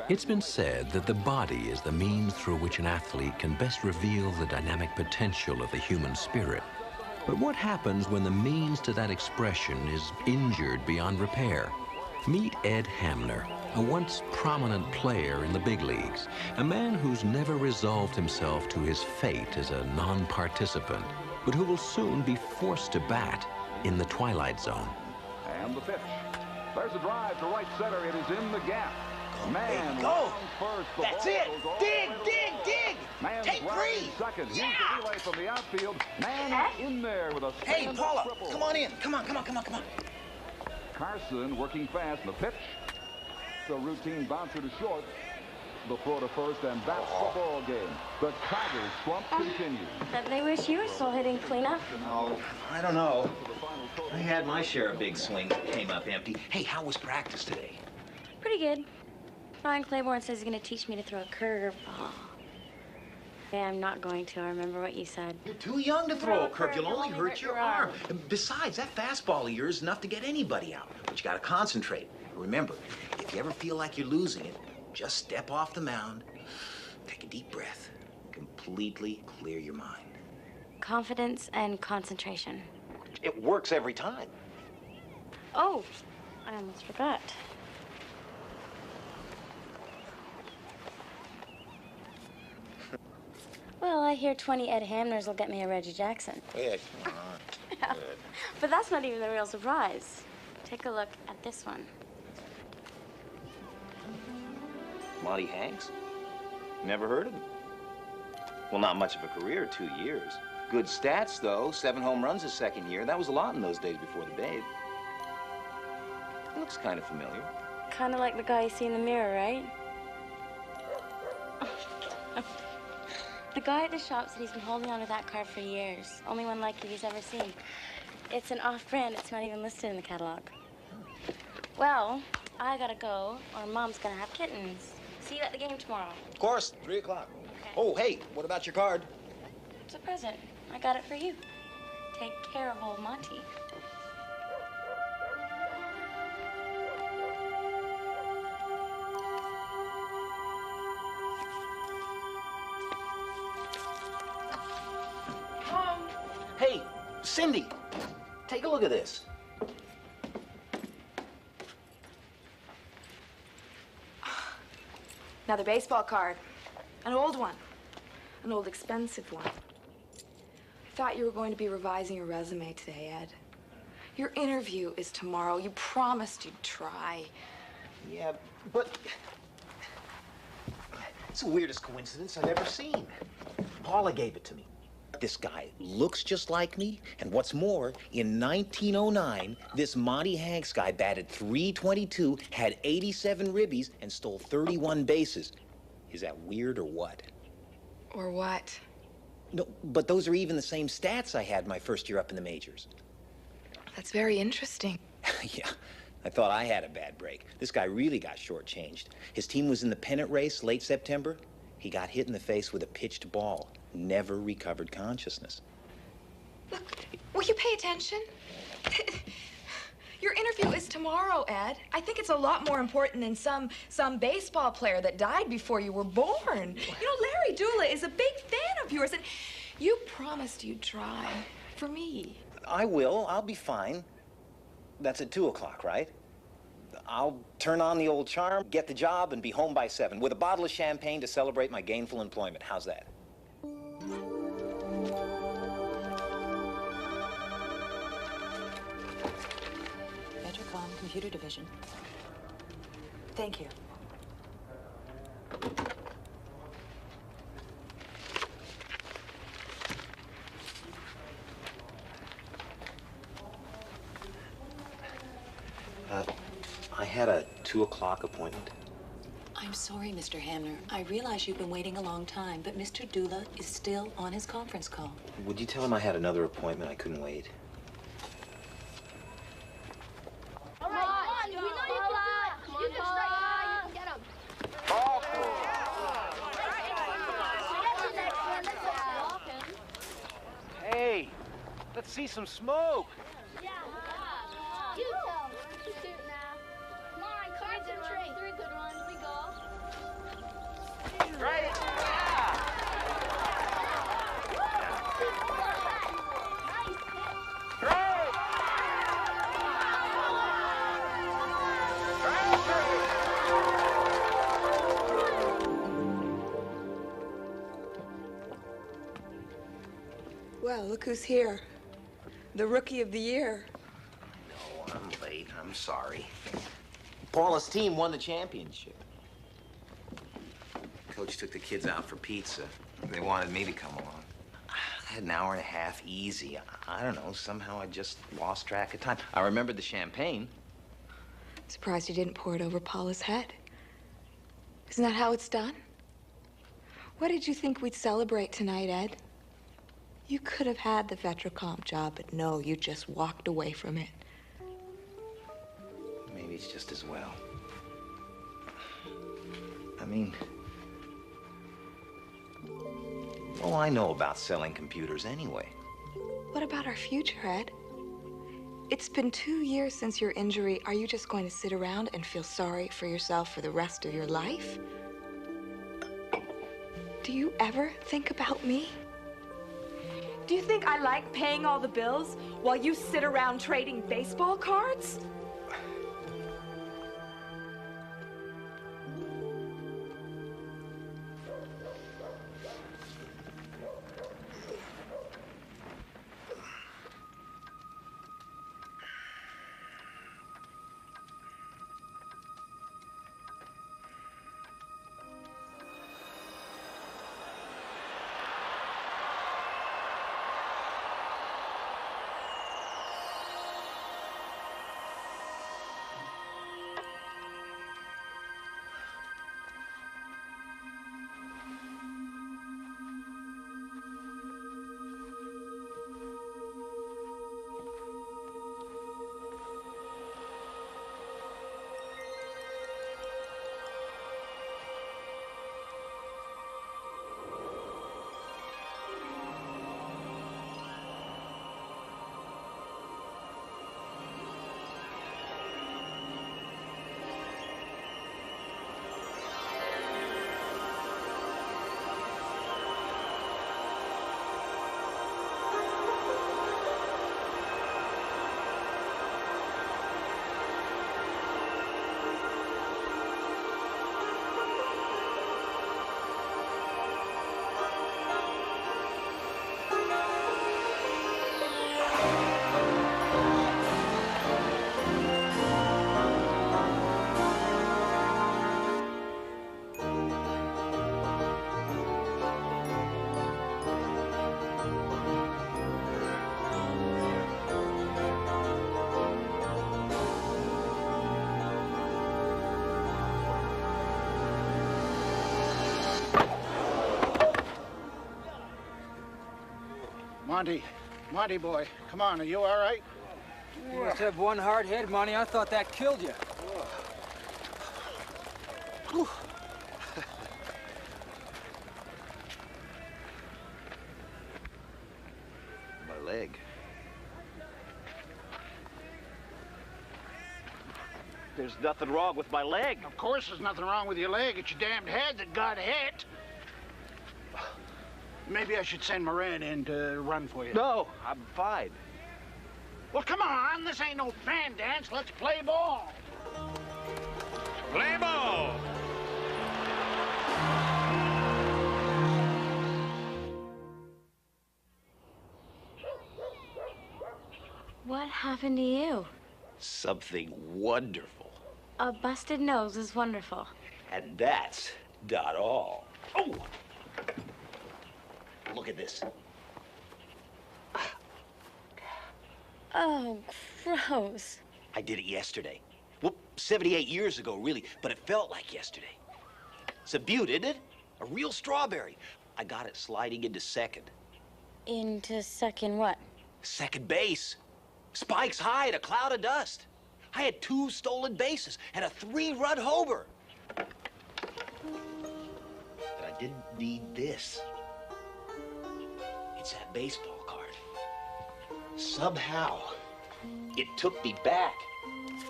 It's been said that the body is the means through which an athlete can best reveal the dynamic potential of the human spirit. But what happens when the means to that expression is injured beyond repair? Meet Ed Hamner, a once prominent player in the big leagues, a man who's never resolved himself to his fate as a non-participant, but who will soon be forced to bat in the twilight zone. And the pitch. There's a drive to right center. It is in the gap. Man, go! First, that's it! Dig, dig, dig! Take three! Second. Yeah! Here's the relay from the outfield. Man in there with a hey, Paula, triple. come on in. Come on. Carson working fast. The pitch. The routine bouncer to short. The throw to first, and that's the ball game. The Tigers' slump continues. Bet they wish you were still hitting cleanup. Oh, I don't know. I had my share of big swings that came up empty. Hey, how was practice today? Pretty good. Ryan Claiborne says he's going to teach me to throw a curveball. Yeah, I'm not going to. I remember what you said. You're too young to throw a curve. You'll only hurt your arm. And besides, that fastball of yours is enough to get anybody out. But you got to concentrate. Remember, if you ever feel like you're losing it, just step off the mound, take a deep breath, completely clear your mind. Confidence and concentration. It works every time. Oh, I almost forgot. Well, I hear 20 Ed Hamners will get me a Reggie Jackson. Yeah, come on. Yeah. But that's not even the real surprise. Take a look at this one. Monty Hanks? Never heard of him. Well, not much of a career, 2 years. Good stats, though. 7 home runs his second year. That was a lot in those days before the Babe. He looks kind of familiar. Kind of like the guy you see in the mirror, right? The guy at the shop said he's been holding on to that car for years. Only one like it he's ever seen. It's an off-brand. It's not even listed in the catalog. Well, I gotta go, or Mom's gonna have kittens. See you at the game tomorrow. Of course, 3 o'clock. Okay. Oh, hey, what about your card? It's a present. I got it for you. Take care of old Monty. Hey, Cindy, take a look at this. Another baseball card. An old one. An old expensive one. I thought you were going to be revising your resume today, Ed. Your interview is tomorrow. You promised you'd try. Yeah, but it's the weirdest coincidence I've ever seen. Paula gave it to me. This guy looks just like me, and what's more, in 1909, this Monty Hanks guy batted .322, had 87 ribbies, and stole 31 bases. Is that weird or what? Or what? No, but those are even the same stats I had my first year up in the majors. That's very interesting. Yeah, I thought I had a bad break. This guy really got shortchanged. His team was in the pennant race late September. He got hit in the face with a pitched ball. Never recovered consciousness. Look, will you pay attention? Your interview is tomorrow, Ed. I think it's a lot more important than some baseball player that died before you were born. You know, Larry Dula is a big fan of yours, and you promised you'd try for me. I will. I'll be fine. That's at 2 o'clock, right? I'll turn on the old charm, get the job, and be home by 7 with a bottle of champagne to celebrate my gainful employment. How's that? computer division. Thank you. I had a 2 o'clock appointment. I'm sorry, Mr. Hamner. I realize you've been waiting a long time, but Mr. Dula is still on his conference call. Would you tell him I had another appointment? I couldn't wait. All right, come on, we know you can do it. Come on, you can strike. You can get him. Hey, let's see some smoke. Yeah. You tell him. Shoot now. Come on, concentrate. 3 good runs. We go. Right. Well, look who's here. The Rookie of the Year. No, I'm late. I'm sorry. Paula's team won the championship. Coach took the kids out for pizza. They wanted me to come along. I had an hour and a half easy. I don't know. Somehow I just lost track of time. I remembered the champagne. Surprised you didn't pour it over Paula's head. Isn't that how it's done? What did you think we'd celebrate tonight, Ed? You could have had the Vetracomp job, but no, you just walked away from it. Maybe it's just as well. I mean, all I know about selling computers anyway. What about our future, Ed? It's been 2 years since your injury. Are you just going to sit around and feel sorry for yourself for the rest of your life? Do you ever think about me? Do you think I like paying all the bills while you sit around trading baseball cards? Monty boy, come on, are you all right? You must have one hard head, Monty. I thought that killed you. My leg. There's nothing wrong with my leg. Of course there's nothing wrong with your leg. It's your damned head that got hit. Maybe I should send Moran in to run for you. No, I'm fine. Well, come on. This ain't no fan dance. Let's play ball. Play ball! What happened to you? Something wonderful. A busted nose is wonderful. And that's not all. Oh! Look at this. Oh, gross. I did it yesterday. Well, 78 years ago, really, but it felt like yesterday. It's a beaut, isn't it? A real strawberry. I got it sliding into second. Into second what? Second base. Spikes high in a cloud of dust. I had 2 stolen bases and a 3-run homer. But I didn't need this. It's that baseball card. Somehow, it took me back. And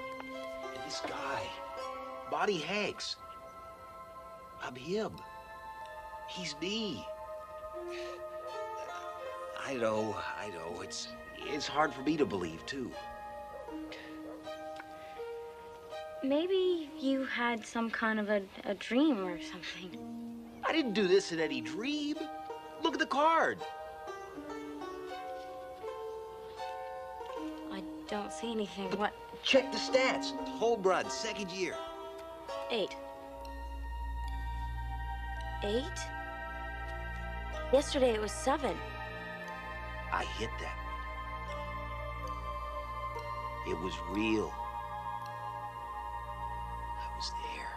this guy, Bonnie Hanks, I'm him. He's me. I know. It's hard for me to believe, too. Maybe you had some kind of a dream or something. I didn't do this in any dream. Look at the card. I don't see anything. But what? Check the stats. Home run, second year. 8. 8? Yesterday it was 7. I hit that. It was real. I was there.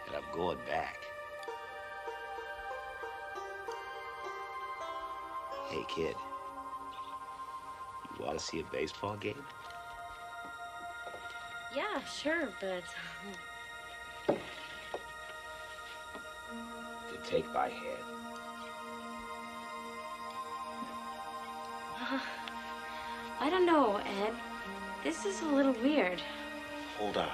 And I'm going back. Hey, kid. You want to see a baseball game? Yeah, sure, but... To take my hand. I don't know, Ed. This is a little weird. Hold on.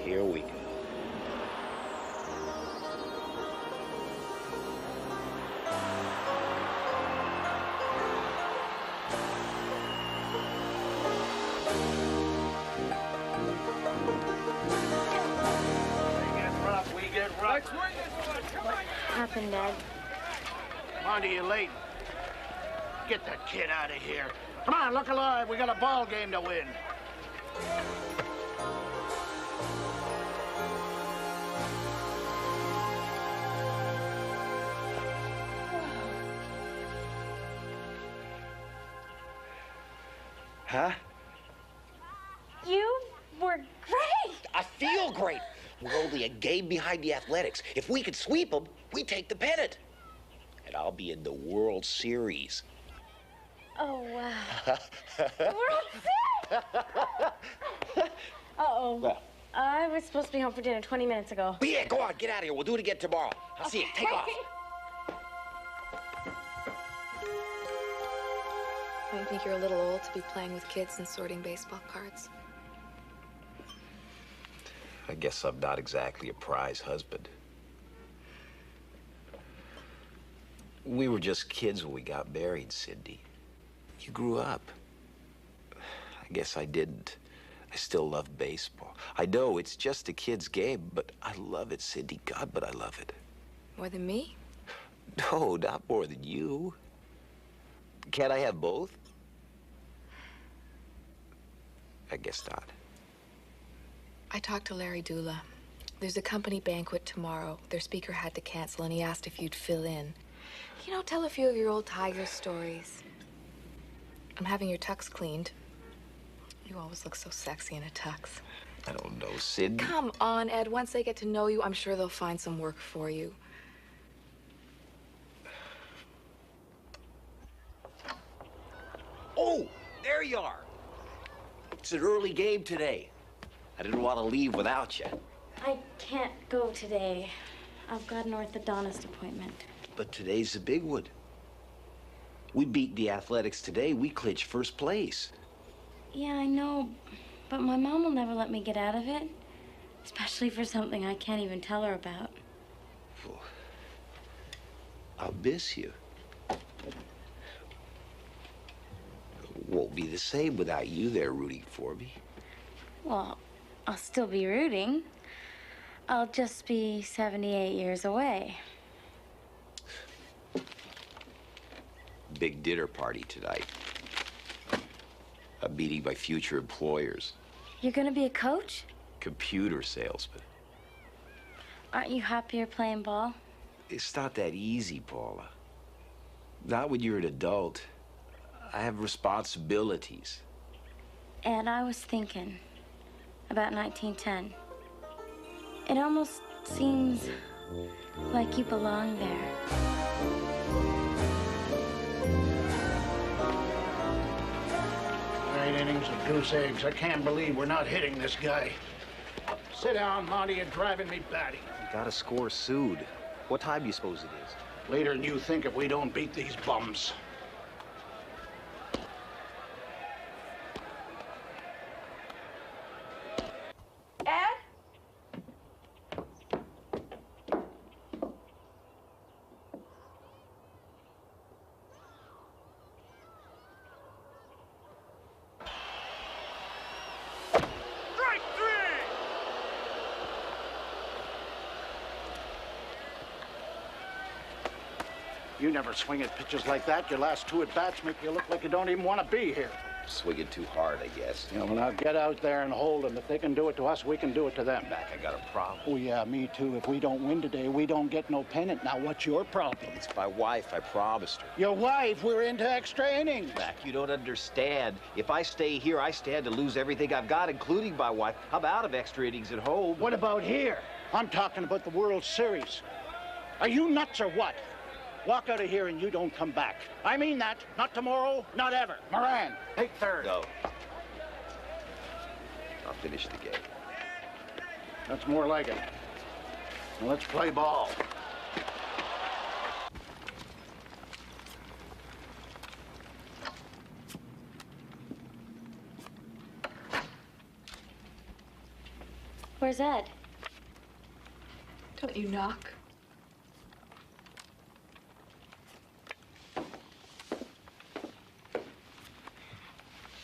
Here we go. Happened, Ed. On to you, Leighton. Get that kid out of here. Come on, look alive. We got a ball game to win. Huh? You were great. I feel great. We're only a game behind the Athletics. If we could sweep them, we take the pennant. And I'll be in the World Series. Oh, wow. World Series! Uh-oh. Well. I was supposed to be home for dinner 20 minutes ago. But yeah, go on, get out of here. We'll do it again tomorrow. I'll see you. Take off. Don't you think you're a little old to be playing with kids and sorting baseball cards? I guess I'm not exactly a prize husband. We were just kids when we got married, Cindy. You grew up. I guess I didn't. I still love baseball. I know it's just a kid's game, but I love it, Cindy. God, but I love it. More than me? No, not more than you. Can't I have both? I guess not. I talked to Larry Dula. There's a company banquet tomorrow. Their speaker had to cancel, and he asked if you'd fill in. You know, tell a few of your old Tiger stories. I'm having your tux cleaned. You always look so sexy in a tux. I don't know, Cindy. Come on, Ed. Once they get to know you, I'm sure they'll find some work for you. Oh, there you are. It's an early game today. I didn't want to leave without you. I can't go today. I've got an orthodontist appointment. But today's the big one. We beat the Athletics today. We clinched first place. Yeah, I know, but my mom will never let me get out of it. Especially for something I can't even tell her about. I'll miss you. Won't be the same without you there rooting for me. Well, I'll still be rooting. I'll just be 78 years away. Big dinner party tonight. I'm meeting my future employers. You're gonna be a coach? Computer salesman. Aren't you happier playing ball? It's not that easy, Paula. Not when you're an adult. I have responsibilities. And I was thinking about 1910. It almost seems like you belong there. 8 innings of goose eggs. I can't believe we're not hitting this guy. Sit down, Monty. You're driving me batty. You gotta score soon. What time do you suppose it is? Later than you think if we don't beat these bums. Ed? You never swing at pitches like that. Your last 2 at-bats make you look like you don't even want to be here. Swinging too hard, I guess. Yeah, well, now get out there and hold them. If they can do it to us, we can do it to them. Back, I got a problem. Oh, yeah, me too. If we don't win today, we don't get no pennant. Now, what's your problem? It's my wife, I promised her. Your wife? We're into extra innings. Mac, you don't understand. If I stay here, I stand to lose everything I've got, including my wife. I'm out of extra innings at home. What about here? I'm talking about the World Series. Are you nuts or what? Walk out of here and you don't come back. I mean that. Not tomorrow, not ever. Moran, take third. No. I'll finish the game. That's more like it. Now let's play ball. Where's Ed? Don't you knock?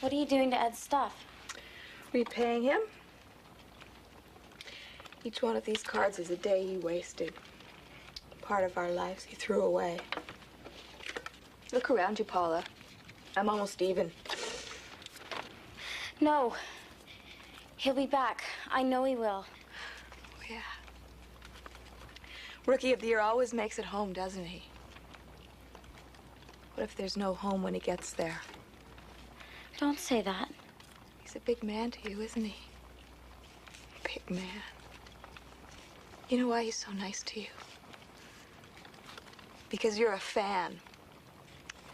What are you doing to Ed's stuff? Repaying him? Each one of these cards is a day he wasted. Part of our lives he threw away. Look around you, Paula. I'm almost even. No. He'll be back. I know he will. Oh, yeah. Rookie of the Year always makes it home, doesn't he? What if there's no home when he gets there? Don't say that. He's a big man to you, isn't he? Big man. You know why he's so nice to you? Because you're a fan.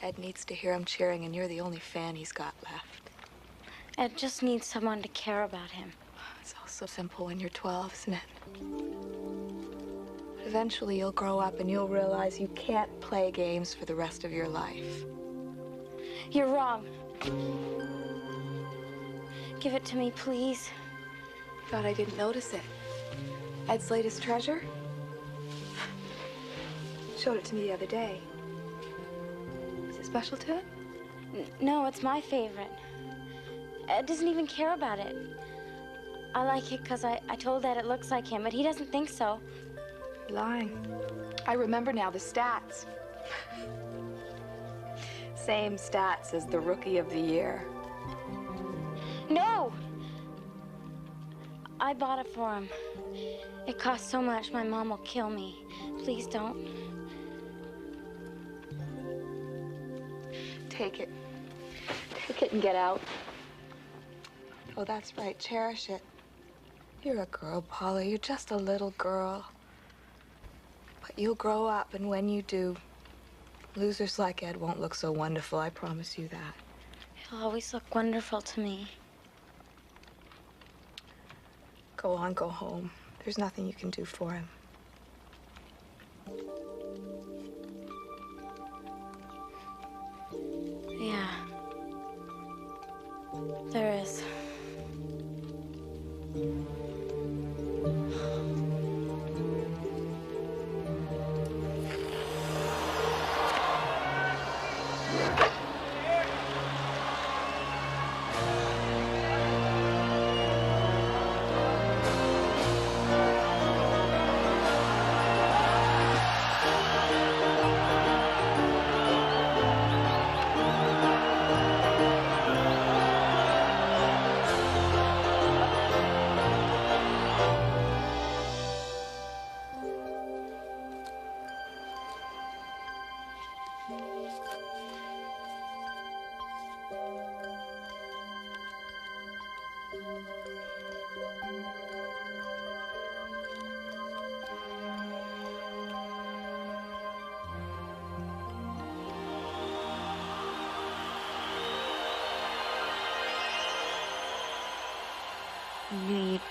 Ed needs to hear him cheering, and you're the only fan he's got left. Ed just needs someone to care about him. It's all so simple when you're 12, isn't it? But eventually you'll grow up and you'll realize you can't play games for the rest of your life. You're wrong. Give it to me, please. God, I didn't notice it. Ed's latest treasure? Showed it to me the other day. Is it special to it? No, it's my favorite. Ed doesn't even care about it. I like it because I told Ed it looks like him, but he doesn't think so. You're lying. I remember now the stats. Same stats as the Rookie of the Year. No! I bought it for him. It cost so much, my mom will kill me. Please don't. Take it. Take it and get out. Oh, that's right. Cherish it. You're a girl, Paula. You're just a little girl. But you'll grow up, and when you do, losers like Ed won't look so wonderful. I promise you that. He'll always look wonderful to me. Go on, go home. There's nothing you can do for him. Yeah. There is.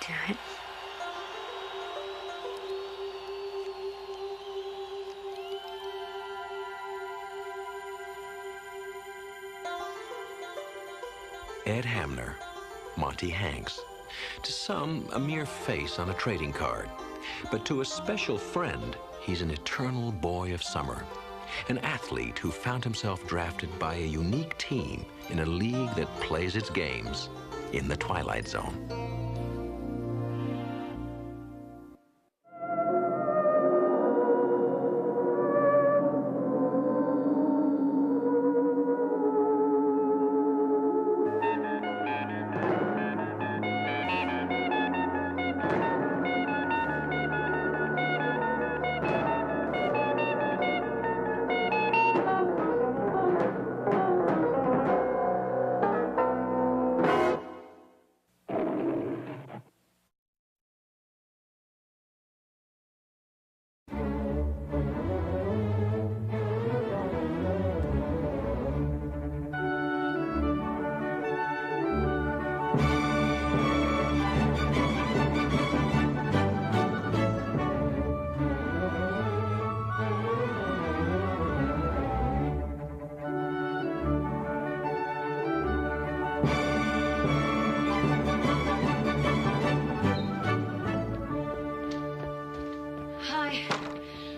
do it. Ed Hamner, Monty Hanks. To some, a mere face on a trading card. But to a special friend, he's an eternal boy of summer. An athlete who found himself drafted by a unique team in a league that plays its games in the Twilight Zone.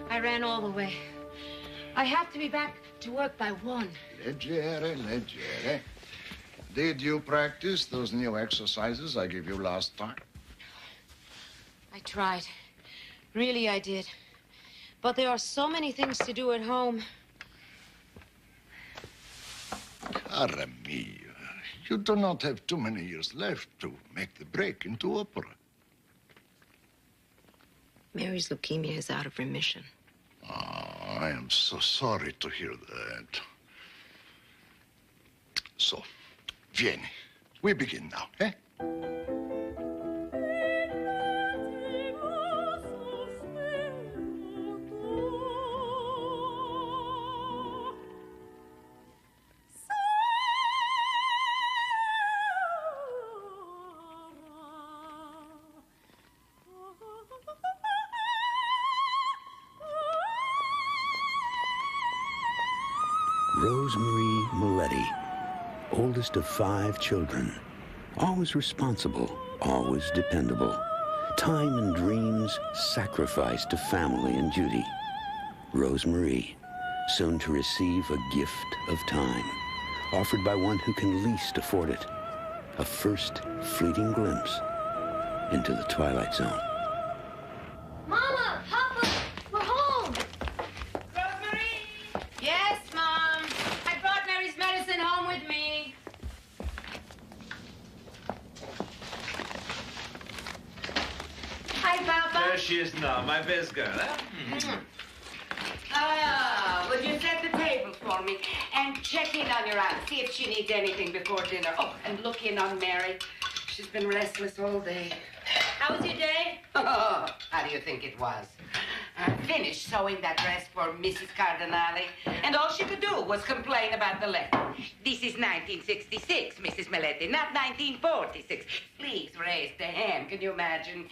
I ran all the way. I have to be back to work by 1. Leggere, leggere. Did you practice those new exercises I gave you last time? I tried. Really, I did. But there are so many things to do at home. Cara mia, you do not have too many years left to make the break into opera. Mary's leukemia is out of remission. Oh, I am so sorry to hear that. So, vieni. We begin now, eh? Rosemarie Milletti, oldest of 5 children, always responsible, always dependable. Time and dreams sacrificed to family and duty. Rosemarie, soon to receive a gift of time, offered by one who can least afford it. A first fleeting glimpse into the Twilight Zone. Mama! Papa! We're home! Rosemary! Yes, Mom. I brought Mary's medicine home with me. Hi, Papa. There she is now, my best girl, huh? Would you set the table for me and check in on your aunt, see if she needs anything before dinner. Oh, and look in on Mary. She's been restless all day. How was your day? Oh, how do you think it was? I finished sewing that dress for Mrs. Cardinale, and all she could do was complain about the letter. This is 1966, Mrs. Milletti, not 1946. Please raise the hem, can you imagine?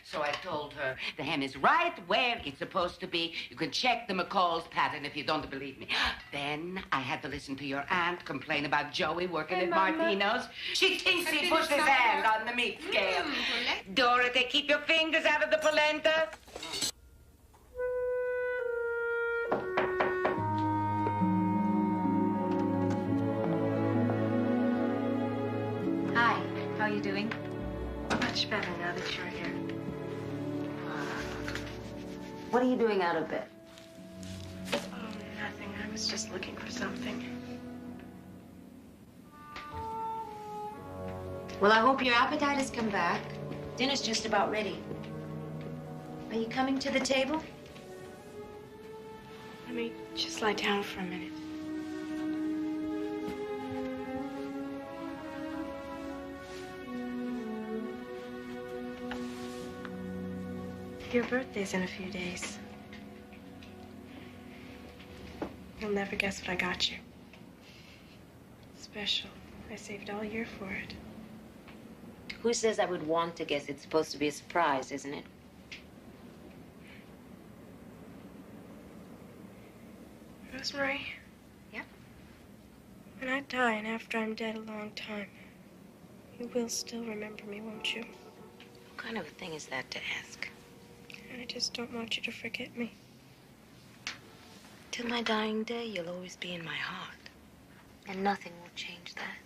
So I told her the hem is right where it's supposed to be. You can check the McCall's pattern if you don't believe me. Then I had to listen to your aunt complain about Joey working at Martino's. She thinks he pushed his hand on the meat scale. Dorothy, keep your fingers out of the polenta. Hi. How are you doing? Much better now that you're here. What are you doing out of bed? Oh, nothing. I was just looking for something. Well, I hope your appetite has come back. Dinner's just about ready. Are you coming to the table? Let me just lie down for a minute. Your birthday's in a few days. You'll never guess what I got you. Special. I saved all year for it. Who says I would want to guess? It's supposed to be a surprise, isn't it? Rosemary? Yeah? When I die and after I'm dead a long time, you will still remember me, won't you? What kind of a thing is that to ask? I just don't want you to forget me. Till my dying day, you'll always be in my heart. And nothing will change that.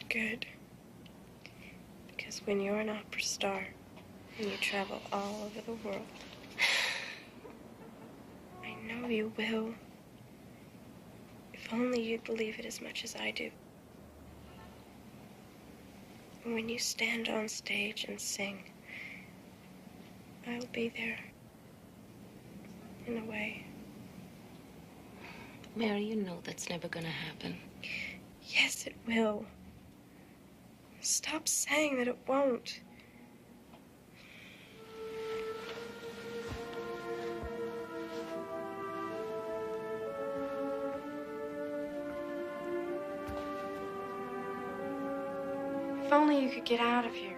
Good. Because when you're an opera star and you travel all over the world, I know you will. If only you'd believe it as much as I do. And when you stand on stage and sing, I'll be there. In a way. Mary, you know that's never gonna happen. Yes, it will. Stop saying that it won't. If only you could get out of here.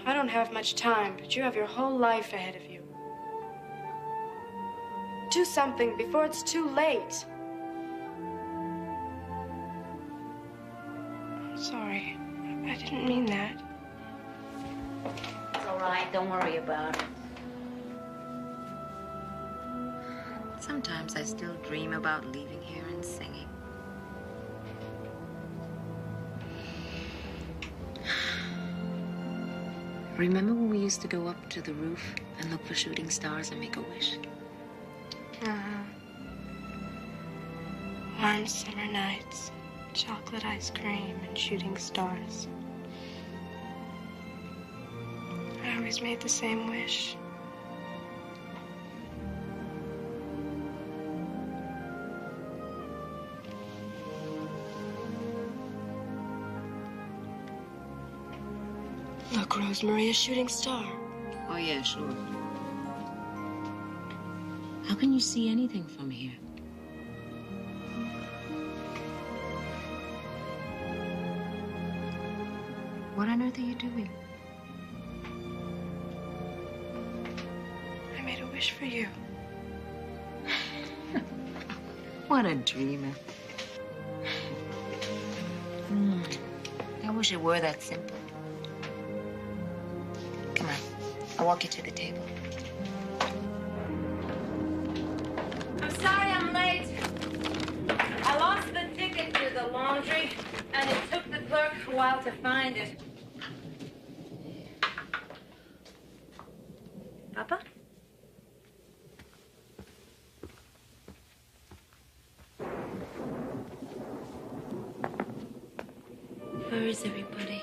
I don't have much time, but you have your whole life ahead of you. Do something before it's too late. I'm sorry. I didn't mean that. It's all right. Don't worry about it. Sometimes I still dream about leaving here and singing. Remember when we used to go up to the roof and look for shooting stars and make a wish? Uh-huh. Warm summer nights, chocolate ice cream, and shooting stars. I always made the same wish. Look, Rosemary, a shooting star. Oh, yeah, sure. How can you see anything from here? What on earth are you doing? I made a wish for you. What a dreamer. I wish it were that simple. Come on, I'll walk you to the table. I'm sorry I'm late. I lost the ticket to the laundry, and it took the clerk a while to find it. Papa? Where is everybody?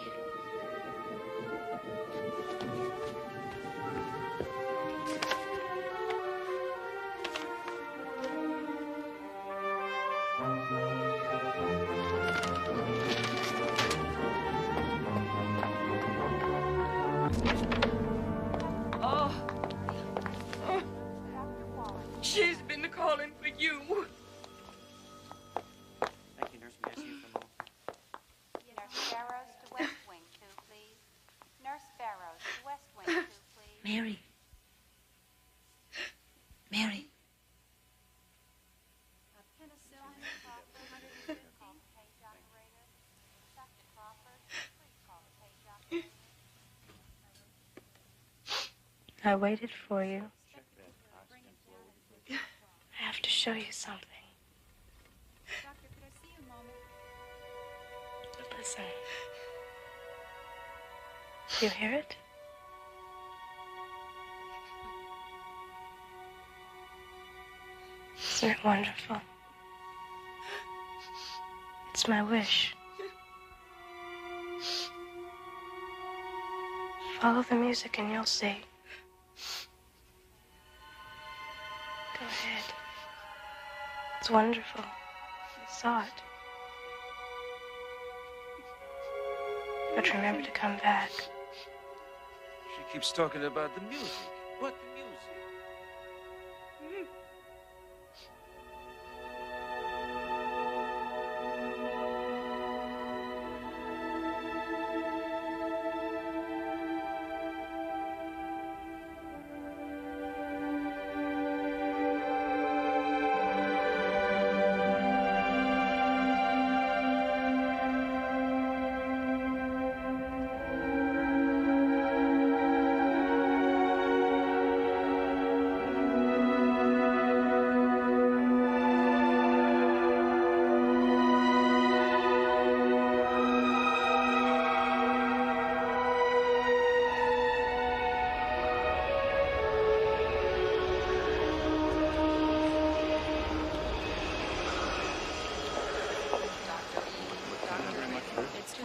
She's been calling for you. Thank you, nurse. May I see you for a moment? Nurse Barrows to West Wing 2, please. Nurse Barrows to West Wing 2, please. Mary. Mary. I waited for you. I have to show you something. Listen. Do you hear it? Isn't it wonderful? It's my wish. Follow the music and you'll see. Go ahead. It's wonderful. I saw it. But remember to come back. She keeps talking about the music. What music?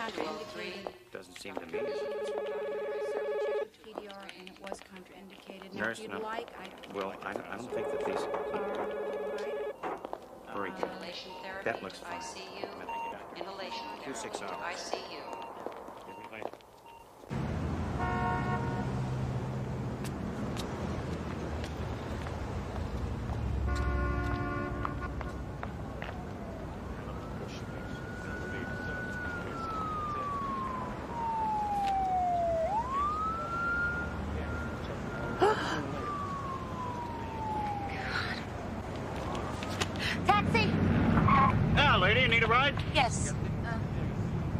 contraindicated. Doesn't seem to me. PDR, and it was contraindicated. Now, Nurse, if you'd no. like, Well, I don't think that these. Very good. Inhalation therapy That looks to fine. ICU. Inhalation therapy 2 6 to hours. ICU. Give me later. Taxi! Yeah, lady, you need a ride? Yes.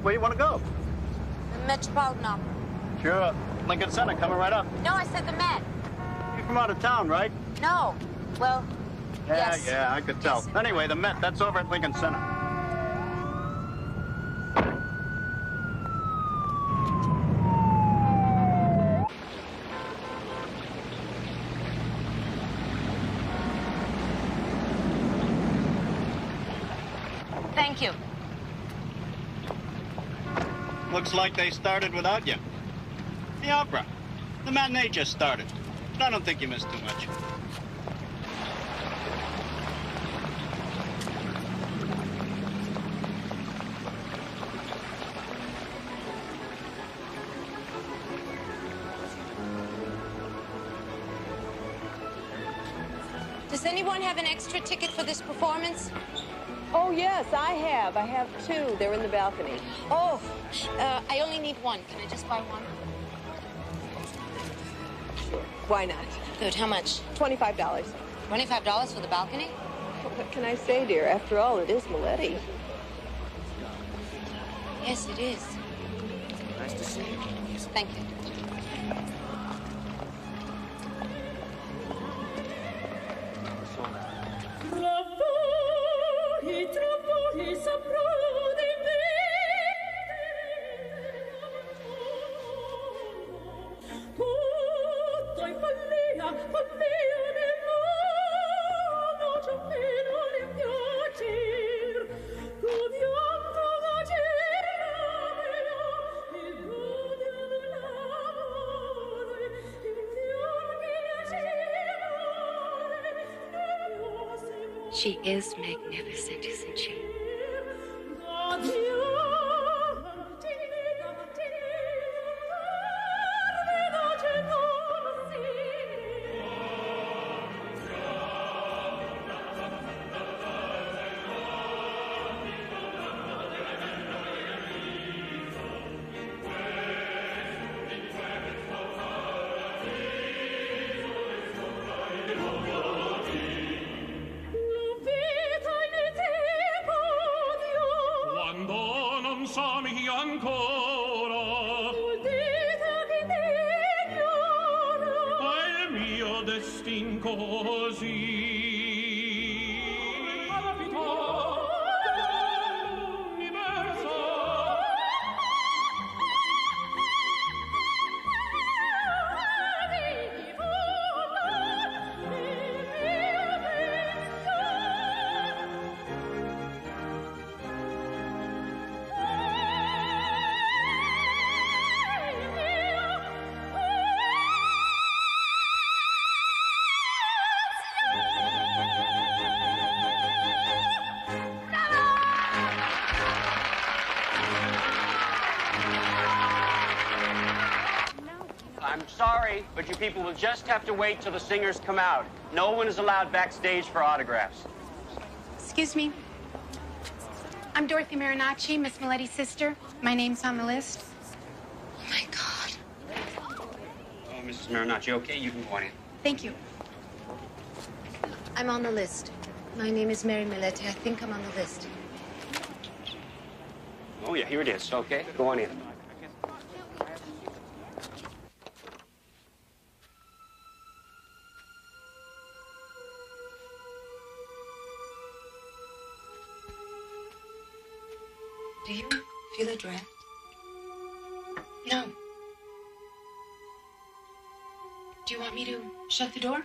Where you want to go? The Metropolitan Opera. Sure. Lincoln Center, coming right up. No, I said the Met. You're from out of town, right? No. Well, Yeah, yes. yeah, I could tell. Anyway, the Met, that's over at Lincoln Center. Thank you. Looks like they started without you. The opera. The matinee just started. But I don't think you missed too much. Does anyone have an extra ticket for this performance? Oh, yes, I have. I have 2. They're in the balcony. Oh, I only need 1. Can I just buy 1? Sure. Why not? Good. How much? $25. $25 for the balcony? What can I say, dear? After all, it is Maletti. Yes, it is. Nice to see you. Thank you. She is magnificent, isn't she? Quando non sami ancora è il mio destin così I'm sorry, but you people will just have to wait till the singers come out. No one is allowed backstage for autographs. Excuse me. I'm Dorothy Marinacci, Miss Miletti's sister. My name's on the list. Oh, my God. Oh, Mrs. Marinacci, okay, you can go on in. Thank you. I'm on the list. My name is Mary Miletti. I think I'm on the list. Oh, yeah, here it is. Okay, go on in. Do you feel a draft? No. Do you want me to shut the door?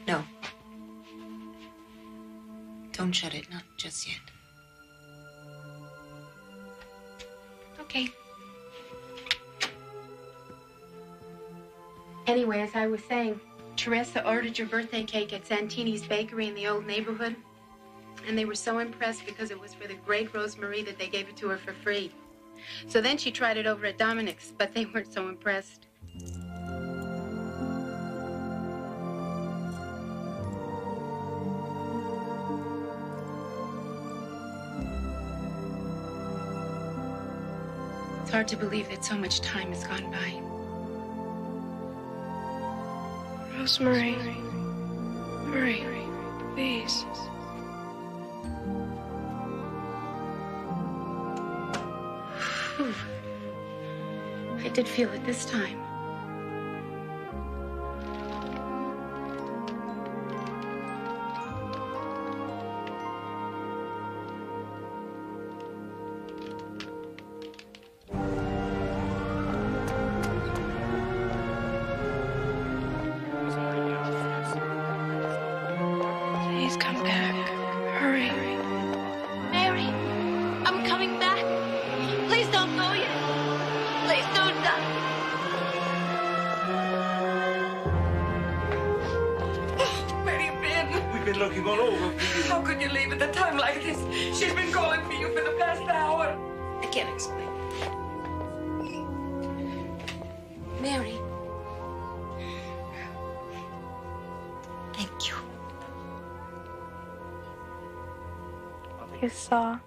No. Don't shut it, not just yet. Okay. Anyway, as I was saying, Teresa ordered your birthday cake at Santini's Bakery in the old neighborhood. And they were so impressed because it was for the great Rosemary that they gave it to her for free. So then she tried it over at Dominic's, but they weren't so impressed. It's hard to believe that so much time has gone by. Rosemary. Hurry, please. Whew. I did feel it this time. Please come back. Hurry. Mary, I'm coming back. Please don't go yet. Please don't die. Where have you been? We've been looking all over for you. How could you leave at a time like this? She's been calling for you for the past hour. I can't explain. Mary. Thank you. You saw.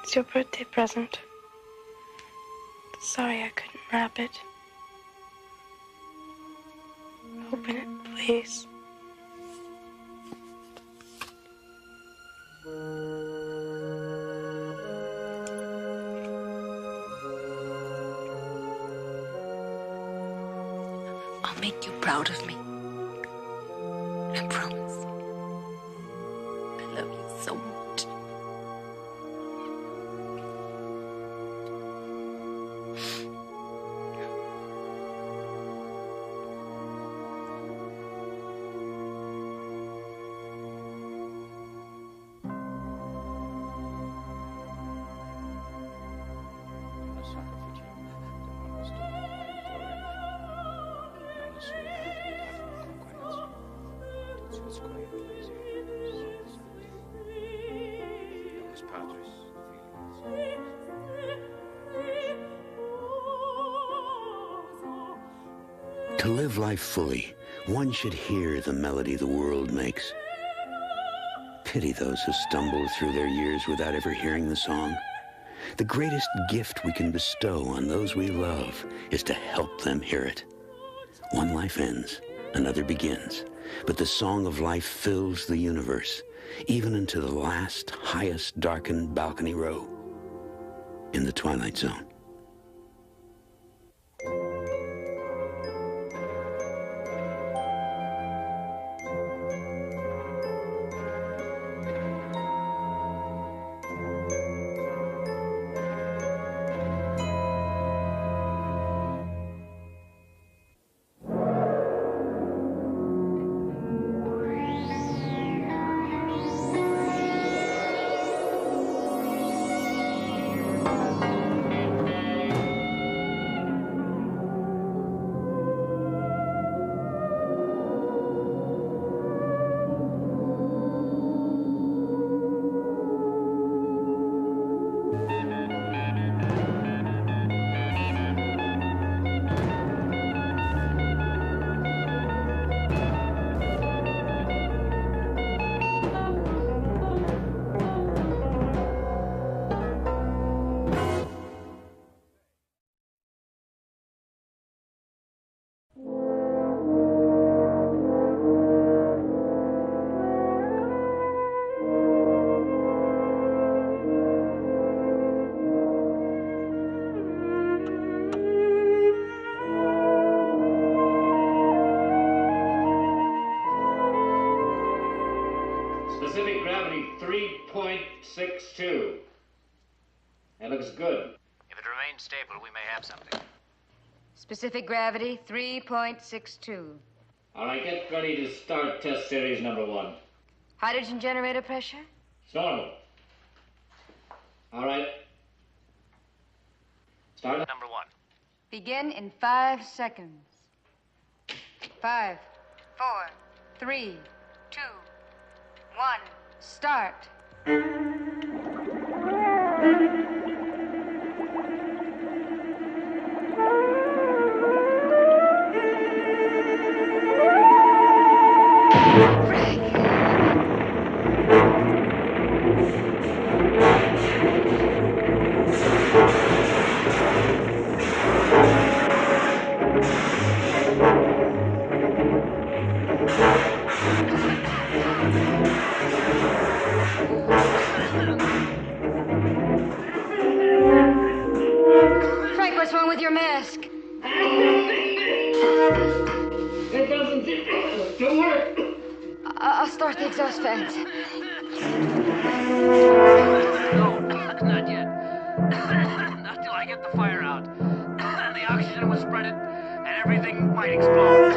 It's your birthday present. Sorry I couldn't wrap it. Open it, please. I'll make you proud of me. I promise. I love you so much. To live life fully, one should hear the melody the world makes. Pity those who stumble through their years without ever hearing the song. The greatest gift we can bestow on those we love is to help them hear it. One life ends, another begins, but the song of life fills the universe, even into the last, highest darkened balcony row in the Twilight Zone. Specific gravity 3.62. That looks good. If it remains remain stable, we may have something. Specific gravity, 3.62. All right, get ready to start test series number 1. Hydrogen generator pressure? It's normal. All right. Start. Number 1. Begin in 5 seconds. 5, 4, 3, 2, 1, start. Frank, what's wrong with your mask? It doesn't seem to work. I'll start the exhaust fans. No, not yet. Not till I get the fire out. The oxygen will spread it, and everything might explode.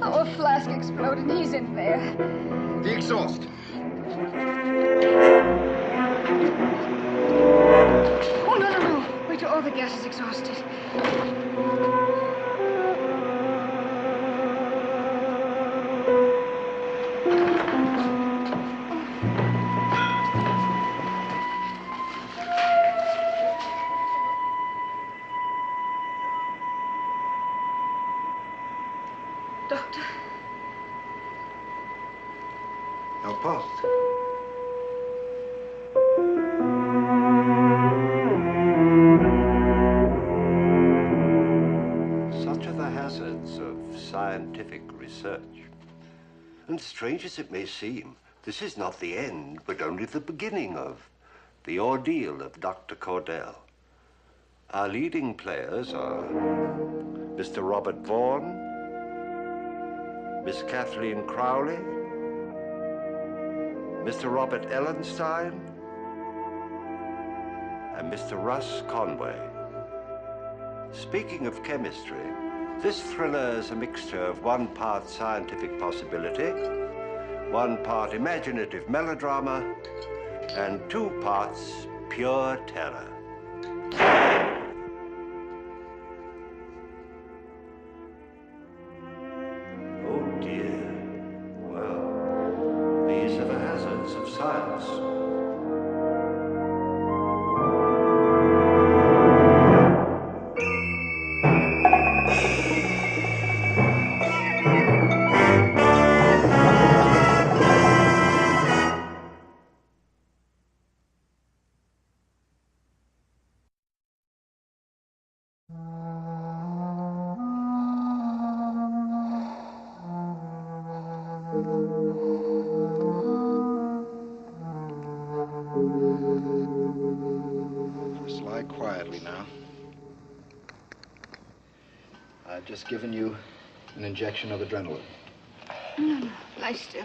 Our flask exploded. He's in there. The exhaust. Oh, no. Wait till all the gas is exhausted. Doctor. Now, pause. Such are the hazards of scientific research. And strange as it may seem, this is not the end, but only the beginning of the ordeal of Dr. Cordell. Our leading players are Mr. Robert Vaughan, Miss Kathleen Crowley, Mr. Robert Ellenstein, and Mr. Russ Conway. Speaking of chemistry, this thriller is a mixture of 1 part scientific possibility, 1 part imaginative melodrama, and 2 parts pure terror. Oh dear. Well, these are the hazards of science. Just lie quietly now. I've just given you an injection of adrenaline. No. Lie still.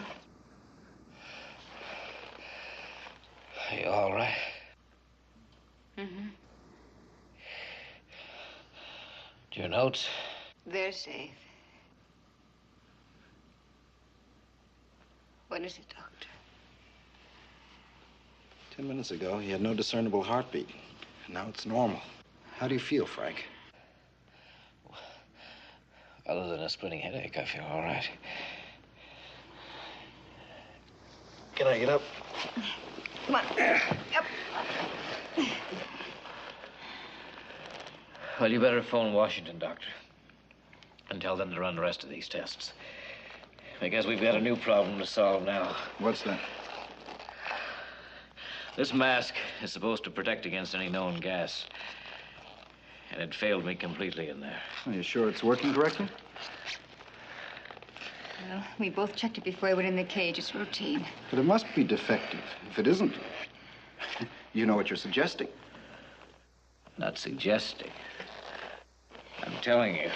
Are you all right? Mm-hmm. Your notes? They're safe. What is it, Doctor? 10 minutes ago, he had no discernible heartbeat. Now it's normal. How do you feel, Frank? Other than a splitting headache, I feel all right. Can I get up? Come on. Up. Well, you better phone Washington, Doctor, and tell them to run the rest of these tests. Because we've got a new problem to solve now. What's that? This mask is supposed to protect against any known gas. And it failed me completely in there. Are you sure it's working correctly? Well, we both checked it before we went in the cage. It's routine. But it must be defective. If it isn't, you know what you're suggesting. Not suggesting. I'm telling you.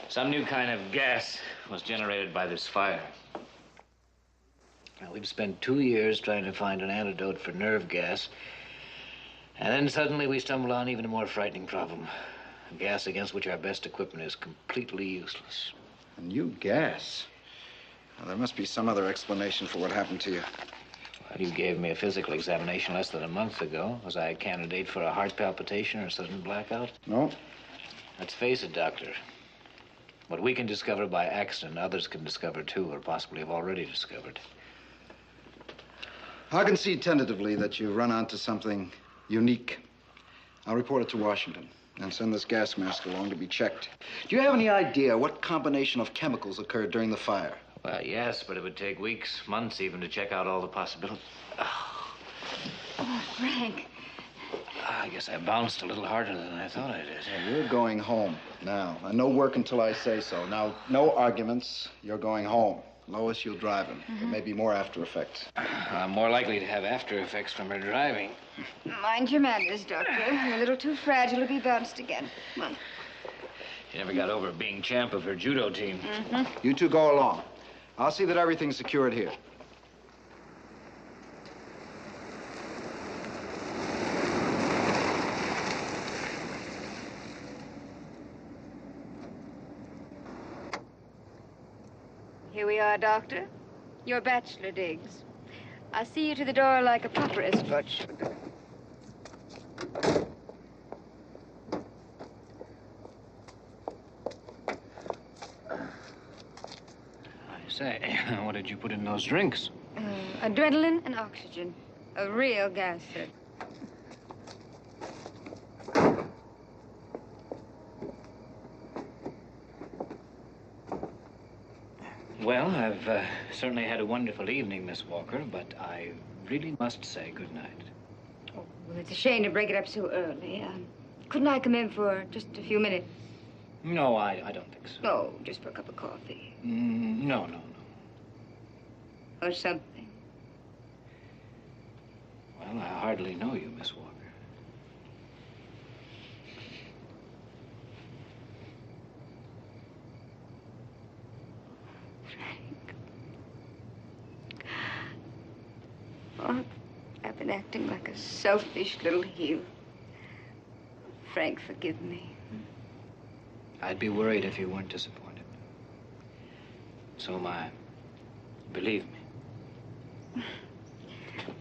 Some new kind of gas was generated by this fire. Now, we've spent 2 years trying to find an antidote for nerve gas. And then suddenly we stumble on even a more frightening problem. A gas against which our best equipment is completely useless. A new gas? Well, there must be some other explanation for what happened to you. Well, you gave me a physical examination less than a month ago. Was I a candidate for a heart palpitation or a sudden blackout? No. Let's face it, Doctor. What we can discover by accident, others can discover too, or possibly have already discovered. I can see tentatively that you've run onto something unique. I'll report it to Washington and send this gas mask along to be checked. Do you have any idea what combination of chemicals occurred during the fire? Well, yes, but it would take weeks, months even, to check out all the possibilities. Oh, Frank. I guess I bounced a little harder than I thought I did. Well, you're going home now. And no work until I say so. Now, no arguments. You're going home. Lois, you'll drive him. There may be more after effects. I'm more likely to have after effects from her driving. Mind your manners, Doctor. You're a little too fragile to be bounced again. Come on. She never got over being champ of her judo team. You two go along. I'll see that everything's secured here. Here we are, Doctor. Your bachelor digs. I'll see you to the door like a proper escort should. I say, what did you put in those drinks? Adrenaline and oxygen. A real gas set. Well, I've certainly had a wonderful evening, Miss Walker, but I really must say good night. Oh, well, it's a shame to break it up so early. Couldn't I come in for just a few minutes? No, I don't think so. Oh, just for a cup of coffee. No. Or something. Well, I hardly know you, Miss Walker. Oh, I've been acting like a selfish little heel. Frank, forgive me. I'd be worried if you weren't disappointed. So am I. Believe me.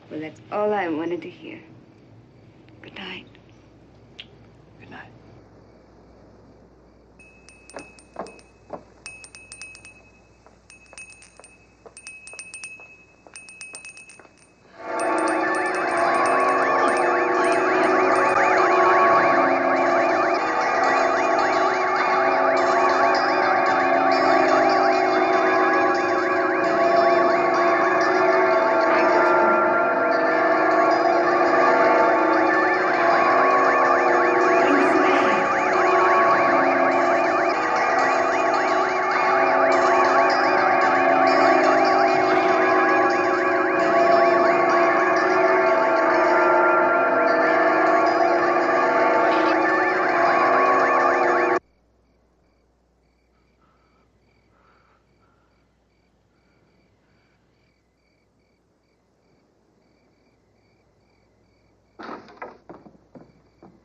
Well, that's all I wanted to hear. Good night. Good night.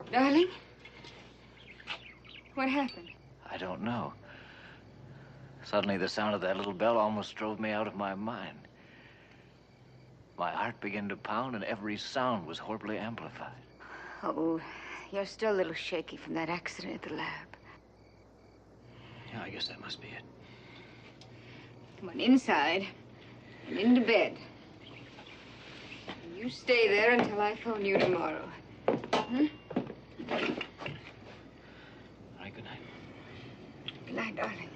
Darling? What happened? I don't know. Suddenly, the sound of that little bell almost drove me out of my mind. My heart began to pound, and every sound was horribly amplified. Oh, you're still a little shaky from that accident at the lab. Yeah, I guess that must be it. Come on, inside and into bed. You stay there until I phone you tomorrow. Hmm? All right, good night. Good night, darling.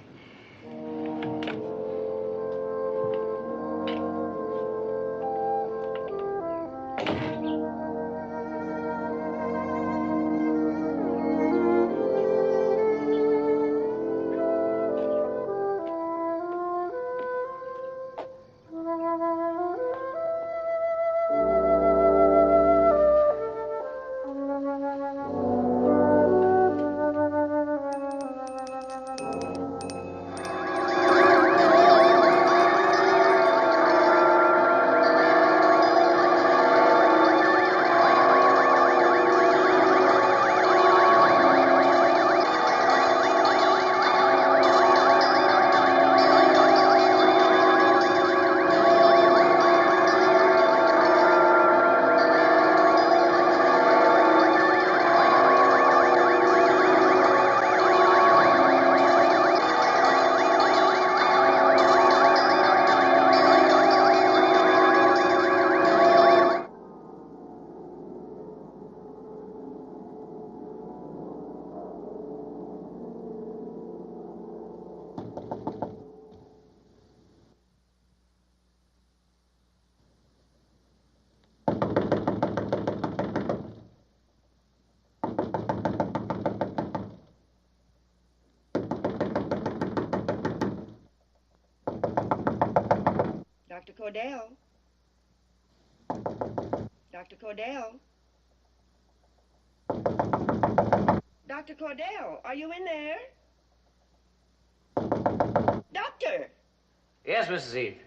Cordell? Dr. Cordell? Dr. Cordell, are you in there? Doctor! Yes, Mrs. Heath.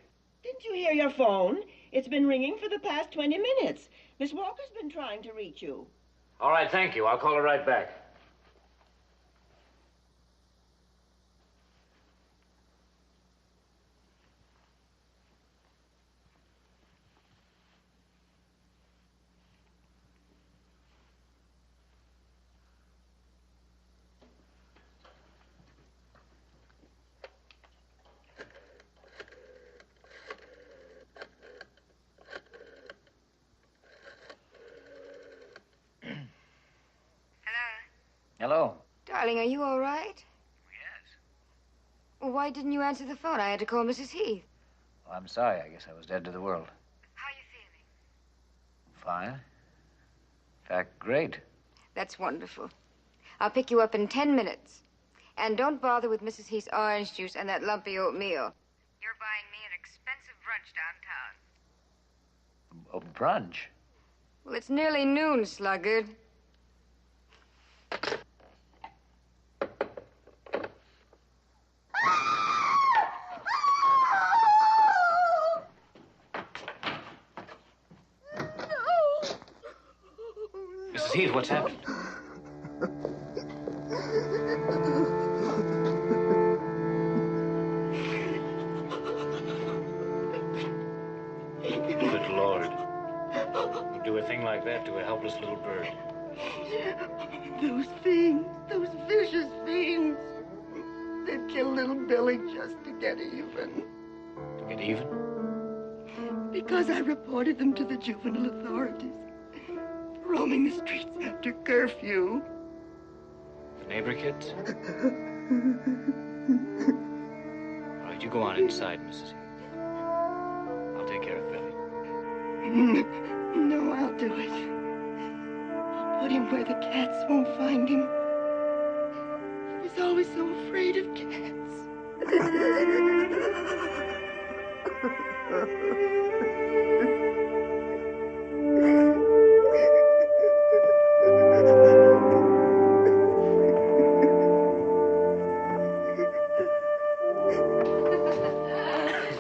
Didn't you hear your phone? It's been ringing for the past 20 minutes. Miss Walker's been trying to reach you. All right, thank you. I'll call her right back. Hello? Darling, are you all right? Yes. Well, why didn't you answer the phone? I had to call Mrs. Heath. Well, I'm sorry. I guess I was dead to the world. How are you feeling? Fine. In fact, great. That's wonderful. I'll pick you up in 10 minutes. And don't bother with Mrs. Heath's orange juice and that lumpy oatmeal. You're buying me an expensive brunch downtown. A brunch? Well, it's nearly noon, sluggard. Mrs. Heath, what's happened? Good Lord. You do a thing like that to a helpless little bird. Those fiends, those vicious fiends. They've killed little Billy just to get even. To get even? Because I reported them to the juvenile authorities. Roaming the streets after curfew. The neighbor kids? All right, you go on inside, Mrs. Heath. I'll take care of Billy. No, I'll do it. I'll put him where the cats won't find him. He was always so afraid of cats.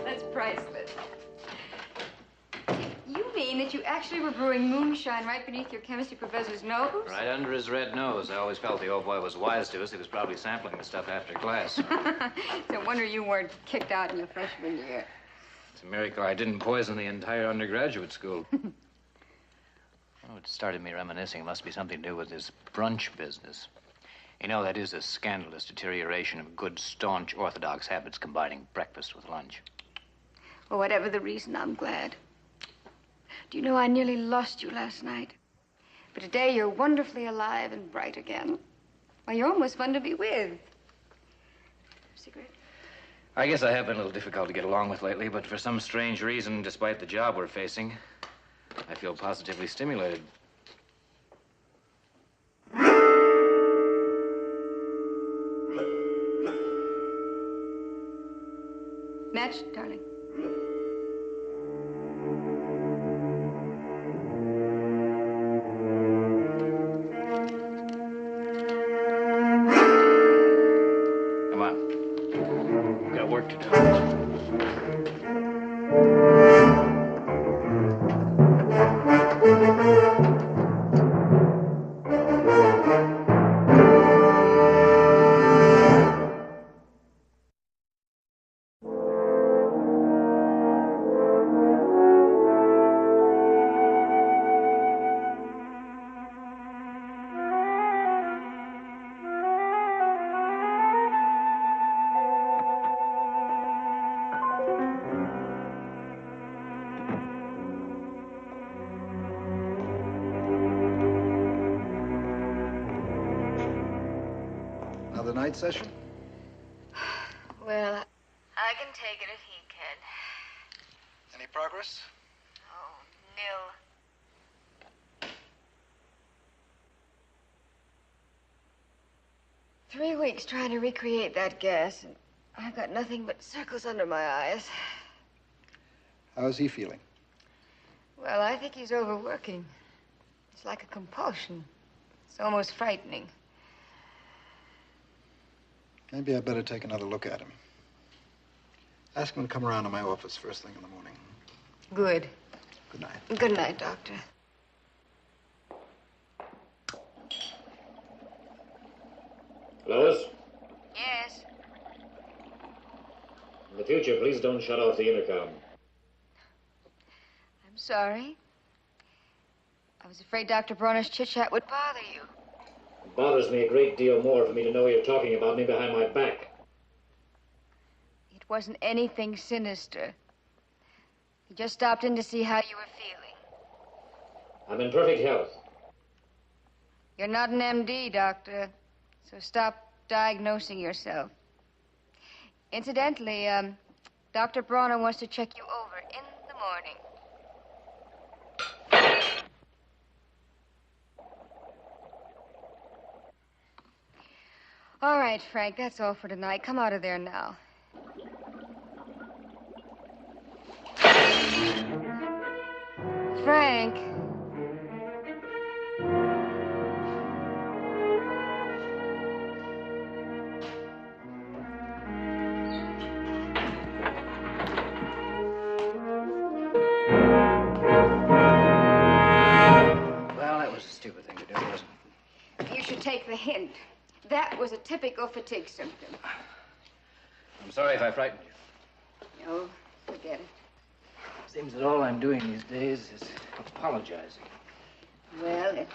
That's priceless. You mean that you actually were brewing moonshine right beneath your chemistry professor's nose? Right under his red nose. I always felt the old boy was wise to us. He was probably sampling the stuff after class. No wonder you weren't kicked out in your freshman year. It's a miracle I didn't poison the entire undergraduate school. Oh, it started me reminiscing. It must be something to do with this brunch business. You know, that is a scandalous deterioration of good, staunch, orthodox habits combining breakfast with lunch. Well, whatever the reason, I'm glad. Do you know, I nearly lost you last night. But today you're wonderfully alive and bright again. Why, you're almost fun to be with. Cigarette? I guess I have been a little difficult to get along with lately, but for some strange reason, despite the job we're facing, I feel positively stimulated. Match, darling. Come on. We've got work to do. Another night session? Well, I can take it if he can. Any progress? Oh, nil. 3 weeks trying to recreate that gas, and I've got nothing but circles under my eyes. How's he feeling? Well, I think he's overworking. It's like a compulsion. It's almost frightening. Maybe I better take another look at him. Ask him to come around to my office first thing in the morning. Good. Good night. Good night, Doctor. Lois, Yes? in the future, please don't shut off the intercom. I'm sorry. I was afraid Dr. Bronner's chit-chat would bother you. It bothers me a great deal more for me to know you're talking about me behind my back. It wasn't anything sinister. He just stopped in to see how you were feeling. I'm in perfect health. You're not an MD, Doctor, so stop diagnosing yourself. Incidentally, Dr. Bronner wants to check you over in the morning. All right, Frank, that's all for tonight. Come out of there now. Frank. Well, that was a stupid thing to do, wasn't it? You should take the hint. That was a typical fatigue symptom. I'm sorry if I frightened you. No, forget it. Seems that all I'm doing these days is apologizing. Well, at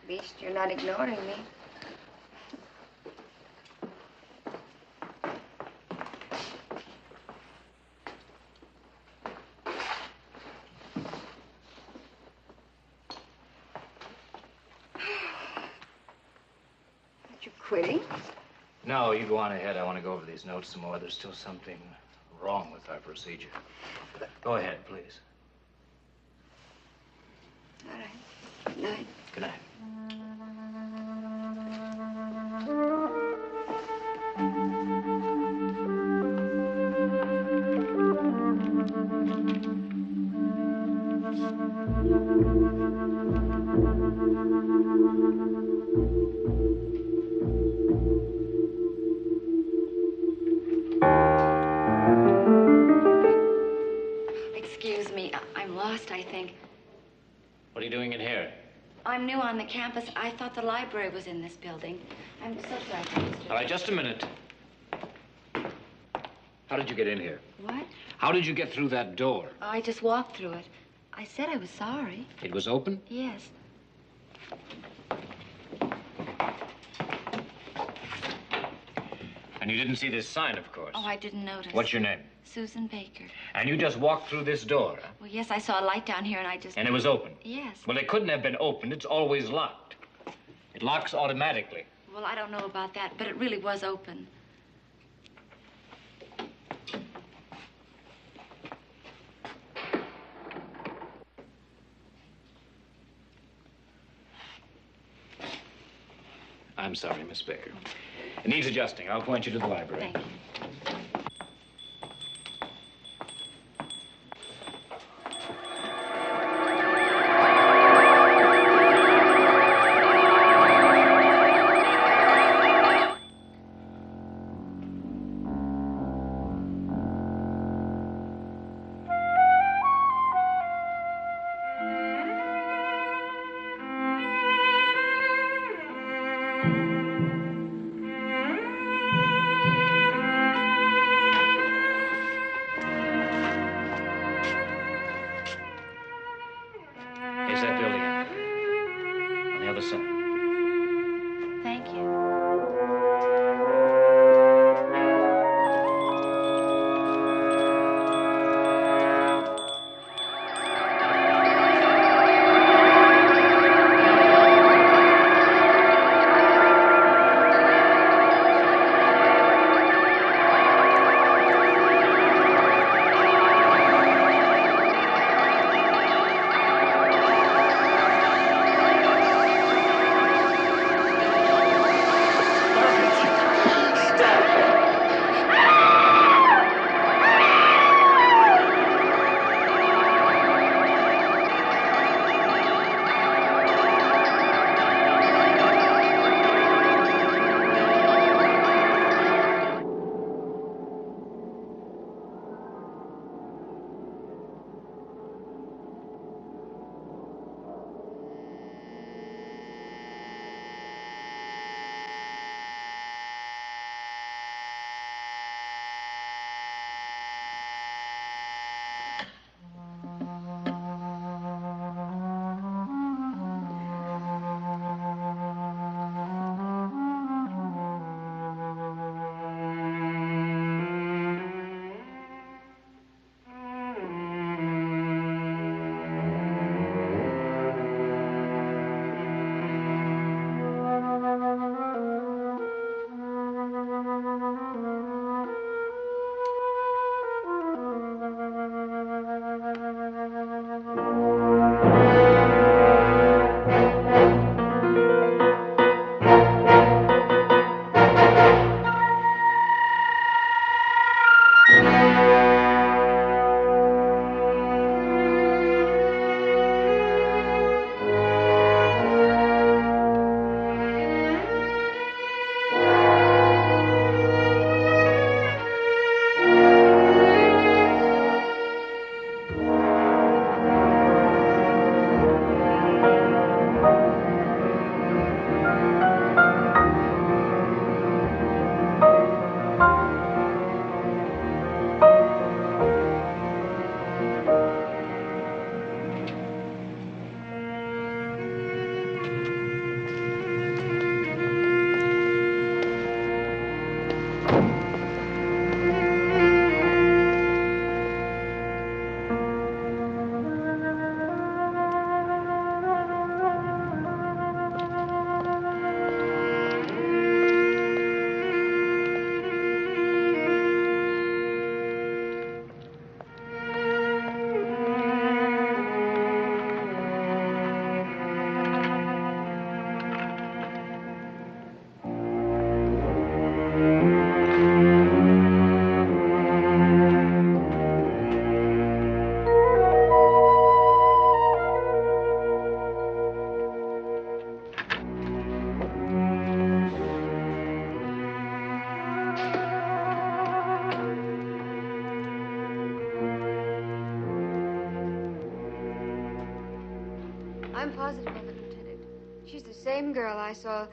least you're not ignoring me. Aren't you quitting? No, you go on ahead. I want to go over these notes some more. There's still something wrong with our procedure. Go ahead, please. All right. Good night. Good night. Excuse me, I'm lost, I think. What are you doing in here? I'm new on the campus. I thought the library was in this building. I'm so sorry, Mr. All right, just a minute. How did you get in here? What? How did you get through that door? I just walked through it. I said I was sorry. It was open? Yes. And you didn't see this sign, of course. Oh, I didn't notice. What's your name? Susan Baker. And you just walked through this door, huh? Well, yes, I saw a light down here and I just... And it was open? Yes. Well, it couldn't have been opened. It's always locked. It locks automatically. Well, I don't know about that, but it really was open. I'm sorry, Miss Baker. It needs adjusting. I'll point you to the library. Thank you. Here's that building out there. On the other side. Thank you. I'm positive of it, Lieutenant. She's the same girl I saw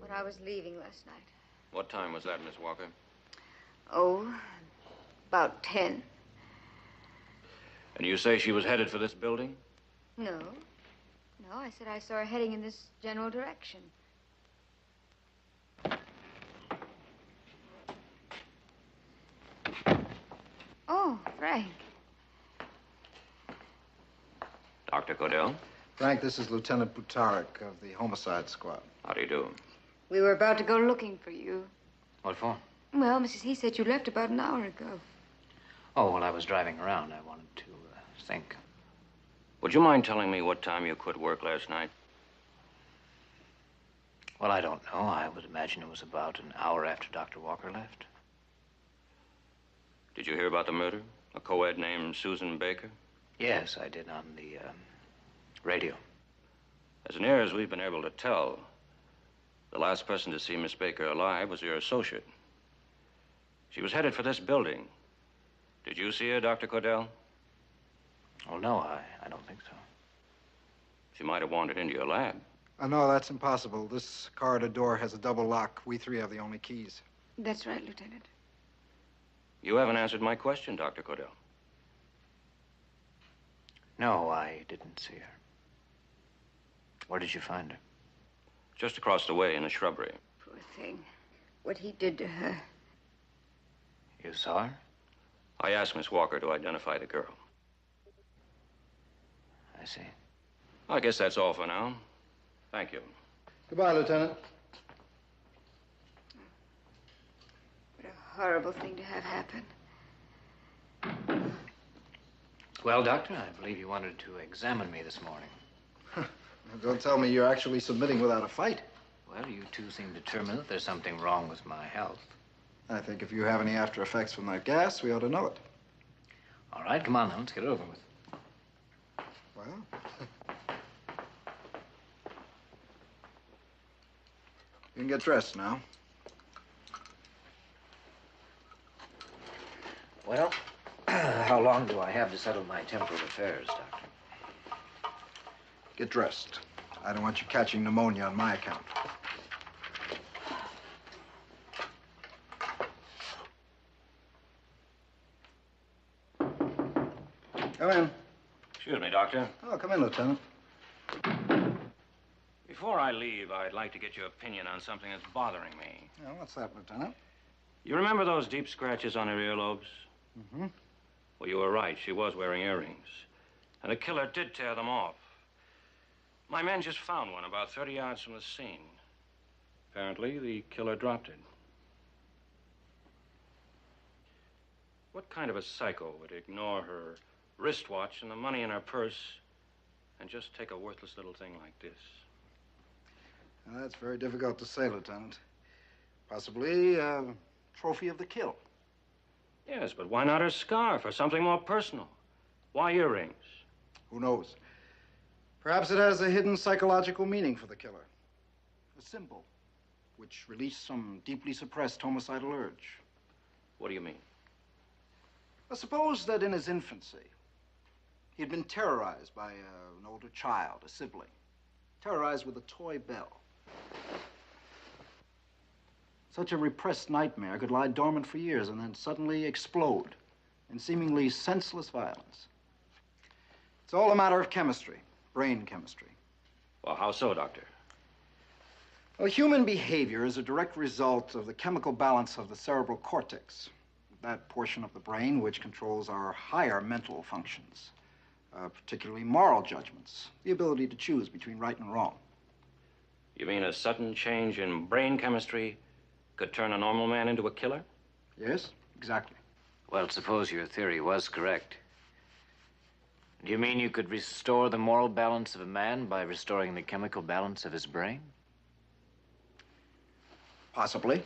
when I was leaving last night. What time was that, Miss Walker? Oh, about 10. And you say she was headed for this building? No. No, I said I saw her heading in this general direction. Oh, Frank. Dr. Cordell? Frank, this is Lieutenant Butarik of the Homicide Squad. How do you do? We were about to go looking for you. What for? Well, Mrs. He said you left about an hour ago. Oh, well, I was driving around. I wanted to think. Would you mind telling me what time you quit work last night? Well, I don't know. I would imagine it was about an hour after Dr. Walker left. Did you hear about the murder? A co-ed named Susan Baker? Yes, I did on the radio. As near as we've been able to tell, the last person to see Miss Baker alive was your associate. She was headed for this building. Did you see her, Dr. Cordell? Oh, no, I don't think so. She might have wandered into your lab. No, that's impossible. This corridor door has a double lock. We three have the only keys. That's right, Lieutenant. You haven't answered my question, Dr. Cordell. No, I didn't see her. Where did you find her? Just across the way in a shrubbery. Poor thing. What he did to her. You saw her? I asked Miss Walker to identify the girl. I see. I guess that's all for now. Thank you. Goodbye, Lieutenant. What a horrible thing to have happen. Well, Doctor, I believe you wanted to examine me this morning. Don't tell me you're actually submitting without a fight. Well, you two seem determined that there's something wrong with my health. I think if you have any after effects from that gas, we ought to know it. All right, come on now, let's get it over with. Well, you can get dressed now. Well, how long do I have to settle my temporal affairs, Doctor? Get dressed. I don't want you catching pneumonia on my account. Come in. Excuse me, Doctor. Oh, come in, Lieutenant. Before I leave, I'd like to get your opinion on something that's bothering me. Yeah, what's that, Lieutenant? You remember those deep scratches on her earlobes? Mm-hmm. Well, you were right. She was wearing earrings. And the killer did tear them off. My men just found one about 30 yards from the scene. Apparently, the killer dropped it. What kind of a psycho would ignore her wristwatch and the money in her purse and just take a worthless little thing like this? Well, that's very difficult to say, Lieutenant. Possibly a trophy of the kill. Yes, but why not her scarf or something more personal? Why earrings? Who knows? Perhaps it has a hidden psychological meaning for the killer. A symbol which released some deeply suppressed homicidal urge. What do you mean? Well, suppose that in his infancy, he had been terrorized by an older child, a sibling. Terrorized with a toy bell. Such a repressed nightmare could lie dormant for years and then suddenly explode in seemingly senseless violence. It's all a matter of chemistry, brain chemistry. Well, how so, Doctor? Well, human behavior is a direct result of the chemical balance of the cerebral cortex, that portion of the brain which controls our higher mental functions, particularly moral judgments, the ability to choose between right and wrong. You mean a sudden change in brain chemistry could turn a normal man into a killer? Yes, exactly. Well, suppose your theory was correct. Do you mean you could restore the moral balance of a man by restoring the chemical balance of his brain? Possibly,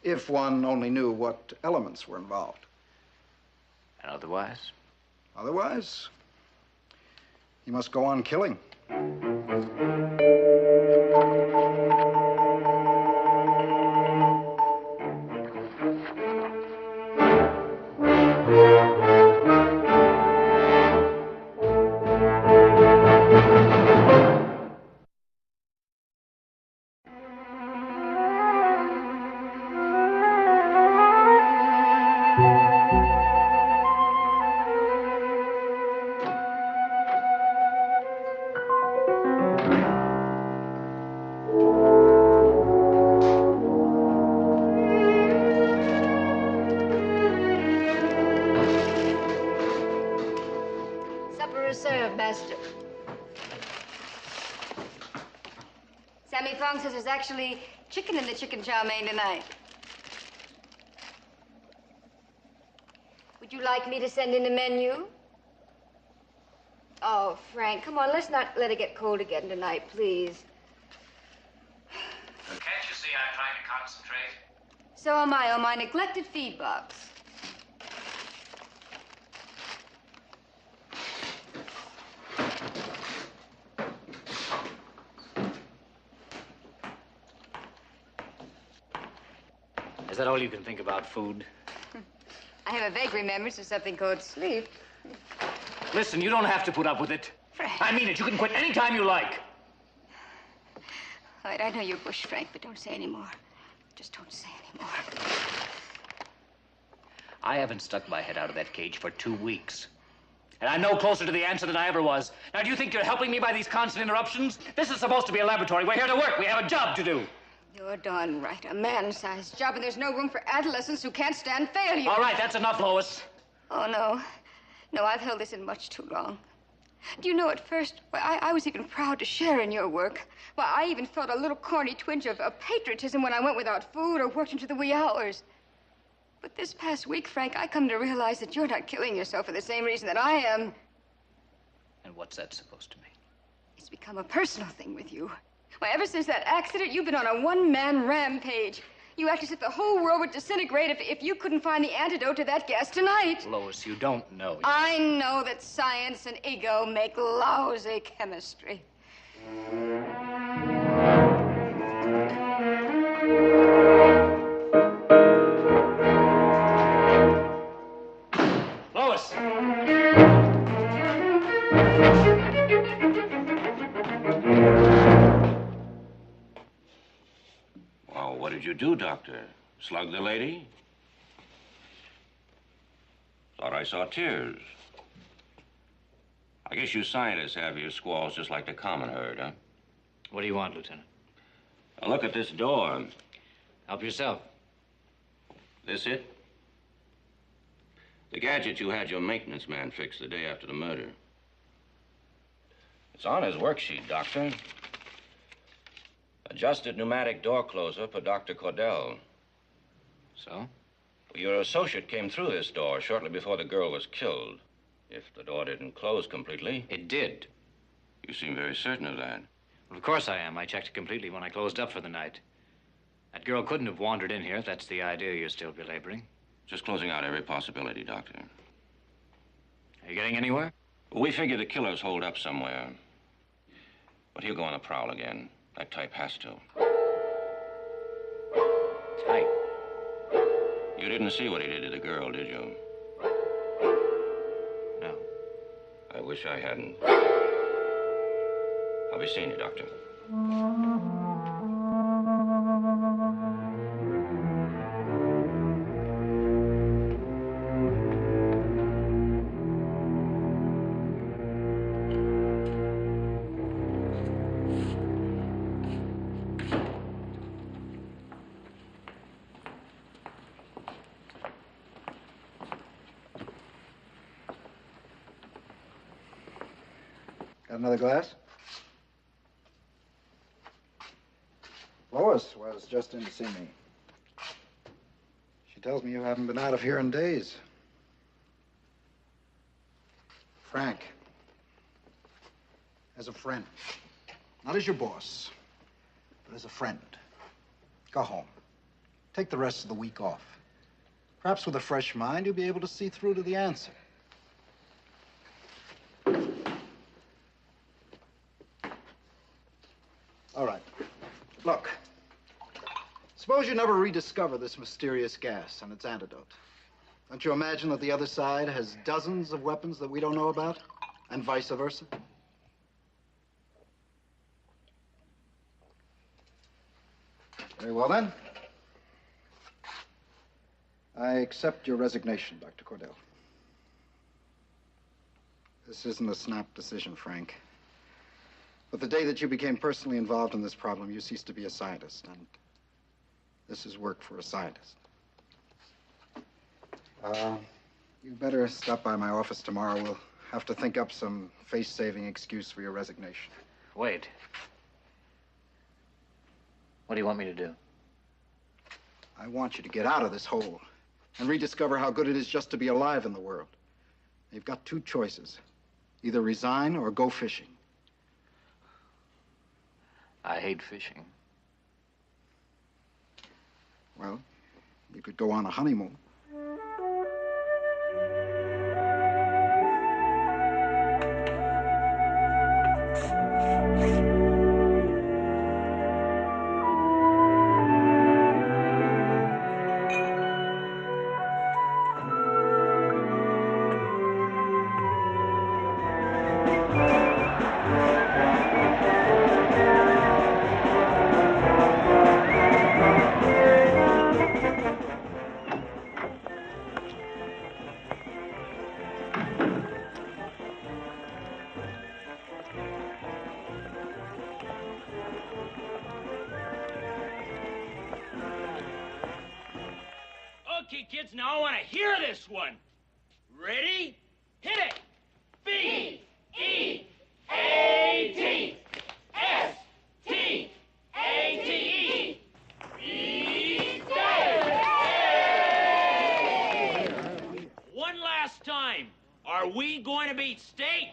if one only knew what elements were involved. And otherwise? Otherwise, he must go on killing. Sammy Fong says there's actually chicken in the chicken chow mein tonight. Would you like me to send in a menu? Oh, Frank, come on, let's not let it get cold again tonight, please. Can't you see I'm trying to concentrate? So am I on my neglected feed box. Is that all you can think about, food? I have a vague remembrance of something called sleep. Listen, you don't have to put up with it. Frank. I mean it. You can quit any time you like. All right, I know you're bush, Frank, but don't say any more. Just don't say any more. I haven't stuck my head out of that cage for 2 weeks. And I'm no closer to the answer than I ever was. Now, do you think you're helping me by these constant interruptions? This is supposed to be a laboratory. We're here to work. We have a job to do. You're darn right. A man-sized job, and there's no room for adolescents who can't stand failure. All right, that's enough, Lois. Oh, no. No, I've held this in much too long. Do you know, at first, I was even proud to share in your work. Well, I even felt a little corny twinge of patriotism when I went without food or worked into the wee hours. But this past week, Frank, I come to realize that you're not killing yourself for the same reason that I am. And what's that supposed to mean? It's become a personal thing with you. Why, ever since that accident, you've been on a one-man rampage. You act as if the whole world would disintegrate if you couldn't find the antidote to that gas tonight. Lois, you don't know. I know that science and ego make lousy chemistry. Lois! Well, what did you do, Doctor? Slug the lady? Thought I saw tears. I guess you scientists have your squalls just like the common herd, huh? What do you want, Lieutenant? Now look at this door. Help yourself. This it? The gadget you had your maintenance man fix the day after the murder. It's on his worksheet, Doctor. Adjusted pneumatic door closer for Dr. Cordell. So? Well, your associate came through this door shortly before the girl was killed. If the door didn't close completely. It did. You seem very certain of that. Well, of course I am. I checked it completely when I closed up for the night. That girl couldn't have wandered in here if that's the idea you're still belaboring. Just closing out every possibility, Doctor. Are you getting anywhere? Well, we figure the killer's holed up somewhere. But he'll go on the prowl again. That type has to. Type? You didn't see what he did to the girl, did you? No. I wish I hadn't. I'll be seeing you, Doctor. Got another glass? Lois was just in to see me. She tells me you haven't been out of here in days. Frank, as a friend, not as your boss, but as a friend, go home. Take the rest of the week off. Perhaps with a fresh mind, you'll be able to see through to the answer. All right. Look, suppose you never rediscover this mysterious gas and its antidote. Don't you imagine that the other side has dozens of weapons that we don't know about, and vice versa? Very well, then. I accept your resignation, Dr. Cordell. This isn't a snap decision, Frank. But the day that you became personally involved in this problem, you ceased to be a scientist, and this is work for a scientist. You better stop by my office tomorrow. We'll have to think up some face-saving excuse for your resignation. Wait. What do you want me to do? I want you to get out of this hole and rediscover how good it is just to be alive in the world. You've got two choices. Either resign or go fishing. I hate fishing. Well, you could go on a honeymoon. Okay, kids, now I want to hear this one. Ready? Hit it! B-E-A-T S-T-A-T-E One last time. Are we going to beat state?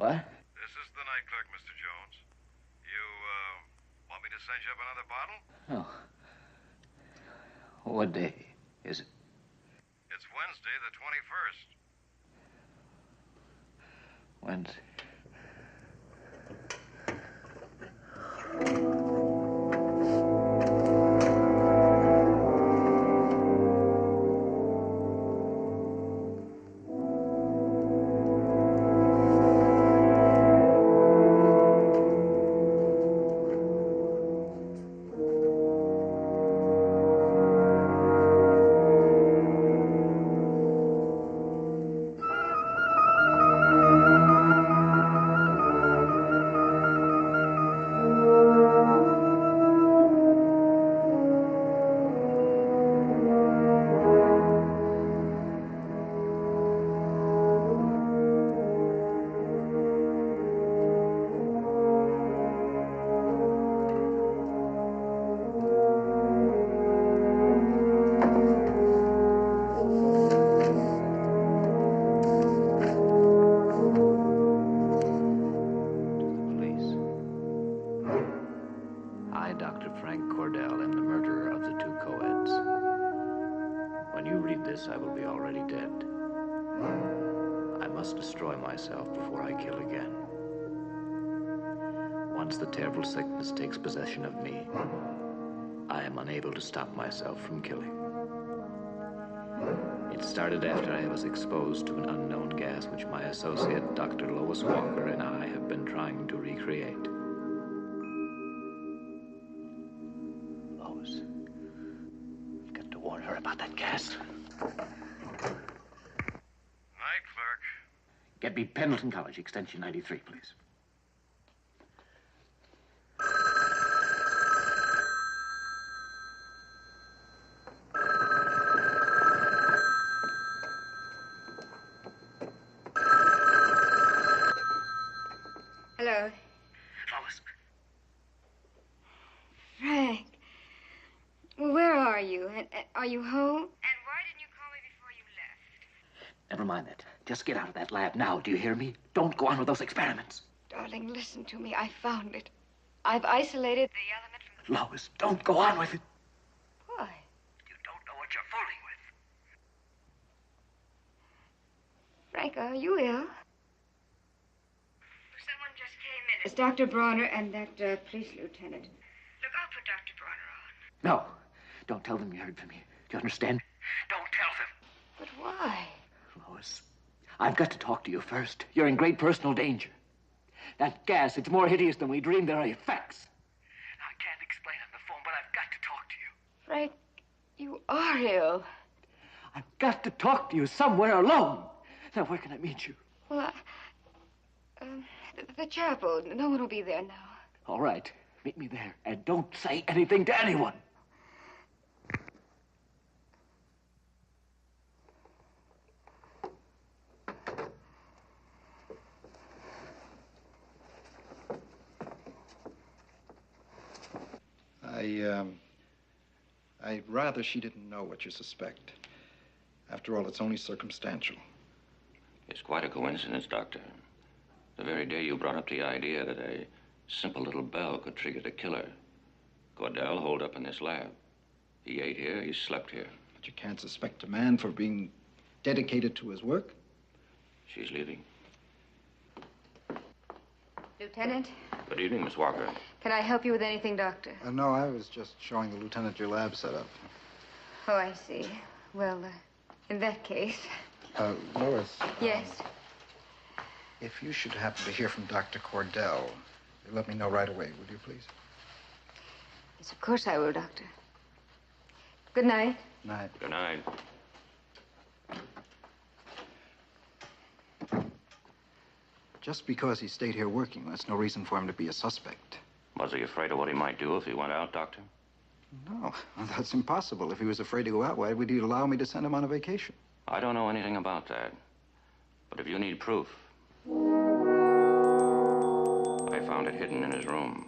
What? This is the night clerk, Mr. Jones. You, want me to send you up another bottle? Oh. What day is it? It's Wednesday, the 21st. Wednesday. Cordell in the murder of the two co-eds. When you read this, I will be already dead. I must destroy myself before I kill again. Once the terrible sickness takes possession of me, I am unable to stop myself from killing. It started after I was exposed to an unknown gas which my associate, Dr. Lois Walker, and I have been trying to recreate. Lois, I've got to warn her about that gas. Night, clerk. Get me Pendleton College, extension 93, please. Hello. Lois. Frank. Well, where are you? Are you home? And why didn't you call me before you left? Never mind that. Just get out of that lab now, do you hear me? Don't go on with those experiments. Darling, listen to me. I found it. I've isolated the element from the... Lois, don't go on with it. Why? You don't know what you're fooling with. Frank, are you ill? Someone just came in. It's Dr. Bronner and that police lieutenant. Look, I'll put Dr. Bronner on. No. Don't tell them you heard from me. Do you understand? Don't tell them. But why? Lois, I've got to talk to you first. You're in great personal danger. That gas, it's more hideous than we dreamed. There are effects. I can't explain on the phone, but I've got to talk to you. Frank, you are ill. I've got to talk to you somewhere alone. Now, where can I meet you? Well, the chapel. No one will be there now. All right. Meet me there. And don't say anything to anyone. I'd rather she didn't know what you suspect. After all, it's only circumstantial. It's quite a coincidence, Doctor. The very day you brought up the idea that a simple little bell could trigger the killer, Cordell holed up in this lab. He ate here, he slept here. But you can't suspect a man for being dedicated to his work. She's leaving. Lieutenant, Good evening, Miss Walker. can I help you with anything, Doctor? No, I was just showing the lieutenant your lab setup. Oh, I see. Well, in that case... Lois. Yes? If you should happen to hear from Dr. Cordell, let me know right away, will you, please? Yes, of course I will, Doctor. Good night. Night. Good night. Just because he stayed here working, that's no reason for him to be a suspect. Was he afraid of what he might do if he went out, Doctor? No, that's impossible. If he was afraid to go out, why would he allow me to send him on a vacation? I don't know anything about that. But if you need proof, I found it hidden in his room.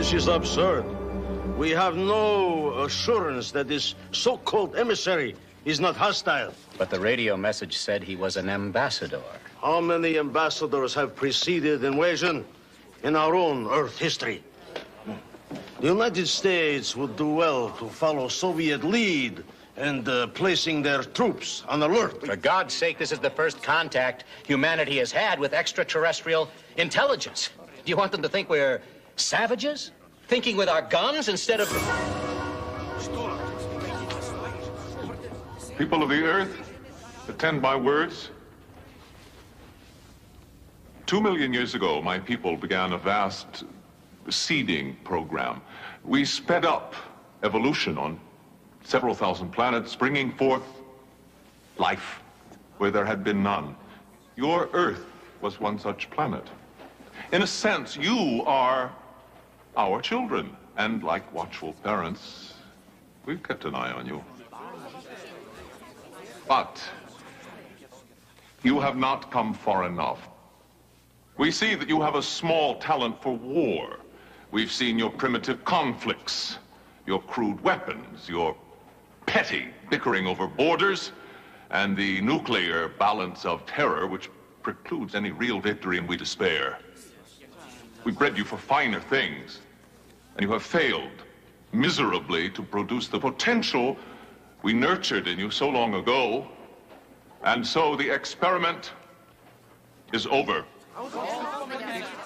This is absurd. We have no assurance that this so-called emissary is not hostile. But the radio message said he was an ambassador. How many ambassadors have preceded invasion in our own Earth history? The United States would do well to follow Soviet lead and placing their troops on alert. For God's sake, this is the first contact humanity has had with extraterrestrial intelligence. Do you want them to think we're savages? Thinking with our guns instead of... People of the Earth, attend my words. 2 million years ago, my people began a vast seeding program. We sped up evolution on several thousand planets, bringing forth life where there had been none. Your Earth was one such planet. In a sense, you are our children, and like watchful parents, we've kept an eye on you. But you have not come far enough. We see that you have a small talent for war. We've seen your primitive conflicts, your crude weapons, your petty bickering over borders, and the nuclear balance of terror which precludes any real victory, and we despair. We bred you for finer things, and you have failed miserably to produce the potential we nurtured in you so long ago, and so the experiment is over.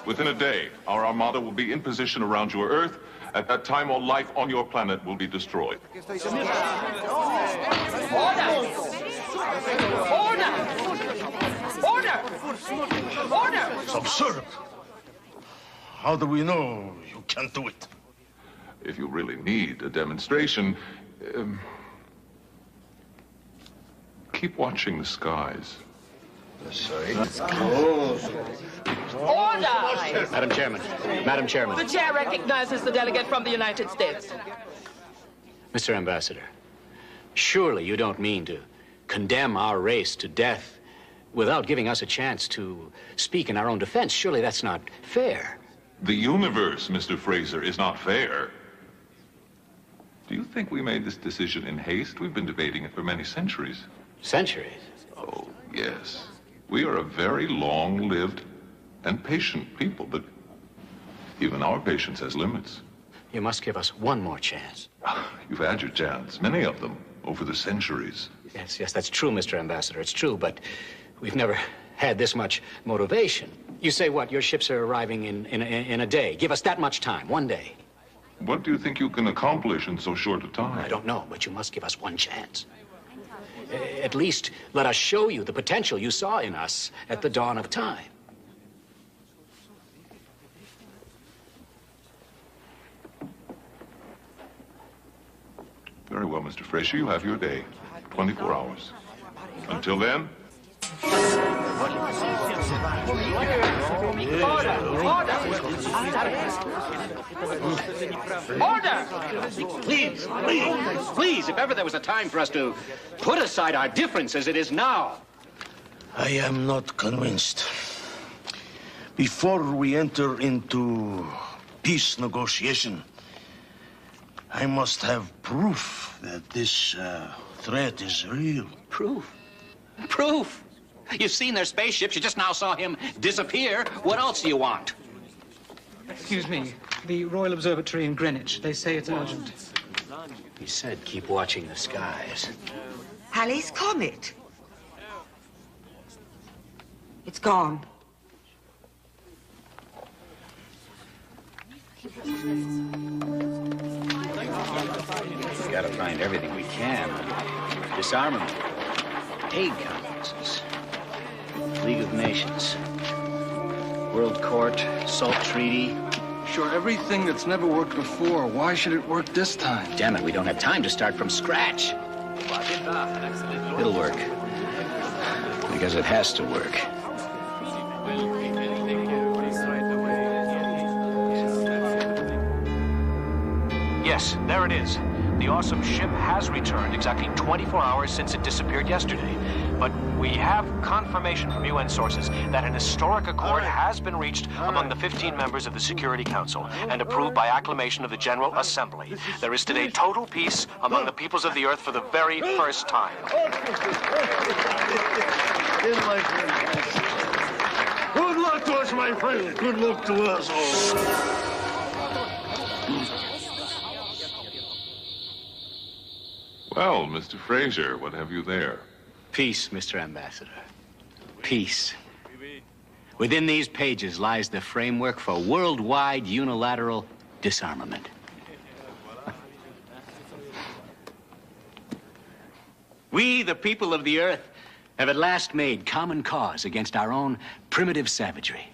Within a day, our armada will be in position around your Earth. At that time, all life on your planet will be destroyed. Order! It's absurd. How do we know you can't do it? If you really need a demonstration, keep watching the skies. Sorry. Order! Madam Chairman. Madam Chairman. The chair recognizes the delegate from the United States. Mr. Ambassador, surely you don't mean to condemn our race to death without giving us a chance to speak in our own defense. Surely that's not fair. The universe, Mr. Fraser, is not fair. Do you think we made this decision in haste? We've been debating it for many centuries. Centuries? Oh, yes. We are a very long-lived and patient people, but even our patience has limits. You must give us one more chance. You've had your chance, many of them, over the centuries. Yes, that's true, Mr. Ambassador. It's true, but we've never had this much motivation. You say what? Your ships are arriving in a day. Give us that much time, one day. What do you think you can accomplish in so short a time? I don't know, but you must give us one chance. At least let us show you the potential you saw in us at the dawn of time. Very well, Mr. Fraser, you have your day. 24 hours. Until then... Order! Please, if ever there was a time for us to put aside our differences, it is now. I am not convinced. Before we enter into peace negotiation, I must have proof that this threat is real. Proof? Proof? You've seen their spaceships. You just now saw him disappear. What else do you want? Excuse me. The Royal Observatory in Greenwich. They say it's urgent. He said keep watching the skies. Halley's Comet. It's gone. We've got to find everything we can. Disarmament, aid conferences, League of Nations, World Court, SALT Treaty. Sure, everything that's never worked before. Why should it work this time? Damn it, we don't have time to start from scratch. It'll work. Because it has to work. Yes, there it is. The awesome ship has returned exactly 24 hours since it disappeared yesterday. But we have confirmation from UN sources that an historic accord has been reached among the 15 members of the Security Council and approved by acclamation of the General Assembly. There is today total peace among the peoples of the Earth for the very first time. Good luck to us, my friend. Good luck to us all. Well, Mr. Fraser, what have you there? Peace, Mr. Ambassador. Peace. Within these pages lies the framework for worldwide unilateral disarmament. We, the people of the Earth, have at last made common cause against our own primitive savagery.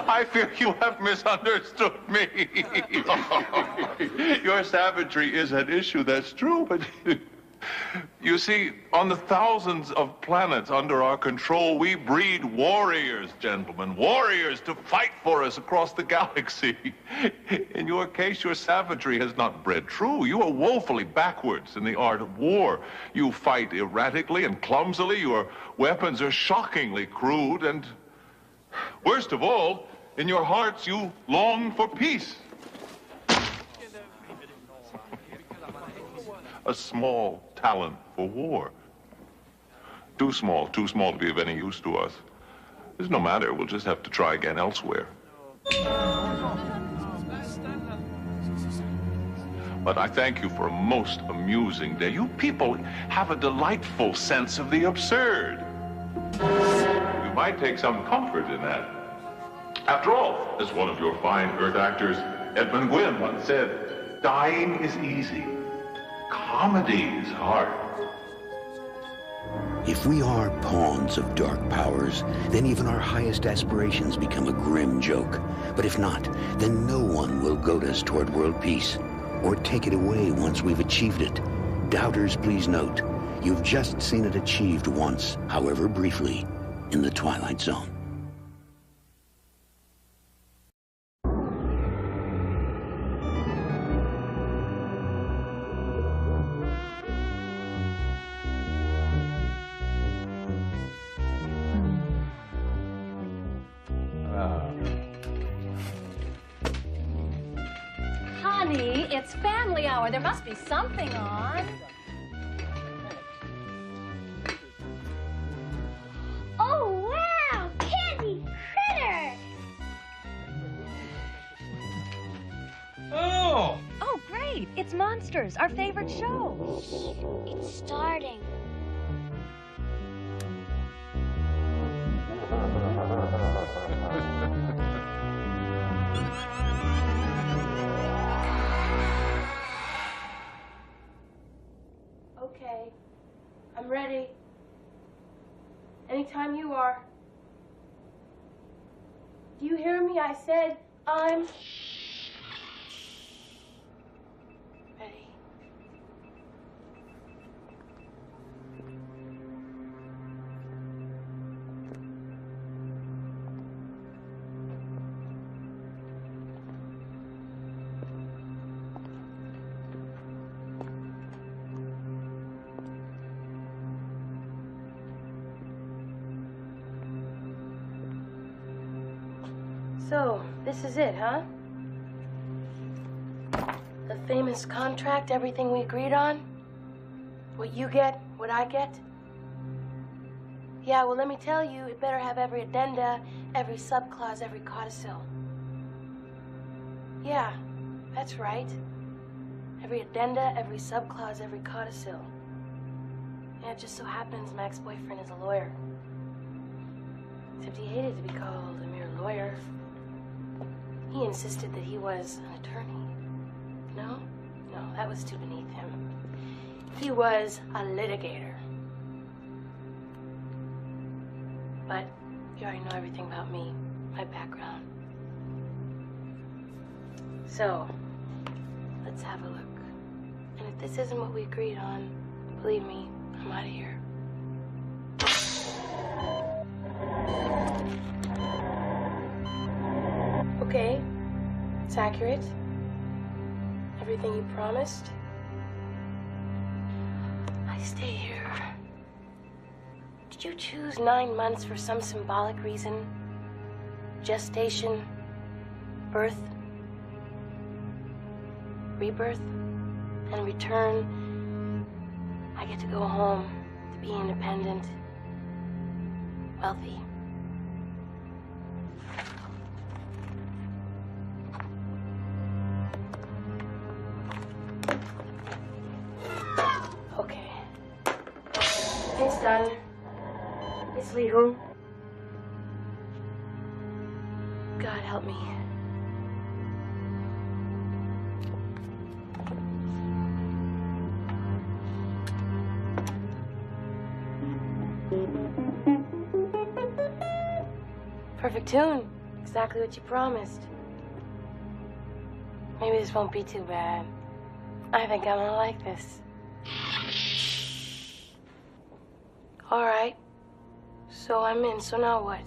I fear you have misunderstood me. Your savagery is at issue, that's true, but you see, on the thousands of planets under our control, we breed warriors, gentlemen, warriors to fight for us across the galaxy. In your case, your savagery has not bred true. You are woefully backwards in the art of war. You fight erratically and clumsily. Your weapons are shockingly crude, and worst of all, in your hearts, you long for peace. A small talent for war. Too small to be of any use to us. There's no matter, we'll just have to try again elsewhere. But I thank you for a most amusing day. You people have a delightful sense of the absurd. You might take some comfort in that. After all, as one of your fine Earth actors, Edmund Gwynn, once said, dying is easy. Comedy is hard. If we are pawns of dark powers, then even our highest aspirations become a grim joke. But if not, then no one will goad us toward world peace, or take it away once we've achieved it. Doubters, please note, you've just seen it achieved once, however briefly, in the Twilight Zone. Honey, it's family hour. There must be something on. Oh, wow! Candy critter! Oh! Oh, great. It's Monsters, our favorite show. It's starting. Okay, I'm ready. Anytime you are. Do you hear me? I said I'm ready. So, this is it, huh? The famous contract, everything we agreed on? What you get, what I get? Yeah, well, let me tell you, it better have every addenda, every subclause, every codicil. Yeah, that's right. Every addenda, every subclause, every codicil. Yeah, it just so happens my ex-boyfriend is a lawyer. Except he hated to be called a mere lawyer. He insisted that he was an attorney. No, that was too beneath him. He was a litigator. But you already know everything about me, my background. So, let's have a look. And if this isn't what we agreed on, believe me, I'm out of here. Okay, it's accurate. Everything you promised. I stay here. Did you choose 9 months for some symbolic reason? Gestation, birth, rebirth, and return. I get to go home to be independent, wealthy. Okay. It's done. It's legal. God help me. Perfect tune. Exactly what you promised. Maybe this won't be too bad. I think I'm gonna like this. All right. So I'm in, so now what?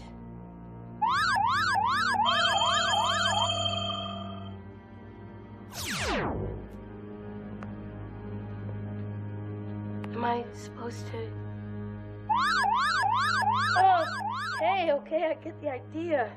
Am I supposed to? Oh, okay, I get the idea.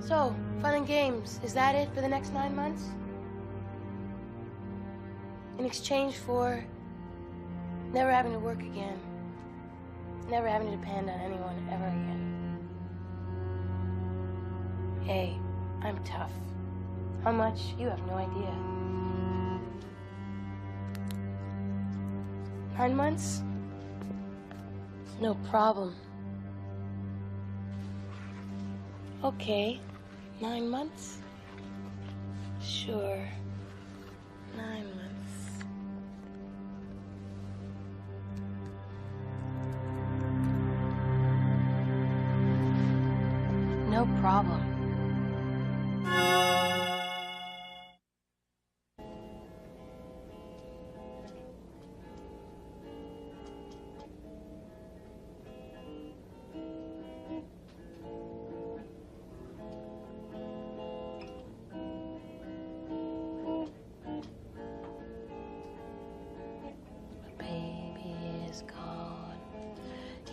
So, fun and games, is that it for the next 9 months? In exchange for never having to work again, never having to depend on anyone ever again. Hey, I'm tough. How much? You have no idea. 9 months? No problem. Okay. 9 months? Sure. 9 months. No problem.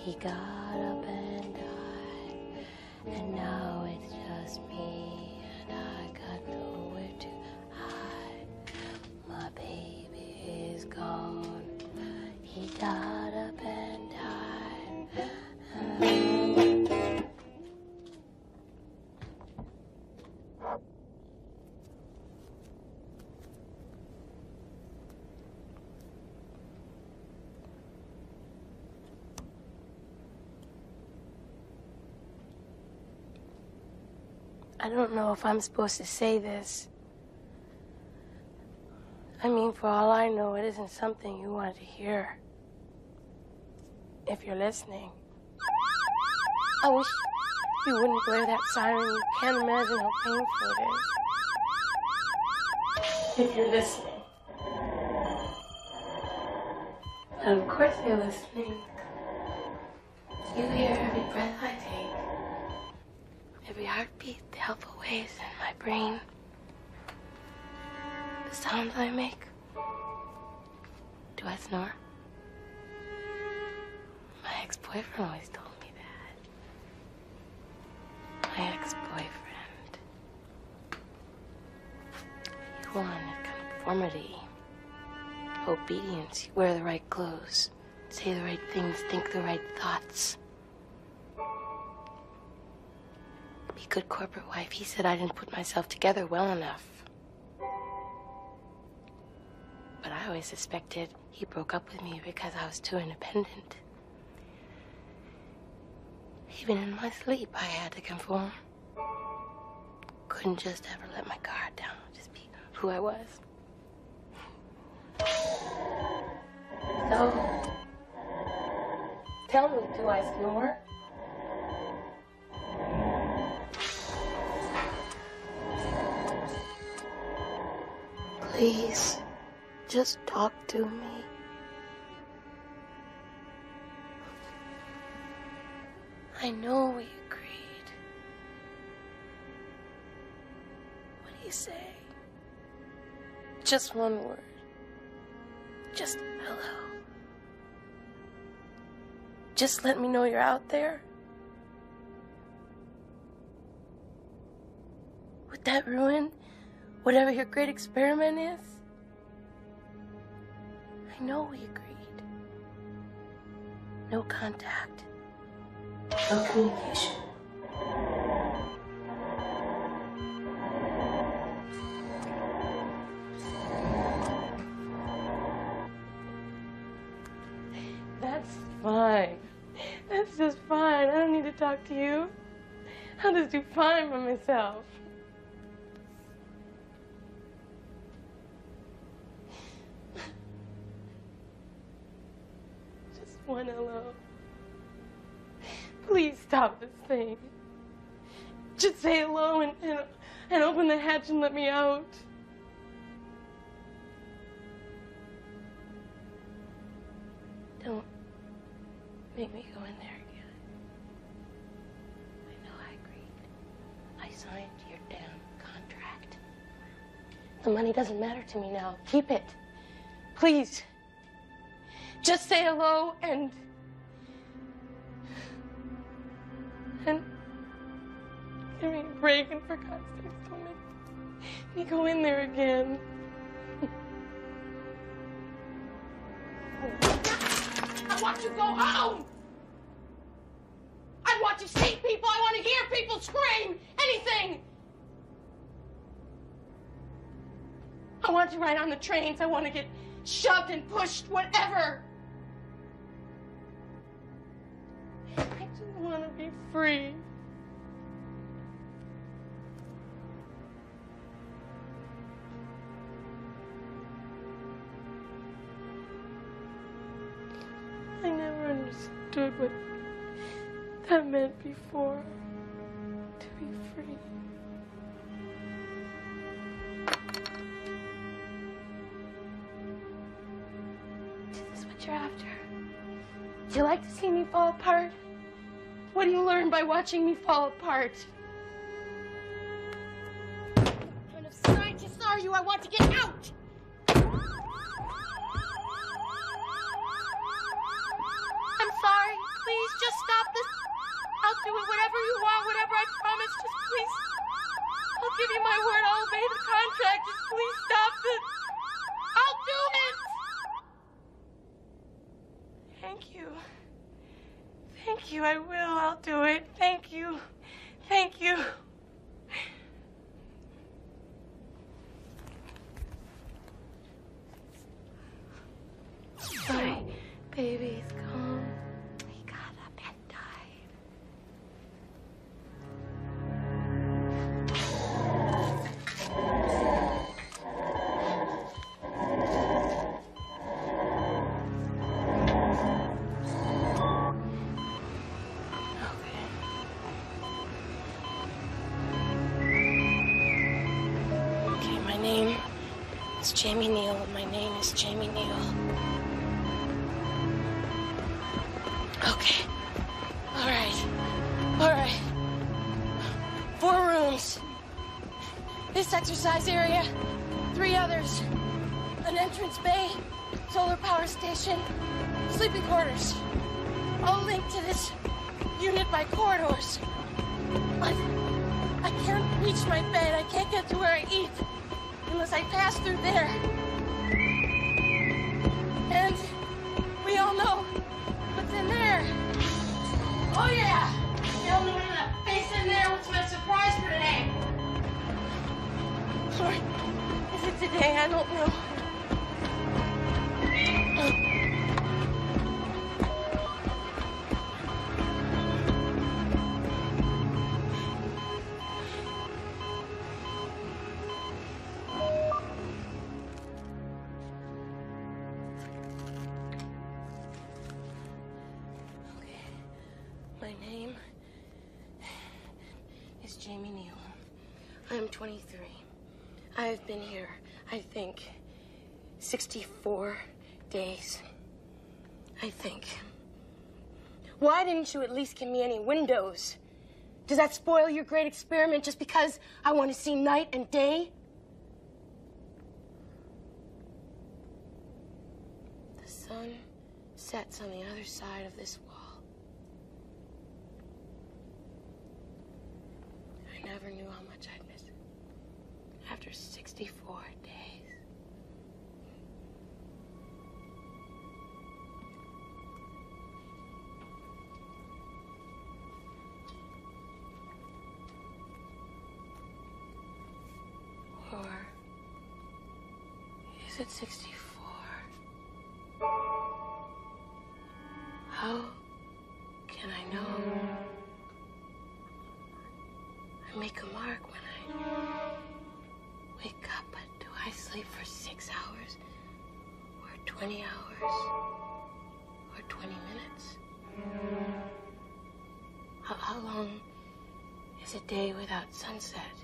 He got up and died, and now it's just me, and I got nowhere to hide. My baby is gone. He got up and died. I don't know if I'm supposed to say this. I mean, for all I know, it isn't something you wanted to hear. If you're listening. I wish you wouldn't blare that siren. You can't imagine how painful it is. If you're listening. And of course you're listening. You hear every breath I take. Every heartbeat, the helpful waves in my brain. The sounds I make. Do I snore? My ex-boyfriend always told me that. My ex-boyfriend. He wanted to come conformity, obedience. You wear the right clothes, say the right things, think the right thoughts. Be a good corporate wife. He said I didn't put myself together well enough. But I always suspected he broke up with me because I was too independent. Even in my sleep, I had to conform. Couldn't just ever let my guard down, just be who I was. So, tell me, do I snore? Please, just talk to me. I know we agreed. What do you say? Just one word. Just hello. Just let me know you're out there. Would that ruin whatever your great experiment is? I know we agreed. No contact. No communication. That's fine. That's just fine. I don't need to talk to you. I'll just do fine by myself. Just one hello. Please stop this thing. Just say hello and open the hatch and let me out. Don't make me go in there again. I know I agreed. I signed your damn contract. The money doesn't matter to me now. Keep it. Please. Just say hello and give me a break, and for God's sake, don't make me go in there again. I want you to go home! I want to see people, I want to hear people scream! Anything! I want to ride on the trains, I want to get shoved and pushed, whatever! I just want to be free. I never understood what that meant before. To be free. Is this what you're after? Do you like to see me fall apart? What do you learn by watching me fall apart? What kind of scientists are you? I want to get out! I'm sorry. Please, just stop this. I'll do it, whatever you want, whatever I promise. Just please. I'll give you my word. I'll obey the contract. Just please stop this. I'll do it. Thank you. Thank you. I will. I'll do it. Thank you. Thank you. My baby's gone. He got up and died. Okay, my name is Jamie Neal, and my name is Jamie Neal. Okay. All right. All right. 4 rooms. This exercise area. 3 others. An entrance bay. Solar power station. Sleeping quarters. All linked to this unit by corridors. I can't reach my bed. I can't get to where I eat unless I pass through there. hell no. What's in there? Oh, yeah. Tell me what that face in there. What's my surprise for today? Or is it today? I don't know. My name is Jamie Neal. I'm 23. I've been here, I think, 64 days. I think. Why didn't you at least give me any windows? Does that spoil your great experiment just because I want to see night and day? The sun sets on the other side of this wall. I never knew how much I'd miss it. After 64 days. Or is it 64? How can I know? I make a mark when I wake up, but do I sleep for 6 hours? Or 20 hours? Or 20 minutes? How long is a day without sunset?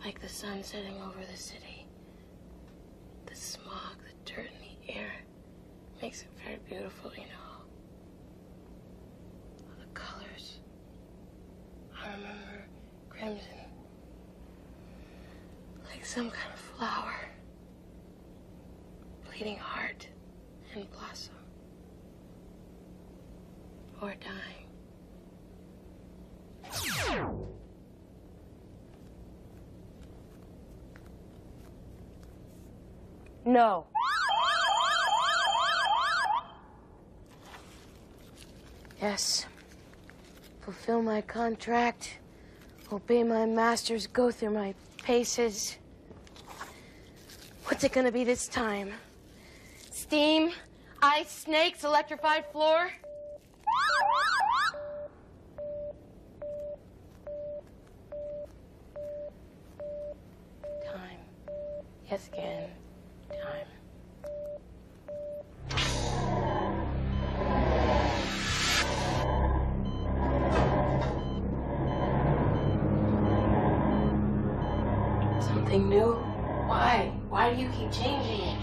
Like the sun setting over the city. The smog, the dirt in the air makes it very beautiful, you know. Colors. I remember crimson. Like some kind of flower. Bleeding heart and blossom. Or dying. No. Yes. Fulfill my contract, obey my masters, go through my paces. What's it gonna be this time? Steam, ice, snakes, electrified floor? Time. Yes, again. Time. Something new? Why? Why do you keep changing it?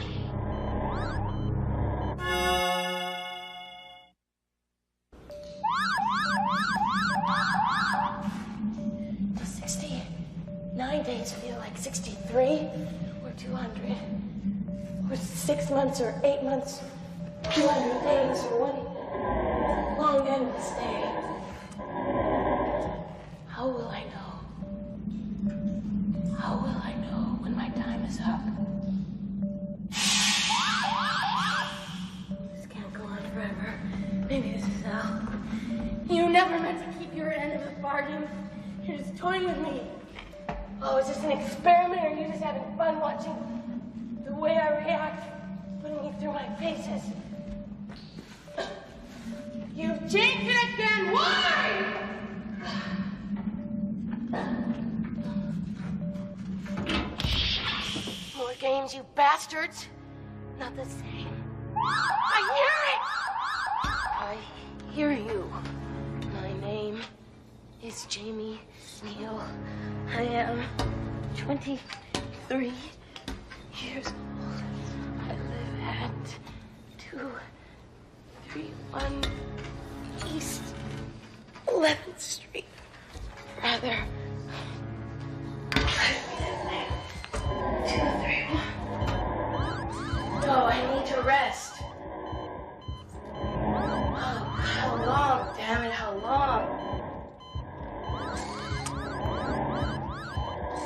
Does 69 days feel like 63? Or 200? Or 6 months or 8 months? 200 days or one long endless day? How will I know? How will I know when my time is up? This can't go on forever. Maybe this is how. You never meant to keep your end of the bargain. You're just toying with me. Oh, is this an experiment, or are you just having fun watching the way I react, putting me through my paces? You've changed it again. Why? More games, you bastards. Not the same. I hear you. My name is Jamie Neal. I am 23 years old. I live at 231 East 11th Street. Rather, 231. No, I need to rest. Oh, how long? Damn it, how long?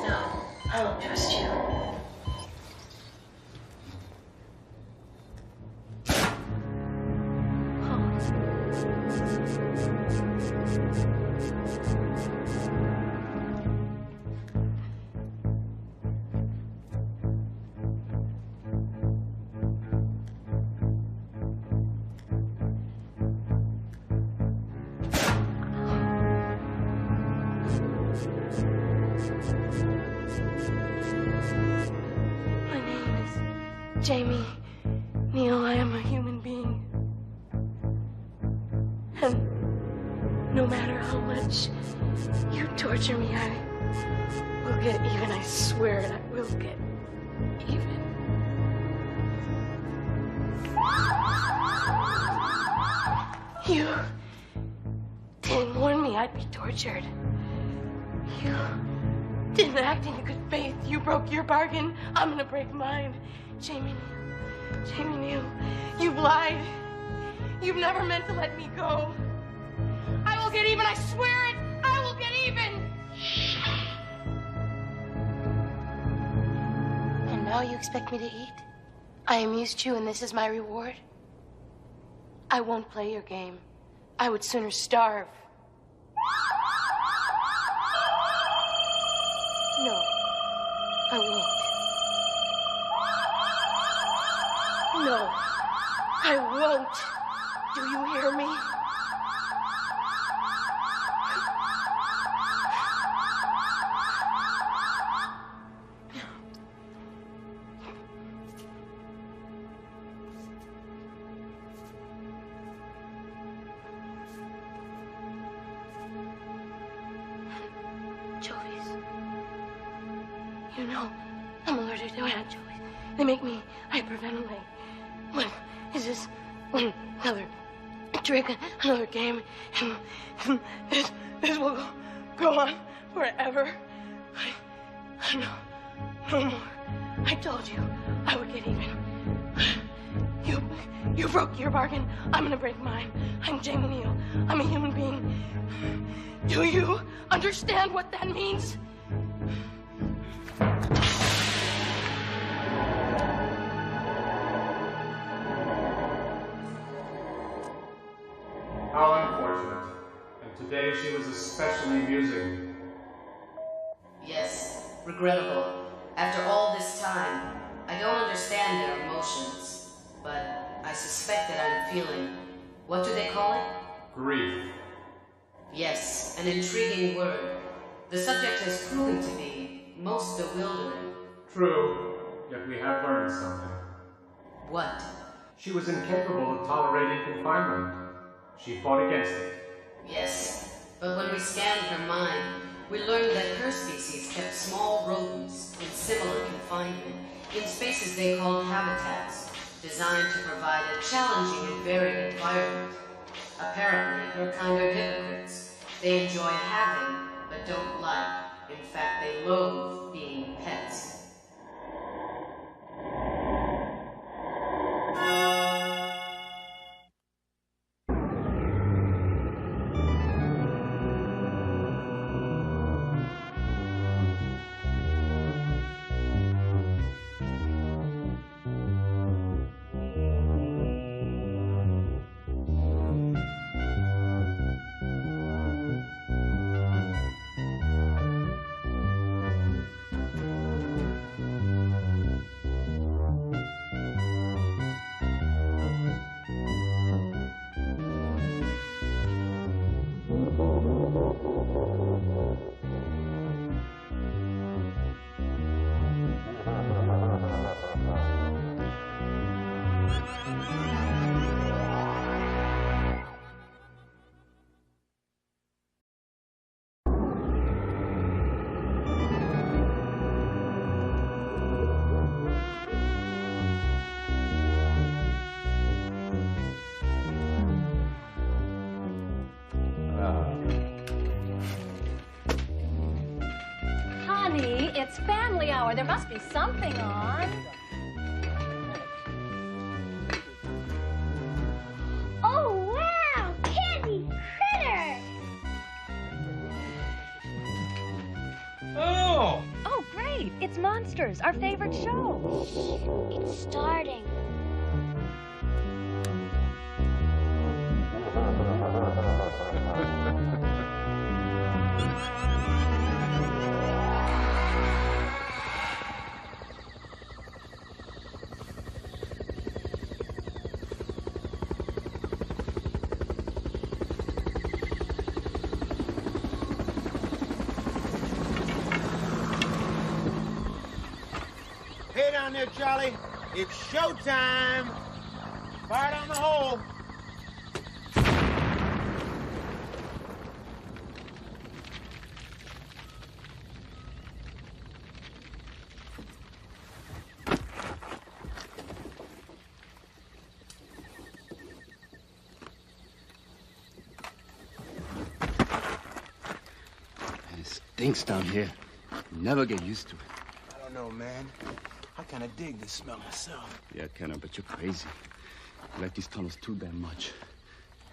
No, I don't trust you. Jamie, Neil, I am a human being. And no matter how much you torture me, I will get even. I swear it, I will get even. You didn't warn me I'd be tortured. You didn't act in good faith. You broke your bargain. I'm gonna break mine. Jamie Neal, you've lied. You've never meant to let me go. I will get even, I swear it. I will get even. And now you expect me to eat? I amused you and this is my reward? I won't play your game. I would sooner starve. No, I won't. No, I won't. Do you hear me? You know, I'm allergic to anchovies. They make me hyperventilate. What is this? Another drink, another game, and this will go on forever. No more. I told you I would get even. You broke your bargain. I'm gonna break mine. I'm Jamie Neal. I'm a human being. Do you understand what that means? How unfortunate. And today she was especially amusing. Yes, regrettable. After all this time, I don't understand their emotions, but I suspect that I'm feeling, what do they call it? Grief. Yes, an intriguing word. The subject has proven to be most bewildering. True, yet we have learned something. What? She was incapable of tolerating confinement. She fought against it. Yes, but when we scanned her mind, we learned that her species kept small rodents in similar confinement in spaces they called habitats, designed to provide a challenging and varied environment. Apparently, her kind are hypocrites. They enjoy having, but don't like. In fact, they loathe being pets. It's family hour. There must be something on. Oh, wow! Candy critter! Oh! Oh, great. It's Monsters, our favorite show. It's starting. Hey down there, Charlie. It's showtime! Fire down the hole! It stinks down here. Never get used to it. I don't know, man. I kind of dig this smell myself. Yeah, Kenner, but you're crazy. You like these tunnels too damn much.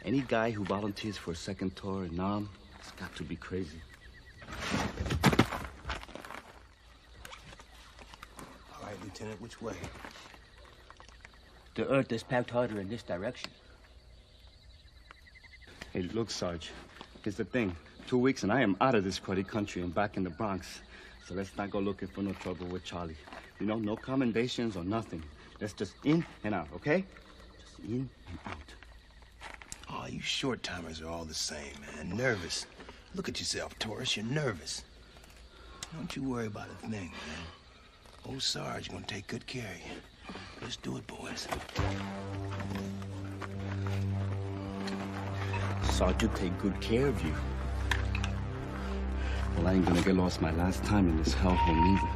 Any guy who volunteers for a second tour in Nam has got to be crazy. All right, Lieutenant, which way? The earth is packed harder in this direction. Hey, look, Sarge. Here's the thing. 2 weeks and I am out of this cruddy country and back in the Bronx. So let's not go looking for no trouble with Charlie. You know, no commendations or nothing. Let's just in and out, okay? Just in and out. Oh, you short-timers are all the same, man. Nervous. Look at yourself, Taurus. You're nervous. Don't you worry about a thing, man. Old Sarge gonna take good care of you. Let's do it, boys. Sarge will take good care of you. Well, I ain't gonna get lost my last time in this hellhole either.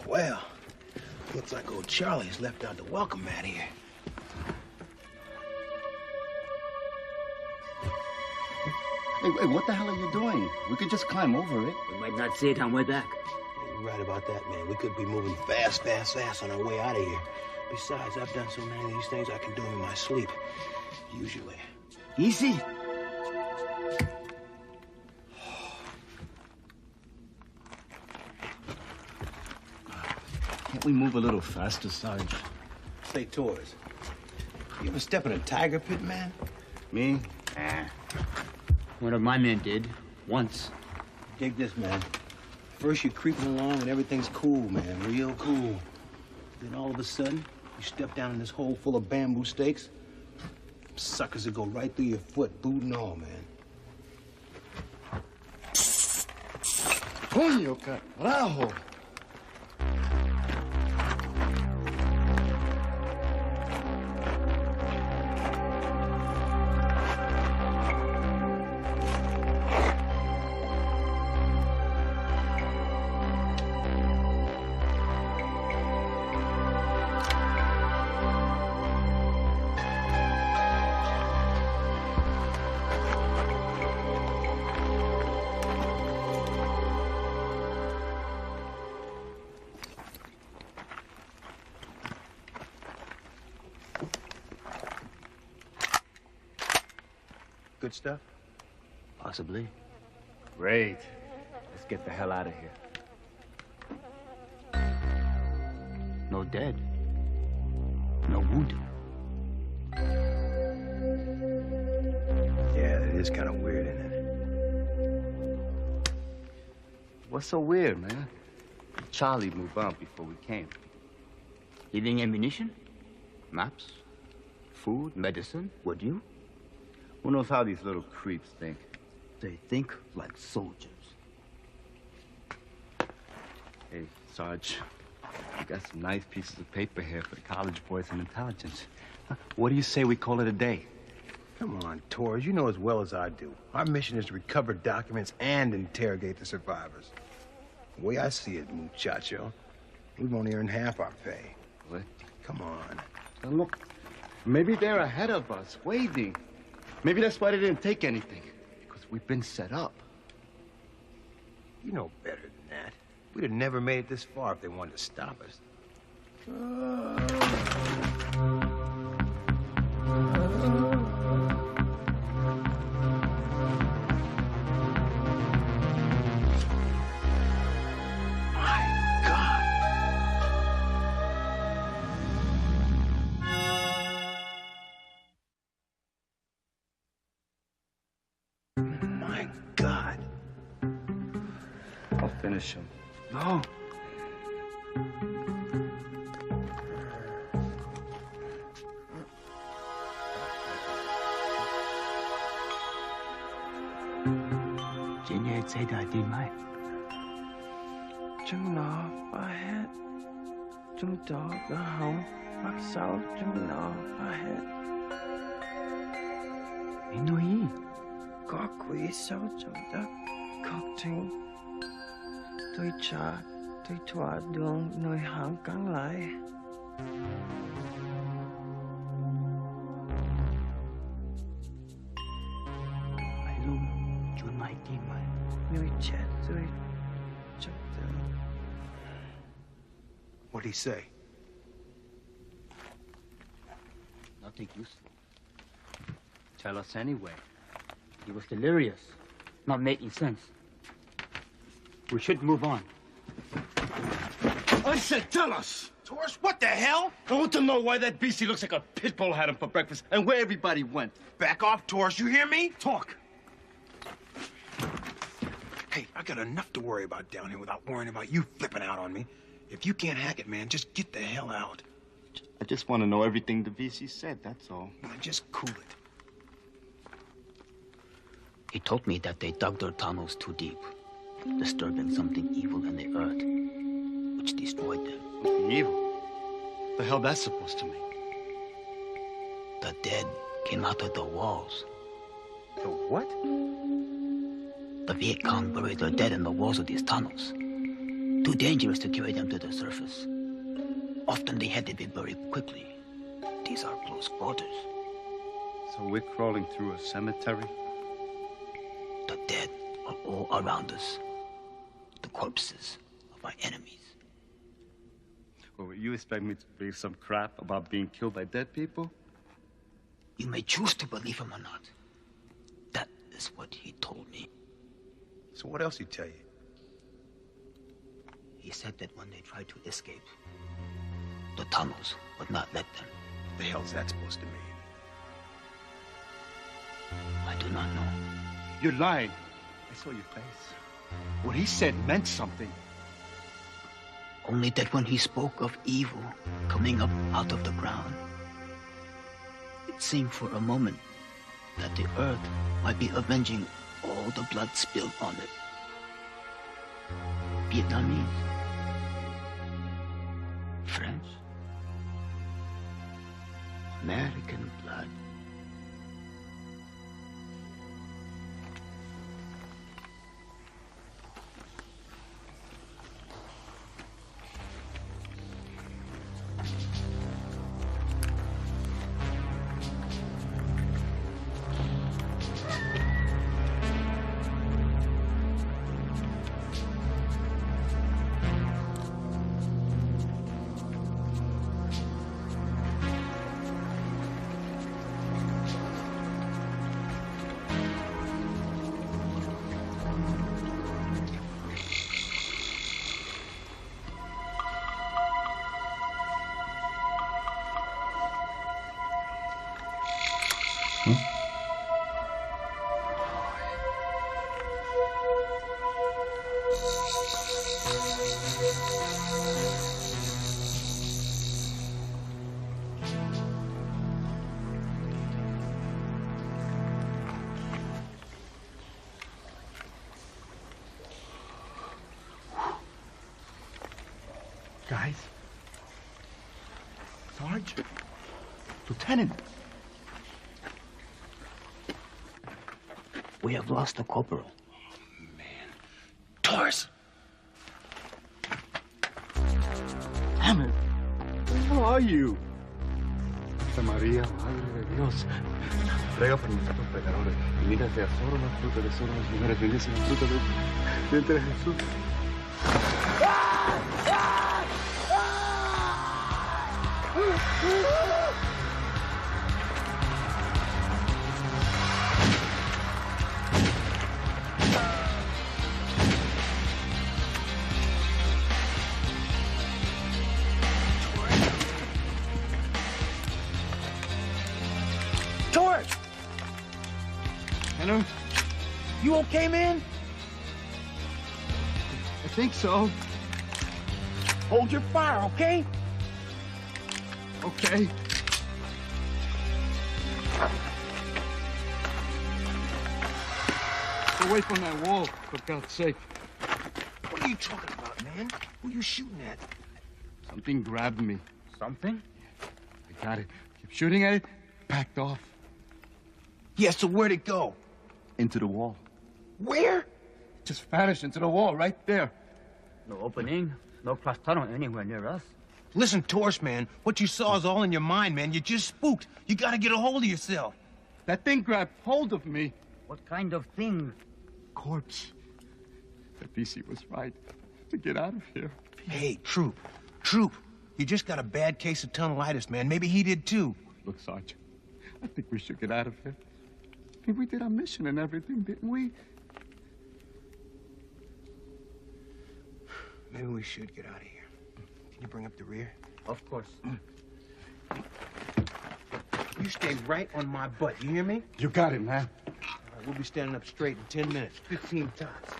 Well, looks like old Charlie's left out the welcome mat here. Hey, what the hell are you doing? We could just climb over it. We might not see it on the way back. Yeah, you're right about that, man. We could be moving fast on our way out of here. Besides, I've done so many of these things I can do in my sleep. Usually. Easy. Can't we move a little faster, Sarge? Say, Torres, you ever step in a tiger pit, man? Me? One of my men did, once. Dig this, man. First, you're creeping along and everything's cool, man, real cool. Then all of a sudden, you step down in this hole full of bamboo stakes. Suckers will go right through your foot, boot and all, man. Coño, carajo! Good stuff? Possibly. Great. Let's get the hell out of here. No dead. No wounded. Yeah, it is kind of weird, isn't it? What's so weird, man? Charlie moved out before we came. Leaving ammunition? Maps? Food? Medicine? Would you? Who knows how these little creeps think? They think like soldiers. Hey, Sarge, we got some nice pieces of paper here for the college boys in intelligence. What do you say we call it a day? Come on, Torres, you know as well as I do. Our mission is to recover documents and interrogate the survivors. The way I see it, muchacho, we've only earned half our pay. What? Come on. Now look, maybe they're ahead of us, waiting. Maybe that's why they didn't take anything, because we've been set up. You know better than that. We'd have never made it this far if they wanted to stop us. finish him. No. Chuyện gì xảy ra tim mày? Chúng nó và hết. Chúng đó đã hỏng. Bác sáu chúng nó và hết. Mày nói gì? Có quỷ sâu trong đất. Khóc thinh. Tôi trả. Tôi thỏa đường nơi hàng cắn lại. Mày luôn chuẩn mày tim mày. Người chết tôi trong tường. What'd he say? Nothing useful. Tell us anyway. He was delirious, not making sense. We should move on. I said, tell us! Taurus, what the hell? I want to know why that beastie looks like a pit bull had him for breakfast and where everybody went. Back off, Taurus, you hear me? Talk. Hey, I got enough to worry about down here without worrying about you flipping out on me. If you can't hack it, man, just get the hell out. I just want to know everything the VC said, that's all. Now, just cool it. He told me that they dug their tunnels too deep, disturbing something evil in the earth, which destroyed them. Evil? The hell that's supposed to mean? The dead came out of the walls. The what? The Viet Cong buried their dead in the walls of these tunnels. Too dangerous to carry them to the surface. Often they had to be buried quickly. These are close quarters. So we're crawling through a cemetery? The dead are all around us. The corpses of our enemies. Well, you expect me to believe some crap about being killed by dead people? You may choose to believe him or not. That is what he told me. So what else he tell you? He said that when they tried to escape, the tunnels would not let them. The hell's that supposed to mean? I do not know. You're lying. I saw your face. What he said meant something. Only that when he spoke of evil coming up out of the ground, it seemed for a moment that the earth might be avenging all the blood spilled on it. Vietnamese, French, American blood. Guys? Sarge? Lieutenant? We have lost the corporal. Taurus! Damn it! Who are you? Santa María, Madre de Dios, ruega por nosotros pecadores y líbranos de solo la fruta de solo las mujeres, bendice la fruta de vientre de Jesús. Taurus! Henry, you okay, man? think so. Hold your fire, okay? Okay. Away from that wall, for God's sake. What are you talking about, man? Who are you shooting at? Something grabbed me. Something? I got it. Kept shooting at it, backed off. Yeah, so where'd it go? Into the wall. Where? Just vanished into the wall, right there. No opening, no cross tunnel anywhere near us. Listen, Torch, man, what you saw is all in your mind, man. You're just spooked. You gotta get a hold of yourself. That thing grabbed hold of me. What kind of thing? Corpse. The VC was right. To get out of here. Hey, Troop. You just got a bad case of tunnelitis, man. Maybe he did too. Look, Sarge, I think we should get out of here. I mean, we did our mission and everything, didn't we? Maybe we should get out of here. Can you bring up the rear? Of course. You stay right on my butt, you hear me? You got it, man. All right, we'll be standing up straight in 10 minutes, 15 tops.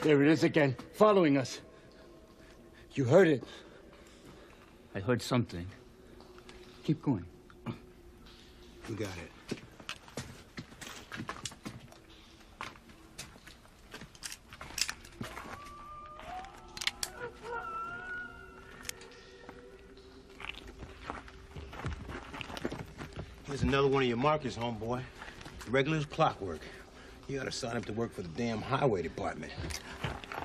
There it is again, following us. You heard it. I heard something. Keep going. You got it. Here's another one of your markers, homeboy. Regular as clockwork. You ought to sign up to work for the damn highway department.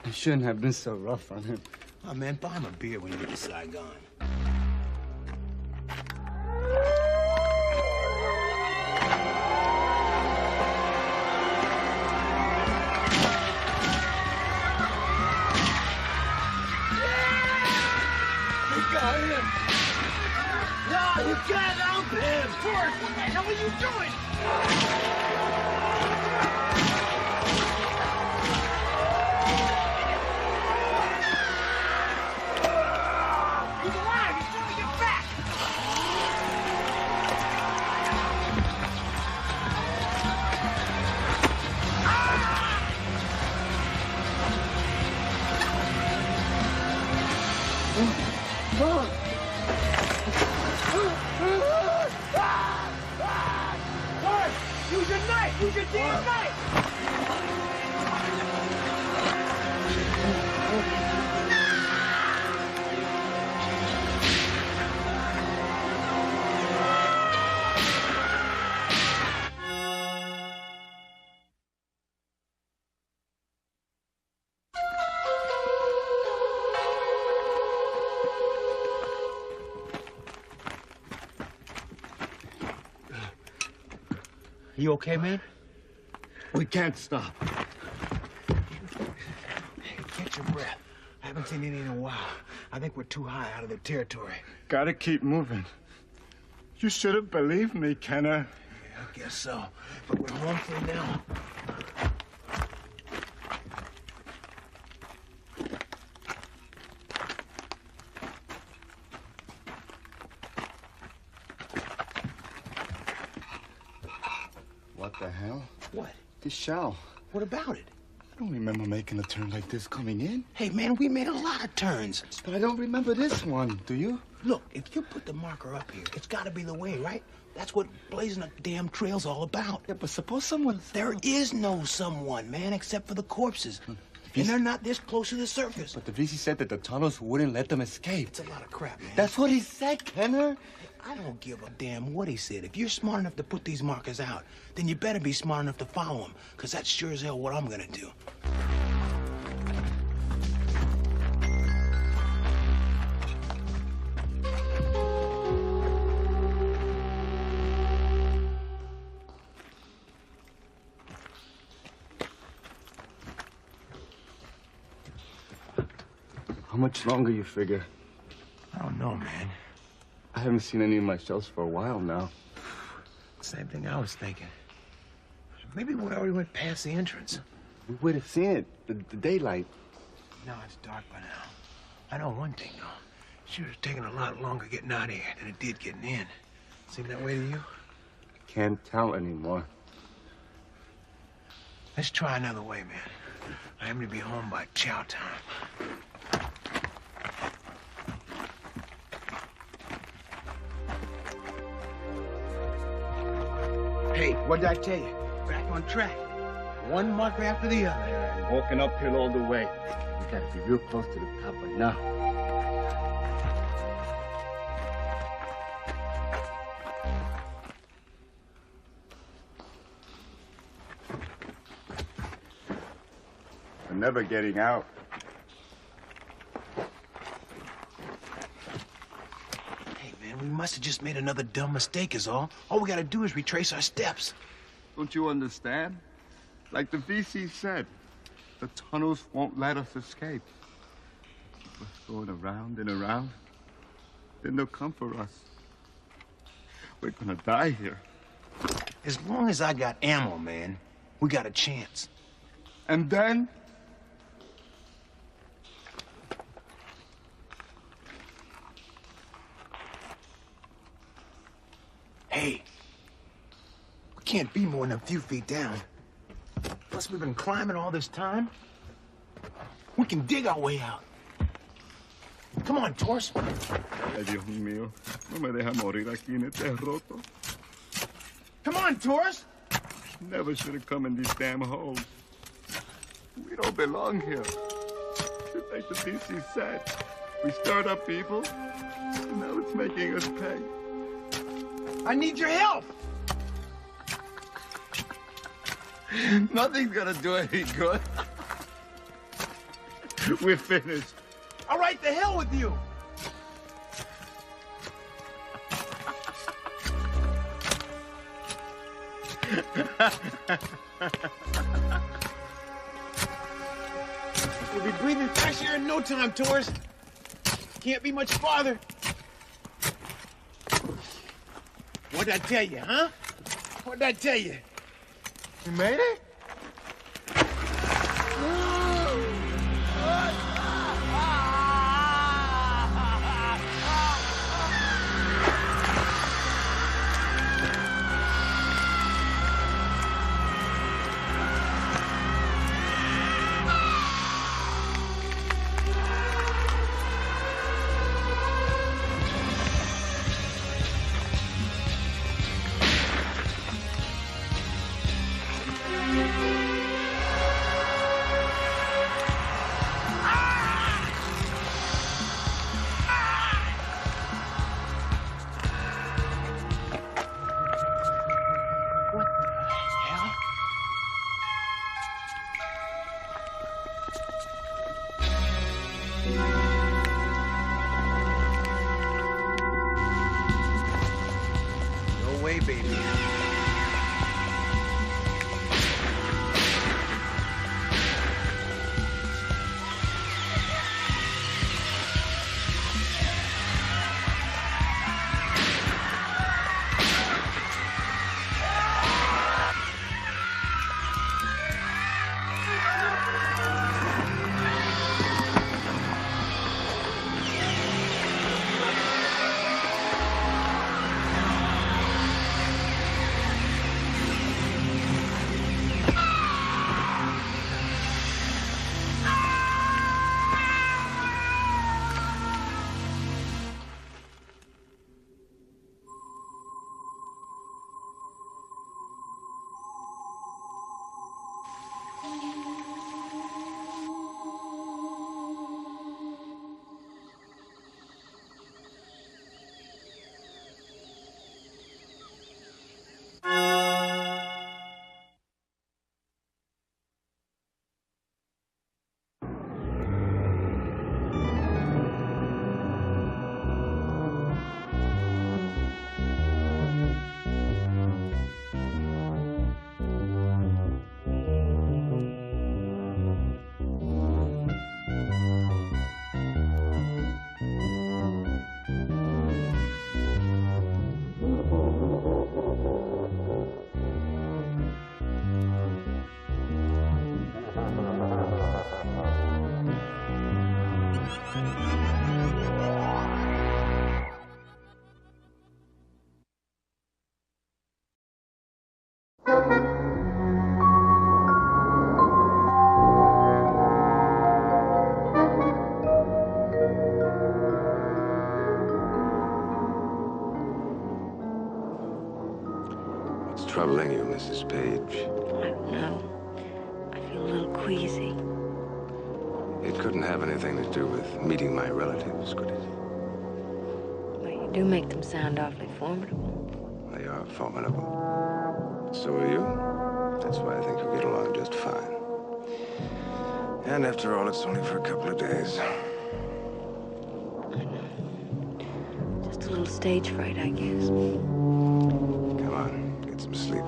I shouldn't have been so rough on him. Oh, man, buy him a beer when you get to Saigon. You got him! No, you can't help him! Forrest, what the hell are you doing? He's alive! He's trying to get back! Mom! Use your knife! Use your damn knife! You okay, man? We can't stop. Catch your breath. I haven't seen any in a while. I think we're too high out of their territory. Gotta keep moving. You should have believed me, Kenner. Yeah, I guess so. But we're home free now. What the hell? What? This shell. What about it? I don't remember making a turn like this coming in. Hey, man, we made a lot of turns. But I don't remember this one, do you? Look, if you put the marker up here, it's got to be the way, right? That's what blazing a damn trail's all about. Yeah, but suppose someone... There is no someone, man, except for the corpses. And they're not this close to the surface. But the VC said that the tunnels wouldn't let them escape. It's a lot of crap, man. That's what he said, Kenner. I don't give a damn what he said. If you're smart enough to put these markers out, then you better be smart enough to follow them, because that's sure as hell what I'm gonna do. How much longer you figure? I don't know, man. I haven't seen any of my shells for a while now. Same thing I was thinking. Maybe we already went past the entrance. We would have seen it, the daylight. No, it's dark by now. I know one thing, though. Sure, it's taking a lot longer getting out of here than it did getting in. Seem that way to you? Can't tell anymore. Let's try another way, man. I am to be home by chow time. Hey, what did I tell you? Back on track. One marker after the other. Yeah, walking uphill all the way. We gotta be real close to the top by now. We're never getting out. Hey, man, we must have just made another dumb mistake is all. All we gotta do is retrace our steps. Don't you understand? Like the VC said, the tunnels won't let us escape. We're going around and around. Then they'll come for us. We're gonna die here. As long as I got ammo, man, we got a chance. And then? Hey, we can't be more than a few feet down. Plus, we've been climbing all this time. We can dig our way out. Come on, Torres. Ay, Dios mío. No me deja morir aquí en este roto. Come on, Torres. Never should have come in these damn holes. We don't belong here. Just like the DC said. We stirred up people, and now it's making us pay. I need your help. Nothing's gonna do any good. We're finished. All right, the hell with you. We'll be breathing fresh air in no time, Torres. Can't be much farther. What'd I tell you, huh? What'd I tell you? You made it? Mrs. Page? I don't know. I feel a little queasy. It couldn't have anything to do with meeting my relatives, could it? Well, you do make them sound awfully formidable. They are formidable. So are you. That's why I think you'll get along just fine. And after all, it's only for a couple of days. Just a little stage fright, I guess. Come on, get some sleep.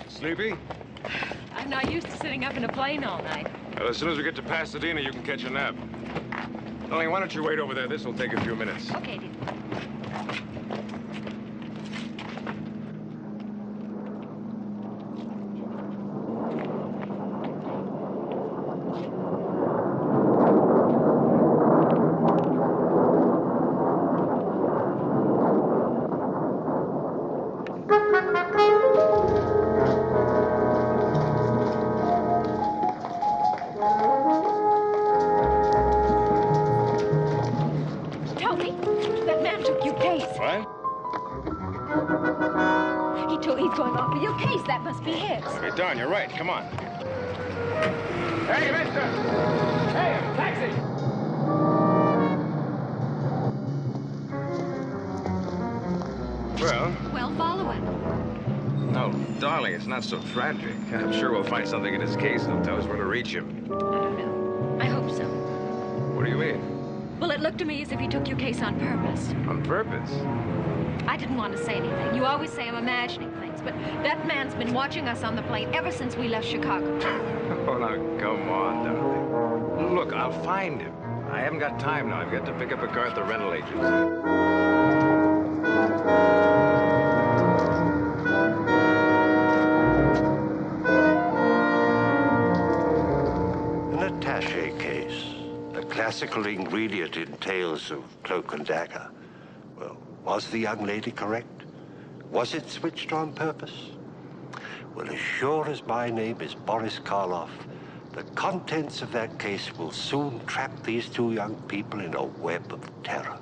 Sleepy? I'm not used to sitting up in a plane all night. Well, as soon as we get to Pasadena, you can catch a nap. Darling, why don't you wait over there? This will take a few minutes. Okay, dear. Don, you're right. Come on. Hey, mister! Hey, taxi! Well, follow it. No, darling, it's not so tragic. I'm sure we'll find something in his case that'll tell us where to reach him. I don't know. I hope so. What do you mean? Well, it looked to me as if he took your case on purpose. On purpose? I didn't want to say anything. You always say I'm imagining things, but that man's been watching us on the plane ever since we left Chicago. Oh, now, come on, darling. Look, I'll find him. I haven't got time now. I've got to pick up a car at the rental agency. An attaché case, a classical ingredient in tales of cloak and dagger. Well, was the young lady correct? Was it switched on purpose? Well, as sure as my name is Boris Karloff, the contents of that case will soon trap these two young people in a web of terror.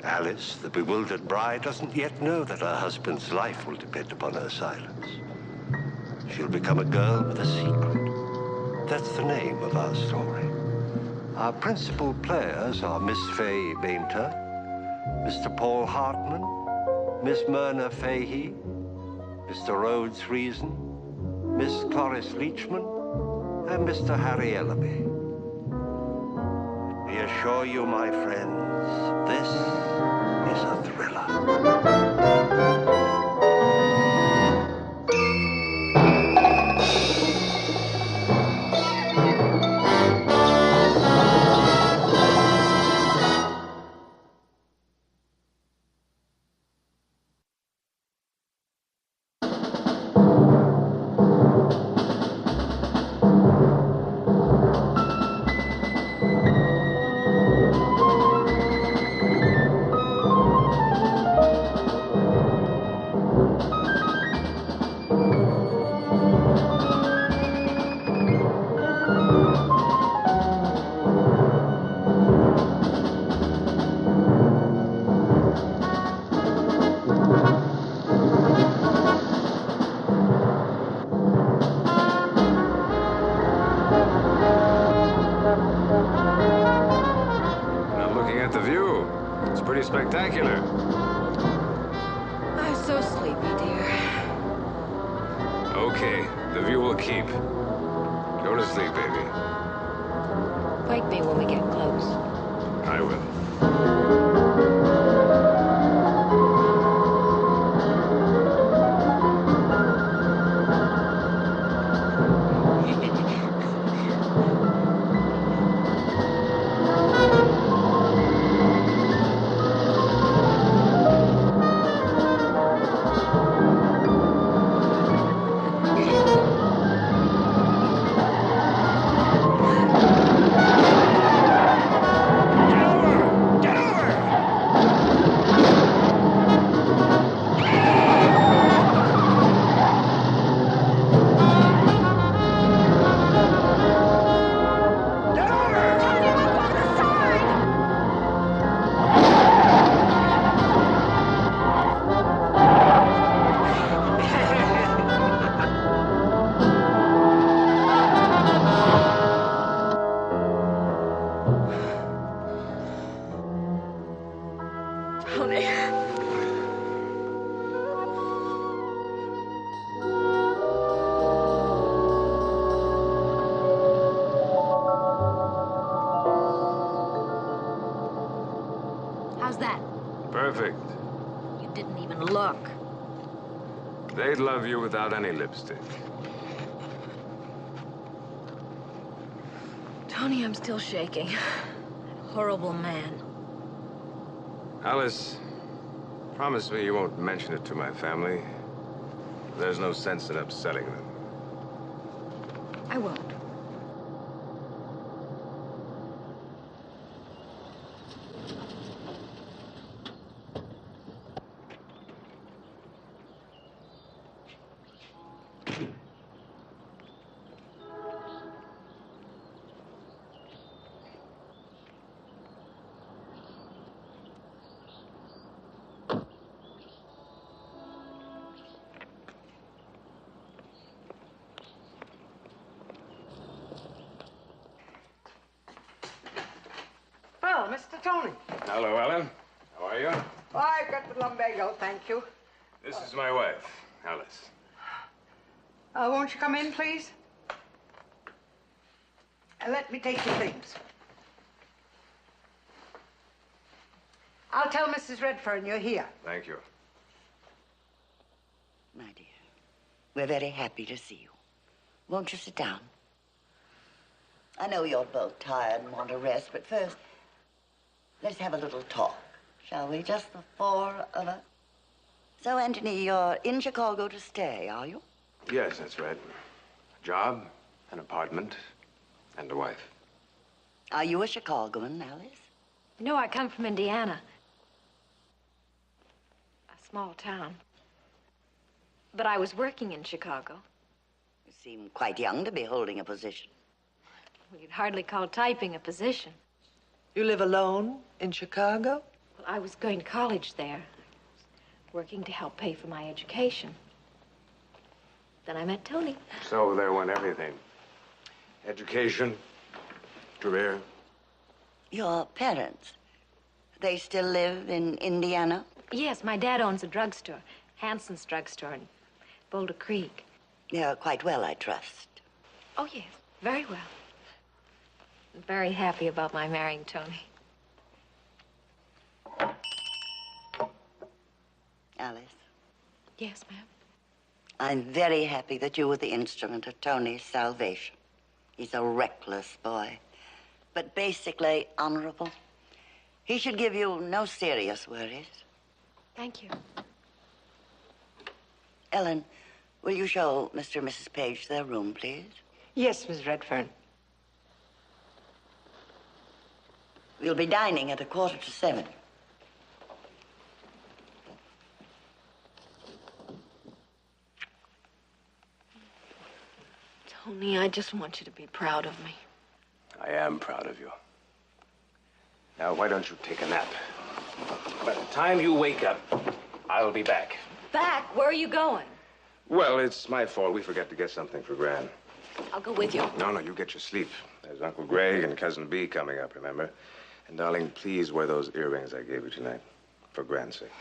Alice, the bewildered bride, doesn't yet know that her husband's life will depend upon her silence. She'll become a girl with a secret. That's the name of our story. Our principal players are Miss Faye Bainter, Mr. Paul Hartman, Miss Myrna Fahey, Mr. Rhodes Reason, Miss Cloris Leachman, and Mr. Harry Ellaby. We assure you, my friends, this is a thriller. Spectacular. I'm so sleepy, dear. Okay, the view will keep. Go to sleep, baby. Wake me when we get close. I will. that? Perfect. You didn't even look. They'd love you without any lipstick. Tony, I'm still shaking. That horrible man. Alice, promise me you won't mention it to my family. There's no sense in upsetting them. I won't. Well, Mr. Tony. Hello, Ellen. How are you? Oh, I've got the lumbago, thank you. This is my wife, Alice. Won't you come in, please? Let me take your things. I'll tell Mrs. Redfern you're here. Thank you. My dear, we're very happy to see you. Won't you sit down? I know you're both tired and want a rest, but first, let's have a little talk, shall we? Just the four of us. So, Anthony, you're in Chicago to stay, are you? Yes, that's right. A job, an apartment, and a wife. Are you a Chicagoan, Alice? No, I come from Indiana. A small town. But I was working in Chicago. You seem quite young to be holding a position. Well, you'd hardly call typing a position. You live alone in Chicago? Well, I was going to college there. I was working to help pay for my education. Then I met Tony. So there went everything. Education, career. Your parents, they still live in Indiana? Yes, my dad owns a drugstore, Hanson's Drugstore in Boulder Creek. They're quite well, I trust. Oh, yes, very well. I'm very happy about my marrying Tony. Alice, Yes, ma'am. I'm very happy that you were the instrument of Tony's salvation. He's a reckless boy, but basically honorable. He should give you no serious worries. Thank you. Ellen, will you show Mr. and Mrs. Page their room, please? Yes, Miss Redfern. We'll be dining at 7:15. Tony, I just want you to be proud of me. I am proud of you. Now, why don't you take a nap? By the time you wake up, I'll be back. Back? Where are you going? Well, it's my fault. We forgot to get something for Gran. I'll go with you. No, you get your sleep. There's Uncle Greg and Cousin Bee coming up, remember? And, darling, please wear those earrings I gave you tonight, for Gran's sake.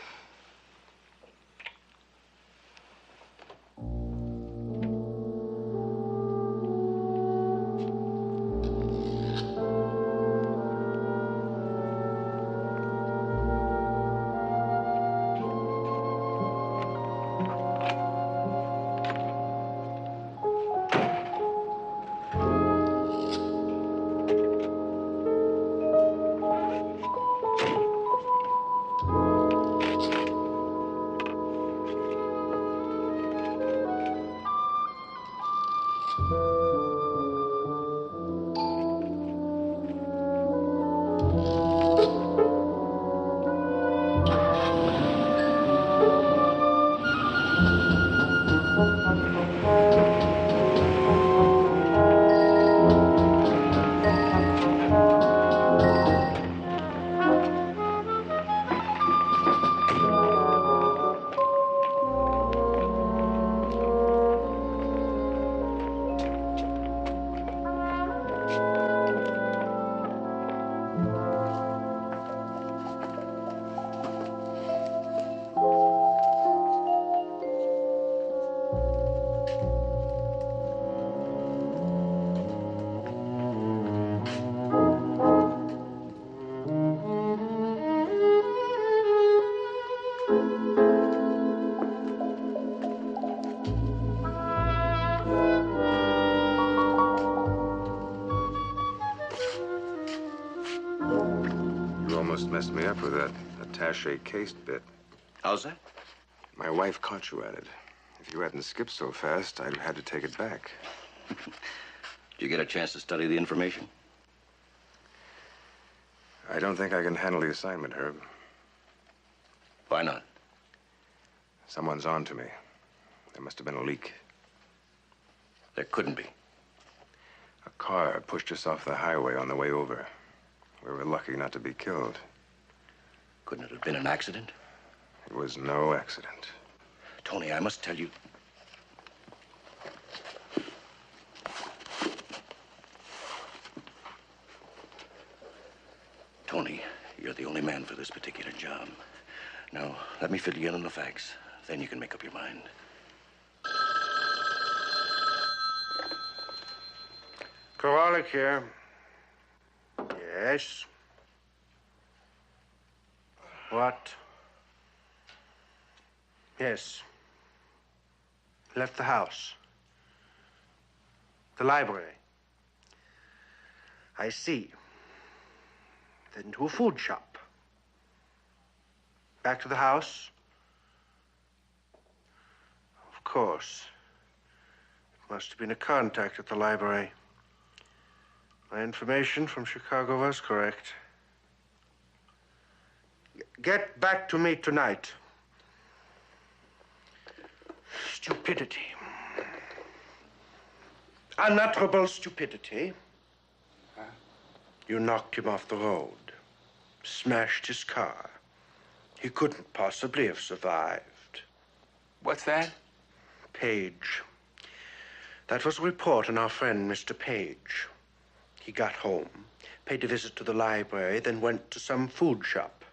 almost messed me up with that attaché cased bit. How's that? My wife caught you at it. If you hadn't skipped so fast, I'd have had to take it back. Did you get a chance to study the information? I don't think I can handle the assignment, Herb. Why not? Someone's on to me. There must have been a leak. There couldn't be. A car pushed us off the highway on the way over. We were lucky not to be killed. Couldn't it have been an accident? It was no accident. Tony, I must tell you. Tony, you're the only man for this particular job. Now, let me fill you in on the facts. Then you can make up your mind. Kowalik here. Yes? What? Yes. Left the house. The library. I see. Then to a food shop. Back to the house? Of course. It must have been a contact at the library. My information from Chicago was correct. Get back to me tonight. Stupidity. Unutterable stupidity. You knocked him off the road. Smashed his car. He couldn't possibly have survived. What's that? Page. That was a report on our friend, Mr. Page. He got home, paid a visit to the library, then went to some food shop.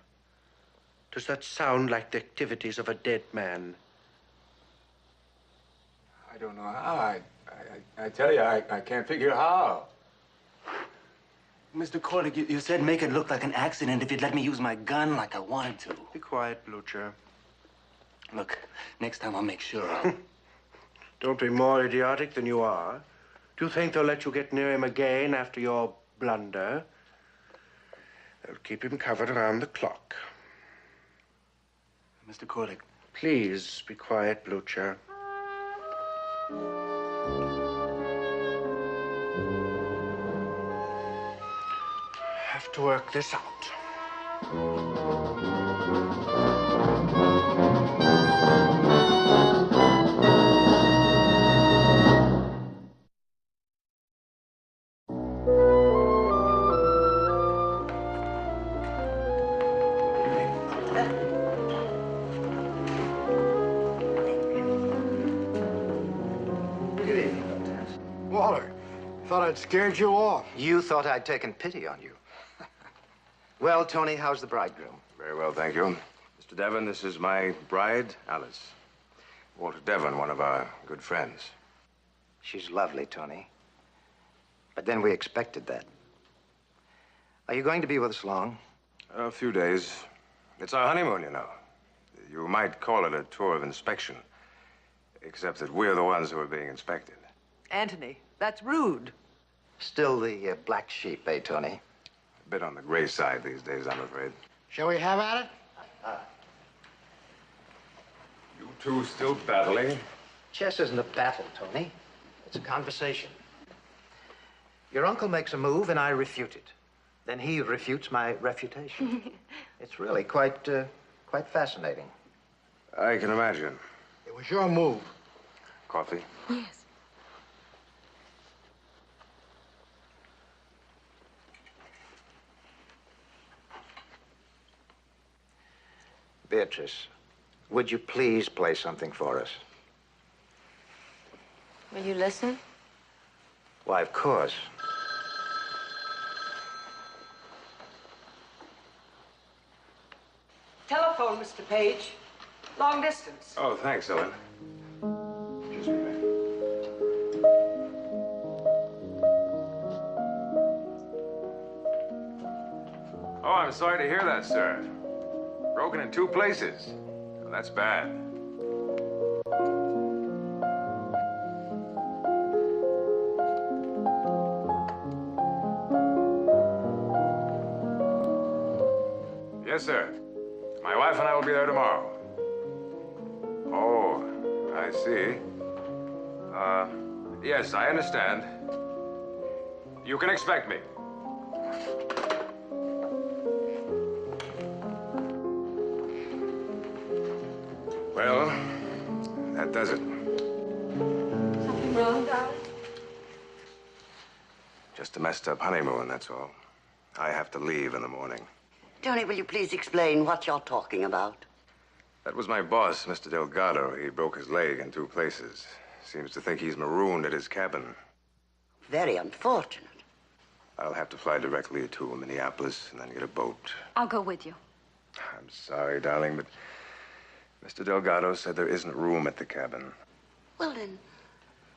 Does that sound like the activities of a dead man? I don't know how. I tell you, I can't figure how. Mr. Corlick, you said make it look like an accident if you'd let me use my gun like I wanted to. Be quiet, Blucher. Look, next time I'll make sure I'll... Don't be more idiotic than you are. Do you think they'll let you get near him again after your blunder? They'll keep him covered around the clock. Mr. Corlick. Please be quiet, Blucher. Have to work this out. Waller, thought I'd scared you off. You thought I'd taken pity on you. Well, Tony, how's the bridegroom? Very well, thank you. Mr. Devon, this is my bride, Alice. Walter Devon, one of our good friends. She's lovely, Tony. But then we expected that. Are you going to be with us long? A few days. It's our honeymoon, you know. You might call it a tour of inspection, except that we're the ones who are being inspected. Anthony, that's rude. Still the black sheep, eh, Tony? A bit on the gray side these days, I'm afraid. Shall we have at it? You two still battling? Chess isn't a battle, Tony. It's a conversation. Your uncle makes a move, and I refute it. Then he refutes my refutation. It's really quite fascinating. I can imagine. It was your move. Coffee? Yes. Beatrice, would you please play something for us? Will you listen? Why, of course. Telephone, Mr. Page. Long distance. Oh, thanks, Ellen. Just a minute. Oh, I'm sorry to hear that, sir. Broken in 2 places. Well, that's bad. Yes, sir. My wife and I will be there tomorrow. Oh, I see. Yes, I understand. You can expect me. Well, that does it. Something wrong, darling? Just a messed up honeymoon, that's all. I have to leave in the morning. Tony, will you please explain what you're talking about? That was my boss, Mr. Delgado. He broke his leg in 2 places. Seems to think he's marooned at his cabin. Very unfortunate. I'll have to fly directly to Minneapolis and then get a boat. I'll go with you. I'm sorry, darling, but Mr. Delgado said there isn't room at the cabin. Well, then,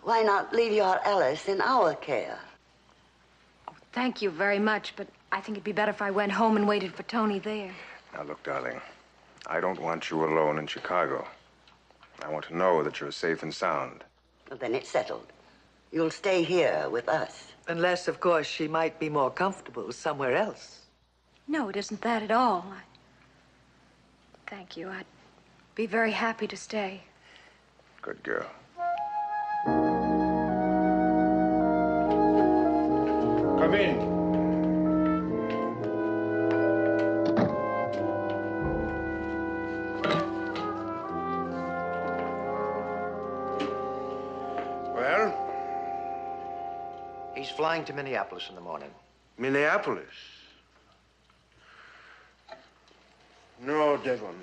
why not leave your Alice in our care? Thank you very much, but I think it'd be better if I went home and waited for Tony there. Now, look, darling, I don't want you alone in Chicago. I want to know that you're safe and sound. Well, then it's settled. You'll stay here with us. Unless, of course, she might be more comfortable somewhere else. No, it isn't that at all. Thank you. I'd be very happy to stay. Good girl. Come in. Well? He's flying to Minneapolis in the morning. Minneapolis? No, Devon.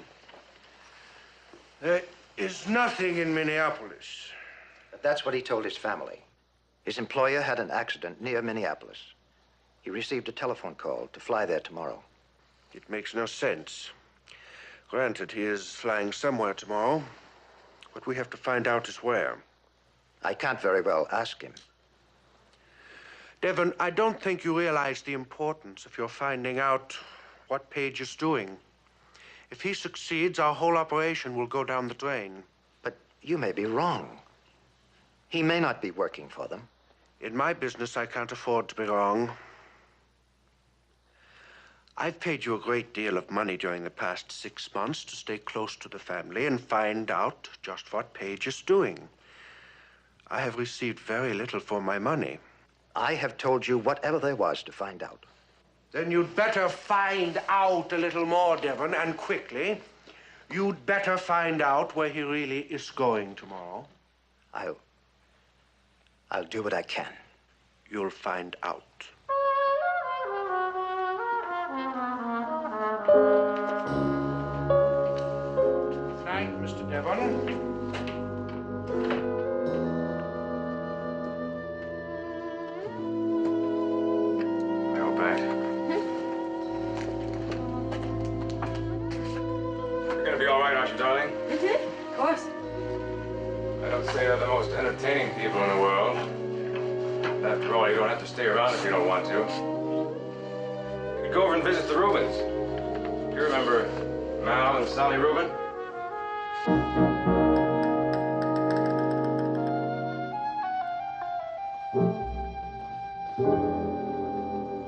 There is nothing in Minneapolis. That's what he told his family. His employer had an accident near Minneapolis. He received a telephone call to fly there tomorrow. It makes no sense. Granted, he is flying somewhere tomorrow. What we have to find out is where. I can't very well ask him. Devon, I don't think you realize the importance of your finding out what Page is doing. If he succeeds, our whole operation will go down the drain. But you may be wrong. He may not be working for them. In my business, I can't afford to be wrong. I've paid you a great deal of money during the past 6 months to stay close to the family and find out just what Page is doing. I have received very little for my money. I have told you whatever there was to find out. Then you'd better find out a little more, Devon, and quickly. You'd better find out where he really is going tomorrow. I'll do what I can. You'll find out. Thank you, Mr. Devon. Darling? Mm-hmm. Of course. I don't say they're the most entertaining people in the world. After all, you don't have to stay around if you don't want to. You could go over and visit the Rubens. You remember Mal and Sally Rubin?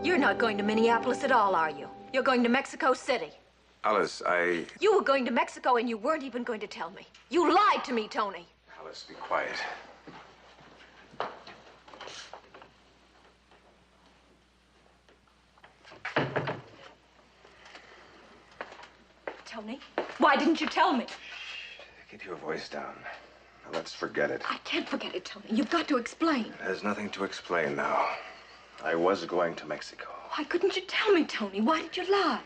You're not going to Minneapolis at all, are you? You're going to Mexico City. Alice, You were going to Mexico and you weren't even going to tell me. You lied to me, Tony. Alice, be quiet. Tony, why didn't you tell me? Get your voice down. Now, let's forget it. I can't forget it, Tony. You've got to explain. There's nothing to explain now. I was going to Mexico. Why couldn't you tell me, Tony? Why did you lie?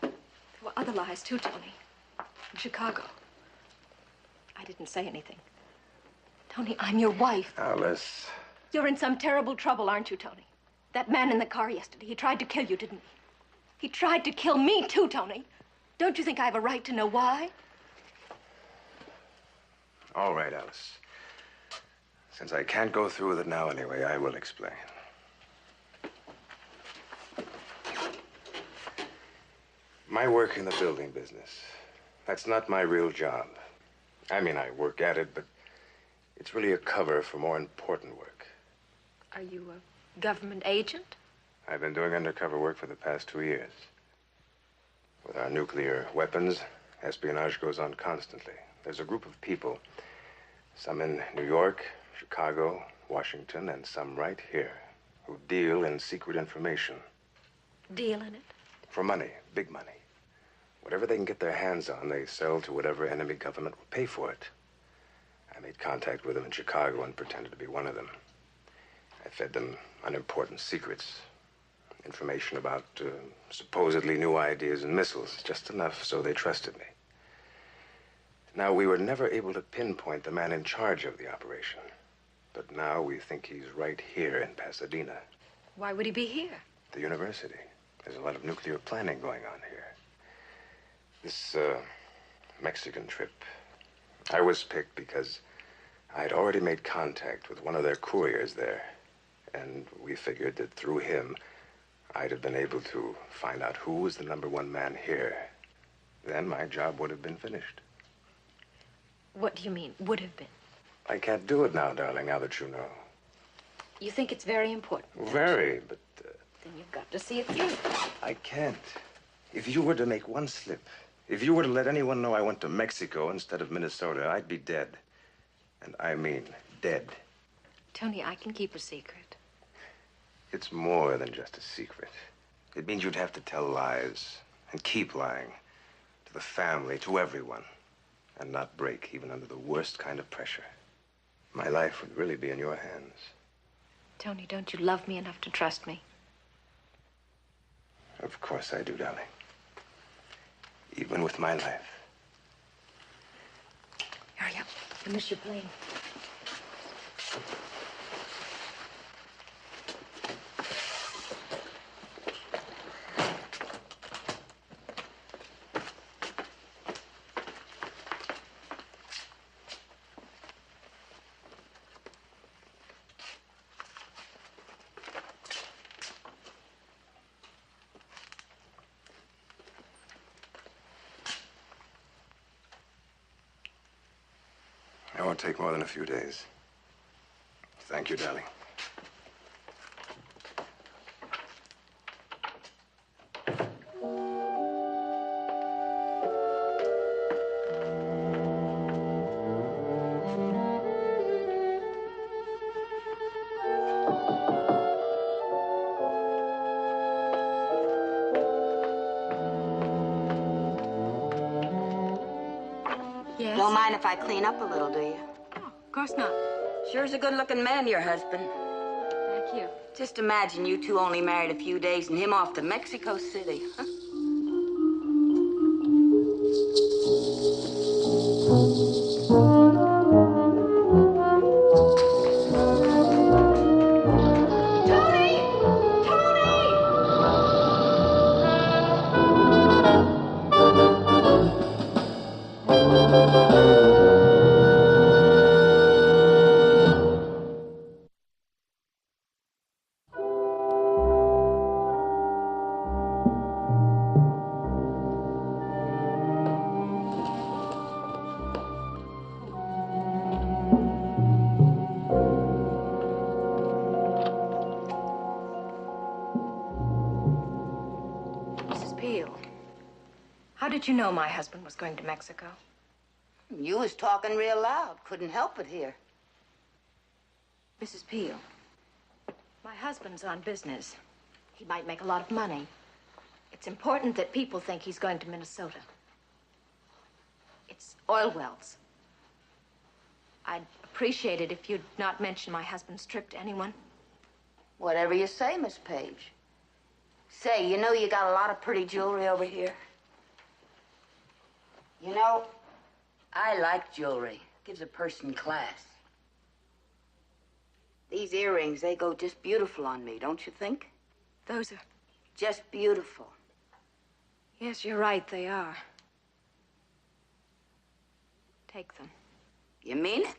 There were other lies, too, Tony. In Chicago. I didn't say anything. Tony, I'm your wife. Alice. You're in some terrible trouble, aren't you, Tony? That man in the car yesterday, he tried to kill you, didn't he? He tried to kill me, too, Tony. Don't you think I have a right to know why? All right, Alice. Since I can't go through with it now anyway, I will explain. My work in the building business, that's not my real job. I mean, I work at it, but it's really a cover for more important work. Are you a government agent? I've been doing undercover work for the past 2 years. With our nuclear weapons, espionage goes on constantly. There's a group of people, some in New York, Chicago, Washington, and some right here, who deal in secret information. Deal in it? For money, big money. Whatever they can get their hands on, they sell to whatever enemy government will pay for it. I made contact with them in Chicago and pretended to be one of them. I fed them unimportant secrets. Information about supposedly new ideas and missiles, just enough so they trusted me. Now, we were never able to pinpoint the man in charge of the operation. But now we think he's right here in Pasadena. Why would he be here? The university. There's a lot of nuclear planning going on here. This Mexican trip, I was picked because I'd already made contact with one of their couriers there. And we figured that through him, I'd have been able to find out who was the #1 man here. Then my job would have been finished. What do you mean, would have been? I can't do it now, darling, now that you know. You think it's very important? Very, but... Then you've got to see it through. I can't. If you were to make one slip, if you were to let anyone know I went to Mexico instead of Minnesota, I'd be dead. And I mean dead. Tony, I can keep a secret. It's more than just a secret. It means you'd have to tell lies and keep lying to the family, to everyone, and not break even under the worst kind of pressure. My life would really be in your hands. Tony, don't you love me enough to trust me? Of course I do, darling. Even with my life. Hurry up. You miss your plane. It won't take more than a few days. Thank you, darling. Yes? Don't mind if I clean up a little, do you? Oh, of course not. Sure is a good-looking man, your husband. Thank you. Just imagine you two only married a few days and him off to Mexico City. How did you know my husband was going to Mexico? You was talking real loud. Couldn't help it here. Mrs. Peel, my husband's on business. He might make a lot of money. It's important that people think he's going to Minnesota. It's oil wells. I'd appreciate it if you'd not mention my husband's trip to anyone. Whatever you say, Miss Page. Say, you know you got a lot of pretty jewelry over here? You know, I like jewelry. Gives a person class. These earrings, they go just beautiful on me, don't you think? Those are... Just beautiful. Yes, you're right, they are. Take them. You mean it?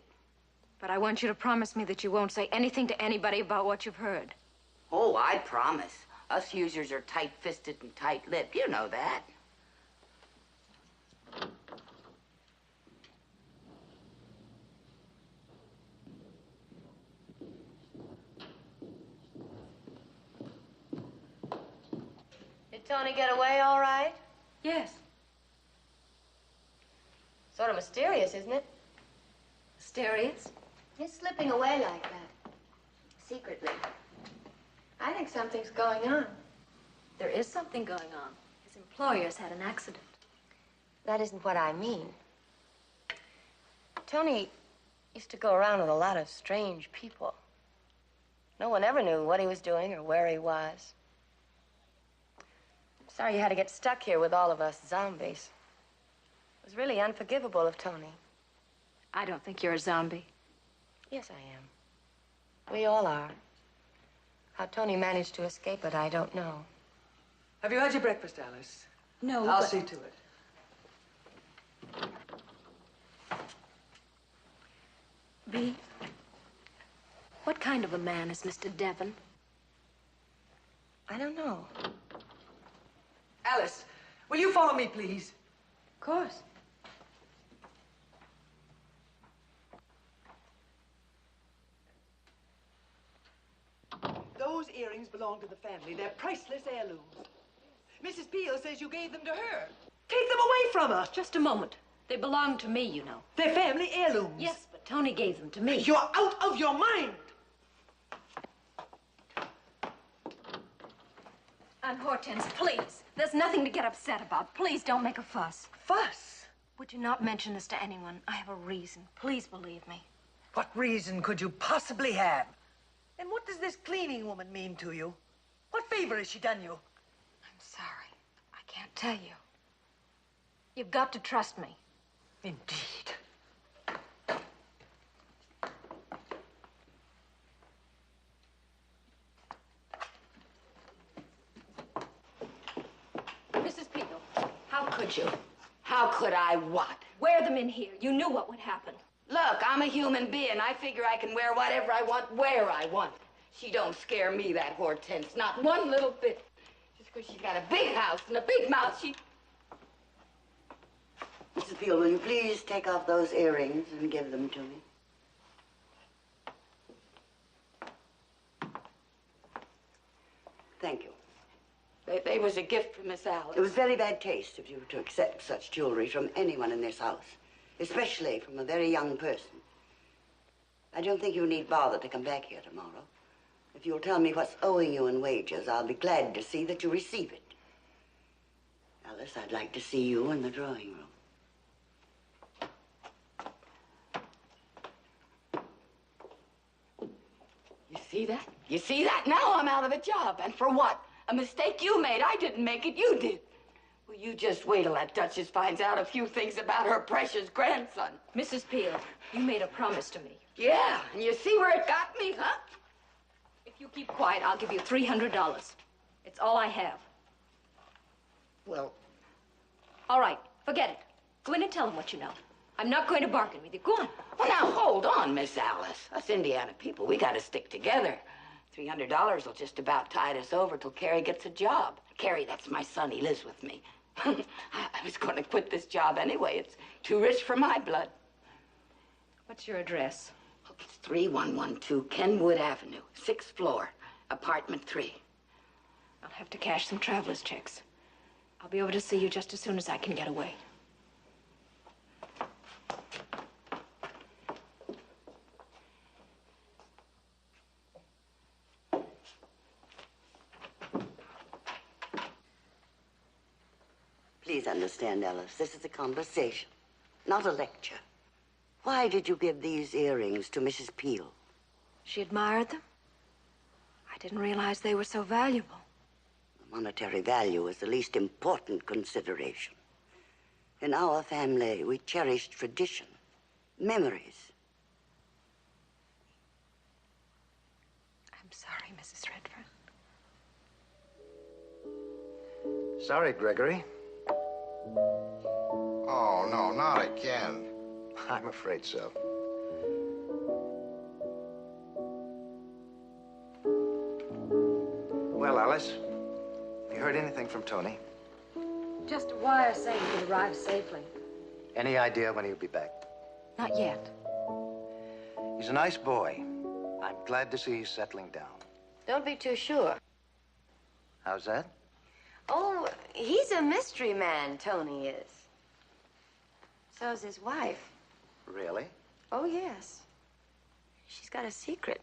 But I want you to promise me that you won't say anything to anybody about what you've heard. Oh, I promise. Us users are tight-fisted and tight-lipped. You know that. Tony get away all right? Yes. Sort of mysterious, isn't it? Mysterious? He's slipping away like that. Secretly. I think something's going on. There is something going on. His employer's had an accident. That isn't what I mean. Tony used to go around with a lot of strange people. No one ever knew what he was doing or where he was. I'm sorry you had to get stuck here with all of us zombies. It was really unforgivable of Tony. I don't think you're a zombie. Yes, I am. We all are. How Tony managed to escape it, I don't know. Have you had your breakfast, Alice? No, I'll but... see to it. B, what kind of a man is Mr. Devon? I don't know. Alice, will you follow me, please? Of course. Those earrings belong to the family. They're priceless heirlooms. Mrs. Peel says you gave them to her. Take them away from her. Just a moment. They belong to me, you know. They're family heirlooms. Yes, but Tony gave them to me. You're out of your mind. Aunt Hortense, please. There's nothing to get upset about. Please don't make a fuss. Fuss? Would you not mention this to anyone? I have a reason. Please believe me. What reason could you possibly have? And what does this cleaning woman mean to you? What favor has she done you? I'm sorry. I can't tell you. You've got to trust me. Indeed. Mrs. Peel, how could you? How could I what? Wear them in here. You knew what would happen. Look, I'm a human being. I figure I can wear whatever I want, where I want. She don't scare me, that Hortense, not one little bit. Just because she's got a big house and a big mouth, she... Mrs. Peel, will you please take off those earrings and give them to me? Thank you. They was a gift from Miss Alice. It was very bad taste of you to accept such jewelry from anyone in this house, especially from a very young person. I don't think you need bother to come back here tomorrow. If you'll tell me what's owing you in wages, I'll be glad to see that you receive it. Alice, I'd like to see you in the drawing room. You see that? You see that? Now I'm out of a job. And for what? A mistake you made. I didn't make it. You did. Well, you just wait till that Duchess finds out a few things about her precious grandson. Mrs. Peel, you made a promise to me. Yeah, and you see where it got me, huh? If you keep quiet, I'll give you $300. It's all I have. Well... All right, forget it. Go in and tell them what you know. I'm not going to bargain with you. Go on. Well, now, hold on, Miss Alice. Us Indiana people, we gotta stick together. $300 will just about tide us over till Carrie gets a job. Carrie, that's my son. He lives with me. I was going to quit this job anyway. It's too rich for my blood. What's your address? It's 3112 Kenwood Avenue, 6th floor, apartment 3. I'll have to cash some traveler's checks. I'll be over to see you just as soon as I can get away. Please understand, Alice, this is a conversation, not a lecture. Why did you give these earrings to Mrs. Peel? She admired them. I didn't realize they were so valuable. The monetary value is the least important consideration. In our family, we cherish tradition, memories. I'm sorry, Mrs. Redfern. Sorry, Gregory. Oh, no, not again. I'm afraid so. Well, Alice, have you heard anything from Tony? Just a wire saying he'd arrived safely. Any idea when he'll be back? Not yet. He's a nice boy. I'm glad to see he's settling down. Don't be too sure. How's that? Oh, he's a mystery man, Tony is. So's his wife. Really? Oh, yes. She's got a secret.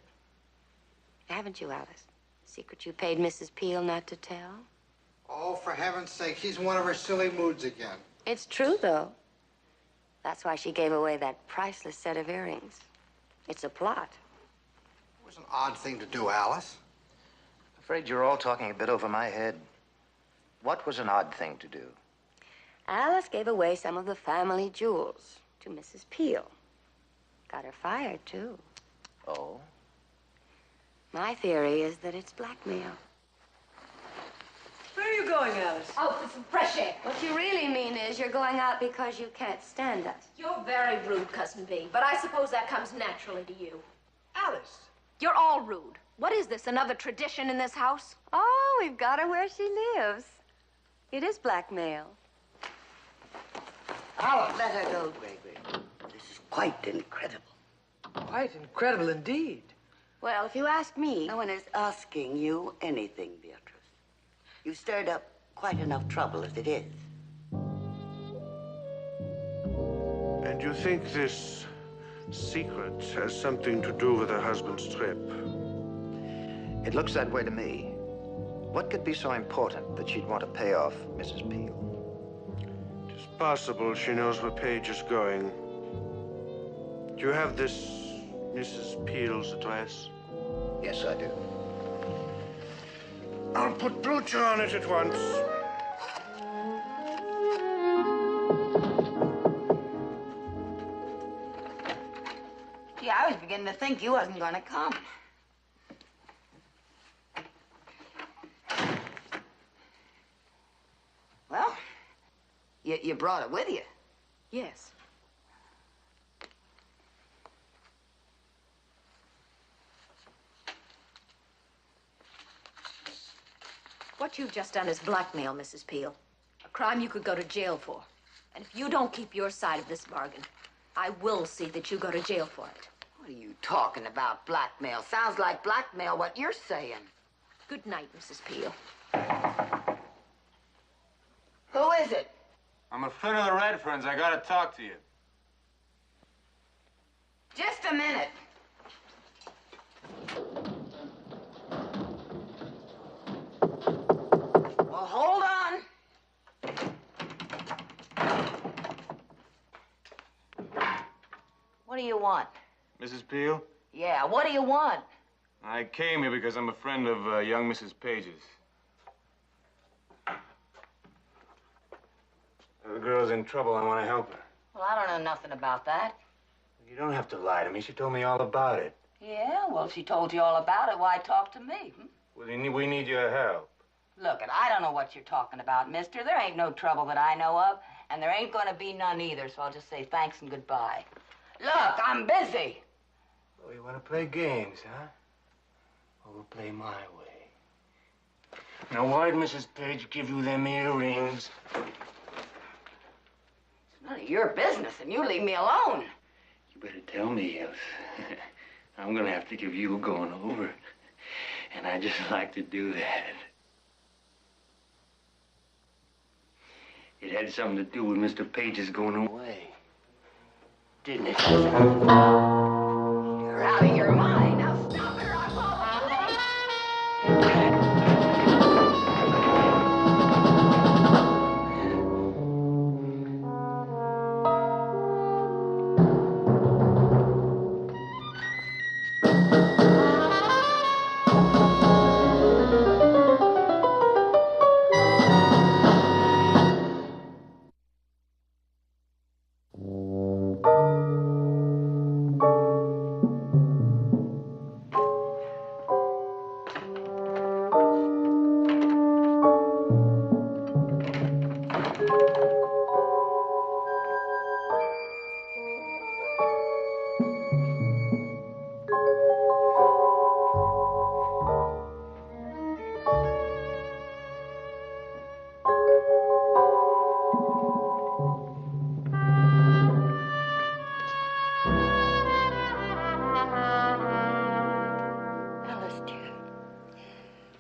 Haven't you, Alice? Secret you paid Mrs. Peel not to tell? Oh, for heaven's sake, she's in one of her silly moods again. It's true, though. That's why she gave away that priceless set of earrings. It's a plot. It was an odd thing to do, Alice. Afraid you're all talking a bit over my head. What was an odd thing to do? Alice gave away some of the family jewels to Mrs. Peel. Got her fired, too. Oh? My theory is that it's blackmail. Where are you going, Alice? Out for some fresh air. What you really mean is you're going out because you can't stand us. You're very rude, Cousin Bee, but I suppose that comes naturally to you. Alice! You're all rude. What is this, another tradition in this house? Oh, we've got her where she lives. It is blackmail. Alice, let her go, Gregory. This is quite incredible. Quite incredible indeed. Well, if you ask me... No one is asking you anything, Beatrice. You've stirred up quite enough trouble as it is. And you think this secret has something to do with her husband's trip? It looks that way to me. What could be so important that she'd want to pay off Mrs. Peel? It is possible she knows where Paige is going. Do you have this Mrs. Peel's address? Yes, I do. I'll put Blucher on it at once. Gee, I was beginning to think you wasn't going to come. Well, you brought it with you. Yes. What you've just done is blackmail, Mrs. Peel. A crime you could go to jail for. And if you don't keep your side of this bargain, I will see that you go to jail for it. What are you talking about, blackmail? Sounds like blackmail, what you're saying. Good night, Mrs. Peel. Who is it? I'm a friend of the Redferns. I gotta talk to you. Just a minute. Well, hold on. What do you want? Mrs. Peel, Yeah, what do you want? I came here because I'm a friend of young Mrs. Page's. The girl's in trouble. I want to help her. Well, I don't know nothing about that. You don't have to lie to me. She told me all about it. Yeah, well, she told you all about it. Why talk to me? Well, we need your help. Look, I don't know what you're talking about, mister. There ain't no trouble that I know of, and there ain't gonna be none either, so I'll just say thanks and goodbye. Look, I'm busy. Oh, you want to play games, huh? Well, we'll play my way. Now, why'd Mrs. Page give you them earrings? It's none of your business, and you leave me alone. You better tell me, else I'm gonna have to give you a going over. And I just like to do that. It had something to do with Mr. Page's going away. Didn't it? You're out of your mind. Now stop her.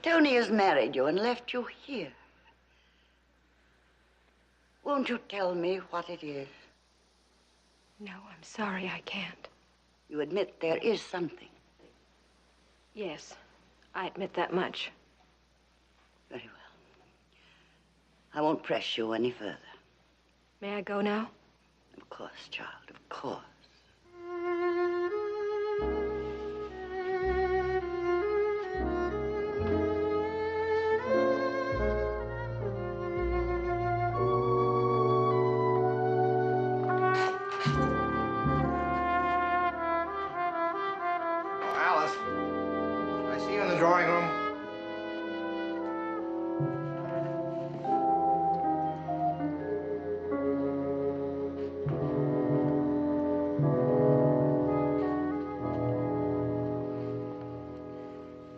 Tony has married you and left you here. Won't you tell me what it is? No, I'm sorry, I can't. You admit there is something. Yes, I admit that much. Very well. I won't press you any further. May I go now? Of course, child, of course. Alice, can I see you in the drawing room?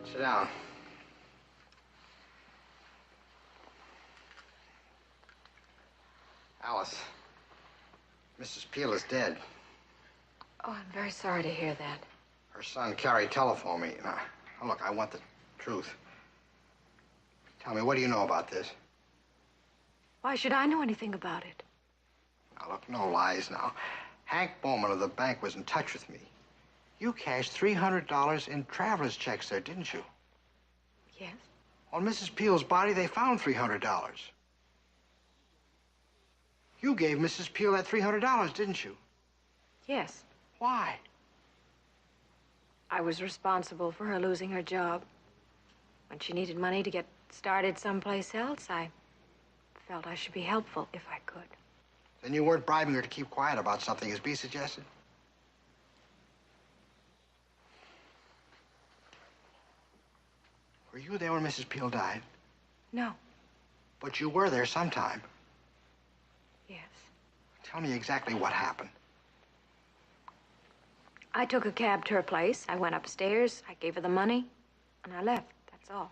Sit down. Alice, Mrs. Peel is dead. Oh, I'm very sorry to hear that. Her son, Carrie, telephoned me. Now, look, I want the truth. Tell me, what do you know about this? Why should I know anything about it? Now, look, no lies now. Hank Bowman of the bank was in touch with me. You cashed $300 in traveler's checks there, didn't you? Yes. On Mrs. Peel's body, they found $300. You gave Mrs. Peel that $300, didn't you? Yes. Why? I was responsible for her losing her job. When she needed money to get started someplace else, I felt I should be helpful if I could. Then you weren't bribing her to keep quiet about something, as Bea suggested? Were you there when Mrs. Peel died? No. But you were there sometime. Yes. Tell me exactly what happened. I took a cab to her place. I went upstairs, I gave her the money, and I left. That's all.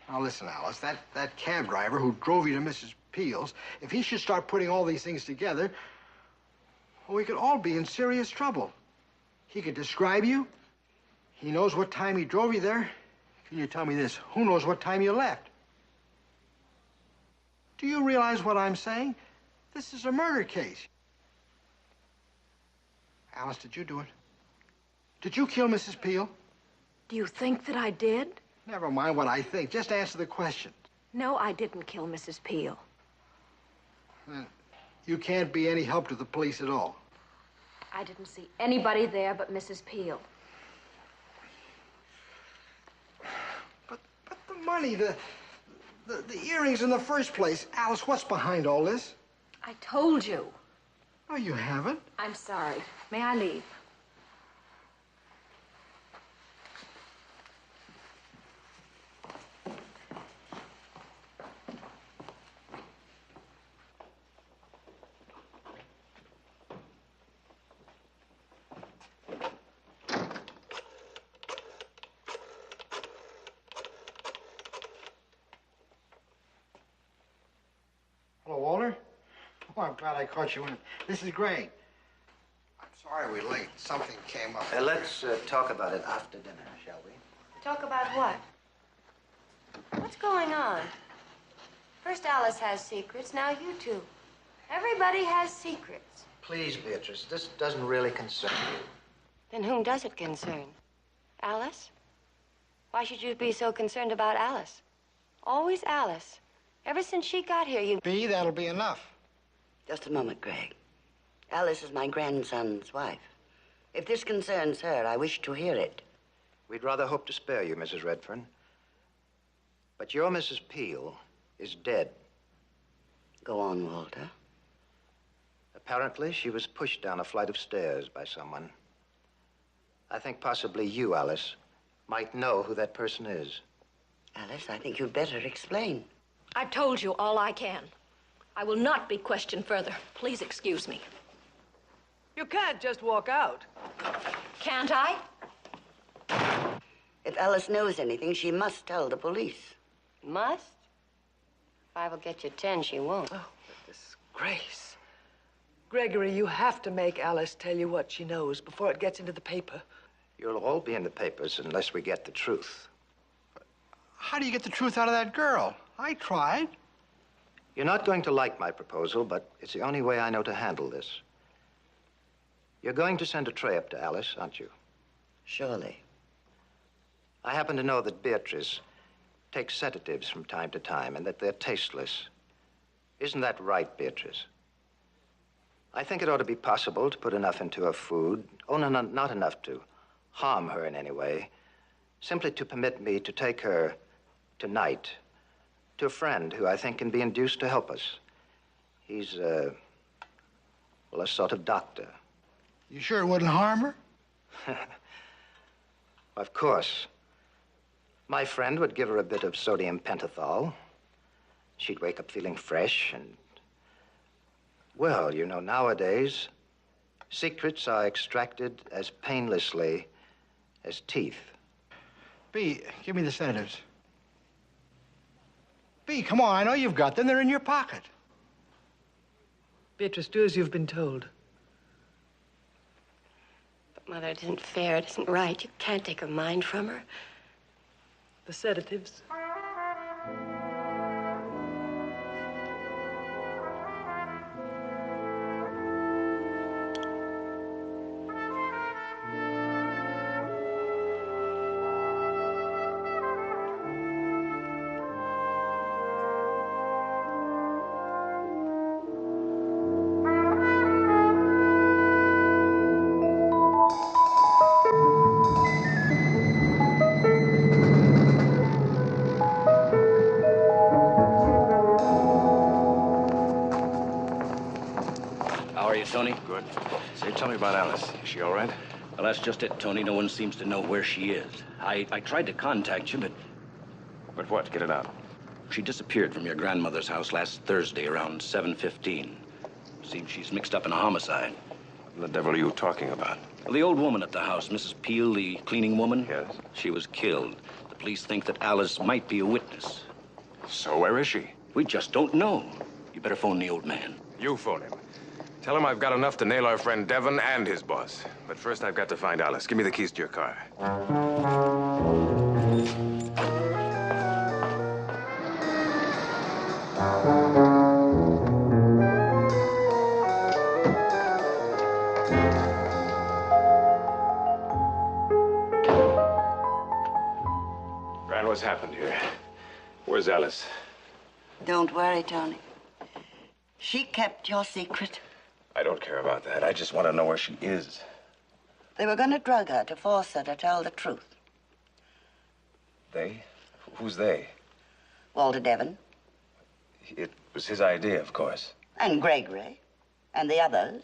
Now, listen, Alice, that cab driver who drove you to Mrs. Peel's, if he should start putting all these things together, well, we could all be in serious trouble. He could describe you. He knows what time he drove you there. Can you tell me this? Who knows what time you left? Do you realize what I'm saying? This is a murder case. Alice, did you do it? Did you kill Mrs. Peel? Do you think that I did? Never mind what I think. Just answer the question. No, I didn't kill Mrs. Peel. Then you can't be any help to the police at all. I didn't see anybody there but Mrs. Peel. But the money, the earrings in the first place. Alice, what's behind all this? I told you. No, you haven't. I'm sorry. May I leave? Hello, Walter. Oh, I'm glad I caught you in. This is great. I'm sorry we're late. Something came up. Let's talk about it after dinner, shall we? Talk about what? What's going on? First Alice has secrets, now you two. Everybody has secrets. Please, Beatrice, this doesn't really concern you. Then whom does it concern? Alice? Why should you be so concerned about Alice? Always Alice. Ever since she got here, you... Bea, that'll be enough. Just a moment, Greg. Alice is my grandson's wife. If this concerns her, I wish to hear it. We'd rather hope to spare you, Mrs. Redfern. But your Mrs. Peel is dead. Go on, Walter. Apparently, she was pushed down a flight of stairs by someone. I think possibly you, Alice, might know who that person is. Alice, I think you'd better explain. I told you all I can. I will not be questioned further. Please excuse me. You can't just walk out. Can't I? If Alice knows anything, she must tell the police. Must? If I will get you 10, she won't. Oh, disgrace. Gregory, you have to make Alice tell you what she knows before it gets into the paper. You'll all be in the papers unless we get the truth. How do you get the truth out of that girl? I tried. You're not going to like my proposal, but it's the only way I know to handle this. You're going to send a tray up to Alice, aren't you? Surely. I happen to know that Beatrice takes sedatives from time to time and that they're tasteless. Isn't that right, Beatrice? I think it ought to be possible to put enough into her food, oh, no, not enough to harm her in any way, simply to permit me to take her tonight to a friend who I think can be induced to help us. He's, well, a sort of doctor. You sure it wouldn't harm her? Of course. My friend would give her a bit of sodium pentothal. She'd wake up feeling fresh and, well, you know, nowadays, secrets are extracted as painlessly as teeth. B, give me the sedatives. B, come on, I know you've got them. They're in your pocket. Beatrice, do as you've been told. But, Mother, it isn't fair. It isn't right. You can't take her mind from her. The sedatives. Tony? Good. Say, tell me about Alice. Is she all right? Well, that's just it, Tony. No one seems to know where she is. I tried to contact you, but... But what? Get it out. She disappeared from your grandmother's house last Thursday around 7:15. Seems she's mixed up in a homicide. What the devil are you talking about? Well, the old woman at the house, Mrs. Peel, the cleaning woman. Yes? She was killed. The police think that Alice might be a witness. So where is she? We just don't know. You better phone the old man. You phone him. Tell him I've got enough to nail our friend Devon and his boss. But first, I've got to find Alice. Give me the keys to your car. Fran, what's happened here? Where's Alice? Don't worry, Tony. She kept your secret. I don't care about that. I just want to know where she is. They were going to drug her to force her to tell the truth. They? Who's they? Walter Devon. It was his idea, of course. And Gregory. And the others.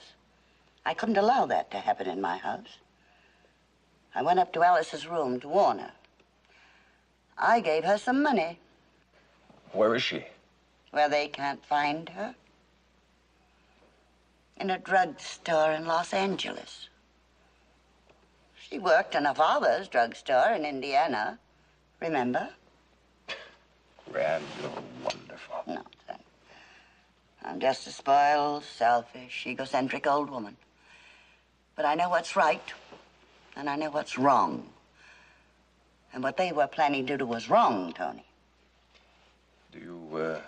I couldn't allow that to happen in my house. I went up to Alice's room to warn her. I gave her some money. Where is she? Where they can't find her. In a drugstore in Los Angeles. She worked in her father's drugstore in Indiana. Remember? Gran, you're wonderful. No, thanks. I'm just a spoiled, selfish, egocentric old woman. But I know what's right, and I know what's wrong. And what they were planning to do was wrong, Tony. Do you,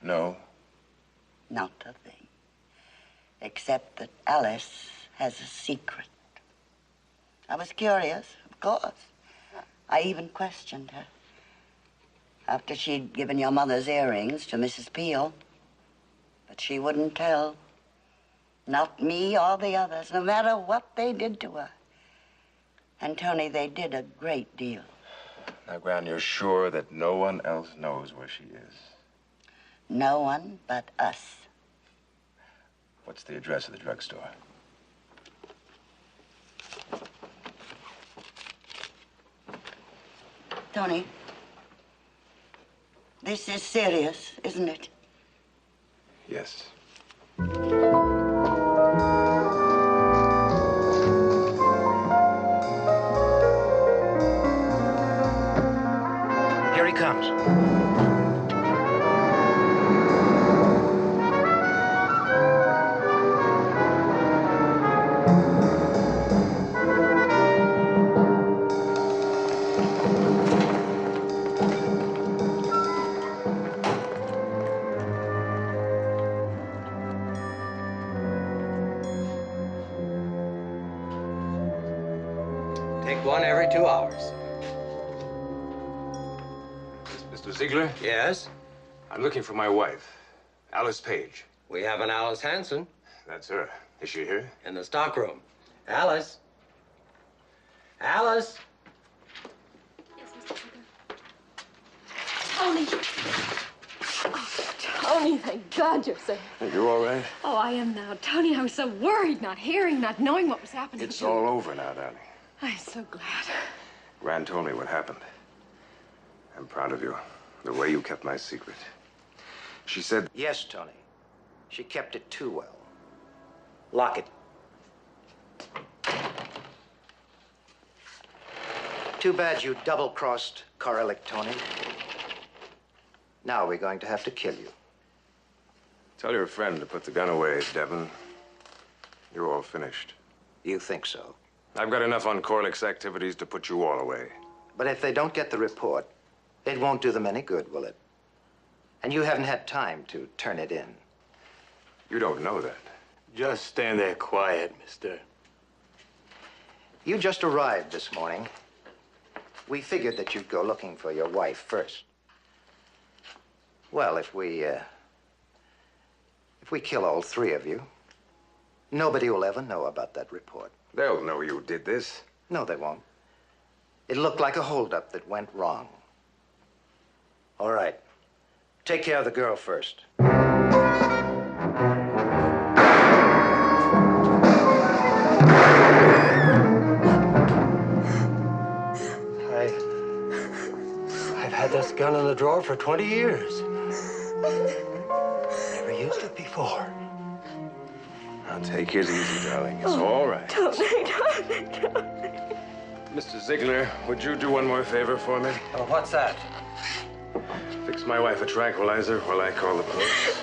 know? Not a thing. Except that Alice has a secret. I was curious, of course. I even questioned her. After she'd given your mother's earrings to Mrs. Peel. But she wouldn't tell. Not me or the others, no matter what they did to her. And, Tony, they did a great deal. Now, Gran, you're sure that no one else knows where she is? No one but us. What's the address of the drugstore? Tony, this is serious, isn't it? Yes. Here he comes. Mr. Ziegler? Yes? I'm looking for my wife, Alice Page. We have an Alice Hanson. That's her. Is she here? In the stockroom. Alice? Alice? Tony! Oh, Tony, thank God you're safe. Are you all right? Oh, I am now. Tony, I was so worried, not hearing, not knowing what was happening. It's all over now, darling. I'm so glad. Gran told me what happened. I'm proud of you. The way you kept my secret. She said... Yes, Tony. She kept it too well. Lock it. Too bad you double-crossed Karloff, Tony. Now we're going to have to kill you. Tell your friend to put the gun away, Devon. You're all finished. You think so? I've got enough on Korlich's activities to put you all away. But if they don't get the report, it won't do them any good, will it? And you haven't had time to turn it in. You don't know that. Just stand there quiet, mister. You just arrived this morning. We figured that you'd go looking for your wife first. Well, if we kill all three of you, nobody will ever know about that report. They'll know you did this. No, they won't. It looked like a holdup that went wrong. All right. Take care of the girl first. I've had this gun in the drawer for 20 years. Never used it before. Now take it easy, darling. It's all right. Tony. Mr. Ziegler, would you do one more favor for me? Oh, what's that? Fix my wife a tranquilizer while I call the police.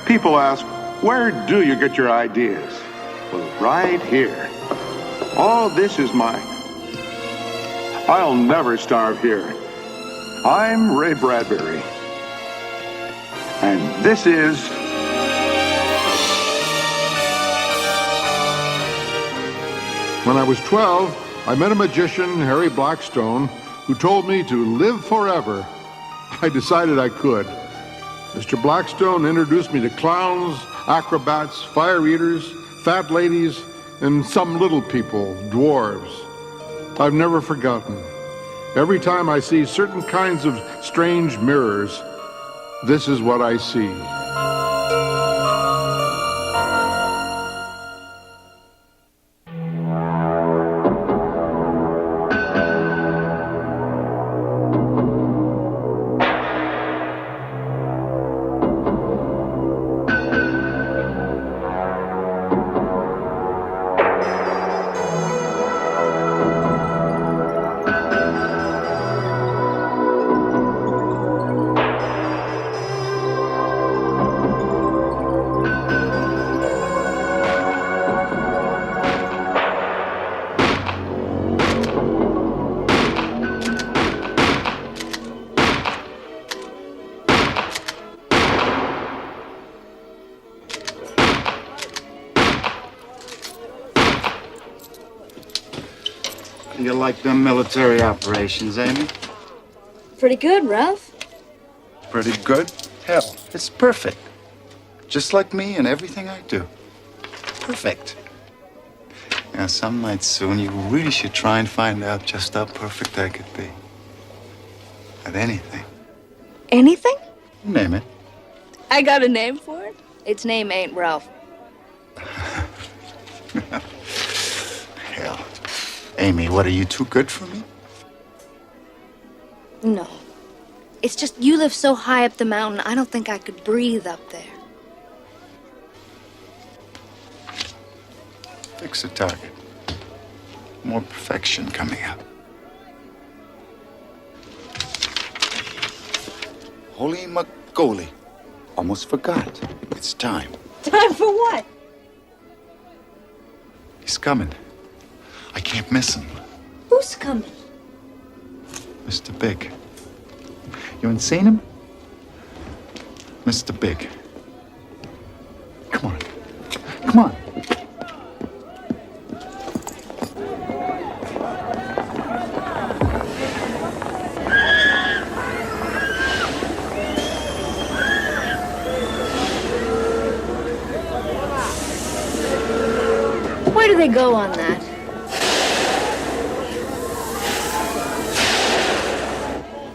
People ask, where do you get your ideas? Well, right here. All this is mine. I'll never starve here. I'm Ray Bradbury. And this is... When I was 12, I met a magician, Harry Blackstone, who told me to live forever. I decided I could. Mr. Blackstone introduced me to clowns, acrobats, fire eaters, fat ladies, and some little people, dwarves. I've never forgotten. Every time I see certain kinds of strange mirrors, this is what I see. You like them military operations, Amy? Pretty good, Ralph. Pretty good? Hell, it's perfect. Just like me and everything I do. Perfect. Now, some night soon, you really should try and find out just how perfect I could be. At anything. Anything? Name it. I got a name for it. Its name ain't Ralph. Hell. Amy, what, are you too good for me? No. It's just you live so high up the mountain, I don't think I could breathe up there. Fix a target. More perfection coming up. Holy Macaulay. Almost forgot. It's time. Time for what? He's coming. I can't miss him. Who's coming? Mr. Big. You ain't seen him? Mr. Big. Come on. Come on. Where do they go on that?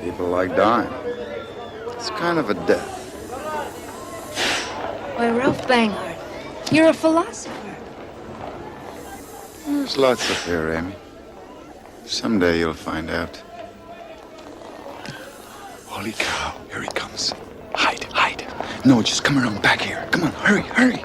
People like dying. It's kind of a death. Why, Ralph Banghart, you're a philosopher. There's lots up here, Amy. Someday you'll find out. Holy cow, here he comes. Hide, hide. No, just come around back here. Come on, hurry, hurry.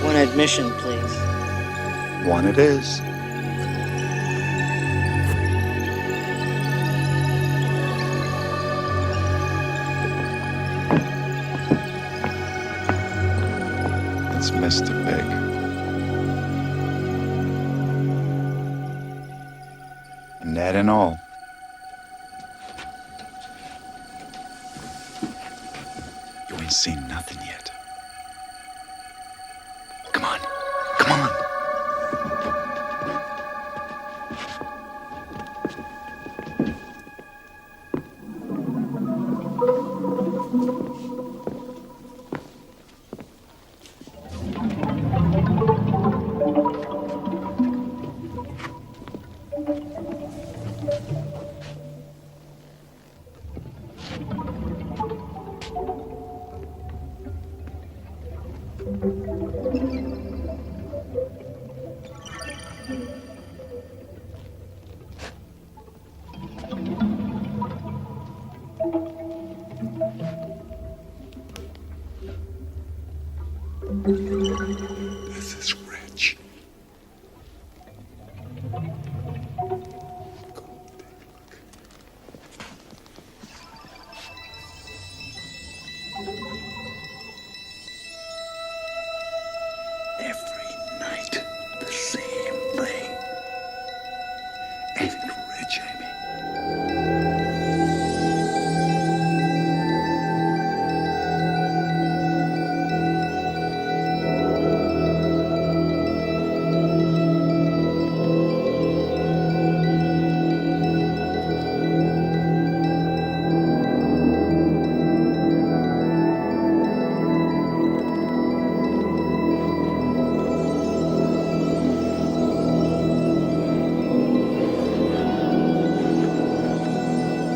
One admission, please. One it is. It's Mr. Big. And that and all. You ain't seen nothing yet. Come on. Come on. This is rich. Every night, the same thing. Ain't it rich, Amy?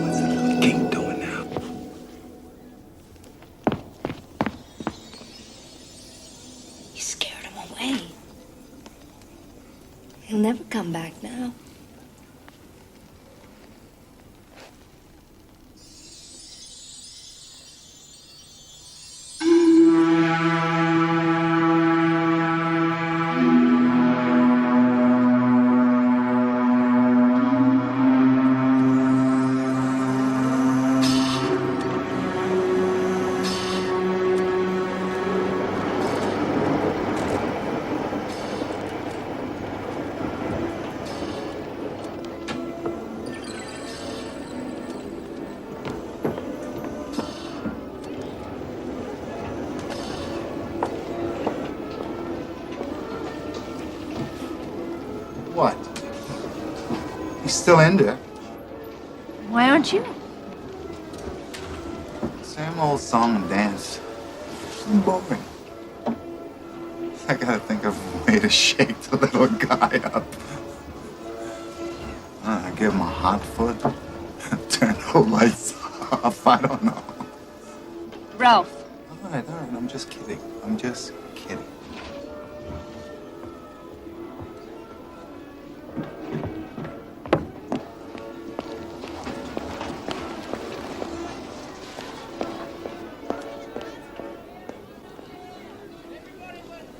What's the little king doing now? You scared him away. He'll never come back now. still in there. Why aren't you? Same old song and dance. Boring. I gotta think of a way to shake the little guy up. I give him a hot foot, turn the lights off. I don't know. Ralph. All right. I'm just kidding. I'm just kidding.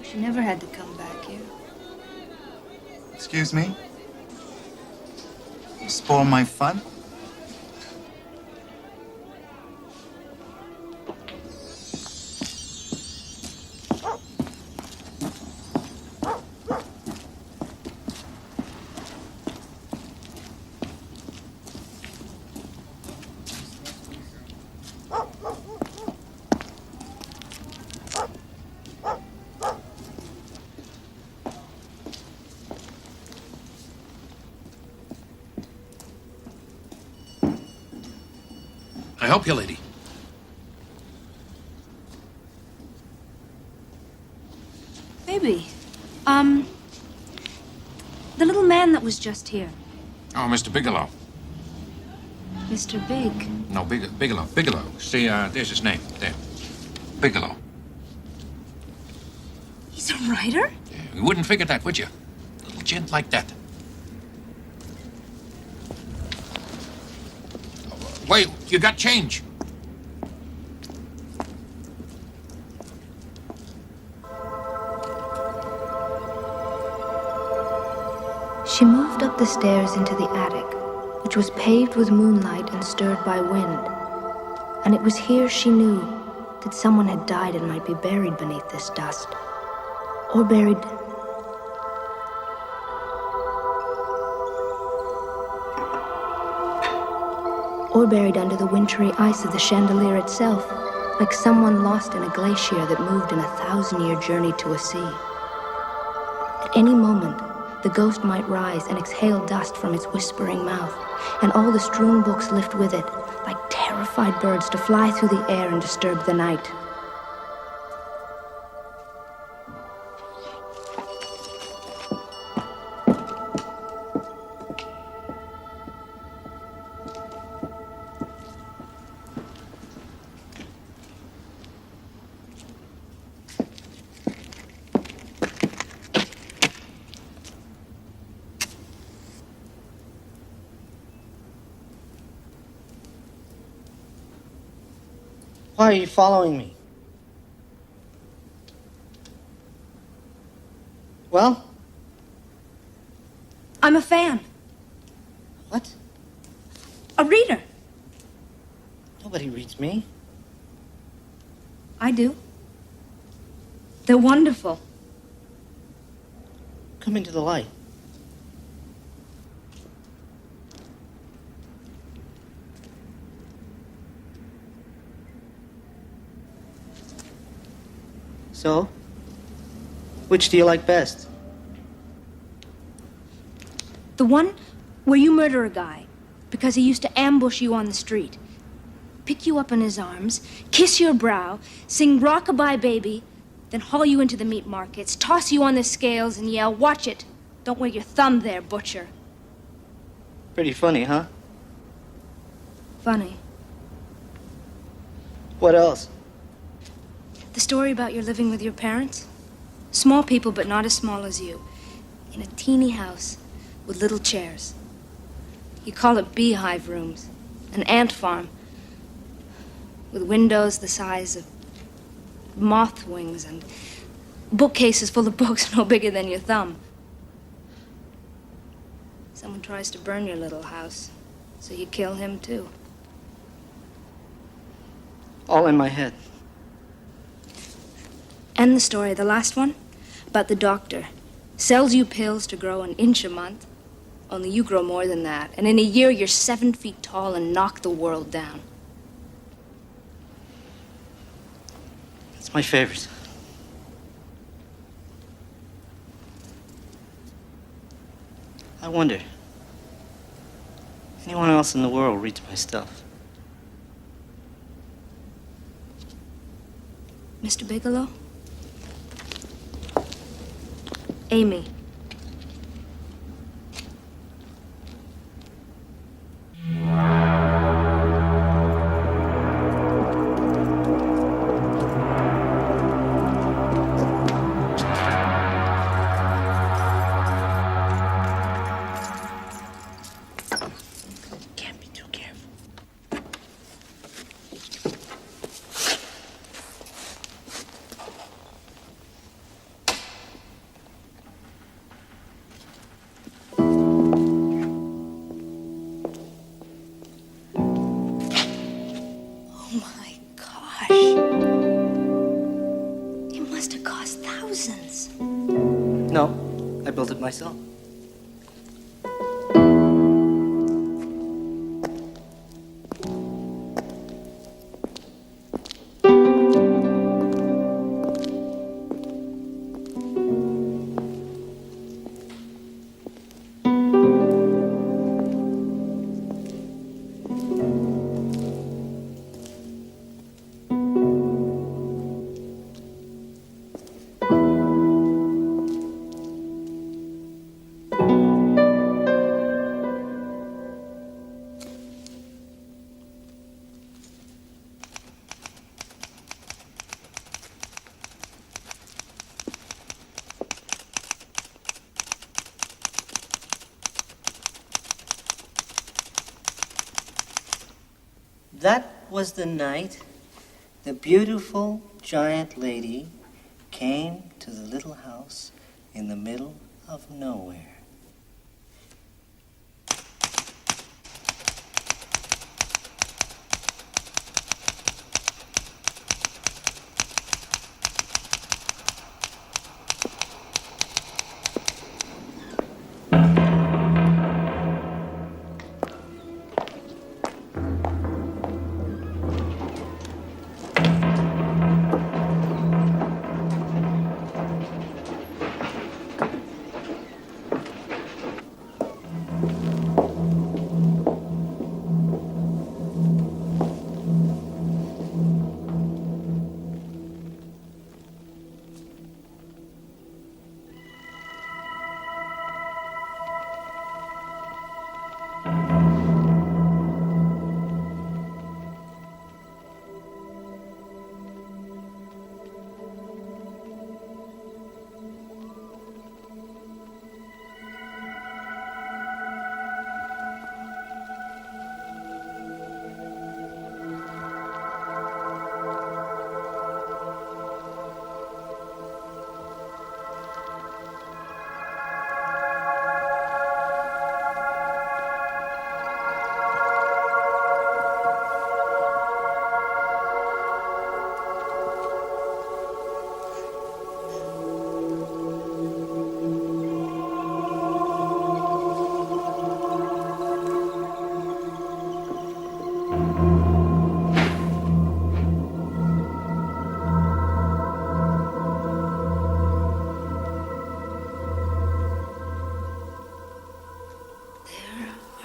She never had to come back here. Excuse me? You spoil my fun? I help you, lady. Baby, the little man that was just here. Oh, Mr. Bigelow. Mr. Big. No, Bigelow. Bigelow. See, there's his name. There. Bigelow. He's a writer? Yeah, you wouldn't figure that, would you? A little gent like that. Wait, you got change. She moved up the stairs into the attic, which was paved with moonlight and stirred by wind. And it was here she knew that someone had died and might be buried beneath this dust. Or buried... or buried under the wintry ice of the chandelier itself, like someone lost in a glacier that moved in a 1,000-year journey to a sea. At any moment, the ghost might rise and exhale dust from its whispering mouth, and all the strewn books lift with it, like terrified birds to fly through the air and disturb the night. Why are you following me? Well? I'm a fan. What? A reader. Nobody reads me. I do. They're wonderful. Come into the light. So, which do you like best? The one where you murder a guy because he used to ambush you on the street, pick you up in his arms, kiss your brow, sing rockabye baby, then haul you into the meat markets, toss you on the scales and yell, watch it, don't wear your thumb there, butcher. Pretty funny, huh? Funny. What else? The story about your living with your parents? Small people, but not as small as you. In a teeny house with little chairs. You call it beehive rooms. An ant farm. With windows the size of moth wings and bookcases full of books no bigger than your thumb. Someone tries to burn your little house, so you kill him too. All in my head. And the story, the last one, about the doctor. Sells you pills to grow an inch a month, only you grow more than that. And in a year, you're 7 feet tall and knock the world down. It's my favorite. I wonder, Anyone else in the world reads my stuff. Mr. Bigelow? Amy. Can't be too careful. Oh my gosh. It must have cost thousands. No, I built it myself. That was the night the beautiful giant lady came to the little house in the middle of nowhere.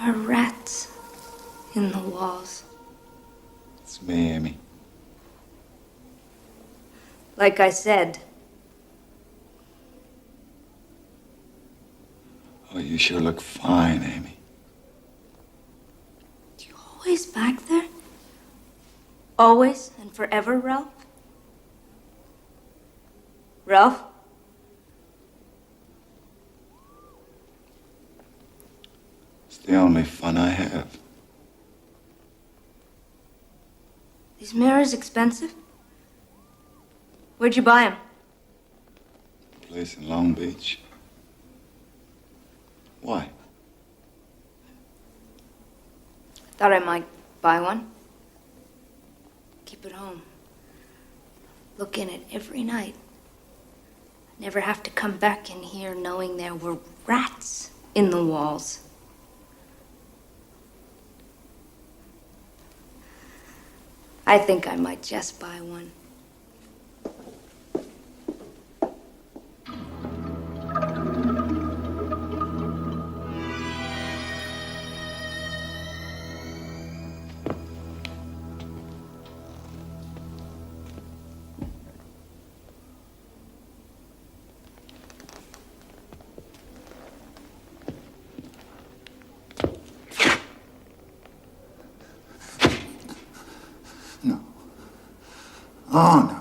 Are rats in the walls. It's me, Amy. Like I said, Oh, you sure look fine, Amy. always back there? Always and forever, Ralph? Ralph? It's the only fun I have. These mirrors expensive? Where'd you buy them? A place in Long Beach. Why? Thought I might buy one. Keep it home. Look in it every night. Never have to come back in here knowing there were rats in the walls. I think I might just buy one. Oh, no.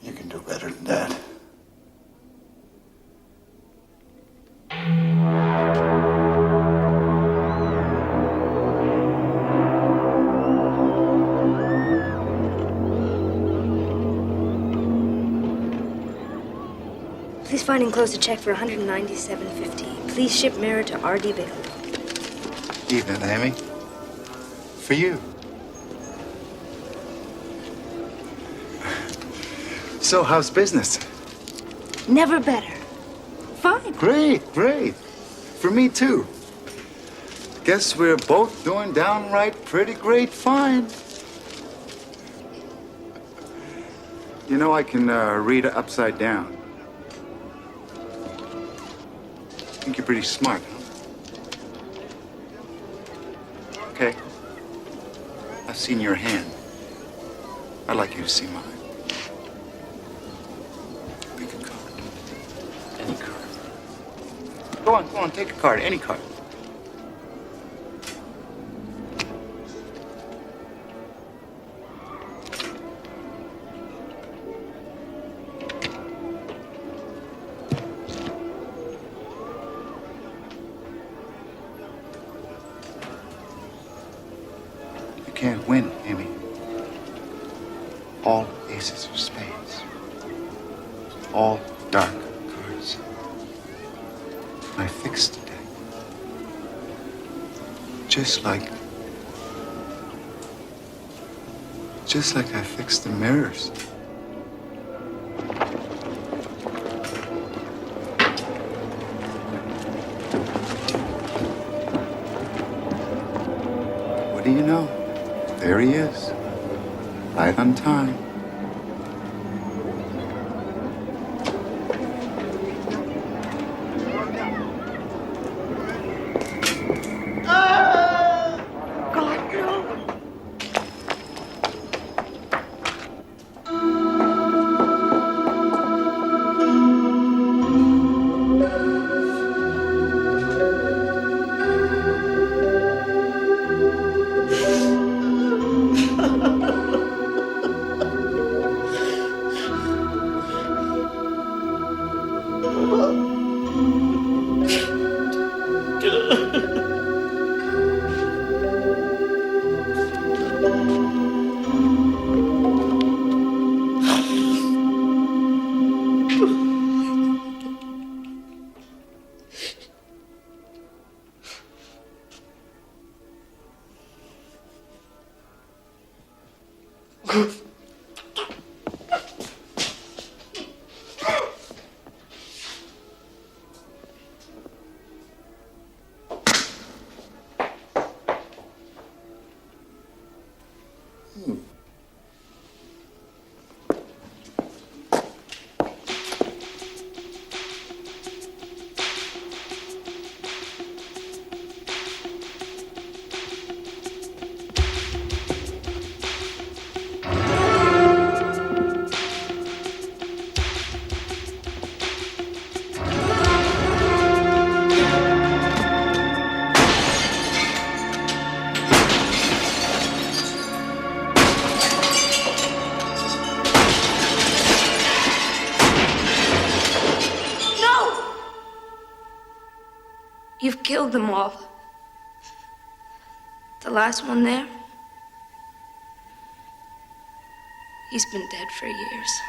You can do better than that. Please find and close a check for $197.50. Please ship mirror to R.D. Bigelow. Evening, Amy. For you. So, how's business? Never better. Fine. Great, great. For me, too. Guess we're both doing downright pretty great fine. You know, I can read upside down. I think you're pretty smart, huh? Okay. I've seen your hand. I'd like you to see mine. Pick a card. Any card. Go on, take a card. Any card. Can't win, Amy. All aces of spades. All dark cards. I fixed the deck. Just like I fixed the mirrors. What do you know? There he is, right on time. God, no. You've killed them all. The last one there, he's been dead for years.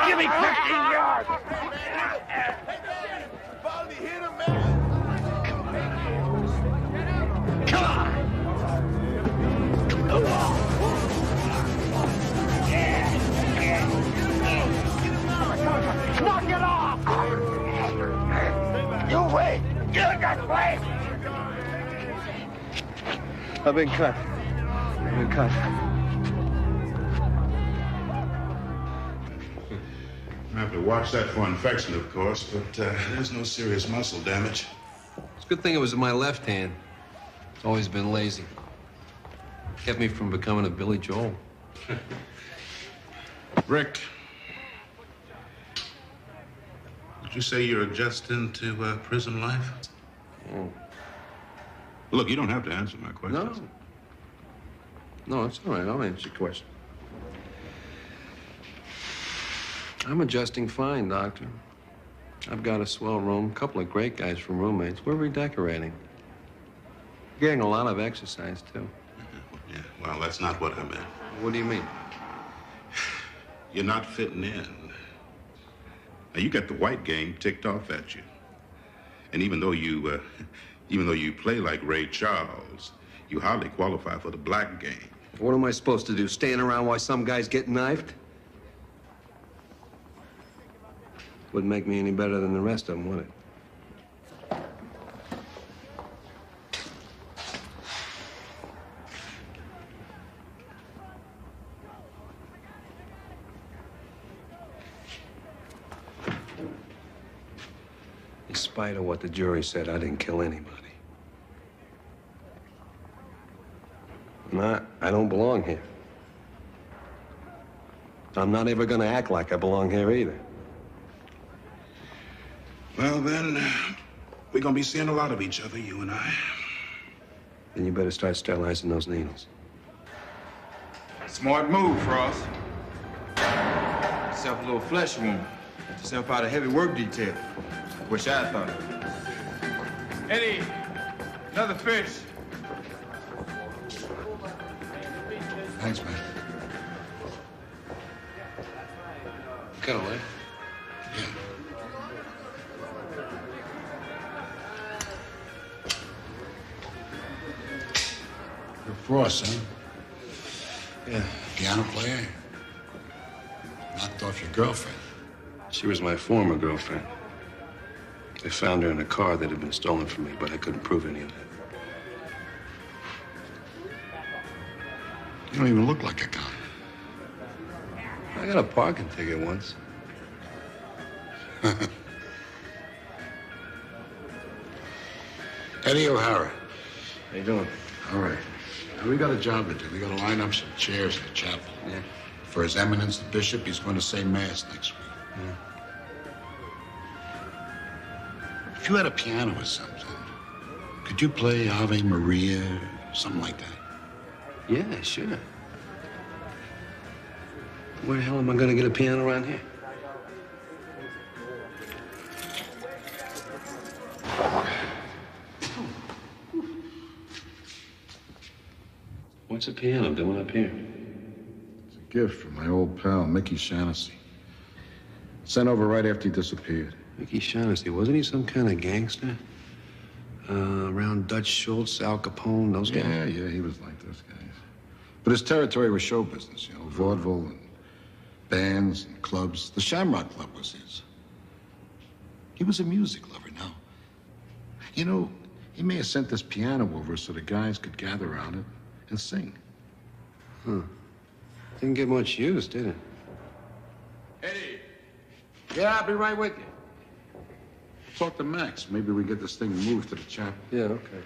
Give me 15 yards! Come on! Knock it off! You wait! You just wait! I've been cut. I've been cut. I have to watch that for infection, of course, but there's no serious muscle damage. It's a good thing it was in my left hand. It's always been lazy. Kept me from becoming a Billy Joel. Rick, would you say you're adjusting to prison life? Oh. Look, you don't have to answer my questions. No, it's all right. I'll answer your question. I'm adjusting fine, Doctor. I've got a swell room, a couple of great guys from roommates. We're redecorating. Getting a lot of exercise, too. Yeah, well, that's not what I meant. What do you mean? You're not fitting in. Now, you got the white game ticked off at you. And even though you play like Ray Charles, you hardly qualify for the black game. What am I supposed to do, stand around while some guy's getting knifed? Wouldn't make me any better than the rest of them, would it? In spite of what the jury said, I didn't kill anybody. I don't belong here. I'm not ever gonna act like I belong here either. Well, then, we're gonna be seeing a lot of each other, you and I. Then you better start sterilizing those needles. Smart move, Frost. Yourself a little flesh wound. Got yourself out of heavy work detail. Wish I thought of it. Eddie, another fish. Thanks, man. Got a leg? You're Frost, huh? Yeah. Piano player? Knocked off your girlfriend. She was my former girlfriend. They found her in a car that had been stolen from me, but I couldn't prove any of that. You don't even look like a gun. I got a parking ticket once. Eddie O'Hara. How you doing? All right. Now, we got a job to do. We got to line up some chairs in the chapel. Yeah. For His Eminence, the bishop, he's going to say Mass next week. Yeah. If you had a piano or something, could you play Ave Maria, something like that? Yeah, sure. Where the hell am I gonna get a piano around here? What's a piano doing up here? It's a gift from my old pal, Mickey Shaughnessy. Sent over right after he disappeared. Mickey Shaughnessy, wasn't he some kind of gangster? Around Dutch Schultz, Al Capone, those guys? Yeah, he was like those guys. But his territory was show business, vaudeville and bands and clubs. The Shamrock Club was his. He was a music lover now. He may have sent this piano over so the guys could gather around it and sing. Huh. Didn't get much use, did it? Eddie. Yeah, I'll be right with you. Talk to Max. Maybe we get this thing moved to the chapel. Yeah, okay.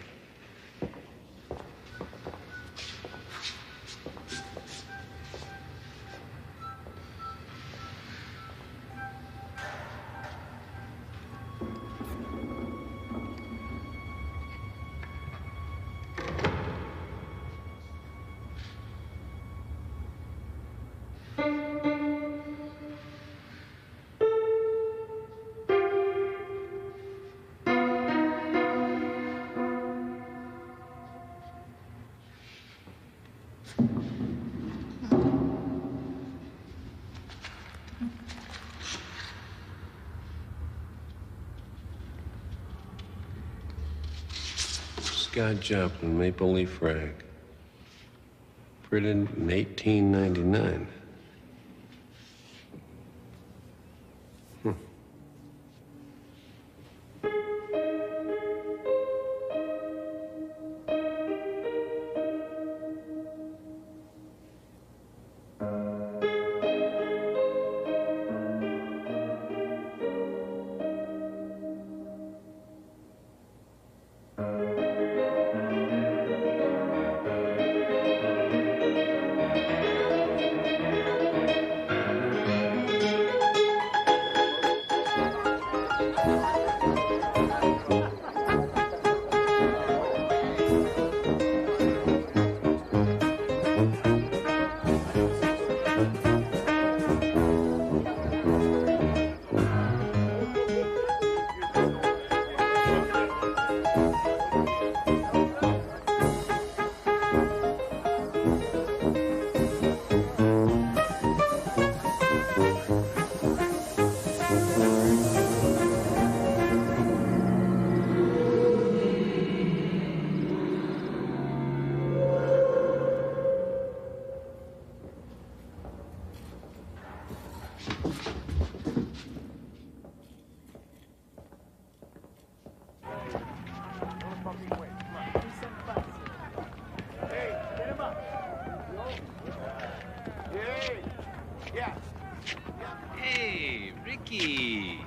Scott Joplin, Maple Leaf Rag. Printed in 1899. Hey, Ricky.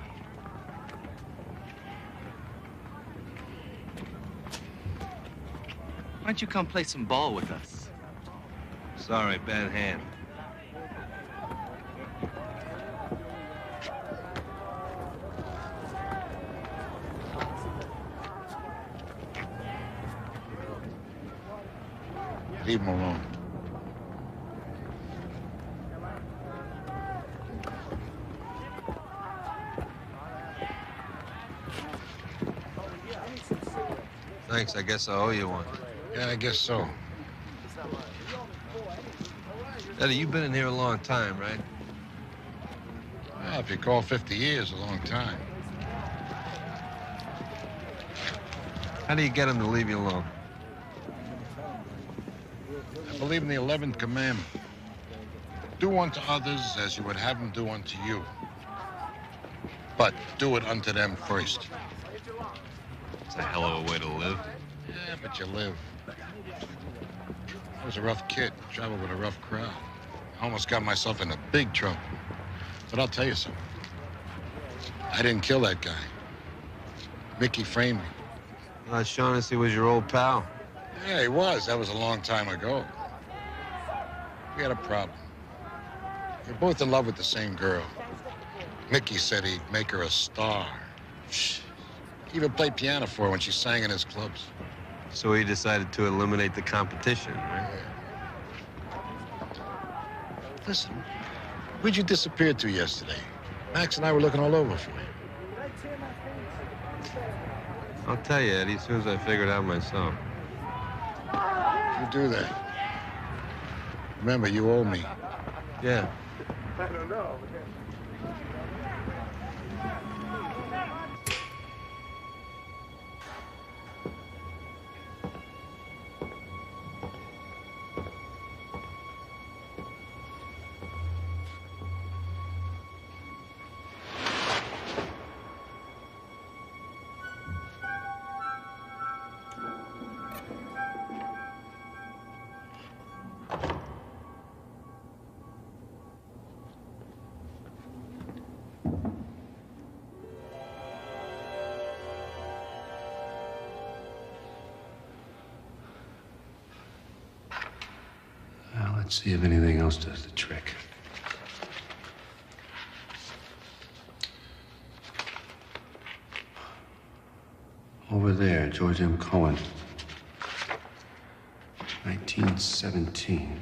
Why don't you come play some ball with us? Sorry, bad hand. Leave him alone. Thanks, I guess I owe you one. Yeah, I guess so. Eddie, you've been in here a long time, right? Well, if you call 50 years a long time. How do you get him to leave you alone? I believe in the 11th commandment. Do unto others as you would have them do unto you. But do it unto them first. It's a hell of a way to live. Yeah, but you live. I was a rough kid, traveled with a rough crowd. I almost got myself into big trouble. But I'll tell you something. I didn't kill that guy. Mickey framed me. Shaughnessy was your old pal. Yeah, he was. That was a long time ago. We had a problem. We were both in love with the same girl. Mickey said he'd make her a star. He even played piano for her when she sang in his clubs. So he decided to eliminate the competition, right? Listen, where'd you disappear to yesterday? Max and I were looking all over for you. I'll tell you, Eddie, as soon as I figure it out myself. You do that. Remember, you owe me. Yeah. I don't know. Let's see if anything else does the trick. Over there, George M. Cohen. 1917.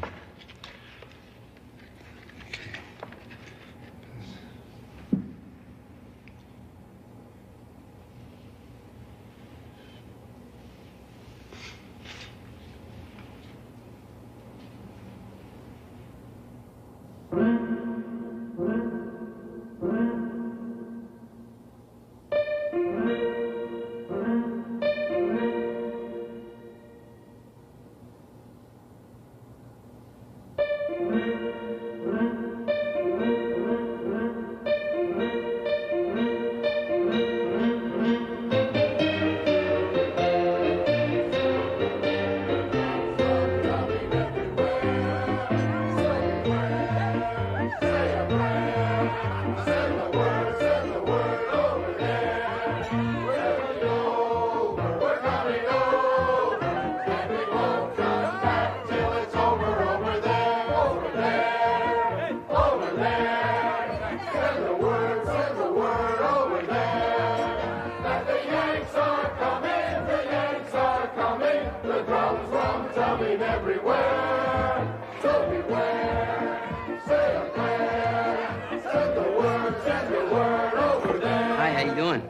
How you doing?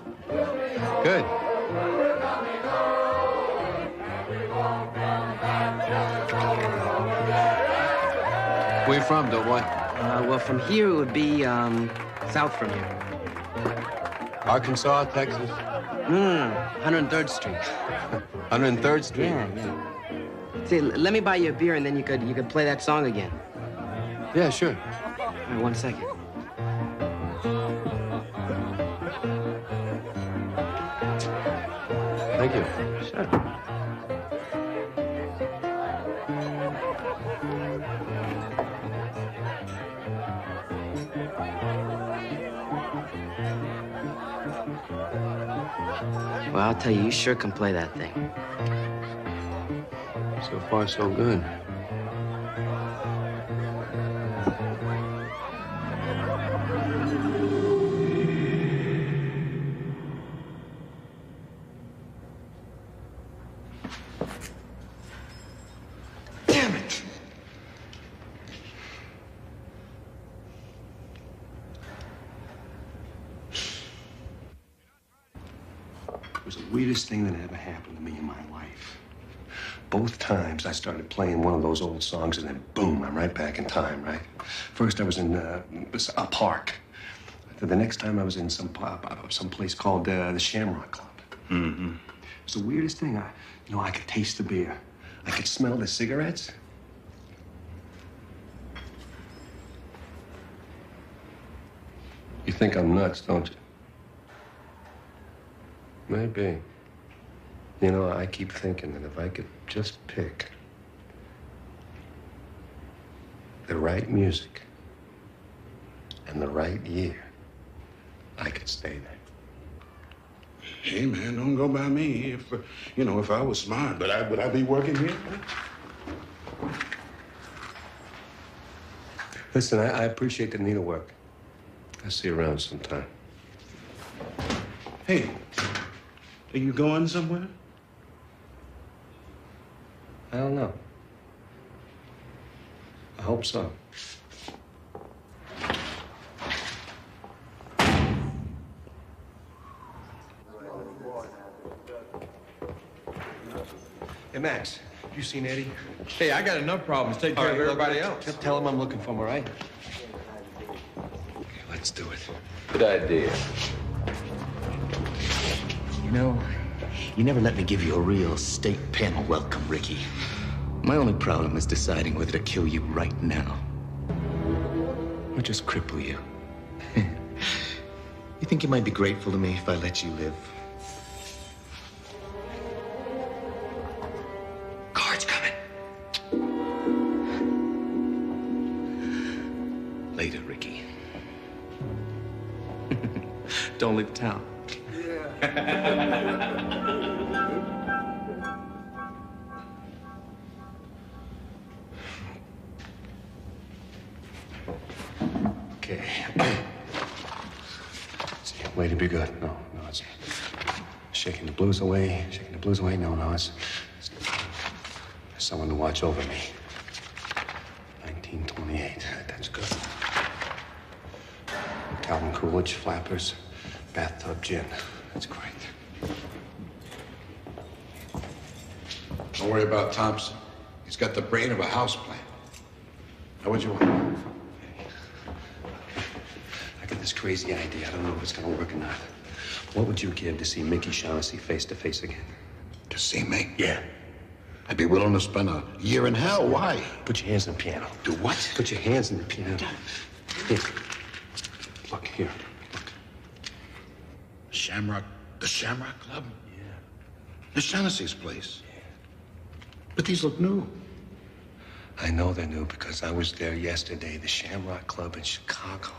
Good. Where you from, doughboy? Well, from here it would be, south from here. Arkansas, Texas? No. 103rd Street. 103rd Street? Yeah. See, let me buy you a beer and then you could play that song again. Yeah, sure. All right, 1 second. Thank you. Sure. Well, I'll tell you sure can play that thing. So far, so good. Damn it! It was the weirdest thing that ever happened to me in my life. Both times I started playing one of those old songs and then boom, I'm right back in time, right? First I was in a park. The next time I was in some place called the Shamrock Club. Mm-hmm. It was the weirdest thing. I could taste the beer. I could smell the cigarettes. You think I'm nuts, don't you? Maybe. You know, I keep thinking that if I could just pick the right music and the right year, I could stay there. Hey, man, don't go by me. If I was smart, would I be working here? Listen, I appreciate the needlework. I'll see you around sometime. Hey, are you going somewhere? I don't know. I hope so. Hey, Max, you seen Eddie? Hey, I got enough problems. Take care of everybody else. Tell him I'm looking for him, all right? Okay, let's do it. Good idea. You know, you never let me give you a real state panel welcome, Ricky. My only problem is deciding whether to kill you right now or just cripple you. You think you might be grateful to me if I let you live? Guards coming. Later, Ricky. Don't leave town. Okay. Way to be good. No, it's shaking the blues away. Shaking the blues away. No, it's there's someone to watch over me. 1928. That's good. Calvin Coolidge, Flappers, bathtub gin. That's great. Don't worry about Thompson. He's got the brain of a houseplant. Now, what do you want? I got this crazy idea. I don't know if it's gonna work or not. What would you give to see Mickey Shaughnessy face to face again? To see me? Yeah. I'd be willing to spend a year in hell. Why? Put your hands on the piano. Do what? Put your hands on the piano. Here. Look, here. The Shamrock Club? Yeah. It's Shaughnessy's place. Yeah. But these look new. I know they're new because I was there yesterday, the Shamrock Club in Chicago.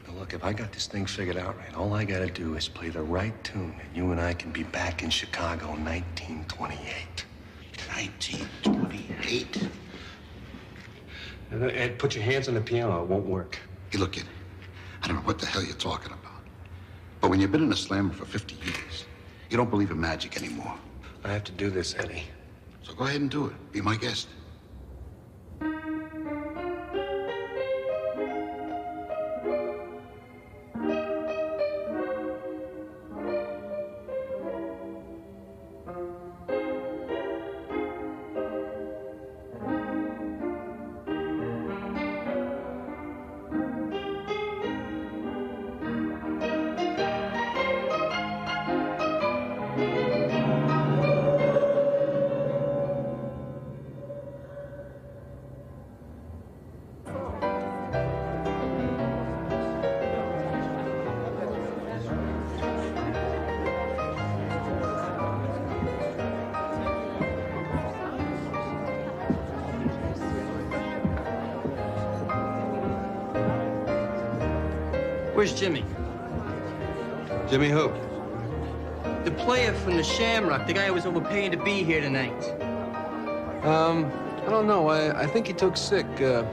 Now look, if I got this thing figured out right, all I gotta do is play the right tune, and you and I can be back in Chicago in 1928. 1928? Ed, put your hands on the piano, it won't work. Hey, look, kid, I don't know what the hell you're talking about. But when you've been in a slammer for 50 years, you don't believe in magic anymore. I have to do this, Eddie. So go ahead and do it. Be my guest. Where's Jimmy? Jimmy who? The player from the Shamrock, the guy who was overpaying to be here tonight. I don't know. I think he took sick. The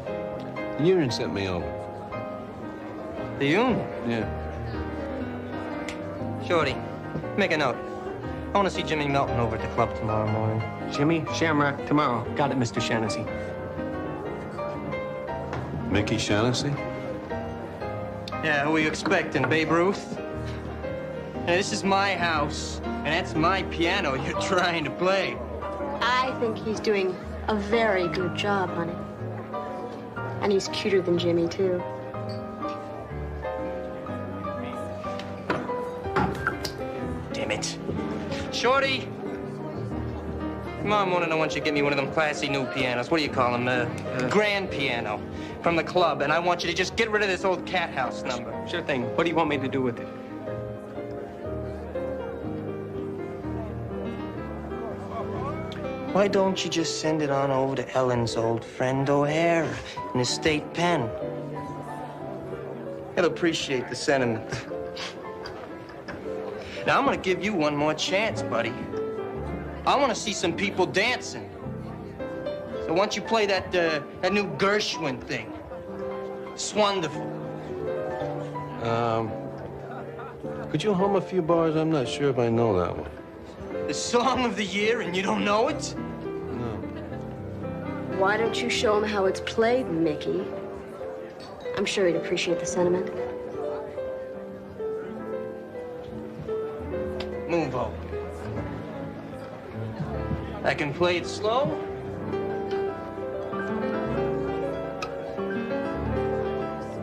union sent me over. The union? Yeah. Shorty, make a note. I want to see Jimmy Melton over at the club tomorrow morning. Jimmy, Shamrock, tomorrow. Got it, Mr. Shaughnessy. Mickey Shaughnessy? Yeah, who are you expecting, Babe Ruth? Hey, this is my house, and that's my piano you're trying to play. I think he's doing a very good job, honey. And he's cuter than Jimmy, too. Damn it. Shorty! Tomorrow morning, I want you to get me one of them classy new pianos. What do you call them? Grand piano from the club. And I want you to just get rid of this old cat house number. Sure thing. What do you want me to do with it? Why don't you just send it on over to Ellen's old friend O'Hara in the state pen? He'll appreciate the sentiment. Now, I'm gonna give you one more chance, buddy. I want to see some people dancing. So why don't you play that new Gershwin thing? It's wonderful. Could you hum a few bars? I'm not sure if I know that one. The song of the year, and you don't know it? No. Why don't you show him how it's played, Mickey? I'm sure he'd appreciate the sentiment. Move over. I can play it slow.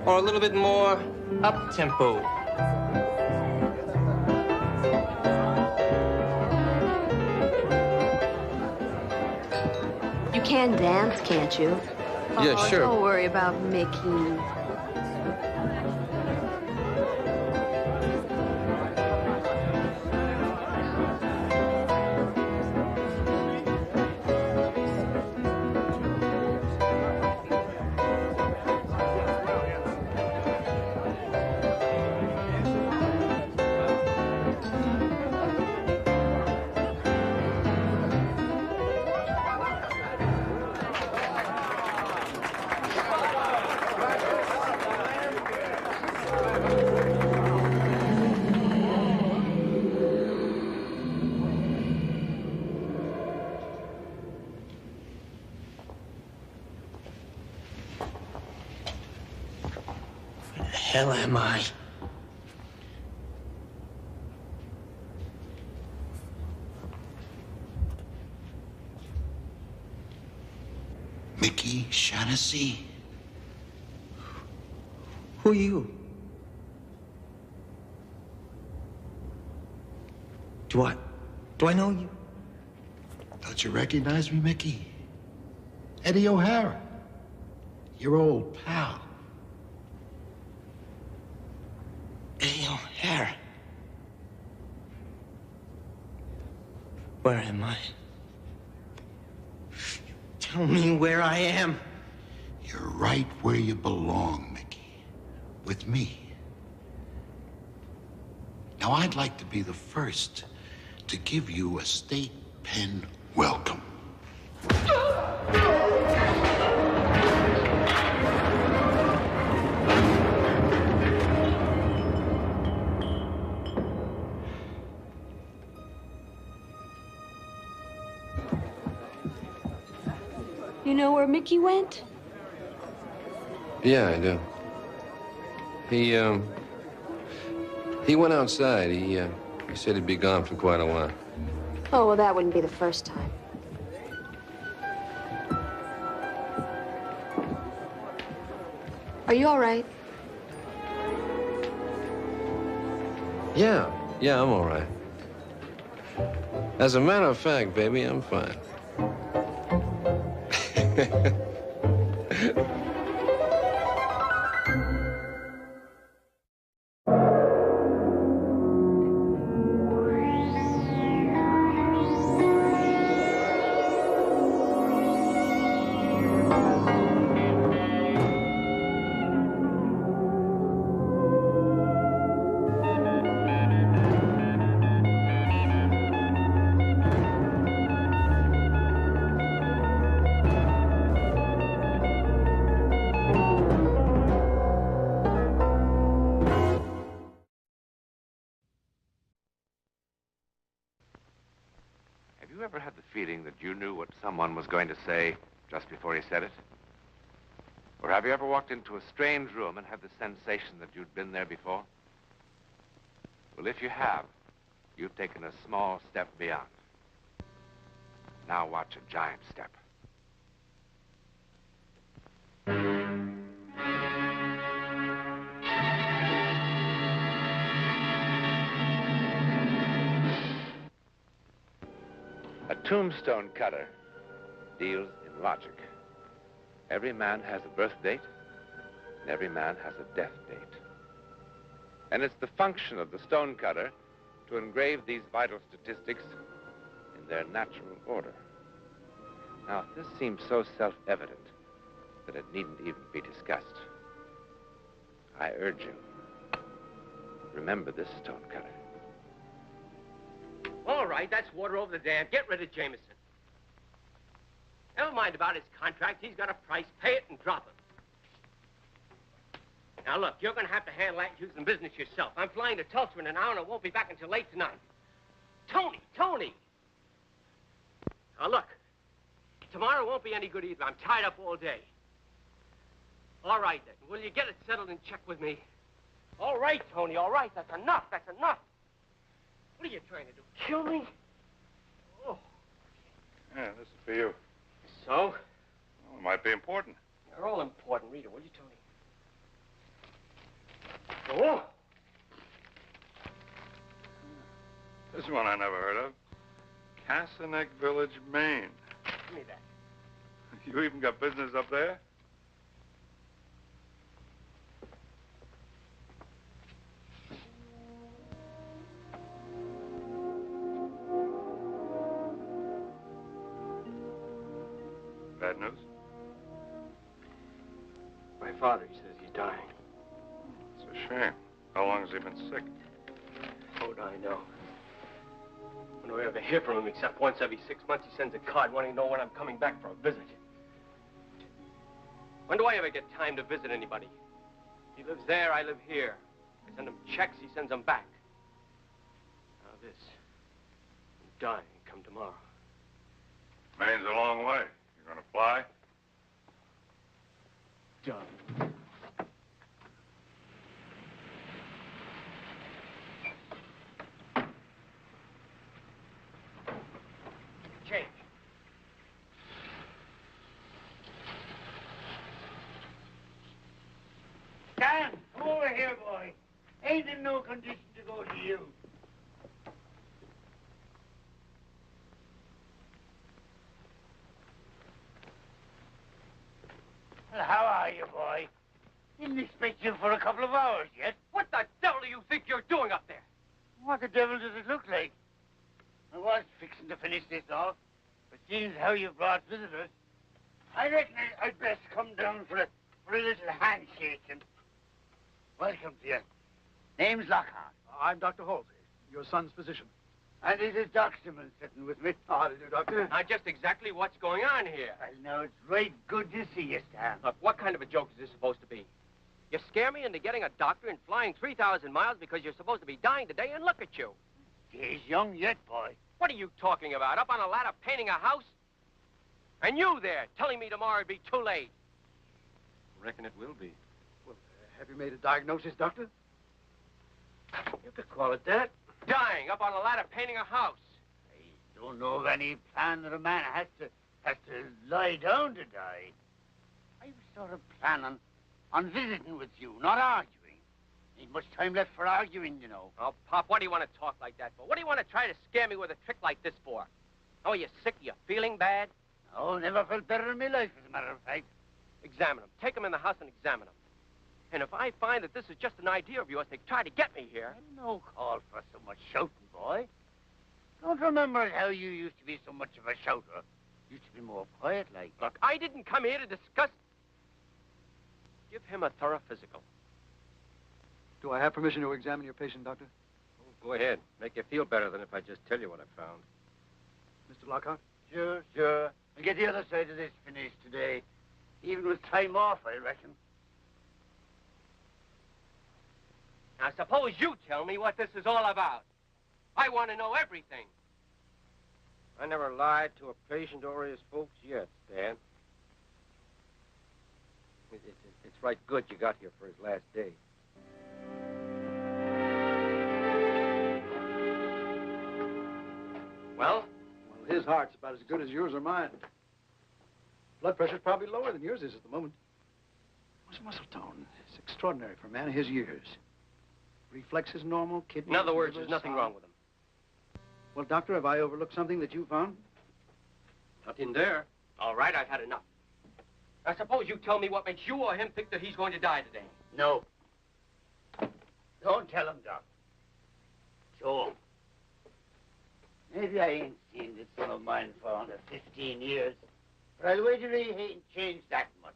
Or a little bit more up-tempo. You can dance, can't you? Yeah, Oh, sure. Don't worry about Mickey. Hell am I? Mickey Shaughnessy? Who are you? Do I know you? Don't you recognize me, Mickey? Eddie O'Hara. Your old pal. Eddie O'Hara. Where am I? Tell me where I am. You're right where you belong, Mickey. With me. Now, I'd like to be the first to give you a state pen welcome. You know where Mickey went? Yeah, I do. He went outside. He said he'd be gone for quite a while. Oh, well, that wouldn't be the first time. Are you all right? Yeah, I'm all right. As a matter of fact, baby, I'm fine. you ever had the feeling that you knew what someone was going to say just before he said it? Or have you ever walked into a strange room and had the sensation that you'd been there before? Well, if you have, you've taken a small step beyond. Now watch a giant step. A tombstone cutter deals in logic. Every man has a birth date, and every man has a death date. And it's the function of the stone cutter to engrave these vital statistics in their natural order. Now, if this seems so self-evident that it needn't even be discussed, I urge you, remember this stone cutter. All right, that's water over the dam. Get rid of Jameson. Never mind about his contract. He's got a price. Pay it and drop it. Now, look, you're going to have to handle that Houston business yourself. I'm flying to Tulsa in an hour, and I won't be back until late tonight. Tony! Now, look, tomorrow won't be any good either. I'm tied up all day. All right, then. Will you get it settled and check with me? All right, Tony, all right. That's enough. That's enough. What are you trying to do? Kill me? Oh. Yeah, this is for you. So? Well, it might be important. They're all important. Read it, will you, Tony? Go on. This one I never heard of. Cassaneck Village, Maine. Give me that. You even got business up there? Bad news? My father, he says he's dying. It's a shame. How long has he been sick? How would I know? When do I ever hear from him except once every 6 months he sends a card wanting to know when I'm coming back for a visit. When do I ever get time to visit anybody? He lives there, I live here. I send him checks, he sends them back. Now this. I'm dying, come tomorrow. Maine's a long way. You gonna fly? Done. Change. Dan, come over here, boy. Ain't in no condition to go to you. Well, how are you, boy? Didn't expect you for a couple of hours yet. What the devil do you think you're doing up there? What the devil does it look like? I was fixing to finish this off, but seeing how you brought visitors, I reckon I'd best come down for a little handshake and welcome to you. Name's Lockhart. I'm Dr. Halsey, your son's physician. And this is Doc Simmons sitting with me. How do you do, Doctor? Now, just exactly what's going on here? Well, now, it's right good to see you, Stan. Look, what kind of a joke is this supposed to be? You scare me into getting a doctor and flying 3,000 miles because you're supposed to be dying today, and look at you. He's young yet, boy. What are you talking about? Up on a ladder painting a house? And you there, telling me tomorrow it'd be too late. Reckon it will be. Well, have you made a diagnosis, Doctor? You could call it that. Dying up on a ladder painting a house. I don't know of any plan that a man has to lie down to die. I was sort of planning on visiting with you, not arguing. Ain't much time left for arguing, you know. Oh, Pop, what do you want to talk like that for? What do you want to try to scare me with a trick like this for? Oh, are you sick? Are you feeling bad? Oh, never felt better in my life, as a matter of fact. Examine him. Take him in the house and examine him. And if I find that this is just an idea of yours to try to get me here... No call for so much shouting, boy. Don't remember how you used to be so much of a shouter. Used to be more quiet like. Look, I didn't come here to discuss... Give him a thorough physical. Do I have permission to examine your patient, Doctor? Oh, go ahead. Make you feel better than if I just tell you what I found. Mr. Lockhart? Sure. We'll get the other side of this finished today. Even with time off, I reckon. Now, suppose you tell me what this is all about. I want to know everything. I never lied to a patient or his folks yet, Stan. It's right good you got here for his last day. Well? Well, his heart's about as good as yours or mine. Blood pressure's probably lower than yours is at the moment. His muscle tone is extraordinary for a man of his years. Reflexes normal, kidneys... In other words, there's nothing wrong with him. Well, Doctor, have I overlooked something that you found? Nothing there. All right, I've had enough. I suppose you tell me what makes you or him think that he's going to die today. No. Don't tell him, Doc. Show him. Maybe I ain't seen this son of mine for under 15 years, but I'll wager he ain't changed that much.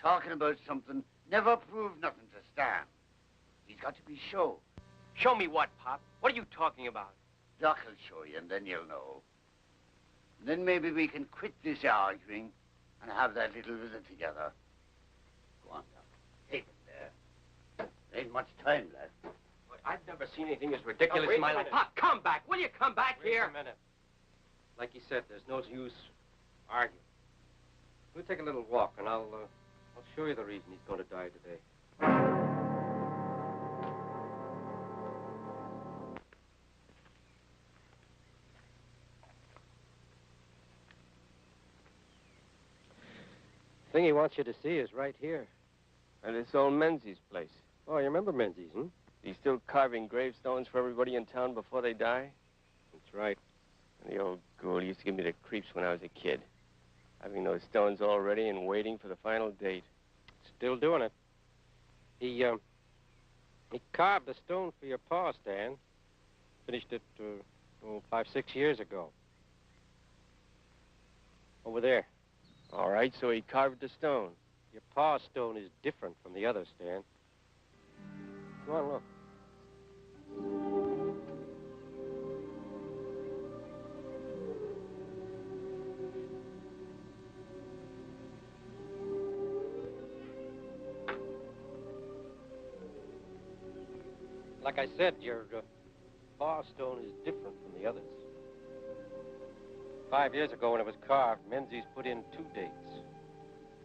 Talking about something never proved nothing to Stan. He's got to be shown. Show me what, Pop? What are you talking about? Doc will show you, and then you'll know. And then maybe we can quit this arguing and have that little visit together. Go on, Doc. Take it there. There ain't much time left. But I've never seen anything as ridiculous in my life. Pop, come back. Will you come back here? Wait a minute. Like you said, there's no use arguing. We'll take a little walk, and I'll show you the reason he's going to die today. The thing he wants you to see is right here. At this old Menzies place. Oh, you remember Menzies, hmm? He's still carving gravestones for everybody in town before they die? That's right. And the old ghoul used to give me the creeps when I was a kid. Having those stones all ready and waiting for the final date. Still doing it. He carved the stone for your pa, Stan. Finished it, 5, 6 years ago. Over there. All right, so he carved the stone. Your pa's stone is different from the others, Stan. Come on, look. Like I said, your bar stone is different from the others. 5 years ago, when it was carved, Menzies put in 2 dates.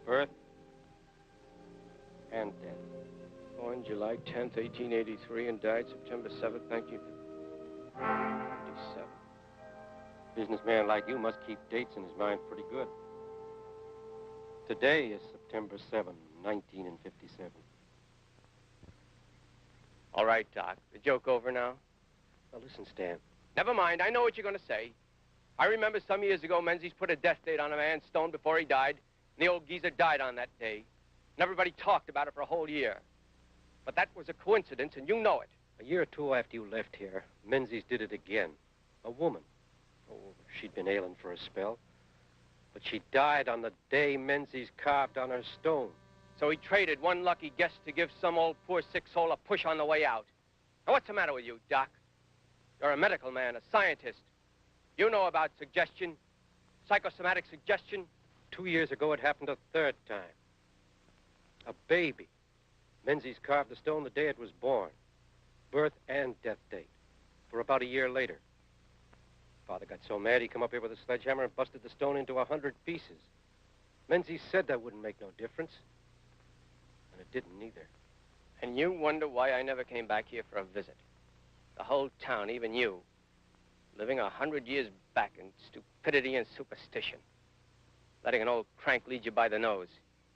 Birth and death. Born July 10th, 1883, and died September 7th, 1957. Businessman like you must keep dates in his mind pretty good. Today is September 7, 1957. All right, Doc. The joke over now? Now, listen, Stan. Never mind. I know what you're going to say. I remember some years ago, Menzies put a death date on a man's stone before he died, and the old geezer died on that day. And everybody talked about it for a whole year. But that was a coincidence, and you know it. A year or 2 after you left here, Menzies did it again. A woman. Oh, she'd been ailing for a spell. But she died on the day Menzies carved on her stone. So he traded one lucky guess to give some old poor sick soul a push on the way out. Now, what's the matter with you, Doc? You're a medical man, a scientist. You know about suggestion, psychosomatic suggestion. 2 years ago, it happened a 3rd time. A baby. Menzies carved the stone the day it was born. Birth and death date. For about a year later. Father got so mad, he come up here with a sledgehammer and busted the stone into 100 pieces. Menzies said that wouldn't make no difference. And it didn't either. And you wonder why I never came back here for a visit. The whole town, even you, living 100 years back in stupidity and superstition. Letting an old crank lead you by the nose,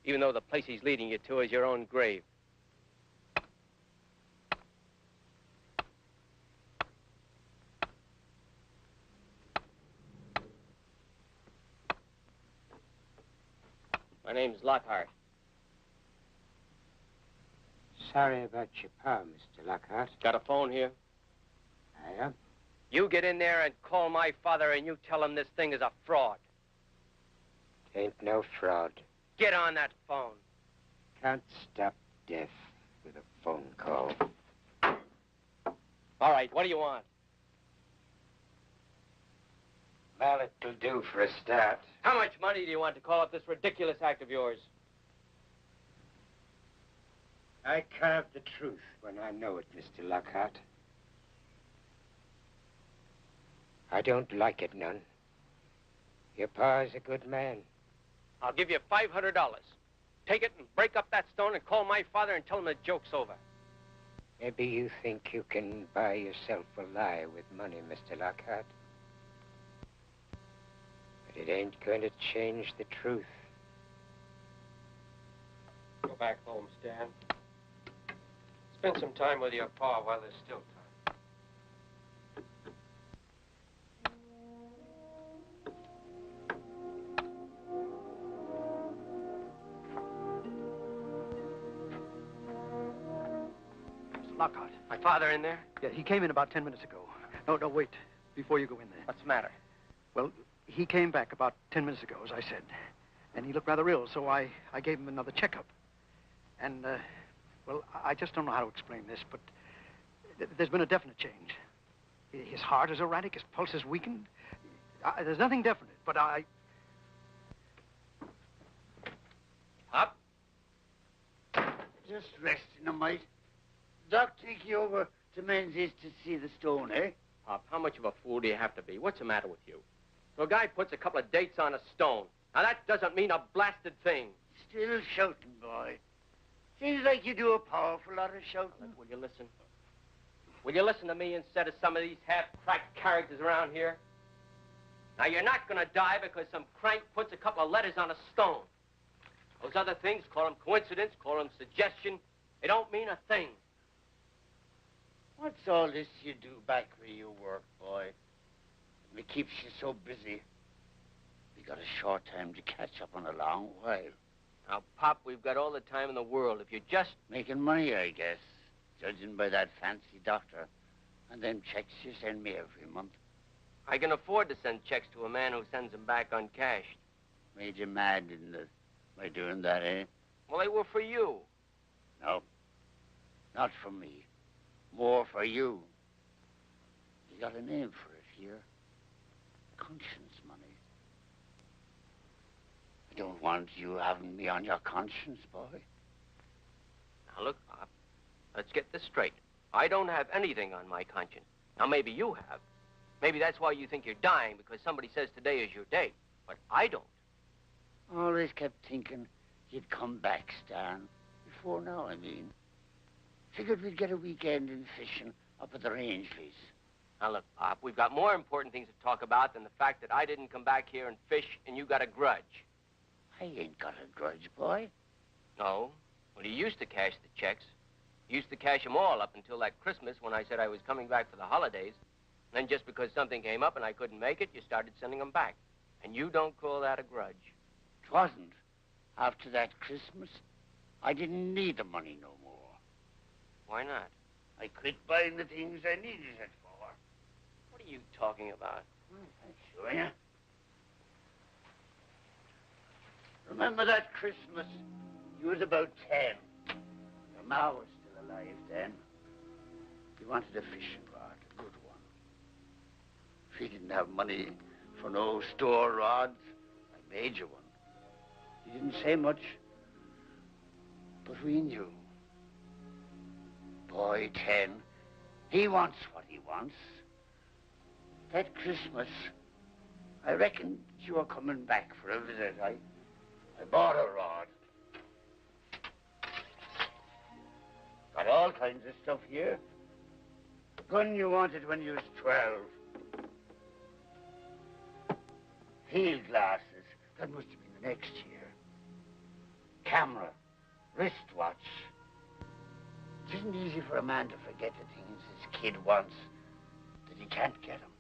even though the place he's leading you to is your own grave. My name's Lockhart. Sorry about your pa, Mr. Lockhart. Got a phone here? I am. You get in there and call my father and you tell him this thing is a fraud. Ain't no fraud. Get on that phone. Can't stop death with a phone call. All right, what do you want? Well, it'll do for a start. How much money do you want to call up this ridiculous act of yours? I carve the truth when I know it, Mr. Lockhart. I don't like it none. Your pa's a good man. I'll give you $500. Take it and break up that stone and call my father and tell him the joke's over. Maybe you think you can buy yourself a lie with money, Mr. Lockhart. But it ain't going to change the truth. Go back home, Stan. Spend some time with your pa while there's still time. Lockhart. My father in there? Yeah, he came in about 10 minutes ago. No, wait. Before you go in there. What's the matter? Well, he came back about 10 minutes ago, as I said. And he looked rather ill, so I gave him another checkup. And, well, I just don't know how to explain this, but there's been a definite change. His heart is erratic, his pulse is weakened. There's nothing definite, but I... Up. Just resting a mite. Doc, take you over to Menzies to see the stone, eh? Pop, how much of a fool do you have to be? What's the matter with you? So a guy puts a couple of dates on a stone. Now, that doesn't mean a blasted thing. Still shouting, boy. Seems like you do a powerful lot of shouting. Will you listen? Will you listen to me instead of some of these half-cracked characters around here? Now, you're not going to die because some crank puts a couple of letters on a stone. Those other things, call them coincidence, call them suggestion, they don't mean a thing. What's all this you do back where you work, boy? It keeps you so busy. You got a short time to catch up on a long while. Now, Pop, we've got all the time in the world. If you just... Making money, I guess, judging by that fancy doctor. And them checks you send me every month. I can afford to send checks to a man who sends them back uncashed. Made you mad, didn't it, by doing that, eh? Well, they were for you. No, not for me. More for you. You got a name for it here. Conscience money. I don't want you having me on your conscience, boy. Now, look, Pop, let's get this straight. I don't have anything on my conscience. Now, maybe you have. Maybe that's why you think you're dying, because somebody says today is your day. But I don't. Always kept thinking you'd come back, Stan. Before now, I mean. Figured we'd get a weekend in fishing up at the Rangeleys. Now, look, Pop, we've got more important things to talk about than the fact that I didn't come back here and fish and you got a grudge. I ain't got a grudge, boy. No. Well, you used to cash the checks. You used to cash them all up until that Christmas when I said I was coming back for the holidays. And then just because something came up and I couldn't make it, you started sending them back. And you don't call that a grudge. 'Twasn't. After that Christmas, I didn't need the money no more. Why not? I quit buying the things I needed it for. What are you talking about? I'll show you. Remember that Christmas? You was about 10. Your ma was still alive then. You wanted a fishing rod, a good one. If you didn't have money for no store rods, I made you one. You didn't say much, but we knew. Boy, 10, he wants what he wants. That Christmas, I reckoned you were coming back for a visit. I bought a rod. Got all kinds of stuff here. The gun you wanted when you was 12. Field glasses. That must have been the next year. Camera. Wristwatch. It isn't easy for a man to forget the things his kid wants that he can't get him.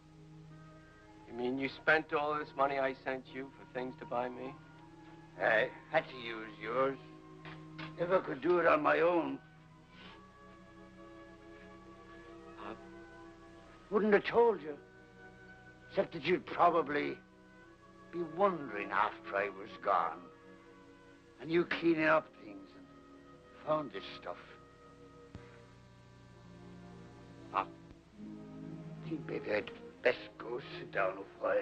You mean you spent all this money I sent you for things to buy me? I had to use yours. Never could do it on my own. Wouldn't have told you. Except that you'd probably be wondering after I was gone. And you cleaning up things and found this stuff. I think maybe I'd best go sit down a while.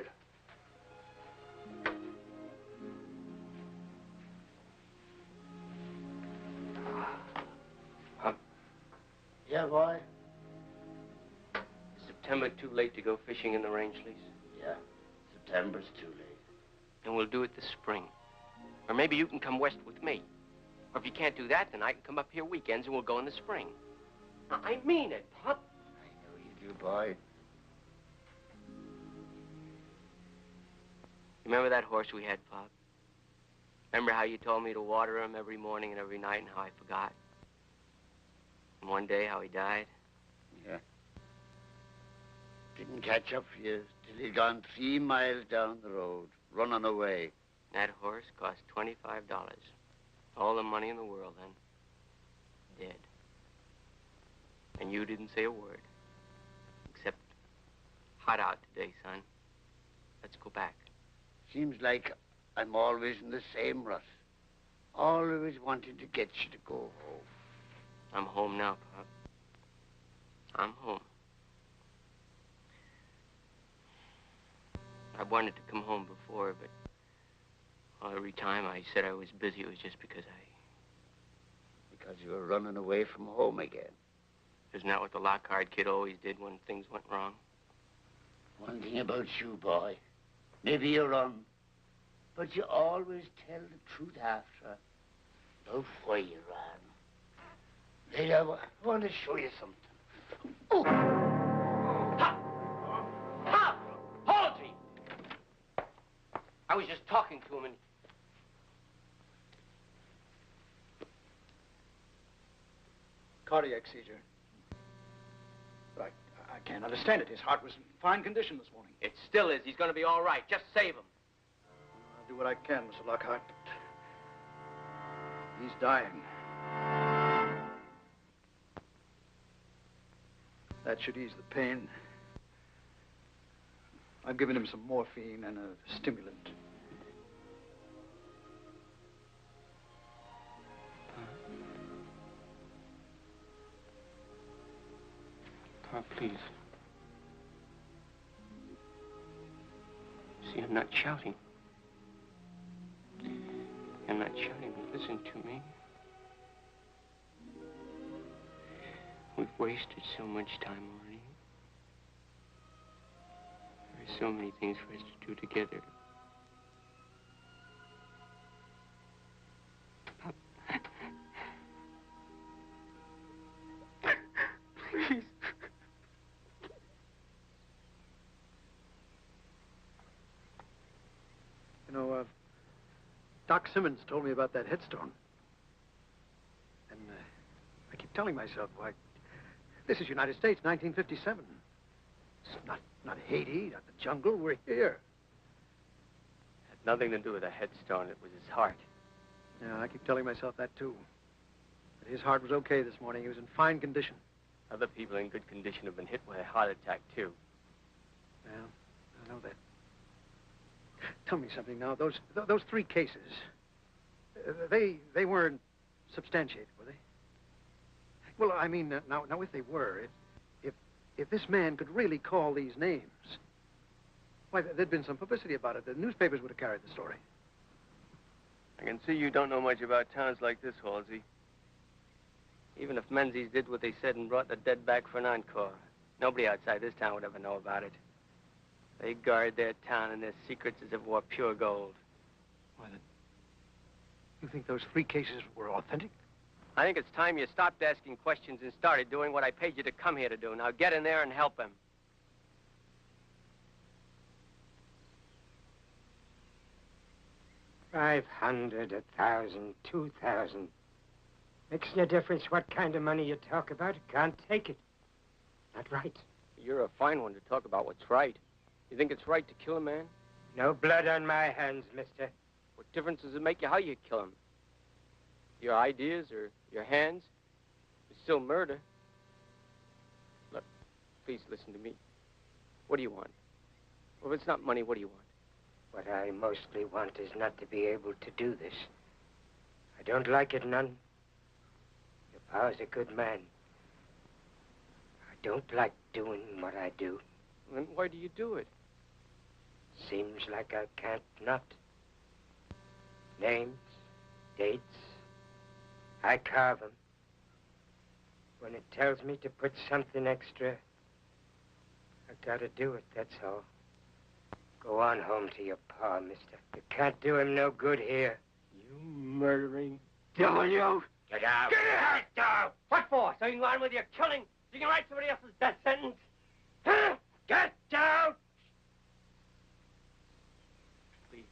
Yeah, boy? September too late to go fishing in the Rangeley's? Yeah, September's too late. And we'll do it this spring. Or maybe you can come west with me. Or if you can't do that, then I can come up here weekends and we'll go in the spring. Now, I mean it, Pop. I know you do, boy. Remember that horse we had, Pop? Remember how you told me to water him every morning and every night and how I forgot? And one day how he died? Yeah. Didn't catch up for you till he'd gone 3 miles down the road, running away. That horse cost $25. All the money in the world then. Dead. And you didn't say a word. Except, hot out today, son. Let's go back. Seems like I'm always in the same rut. Always wanting to get you to go home. I'm home now, Pop. I'm home. I wanted to come home before, but every time I said I was busy, it was just because Because you were running away from home again. Isn't that what the Lockhart kid always did when things went wrong? One thing about you, boy. Maybe you run, but you always tell the truth after about why you ran. Later, I want to show you something. Oh! Ha! Ha! Hold me! I was just talking to him and... Cardiac seizure. But I can't understand it. His heart was in fine condition this morning. It still is. He's going to be all right. Just save him. I'll do what I can, Mr. Lockhart, but he's dying. That should ease the pain. I've given him some morphine and a stimulant. Pop, please. See, I'm not shouting. I'm not shouting. Listen to me. We've wasted so much time already. There's so many things for us to do together. Pop. Please. You know, Doc Simmons told me about that headstone. And I keep telling myself, why, this is United States, 1957. It's not Haiti, not the jungle. We're here. Had nothing to do with a headstone. It was his heart. Yeah, I keep telling myself that, too. But his heart was okay this morning. He was in fine condition. Other people in good condition have been hit with a heart attack, too. Yeah, I know that. Tell me something now. Those 3 cases, they weren't substantiated, were they? Well, I mean, now if they were, if this man could really call these names, why, there'd been some publicity about it. The newspapers would have carried the story. I can see you don't know much about towns like this, Halsey. Even if Menzies did what they said and brought the dead back for an encore, nobody outside this town would ever know about it. They guard their town and their secrets as if it were pure gold. Why, then, you think those 3 cases were authentic? I think it's time you stopped asking questions and started doing what I paid you to come here to do. Now get in there and help him. $500, 1,000, 2,000. Makes no difference what kind of money you talk about. Can't take it. Not right. You're a fine one to talk about what's right. You think it's right to kill a man? No blood on my hands, mister. What difference does it make you how you kill him? Your ideas or your hands? It's still murder. Look, please listen to me. What do you want? Well, if it's not money, what do you want? What I mostly want is not to be able to do this. I don't like it none. Your pa's a good man. I don't like doing what I do. Then why do you do it? Seems like I can't not. Names, dates, I carve them. When it tells me to put something extra, I gotta do it, that's all. Go on home to your pa, mister. You can't do him no good here. You murdering devil, you! Get out! Get out! Get out! What for? So you can go on with your killing? So you can write somebody else's death sentence? Huh? Get out! Please.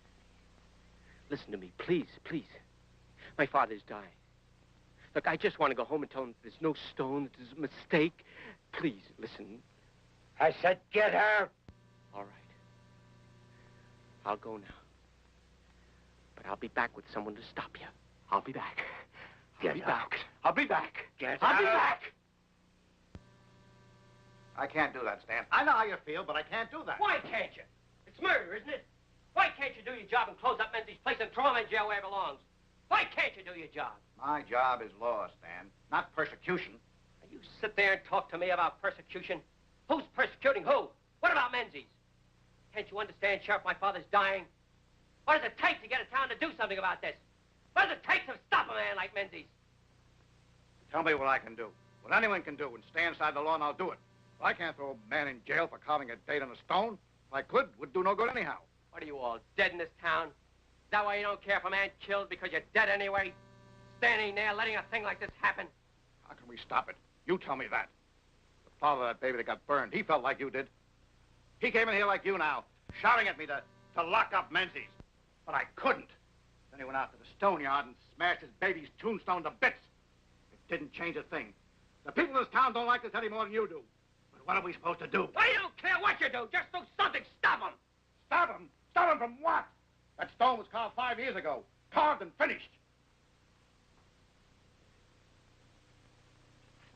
Listen to me, please, please. My father's dying. Look, I just want to go home and tell him there's no stone, that there's a mistake. Please, listen. I said get out! All right. I'll go now. But I'll be back with someone to stop you. I'll be back. I'll be back. I'll be back. I'll be back. I can't do that, Stan. I know how you feel, but I can't do that. Why can't you? It's murder, isn't it? Why can't you do your job and close up Menzies' place and throw him in jail where he belongs? Why can't you do your job? My job is law, Stan, not persecution. You sit there and talk to me about persecution. Who's persecuting who? What about Menzies? Can't you understand, Sheriff, my father's dying? What does it take to get a town to do something about this? What does it take to stop a man like Menzies? Tell me what I can do. What anyone can do and stay inside the law, and I'll do it. I can't throw a man in jail for carving a date on a stone. If I could, it would do no good anyhow. What are you all, dead in this town? Is that why you don't care if a man killed because you're dead anyway? Standing there letting a thing like this happen? How can we stop it? You tell me that. The father of that baby that got burned, he felt like you did. He came in here like you now, shouting at me to lock up Menzies. But I couldn't. Then he went out to the stone yard and smashed his baby's tombstone to bits. It didn't change a thing. The people in this town don't like this any more than you do. But what are we supposed to do? I don't care what you do. Just do something. Stop him. Stop him? Stop him from what? That stone was carved 5 years ago. Carved and finished.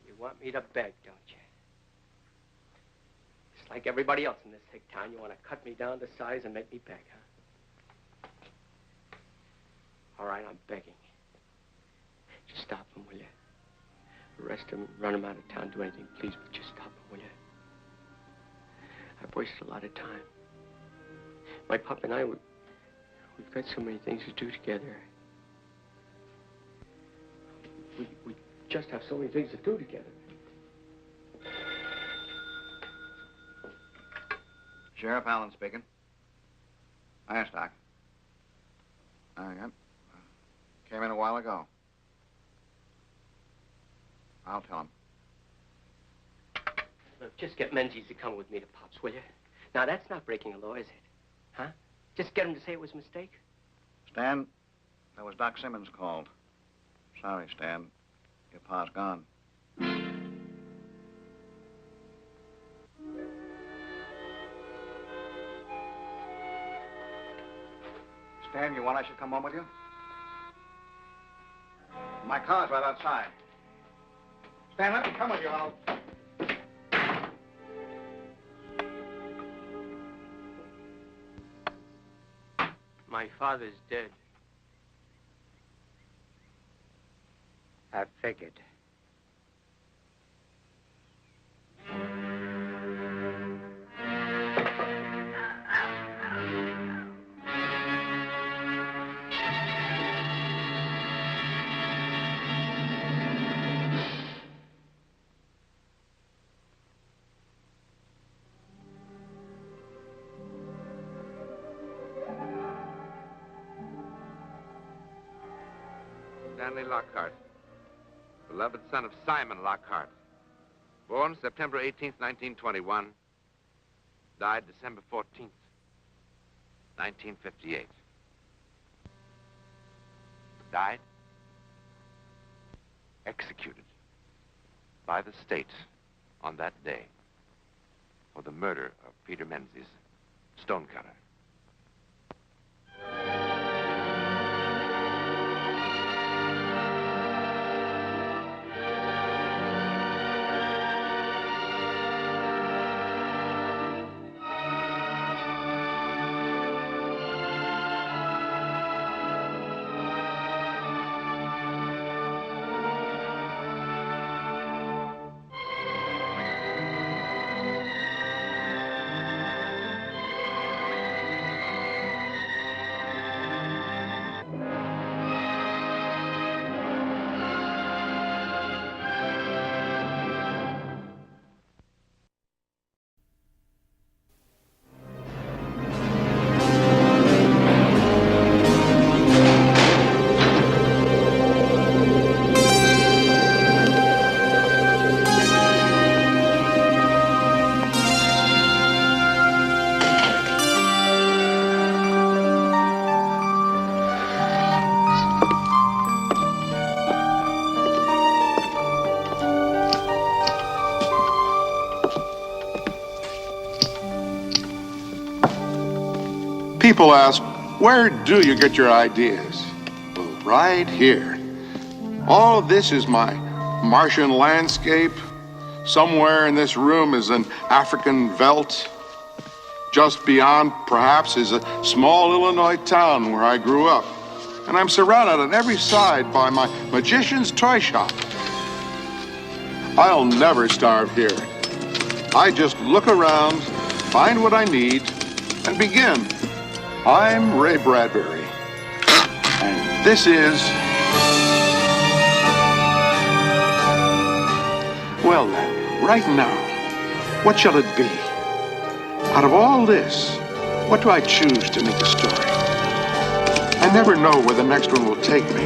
You want me to beg, don't you? Just like everybody else in this hick town, you want to cut me down to size and make me beg, huh? All right, I'm begging. Just stop him, will you? Arrest him, run him out of town, do anything, please, but just stop him, will you? I've wasted a lot of time. My pop and I, we've got so many things to do together. We just have so many things to do together. Sheriff Allen speaking. Hiya, Doc. Came in a while ago. I'll tell him. Look, just get Menzies to come with me to Pop's, will you? Now, that's not breaking the law, is it? Huh? Just get him to say it was a mistake? Stan, that was Doc Simmons called. Sorry, Stan. Your pa's gone. Stan, you want I should come home with you? My car's right outside. Stan, let me come with you. I'll... My father's dead. I figured. Stanley Lockhart, beloved son of Simon Lockhart, born September 18th, 1921, died December 14th, 1958. Died executed by the state on that day for the murder of Peter Menzies, stonecutter. People ask, where do you get your ideas? Well, right here. All of this is my Martian landscape. Somewhere in this room is an African veldt. Just beyond, perhaps, is a small Illinois town where I grew up. And I'm surrounded on every side by my magician's toy shop. I'll never starve here. I just look around, find what I need, and begin. I'm Ray Bradbury. And this is... Well then, right now, what shall it be? Out of all this, what do I choose to make a story? I never know where the next one will take me.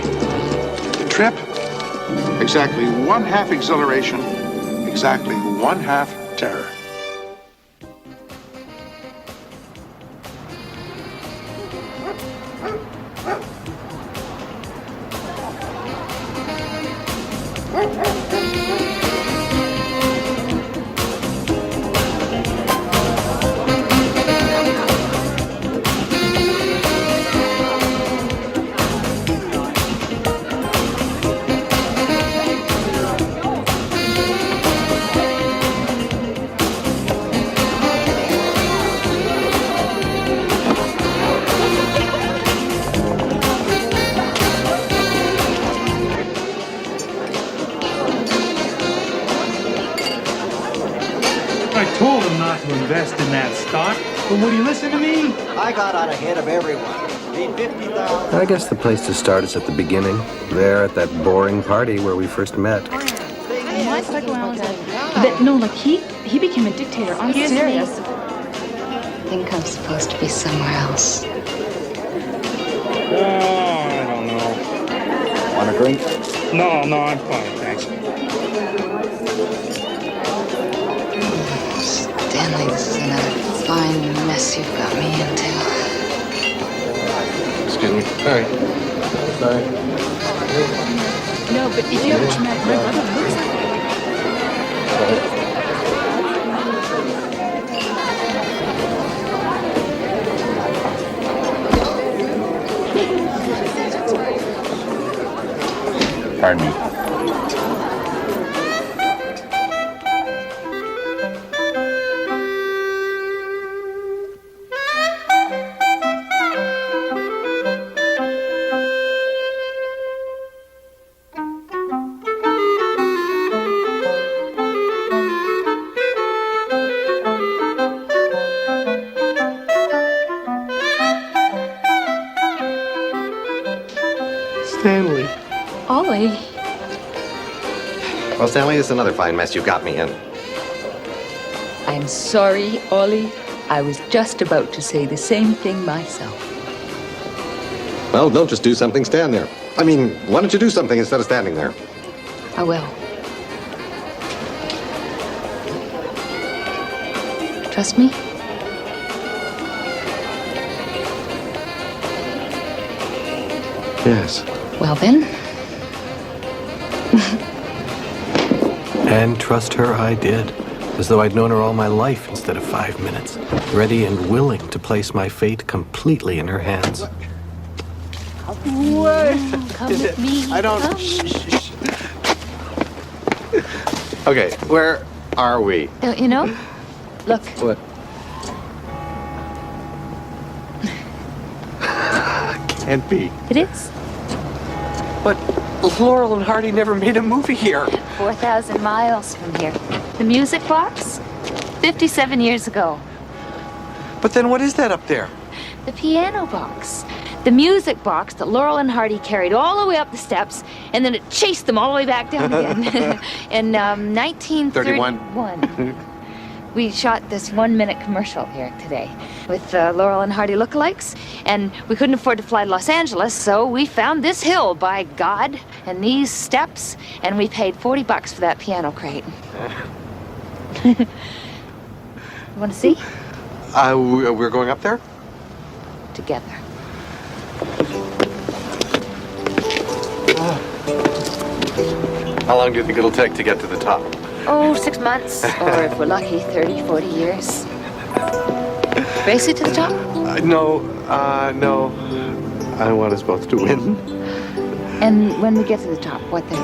The trip? Exactly 1/2 exhilaration, exactly 1/2 terror. I told him not to invest in that stock, but would he listen to me? I got out ahead of everyone. Made 50,000. I guess the place to start is at the beginning. There at that boring party where we first met. But no, like he became a dictator. I'm serious. I think I'm supposed to be somewhere else. Oh, I don't know. Want a drink? No, I'm fine, thanks. Stanley, this is another fine mess you've got me into. Excuse me. Sorry. Sorry. No, but if you ever met my brother, looks like Pardon me. Stanley. Ollie. Well, Stanley, this is another fine mess you've got me in. I'm sorry, Ollie. I was just about to say the same thing myself. Well, don't just do something, stand there. I mean, why don't you do something instead of standing there? I will. Trust me? Yes. Well then. And trust her I did, as though I'd known her all my life instead of 5 minutes, ready and willing to place my fate completely in her hands. What? Come with me. I don't... Come. Shh. Okay, where are we? Don't you know? Look. What? Can't be. It is. But Laurel and Hardy never made a movie here. 4,000 miles from here. The music box? 57 years ago. But then what is that up there? The piano box. The music box that Laurel and Hardy carried all the way up the steps, and then it chased them all the way back down again. In 1931. We shot this 1-minute commercial here today with Laurel and Hardy lookalikes, and we couldn't afford to fly to Los Angeles, so we found this hill, by God, and these steps, and we paid $40 for that piano crate. You want to see? We're going up there? Together. How long do you think it'll take to get to the top? Oh, 6 months, or if we're lucky, 30, 40 years. Race it to the top? No. I want us both to win. And when we get to the top, what then?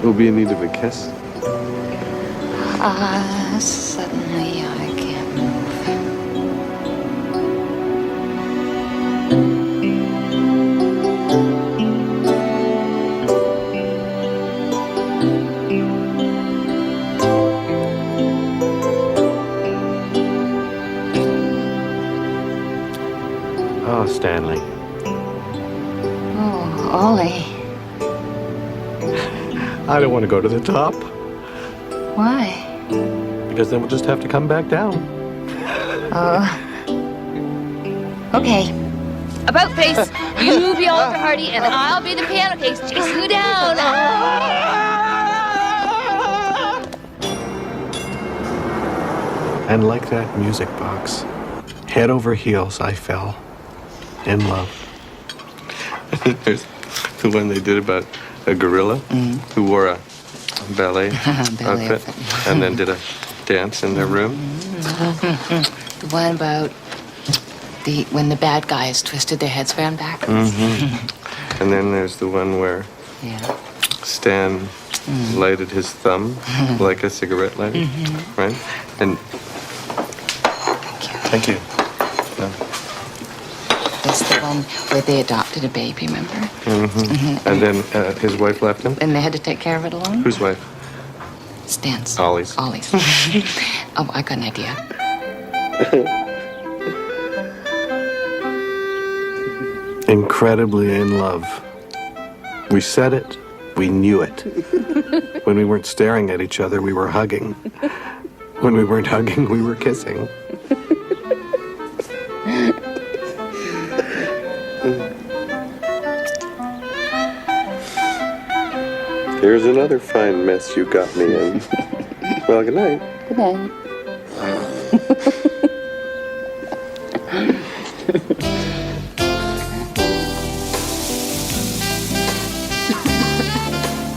We'll be in need of a kiss. Suddenly I can't move. Oh, Stanley. Oh, Ollie. I don't want to go to the top. Why? Because then we'll just have to come back down. Okay. About face. You be Oliver Hardy, and I'll be the piano case chasing you down. And like that music box, head over heels, I fell in love. There's the one they did about a gorilla who wore a ballet outfit and then did a dance in their room. The one about when the bad guys twisted their heads around backwards. And then there's the one where Stan lighted his thumb like a cigarette lighter, right? And thank you. That's the one where they adopted a baby, remember? And then his wife left him. And they had to take care of it alone? Whose wife? Stan's. Ollie's. Ollie's. Oh, I got an idea. Incredibly in love. We said it, we knew it. When we weren't staring at each other, we were hugging. When we weren't hugging, we were kissing. Here's another fine mess you got me in. Well, good night. Good night.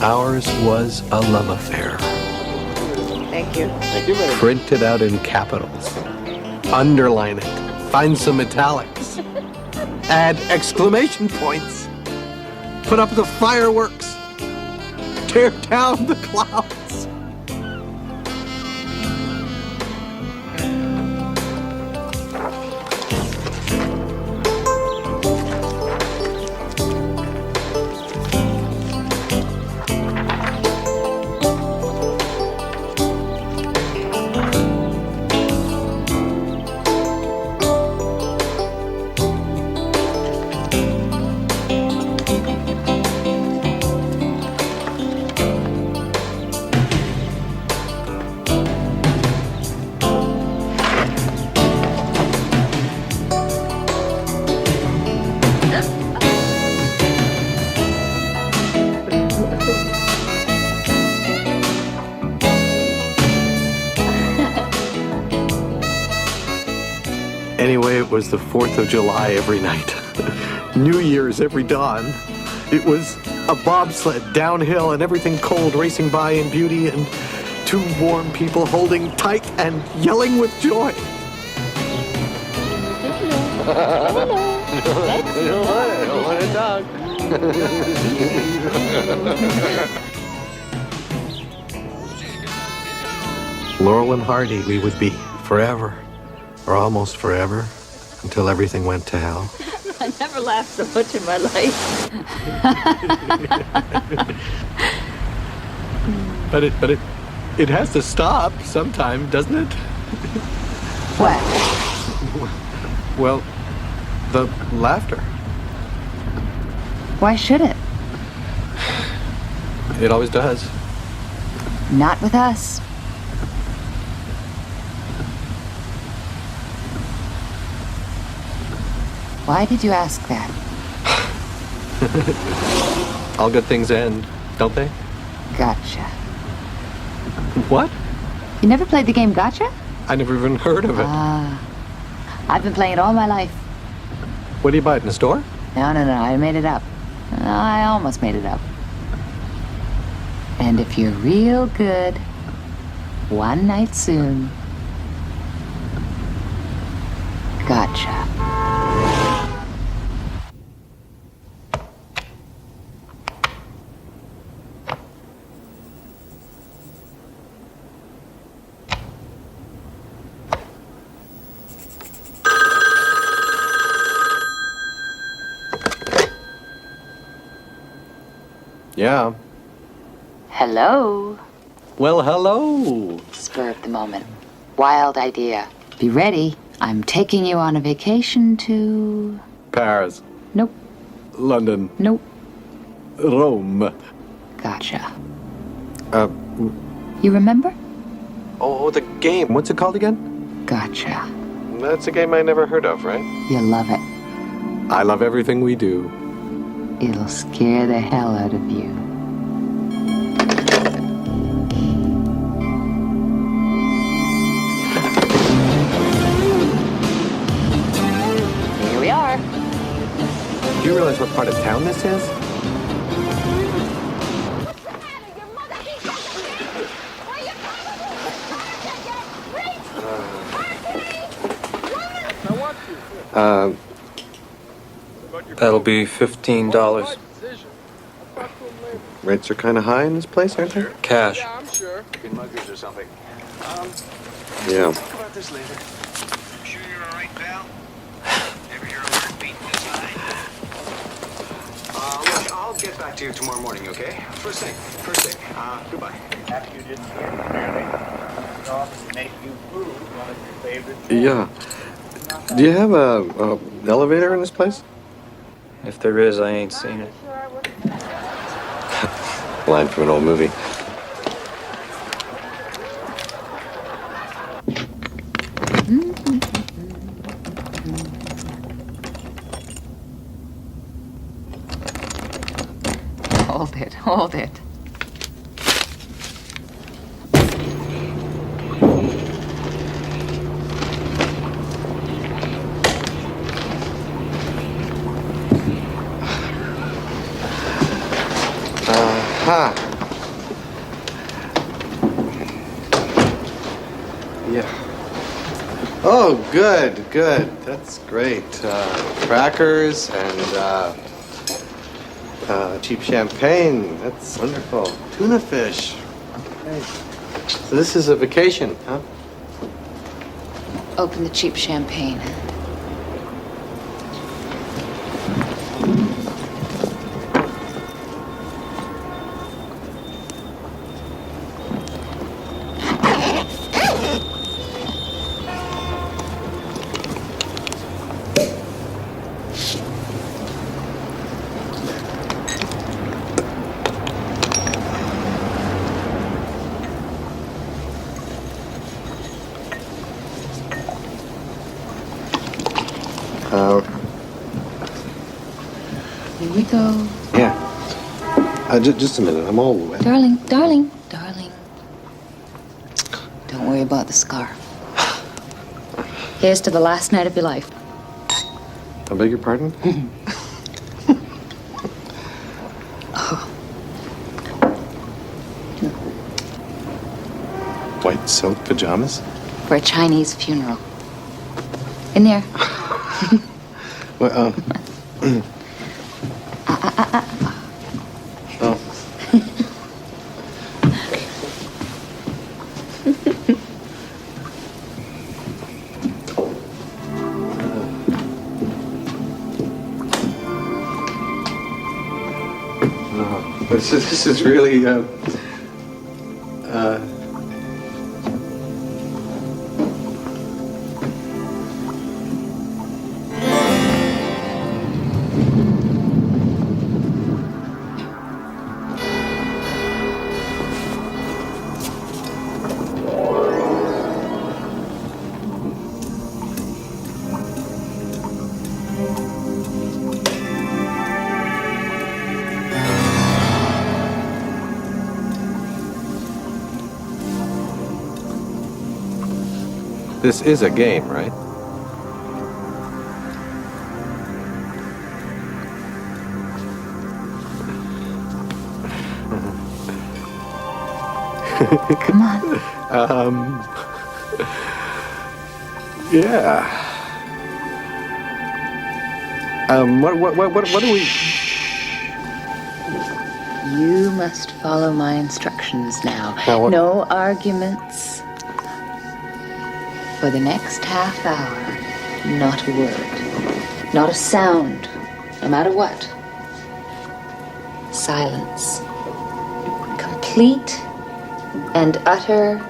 Ours was a love affair. Thank you. Thank you, madam. Print it out in capitals. Underline it. Find some italics. Add exclamation points. Put up the fireworks. Tear down the clouds. Anyway, it was the 4th of July every night. New Year's every dawn. It was a bobsled downhill and everything cold racing by in beauty and two warm people holding tight and yelling with joy. I don't want a dog. Laurel and Hardy we would be forever, or almost forever, until everything went to hell. I never laughed so much in my life. But it has to stop sometime, doesn't it? What? Well, the laughter. Why should it? It always does. Not with us. Why did you ask that? All good things end, don't they? Gotcha. What? You never played the game Gotcha? I never even heard of it. I've been playing it all my life. Where do you buy it, in the store? No, I made it up. I almost made it up. And if you're real good, one night soon, Gotcha. Yeah. Hello. Well, hello. Spur of the moment. Wild idea. Be ready. I'm taking you on a vacation to... Paris. Nope. London. Nope. Rome. Gotcha. You You remember? Oh, the game. What's it called again? Gotcha. That's a game I never heard of, right? You'll love it. I love everything we do. It'll scare the hell out of you. Here we are. Do you realize what part of town this is? That'll be $15. Rates are kind of high in this place, aren't they? Cash. Yeah, I'm sure. Muggers or something. Yeah. Talk about this later. Sure you're all right, pal? Ever hear a heartbeat this high? Look, I'll get back to you tomorrow morning, okay? First thing. Goodbye. After you didn't hear me clearly, to make you food, one of your favorite things. Yeah. Do you have a elevator in this place? If there is, I ain't seen it. Line from an old movie. Hold it. Aha. Yeah. Oh, good. That's great. Crackers and cheap champagne. That's wonderful. Tuna fish. Okay. So this is a vacation, huh? Open the cheap champagne. Here we go. Yeah. Just a minute. I'm all wet. Darling. Don't worry about the scar. Here's to the last night of your life. I beg your pardon? White silk pajamas? For a Chinese funeral. In there. Well, Oh. This is really This is a game, right? Come on. Yeah. What do we... You must follow my instructions now. Now what? No arguments. For the next half hour, not a word. Not a sound. No matter what. Silence. Complete and utter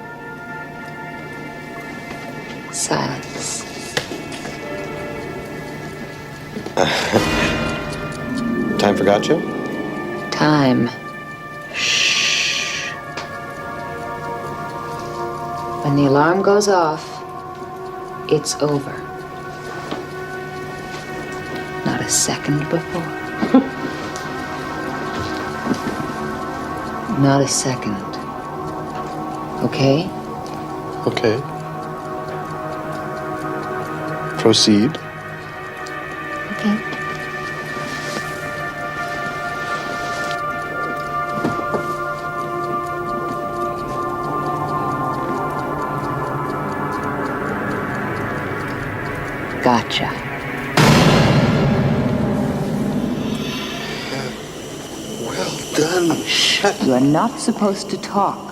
silence. Time for gotcha? Time. Shh. When the alarm goes off, it's over. Not a second before. Not a second. Okay? Okay. Proceed. Okay. Gotcha. Well done. Shh. You are not supposed to talk.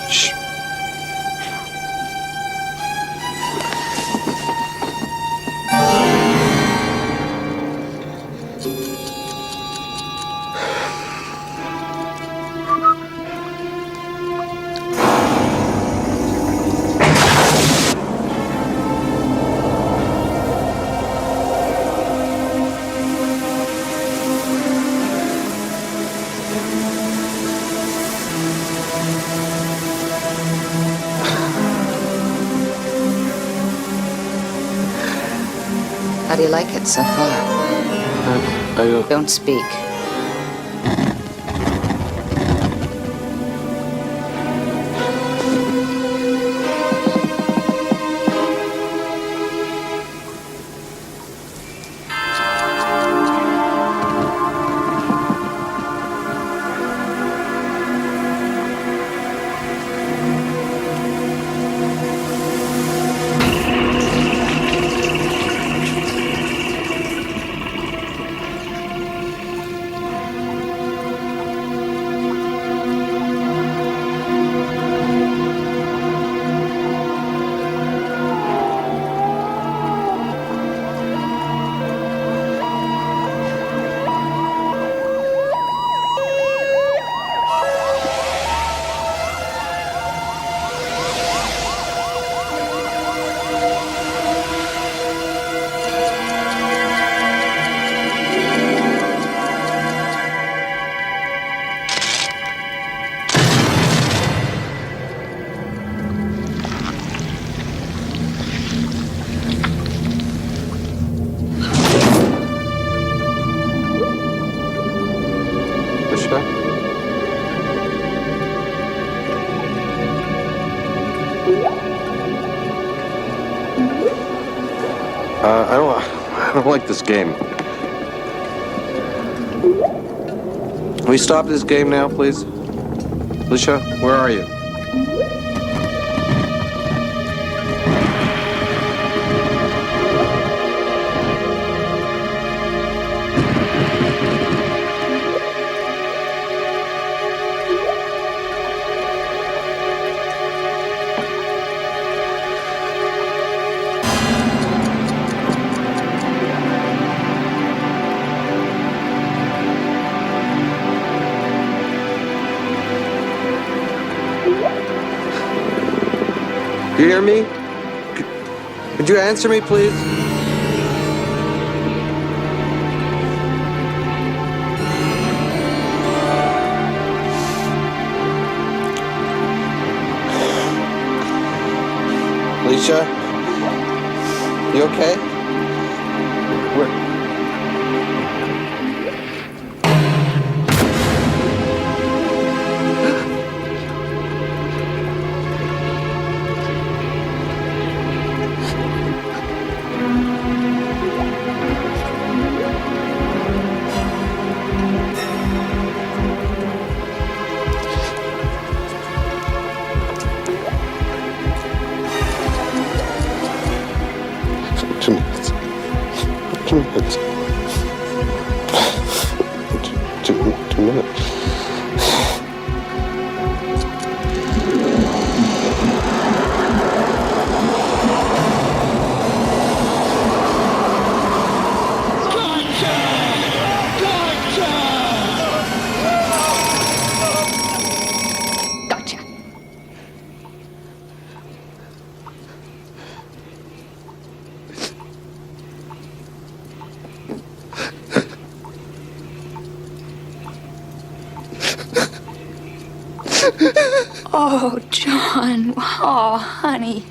Shh. How do you like it so far? Don't speak. I don't like this game. Can we stop this game now, please? Alicia, where are you? You hear me? Could you answer me, please? Alicia? You okay? Where? Two minutes. Gotcha. Oh, John. Oh, honey.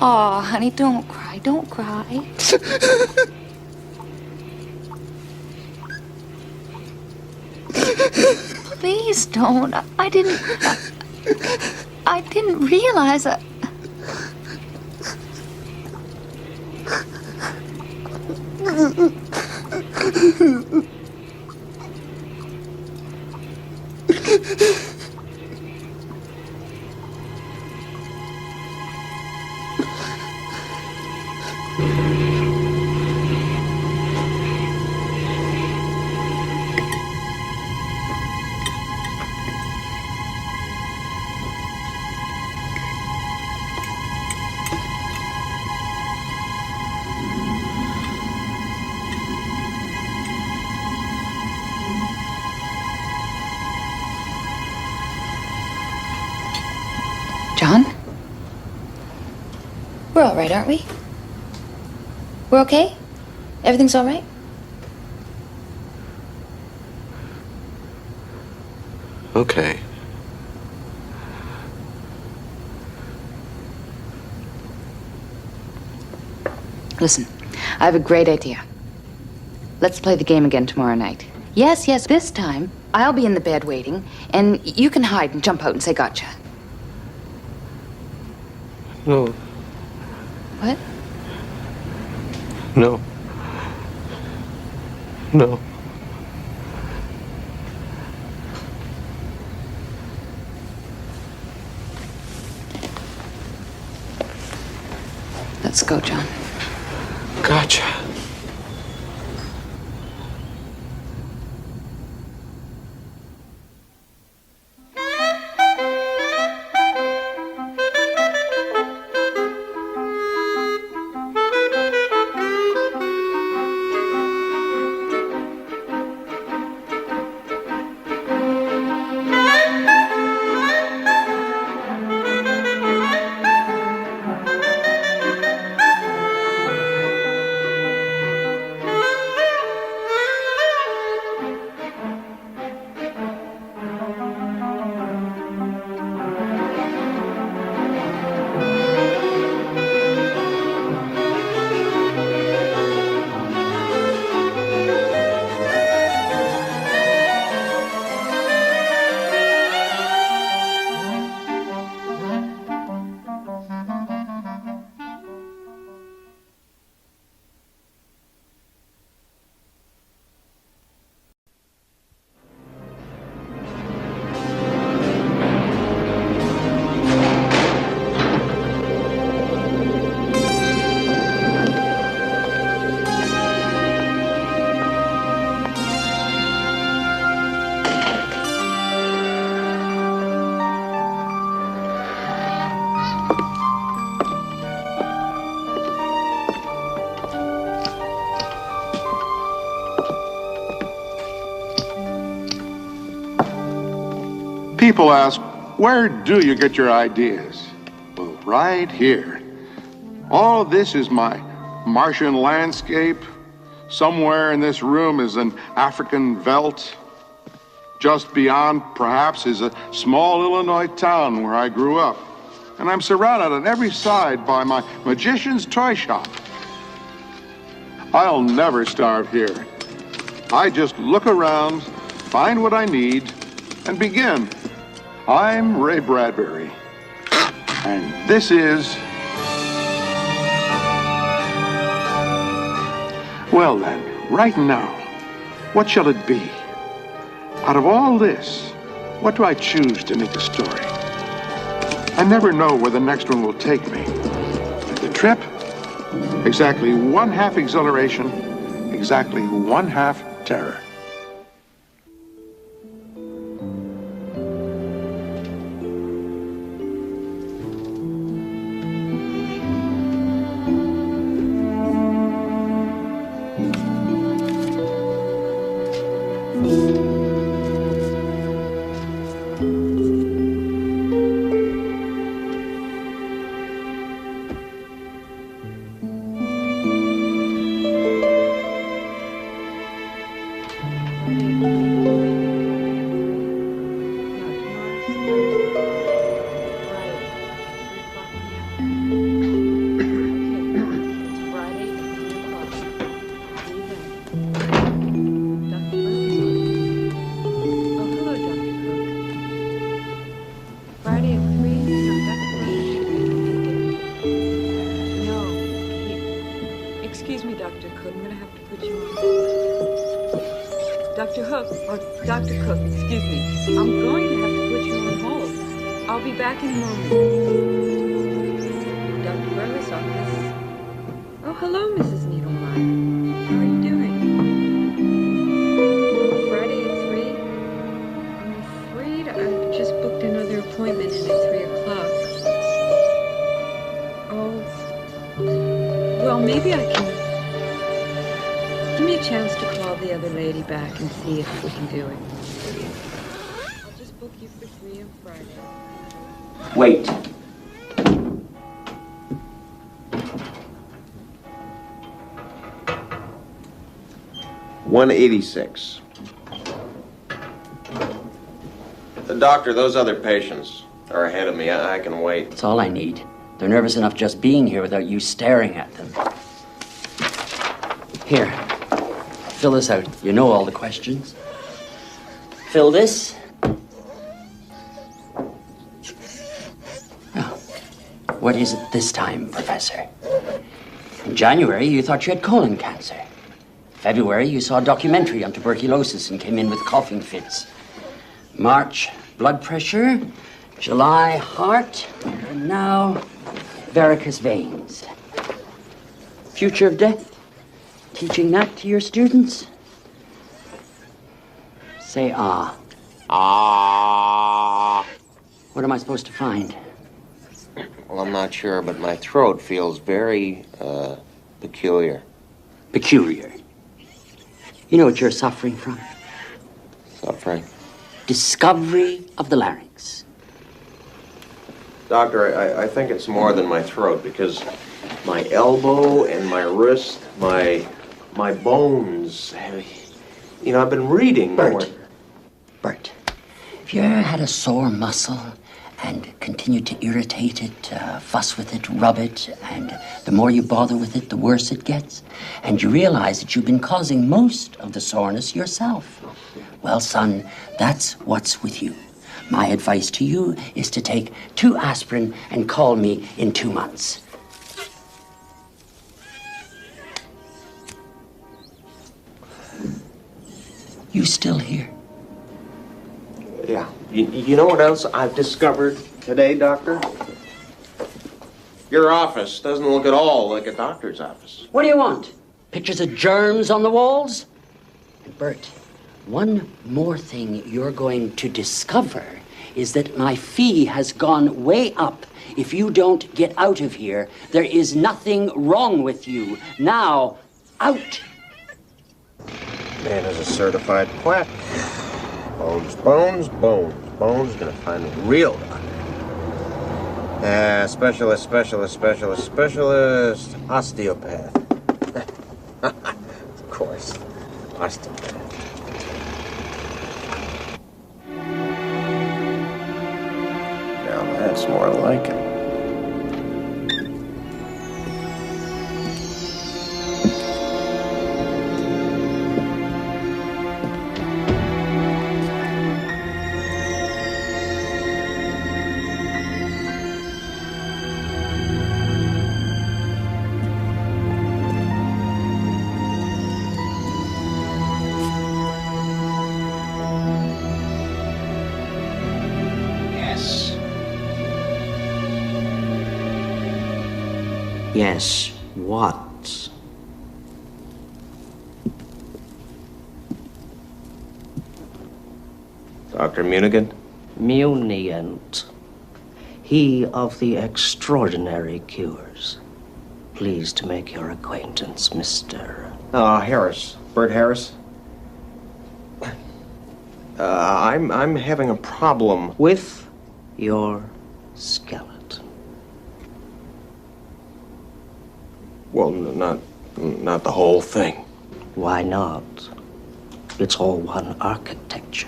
Oh, honey, don't cry. Don't cry. Please don't. I didn't realize I... John? We're all right, aren't we? We're okay? Everything's all right? Okay. Listen, I have a great idea. Let's play the game again tomorrow night. Yes, this time I'll be in the bed waiting, and you can hide and jump out and say gotcha. No. What? No. No. Let's go, John. Gotcha. People ask, Where do you get your ideas? Well, right here. All of this is my Martian landscape. Somewhere in this room is an African veldt. Just beyond, perhaps, is a small Illinois town where I grew up. And I'm surrounded on every side by my magician's toy shop. I'll never starve here. I just look around, find what I need, and begin. I'm Ray Bradbury. And this is... Well then, right now, what shall it be? Out of all this, what do I choose to make a story? I never know where the next one will take me. And the trip? Exactly 1/2 exhilaration, exactly 1/2 terror. Wait. $186. Doctor, those other patients are ahead of me. I can wait. That's all I need. They're nervous enough just being here without you staring at them. Here, fill this out. You know all the questions. Fill this. Oh, what is it this time, Professor? In January, you thought you had colon cancer. February, you saw a documentary on tuberculosis and came in with coughing fits. March, blood pressure. July, heart. And now, varicose veins. Future of death. Teaching that to your students? Say ah. Ah. What am I supposed to find? Well, I'm not sure, but my throat feels very, peculiar. Peculiar. You know what you're suffering from? Suffering? Discovery of the larynx. Doctor, I think it's more than my throat, because my elbow and my wrist, my bones, you know, I've been reading more. Bert, have you ever had a sore muscle and continue to irritate it, fuss with it, rub it, and the more you bother with it, the worse it gets? And you realize that you've been causing most of the soreness yourself. Well, son, that's what's with you. My advice to you is to take 2 aspirin and call me in 2 months. You still here? Yeah. You know what else I've discovered today, Doctor? Your office doesn't look at all like a doctor's office. What do you want? Pictures of germs on the walls? And Bert, one more thing you're going to discover is that my fee has gone way up. If you don't get out of here, there is nothing wrong with you. Now, out! Man is a certified quack. Bones, bones, bones. bones, you're gonna find a real doctor. Specialist, osteopath. Of course, osteopath. Now that's more like it. Yes, what? Dr. Munigan? Munient. He of the extraordinary cures. Pleased to make your acquaintance, Mr. Harris. Bert Harris? I'm having a problem. With your skeleton. Well, not the whole thing. Why not? It's all one architecture.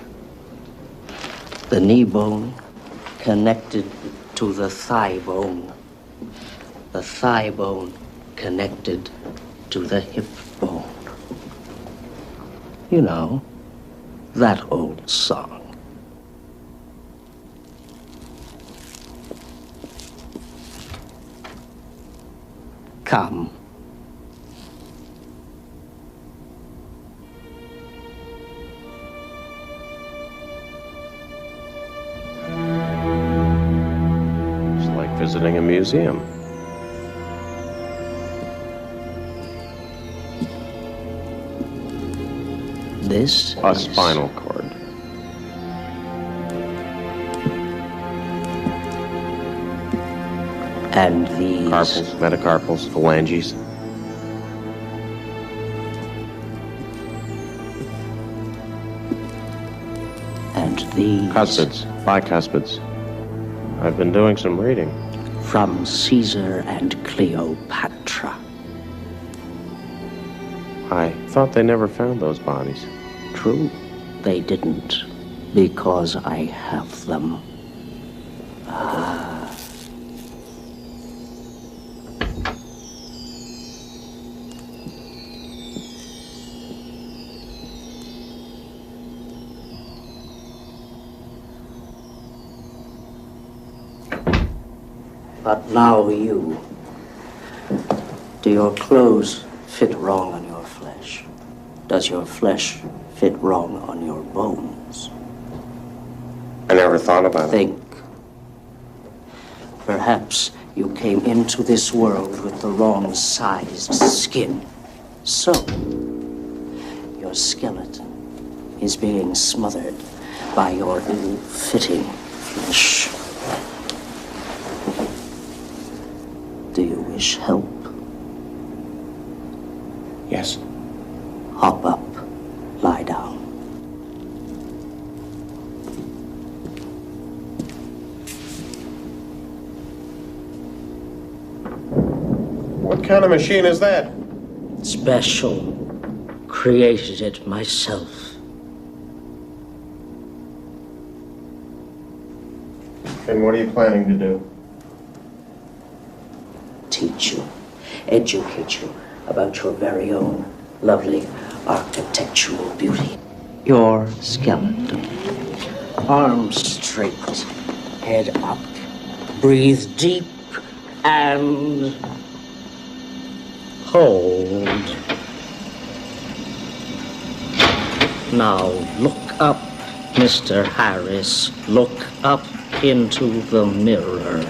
The knee bone connected to the thigh bone. The thigh bone connected to the hip bone. You know, that old song. Come. It's like visiting a museum. This A is spinal cord. And these Carpals, metacarpals, phalanges. And these Cuspids, bicuspids. I've been doing some reading. from Caesar and Cleopatra. I thought they never found those bodies. True, they didn't, because I have them. But now you. Do your clothes fit wrong on your flesh? Does your flesh fit wrong on your bones? I never thought about it. Think. Perhaps you came into this world with the wrong sized skin. So, your skeleton is being smothered by your ill-fitting flesh. Do you wish help? Yes. Hop up. Lie down. What kind of machine is that? Special. Created it myself. And what are you planning to do? Teach you. Educate you about your very own lovely architectural beauty. Your skeleton. Arms straight. Head up. Breathe deep and hold. Now look up, Mr. Harris. Look up into the mirror.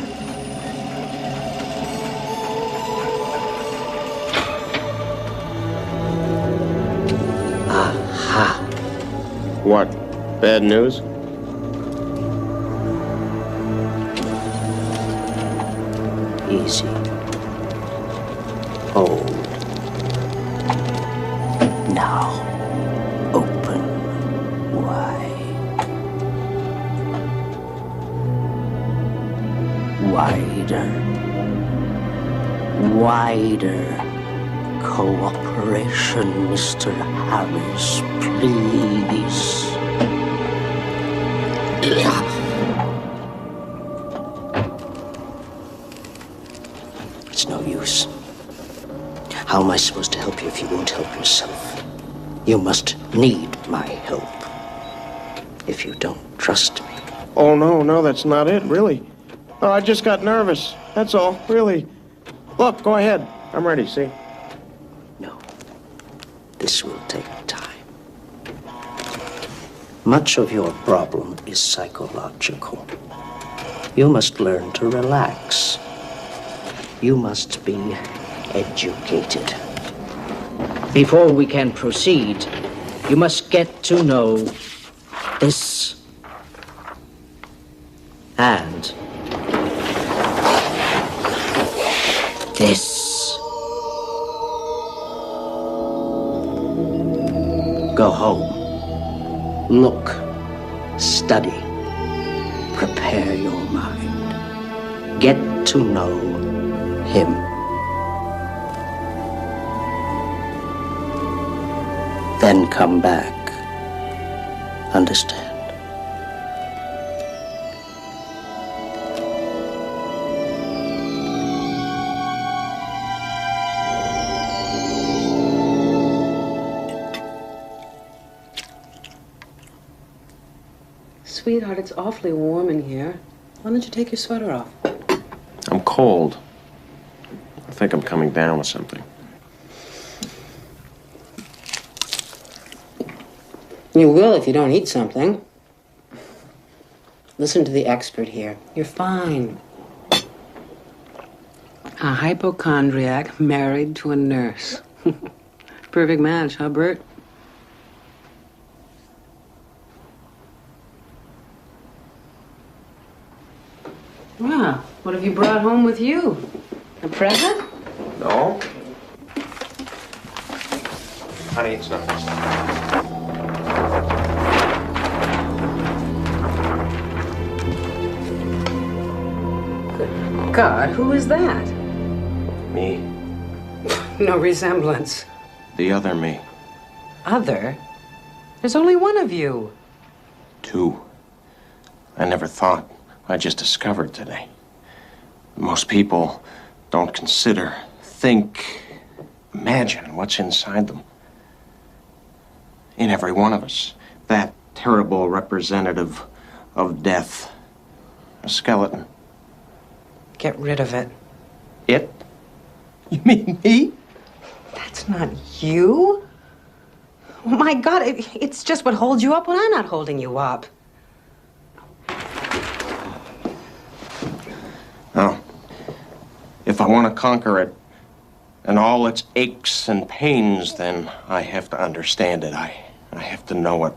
Aha. What? Bad news? Easy. Hold. Now, open wide. wider. Wider cooperation, Mr. Harris, please. It's no use. How am I supposed to help you if you won't help yourself? You must need my help if you don't trust me. Oh, no, that's not it, really. Oh, I just got nervous. That's all, really. Look, go ahead. I'm ready, see? No. This will take time. Much of your problem is psychological. You must learn to relax. You must be educated. Before we can proceed, you must get to know this and this. Go home. Look, study, prepare your mind. Get to know him. Then come back. Understand? Sweetheart, it's awfully warm in here. Why don't you take your sweater off? I'm cold. I think I'm coming down with something. You will if you don't eat something. Listen to the expert here. You're fine. A hypochondriac married to a nurse. Perfect match, huh, Bert? Well, what have you brought home with you? A present? No. Honey, it's nothing. Good God, who is that? Me. No resemblance. The other me. Other? There's only one of you. Two. I never thought. I just discovered today. Most people don't consider, think, imagine what's inside them. In every one of us. That terrible representative of death. A skeleton. Get rid of it. It? You mean me? That's not you. Oh, my God, it's just what holds you up when I'm not holding you up. No. If I want to conquer it and all its aches and pains, then I have to understand it. I have to know it.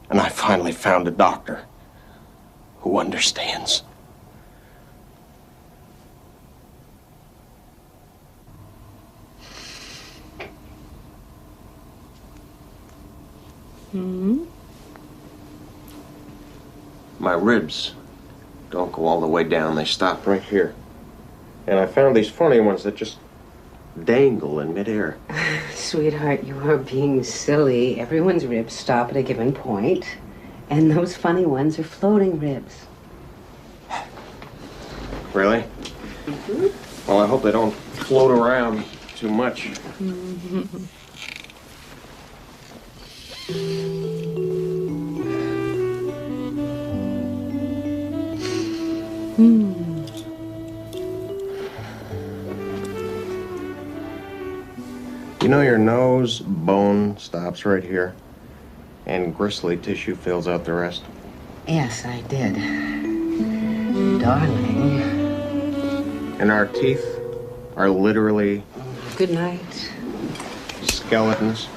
And I finally found a doctor who understands. Hmm? My ribs don't go all the way down. They stop right here. And I found these funny ones that just dangle in midair. Sweetheart, you are being silly. Everyone's ribs stop at a given point, and those funny ones are floating ribs. Really? Mm-hmm. Well, I hope they don't float around too much. Mm-hmm. You know your nose bone stops right here, and gristly tissue fills out the rest? Yes, I did. Darling. And our teeth are literally... Good night. Skeletons.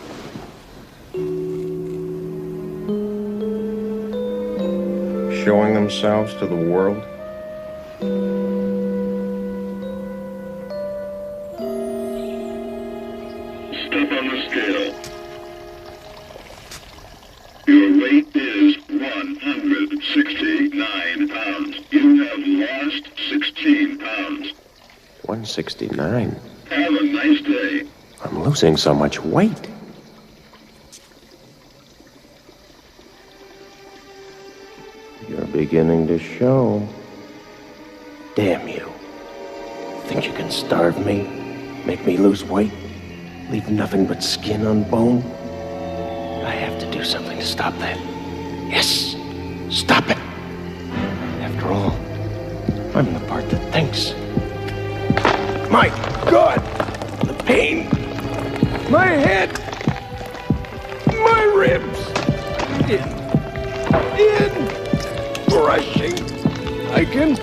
Showing themselves to the world. Step on the scale. Your weight is 169 pounds. You have lost 169. Have a nice day. I'm losing so much weight. You're beginning to show. Damn you. Think you can starve me? Make me lose weight? Leave nothing but skin on bone? I have to do something to stop that. Yes! Stop it! After all, I'm the part that thinks. My God! The pain! My head! My ribs! In crushing! I can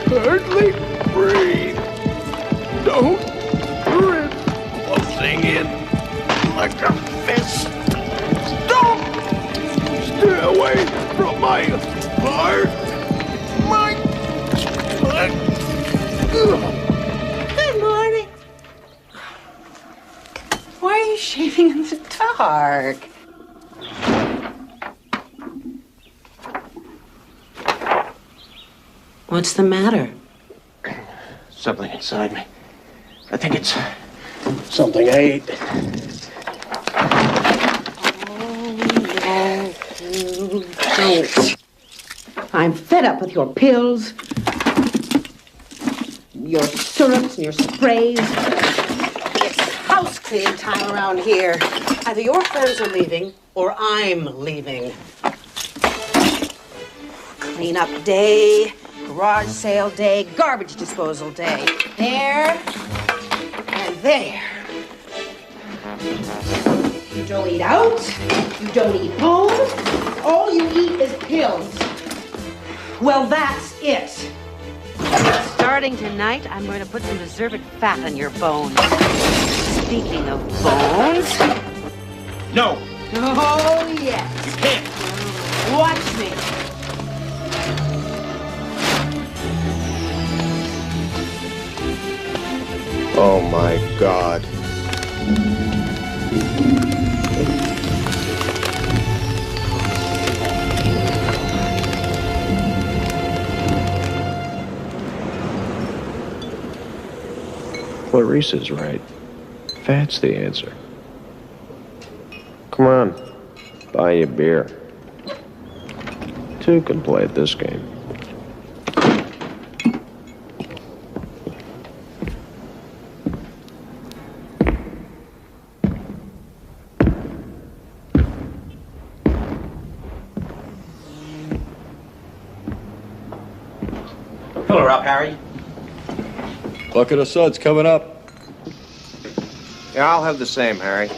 hardly breathe. Don't rip closing in like a fist. Don't stay away from my heart. My Good morning. Why are you shaving in the dark? What's the matter? Something inside me. I think it's something I ate. Don't. I'm fed up with your pills, your syrups and your sprays. It's house cleaning time around here. Either your friends are leaving or I'm leaving. Clean up day, garage sale day, garbage disposal day. There and there. You don't eat out, you don't eat home, all you eat is pills. Well, that's it. Starting tonight, I'm going to put some preserved fat on your bones. Speaking of bones... No! Oh, yes. You can't! Watch me. Oh my God. Boris is right. Fat's the answer. Come on, buy you beer. Two can play at this game. Fill her up, Harry. Bucket of suds coming up. Yeah, I'll have the same, Harry.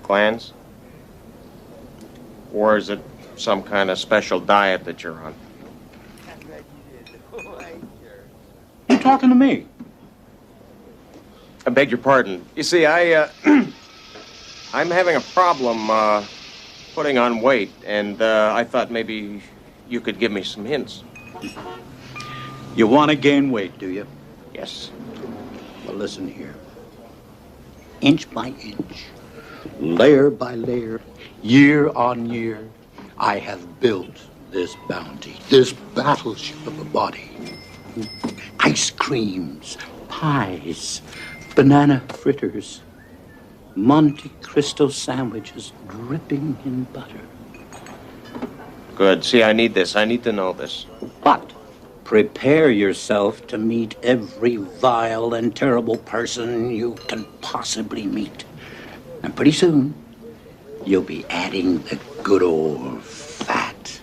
Glands? Or is it some kind of special diet that you're on? You talking to me? I beg your pardon. You see, I'm having a problem putting on weight, and I thought maybe you could give me some hints. You want to gain weight, do you? Yes. Well, listen here. Inch by inch, layer by layer, year on year, I have built this bounty, this battleship of a body. Ice creams, pies, banana fritters, Monte Cristo sandwiches dripping in butter. Good. See, I need this. I need to know this. But prepare yourself to meet every vile and terrible person you can possibly meet. And pretty soon, you'll be adding the good old fat.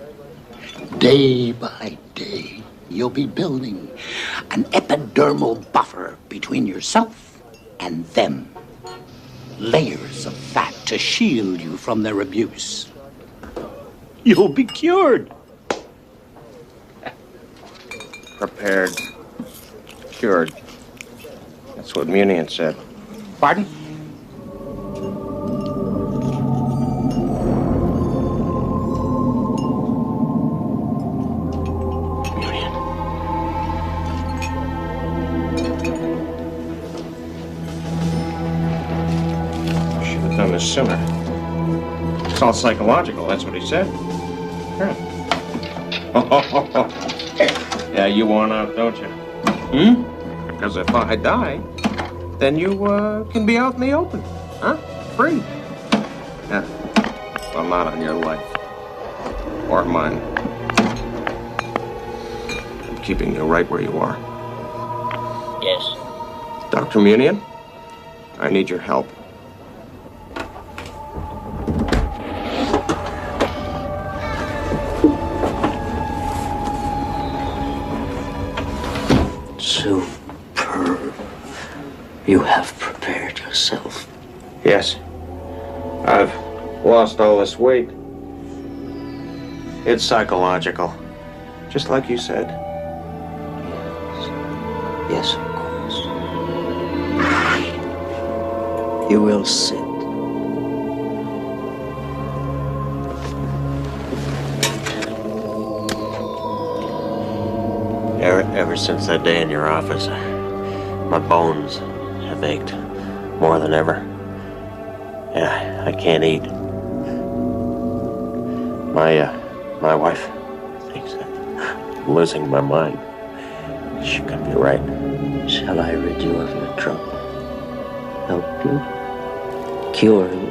Day by day, you'll be building an epidermal buffer between yourself and them. Layers of fat to shield you from their abuse. You'll be cured. Prepared. Cured. That's what Munian said. Pardon? Should have done this sooner. It's all psychological, that's what he said. Here. Yeah, you want out, don't you? Because if I die, then you can be out in the open, huh? Free. Yeah. Well, not on your life. Or mine. I'm keeping you right where you are. Yes. Dr. Munian, I need your help. Superb. You have prepared yourself. Yes. I've lost all this weight. It's psychological. Just like you said. Yes, of course. You will sit. Ever since that day in your office, my bones have ached more than ever. Yeah, I can't eat. My wife thinks that I'm losing my mind. She could be right. Shall I rid you of your trouble? Help you? Cure you?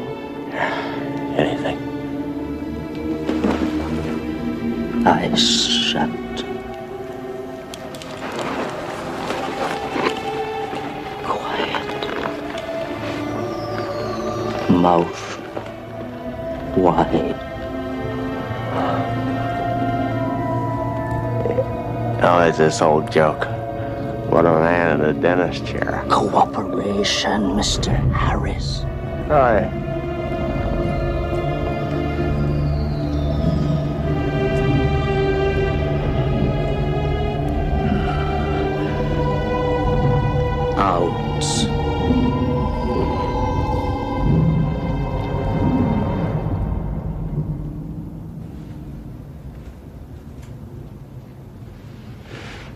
Anything. Eyes shut. Mouth wide. Oh, it's this old joke. What a man in a dentist chair. Cooperation, Mr. Harris. Hi. Out.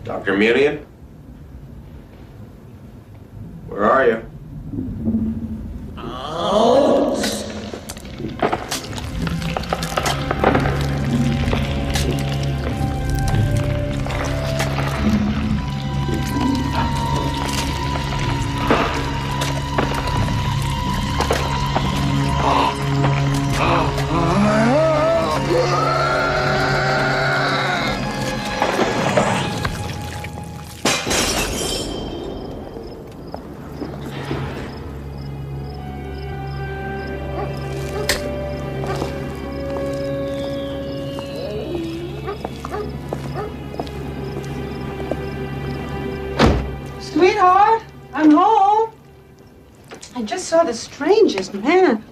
Dr. Munian? Where are you? Sweetheart, I'm home. I just saw the strangest man.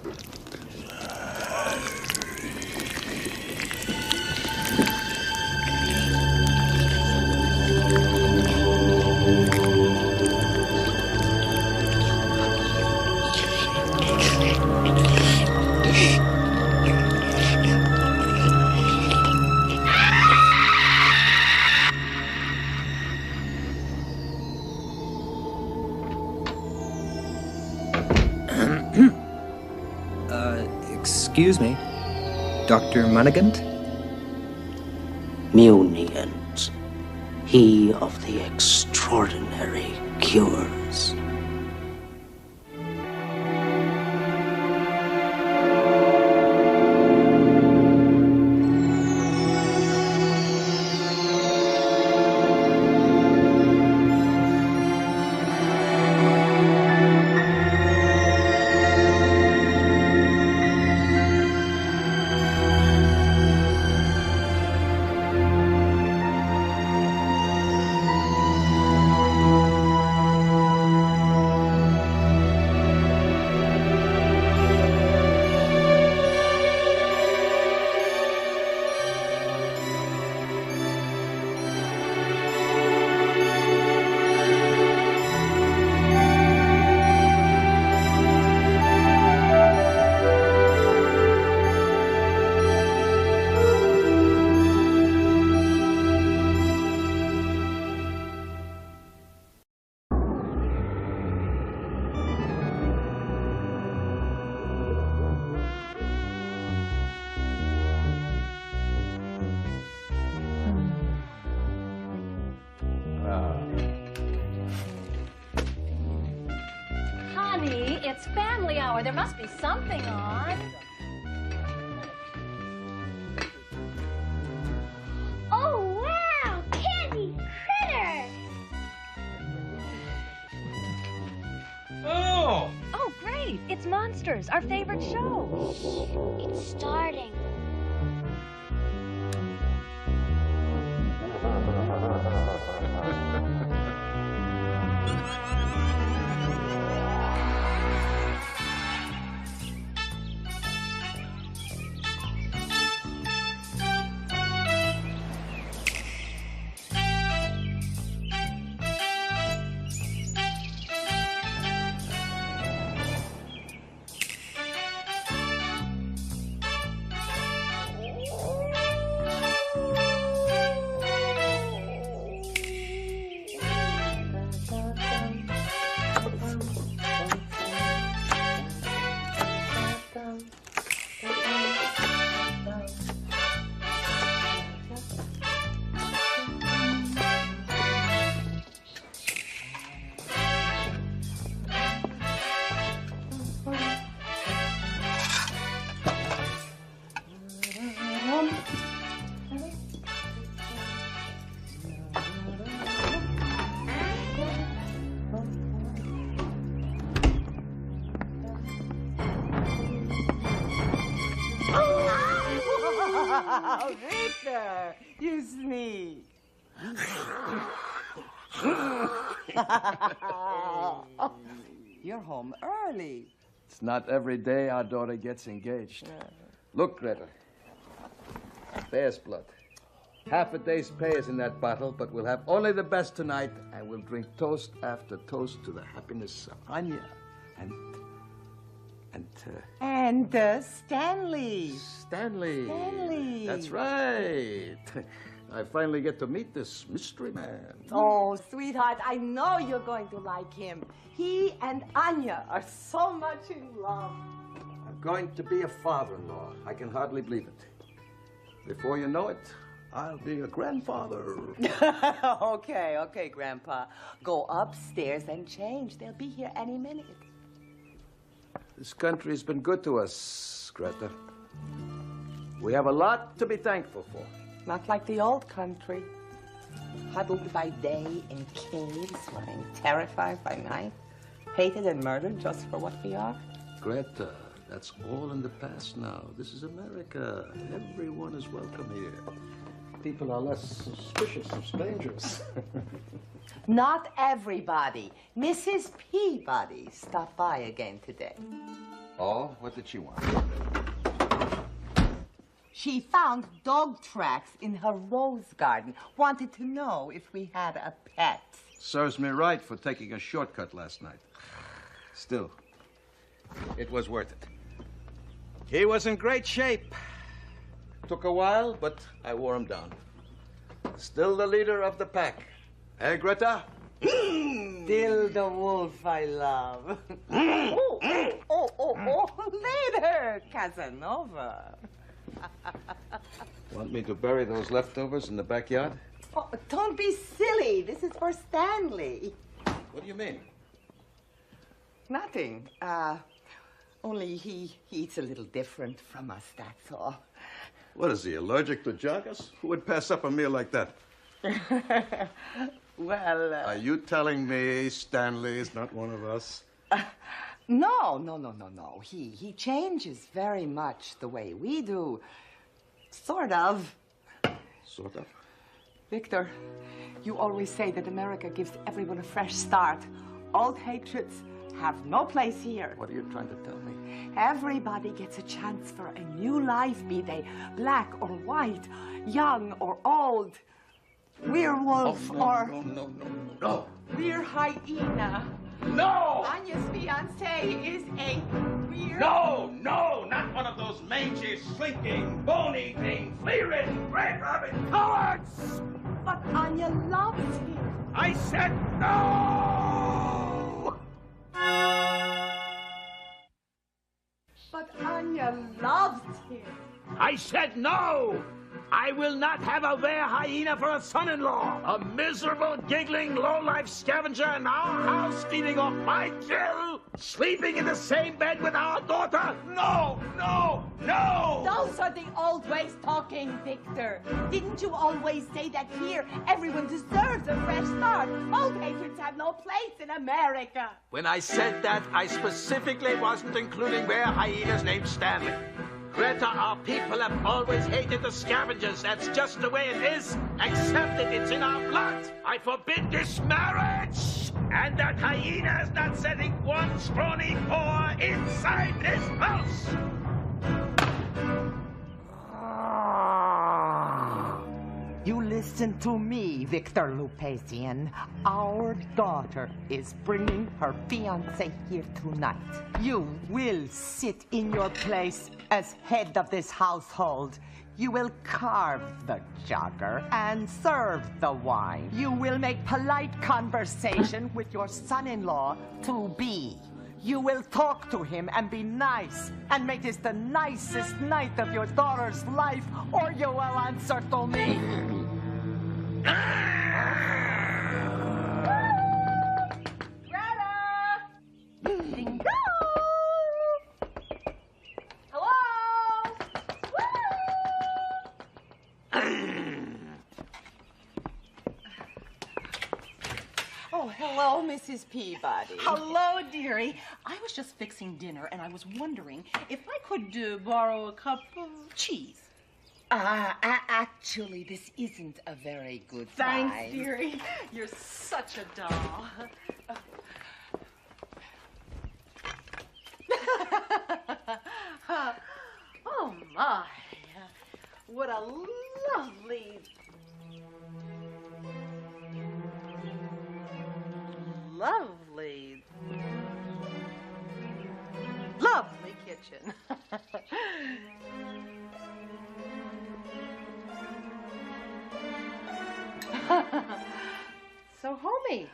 Excuse me, Dr. Munigant? Munians. He of the extraordinary cures. It's family hour. There must be something on. Oh, wow! Candy critters! Oh! Oh, great! It's Monsters, our favorite show. It's starting. Oh, Victor, you sneeze. You're home early. It's not every day our daughter gets engaged. Look, Greta. Bear's blood. Half a day's pay is in that bottle, but we'll have only the best tonight, and we'll drink toast after toast to the happiness of Anya and Stanley. Stanley. That's right. I finally get to meet this mystery man. Oh, sweetheart, I know you're going to like him. He and Anya are so much in love. I'm going to be a father-in-law. I can hardly believe it. Before you know it, I'll be a grandfather. Okay, Grandpa. Go upstairs and change. They'll be here any minute. This country's been good to us, Greta. We have a lot to be thankful for. Not like the old country. Huddled by day in caves, running terrified by night. Hated and murdered just for what we are. Greta, that's all in the past now. This is America. Everyone is welcome here. People are less suspicious of strangers. Not everybody. Mrs. Peabody stopped by again today. Oh, what did she want? She found dog tracks in her rose garden. Wanted to know if we had a pet. Serves me right for taking a shortcut last night. Still, it was worth it. He was in great shape. Took a while, but I wore him down. Still the leader of the pack. Hey, Greta? Still the wolf I love. Later, Casanova. Want me to bury those leftovers in the backyard? Oh, don't be silly. This is for Stanley. What do you mean? Nothing. Only he eats a little different from us, that's all. What, is he allergic to joggers? Who would pass up a meal like that? Well... Are you telling me Stanley is not one of us? No. He changes very much the way we do. Sort of. Sort of? Victor, you always say that America gives everyone a fresh start. Old hatreds have no place here. What are you trying to tell me? Everybody gets a chance for a new life, be they black or white, young or old, werewolf or... No. We're hyena. No! Anya's fiancé is a weird... No, not one of those mangy, slinking, bone-eating, flea-ridden, grave-robbing cowards! But Anya loves him. I said no! But Anya loves him. I said no! I will not have a were-hyena for a son-in-law. A miserable, giggling, low-life scavenger in our house feeding off my kill, sleeping in the same bed with our daughter. No, no, no! Those are the old ways talking, Victor. Didn't you always say that here everyone deserves a fresh start? Old hatreds have no place in America. When I said that, I specifically wasn't including were-hyenas named Stanley. Greta, our people have always hated the scavengers. That's just the way it is. Accept it. It's in our blood. I forbid this marriage. And that hyena is not setting one scrawny paw inside this house. You listen to me, Victor Lupasian. Our daughter is bringing her fiancé here tonight. You will sit in your place as head of this household. You will carve the jugger and serve the wine. You will make polite conversation with your son-in-law to be. You will talk to him and be nice and make this the nicest night of your daughter's life, or you will answer to me. Bingo! Hello? Oh, hello, Mrs. Peabody. Hello, dearie. I was just fixing dinner, and I was wondering if I could borrow a cup of cheese. Actually, this isn't a very good time. Thanks, dearie. You're such a doll. Oh, my. What a lovely... Lovely kitchen. So homey.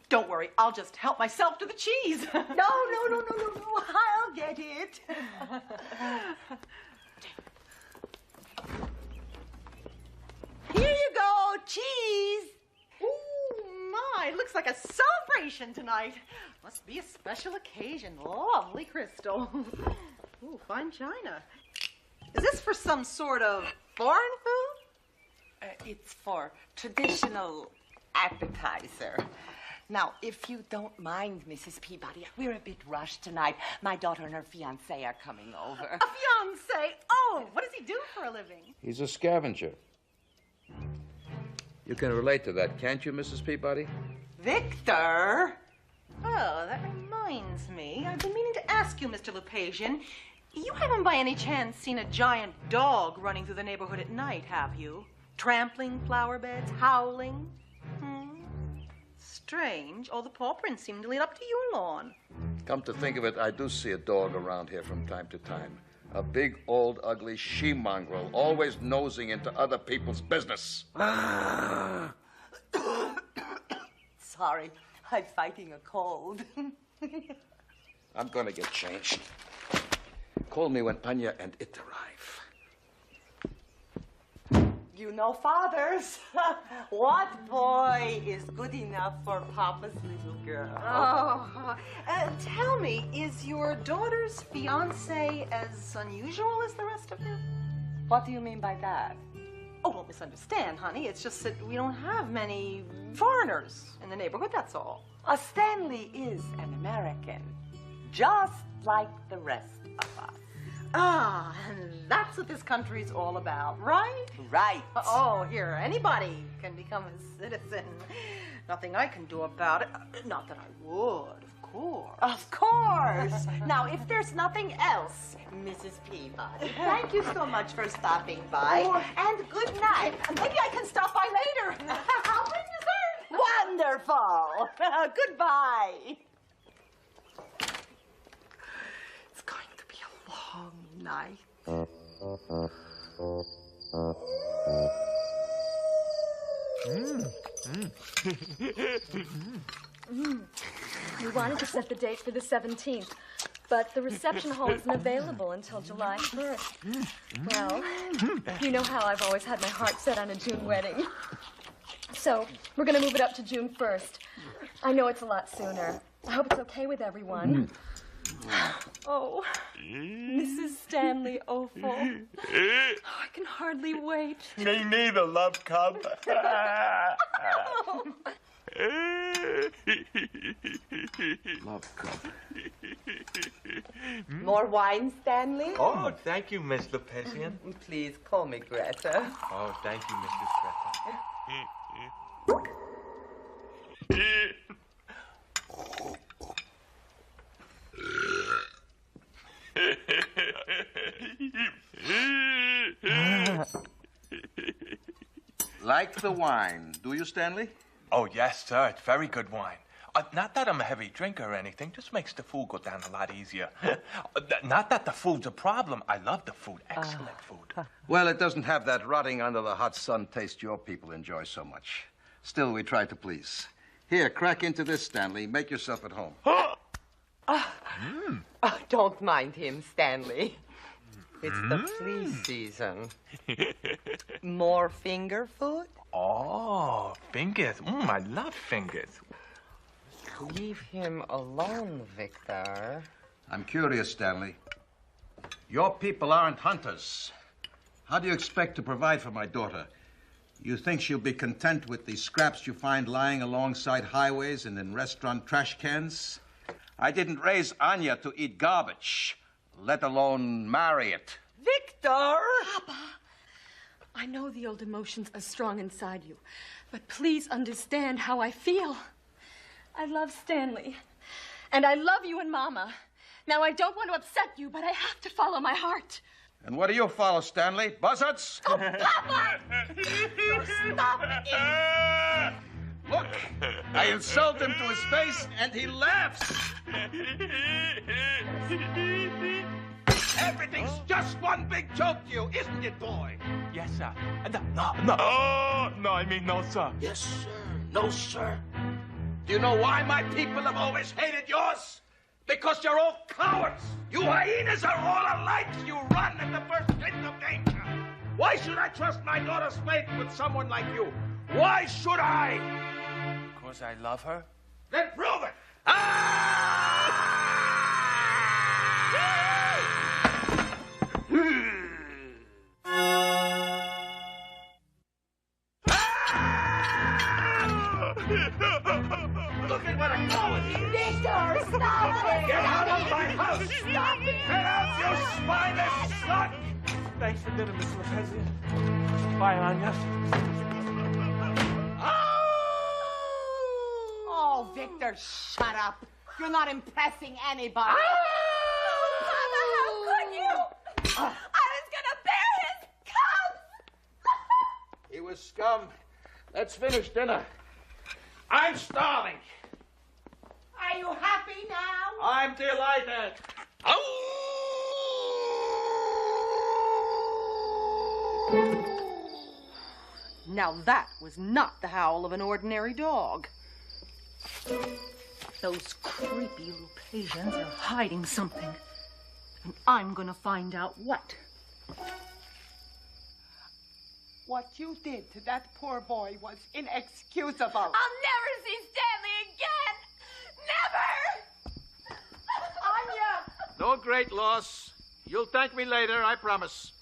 Don't worry, I'll just help myself to the cheese. No, I'll get it. Here you go, cheese. Ooh, my, it looks like a celebration tonight. Must be a special occasion. Lovely crystal. Ooh, fine china. Is this for some sort of foreign food? It's for traditional appetizer. Now, if you don't mind, Mrs. Peabody, we're a bit rushed tonight. My daughter and her fiancé are coming over. A fiancé? Oh, what does he do for a living? He's a scavenger. You can relate to that, can't you, Mrs. Peabody? Victor! Oh, that reminds me. I've been meaning to ask you, Mr. Lupasian. You haven't by any chance seen a giant dog running through the neighborhood at night, have you? Trampling flower beds, howling? Strange. All the paw prints seem to lead up to your lawn. Come to think of it, I do see a dog around here from time to time. A big, old, ugly she-mongrel, always nosing into other people's business. Sorry, I'm fighting a cold. I'm gonna get changed. Call me when Anya and it arrive. You know fathers. What boy is good enough for Papa's little girl? Oh, tell me, is your daughter's fiancé as unusual as the rest of them? What do you mean by that? Oh, don't misunderstand, honey. It's just that we don't have many foreigners in the neighborhood, that's all. Stanley is an American, just like the rest of us. Ah, and that's what this country's all about, right? Right. Oh, here, anybody can become a citizen. Nothing I can do about it. Not that I would, of course. Of course. Now, if there's nothing else, Mrs. Peabody, thank you so much for stopping by, and good night. Maybe I can stop by later. I'll bring dessert. Wonderful. Goodbye. It's going to be a long night. We wanted to set the date for the 17th, but the reception hall isn't available until July 1st. Well, you know how I've always had my heart set on a June wedding. So we're going to move it up to June 1st. I know it's a lot sooner. I hope it's okay with everyone. Oh, Mrs. Stanley Opal. Oh, I can hardly wait. Me neither, love cub. Love cup. More wine, Stanley? Oh, thank you, Miss Lopesian. Please call me Greta. Oh, thank you, Mrs. Greta. Like the wine, do you, Stanley? Oh, yes, sir. It's very good wine. Not that I'm a heavy drinker or anything. Just makes the food go down a lot easier. Not that the food's a problem. I love the food. Excellent food. Well, it doesn't have that rotting under the hot sun taste your people enjoy so much. Still, we try to please. Here, crack into this, Stanley. Make yourself at home. Don't mind him, Stanley. It's the flea season. More finger food? Oh, fingers. I love fingers. Leave him alone, Victor. I'm curious, Stanley. Your people aren't hunters. How do you expect to provide for my daughter? You think she'll be content with the scraps you find lying alongside highways and in restaurant trash cans? I didn't raise Anya to eat garbage, let alone marry it. Victor! Papa, I know the old emotions are strong inside you, but please understand how I feel. I love Stanley, and I love you and Mama. Now, I don't want to upset you, but I have to follow my heart. And what do you follow, Stanley? Buzzards? Oh, Papa! Stop it! Look, I insult him to his face, and he laughs. Everything's just one big joke to you, isn't it, boy? Yes, sir. No, I mean no, sir. Yes, sir. No, sir. Do you know why my people have always hated yours? Because you're all cowards. You hyenas are all alike. You run at the first hint of danger. Why should I trust my daughter's fate with someone like you? Why should I? Because I love her? Then prove it. Look at what a coward he is. Victor, stop it! Get out of my house! Stop it! Get out, you spineless slut! Thanks for dinner, Miss Lopesian. Bye, Anya. Oh, Victor, shut up. You're not impressing anybody. Mama, how could you? I was gonna bear his cubs! He was scum. Let's finish dinner. I'm starving. Are you happy now? I'm delighted. Now that was not the howl of an ordinary dog. Those creepy Lupasians are hiding something. And I'm gonna find out what. What you did to that poor boy was inexcusable. I'll never see Stanley again! Never! Anya! No great loss. You'll thank me later, I promise.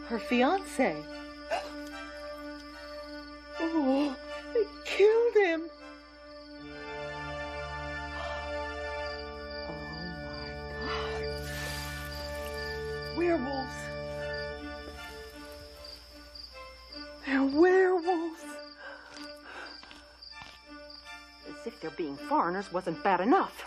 Her fiancé. Oh, they killed him. Oh my God. Werewolves. They're werewolves. if their being foreigners wasn't bad enough.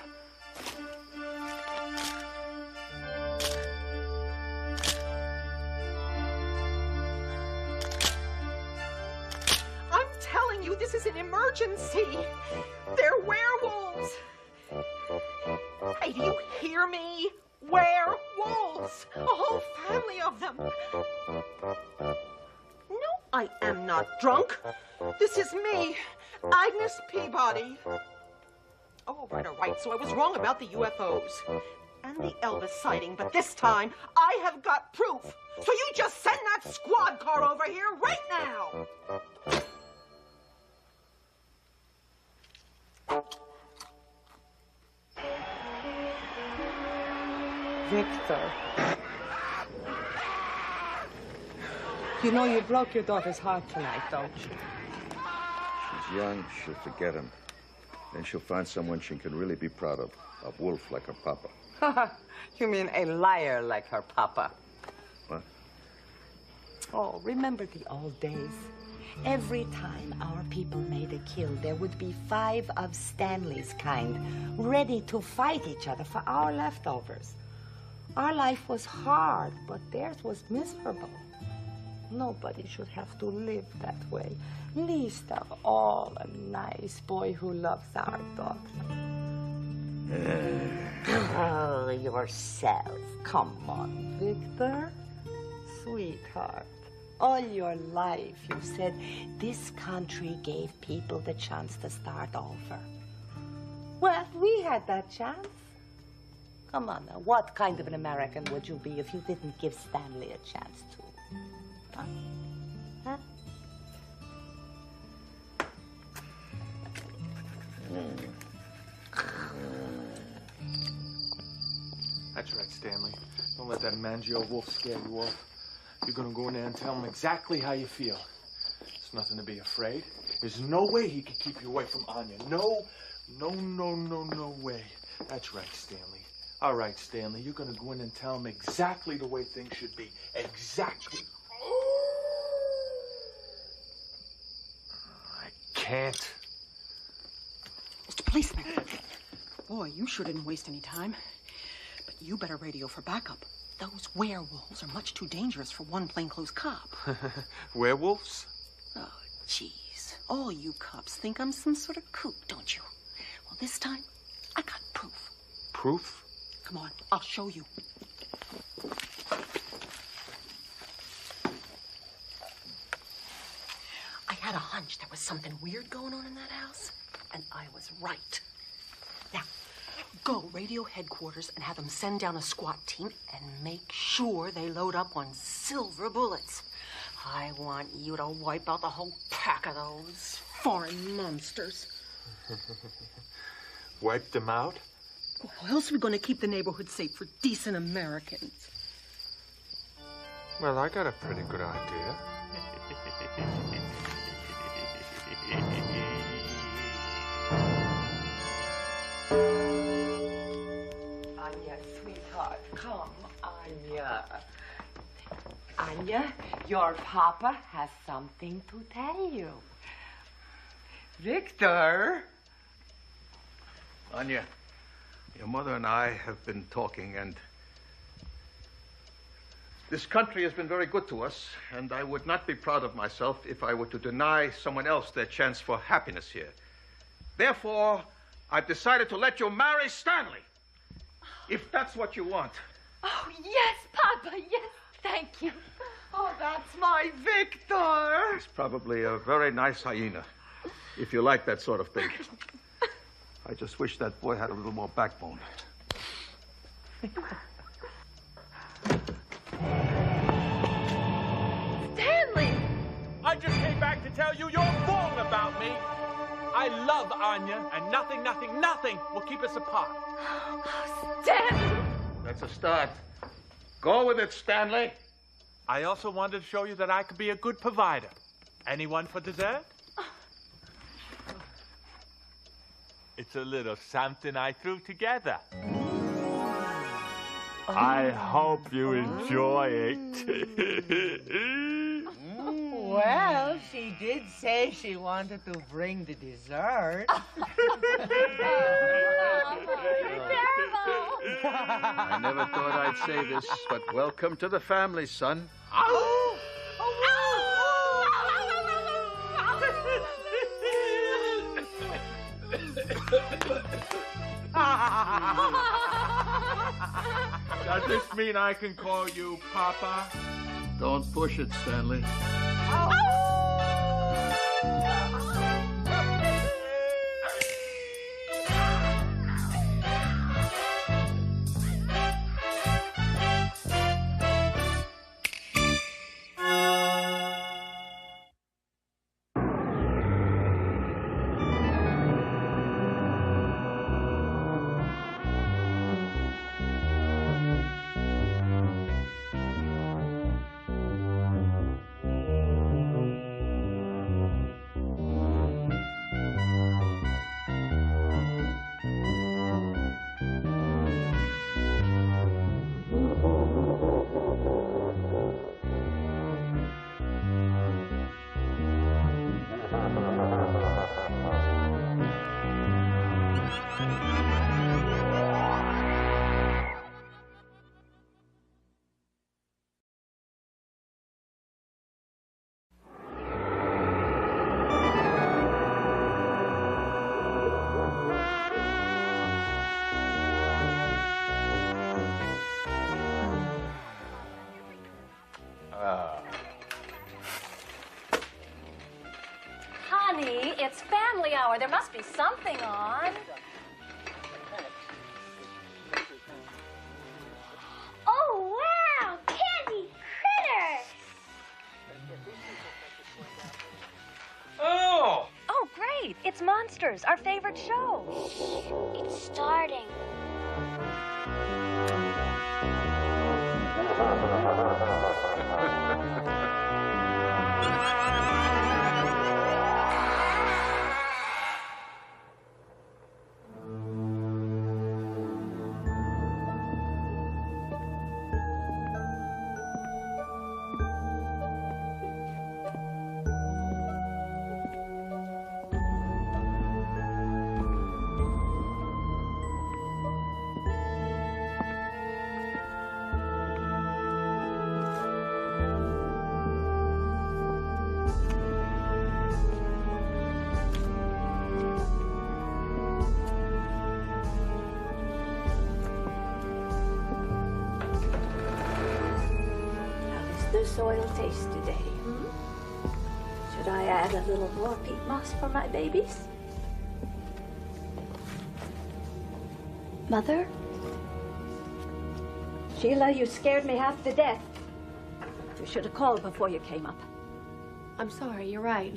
I'm telling you, this is an emergency. They're werewolves. Hey, do you hear me? Werewolves! A whole family of them. No, I am not drunk. This is me, Agnes Peabody. Oh, all right, so I was wrong about the UFOs and the Elvis sighting, but this time I have got proof. So you just send that squad car over here right now. Victor. You know you broke your daughter's heart tonight, don't you? She's young, she'll forget him. Then she'll find someone she can really be proud of. A wolf like her papa. You mean a liar like her papa? What? Oh, remember the old days? Every time our people made a kill, there would be 5 of Stanley's kind ready to fight each other for our leftovers. Our life was hard, but theirs was miserable. Nobody should have to live that way. Least of all, a nice boy who loves our daughter. Oh, yourself. Come on, Victor. Sweetheart, all your life you said this country gave people the chance to start over. Well, we had that chance. Come on now, what kind of an American would you be if you didn't give Stanley a chance to? Huh? Huh? That's right, Stanley. Don't let that Mangio wolf scare you off. You're gonna go in there and tell him exactly how you feel. There's nothing to be afraid. There's no way he can keep you away from Anya. No way. That's right, Stanley. All right, Stanley, you're gonna go in and tell him exactly the way things should be. Exactly. I can't. Mr. Policeman. Boy, you sure didn't waste any time. But you better radio for backup. Those werewolves are much too dangerous for one plainclothes cop. Werewolves? Oh, jeez. All you cops think I'm some sort of kook, don't you? Well, this time, I got proof. Proof? Come on, I'll show you. I had a hunch there was something weird going on in that house, and I was right. Now, go radio headquarters and have them send down a SWAT team and make sure they load up on silver bullets. I want you to wipe out the whole pack of those foreign monsters. Wipe them out? How else are we going to keep the neighborhood safe for decent Americans? Well, I got a pretty good idea. Anya, sweetheart, come, Anya. Anya, your papa has something to tell you. Victor? Anya, your mother and I have been talking, and this country has been very good to us, and I would not be proud of myself if I were to deny someone else their chance for happiness here. Therefore, I've decided to let you marry Stanley, if that's what you want. Oh, yes, Papa, yes, thank you. Oh, that's my Victor. He's probably a very nice hyena, if you like that sort of thing. I just wish that boy had a little more backbone. Stanley! I just came back to tell you you're wrong about me. I love Anya, and nothing will keep us apart. Oh, Stanley! That's a start. Go with it, Stanley. I also wanted to show you that I could be a good provider. Anyone for dessert? It's a little something I threw together. I hope you enjoy it. Well, she did say she wanted to bring the dessert. I never thought I'd say this, but welcome to the family, son. Does this mean I can call you Papa? Don't push it, Stanley. Honey, it's family hour. There must be something on. Oh, wow! Candy critters! Oh! Oh, great. It's Monsters, our favorite show. It's starting. The soil taste today? Should I add a little more peat moss for my babies? Mother? Sheila, you scared me half to death. You should have called before you came up. I'm sorry, you're right.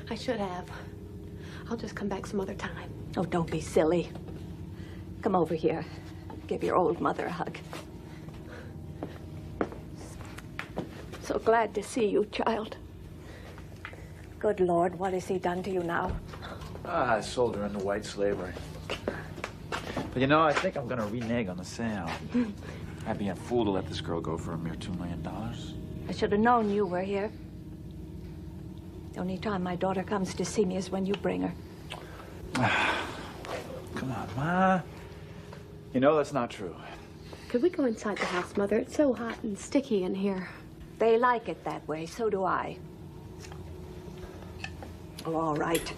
I should have. I'll just come back some other time. Oh, don't be silly. Come over here. Give your old mother a hug. So glad to see you, child. Good Lord, what has he done to you now? I sold her into white slavery. But you know, I think I'm gonna renege on the sale. I'd be a fool to let this girl go for a mere $2 million. I should have known you were here. The only time my daughter comes to see me is when you bring her. Come on, Ma. You know that's not true. Could we go inside the house, Mother? It's so hot and sticky in here. They like it that way, so do I. Oh, all right.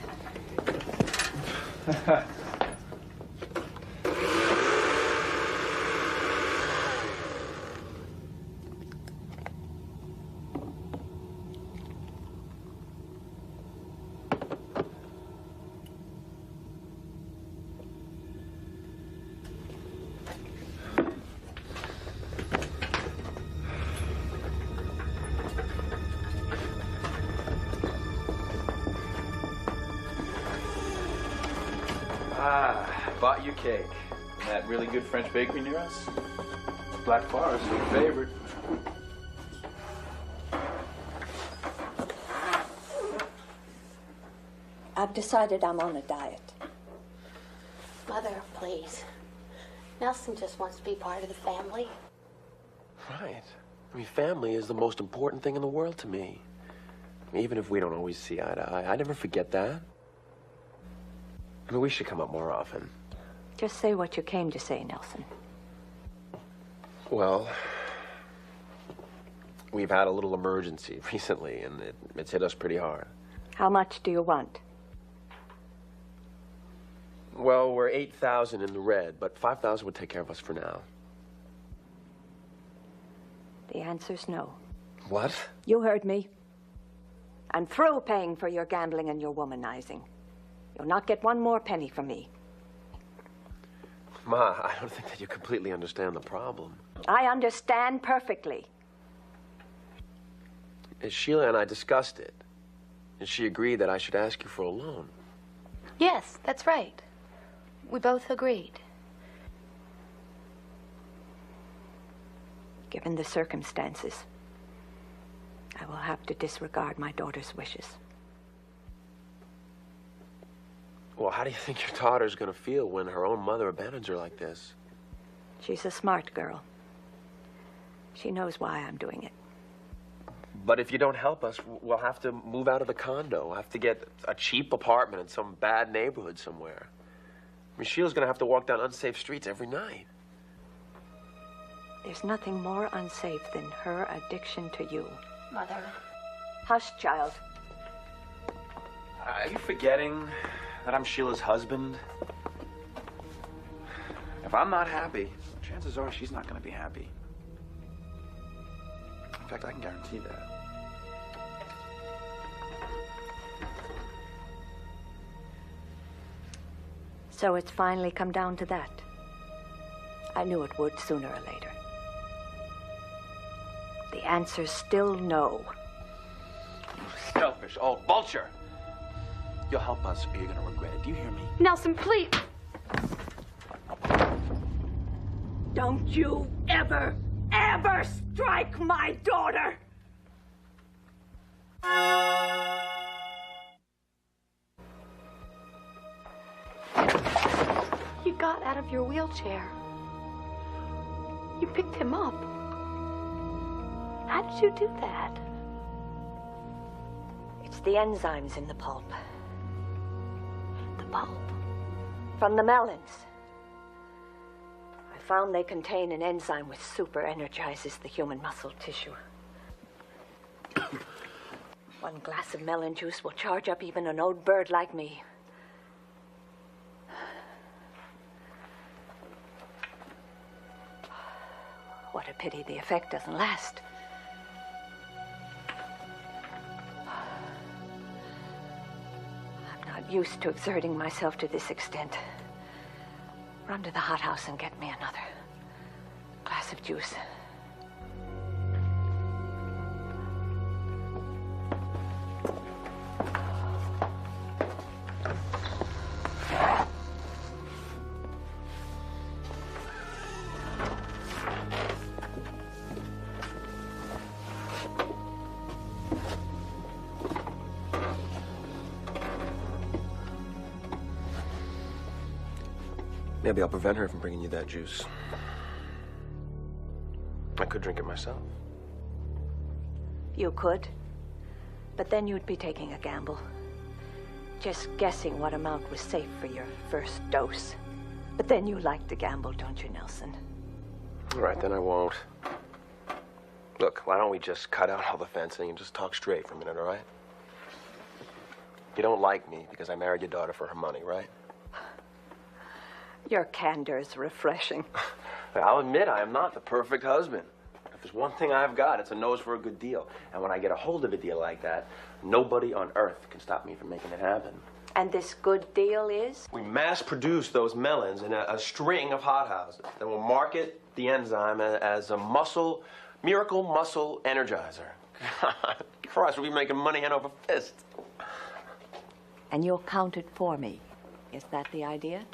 Bought you cake. That really good French bakery near us. Black Forest, your favorite. I've decided I'm on a diet. Mother, please. Nelson just wants to be part of the family. Right. I mean, family is the most important thing in the world to me. Even if we don't always see eye to eye, I never forget that. I mean, we should come up more often. Just say what you came to say, Nelson. Well, we've had a little emergency recently, and it's hit us pretty hard. How much do you want? Well, we're 8,000 in the red, but 5,000 would take care of us for now. The answer's no. What? You heard me. I'm through paying for your gambling and your womanizing. You'll not get one more penny from me. Ma, I don't think that you completely understand the problem. I understand perfectly. Sheila and I discussed it, and she agreed that I should ask you for a loan. Yes, that's right. We both agreed. Given the circumstances, I will have to disregard my daughter's wishes. Well, how do you think your daughter's gonna feel when her own mother abandons her like this? She's a smart girl. She knows why I'm doing it. But if you don't help us, we'll have to move out of the condo. We'll have to get a cheap apartment in some bad neighborhood somewhere. I mean, Sheila's gonna have to walk down unsafe streets every night. There's nothing more unsafe than her addiction to you. Mother. Hush, child. Are you forgetting that I'm Sheila's husband? If I'm not happy, chances are she's not gonna be happy. In fact, I can guarantee that. So it's finally come down to that. I knew it would sooner or later. The answer's still no. Selfish old vulture! You'll help us or you're gonna regret it. Do you hear me? Nelson, please. Don't you ever, ever strike my daughter! You got out of your wheelchair. You picked him up. How did you do that? It's the enzymes in the pulp. The pulp? From the melons. I found they contain an enzyme which super energizes the human muscle tissue. One glass of melon juice will charge up even an old bird like me. What a pity the effect doesn't last. I'm not used to exerting myself to this extent. Run to the hothouse and get me another glass of juice. Maybe I'll prevent her from bringing you that juice. I could drink it myself. You could, but then you'd be taking a gamble. Just guessing what amount was safe for your first dose. But then you like to gamble, don't you, Nelson? All right, then I won't. Look, why don't we just cut out all the fencing and just talk straight for a minute, all right? You don't like me because I married your daughter for her money, right? Your candor is refreshing. I'll admit I am not the perfect husband. If there's one thing I've got, it's a nose for a good deal. And when I get a hold of a deal like that, nobody on earth can stop me from making it happen. And this good deal is? We mass produce those melons in a string of hothouses. Then we'll market the enzyme as a miracle muscle energizer. God, Christ, we'll be making money hand over fist. And you'll count it for me. Is that the idea?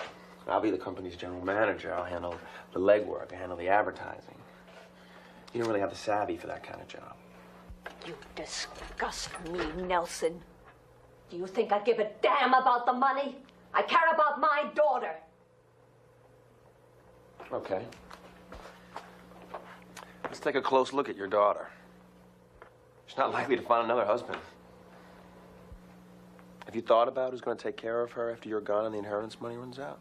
I'll be the company's general manager. I'll handle the legwork. I'll handle the advertising. You don't really have the savvy for that kind of job. You disgust me, Nelson. Do you think I give a damn about the money? I care about my daughter. Okay. Let's take a close look at your daughter. She's not likely to find another husband. Have you thought about who's going to take care of her after you're gone and the inheritance money runs out?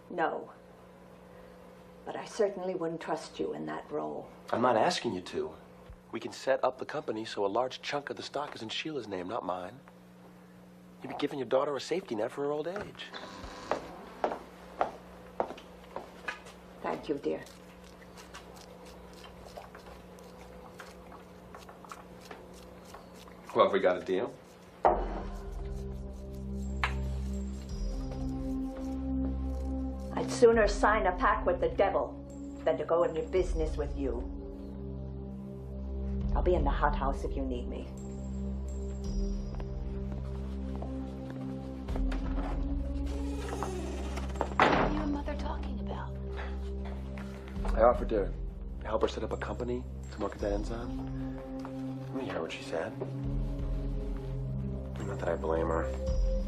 No. But I certainly wouldn't trust you in that role. I'm not asking you to. We can set up the company so a large chunk of the stock is in Sheila's name, not mine. You'd be giving your daughter a safety net for her old age. Thank you, dear. Well, have we got a deal? I'd sooner sign a pact with the devil than to go into business with you. I'll be in the hothouse if you need me. What are you and Mother talking about? I offered to help her set up a company to market that enzyme. You heard what she said. Not that I blame her,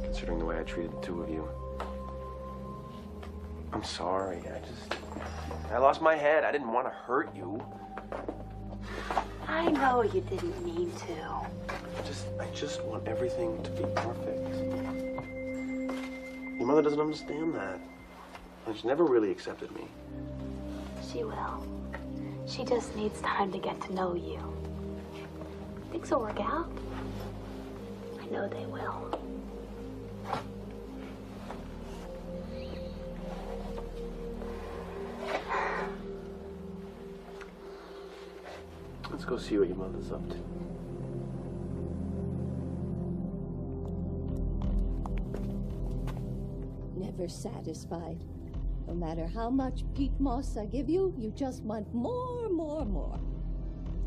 considering the way I treated the two of you. I'm sorry. I lost my head. I didn't want to hurt you. I know you didn't mean to. I just want everything to be perfect. Your mother doesn't understand that. And she's never really accepted me. She will. She just needs time to get to know you. Things will work out. I know they will. Let's go see what your mother's up to. Never satisfied. No matter how much peat moss I give you, you just want more, more, more.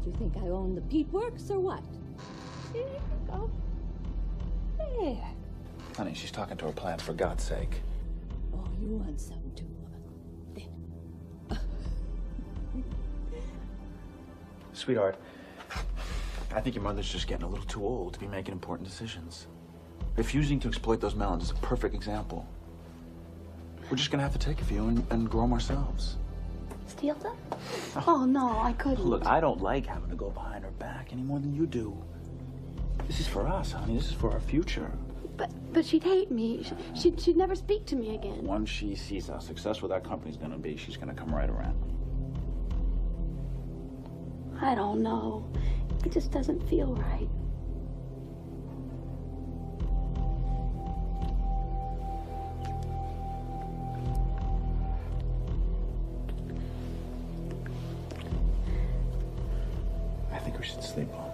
Do you think I own the peat works or what? Here you go. There. Honey, she's talking to her plants, for God's sake. Oh, you want some too. Sweetheart, I think your mother's just getting a little too old to be making important decisions. Refusing to exploit those melons is a perfect example. We're just gonna have to take a few and grow them ourselves. Steal them? Oh, no, I couldn't. Look, I don't like having to go behind her back any more than you do. This is for us, honey. This is for our future. But she'd hate me. She'd never speak to me again. Once she sees how successful that company's gonna be, she's gonna come right around. I don't know. It just doesn't feel right. I think we should sleep on.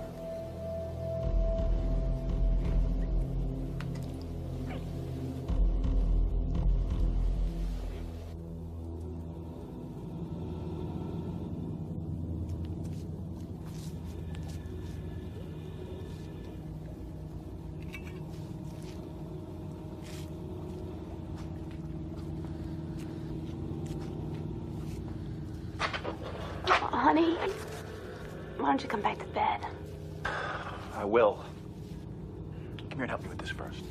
Honey, why don't you come back to bed? I will. Come here and help me with this first.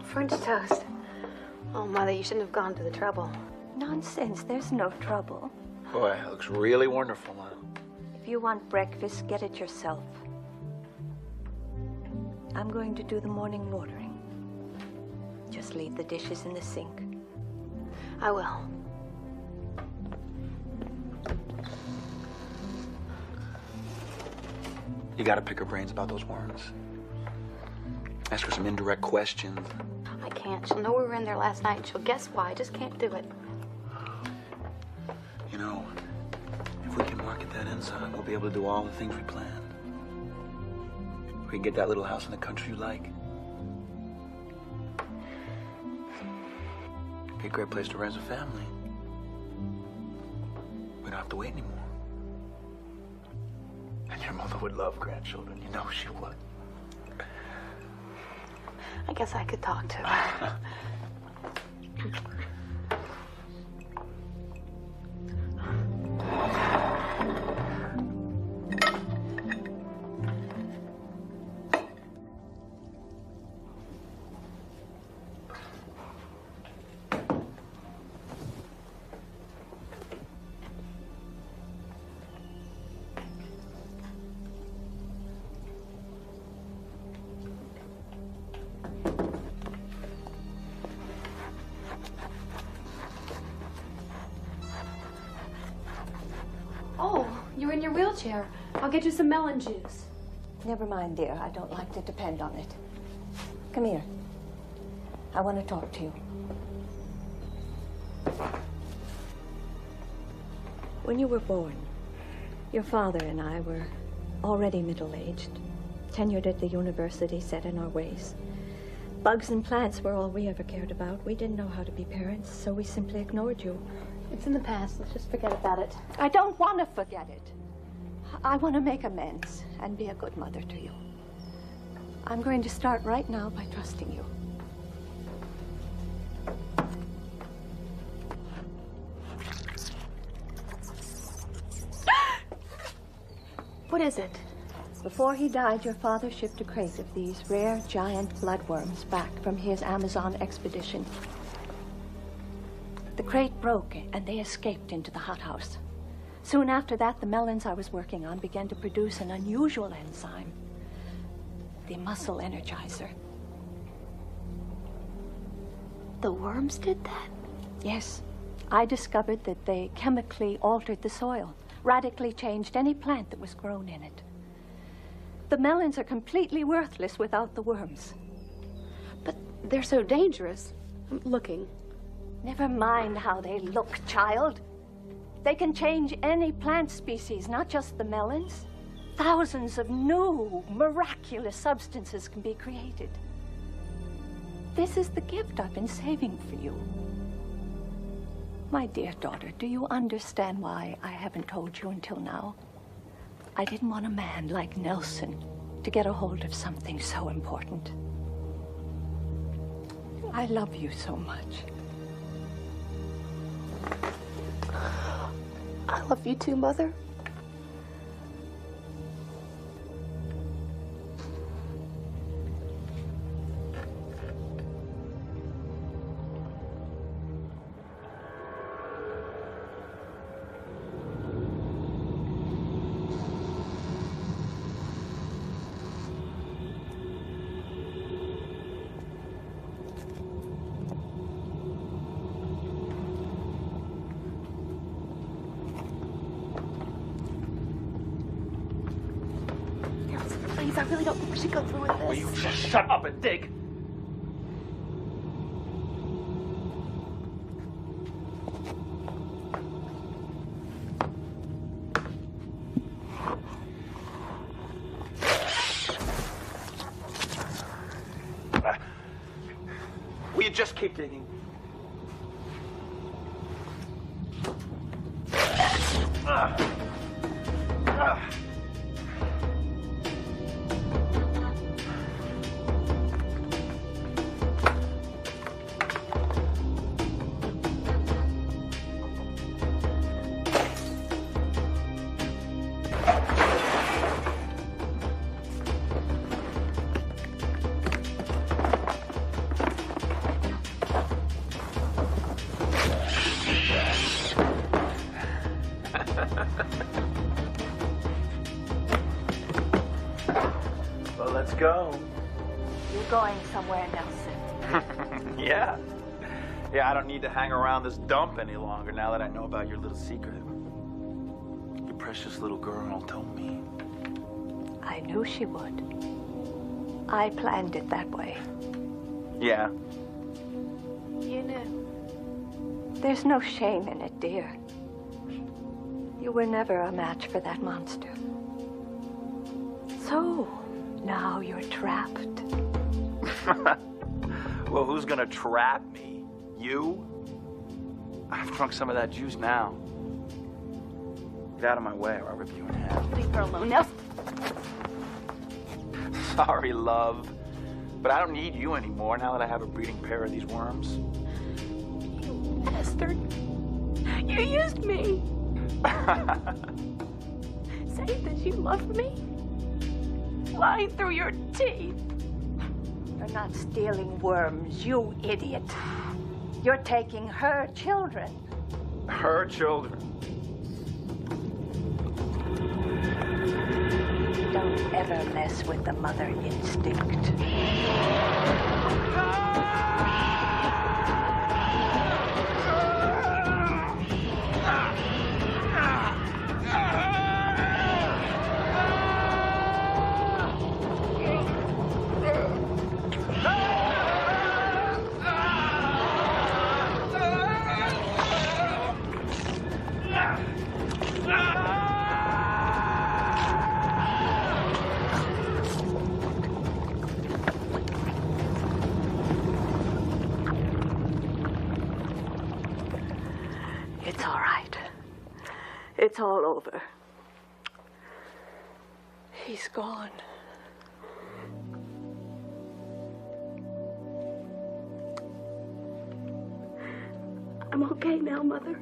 French toast. Oh, Mother, you shouldn't have gone to the trouble. Nonsense, there's no trouble. Boy, it looks really wonderful, Mom. If you want breakfast, get it yourself. I'm going to do the morning watering. Just leave the dishes in the sink. I will. You gotta pick her brains about those worms. Ask her some indirect questions. I can't. She'll know we were in there last night and she'll guess why. I just can't do it. You know, if we can market that enzyme, we'll be able to do all the things we planned. We can get that little house in the country you like. Be a great place to raise a family. We don't have to wait anymore. And your mother would love grandchildren. You know she would. I guess I could talk to her. You're in your wheelchair. I'll get you some melon juice. Never mind, dear. I don't like to depend on it. Come here. I want to talk to you. When you were born, your father and I were already middle-aged, tenured at the university, set in our ways. Bugs and plants were all we ever cared about. We didn't know how to be parents, so we simply ignored you. It's in the past. Let's just forget about it. I don't want to forget it. I want to make amends and be a good mother to you. I'm going to start right now by trusting you. What is it? Before he died, your father shipped a crate of these rare giant bloodworms back from his Amazon expedition. The crate broke and they escaped into the hothouse. Soon after that, the melons I was working on began to produce an unusual enzyme, the muscle energizer. The worms did that? Yes. I discovered that they chemically altered the soil, radically changed any plant that was grown in it. The melons are completely worthless without the worms. But they're so dangerous. I'm looking. Never mind how they look, child. They can change any plant species, not just the melons. Thousands of new, miraculous substances can be created. This is the gift I've been saving for you. My dear daughter, do you understand why I haven't told you until now? I didn't want a man like Nelson to get a hold of something so important. I love you so much. I love you too, Mother. Please, I really don't think we should go through with this. Will you just shut up and dig? Will you just keep digging? Well, let's go. You're going somewhere, Nelson. Yeah. Yeah, I don't need to hang around this dump any longer now that I know about your little secret. Your precious little girl told me. I knew she would. I planned it that way. Yeah. You knew. There's no shame in it, dear. You were never a match for that monster. So, now you're trapped. Well, who's gonna trap me? You? I've drunk some of that juice now. Get out of my way or I'll rip you in half. Leave her alone, Nelson. Sorry, love. But I don't need you anymore now that I have a breeding pair of these worms. You bastard. You used me. Say that you love me. Lying through your teeth. You're not stealing worms, you idiot. You're taking her children. Her children. Don't ever mess with the mother instinct. It's all right. It's all over. He's gone. I'm okay now, Mother.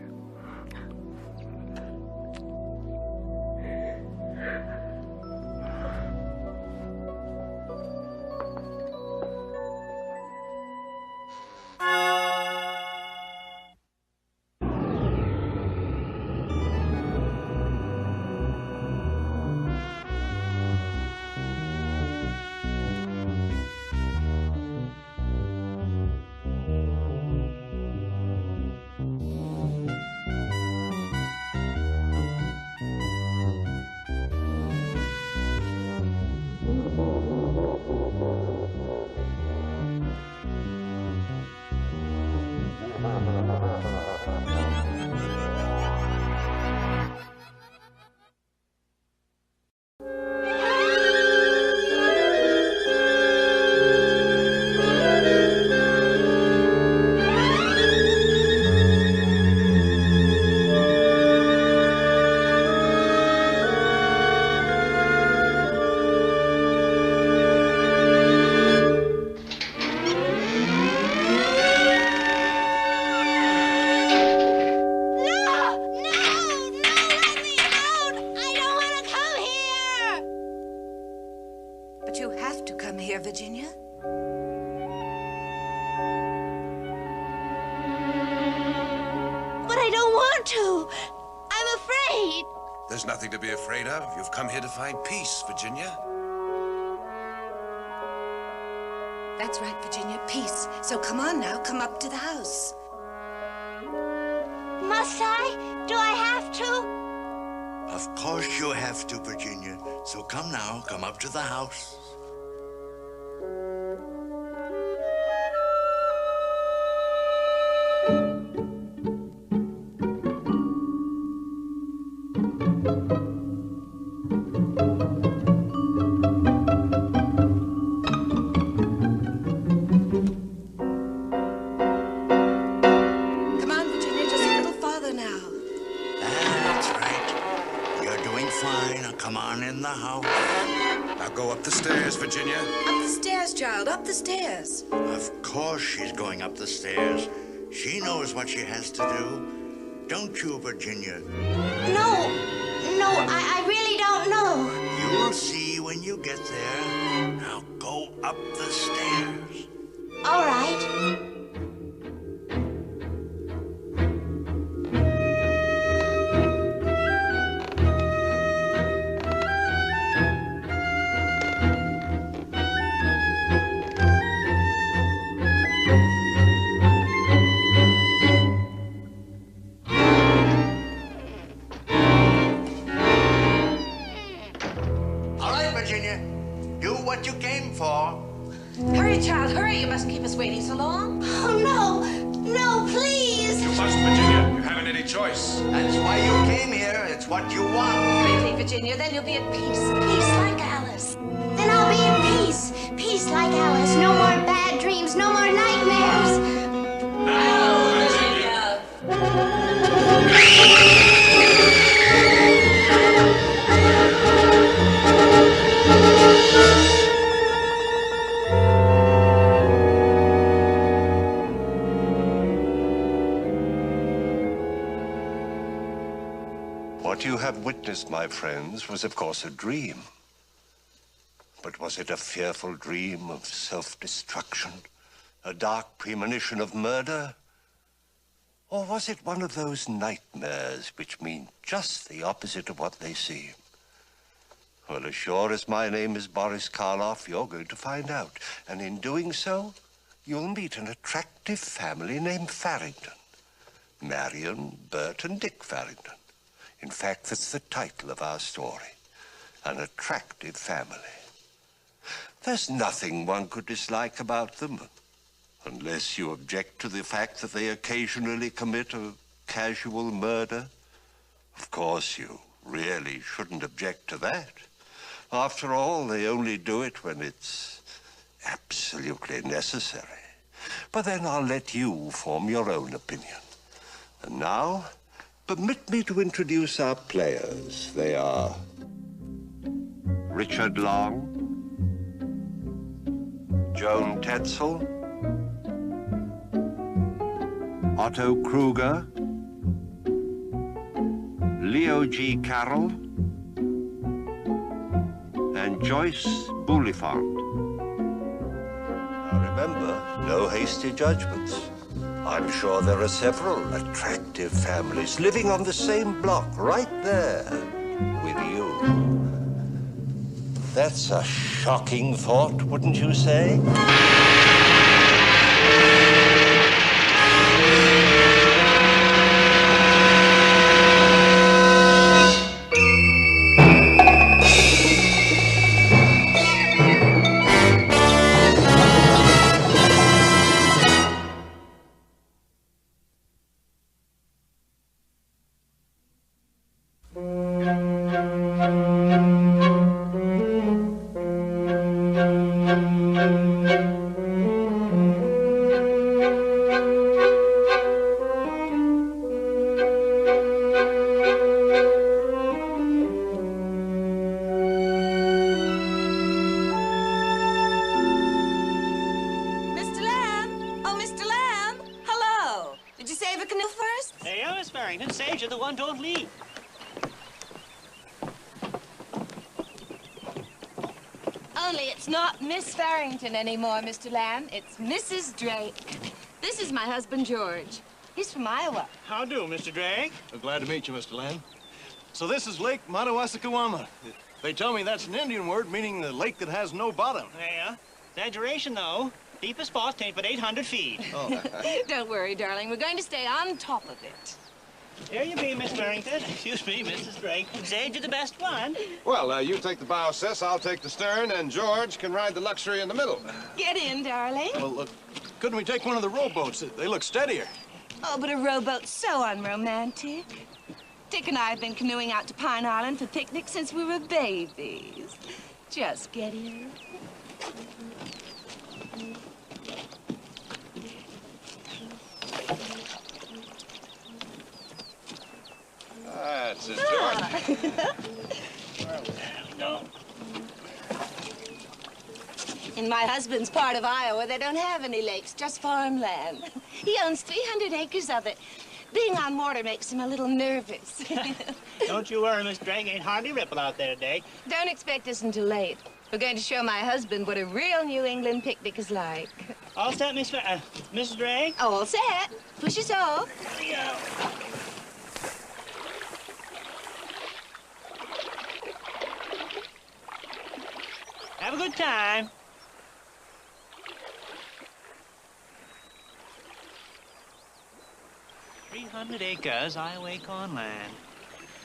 But you have to come here, Virginia. But I don't want to. I'm afraid. There's nothing to be afraid of. You've come here to find peace, Virginia. That's right, Virginia, peace. So come on now, come up to the house. Must I? Do I have to? Of course you have to, Virginia. So come now, come up to the house. Come on, Virginia, just a little farther now. That's right. You're doing fine. Now come on in the house. Now go up the stairs, Virginia. Up the stairs, child, up the stairs. Of course she's going up the stairs. She knows what she has to do. Don't you, Virginia? No, I really don't know. You'll see when you get there. Now go up the stairs. All right. Do what you came for. Hurry, child, hurry. You mustn't keep us waiting so long. Oh, no. No, please. You must, Virginia. You haven't any choice. That's why you came here. It's what you want. Quickly, Virginia, then you'll be at peace. Peace like Alice. Then I'll be in peace. Peace like Alice. No more bad dreams. No more nightmares. What you have witnessed, my friends, was of course a dream. But was it a fearful dream of self-destruction? A dark premonition of murder? Or was it one of those nightmares which mean just the opposite of what they seem? Well, as sure as my name is Boris Karloff, you're going to find out. And in doing so, you'll meet an attractive family named Farrington. Marion, Bert, and Dick Farrington. In fact, that's the title of our story. An attractive family. There's nothing one could dislike about them, unless you object to the fact that they occasionally commit a casual murder. Of course, you really shouldn't object to that. After all, they only do it when it's absolutely necessary. But then I'll let you form your own opinion. And now, permit me to introduce our players. They are Richard Long, Joan Tetzel, Otto Kruger, Leo G. Carroll, and Joyce Bulifant. Now remember, no hasty judgments. I'm sure there are several attractive families living on the same block right there with you. That's a shocking thought, wouldn't you say? Anymore, Mr. Lamb. It's Mrs. Drake. This is my husband, George. He's from Iowa. How do, Mr. Drake? Glad to meet you, Mr. Lamb. So this is Lake Madawaskawama. They tell me that's an Indian word meaning the lake that has no bottom. Yeah. Exaggeration, though. Deepest spot ain't but 800 feet. Oh. Don't worry, darling. We're going to stay on top of it. Here you be, Miss Farrington. Excuse me, Mrs. Drake. Sage you the best one. Well, you take the bow, sis. I'll take the stern, and George can ride the luxury in the middle. Get in, darling. Well, couldn't we take one of the rowboats? They look steadier. Oh, but a rowboat's so unromantic. Dick and I have been canoeing out to Pine Island for picnics since we were babies. Just get in. That's it, George. In my husband's part of Iowa, they don't have any lakes, just farmland. He owns 300 acres of it. Being on water makes him a little nervous. Don't you worry, Miss Drake. Ain't hardly a ripple out there today. Don't expect us until late. We're going to show my husband what a real New England picnic is like. All set, Mrs. Drake? All set. Push us off. Here we go. Have a good time. $300 acres, Iowa corn land.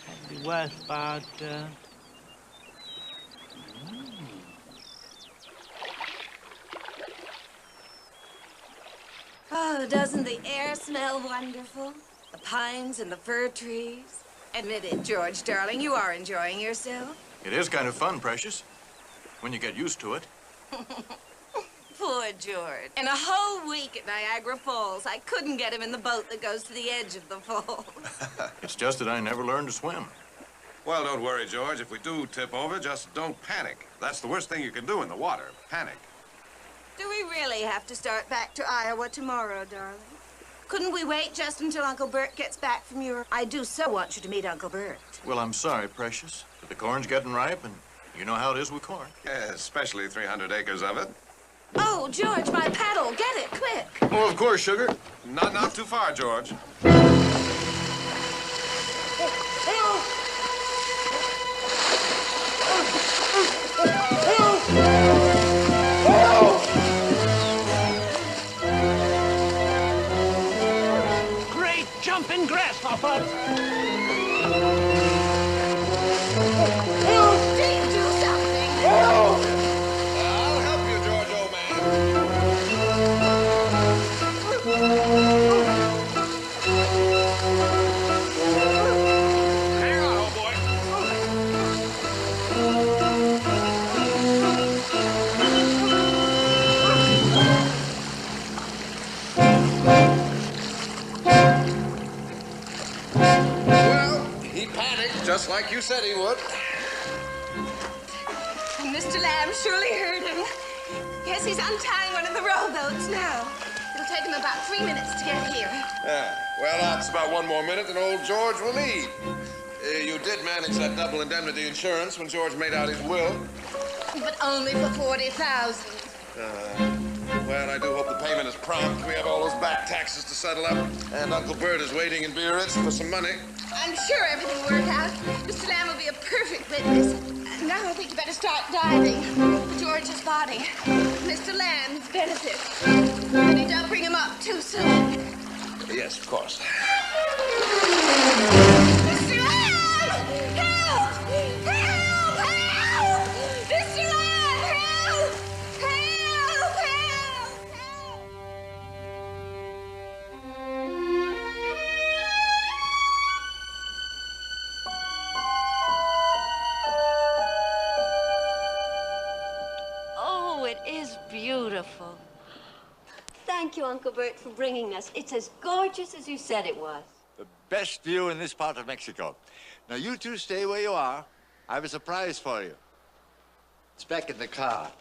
That'd be worth about, Oh, doesn't the air smell wonderful? The pines and the fir trees. Admit it, George, darling, you are enjoying yourself. It is kind of fun, Precious, when you get used to it. Poor George. In a whole week at Niagara Falls, I couldn't get him in the boat that goes to the edge of the falls. It's just that I never learned to swim. Well, don't worry, George. If we do tip over, just don't panic. That's the worst thing you can do in the water, panic. Do we really have to start back to Iowa tomorrow, darling? Couldn't we wait just until Uncle Bert gets back from Europe? I do so want you to meet Uncle Bert. Well, I'm sorry, Precious, but the corn's getting ripe, and you know how it is with corn. Yeah, especially 300 acres of it. Oh, George, my paddle. Get it, quick. Oh, of course, sugar. Not too far, George. Great jumping grasshopper! Do something! I'll help you, George, old man. Hang on, old boy. Well, he panicked just like you said he would. Mr. Lamb surely heard him. Yes, he's untying one of the rowboats now. It'll take him about 3 minutes to get here. Yeah, well, that's about 1 more minute and old George will need. You did manage that double indemnity insurance when George made out his will. But only for 40,000. Well, I do hope the payment is prompt. We have all those back taxes to settle up, and Uncle Bert is waiting in Biarritz for some money. I'm sure everything will work out. Mr. Lamb will be a perfect witness. Now I think you better start diving for George's body. Mr. Lamb's benefit. Only don't bring him up too soon. Yes, of course. Mr. Lamb! Help! Help! Help! Mr. Lamb! Help! Help! Help! Oh, it is beautiful. Thank you, Uncle Bert, for bringing us. It's as gorgeous as you said it was. The best view in this part of Mexico. Now, you two stay where you are. I have a surprise for you. It's back in the car.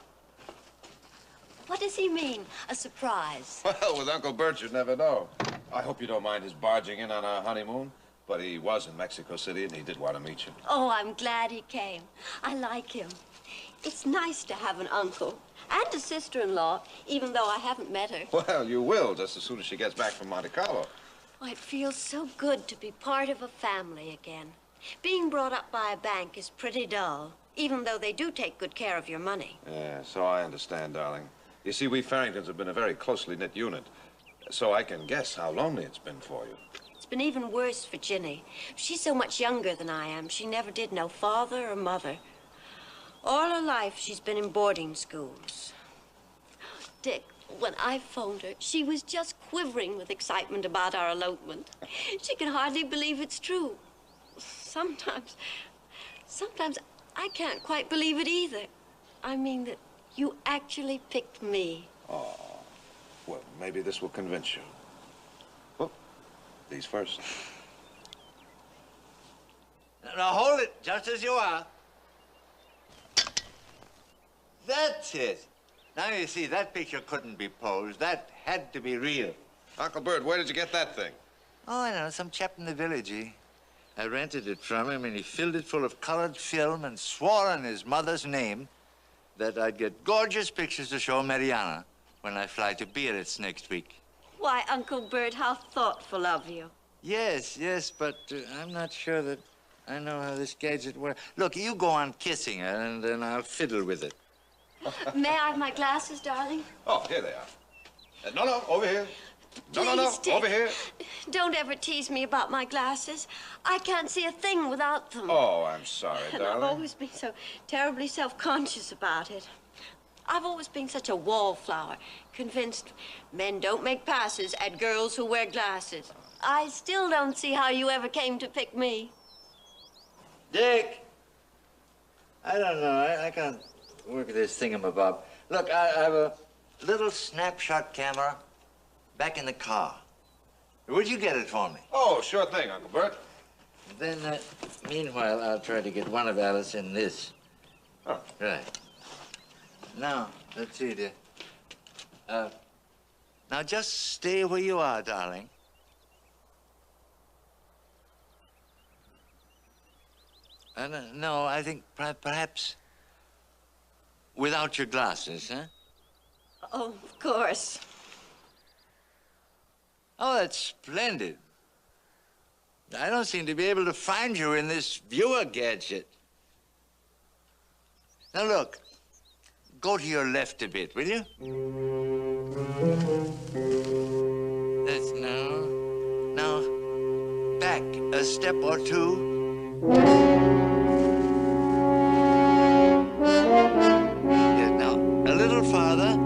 What does he mean, a surprise? Well, with Uncle Bert, you'd never know. I hope you don't mind his barging in on our honeymoon, but he was in Mexico City, and he did want to meet you. Oh, I'm glad he came. I like him. It's nice to have an uncle and a sister-in-law, even though I haven't met her. Well, you will, just as soon as she gets back from Monte Carlo. Oh, it feels so good to be part of a family again. Being brought up by a bank is pretty dull, even though they do take good care of your money. Yeah, so I understand, darling. You see, we Farringtons have been a very closely knit unit, so I can guess how lonely it's been for you. It's been even worse for Ginny. She's so much younger than I am. She never did know father or mother. All her life, she's been in boarding schools. Dick, when I phoned her, she was just quivering with excitement about our elopement. She can hardly believe it's true. Sometimes I can't quite believe it either. I mean that you actually picked me. Oh, well, maybe this will convince you. Oh, these first. Now, hold it, just as you are. That's it. Now, you see, that picture couldn't be posed. That had to be real. Uncle Bert, where did you get that thing? Oh, I know, some chap in the village. I rented it from him, and he filled it full of colored film and swore on his mother's name that I'd get gorgeous pictures to show Mariana when I fly to Biarritz next week. Why, Uncle Bert, how thoughtful of you. Yes, but I'm not sure that I know how this gadget works. Look, you go on kissing her, and then I'll fiddle with it. May I have my glasses, darling? Oh, here they are. No, over here. No, Dick, over here. Don't ever tease me about my glasses. I can't see a thing without them. Oh, I'm sorry, And darling. I've always been so terribly self-conscious about it. I've always been such a wallflower, convinced men don't make passes at girls who wear glasses. I still don't see how you ever came to pick me. Dick! I don't know. I can't work this thingamabob. Look, I have a little snapshot camera back in the car. Would you get it for me? Oh, sure thing, Uncle Bert. Then, meanwhile, I'll try to get one of Alice in this. Oh. Right. Now, let's see, dear. Now, just stay where you are, darling. No, I think perhaps without your glasses, huh? Oh, of course. Oh, that's splendid. I don't seem to be able to find you in this viewer gadget. Now, look. Go to your left a bit, will you? That's now, back a step or two. Yes, now, a little farther.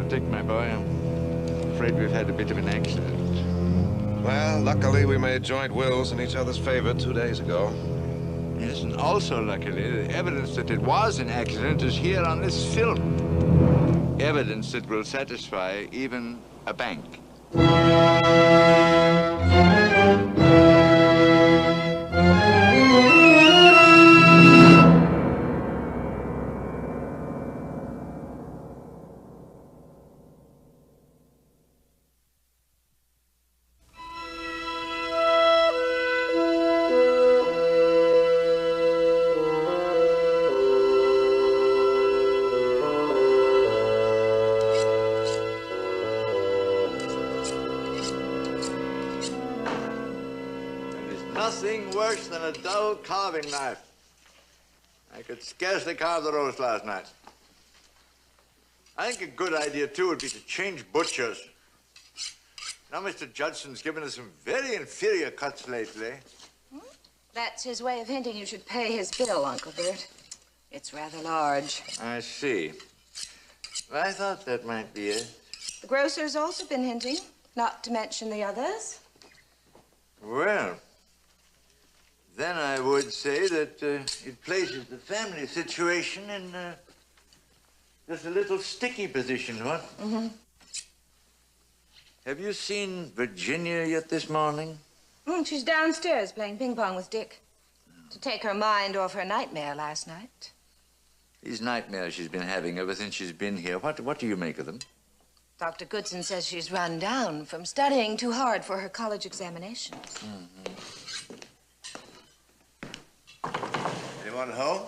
Dick, my boy, I'm afraid we've had a bit of an accident. Well, luckily we made joint wills in each other's favor 2 days ago. Yes, and also, luckily, the evidence that it was an accident is here on this film. Evidence that will satisfy even a bank. Nothing worse than a dull carving knife. I could scarcely carve the roast last night. I think a good idea, too, would be to change butchers. Now, Mr. Judson's given us some very inferior cuts lately. That's his way of hinting you should pay his bill, Uncle Bert. It's rather large. I see. Well, I thought that might be it. The grocer's also been hinting, not to mention the others. Well, then I would say that it places the family situation in just a little sticky position, what? Mm-hmm. Have you seen Virginia yet this morning? She's downstairs playing ping pong with Dick to take her mind off her nightmare last night. These nightmares she's been having ever since she's been here, what do you make of them? Dr. Goodson says she's run down from studying too hard for her college examinations. Mm-hmm. Anyone home?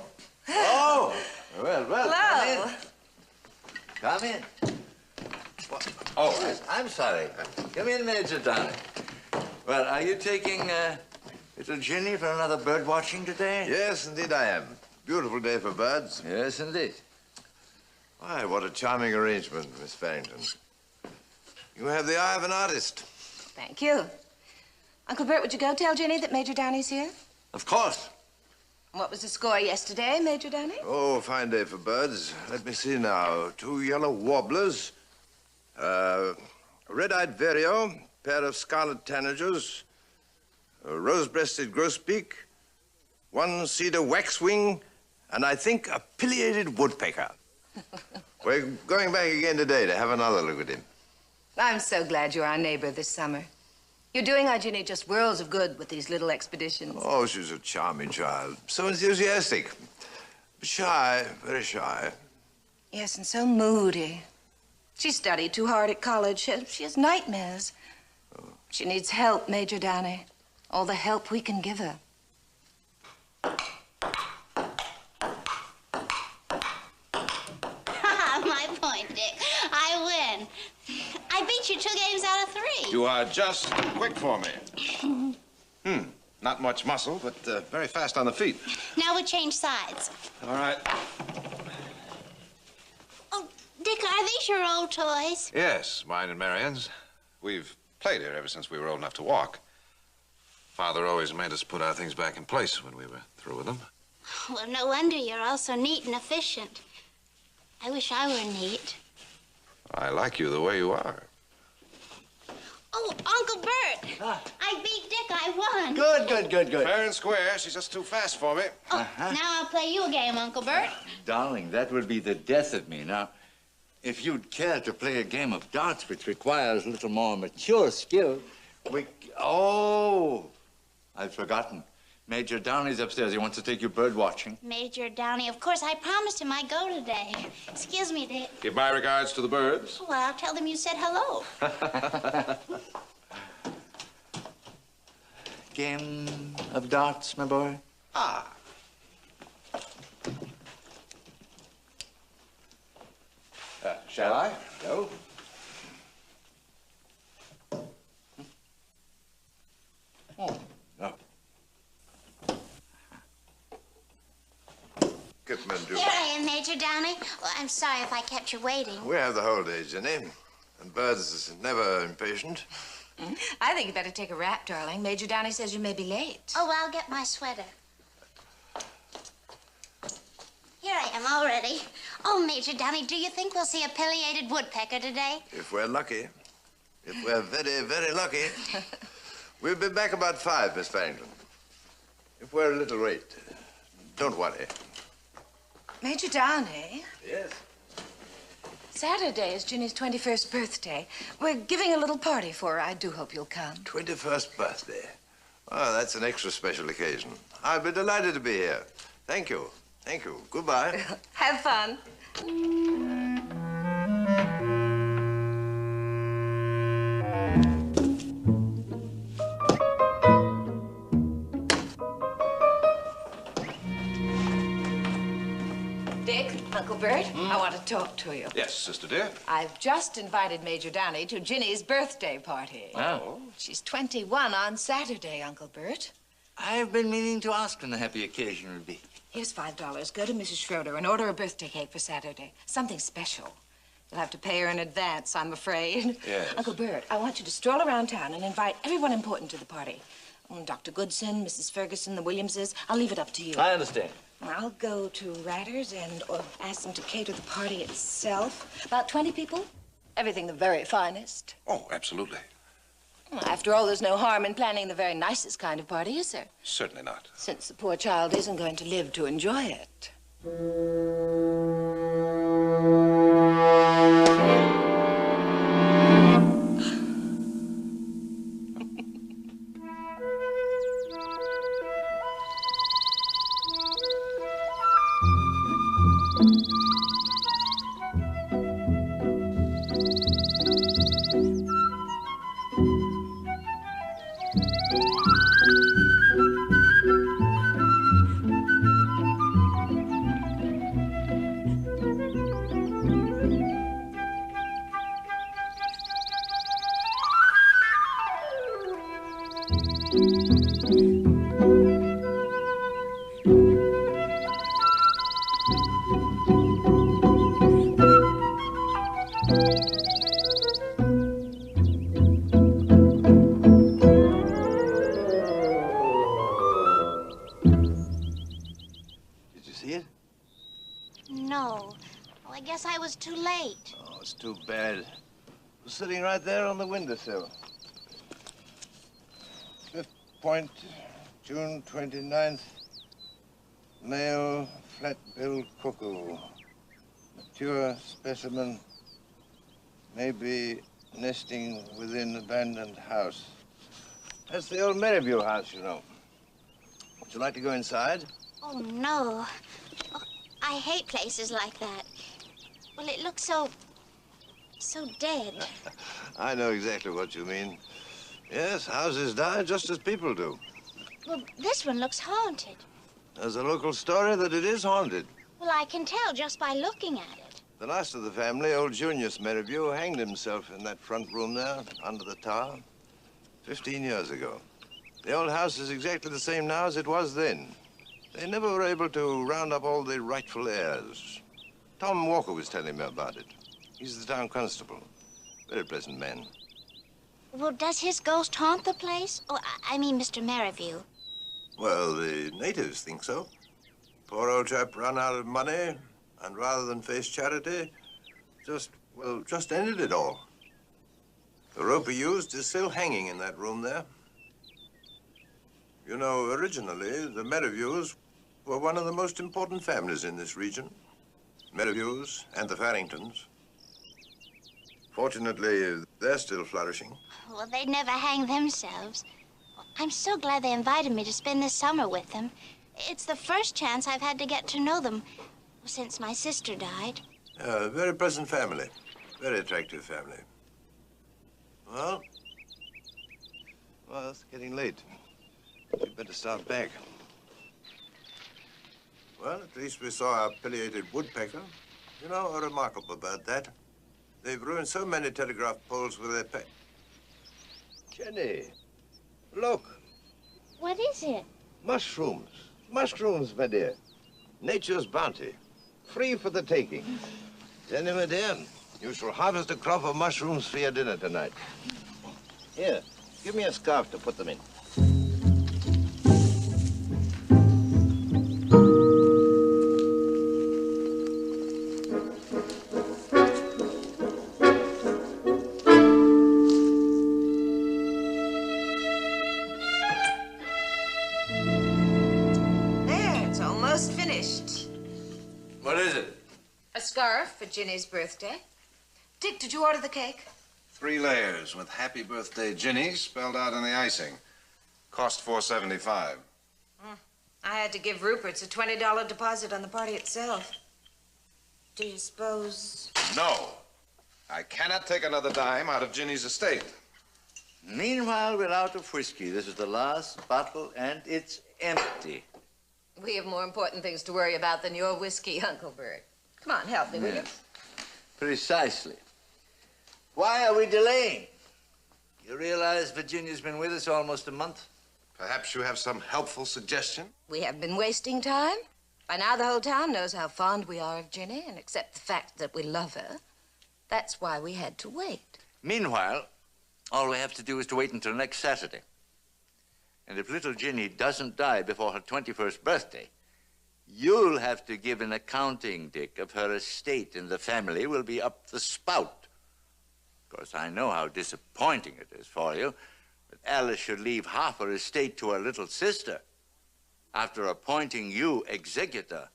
Oh! Well, Hello. Come in. What? Oh, yes, I'm sorry. Come in, Major Donner. Well, are you taking little Ginny for another bird watching today? Yes, indeed I am. Beautiful day for birds. Yes, indeed. Why, what a charming arrangement, Miss Farrington. You have the eye of an artist. Thank you. Uncle Bert, would you go tell Ginny that Major Downey's here? Of course. What was the score yesterday, Major Downey? Oh, fine day for birds. Let me see now. 2 yellow warblers, a red-eyed vireo, pair of scarlet tanagers, a rose-breasted grosbeak, 1 cedar waxwing, and I think a pileated woodpecker. We're going back again today to have another look at him. I'm so glad you're our neighbor this summer. You're doing our Ginny just worlds of good with these little expeditions. Oh, she's a charming child. So enthusiastic. Shy, very shy. Yes, and so moody. She studied too hard at college. She has nightmares. She needs help, Major Downey. All the help we can give her. My point, Dick. I You are just quick for me. Not much muscle, but very fast on the feet. Now we change sides. All right. Oh, Dick, are these your old toys? Yes, mine and Marian's. We've played here ever since we were old enough to walk. Father always made us put our things back in place when we were through with them. Well, no wonder you're all so neat and efficient. I wish I were neat. I like you the way you are. Oh, Uncle Bert! I beat Dick. I won. Good. Fair and square. She's just too fast for me. Oh, now I'll play you a game, Uncle Bert. Darling, that would be the death of me. Now, if you'd care to play a game of darts which requires a little more mature skill, Oh, I'd forgotten. Major Downey's upstairs. He wants to take you bird watching. Major Downey, of course, I promised him I'd go today. Excuse me, Dick. Give my regards to the birds. Well, I'll tell them you said hello. Game of darts, my boy? Ah. Shall I? Go. Oh, no. Kipman, do. Here I am, Major Downey. Well, I'm sorry if I kept you waiting. We have the whole day, Jenny. And Birds is never impatient. I think you better take a wrap, darling. Major Downey says you may be late. Oh, I'll get my sweater. Here I am already. Oh, Major Downey, do you think we'll see a pileated woodpecker today? If we're lucky. If we're very, very lucky. We'll be back about 5, Miss Farrington. If we're a little late, don't worry. Major Downey? Yes? Saturday is Ginny's 21st birthday. We're giving a little party for her. I do hope you'll come. 21st birthday. Oh, that's an extra special occasion. I'll be delighted to be here. Thank you. Thank you. Goodbye. Have fun. Dick, Uncle Bert, I want to talk to you. Yes, sister dear. I've just invited Major Downey to Ginny's birthday party. Oh. She's 21 on Saturday, Uncle Bert. I've been meaning to ask when the happy occasion would be. Here's $5. Go to Mrs. Schroeder and order a birthday cake for Saturday. Something special. You'll have to pay her in advance, I'm afraid. Yes. Uncle Bert, I want you to stroll around town and invite everyone important to the party. Dr. Goodson, Mrs. Ferguson, the Williamses. I'll leave it up to you. I understand. I'll go to Ryder's and ask them to cater the party itself. About 20 people. Everything the very finest. Oh, absolutely. After all, there's no harm in planning the very nicest kind of party, is there? Certainly not. Since the poor child isn't going to live to enjoy it. Did you see it? No. Well, I guess I was too late. Oh, it's too bad. It was sitting right there on the windowsill. Fifth Point, June 29th. Male flat-billed cuckoo. Mature specimen. May be nesting within abandoned house. That's the old Maryview house, you know. Would you like to go inside? Oh, no. Oh, I hate places like that. Well, it looks so dead. I know exactly what you mean. Yes, houses die just as people do. Well, this one looks haunted. There's a local story that it is haunted. Well, I can tell just by looking at it. The last of the family, old Junius Merriview, hanged himself in that front room there, under the tower, 15 years ago. The old house is exactly the same now as it was then. They never were able to round up all the rightful heirs. Tom Walker was telling me about it. He's the town constable. Very pleasant man. Well, does his ghost haunt the place? Oh, I mean Mr. Merriview. Well, the natives think so. Poor old chap ran out of money, and rather than face charity, just ended it all. The rope he used is still hanging in that room there. You know, originally, the Merriviews were one of the most important families in this region. Merriviews and the Farringtons. Fortunately, they're still flourishing. Well, they'd never hang themselves. I'm so glad they invited me to spend this summer with them. It's the first chance I've had to get to know them since my sister died. A very pleasant family. Very attractive family. Well, it's getting late. We'd better start back. Well, at least we saw our pileated woodpecker. You know, remarkable about that. They've ruined so many telegraph poles with their pet. Jenny, look. What is it? Mushrooms. Mushrooms, my dear. Nature's bounty. Free for the taking. Jenny, my dear, you shall harvest a crop of mushrooms for your dinner tonight. Here, give me a scarf to put them in. For Ginny's birthday. Dick, did you order the cake? 3 layers with "Happy Birthday, Ginny" spelled out in the icing. Cost $4.75. I had to give Rupert's a $20 deposit on the party itself. Do you suppose? No. I cannot take another dime out of Ginny's estate. Meanwhile, we're out of whiskey. This is the last bottle, and it's empty. We have more important things to worry about than your whiskey, Uncle Bert. Come on, help me, will you? Precisely. Why are we delaying? You realize Virginia's been with us almost a month? Perhaps you have some helpful suggestion? We have been wasting time. By now, the whole town knows how fond we are of Ginny, and except the fact that we love her, that's why we had to wait. Meanwhile, all we have to do is to wait until next Saturday. And if little Ginny doesn't die before her 21st birthday, you'll have to give an accounting, Dick, of her estate, and the family will be up the spout. Of course, I know how disappointing it is for you that Alice should leave half her estate to her little sister after appointing you executor.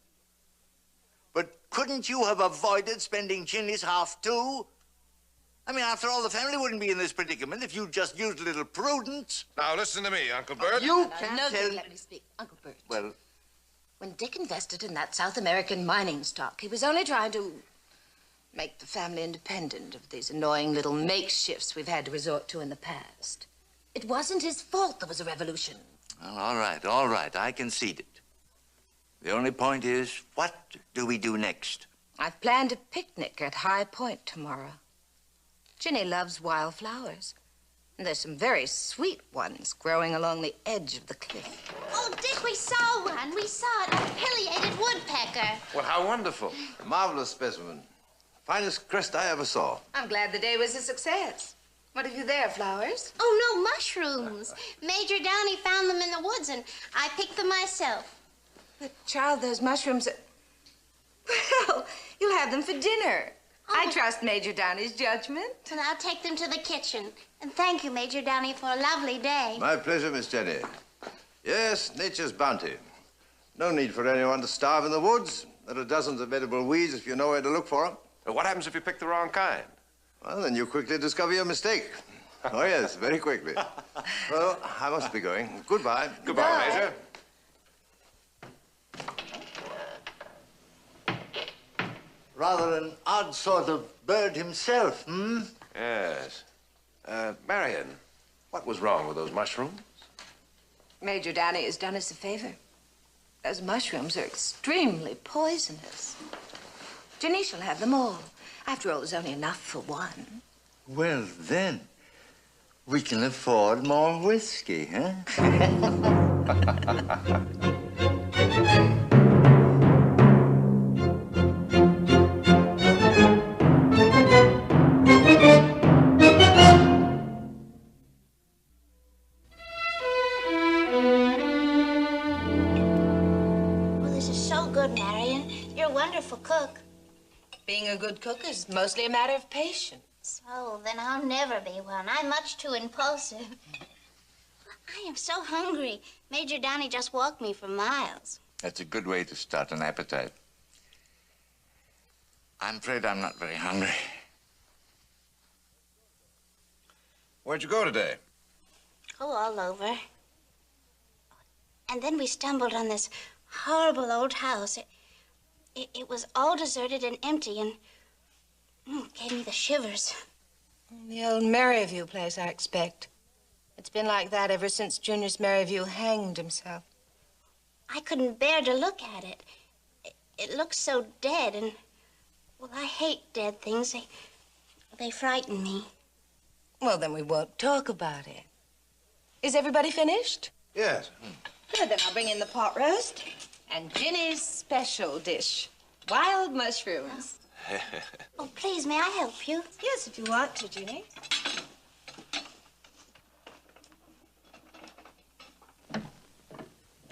But couldn't you have avoided spending Ginny's half, too? I mean, after all, the family wouldn't be in this predicament if you'd just used a little prudence. Now, listen to me, Uncle Bert. You can't No, tell... Dick, let me speak. Uncle Bert. Well... When Dick invested in that South American mining stock, he was only trying to make the family independent of these annoying little makeshifts we've had to resort to in the past. It wasn't his fault there was a revolution. Well, all right, I concede it. The only point is, what do we do next? I've planned a picnic at High Point tomorrow. Ginny loves wildflowers. And there's some very sweet ones growing along the edge of the cliff. Oh, Dick, we saw one. We saw it, a pileated woodpecker. Well, how wonderful. A marvelous specimen. Finest crest I ever saw. I'm glad the day was a success. What have you there, flowers? Oh, no, mushrooms. Major Downey found them in the woods, and I picked them myself. But, child, those mushrooms are... Well, you'll have them for dinner. I trust Major Downey's judgment. And I'll take them to the kitchen. And thank you, Major Downey, for a lovely day. My pleasure, Miss Jenny. Yes, nature's bounty. No need for anyone to starve in the woods. There are dozens of edible weeds if you know where to look for them. What happens if you pick the wrong kind? Well, then you quickly discover your mistake. Oh, yes, very quickly. Well, I must be going. Goodbye. Goodbye, Major. Rather an odd sort of bird himself, hmm? Yes. Marion, what was wrong with those mushrooms? Major Downey has done us a favor. Those mushrooms are extremely poisonous. Ginny shall have them all. After all, there's only enough for one. Well, then, we can afford more whiskey, huh? Well, this is so good, Marion. You're a wonderful cook. Being a good cook is mostly a matter of patience. Oh, then I'll never be one. I'm much too impulsive. I am so hungry. Major Downey just walked me for miles. That's a good way to start an appetite. I'm afraid I'm not very hungry. Where'd you go today? Oh, all over. And then we stumbled on this horrible old house. It was all deserted and empty, and gave me the shivers. The old Maryview place, I expect. It's been like that ever since Junius Maryview hanged himself. I couldn't bear to look at it. It looked so dead, and, well, I hate dead things. They frighten me. Well, then we won't talk about it. Is everybody finished? Yes. Good, then I'll bring in the pot roast and Ginny's special dish, wild mushrooms. Oh, please, may I help you? Yes, if you want to, Ginny.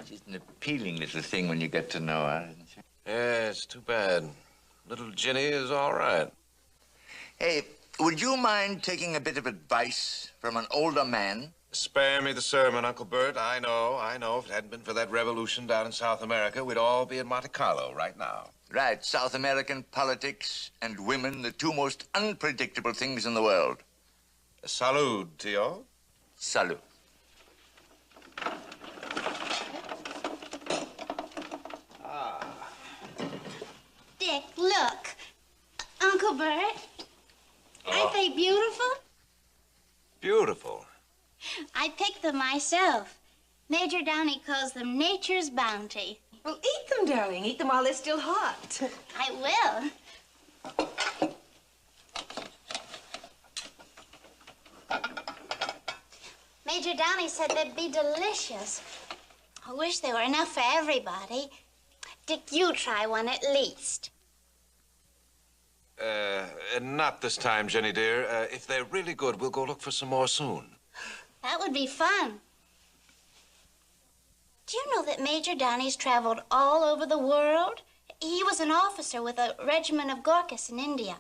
She's an appealing little thing when you get to know her, isn't she? Yeah, it's too bad. Little Ginny is all right. Hey, would you mind taking a bit of advice from an older man? Spare me the sermon, Uncle Bert. I know. If it hadn't been for that revolution down in South America, we'd all be in Monte Carlo right now. Right. South American politics and women, the two most unpredictable things in the world. Salud, Tio. Salud. Dick, look. Uncle Bert, aren't they beautiful? Beautiful. I picked them myself. Major Downey calls them nature's bounty. Well, eat them, darling. Eat them while they're still hot. I will. Major Downey said they'd be delicious. I wish there were enough for everybody. Dick, you try one at least. Not this time, Jenny dear. If they're really good, we'll go look for some more soon. That would be fun. Do you know that Major Downey's traveled all over the world? He was an officer with a regiment of Gorkhas in India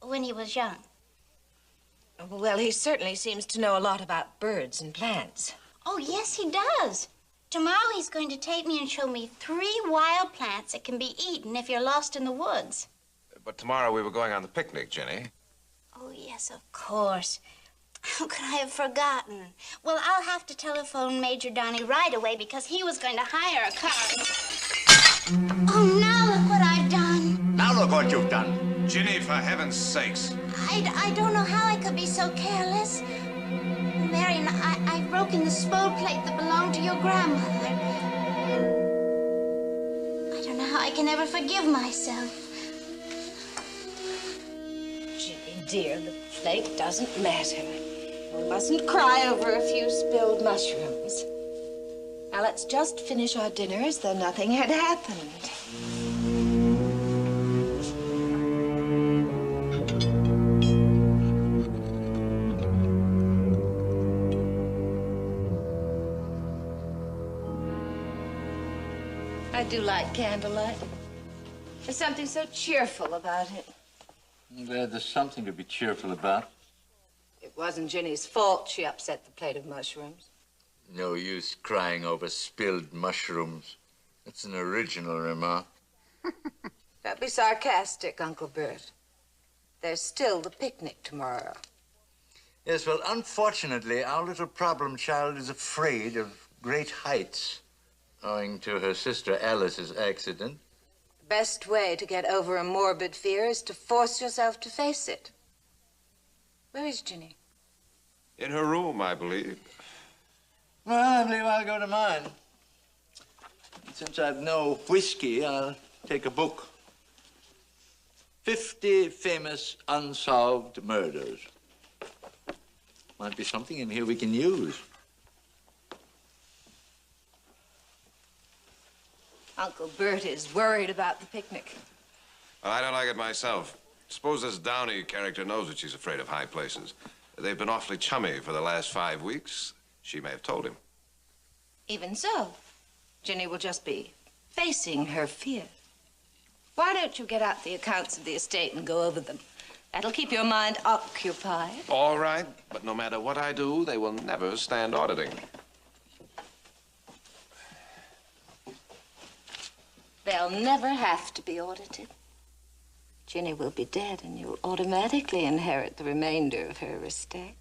when he was young. Well, he certainly seems to know a lot about birds and plants. Oh, yes, he does. Tomorrow he's going to take me and show me 3 wild plants that can be eaten if you're lost in the woods. But tomorrow we were going on the picnic, Jenny. Oh, yes, of course. How could I have forgotten? Well, I'll have to telephone Major Downey right away because he was going to hire a car. Oh, now look what I've done. Now look what you've done. Ginny, for heaven's sakes. I don't know how I could be so careless. Marion, I've broken the spode plate that belonged to your grandmother. I don't know how I can ever forgive myself. Ginny, dear, the plate doesn't matter. We mustn't cry over a few spilled mushrooms. Now, let's just finish our dinner as though nothing had happened. I do like candlelight. There's something so cheerful about it. I'm glad there's something to be cheerful about. It wasn't Ginny's fault she upset the plate of mushrooms. No use crying over spilled mushrooms. That's an original remark. Don't be sarcastic, Uncle Bert. There's still the picnic tomorrow. Yes, well, unfortunately, our little problem child is afraid of great heights, owing to her sister Alice's accident. The best way to get over a morbid fear is to force yourself to face it. Where is Ginny? In her room, I believe. Well, I believe I'll go to mine. Since I've no whiskey, I'll take a book. 50 famous unsolved murders. Might be something in here we can use. Uncle Bert is worried about the picnic. Well, I don't like it myself. Suppose this Downey character knows that she's afraid of high places. They've been awfully chummy for the last 5 weeks. She may have told him. Even so, Ginny will just be facing her fear. Why don't you get out the accounts of the estate and go over them? That'll keep your mind occupied. All right, but no matter what I do, they will never stand auditing. They'll never have to be audited. Ginny will be dead, and you'll automatically inherit the remainder of her estate.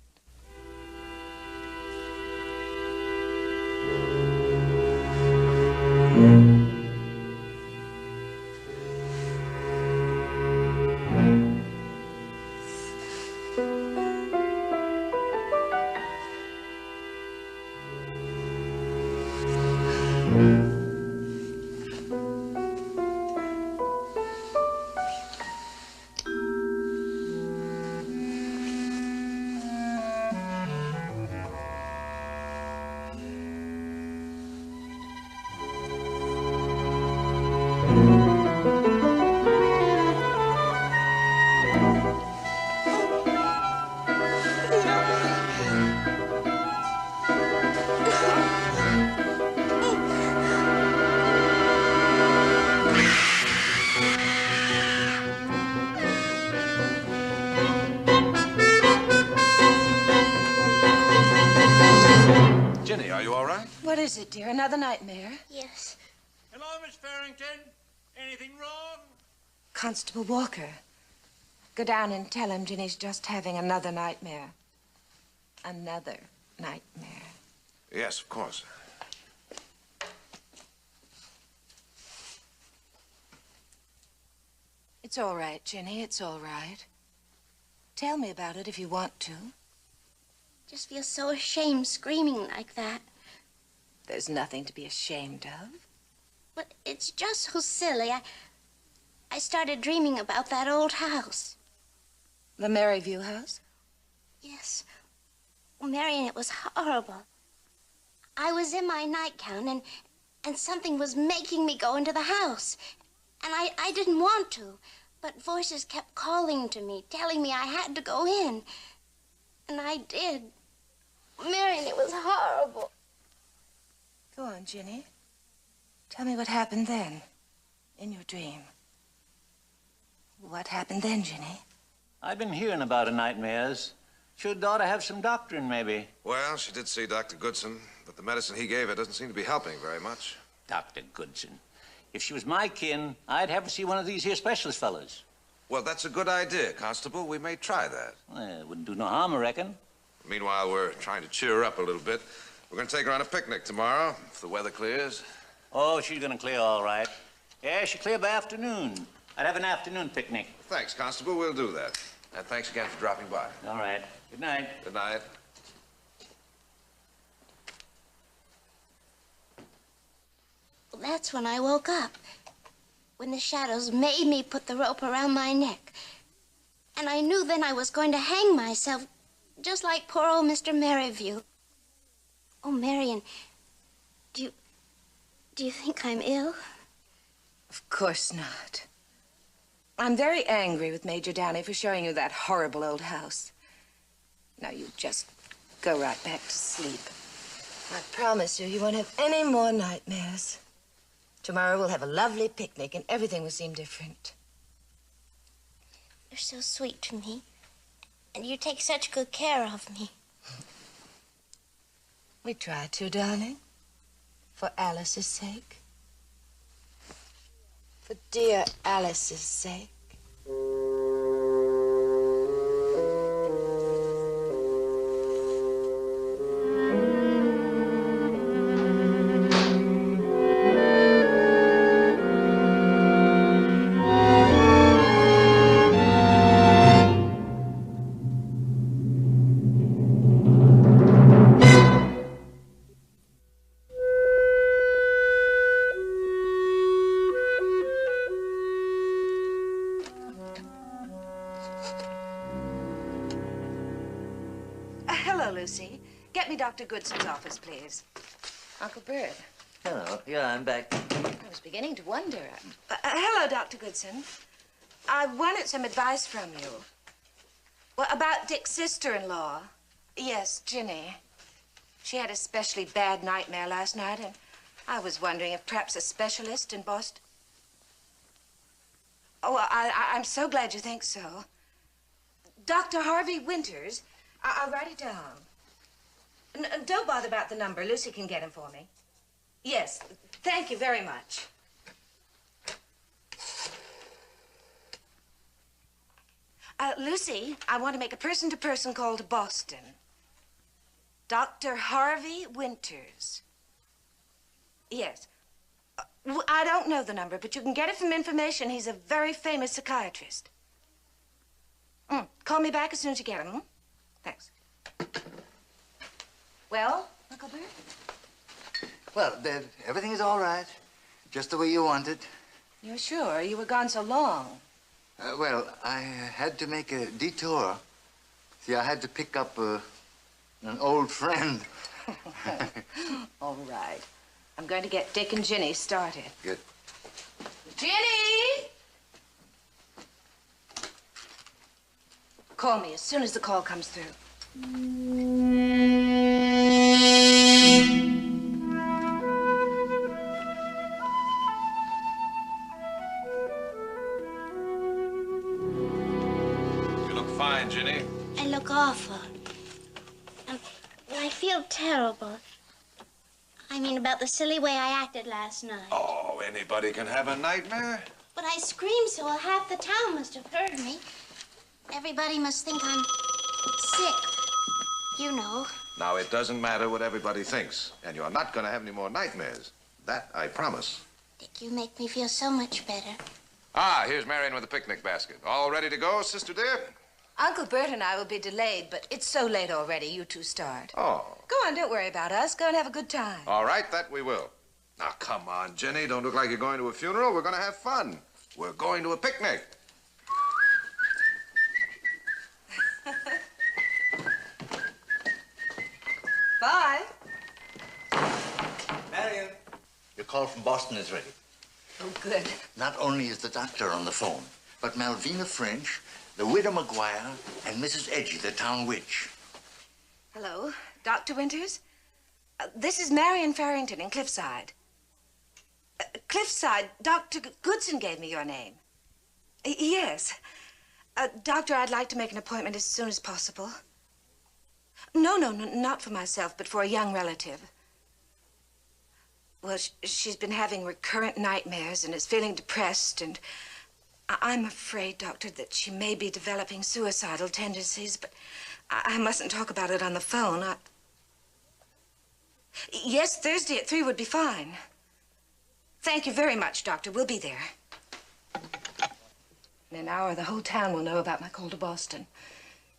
Ginny, are you all right? What is it, dear? Another nightmare? Yes. Hello, Miss Farrington. Anything wrong? Constable Walker, go down and tell him Ginny's just having another nightmare. Another nightmare. Yes, of course. It's all right, Ginny. It's all right. Tell me about it if you want to. Just feel so ashamed screaming like that. There's nothing to be ashamed of. But it's just so silly. I started dreaming about that old house. The Maryview house? Yes. Well, Marion, it was horrible. I was in my nightgown, and something was making me go into the house. And I didn't want to, but voices kept calling to me, telling me I had to go in. And I did. Marion, it was horrible. Go on, Ginny. Tell me what happened then, in your dream. What happened then, Ginny? I've been hearing about her nightmares. Should daughter have some doctoring, maybe? Well, she did see Dr. Goodson, but the medicine he gave her doesn't seem to be helping very much. Dr. Goodson. If she was my kin, I'd have her see one of these here specialist fellas. Well, that's a good idea, Constable. We may try that. Well, it wouldn't do no harm, I reckon. Meanwhile, we're trying to cheer her up a little bit. We're going to take her on a picnic tomorrow, if the weather clears. Oh, she's gonna clear all right. Yeah, she'll clear by afternoon. I'd have an afternoon picnic. Thanks, Constable. We'll do that. And thanks again for dropping by. All right. Good night. Good night. Well, that's when I woke up. When the shadows made me put the rope around my neck. And I knew then I was going to hang myself, just like poor old Mr. Maryview. Oh, Marion, do you think I'm ill? Of course not. I'm very angry with Major Downey for showing you that horrible old house. Now you just go right back to sleep. I promise you, you won't have any more nightmares. Tomorrow we'll have a lovely picnic and everything will seem different. You're so sweet to me. And you take such good care of me. We try to, darling. For Alice's sake. For dear Alice's sake. Hello, Lucy. Get me Dr. Goodson's office, please. Uncle Bert. Hello. Yeah, I'm back. I was beginning to wonder. Hello, Dr. Goodson. I wanted some advice from you. Well, about Dick's sister-in-law. Yes, Ginny. She had a especially bad nightmare last night, and I was wondering if perhaps a specialist in Boston... Oh, I'm so glad you think so. Dr. Harvey Winters. I'll write it down. Don't bother about the number. Lucy can get him for me. Yes, thank you very much. Lucy, I want to make a person-to-person call to Boston. Dr. Harvey Winters. Yes. I don't know the number, but you can get it from information. He's a very famous psychiatrist. Call me back as soon as you get him. Thanks. Well, Uncle Bert? Well, everything is all right. Just the way you want it. You're sure? You were gone so long. Well, I had to make a detour. See, I had to pick up an old friend. All right. I'm going to get Dick and Ginny started. Good. Ginny! Call me as soon as the call comes through. You look fine, Ginny. I look awful. I feel terrible. I mean, about the silly way I acted last night. Oh, anybody can have a nightmare. But I screamed so half the town must have heard me. Everybody must think I'm sick. You know. Now, it doesn't matter what everybody thinks, and you're not going to have any more nightmares. That I promise. Dick, you make me feel so much better. Ah, here's Marion with the picnic basket. All ready to go, sister dear? Uncle Bert and I will be delayed, but it's so late already. You two start. Oh. Go on, don't worry about us. Go and have a good time. All right, that we will. Now, come on, Jenny. Don't look like you're going to a funeral. We're going to have fun. We're going to a picnic. Bye. Marion. Your call from Boston is ready. Oh, good. Not only is the doctor on the phone, but Malvina French, the widow McGuire, and Mrs. Edgy, the town witch. Hello, Dr. Winters. This is Marion Farrington in Cliffside. Cliffside, Dr. Goodson gave me your name. Yes. Doctor, I'd like to make an appointment as soon as possible. No, not for myself, but for a young relative. Well, she's been having recurrent nightmares and is feeling depressed, and I'm afraid, Doctor, that she may be developing suicidal tendencies, but I mustn't talk about it on the phone. Yes, Thursday at 3 would be fine. Thank you very much, Doctor. We'll be there. In an hour, the whole town will know about my call to Boston.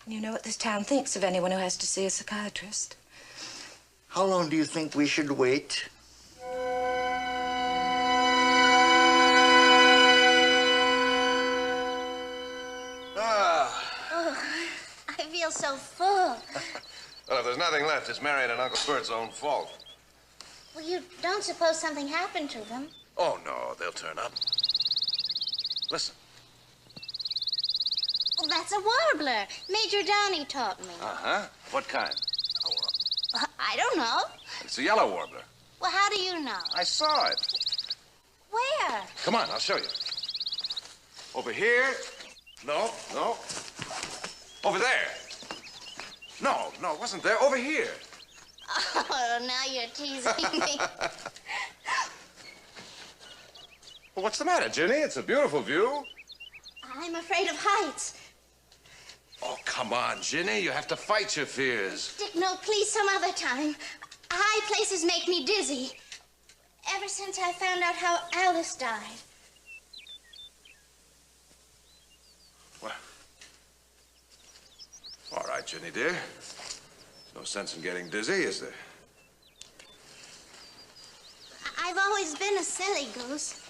And you know what this town thinks of anyone who has to see a psychiatrist. How long do you think we should wait? Oh, I feel so full. Well, if there's nothing left, it's Marion and Uncle Bert's own fault. Well, you don't suppose something happened to them? Oh, no, they'll turn up. Listen. Well, that's a warbler. Major Downey taught me. Uh-huh. What kind? I don't know. It's a yellow warbler. Well, how do you know? I saw it. Where? Come on, I'll show you. Over here. No. Over there. No, it wasn't there. Over here. Oh, now you're teasing me. Well, what's the matter, Ginny? It's a beautiful view. I'm afraid of heights. Oh, come on, Ginny. You have to fight your fears. Dick, no, please, some other time. High places make me dizzy. Ever since I found out how Alice died. Well, all right, Ginny, dear. There's no sense in getting dizzy, is there? I've always been a silly goose.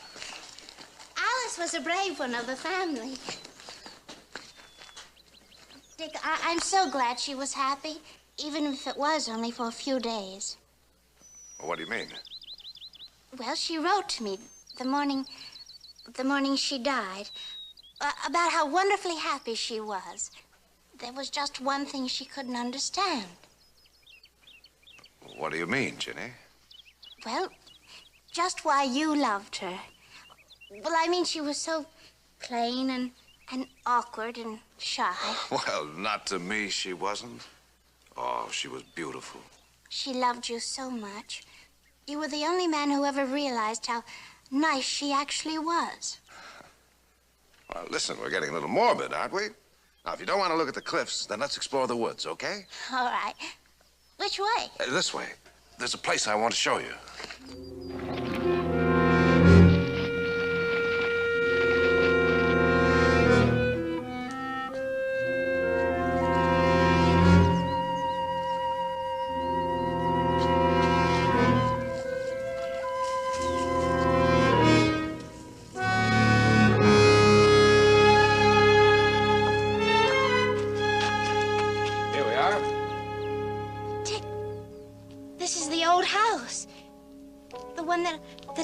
Alice was a brave one of the family. Dick, I'm so glad she was happy. even if it was only for a few days. What do you mean? Well, she wrote to me the morning she died, about how wonderfully happy she was. There was just one thing she couldn't understand. What do you mean, Ginny? Well, just why you loved her. Well, I mean, she was so plain and awkward and shy. Well, not to me, she wasn't. Oh, she was beautiful. She loved you so much. You were the only man who ever realized how nice she actually was. Well, listen, we're getting a little morbid, aren't we? Now, if you don't want to look at the cliffs, then let's explore the woods, okay? All right. Which way? This way. There's a place I want to show you.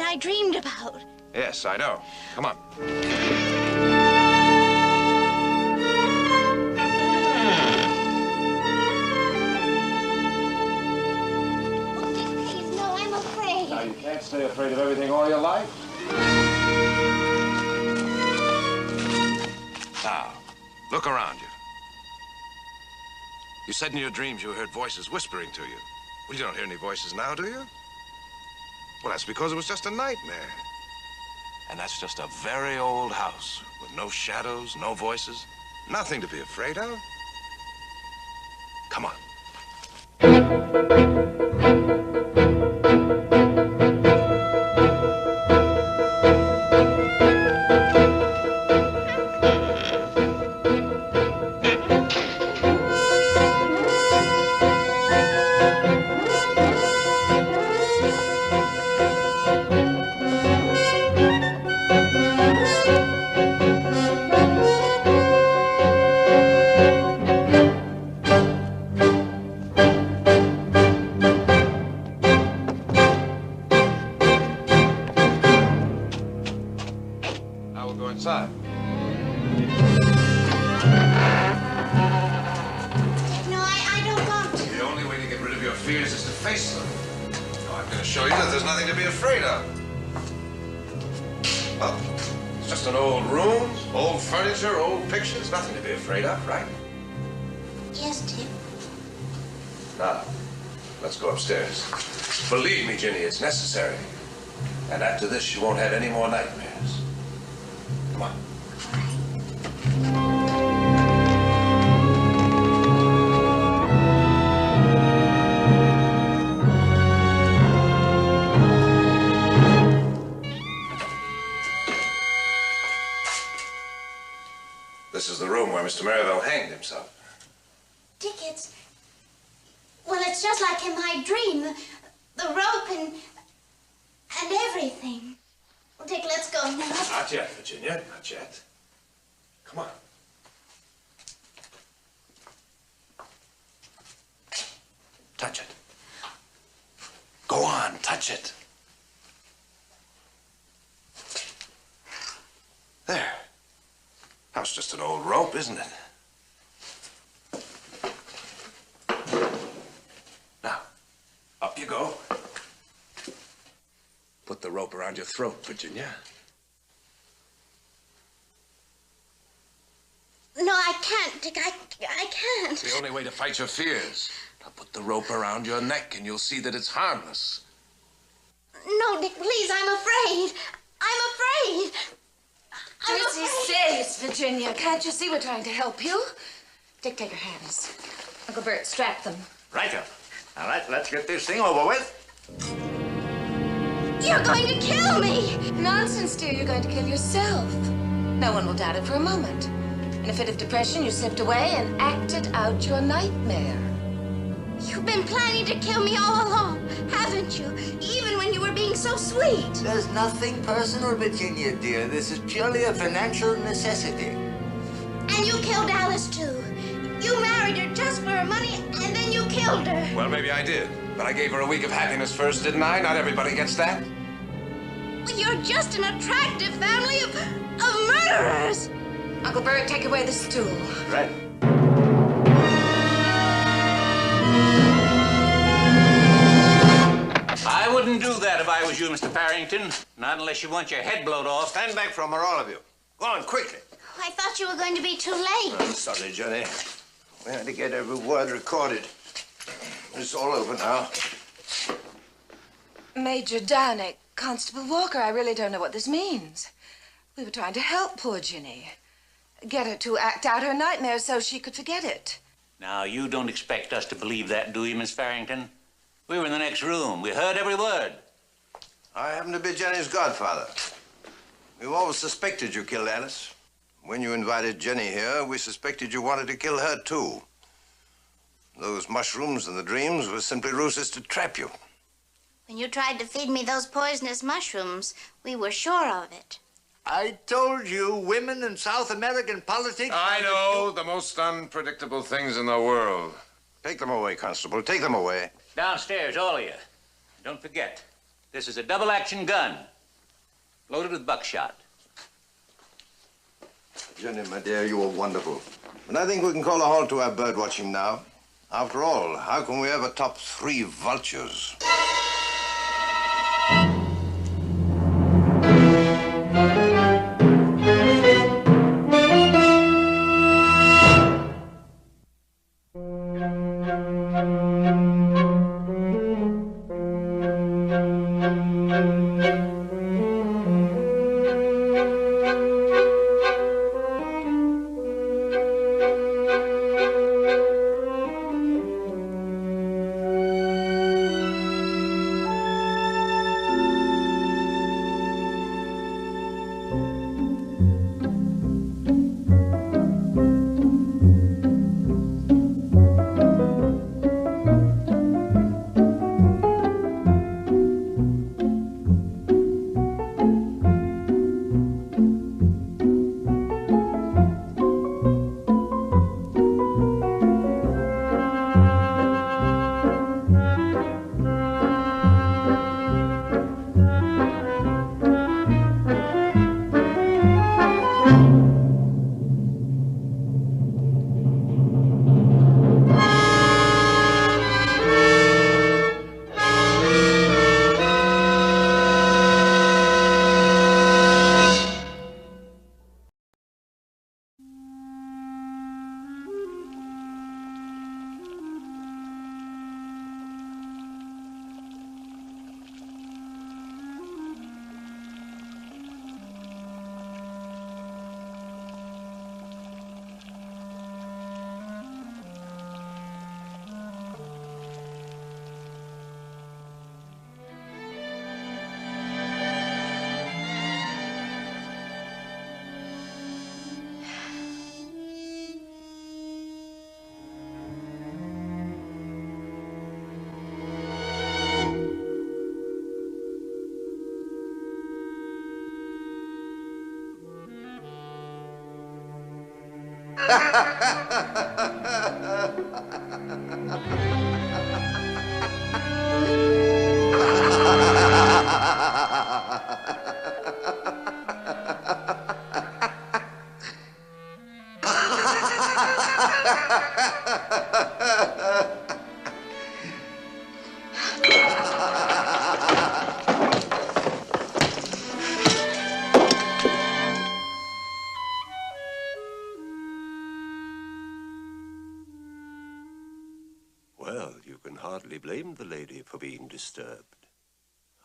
I dreamed about. Yes, I know. Come on. Oh, Dick, please, no, I'm afraid. Now, you can't stay afraid of everything all your life. Now, look around you. You said in your dreams you heard voices whispering to you. Well, you don't hear any voices now, do you? Well, that's because it was just a nightmare. And that's just a very old house with no shadows, no voices, nothing to be afraid of. Come on. Inside. No, I don't want to. The only way to get rid of your fears is to face them. Now, I'm going to show you that there's nothing to be afraid of. Well, it's just an old room, old furniture, old pictures, nothing to be afraid of, right? Yes, Tim. Now, let's go upstairs. Believe me, Ginny, it's necessary. And after this, you won't have any more nightmares. Come on. This is the room where Mr. Merrivale hanged himself. Dick, it's just like in my dream. The rope and everything. Well, Dick, let's go now. Not yet, Virginia. Not yet. Come on. Touch it. Go on, touch it. There. That's just an old rope, isn't it? Now, up you go. Put the rope around your throat, Virginia. No, I can't, Dick. I can't. It's the only way to fight your fears. Now put the rope around your neck and you'll see that it's harmless. No, Dick, please, I'm afraid. I'm afraid. This is serious, Virginia. Can't you see we're trying to help you? Dick, take your hands. Uncle Bert, strap them. Right up. All right, let's get this thing over with. You're going to kill me! Nonsense, dear. You're going to kill yourself. No one will doubt it for a moment. In a fit of depression, you slipped away and acted out your nightmare. You've been planning to kill me all along, haven't you? Even when you were being so sweet. There's nothing personal, Virginia, dear. This is purely a financial necessity. And you killed Alice, too. You married her just for her money, and then you killed killed her. Well, maybe I did. But I gave her a week of happiness first, didn't I? Not everybody gets that. Well, you're just an attractive family of murderers. Uncle Bert, take away the stool. Right. I wouldn't do that if I was you, Mr. Farrington. Not unless you want your head blowed off. Stand back from her, all of you. Go on, quickly. I thought you were going to be too late. I'm sorry, Johnny. We had to get every word recorded. It's all over now. Major Downey, Constable Walker, I really don't know what this means. We were trying to help poor Ginny. Get her to act out her nightmare so she could forget it. Now, you don't expect us to believe that, do you, Miss Farrington? We were in the next room. We heard every word. I happen to be Jenny's godfather. We've always suspected you killed Alice. When you invited Jenny here, we suspected you wanted to kill her, too. Those mushrooms and the dreams were simply ruses to trap you. When you tried to feed me those poisonous mushrooms, we were sure of it. I told you, women in South American politics... I know, the most unpredictable things in the world. Take them away, Constable. Take them away. Downstairs, all of you. Don't forget, this is a double-action gun, loaded with buckshot. Jenny, my dear, you are wonderful. But I think we can call a halt to our bird watching now. After all, how can we ever top 3 vultures? Well, you can hardly blame the lady for being disturbed.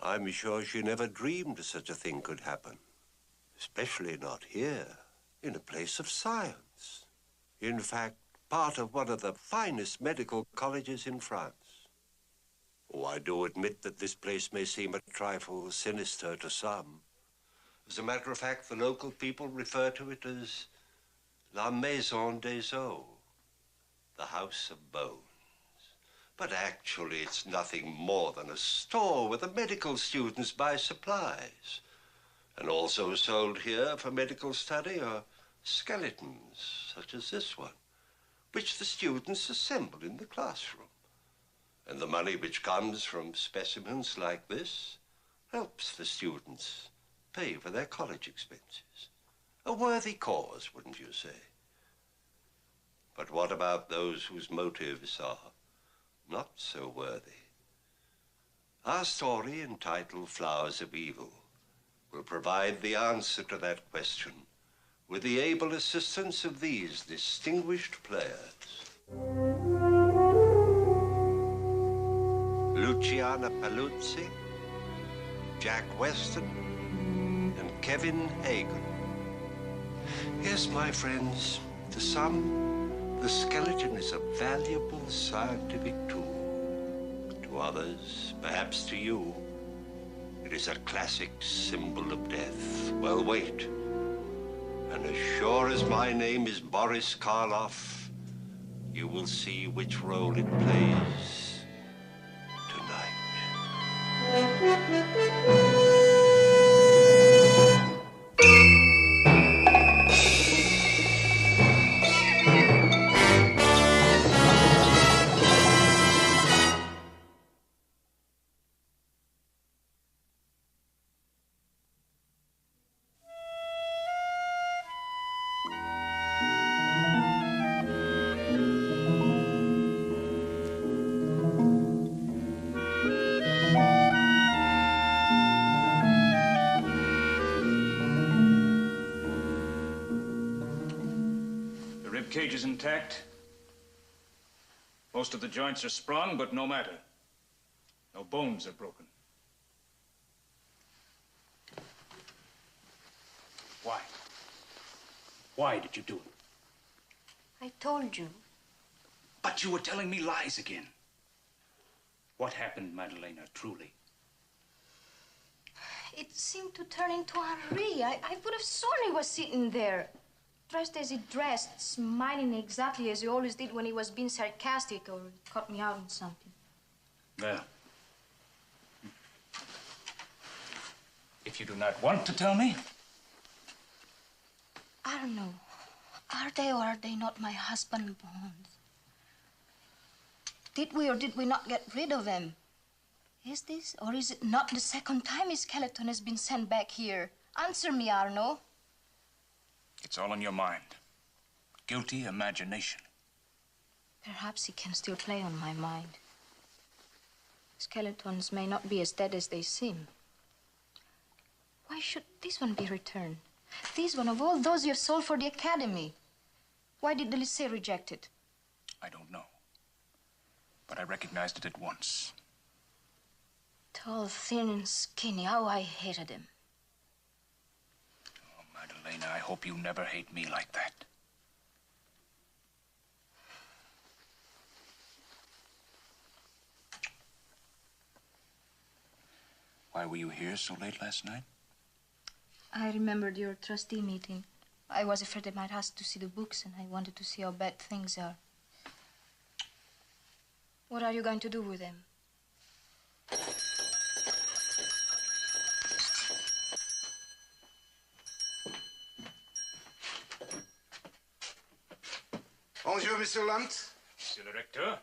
I'm sure she never dreamed such a thing could happen. Especially not here, in a place of science. In fact, part of one of the finest medical colleges in France. Oh, I do admit that this place may seem a trifle sinister to some. As a matter of fact, the local people refer to it as La Maison des Os, the House of Bones. But actually, it's nothing more than a store where the medical students buy supplies. And also sold here for medical study are skeletons, such as this one, which the students assemble in the classroom. And the money which comes from specimens like this helps the students pay for their college expenses. A worthy cause, wouldn't you say? But what about those whose motives are not so worthy? Our story, entitled Flowers of Evil, will provide the answer to that question with the able assistance of these distinguished players. Luciana Paluzzi, Jack Weston, and Kevin Hagen. Yes, my friends, to some, the skeleton is a valuable scientific tool. To others, perhaps to you, it is a classic symbol of death. Well, wait. And as sure as my name is Boris Karloff, you will see which role it plays tonight. Cage is intact. Most of the joints are sprung, but no matter. No bones are broken. Why? Why did you do it? I told you. But you were telling me lies again. What happened, Madalena, truly? It seemed to turn into Henri. I would have sworn he was sitting there, dressed as he dressed, smiling exactly as he always did when he was being sarcastic or caught me out on something. Well, if you do not want to tell me... I don't know. Are they or are they not my husband bones? Did we or did we not get rid of him? Is this or is it not the second time his skeleton has been sent back here? Answer me, Arno. It's all in your mind. Guilty imagination. Perhaps he can still play on my mind. Skeletons may not be as dead as they seem. Why should this one be returned? This one of all those you have sold for the Academy. Why did the Lycée reject it? I don't know. But I recognized it at once. Tall, thin, and skinny. How I hated him. Madalena, I hope you never hate me like that. Why were you here so late last night? I remembered your trustee meeting. I was afraid they might ask to see the books, and I wanted to see how bad things are. What are you going to do with them? Bonjour, Monsieur Lunt. Monsieur le Recteur.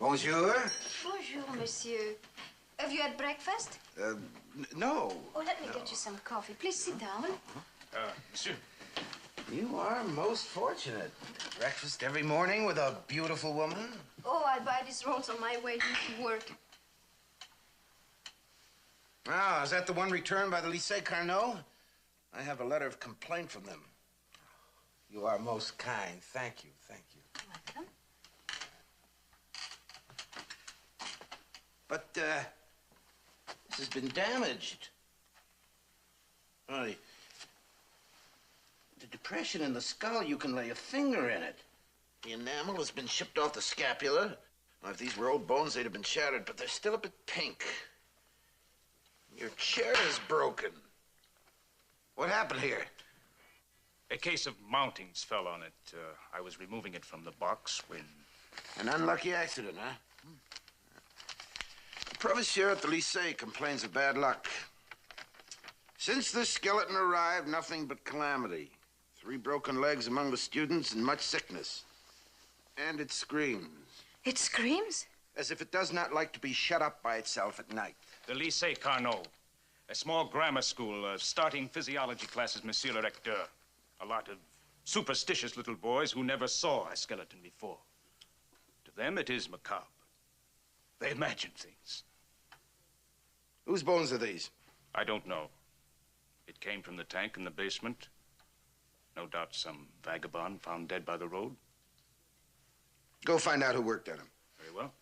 Bonjour. Bonjour, monsieur. Have you had breakfast? No. Oh, let me get you some coffee. Please sit down. Monsieur. You are most fortunate. Breakfast every morning with a beautiful woman. Oh, I buy these rolls on my way to work. Ah, is that the one returned by the Lycée Carnot? I have a letter of complaint from them. You are most kind. Thank you, thank you. Welcome. But, this has been damaged. Oh, the depression in the skull, you can lay a finger in it. The enamel has been chipped off the scapula. Well, if these were old bones, they'd have been shattered, but they're still a bit pink. Your chair is broken. What happened here? A case of mountings fell on it. I was removing it from the box when... An unlucky accident, huh? The professor at the Lycée complains of bad luck. Since this skeleton arrived, nothing but calamity. 3 broken legs among the students and much sickness. And it screams. It screams? As if it does not like to be shut up by itself at night. The Lycée Carnot, a small grammar school starting physiology classes, Monsieur le Recteur. A lot of superstitious little boys who never saw a skeleton before. To them, it is macabre. They imagine things. Whose bones are these? I don't know. It came from the tank in the basement. No doubt some vagabond found dead by the road. Go find out who worked on him. Very well.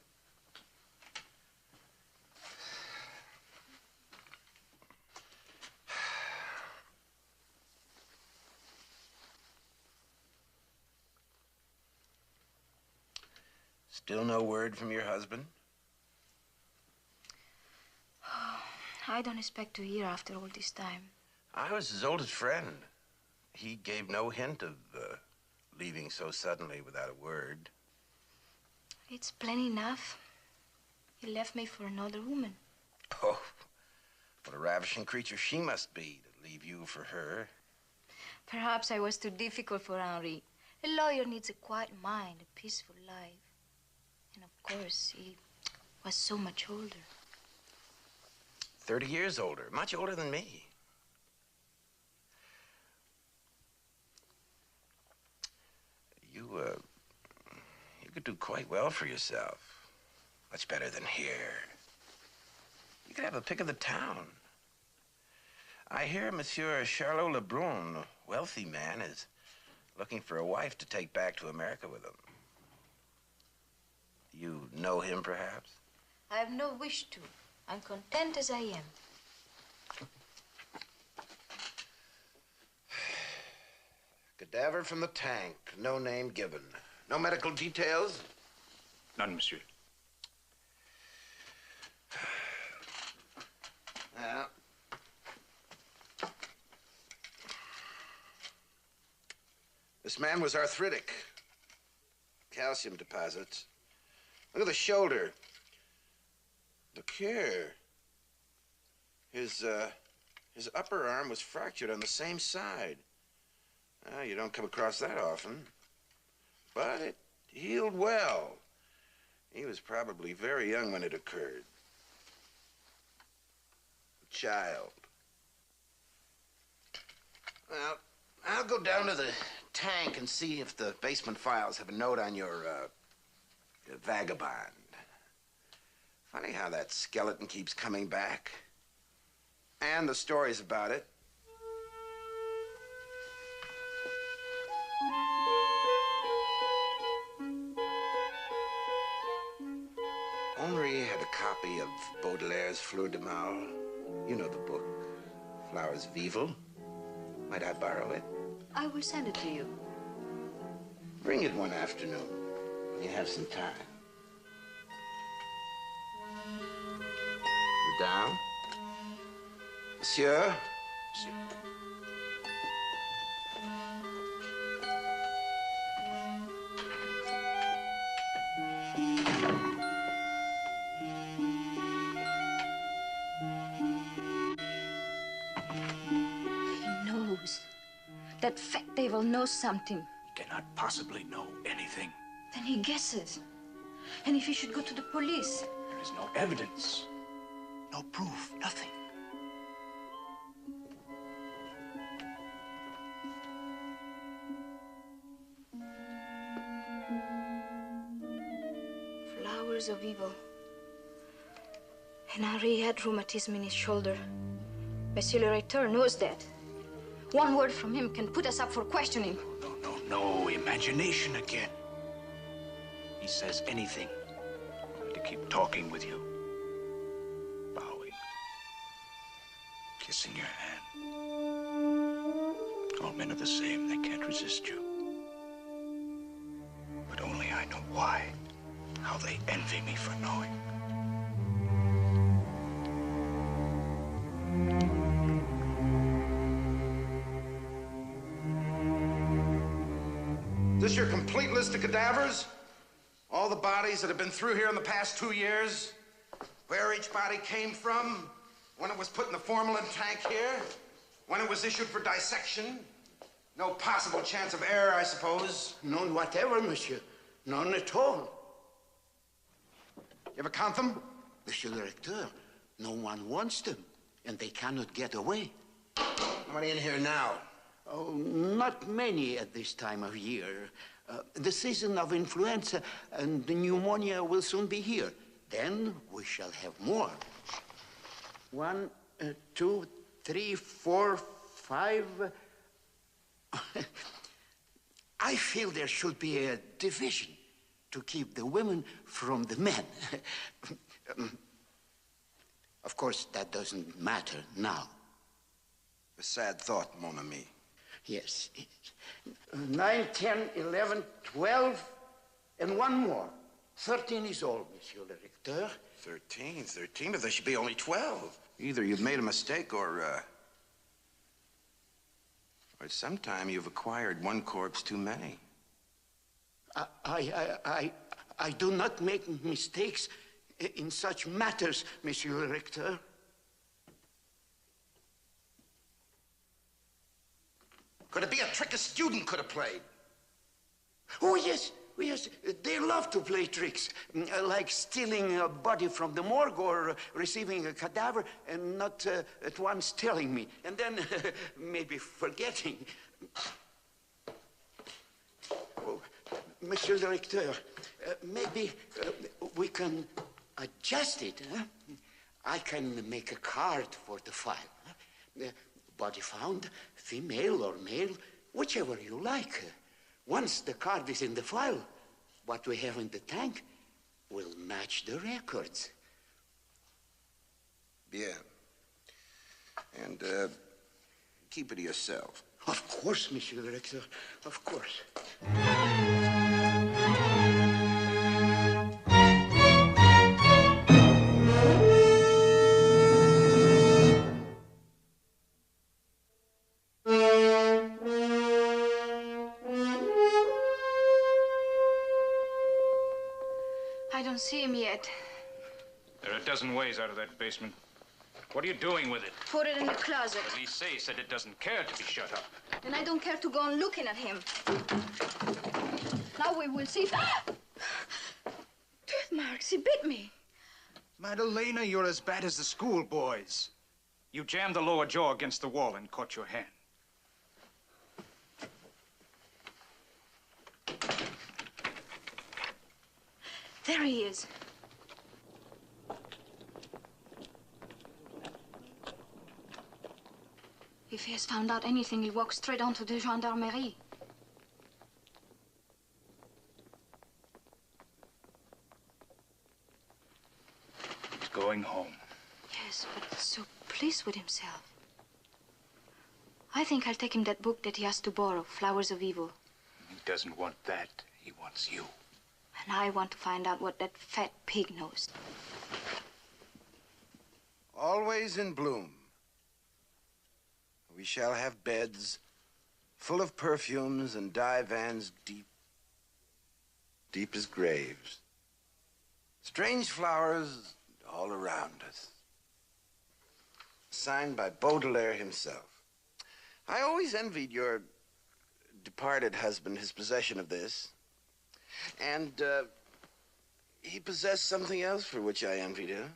Still no word from your husband? I don't expect to hear after all this time. I was his oldest friend. He gave no hint of leaving so suddenly without a word. It's plain enough. He left me for another woman. Oh, what a ravishing creature she must be to leave you for her. Perhaps I was too difficult for Henri. A lawyer needs a quiet mind, a peaceful life. And of course, he was so much older. 30 years older, much older than me. You could do quite well for yourself. Much better than here. You could have the pick of the town. I hear Monsieur Charlot Lebrun, a wealthy man, is looking for a wife to take back to America with him. You know him, perhaps? I have no wish to. I'm content as I am. Cadaver from the tank, no name given. No medical details? None, monsieur. Well, this man was arthritic. Calcium deposits. Look at the shoulder. Look here. His upper arm was fractured on the same side. You don't come across that often. But it healed well. He was probably very young when it occurred. A child. Well, I'll go down to the tank and see if the basement files have a note on your vagabond. Funny how that skeleton keeps coming back. And the stories about it. Henri had a copy of Baudelaire's Fleur de Mal. You know the book, Flowers Vival. Might I borrow it? I will send it to you. Bring it one afternoon when you have some time. Madame? Monsieur? Monsieur. That fat devil knows something. He cannot possibly know anything. Then he guesses. And if he should go to the police? There is no evidence, no proof, nothing. Flowers of evil. And Henri had rheumatism in his shoulder. Monsieur le Recteur knows that. One word from him can put us up for questioning. No, imagination again. He says anything only to keep talking with you. Bowing. Kissing your hand. All men are the same. They can't resist you. But only I know why. How they envy me for knowing. Is this your complete list of cadavers? All the bodies that have been through here in the past 2 years? Where each body came from? When it was put in the formalin tank here? When it was issued for dissection? No possible chance of error, I suppose? None whatever, monsieur. None at all. You ever count them? Monsieur le Recteur, no one wants them, and they cannot get away. How many in here now? Oh, not many at this time of year. The season of influenza and the pneumonia will soon be here. Then we shall have more. 1, 2, 3, 4, 5. I feel there should be a division to keep the women from the men. Of course, that doesn't matter now. A sad thought, mon ami. Yes. 9, 10, 11, 12, and one more. 13 is all, Monsieur le Recteur. 13, but there should be only 12. Either you've made a mistake or sometime you've acquired one corpse too many. I do not make mistakes in such matters, Monsieur le Recteur. Could it be a trick a student could have played? Oh, yes. Yes, they love to play tricks, like stealing a body from the morgue or receiving a cadaver and not at once telling me, and then maybe forgetting. Oh, Monsieur le Recteur, maybe we can adjust it, huh? I can make a card for the file. Body found, female or male, whichever you like. Once the card is in the file, what we have in the tank will match the records. Bien. And, keep it to yourself. Of course, Monsieur le Recteur, of course. I don't see him yet. There are a dozen ways out of that basement. What are you doing with it? Put it in the closet. But Lisey said it doesn't care to be shut up. And I don't care to go on looking at him. Now we will see if... Tooth marks, he bit me. Madalena, you're as bad as the schoolboys. You jammed the lower jaw against the wall and caught your hand. There he is. If he has found out anything, he'll walk straight on to the gendarmerie. He's going home. Yes, but so pleased with himself. I think I'll take him that book that he has to borrow, Flowers of Evil. He doesn't want that. He wants you. And I want to find out what that fat pig knows. Always in bloom. We shall have beds full of perfumes and divans deep as graves. Strange flowers all around us. Signed by Baudelaire himself. I always envied your departed husband his possession of this. And he possessed something else for which I envied him.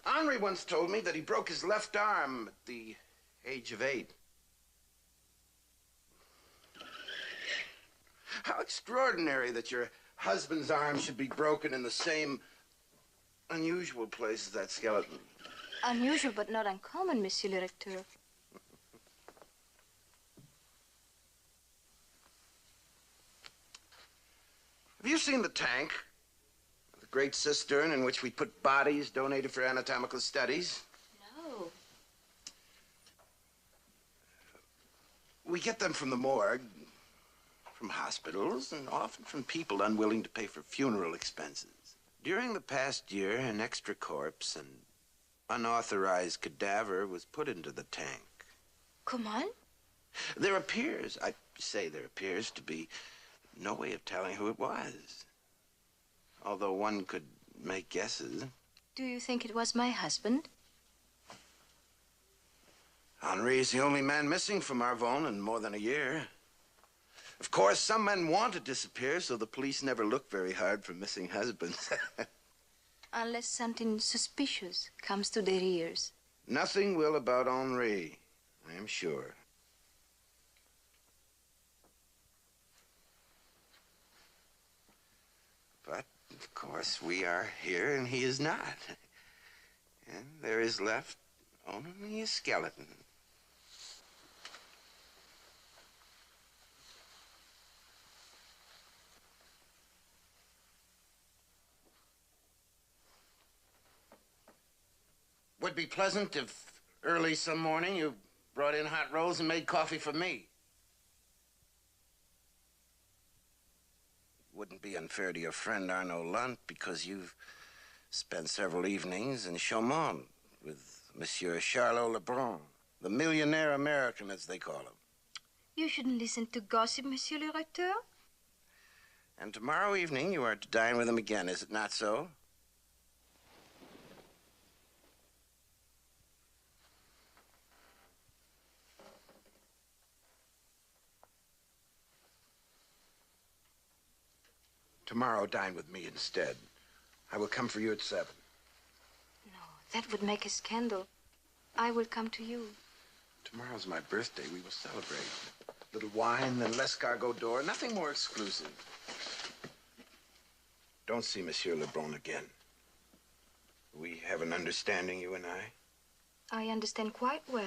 Henri once told me that he broke his left arm at the age of 8. How extraordinary that your husband's arm should be broken in the same unusual place as that skeleton. Unusual, but not uncommon, Monsieur le Recteur. Have you seen the tank? The great cistern in which we put bodies donated for anatomical studies? No. We get them from the morgue, from hospitals, and often from people unwilling to pay for funeral expenses. During the past year, an extra corpse, an unauthorized cadaver, was put into the tank. Come on. There appears to be no way of telling who it was. Although one could make guesses. Do you think it was my husband? Henri is the only man missing from Arvon in more than a year. Of course, some men want to disappear, so the police never look very hard for missing husbands. Unless something suspicious comes to their ears. Nothing will about Henri, I am sure. But, of course, we are here and he is not. And there is left only a skeleton. Would be pleasant if early some morning you brought in hot rolls and made coffee for me. Wouldn't be unfair to your friend Arnaud Lunt because you've spent several evenings in Chaumont with Monsieur Charlot Lebrun, the millionaire American, as they call him. You shouldn't listen to gossip, Monsieur le Recteur. And tomorrow evening you are to dine with him again, is it not so? Tomorrow, dine with me instead. I will come for you at 7. No, that would make a scandal. I will come to you. Tomorrow's my birthday. We will celebrate. A little wine, then l'escargot d'or. Nothing more exclusive. Don't see Monsieur Lebrun again. We have an understanding, you and I. I understand quite well.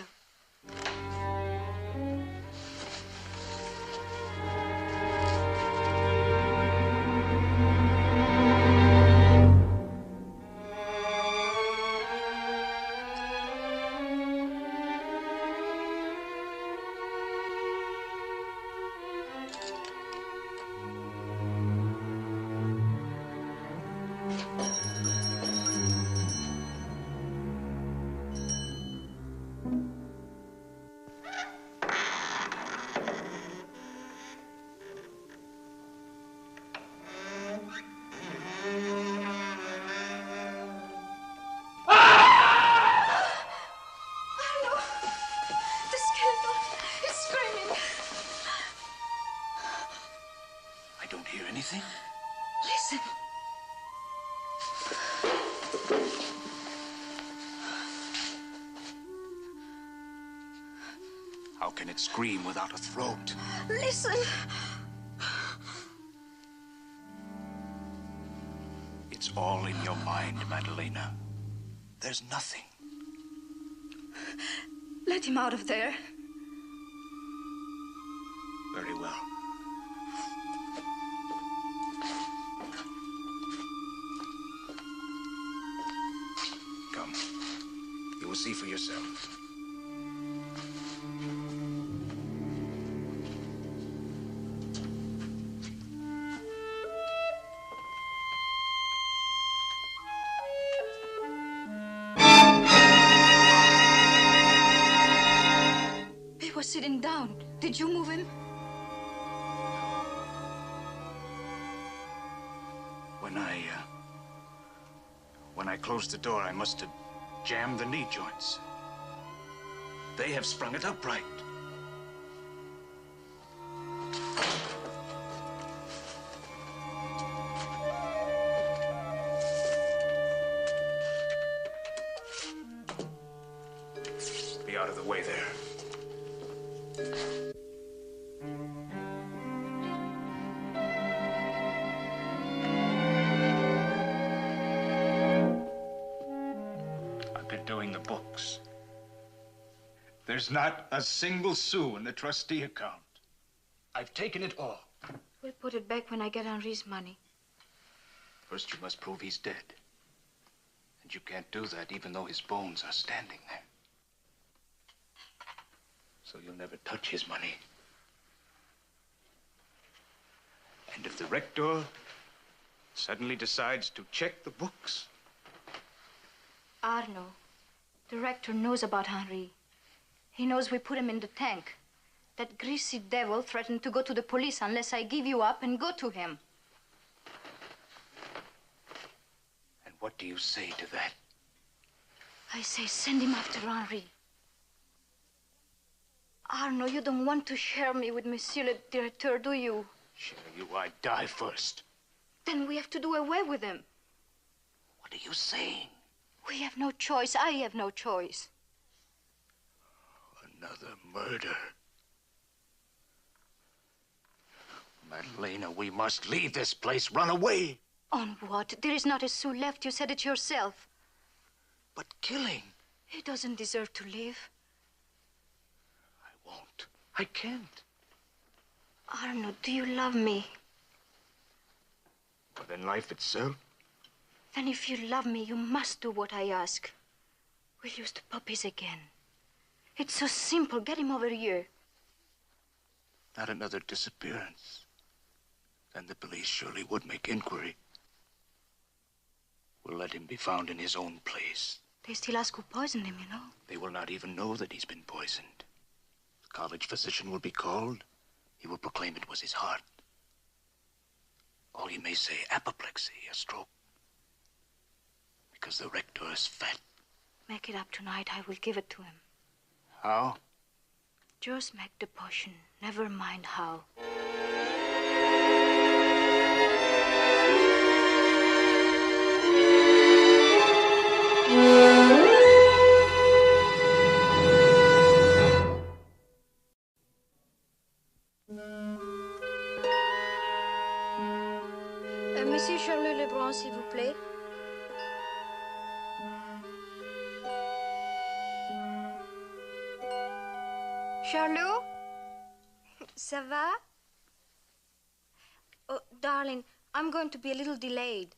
Listen. How can it scream without a throat? Listen. It's all in your mind, Madalena. There's nothing. Let him out of there. Very well. Come. You will see for yourself. He was sitting down. Did you move him? When I closed the door, I must have jammed the knee joints. They have sprung it upright. Be out of the way there. Doing the books. There's not a single sou in the trustee account. I've taken it all. We'll put it back when I get Henri's money. First, you must prove he's dead. And you can't do that even though his bones are standing there. So you'll never touch his money. And if the rector suddenly decides to check the books... Arnaud, the rector knows about Henri. He knows we put him in the tank. That greasy devil threatened to go to the police unless I give you up and go to him. And what do you say to that? I say send him after Henri. Arnaud, you don't want to share me with Monsieur le Directeur, do you? Share you, I'd die first. Then we have to do away with him. What are you saying? We have no choice. I have no choice. Another murder. Madalena, we must leave this place. Run away. On what? There is not a sou left. You said it yourself. But killing. He doesn't deserve to live. I won't. I can't. Arnaud, do you love me? More than life itself? Then if you love me, you must do what I ask. We'll use the puppies again. It's so simple. Get him over here. Not another disappearance. Then the police surely would make inquiry. We'll let him be found in his own place. They still ask who poisoned him, you know. They will not even know that he's been poisoned. The college physician will be called. He will proclaim it was his heart. Or he may say apoplexy, a stroke. Because the rector is fat. Make it up tonight. I will give it to him. How? Just make the potion. Never mind how. Monsieur Charles Lebrun, s'il vous plaît. Charlot? Ça va? Oh, darling, I'm going to be a little delayed.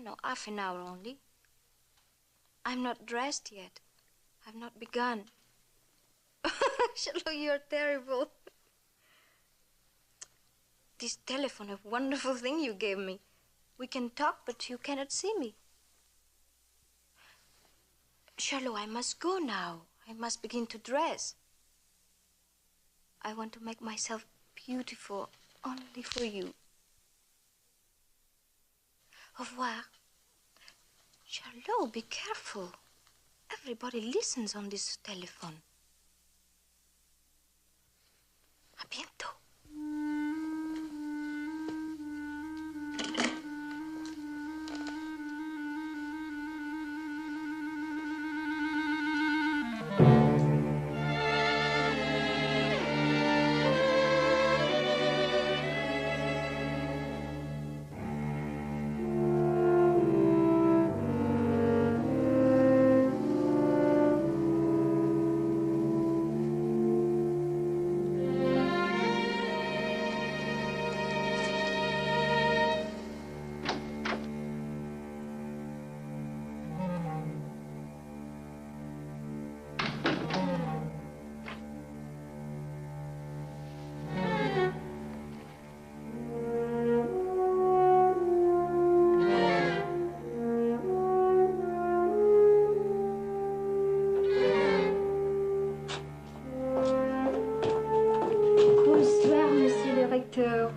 No, half an hour only. I'm not dressed yet. I've not begun. Charlot, you're terrible. This telephone, a wonderful thing you gave me. We can talk, but you cannot see me. Charlot, I must go now. I must begin to dress. I want to make myself beautiful only for you. Au revoir. Charlot, be careful. Everybody listens on this telephone. À bientôt.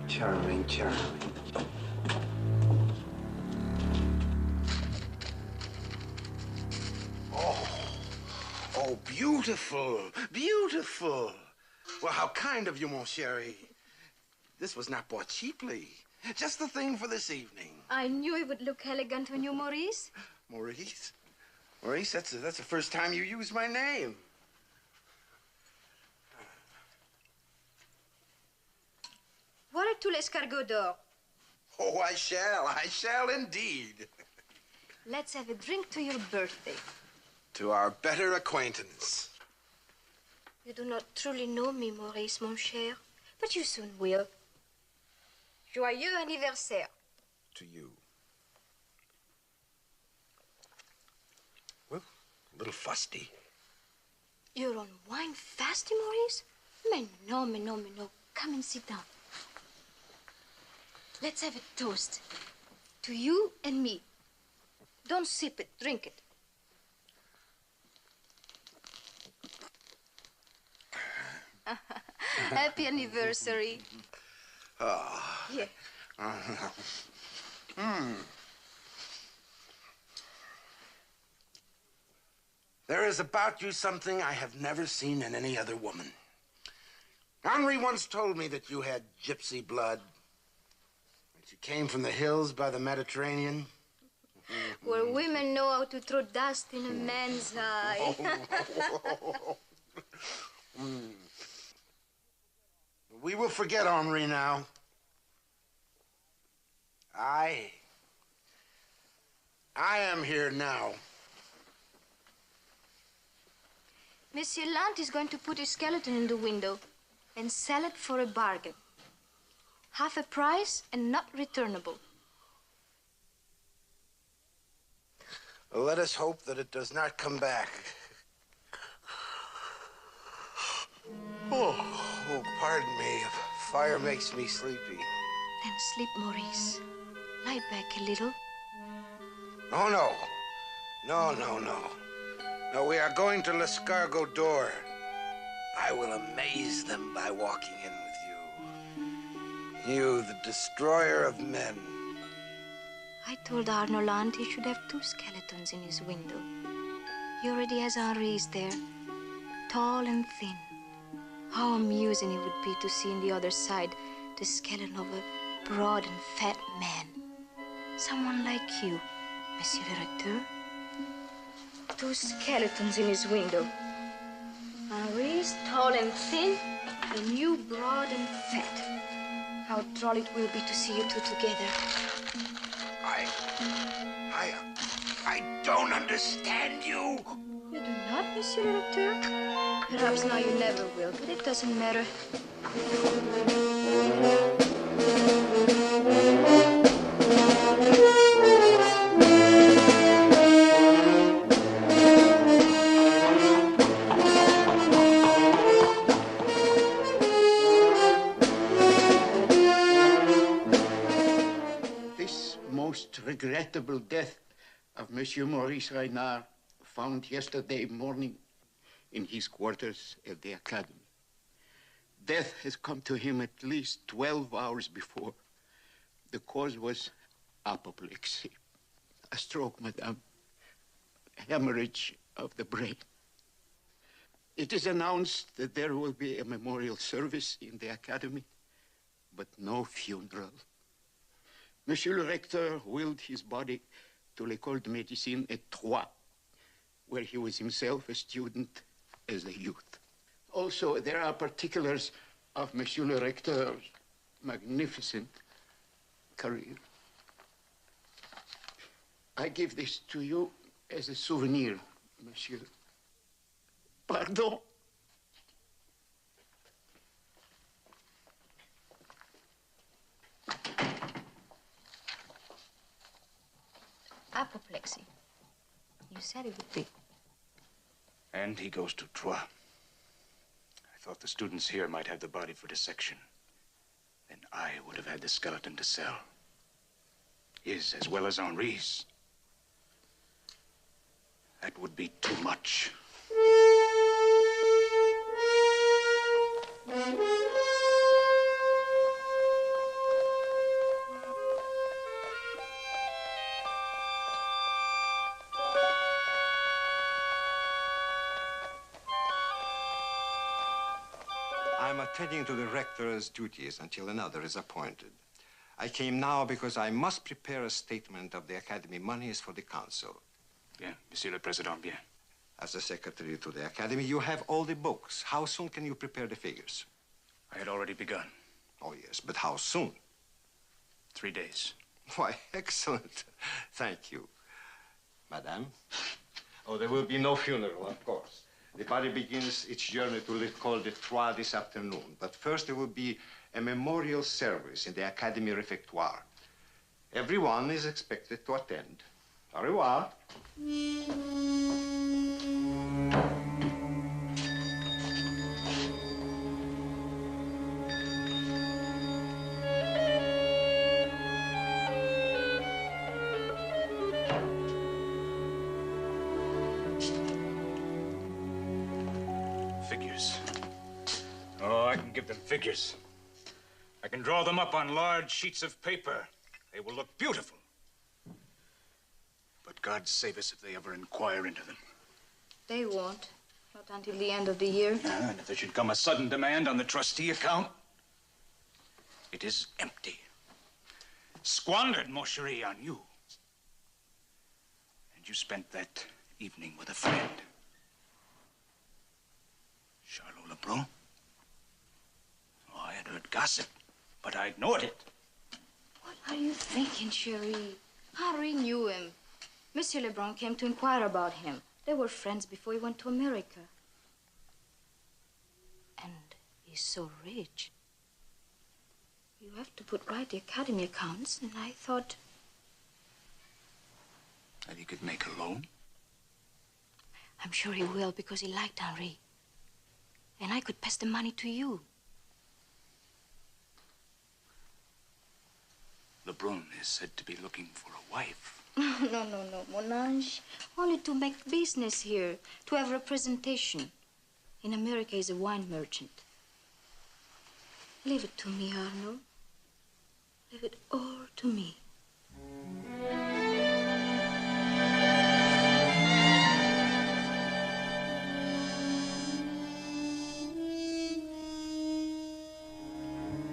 Charming, charming. Oh, beautiful, beautiful. Well, how kind of you, mon chéri. This was not bought cheaply. Just the thing for this evening. I knew it would look elegant on you, Maurice. Maurice? Maurice, that's the first time you used my name. Voilà tout l'escargot d'or. Oh, I shall indeed. Let's have a drink to your birthday. To our better acquaintance. You do not truly know me, Maurice, mon cher, but you soon will. Joyeux anniversaire. To you. Well, a little fusty. You're on wine fasting, Maurice? Mais no. Come and sit down. Let's have a toast. To you and me. Don't sip it, drink it. Happy anniversary. Ah. Yeah. There is about you something I have never seen in any other woman. Henri once told me that you had gypsy blood. That you came from the hills by the Mediterranean. Where women know how to throw dust in a man's eye. We will forget Henri now. I am here now. Monsieur Lant is going to put his skeleton in the window and sell it for a bargain. Half a price and not returnable. Well, let us hope that it does not come back. Oh, pardon me. Fire makes me sleepy. Then sleep, Maurice. Lie back a little. Oh, no. No, we are going to l'Escargot door. I will amaze them by walking in with you. You, the destroyer of men. I told Arnaud Lant he should have 2 skeletons in his window. He already has Henri's there, tall and thin. How amusing it would be to see on the other side the skeleton of a broad and fat man. Someone like you, Monsieur le Recteur. 2 skeletons in his window. Henri's tall and thin, and you broad and fat. How droll it will be to see you 2 together. I don't understand you. You do not, Monsieur le Recteur? Perhaps now you never will, but it doesn't matter. This most regrettable death of Monsieur Maurice Reynard, found yesterday morning in his quarters at the Academy. Death has come to him at least 12 hours before. The cause was apoplexy. A stroke, madame. Hemorrhage of the brain. It is announced that there will be a memorial service in the Academy, but no funeral. Monsieur le Recteur willed his body to l'École de Médecine at Troyes, where he was himself a student as a youth. Also, there are particulars of Monsieur le Recteur's magnificent career. I give this to you as a souvenir, monsieur. Pardon? Apoplexy. You said it would be. And he goes to Troyes. I thought the students here might have the body for dissection. Then I would have had the skeleton to sell. His as well as Henri's. That would be too much. I'm attending to the rector's duties until another is appointed. I came now because I must prepare a statement of the Academy monies for the council. Bien, Monsieur le Président, bien. As the secretary to the Academy, you have all the books. How soon can you prepare the figures? I had already begun. Oh, yes, but how soon? 3 days. Why, excellent. Thank you. Madame? Oh, there will be no funeral, of course. The body begins its journey to l'École de Troyes this afternoon. But first there will be a memorial service in the Academy Refectoire. Everyone is expected to attend. Au revoir. Figures. Oh, I can give them figures. I can draw them up on large sheets of paper. They will look beautiful. But God save us if they ever inquire into them. They won't. Not until the end of the year. And if there should come a sudden demand on the trustee account, it is empty. Squandered, mon chéri, on you. And you spent that evening with a friend. Charlot Lebrun. Oh, I had heard gossip, but I ignored it. What are you thinking, Cherie? Henri knew him. Monsieur Lebrun came to inquire about him. They were friends before he went to America. And he's so rich. You have to put right the academy accounts, and I thought... That he could make a loan? I'm sure he will, because he liked Henri. And I could pass the money to you. Lebrun is said to be looking for a wife. No, mon ange. Only to make business here, to have representation. In America, he's a wine merchant. Leave it to me, Arno. Leave it all to me.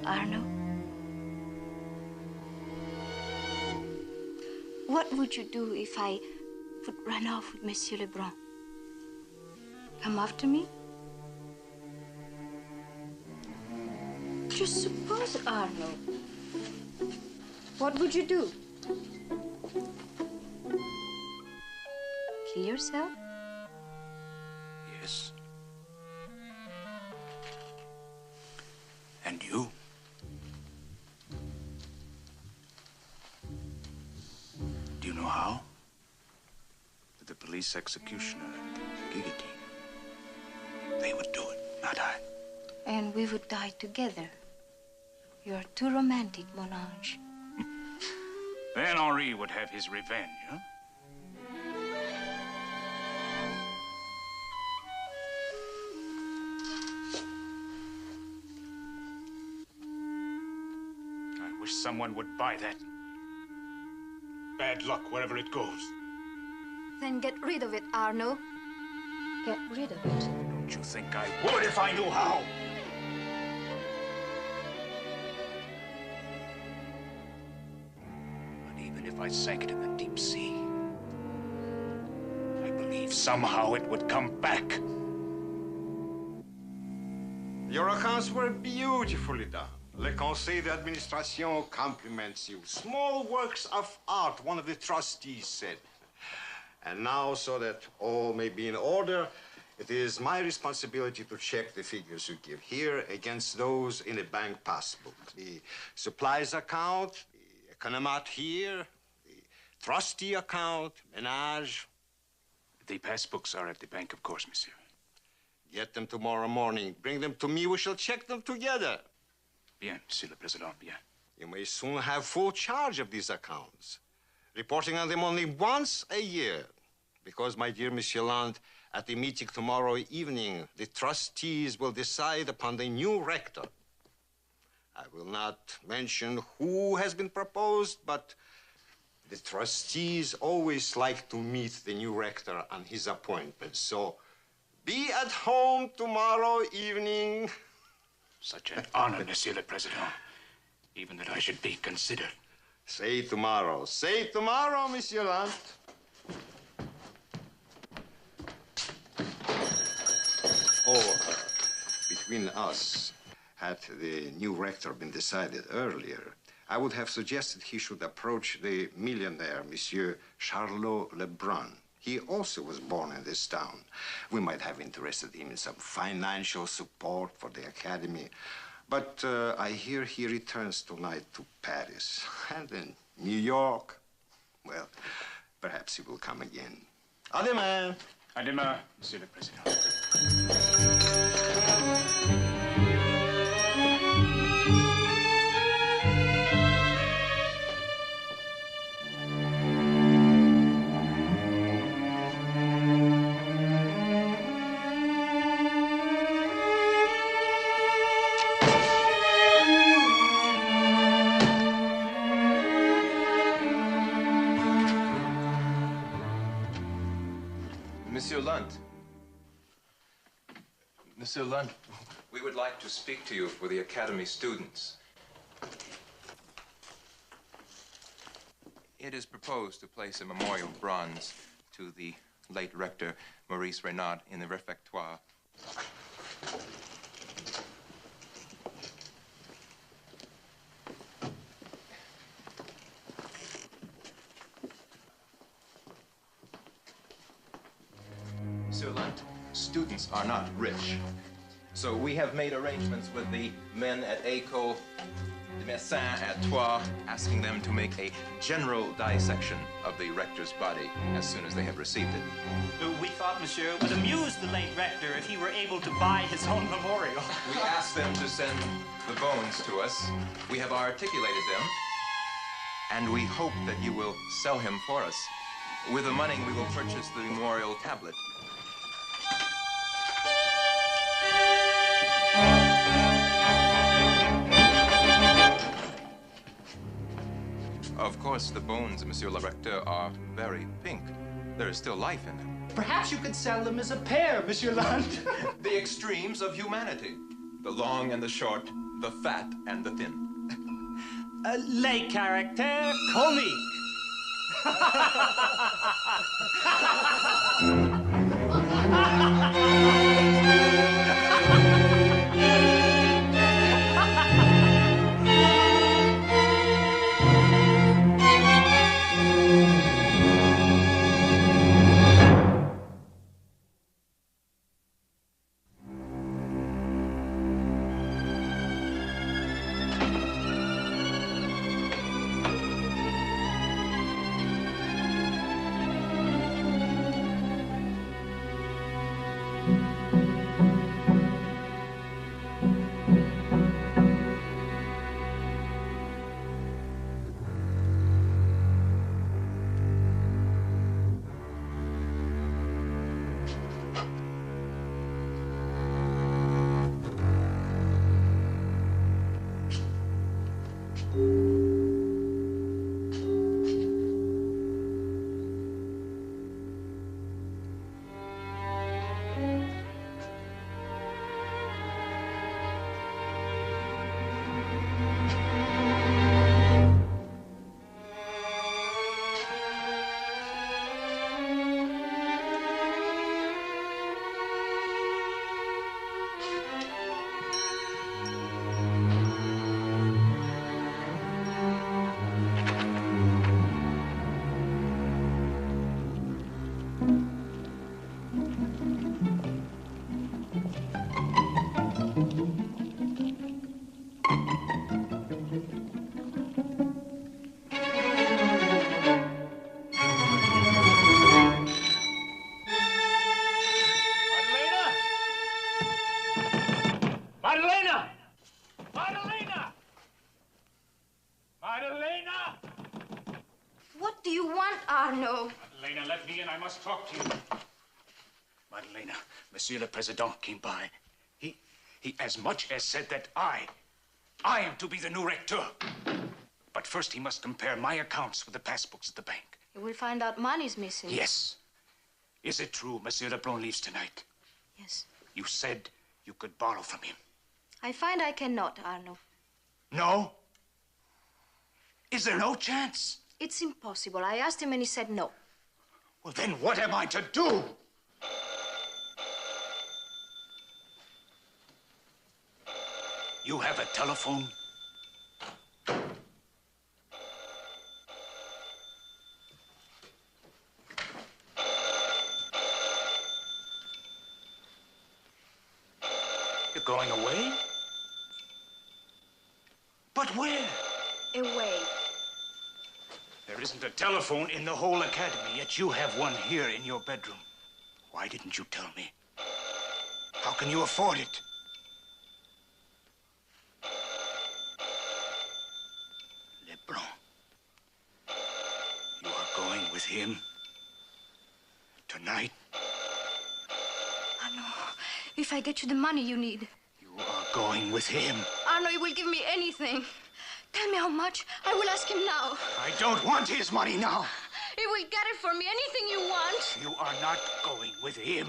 Arno? What would you do if I would run off with Monsieur Lebrun? Come after me? Just suppose, Arno. What would you do? Kill yourself? Yes. And you? Do you know how? With the police executioner and the guillotine. They would do it, not I. And we would die together. You're too romantic, mon ange. Then Henri would have his revenge, huh? I wish someone would buy that. Bad luck wherever it goes. Then get rid of it, Arno. Get rid of it. Don't you think I would if I knew how? But even if I sank it in the deep sea, I believe somehow it would come back. Your accounts were beautifully done. Le Conseil d'Administration compliments you. Small works of art, one of the trustees said. And now, so that all may be in order, it is my responsibility to check the figures you give here against those in a bank passbook. The supplies account, the economat here, the trustee account, ménage. The passbooks are at the bank, of course, monsieur. Get them tomorrow morning. Bring them to me. We shall check them together. Bien, Monsieur le Président, bien. You may soon have full charge of these accounts, reporting on them only once a year. Because, my dear Monsieur Land, at the meeting tomorrow evening, the trustees will decide upon the new rector. I will not mention who has been proposed, but the trustees always like to meet the new rector on his appointment. So be at home tomorrow evening. Such an honor, Monsieur le Président. Even that I should be considered. Say tomorrow. Say tomorrow, Monsieur Land. Between us, had the new rector been decided earlier, I would have suggested he should approach the millionaire, Monsieur Charlot Lebrun. He also was born in this town. We might have interested him in some financial support for the academy. But I hear he returns tonight to Paris. And then New York. Well, perhaps he will come again. À demain. À demain, Monsieur le Président. Monsieur Lunt, Monsieur Lund, we would like to speak to you for the Academy students. It is proposed to place a memorial bronze to the late rector, Maurice Renaud, in the refectoire. Monsieur Lund, students are not rich. So we have made arrangements with the men at École de Médecins at Troyes, asking them to make a general dissection of the rector's body as soon as they have received it. We thought, monsieur, it would amuse the late rector if he were able to buy his own memorial. We asked them to send the bones to us. We have articulated them, and we hope that you will sell him for us. With the money, we will purchase the memorial tablet. Of course, the bones, Monsieur le Recteur, are very pink. There is still life in them. Perhaps you could sell them as a pair, Monsieur Lund. The extremes of humanity. The long and the short, the fat and the thin. Les caractères comiques. Talk to you. Madalena, Monsieur le Président came by. He as much as said that I am to be the new rector. But first he must compare my accounts with the passbooks at the bank. You will find out money's missing. Yes. Is it true Monsieur Lebrun leaves tonight? Yes. You said you could borrow from him. I find I cannot, Arno. No? Is there no chance? It's impossible. I asked him and he said no. Well, then what am I to do? You have a telephone? You're going away? But where? Away. There isn't a telephone in the whole academy, yet you have one here in your bedroom. Why didn't you tell me? How can you afford it? Lebrun, you are going with him tonight? Arno, if I get you the money you need. You are going with him. Arno, he will give me anything. Tell me how much. I will ask him now. I don't want his money now. He will get it for me. Anything you want. You are not going with him.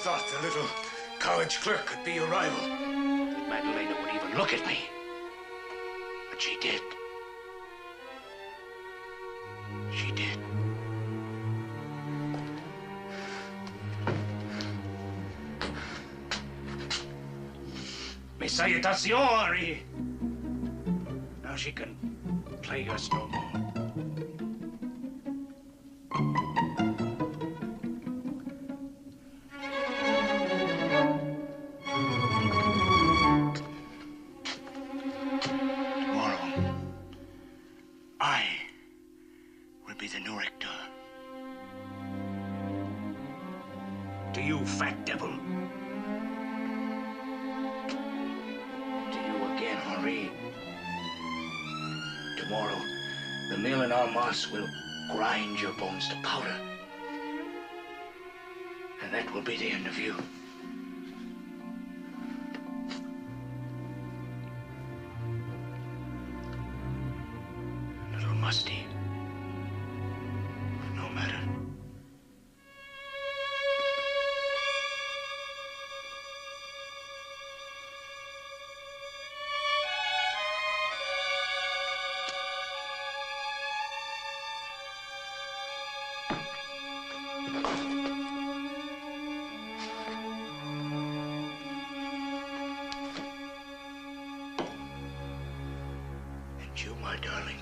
Thought the little college clerk could be your rival. That Madalena would even look at me. But she did. She did. Mes salutations, Henri. Now she can plague us no more. Will grind your bones to powder. And that will be the end of you. A little musty. No matter. You, my darling,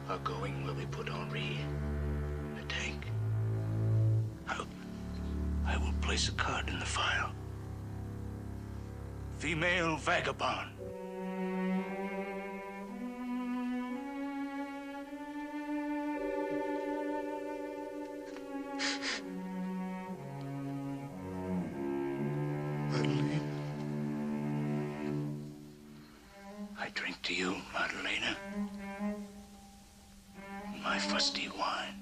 are going where we put Henri in a tank. I will place a card in the file. Female vagabond. I drink to you, Madalena. My fusty wine.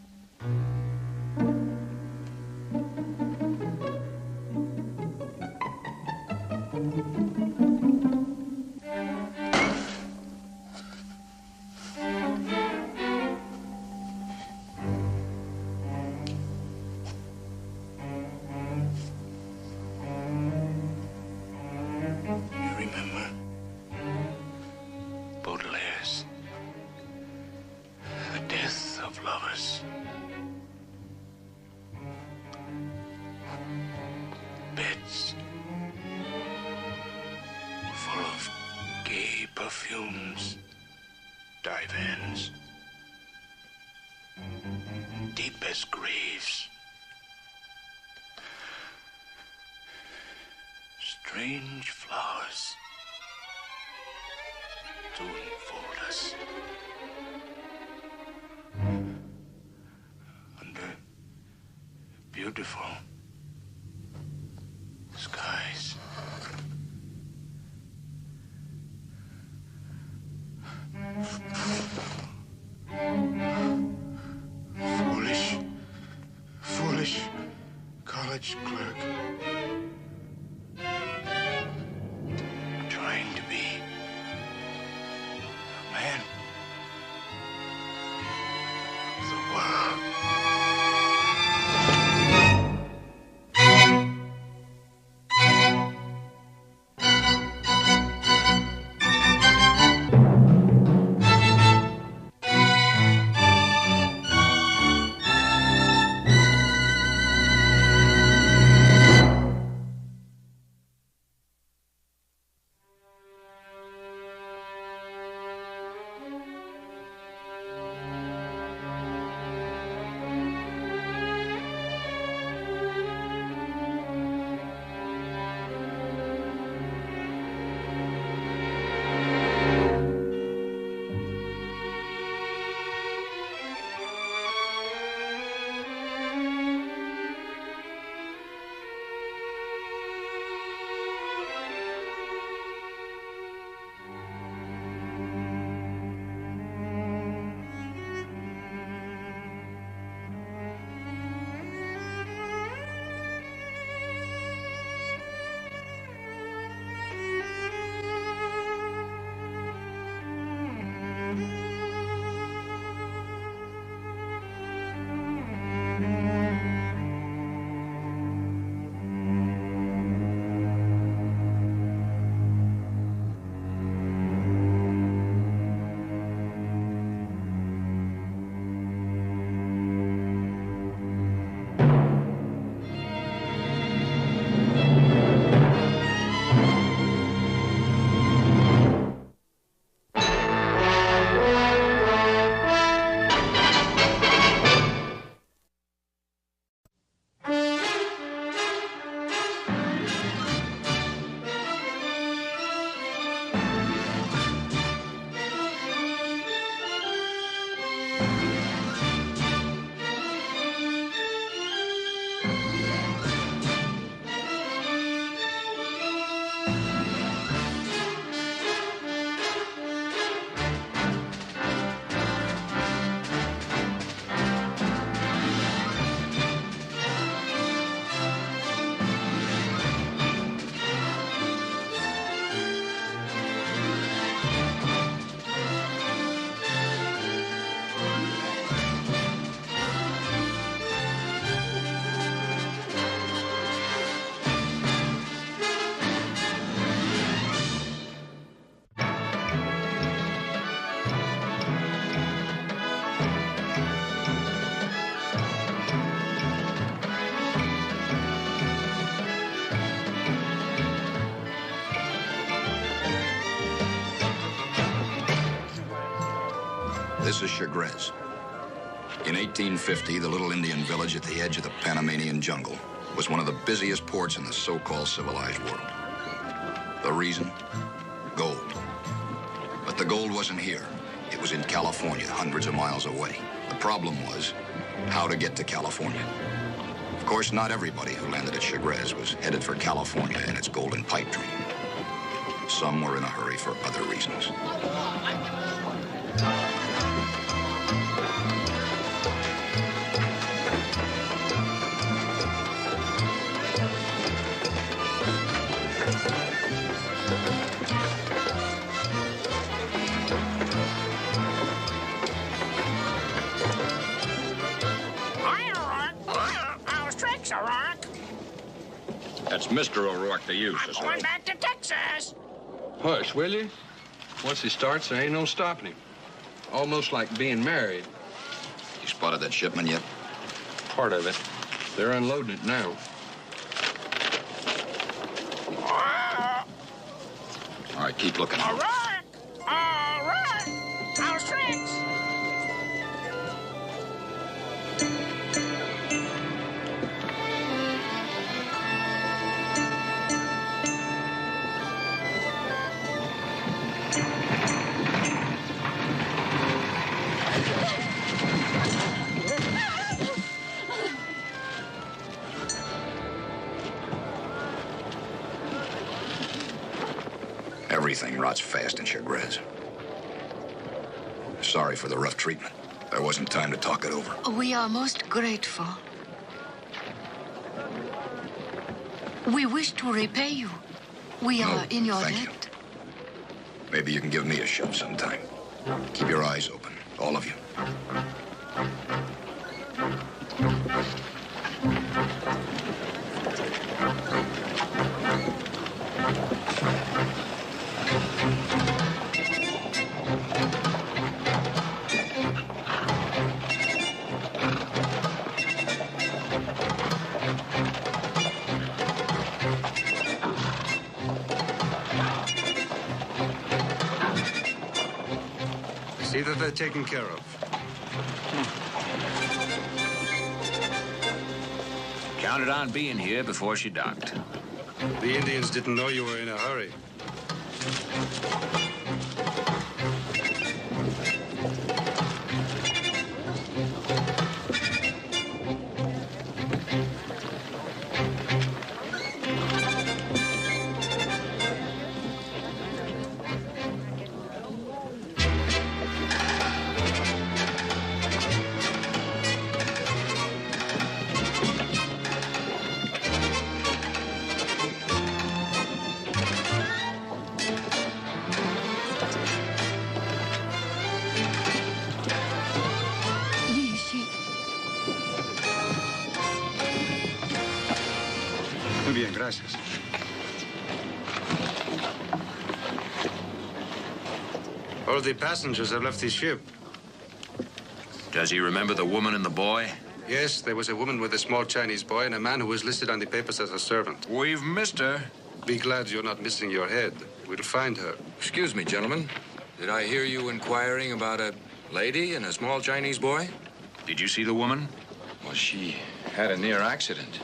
Beds full of gay perfumes, divans, deep as graves, strange flowers to enfold us under beautiful skies. Foolish college clerk. Trying to be a man of the world. Chagres. In 1850, the little Indian village at the edge of the Panamanian jungle was one of the busiest ports in the so-called civilized world. The reason? Gold. But the gold wasn't here. It was in California, hundreds of miles away. The problem was how to get to California. Of course, not everybody who landed at Chagres was headed for California and its golden pipe dream. Some were in a hurry for other reasons. That's Mr. O'Rourke, the youth. I'm going back to Texas. Hush, will you? Once he starts, there ain't no stopping him. Almost like being married. You spotted that shipment yet? Part of it. They're unloading it now. All right, keep looking. All right. All right. How's tricks? Everything rots fast in Chagres. Sorry for the rough treatment. There wasn't time to talk it over. We are most grateful. We wish to repay you. We are in your thank debt. Maybe you can give me a shove sometime. Keep your eyes open, all of you. See that they're taken care of. Counted on being here before she docked. The Indians didn't know you were in a hurry. Muy bien, gracias. All the passengers have left the ship. Does he remember the woman and the boy? Yes, there was a woman with a small Chinese boy and a man who was listed on the papers as a servant. We've missed her. Be glad you're not missing your head. We'll find her. Excuse me, gentlemen. Did I hear you inquiring about a lady and a small Chinese boy? Did you see the woman? Well, she had a near accident.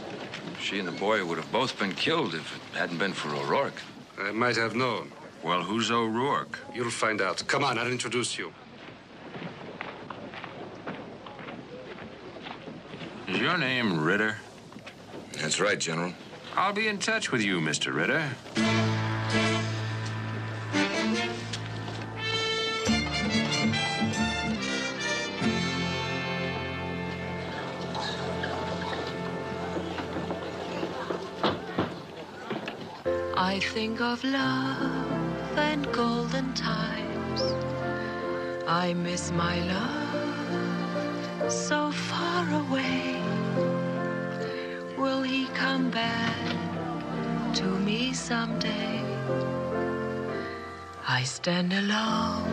She and the boy would have both been killed if it hadn't been for O'Rourke. I might have known. Well, who's O'Rourke? You'll find out. Come on, I'll introduce you. Is your name Ritter? That's right, General. I'll be in touch with you, Mr. Ritter. I think of love and golden times. I miss my love so far away. Will he come back to me someday? I stand alone,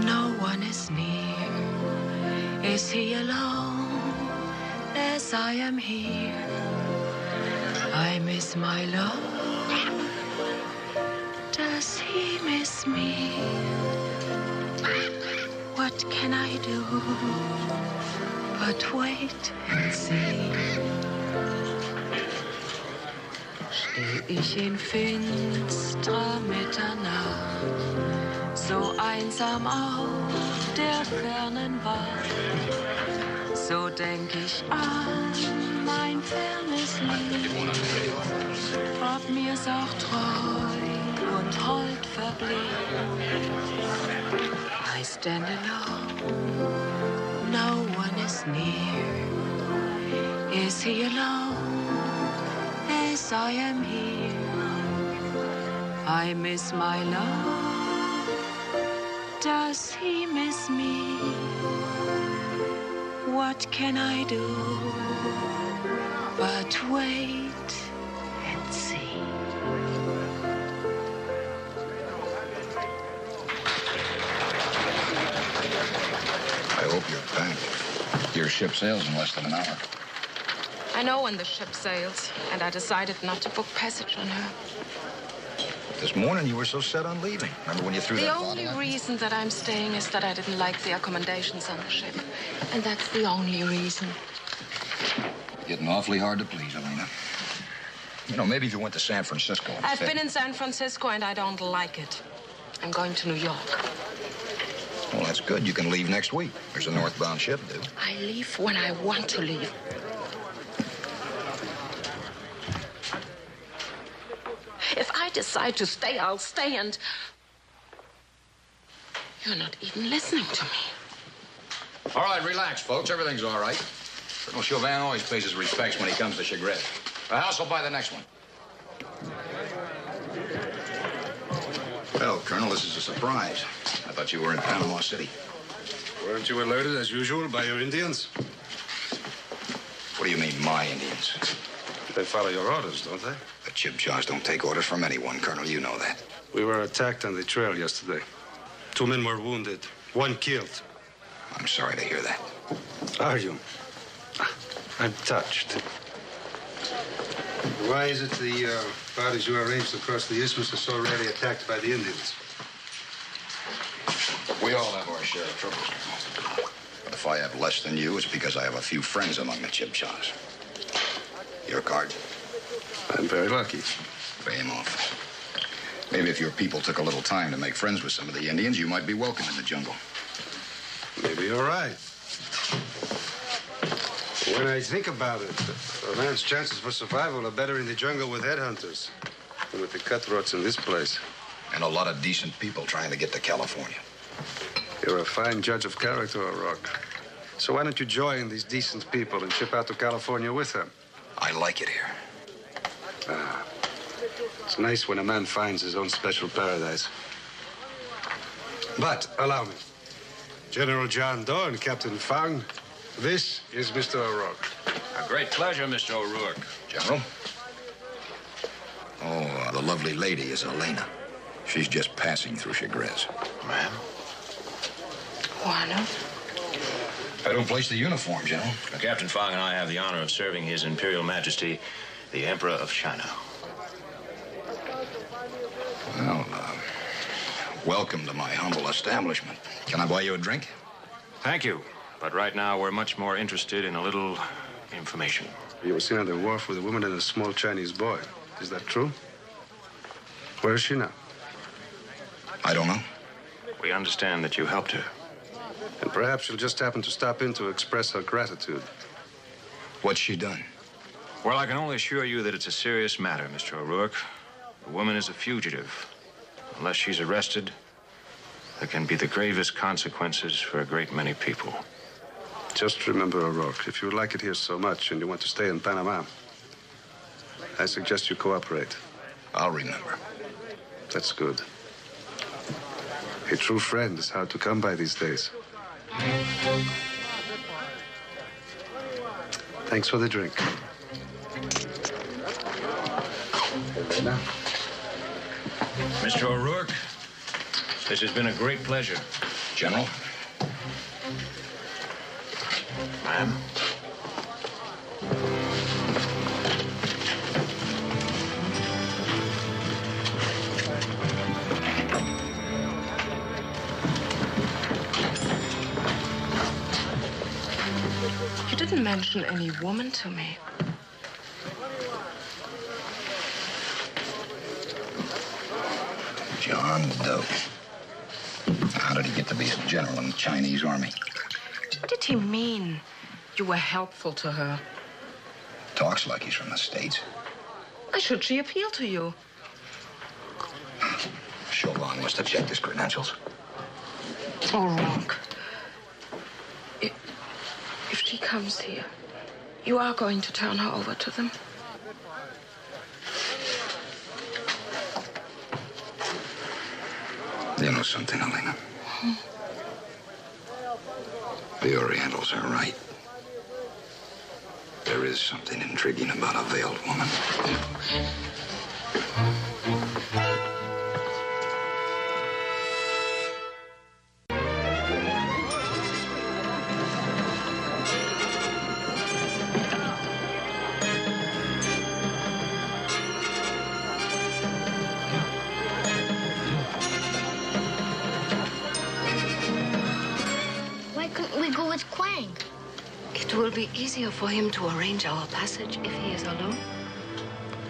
no one is near. Is he alone as I am here? I miss my love. Does he miss me? What What can I do but wait and see? Steh ich in finstrer Mitternacht, so einsam auf der fernen Wald, so denk ich an mein fernes Lied, ob mir's auch treu und hold verblieb. I stand alone, no one is near. Is he alone as I am here? I miss my love, does he miss me? What can I do but wait and see? I hope you're back. Your ship sails in less than an hour. I know when the ship sails, and I decided not to book passage on her. This morning you were so set on leaving. Remember when you threw The that only bottle at me? reason that I'm staying is that I didn't like the accommodations on the ship. And that's the only reason. Getting awfully hard to please, Elena. You know, maybe if you went to San Francisco instead. I've been in San Francisco and I don't like it. I'm going to New York. Well, that's good. You can leave next week. There's a northbound ship due. I leave when I want to leave. If I decide to stay, I'll stay, and you're not even listening to me. All right, relax, folks. Everything's all right. Colonel Chauvin always pays his respects when he comes to Chagres. The house will buy the next one. Well, Colonel, this is a surprise. I thought you were in Panama City. Weren't you alerted, as usual, by your Indians? What do you mean, my Indians? They follow your orders, don't they? The Chibchas don't take orders from anyone, Colonel. You know that. We were attacked on the trail yesterday. 2 men were wounded, 1 killed. I'm sorry to hear that. Are you? I'm touched. Why is it the parties you arranged across the isthmus are so rarely attacked by the Indians? We all have our share of troubles, Colonel. But if I have less than you, it's because I have a few friends among the Chibchas. Your card? I'm very lucky. Pay him off. Maybe if your people took a little time to make friends with some of the Indians, you might be welcome in the jungle. Maybe you're right. When I think about it, a man's chances for survival are better in the jungle with headhunters than with the cutthroats in this place. And a lot of decent people trying to get to California. You're a fine judge of character, O'Rourke. So why don't you join these decent people and ship out to California with them? I like it here. Ah, it's nice when a man finds his own special paradise. But, allow me. General John Doe and Captain Fang, this is Mr. O'Rourke. A great pleasure, Mr. O'Rourke. General? Oh, the lovely lady is Elena. She's just passing through Chagres. Ma'am? Juana? I don't place the uniform, General. Captain Fang and I have the honor of serving His Imperial Majesty, the Emperor of China. Well, welcome to my humble establishment. Can I buy you a drink? Thank you. But right now, we're much more interested in a little information. You were seen on the wharf with a woman and a small Chinese boy. Is that true? Where is she now? I don't know. We understand that you helped her. And perhaps she'll just happen to stop in to express her gratitude. What's she done? Well, I can only assure you that it's a serious matter, Mr. O'Rourke. The woman is a fugitive. Unless she's arrested, there can be the gravest consequences for a great many people. Just remember, O'Rourke, if you like it here so much and you want to stay in Panama, I suggest you cooperate. I'll remember. That's good. A true friend is hard to come by these days. Thanks for the drink. Now. Mr. O'Rourke, this has been a great pleasure. General? Ma'am? You didn't mention any woman to me. John Doe. How did he get to be a general in the Chinese army? What did he mean? You were helpful to her. Talks like he's from the States. Why should she appeal to you? Chauvin must have checked his credentials. Oh, Rock. If she comes here, you are going to turn her over to them? You know something, Elena? The Orientals are right. There is something intriguing about a veiled woman. Why couldn't we go with Quang? It will be easier for him to arrange our passage if he is alone.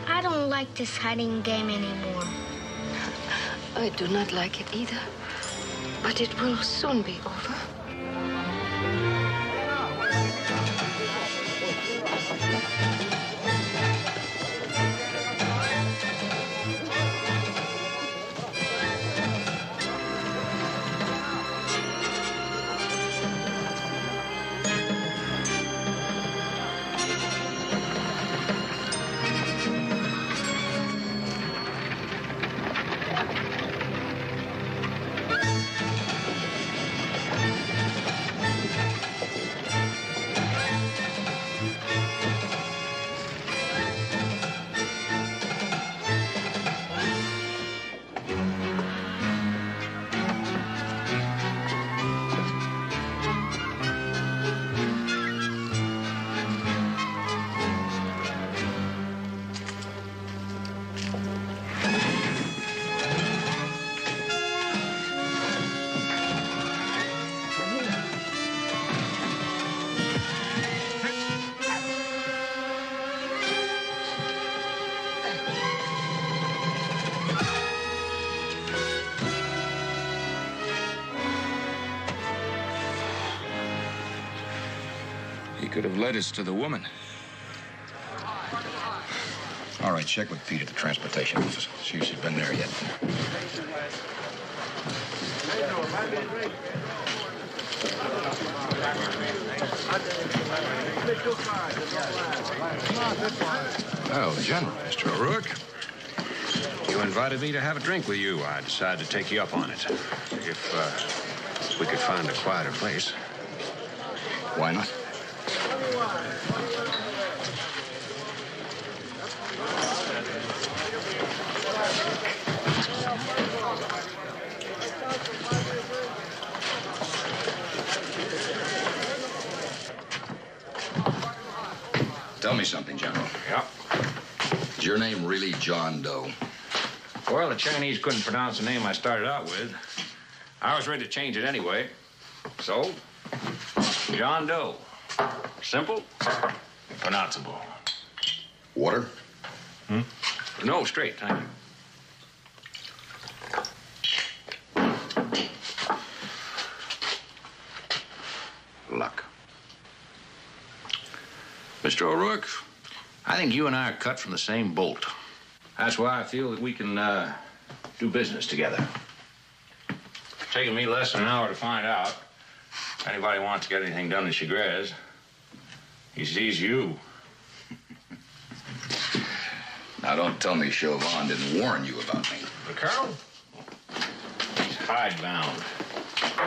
I don't like this hiding game anymore. I do not like it either. But it will soon be over. He could have led us to the woman. All right, check with Pete at the transportation office. See if she's been there yet. Well, General, Mr. O'Rourke, you invited me to have a drink with you. I decided to take you up on it. If we could find a quieter place. Why not? Tell me something, General. Yeah. Is your name really John Doe? Well, the Chinese couldn't pronounce the name I started out with. I was ready to change it anyway. So, John Doe. Simple, pronounceable. Water? Hmm? No, straight, thank you. Luck. Mr. O'Rourke, I think you and I are cut from the same bolt. That's why I feel that we can do business together. It's taken me less than an hour to find out. If anybody wants to get anything done in Chagres, he sees you. Now, don't tell me Chauvin didn't warn you about me. The Colonel? He's hidebound.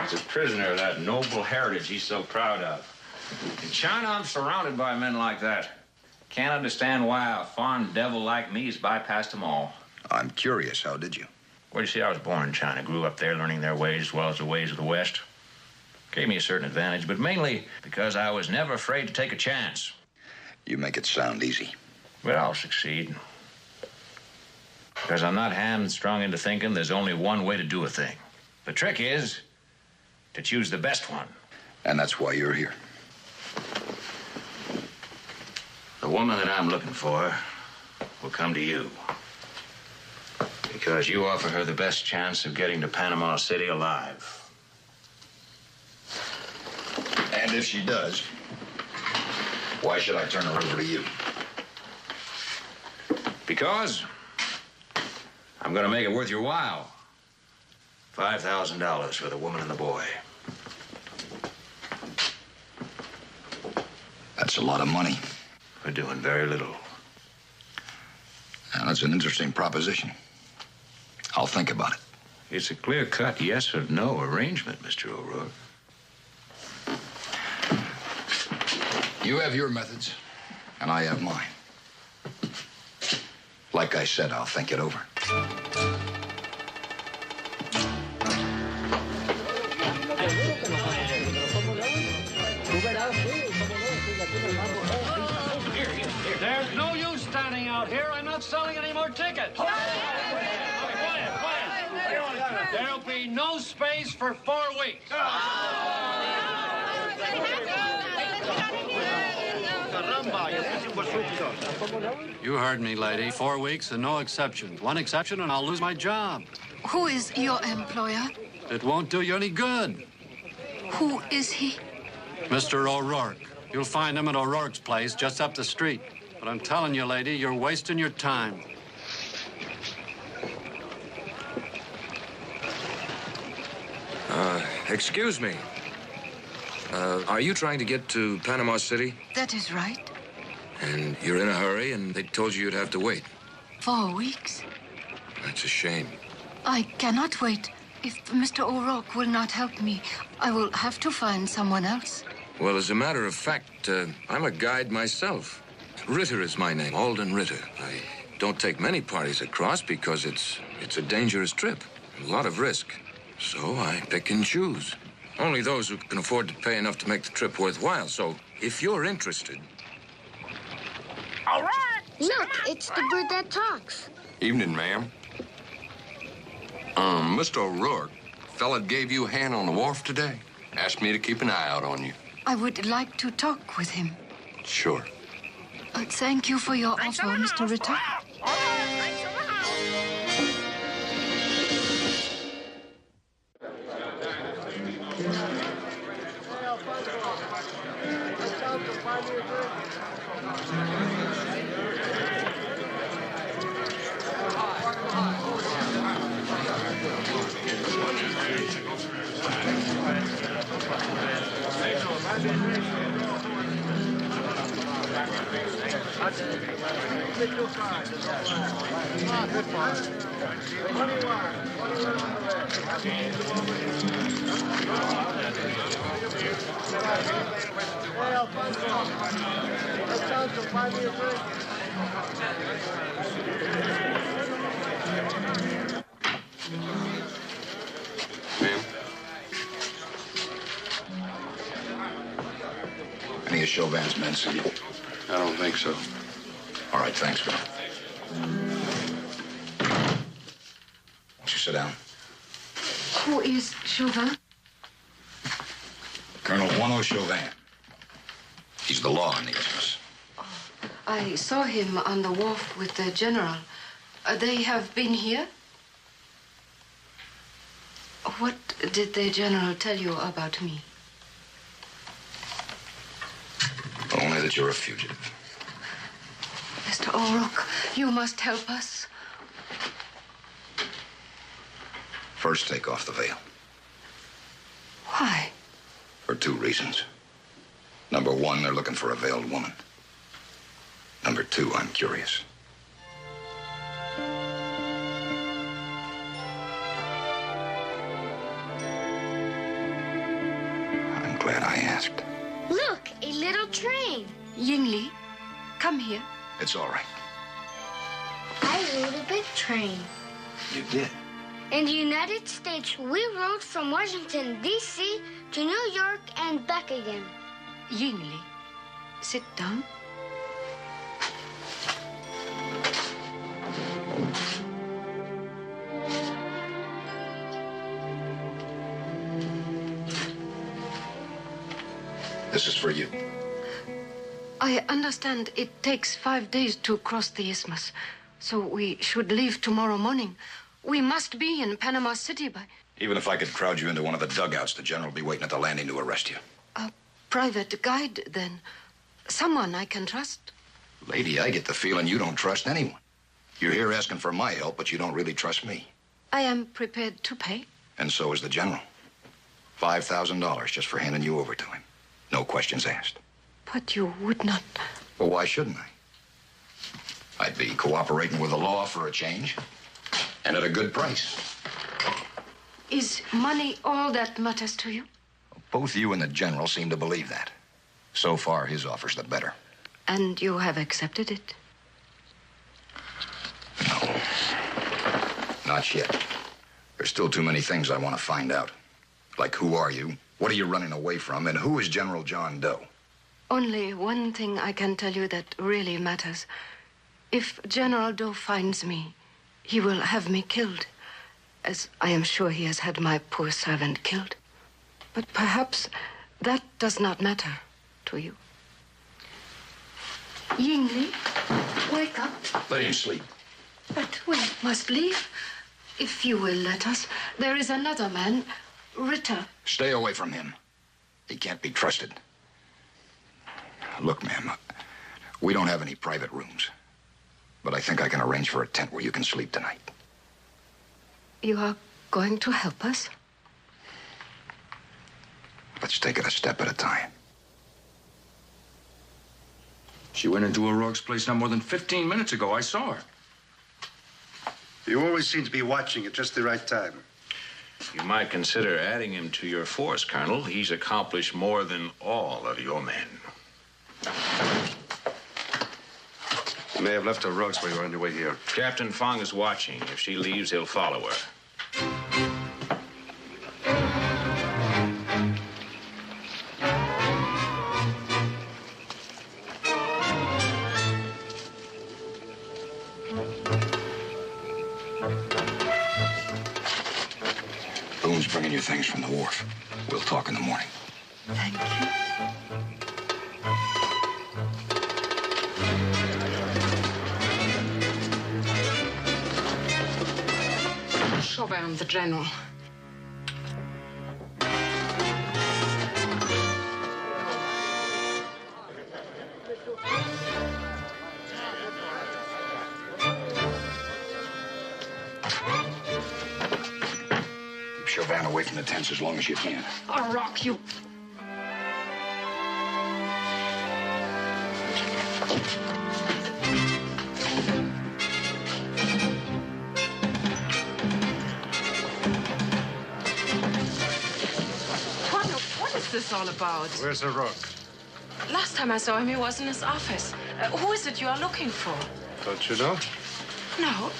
He's a prisoner of that noble heritage he's so proud of. In China, I'm surrounded by men like that. Can't understand why a fond devil like me has bypassed them all. I'm curious. How did you? Well, you see, I was born in China, grew up there learning their ways as well as the ways of the West. Gave me a certain advantage, but mainly because I was never afraid to take a chance. You make it sound easy. But I'll succeed. Because I'm not hamstrung into thinking there's only one way to do a thing. The trick is to choose the best one. And that's why you're here. The woman that I'm looking for will come to you. Because you offer her the best chance of getting to Panama City alive. And if she does, why should I turn her over to you? Because I'm going to make it worth your while. $5,000 for the woman and the boy. That's a lot of money. For doing very little. Now, that's an interesting proposition. I'll think about it. It's a clear-cut yes or no arrangement, Mr. O'Rourke. You have your methods, and I have mine. Like I said, I'll think it over. There's no use standing out here. I'm not selling any more tickets. Quiet. There'll be no space for 4 weeks. You heard me, lady. 4 weeks and no exceptions. One exception and I'll lose my job. Who is your employer? It won't do you any good. Who is he? Mr. O'Rourke. You'll find him at O'Rourke's place just up the street. But I'm telling you, lady, you're wasting your time. Excuse me. Are you trying to get to Panama City? That is right. And you're in a hurry, and they told you you'd have to wait. 4 weeks. That's a shame. I cannot wait. If Mr. O'Rourke will not help me, I will have to find someone else. Well, as a matter of fact, I'm a guide myself. Ritter is my name, Alden Ritter. I don't take many parties across because it's a dangerous trip, a lot of risk. So I pick and choose. Only those who can afford to pay enough to make the trip worthwhile. So if you're interested... All right. Look, it's the bird that talks. Evening, ma'am. Mr. O'Rourke, fella gave you a hand on the wharf today. Asked me to keep an eye out on you. I would like to talk with him. Sure. Thank you for your offer, Mr. Ritter. Any of Chauvin's men see you? I don't think so. All right, thanks, Bill. Won't you sit down? Who is Chauvin? Colonel Juan Chauvin. He's the law in the isthmus. I saw him on the wharf with the general. They have been here? What did the general tell you about me? Only that you're a fugitive. Mr. O'Rourke, you must help us. First, take off the veil. Why? For 2 reasons. Number 1, they're looking for a veiled woman. Number 2, I'm curious. I'm glad I asked. Look, a little train. Yingli, come here. It's all right. I rode a big train. You did? In the United States, we rode from Washington, D.C. to New York and back again. Yingli, sit down. This is for you. I understand it takes 5 days to cross the isthmus, so we should leave tomorrow morning. We must be in Panama City by... Even if I could crowd you into one of the dugouts, the general will be waiting at the landing to arrest you. A private guide, then. Someone I can trust. Lady, I get the feeling you don't trust anyone. You're here asking for my help, but you don't really trust me. I am prepared to pay. And so is the general. $5,000 just for handing you over to him. No questions asked. But you would not... Well, why shouldn't I? I'd be cooperating with the law for a change. And at a good price. Is money all that matters to you? Both you and the general seem to believe that. So far, his offer's the better. And you have accepted it? No. Not yet. There's still too many things I want to find out. Like, who are you? What are you running away from? And who is General John Doe? Only one thing I can tell you that really matters. If General Doe finds me, he will have me killed, as I am sure he has had my poor servant killed. But perhaps that does not matter to you. Yingli, wake up. Let him sleep. But we must leave. If you will let us. There is another man, Ritter. Stay away from him. He can't be trusted. Look, ma'am, we don't have any private rooms. But I think I can arrange for a tent where you can sleep tonight. You are going to help us? Let's take it a step at a time. She went into O'Rourke's place not more than 15 minutes ago. I saw her. You always seem to be watching at just the right time. You might consider adding him to your force, Colonel. He's accomplished more than all of your men. You may have left O'Rourke's while you were on your way here. Captain Fong is watching. If she leaves, he'll follow her. Boone's bringing you things from the wharf. We'll talk in the morning. Thank you. Chauvin, the general. Keep Chauvin away from the tents as long as you can. O'Rourke, you... What is this all about? Where's O'Rourke? Last time I saw him, he was in his office. Who is it you are looking for? Don't you know? No.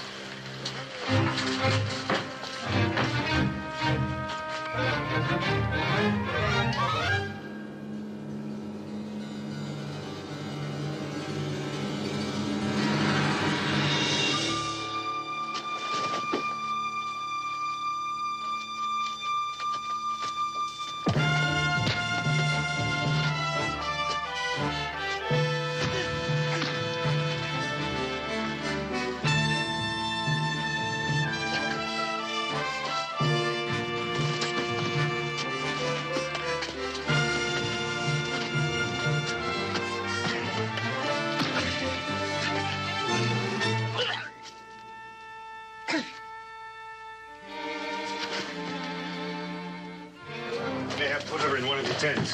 They have put her in one of the tents.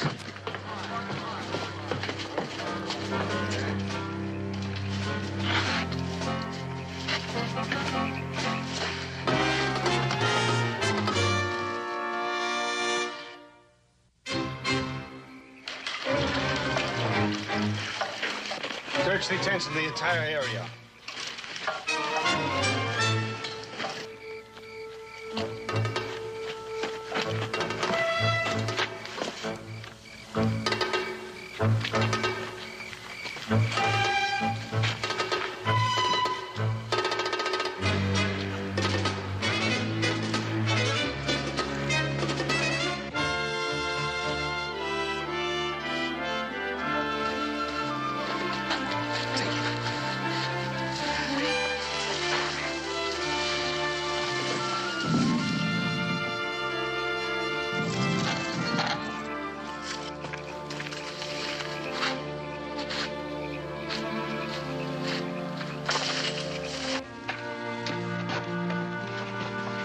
Search the tents in the entire area.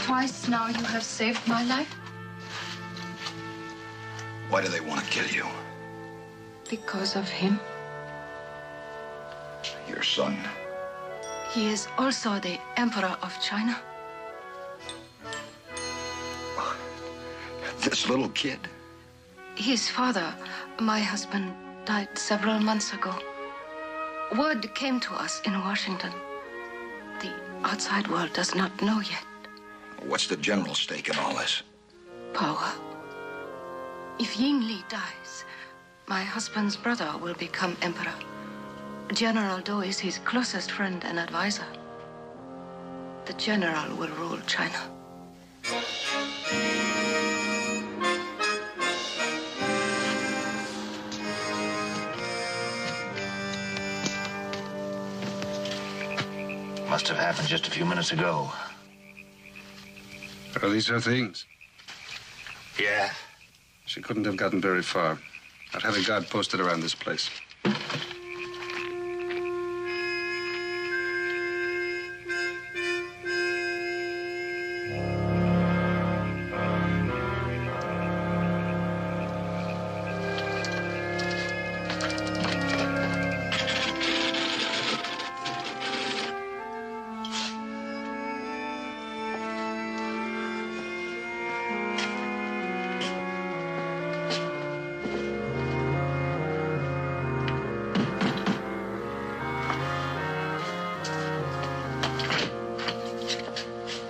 Twice now you have saved my life. Why do they want to kill you? Because of him. Your son. He is also the Emperor of China. This little kid? His father, my husband, died several months ago. Word came to us in Washington. The outside world does not know yet. What's the general stake in all this? Power. If Yingli dies, my husband's brother will become emperor. General Do is his closest friend and advisor. The general will rule China. Must have happened just a few minutes ago. Are these her things? Yeah. She couldn't have gotten very far. I'd have a guard posted around this place.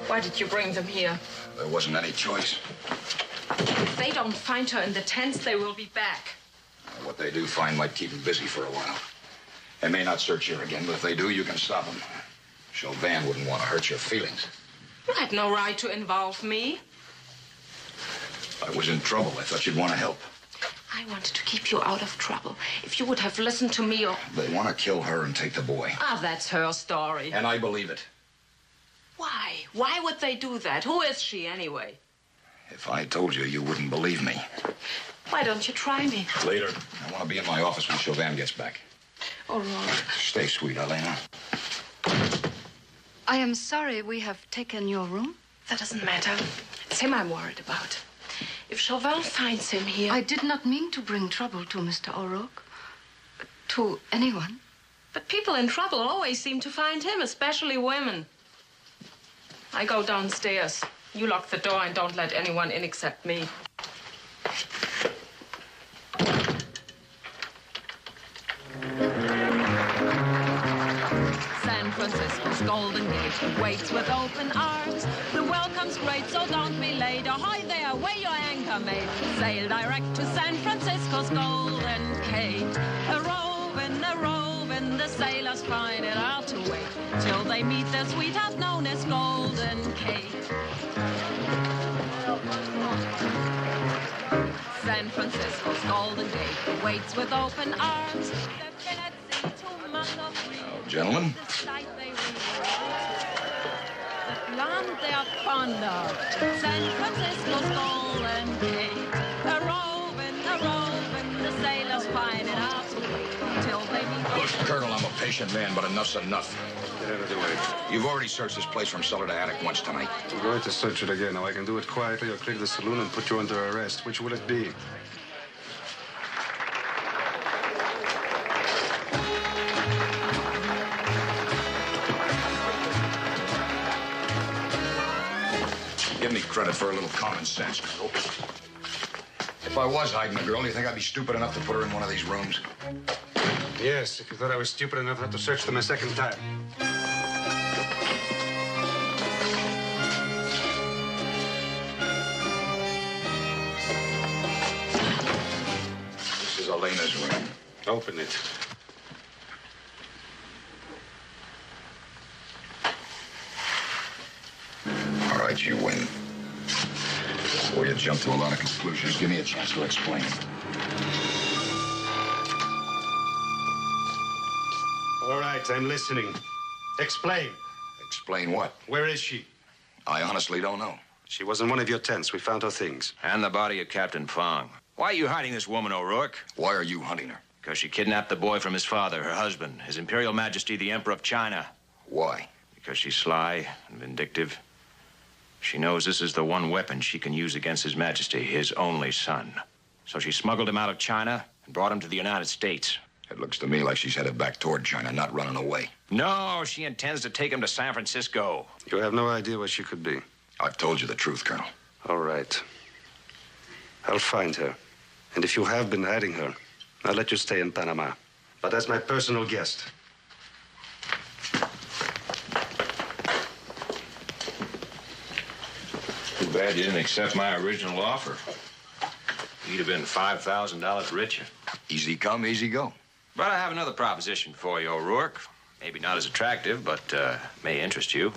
Why did you bring them here? There wasn't any choice. If they don't find her in the tents, they will be back. What they do find might keep them busy for a while. They may not search here again, but if they do, you can stop them. Chauvin wouldn't want to hurt your feelings. You had no right to involve me. I was in trouble. I thought you'd want to help. I wanted to keep you out of trouble. If you would have listened to me or... They want to kill her and take the boy. Ah, that's her story. And I believe it. Why? Why would they do that? Who is she, anyway? If I told you, you wouldn't believe me. Why don't you try me? Later. I want to be in my office when Chauvin gets back. All right. Stay sweet, Elena. I am sorry we have taken your room. That doesn't matter. It's him I'm worried about. If Chauvin finds him here... I did not mean to bring trouble to Mr. O'Rourke. To anyone. But people in trouble always seem to find him, especially women. I go downstairs. You lock the door and don't let anyone in except me. San Francisco's Golden Gate waits with open arms. The welcome's great, so don't be late. Ahoy there, weigh your anchor, mate. Sail direct to San Francisco's Golden Gate. A roving, the sailors find it hard to wait till they meet their sweetheart known as Golden Kate. San Francisco's Golden Gate waits with open arms. Gentlemen. The land they are fond of. San Francisco's Golden Gate. A roving, the sailors find it hard to wait till they meet. Look, Colonel, I'm a patient man, but enough's enough. Get out of the way. You've already searched this place from cellar to attic once tonight. I'm going to search it again. Now, I can do it quietly or clear the saloon and put you under arrest. Which will it be? Give me credit for a little common sense, Colonel. If I was hiding a girl, do you think I'd be stupid enough to put her in one of these rooms? Yes, if you thought I was stupid enough not to search them a second time. This is Elena's room. Open it. All right, you win. Before you jump to a lot of conclusions, give me a chance to explain. All right, I'm listening. Explain. Explain what? Where is she? I honestly don't know. She was in one of your tents. We found her things. And the body of Captain Fong. Why are you hiding this woman, O'Rourke? Why are you hunting her? Because she kidnapped the boy from his father, her husband, His Imperial Majesty, the Emperor of China. Why? Because she's sly and vindictive. She knows this is the one weapon she can use against His Majesty, his only son. So she smuggled him out of China and brought him to the United States. It looks to me like she's headed back toward China, not running away. No, she intends to take him to San Francisco. You have no idea where she could be. I've told you the truth, Colonel. All right. I'll find her. And if you have been hiding her, I'll let you stay in Panama. But as my personal guest. Too bad you didn't accept my original offer. You'd have been $5,000 richer. Easy come, easy go. But I have another proposition for you, O'Rourke. Maybe not as attractive, but may interest you.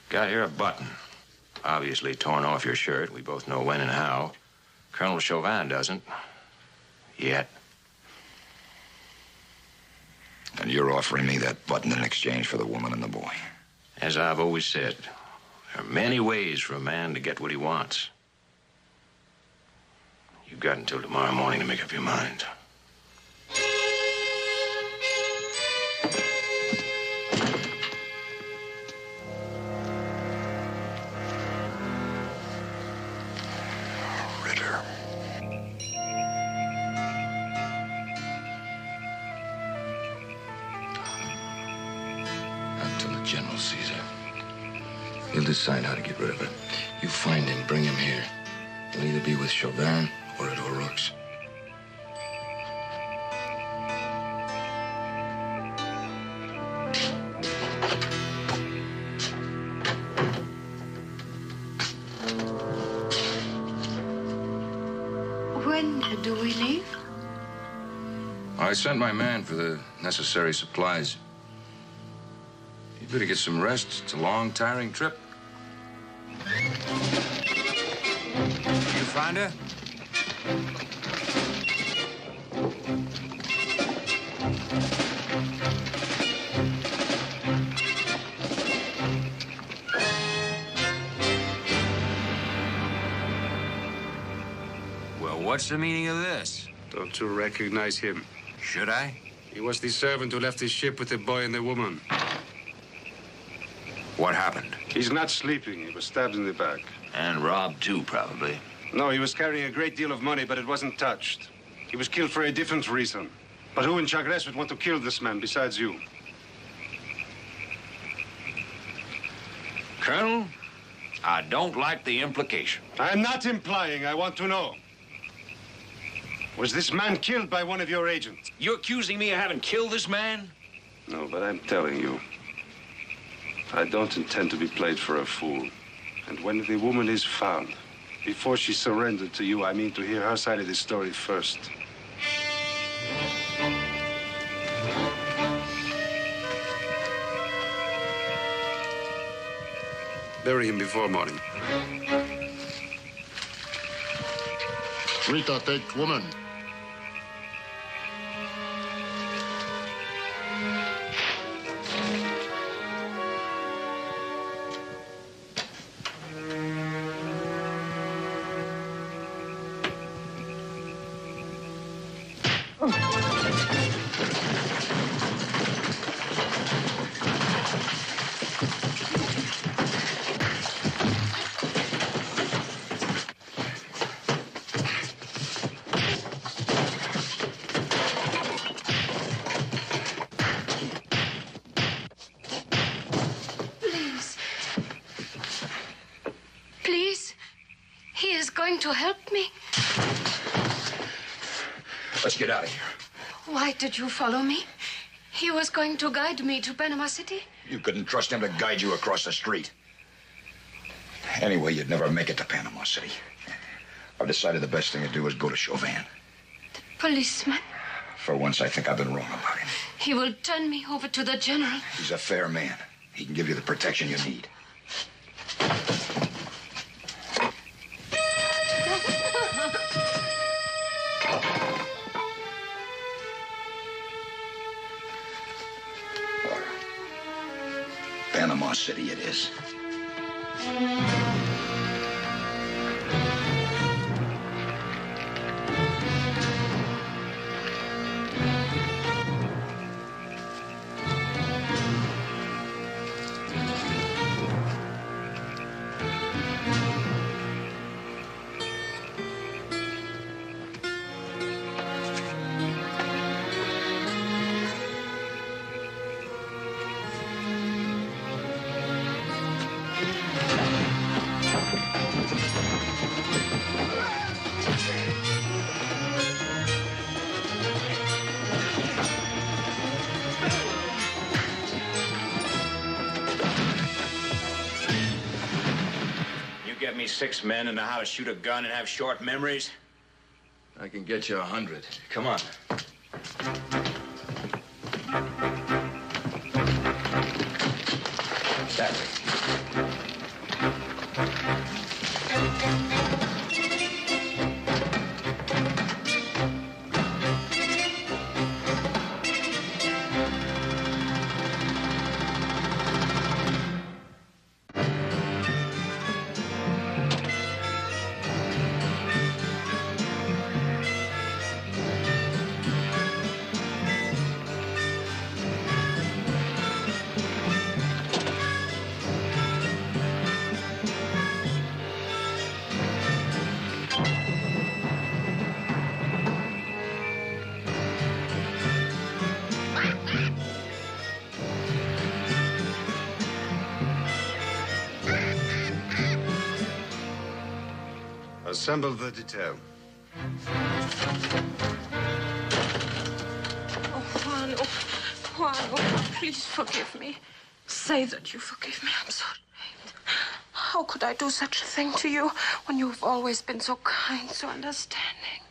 Got here a button. Obviously torn off your shirt. We both know when and how. Colonel Chauvin doesn't. Yet. And you're offering me that button in exchange for the woman and the boy. As I've always said, there are many ways for a man to get what he wants. You've got until tomorrow morning to make up your mind. Ritter. Until the General sees her. He'll decide how to get rid of her. You find him, bring him here. He'll either be with Chauvin or at O'Rourke's. When do we leave? I sent my man for the necessary supplies. You better get some rest. It's a long, tiring trip. You find her? Well, what's the meaning of this? Don't you recognize him? Should I? He was the servant who left his ship with the boy and the woman. What happened? He's not sleeping. He was stabbed in the back. And robbed, too, probably. No, he was carrying a great deal of money, but it wasn't touched. He was killed for a different reason. But who in Chagres would want to kill this man besides you? Colonel, I don't like the implication. I'm not implying. I want to know. Was this man killed by one of your agents? You accusing me of having killed this man? No, but I'm telling you. I don't intend to be played for a fool. And when the woman is found, before she surrendered to you, I mean to hear her side of the story first. Bury him before morning. Rita, take woman. To help me? Let's get out of here. Why did you follow me? He was going to guide me to Panama City. You couldn't trust him to guide you across the street. Anyway, you'd never make it to Panama City. I've decided the best thing to do is go to Chauvin. Policeman? For once, I think I've been wrong about him. He will turn me over to the general. He's a fair man. He can give you the protection you need. Panama City it is. me 6 men and know how to shoot a gun and have short memories? I can get you 100. Come on. That way. Assemble the detail. Oh, Juan, please forgive me. Say that you forgive me. I'm so ashamed. How could I do such a thing to you when you've always been so kind, so understanding?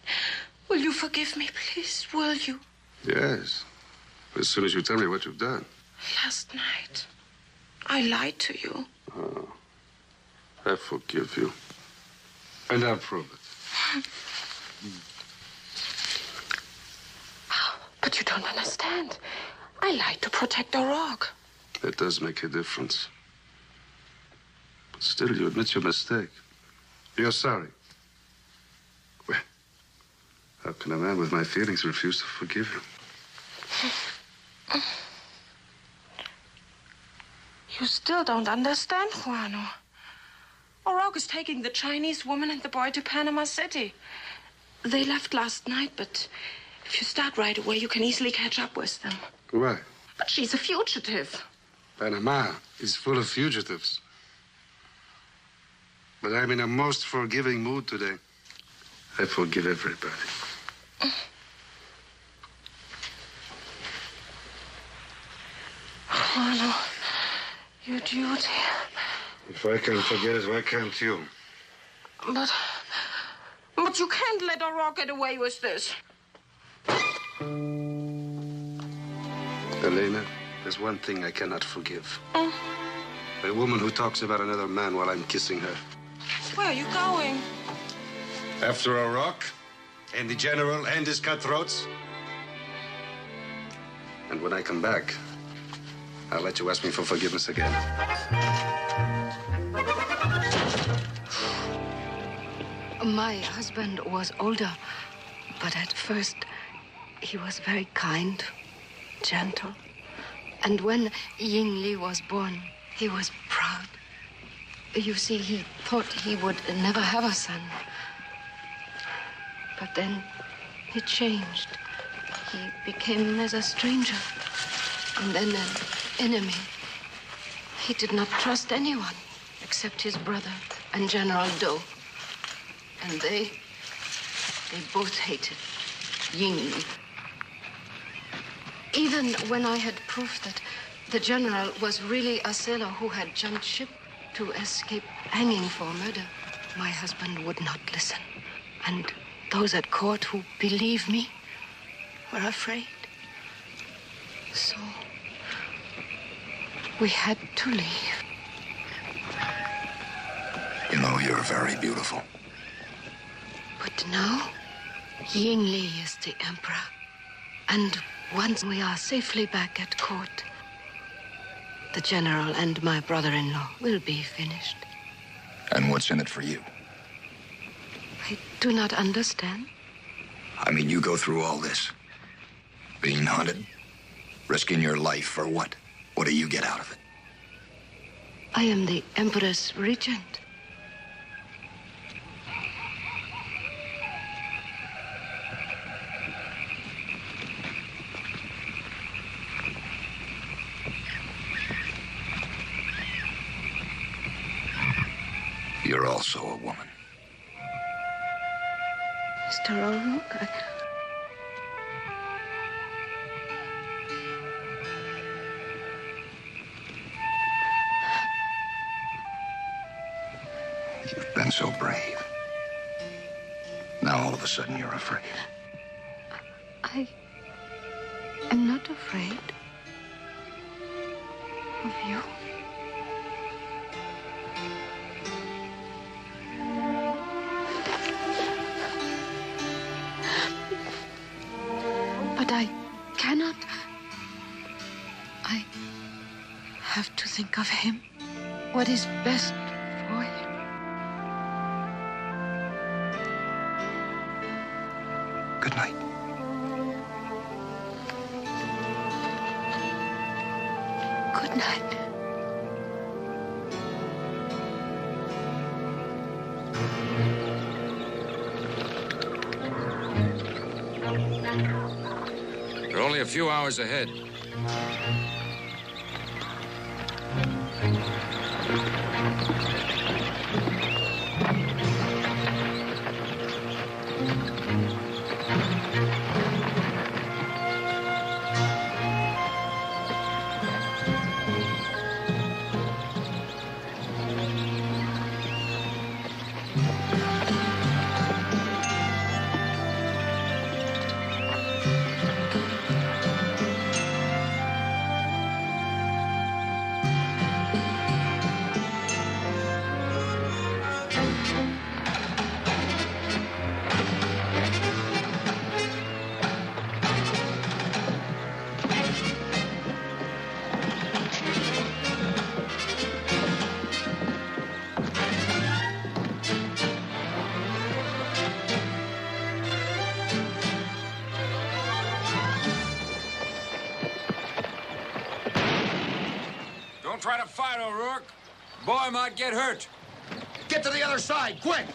Will you forgive me, please? Will you? Yes. As soon as you tell me what you've done. Last night, I lied to you. Oh, I forgive you. And I'll prove it. But you don't understand. I lied to protect the rock. That does make a difference. But still, you admit your mistake. You're sorry. Well, how can a man with my feelings refuse to forgive you? You still don't understand, Juano. O'Rourke is taking the Chinese woman and the boy to Panama City. They left last night, but if you start right away, you can easily catch up with them. Why? But she's a fugitive. Panama is full of fugitives. But I'm in a most forgiving mood today. I forgive everybody. Juano, your duty. If I can forget it, why can't you? But you can't let O'Rourke get away with this. Elena, there's one thing I cannot forgive. A woman who talks about another man while I'm kissing her. Where are you going? After O'Rourke, and the general, and his cutthroats. And when I come back, I'll let you ask me for forgiveness again. My husband was older, but at first he was very kind, gentle. And when Yingli was born, he was proud. You see, he thought he would never have a son. But then he changed. He became as a stranger, and then an enemy. He did not trust anyone except his brother and General Do. And they both hated Yingli. Even when I had proof that the general was really a sailor who had jumped ship to escape hanging for murder, my husband would not listen. And those at court who believed me were afraid. So we had to leave. You know, you're very beautiful. But now, Yingli is the emperor. And once we are safely back at court, the general and my brother-in-law will be finished. And what's in it for you? I do not understand. I mean, you go through all this. Being hunted, risking your life for what? What do you get out of it? I am the emperor's regent. You're also a woman. Mr. O'Rourke, You've been so brave. Now all of a sudden you're afraid. I am not afraid of you. But I cannot. I have to think of him. What is best for him. Good night. Good night. We're only a few hours ahead. Don't try to fight, O'Rourke. Boy might get hurt. Get to the other side, quick!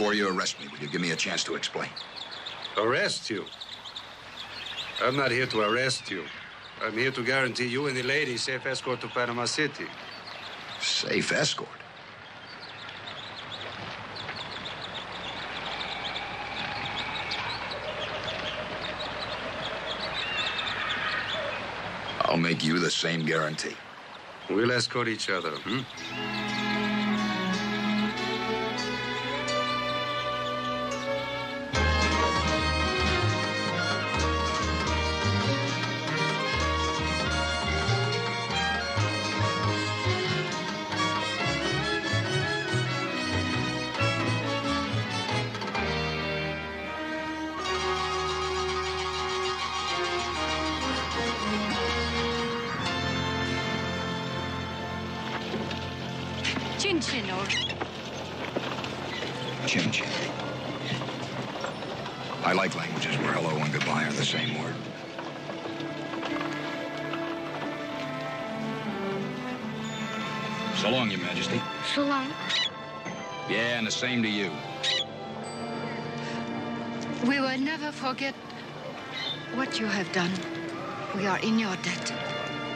Before you arrest me, will you give me a chance to explain? Arrest you? I'm not here to arrest you. I'm here to guarantee you and the lady safe escort to Panama City. Safe escort? I'll make you the same guarantee. We'll escort each other, Chin-chin, or... Chin-chin. I like languages where hello and goodbye are the same word. So long, Your Majesty. So long. Yeah, and the same to you. We will never forget what you have done. We are in your debt.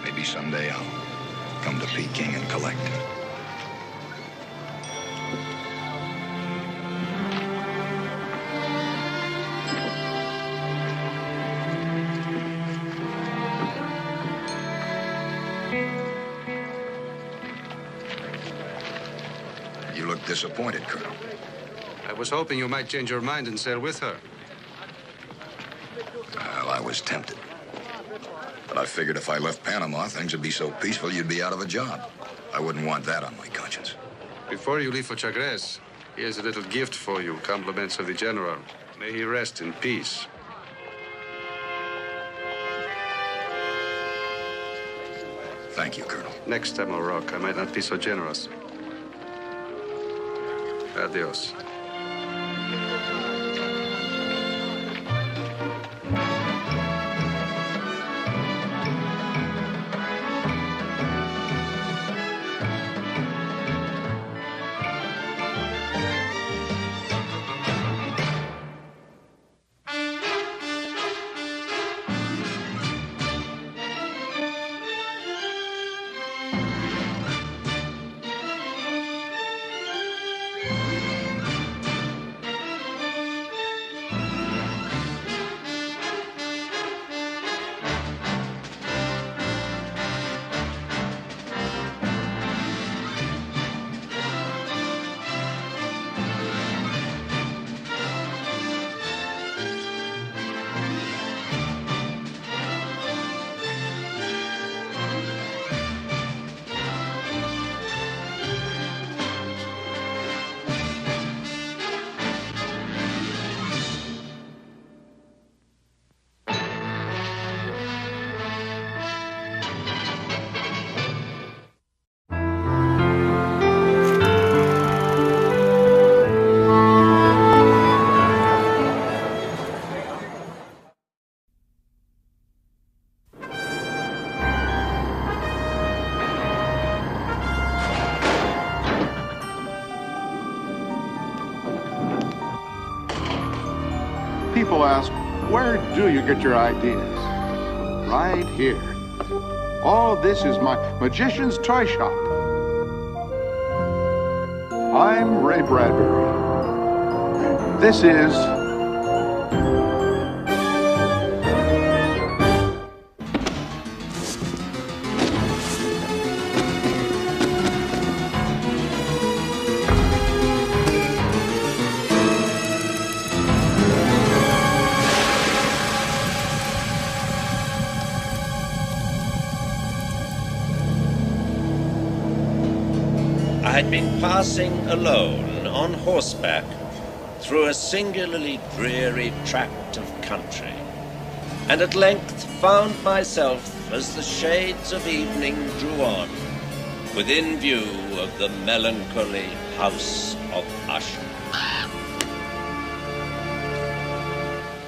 Maybe someday I'll come to Peking and collect. You look disappointed, Colonel. I was hoping you might change your mind and sail with her. Well, I was tempted. But I figured if I left Panama, things would be so peaceful you'd be out of a job. I wouldn't want that on my conscience. Before you leave for Chagres, here's a little gift for you, compliments of the General. May he rest in peace. Thank you, Colonel. Next time, O'Rourke, I might not be so generous. Adios. People ask, where do you get your ideas? Right here. All this is my magician's toy shop. I'm Ray Bradbury. This is... I had been passing alone on horseback through a singularly dreary tract of country, and at length found myself, as the shades of evening drew on, within view of the melancholy House of Usher.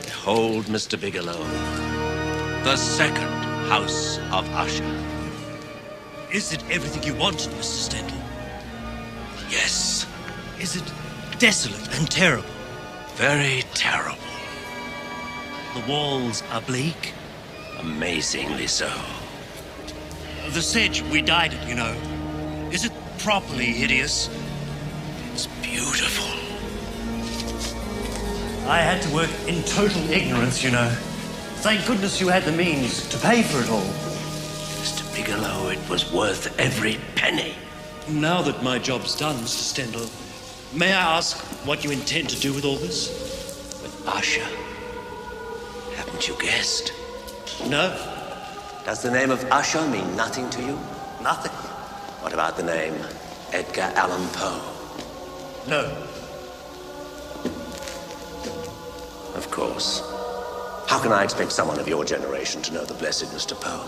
Behold, Mr. Bigelow, the second House of Usher. Is it everything you wanted, Mr. Stendhal? Yes. Is it Desolate and terrible. Very terrible. The walls are bleak. Amazingly so. The sedge we dyed it, you know. Is it properly hideous? It's beautiful. I had to work in total ignorance, you know. Thank goodness you had the means to pay for it all. Mr. Bigelow, it was worth every penny. Now that my job's done, Mr. Stendhal, may I ask what you intend to do with all this? With Usher? Haven't you guessed? No. Does the name of Usher mean nothing to you? Nothing. What about the name Edgar Allan Poe? No. Of course. How can I expect someone of your generation to know the blessed Mr. Poe?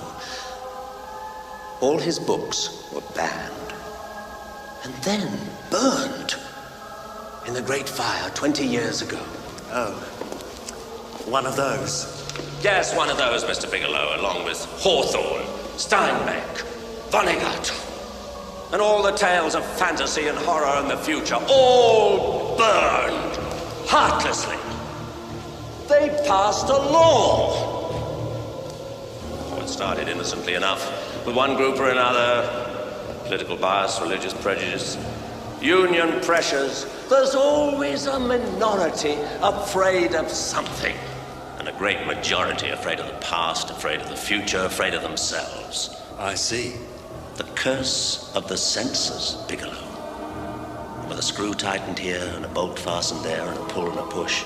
All his books were banned and then burned in the Great Fire 20 years ago. Oh, one of those. Yes, one of those, Mr. Bigelow, along with Hawthorne, Steinbeck, Vonnegut, and all the tales of fantasy and horror in the future, all burned heartlessly. They passed a law. Oh, it started innocently enough, with one group or another. Political bias, religious prejudice, union pressures. There's always a minority afraid of something. And a great majority afraid of the past, afraid of the future, afraid of themselves. I see. The curse of the senses, Bigelow. With a screw tightened here, and a bolt fastened there, and a pull and a push.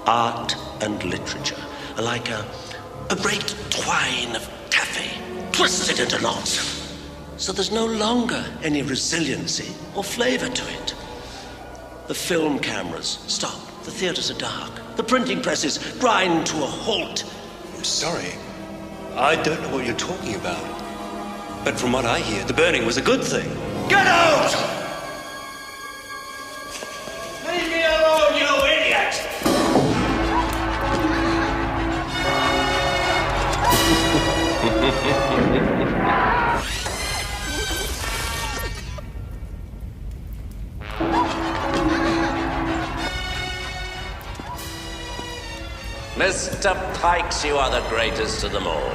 Art and literature are like a great twine of taffy, twisted into knots. So there's no longer any resiliency or flavor to it. The film cameras stop. The theaters are dark. The printing presses grind to a halt. I'm sorry. I don't know what you're talking about. But from what I hear, the burning was a good thing. Get out! Leave me alone, you idiot! Mr. Pikes, you are the greatest of them all.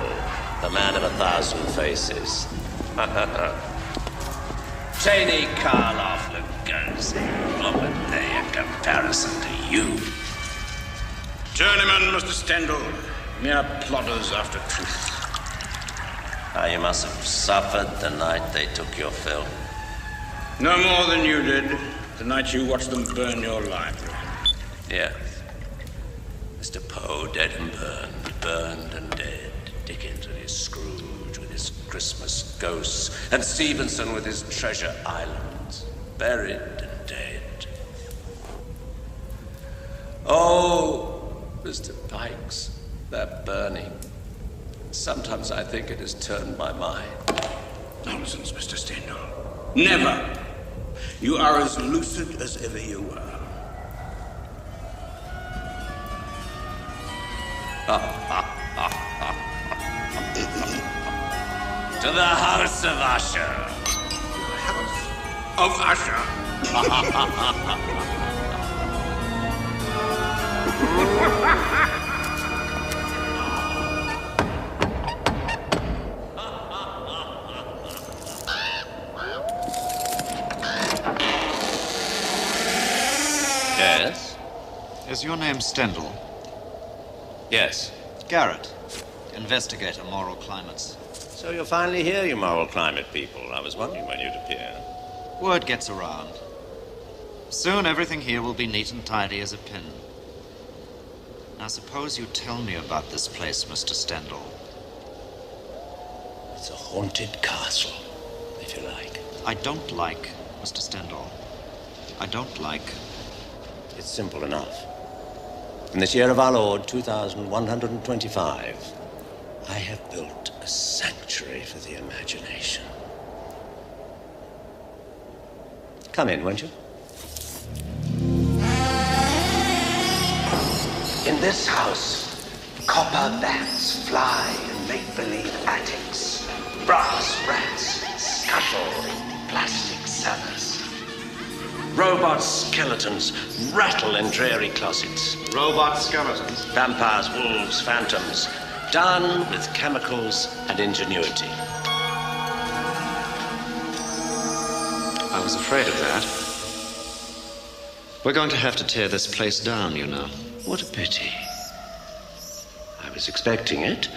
The man of 1,000 faces. Cheney, Karloff, Lugosi. What were they in comparison to you? Journeyman, Mr. Stendhal. Mere plodders after truth. How you must have suffered the night they took your film. No more than you did the night you watched them burn your library. Yes. Mr. Poe, dead and burned and dead. Dickens with his Scrooge, with his Christmas ghosts, and Stevenson with his treasure islands, buried and dead. Oh, Mr. Pikes, that burning. Sometimes I think it has turned my mind. Nonsense, Mr. Stendhal. Never. You are as lucid as ever you were. To the house of Usher. House of Usher. Yes? Is your name Stendhal? Yes. Garrett, investigator, moral climates. So you're finally here, you moral climate people. I was wondering when you'd appear. Word gets around. Soon everything here will be neat and tidy as a pin. Now suppose you tell me about this place, Mr. Stendhal. It's a haunted castle, if you like. I don't like, Mr. Stendhal. I don't like. It's simple enough. In this year of our Lord, 2125, I have built a sanctuary for the imagination. Come in, won't you? In this house, copper bats fly in make-believe attics. Brass rats scuttle in plastic cellars. Rope robot skeletons rattle in dreary closets. Robot skeletons? Vampires, wolves, phantoms, done with chemicals and ingenuity. I was afraid of that. We're going to have to tear this place down, you know. What a pity. I was expecting it,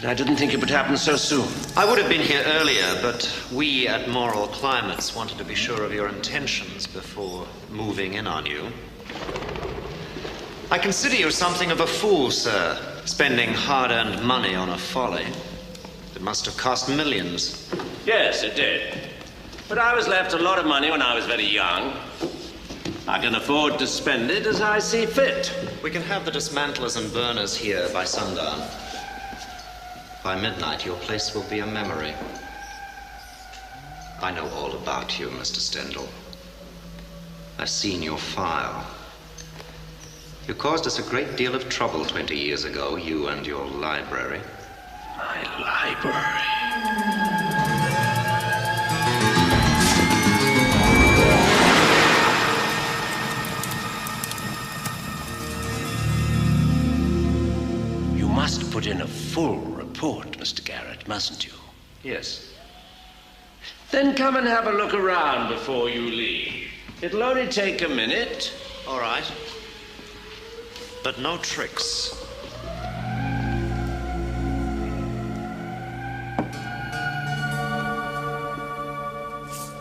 but I didn't think it would happen so soon. I would have been here earlier, but we at Moral Climates wanted to be sure of your intentions before moving in on you. I consider you something of a fool, sir, spending hard-earned money on a folly. It must have cost millions. Yes, it did. But I was left a lot of money when I was very young. I can afford to spend it as I see fit. We can have the dismantlers and burners here by sundown. By midnight, your place will be a memory. I know all about you, Mr. Stendhal. I've seen your file. You caused us a great deal of trouble 20 years ago, you and your library. My library? You must put in a full report, Mr. Garrett, mustn't you? Yes. Then come and have a look around before you leave. It'll only take a minute. All right. But no tricks.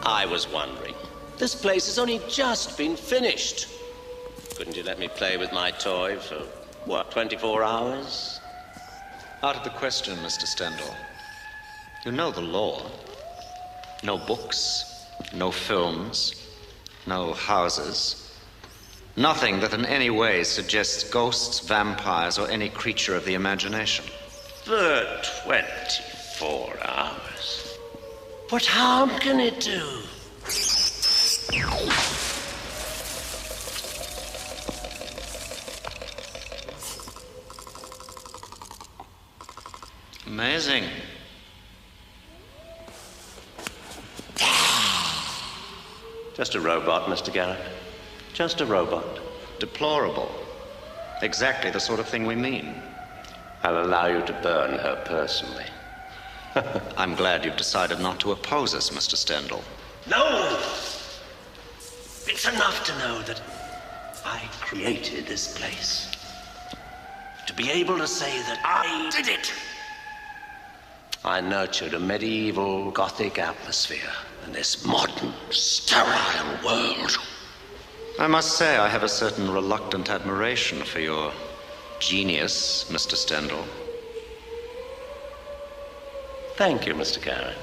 I was wondering. This place has only just been finished. Couldn't you let me play with my toy for, what, 24 hours? Out of the question, Mr. Stendhal. You know the law. No books, no films, no houses. Nothing that in any way suggests ghosts, vampires, or any creature of the imagination. For 24 hours. What harm can it do? Amazing. Just a robot, Mr. Garrett. Just a robot. Deplorable. Exactly the sort of thing we mean. I'll allow you to burn her personally. I'm glad you've decided not to oppose us, Mr. Stendhal. No! It's enough to know that I created this place. To be able to say that I did it. I nurtured a medieval Gothic atmosphere in this modern, sterile world. I must say I have a certain reluctant admiration for your genius, Mr. Stendhal. Thank you, Mr. Garrett.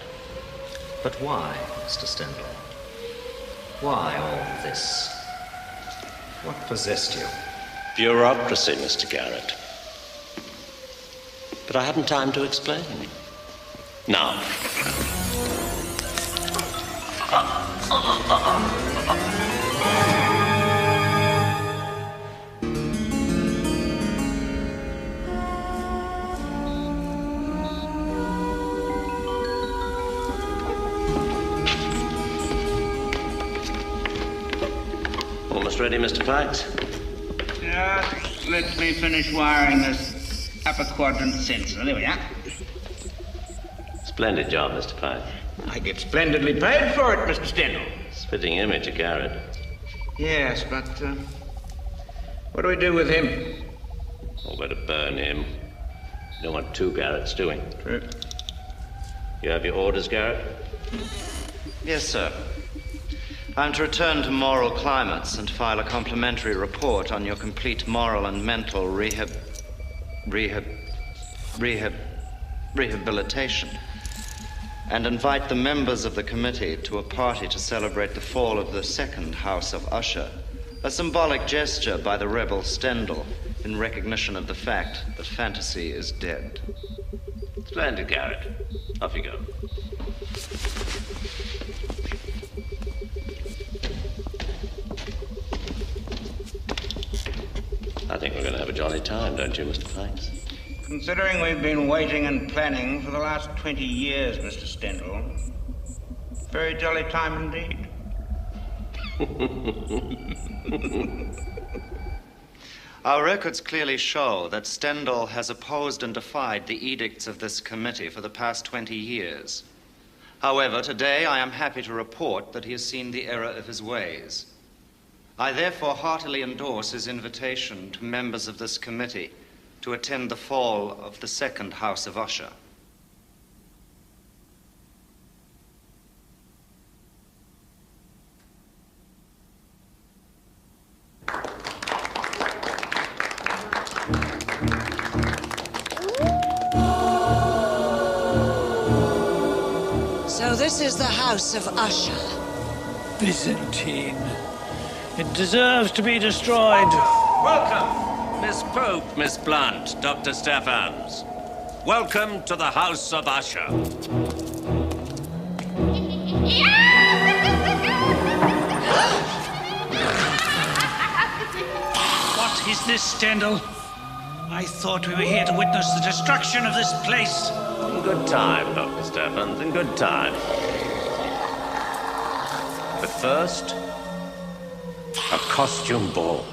But why, Mr. Stendhal? Why all this? What possessed you? Bureaucracy, Mr. Garrett. But I haven't time to explain. Now. Almost ready, Mr. Pikes? Just let me finish wiring this upper quadrant sensor. There we are. Splendid job, Mr. Pikes. I get splendidly paid for it, Mr. Stendhal. Spitting image of Garrett. Yes, but what do we do with him? Oh, better burn him. You don't want two Garretts doing. True. You have your orders, Garrett? Yes, sir. I'm to return to Moral Climates and file a complimentary report on your complete moral and mental rehabilitation, and invite the members of the committee to a party to celebrate the fall of the second House of Usher, a symbolic gesture by the rebel Stendhal in recognition of the fact that fantasy is dead. Splendid, Garrett. Off you go. I think we're going to have a jolly time, don't you, Mr. Pikes? Considering we've been waiting and planning for the last 20 years, Mr. Stendhal, very jolly time indeed. Our records clearly show that Stendhal has opposed and defied the edicts of this committee for the past 20 years. However, today I am happy to report that he has seen the error of his ways. I therefore heartily endorse his invitation to members of this committee to attend the fall of the second House of Usher. So this is the House of Usher. Byzantine. It deserves to be destroyed. Welcome, Miss Pope, Miss Blunt, Dr. Stephens. Welcome to the House of Usher. What is this, Stendhal? I thought we were here to witness the destruction of this place. In good time, Dr. Stephens, in good time. But first, a costume ball.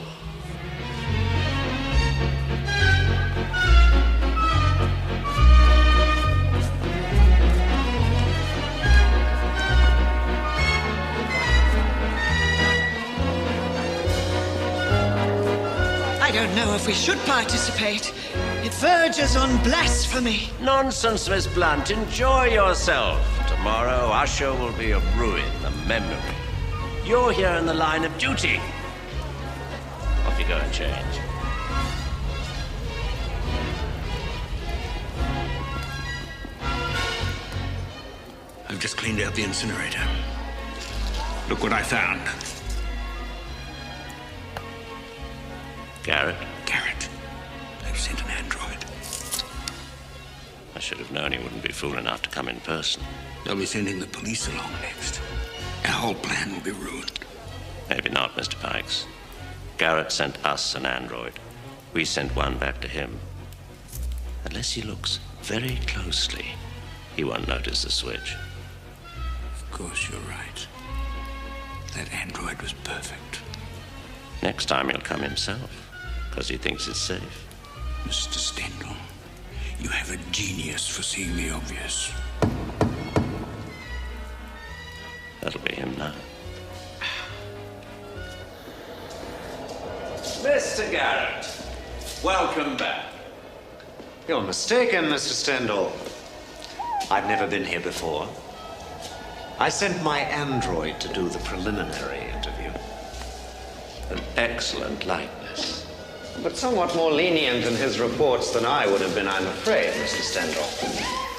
I don't know if we should participate. It verges on blasphemy. Nonsense, Miss Blunt. Enjoy yourself. Tomorrow, Usher will be a ruin, a memory. You're here in the line of duty. Off you go and change. I've just cleaned out the incinerator. Look what I found. Garrett? Garrett. They've sent an android. I should have known he wouldn't be fool enough to come in person. They'll be sending the police along next. Our whole plan will be ruined. Maybe not, Mr. Pikes. Garrett sent us an android. We sent one back to him. Unless he looks very closely, he won't notice the switch. Of course, you're right. That android was perfect. Next time he'll come himself, because he thinks it's safe. Mr. Stendhal, you have a genius for seeing the obvious. That'll be him now. Mr. Garrett, welcome back. You're mistaken, Mr. Stendhal. I've never been here before. I sent my android to do the preliminary interview. An excellent likeness. But somewhat more lenient in his reports than I would have been, I'm afraid, Mr. Stendhal.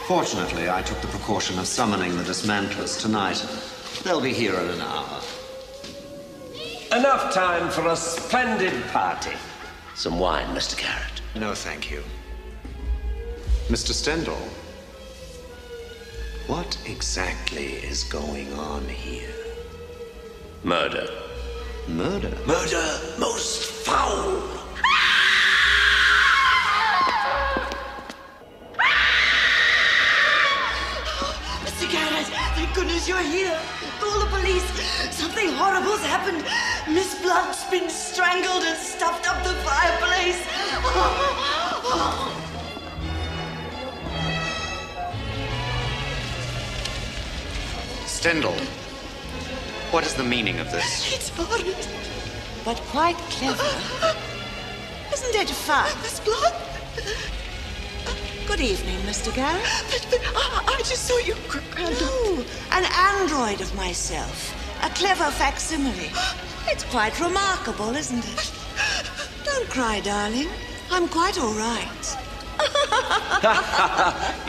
Fortunately, I took the precaution of summoning the dismantlers tonight. They'll be here in an hour. Enough time for a splendid party. Some wine, Mr. Garrett. No, thank you. Mr. Stendhal, what exactly is going on here? Murder. Murder? Murder most foul. Mr. Garrett, thank goodness you're here. Call the police. Something horrible's happened. Miss Blunt's been strangled and stuffed up the fireplace. Stendhal, what is the meaning of this? It's horrid, but quite clever. Isn't it fun? Miss Blunt? Good evening, Mr. Garrett. But I just saw you. No, an android of myself. A clever facsimile. It's quite remarkable, isn't it? Don't cry, darling. I'm quite all right.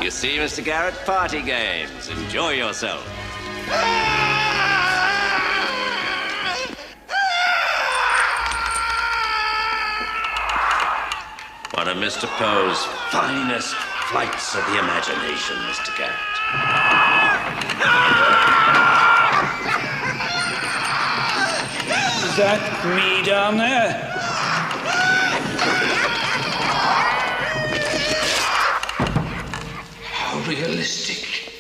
You see, Mr. Garrett, party games. Enjoy yourself. One of Mr. Poe's finest flights of the imagination, Mr. Garrett. Is that me down there? How realistic.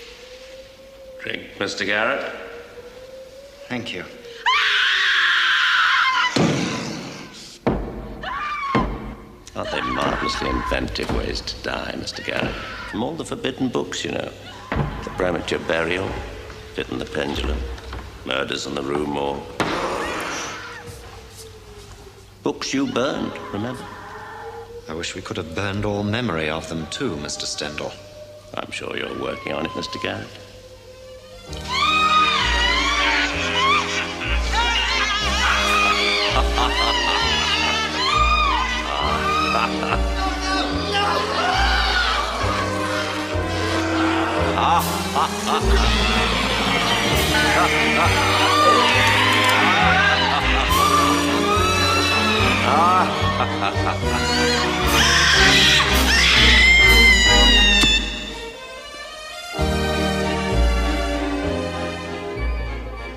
Drink, Mr. Garrett. Thank you. Aren't they marvelously inventive ways to die, Mr. Garrett? From all the forbidden books, you know. The premature burial, Fit and the Pendulum, Murders on the Rue Morgue. Books you burned, remember? I wish we could have burned all memory of them too, Mr. Stendhal. I'm sure you're working on it, Mr. Garrett.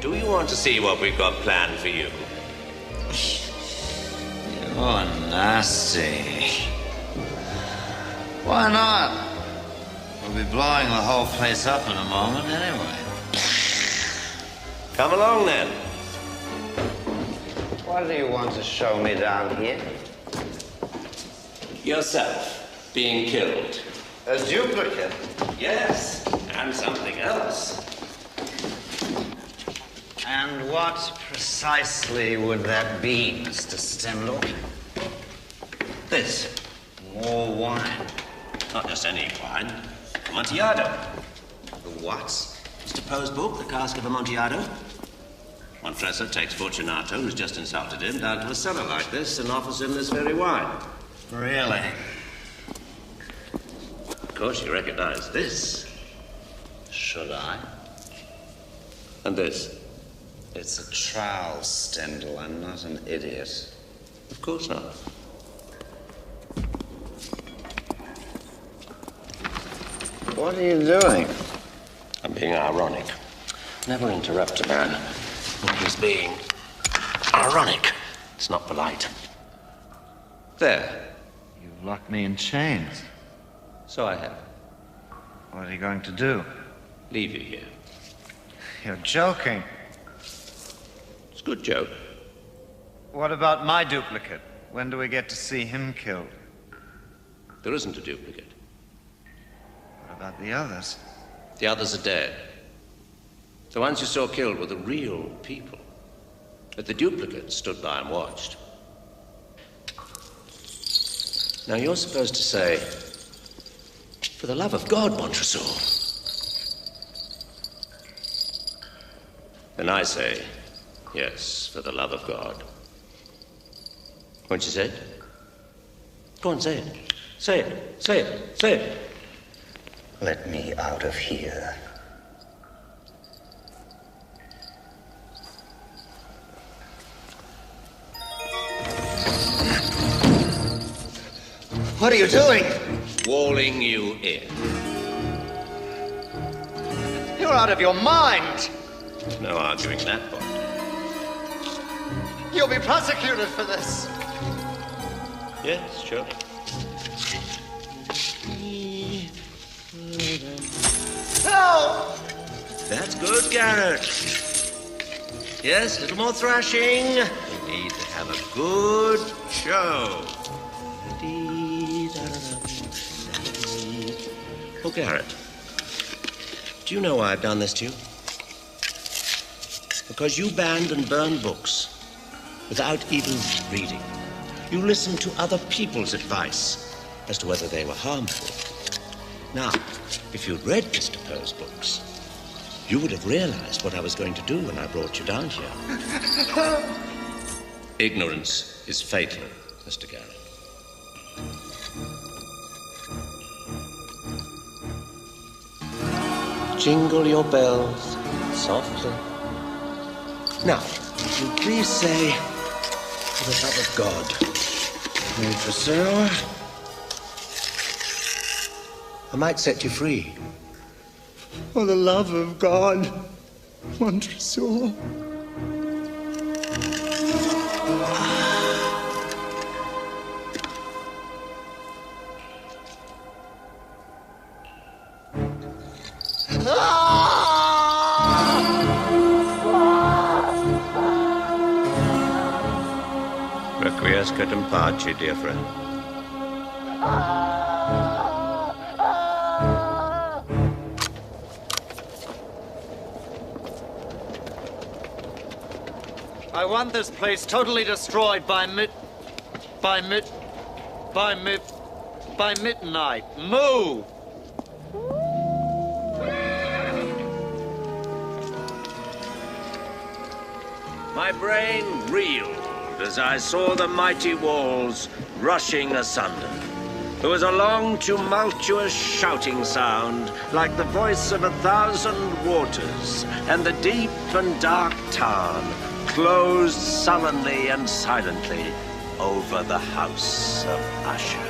Do you want to see what we've got planned for you? You're nasty. Why not? We'll be blowing the whole place up in a moment anyway. Come along then. What do you want to show me down here? Yourself being killed. A duplicate? Yes, and something else. And what precisely would that be, Mr. Stendhal? This. More wine. Not just any wine. Amontillado. The what? Mr. Poe's book, The Cask of Amontillado. Montressor takes Fortunato, who's just insulted him, down to a cellar like this and offers him this very wine. Really? Of course, you recognize this. Should I? And this. It's a trowel, Stendhal. I'm not an idiot. Of course not. What are you doing? I'm being ironic. Never interrupt a man when he's being ironic. It's not polite. There. You've locked me in chains. So I have. What are you going to do? Leave you here. You're joking. It's a good joke. What about my duplicate? When do we get to see him killed? There isn't a duplicate. What about the others? The others are dead. The ones you saw killed were the real people. But the duplicates stood by and watched. Now you're supposed to say, for the love of God, Montresor. And I say, yes, for the love of God. Won't you say it? Go on, say it. Say it. Say it. Say it. Let me out of here. What are you doing? Walling you in. You're out of your mind. No arguing that point. You'll be prosecuted for this. Yes, sure. No! That's good, Garrett. Yes, a little more thrashing. You need to have a good show. Oh, Garrett, do you know why I've done this to you? Because you banned and burned books without even reading. You listened to other people's advice as to whether they were harmful. Now, if you'd read Mr. Poe's books, you would have realized what I was going to do when I brought you down here. Ignorance is fatal, Mr. Garrett. Jingle your bells softly. Now, would you please say, for the love of God, Montresor, I might set you free. For the love of God, Montresor. Requiescat in pace, dear friend. I want this place totally destroyed by midnight. Move! My brain reeled as I saw the mighty walls rushing asunder. There was a long, tumultuous shouting sound, like the voice of 1,000 waters, and the deep and dark tarn closed sullenly and silently over the house of Usher.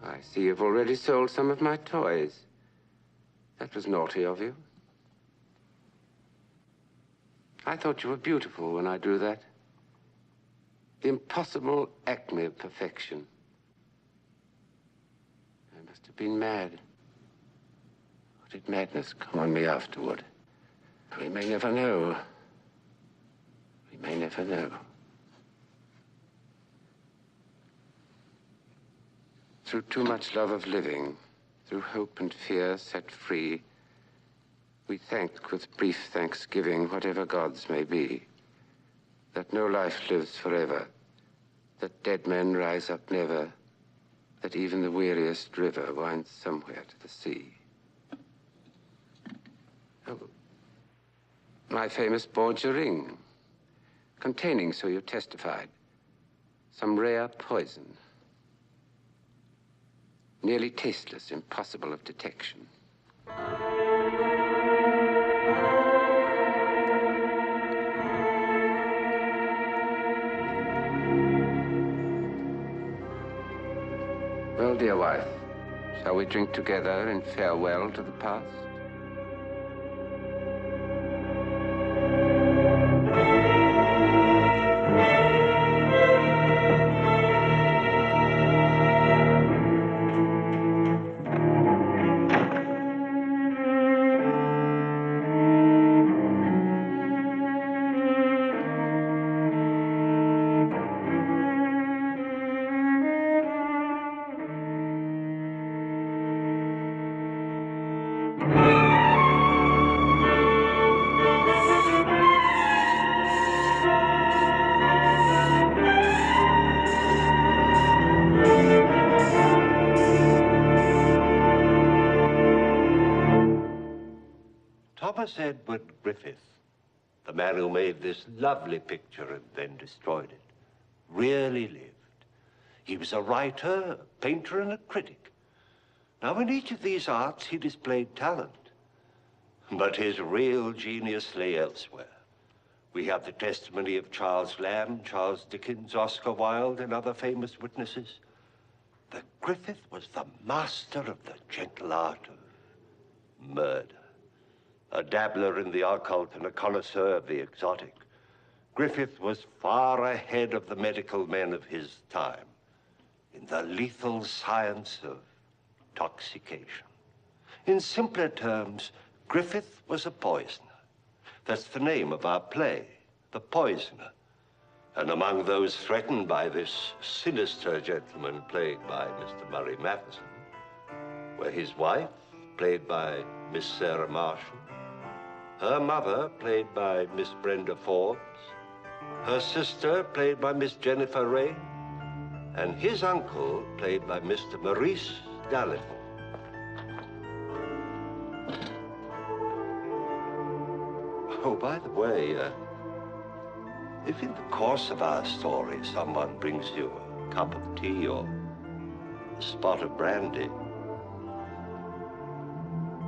I see you've already sold some of my toys. That was naughty of you. I thought you were beautiful when I drew that. The impossible acme of perfection. I must have been mad. Or did madness come on me afterward? We may never know. We may never know. Through too much love of living, through hope and fear set free, we thank with brief thanksgiving whatever gods may be, that no life lives forever, that dead men rise up never, that even the weariest river winds somewhere to the sea. Oh, my famous Borgia ring, containing, so you testified, some rare poison. Nearly tasteless, impossible of detection. Well, dear wife, shall we drink together in farewell to the past? Thomas Edward Griffith, the man who made this lovely picture and then destroyed it, really lived. He was a writer, a painter, and a critic. Now, in each of these arts, he displayed talent. But his real genius lay elsewhere. We have the testimony of Charles Lamb, Charles Dickens, Oscar Wilde, and other famous witnesses. That Griffith was the master of the gentle art of murder. A dabbler in the occult and a connoisseur of the exotic, Griffith was far ahead of the medical men of his time in the lethal science of intoxication. In simpler terms, Griffith was a poisoner. That's the name of our play, The Poisoner. And among those threatened by this sinister gentleman played by Mr. Murray Matheson were his wife, played by Miss Sarah Marshall, her mother, played by Miss Brenda Forbes, her sister, played by Miss Jennifer Ray, and his uncle, played by Mr. Maurice Dalrymple. Oh, by the way, if in the course of our story someone brings you a cup of tea or a spot of brandy,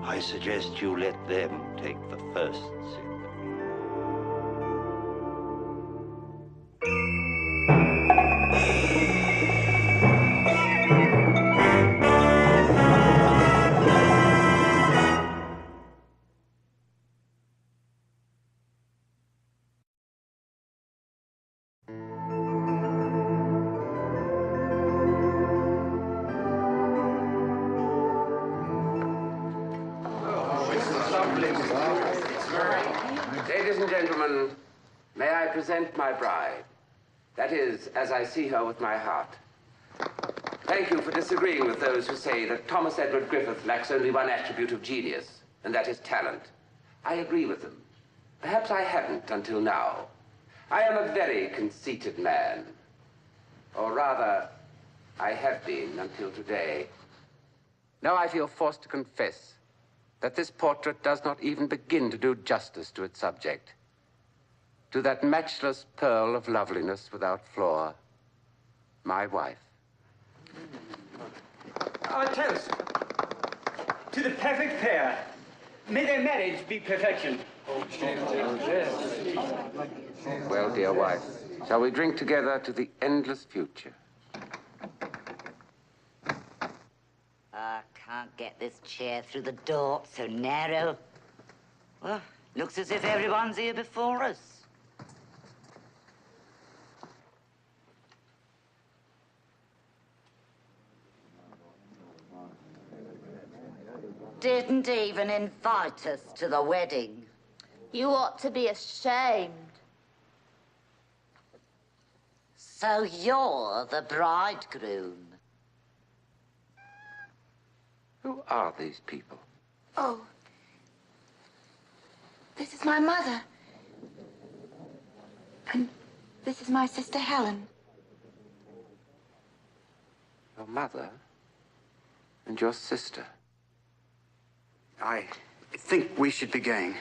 I suggest you let them take the first sip. Ladies and gentlemen, may I present my bride? That is, as I see her with my heart. Thank you for disagreeing with those who say that Thomas Edward Griffith lacks only one attribute of genius, and that is talent. I agree with them. Perhaps I hadn't until now. I am a very conceited man. Or rather, I have been until today. Now I feel forced to confess that this portrait does not even begin to do justice to its subject, to that matchless pearl of loveliness without flaw, my wife. Our toast to the perfect pair. May their marriage be perfection. Well, dear wife, shall we drink together to the endless future? Can't get this chair through the door, so narrow. Well, looks as if everyone's here before us. Didn't even invite us to the wedding. You ought to be ashamed. So you're the bridegroom. Who are these people? Oh, this is my mother. And this is my sister Helen. Your mother and your sister. I think we should be going.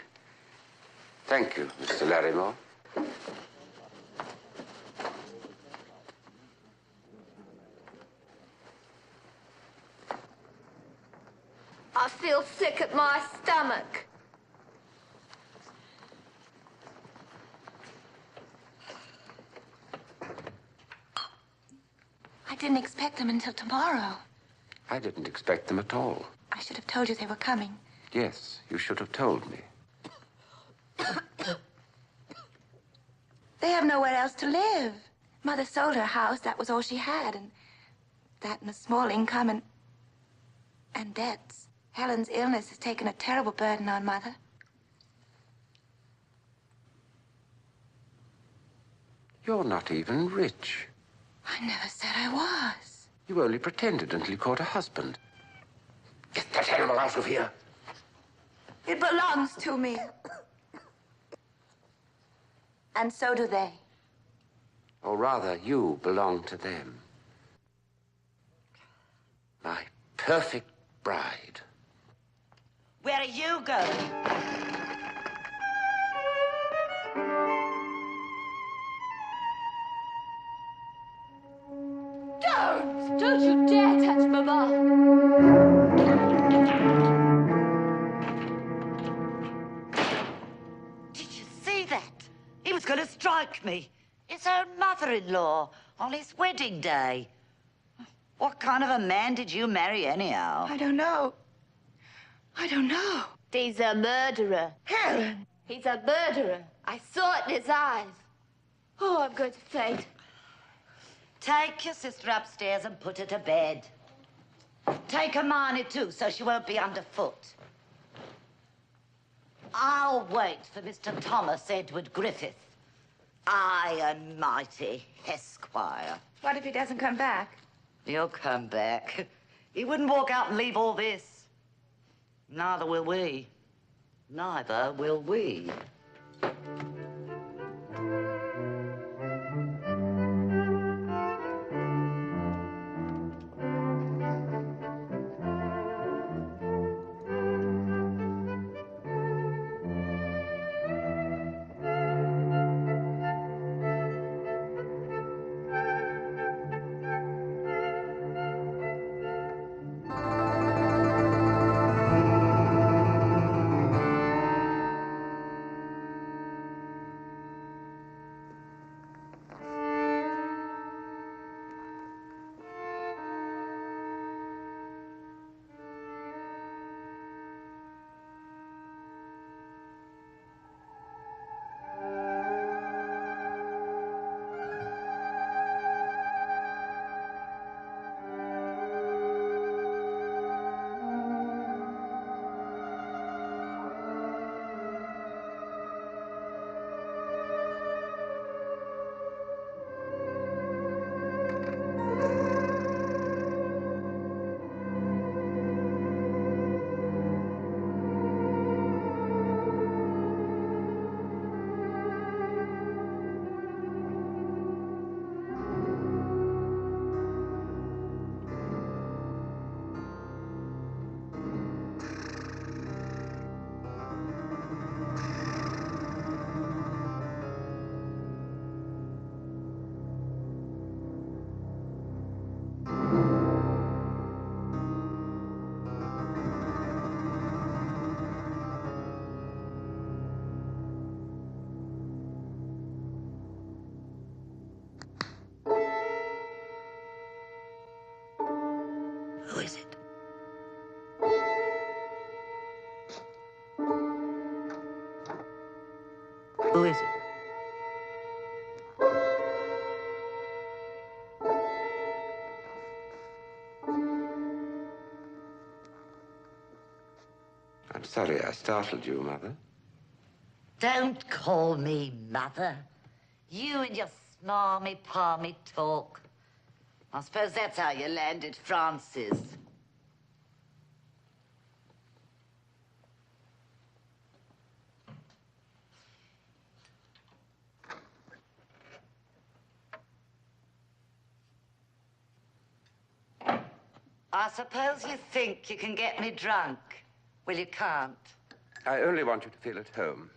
Thank you, Mr. Larrymore. I feel sick at my stomach. I didn't expect them until tomorrow. I didn't expect them at all. I should have told you they were coming. Yes, you should have told me. They have nowhere else to live. Mother sold her house, that was all she had, and that and a small income and debts. Helen's illness has taken a terrible burden on Mother. You're not even rich. I never said I was. You only pretended until you caught a husband. Get that animal out of here. It belongs to me. And so do they. Or rather, you belong to them. My perfect bride. Where are you going? Don't you dare touch Mama. like me. His own mother-in-law on his wedding day. What kind of a man did you marry anyhow? I don't know. I don't know. He's a murderer. Helen! He's a murderer. I saw it in his eyes. Oh, I'm going to faint. Take your sister upstairs and put her to bed. Take Hermione, too, so she won't be underfoot. I'll wait for Mr. Thomas Edward Griffith, high and mighty Esquire. What if he doesn't come back? He'll come back. He wouldn't walk out and leave all this. Neither will we. Neither will we. Who is it? Who is it? I'm sorry I startled you, Mother. Don't call me Mother. You and your smarmy-palmy talk. I suppose that's how you landed Francis. I suppose you think you can get me drunk. Well, you can't. I only want you to feel at home.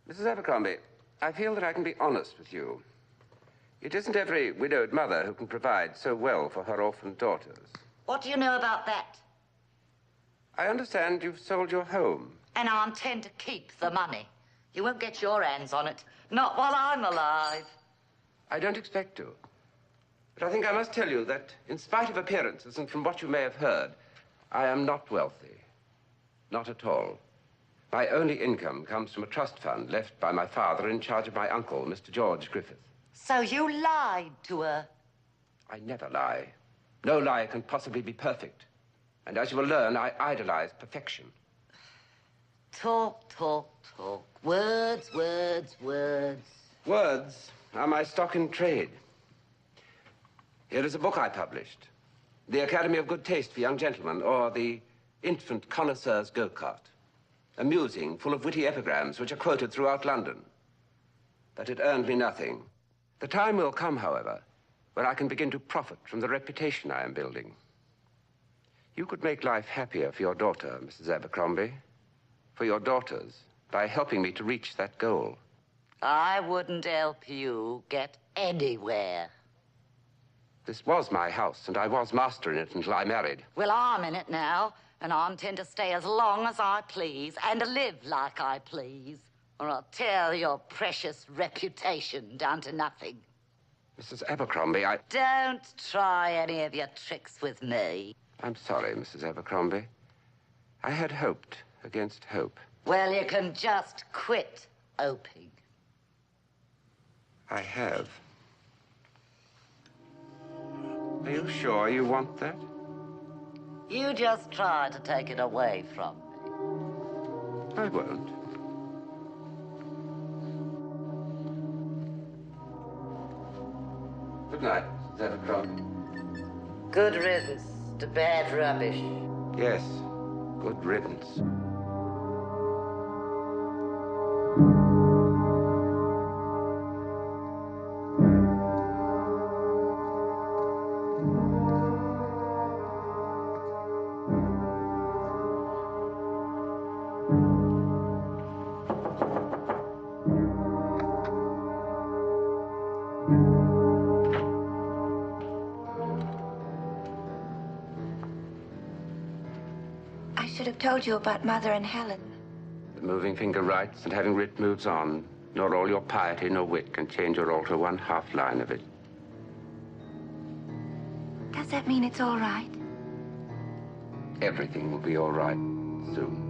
Mrs. Abercrombie, I feel that I can be honest with you. It isn't every widowed mother who can provide so well for her orphaned daughters. What do you know about that? I understand you've sold your home. And I intend to keep the money. You won't get your hands on it. Not while I'm alive. I don't expect to. But I think I must tell you that, in spite of appearances and from what you may have heard, I am not wealthy. Not at all. My only income comes from a trust fund left by my father in charge of my uncle, Mr. George Griffith. So you lied to her? I never lie. No lie can possibly be perfect. And as you will learn, I idolize perfection. Talk, talk, talk. Words, words, words. Words are my stock in trade. Here is a book I published. The Academy of Good Taste for Young Gentlemen, or the Infant Connoisseur's Go-Kart. Amusing, full of witty epigrams which are quoted throughout London. But it earned me nothing. The time will come, however, when I can begin to profit from the reputation I am building. You could make life happier for your daughter, Mrs. Abercrombie. For your daughters, by helping me to reach that goal. I wouldn't help you get anywhere. This was my house, and I was master in it until I married. Well, I'm in it now, and I intend to stay as long as I please and live like I please. or I'll tear your precious reputation down to nothing. Mrs. Abercrombie, I... Don't try any of your tricks with me. I'm sorry, Mrs. Abercrombie. I had hoped against hope. Well, you can just quit hoping. I have. Are you sure you want that? You just try to take it away from me. I won't. Good night, Mrs. Abercrombie. Good riddance to bad rubbish. Yes, good riddance. I should have told you about Mother and Helen. The moving finger writes, and having writ moves on. Nor all your piety nor wit can change or alter one half line of it. Does that mean it's all right? Everything will be all right soon.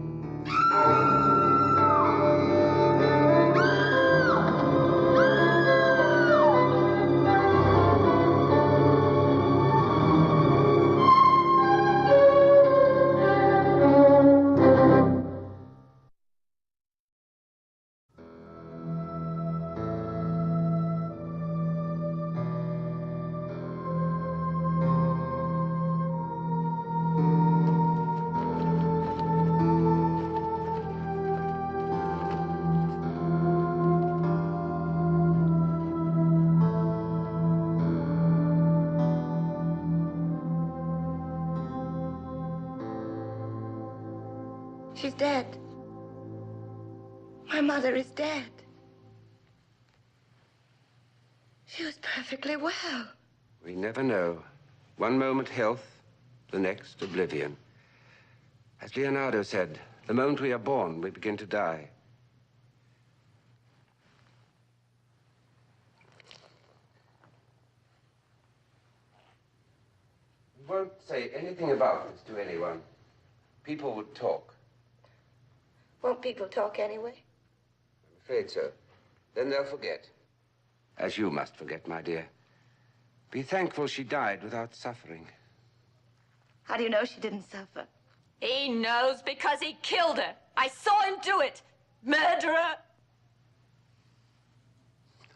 She's dead. My mother is dead. She was perfectly well. We never know. One moment health, the next oblivion. As Leonardo said, the moment we are born, we begin to die. We won't say anything about this to anyone. People would talk. Won't people talk anyway? I'm afraid so. Then they'll forget. As you must forget, my dear. Be thankful she died without suffering. How do you know she didn't suffer? He knows because he killed her. I saw him do it. Murderer.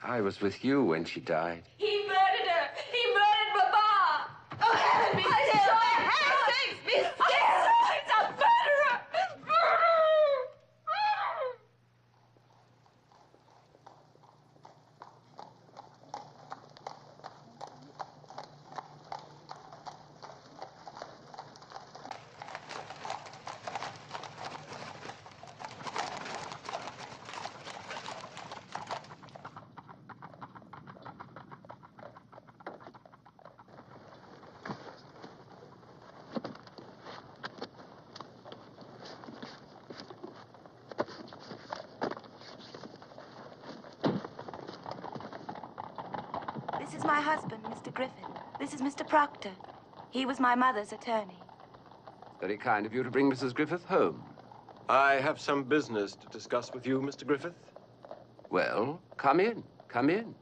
I was with you when she died. He murdered her. He murdered Baba. Oh, heaven be still. Heavens be still. He's a murderer. This is my husband, Mr. Griffin. This is Mr. Proctor. He was my mother's attorney. Very kind of you to bring Mrs. Griffith home. I have some business to discuss with you, Mr. Griffith. Well, come in. Come in.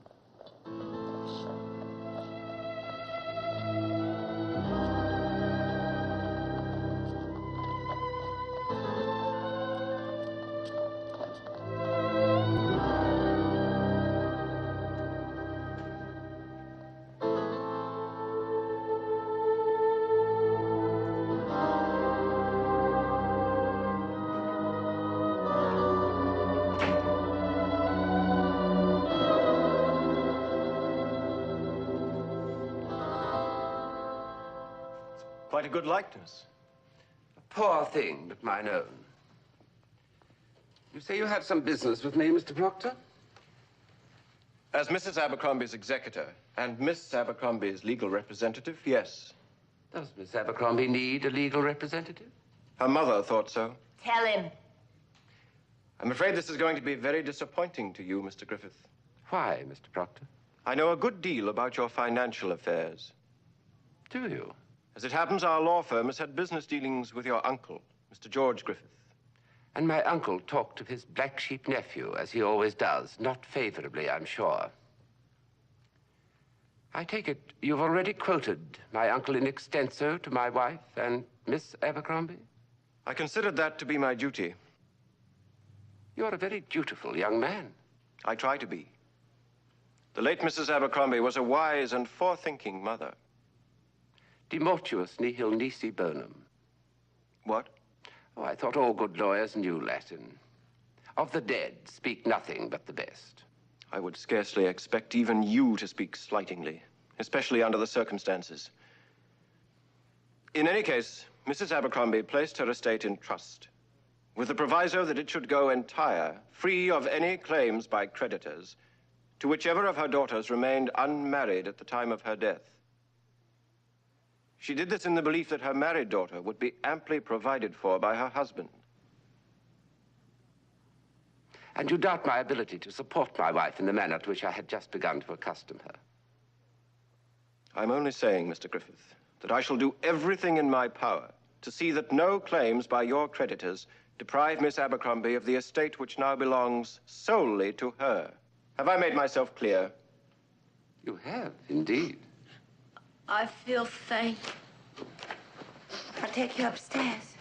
Quite a good likeness. A poor thing, but mine own. You say you have some business with me, Mr. Proctor? As Mrs. Abercrombie's executor and Miss Abercrombie's legal representative, yes. Does Miss Abercrombie need a legal representative? Her mother thought so. Tell him. I'm afraid this is going to be very disappointing to you, Mr. Griffith. Why, Mr. Proctor? I know a good deal about your financial affairs. Do you? As it happens, our law firm has had business dealings with your uncle, Mr. George Griffith. And my uncle talked of his black sheep nephew, as he always does. Not favorably, I'm sure. I take it you've already quoted my uncle in extenso to my wife and Miss Abercrombie? I considered that to be my duty. You're a very dutiful young man. I try to be. The late Mrs. Abercrombie was a wise and forethinking mother. De mortuis nihil nisi bonum. What? Oh, I thought all good lawyers knew Latin. Of the dead, speak nothing but the best. I would scarcely expect even you to speak slightingly, especially under the circumstances. In any case, Mrs. Abercrombie placed her estate in trust, with the proviso that it should go entire, free of any claims by creditors, to whichever of her daughters remained unmarried at the time of her death. She did this in the belief that her married daughter would be amply provided for by her husband. And you doubt my ability to support my wife in the manner to which I had just begun to accustom her. I'm only saying, Mr. Griffith, that I shall do everything in my power to see that no claims by your creditors deprive Miss Abercrombie of the estate which now belongs solely to her. Have I made myself clear? You have, indeed. I feel faint. I'll take you upstairs.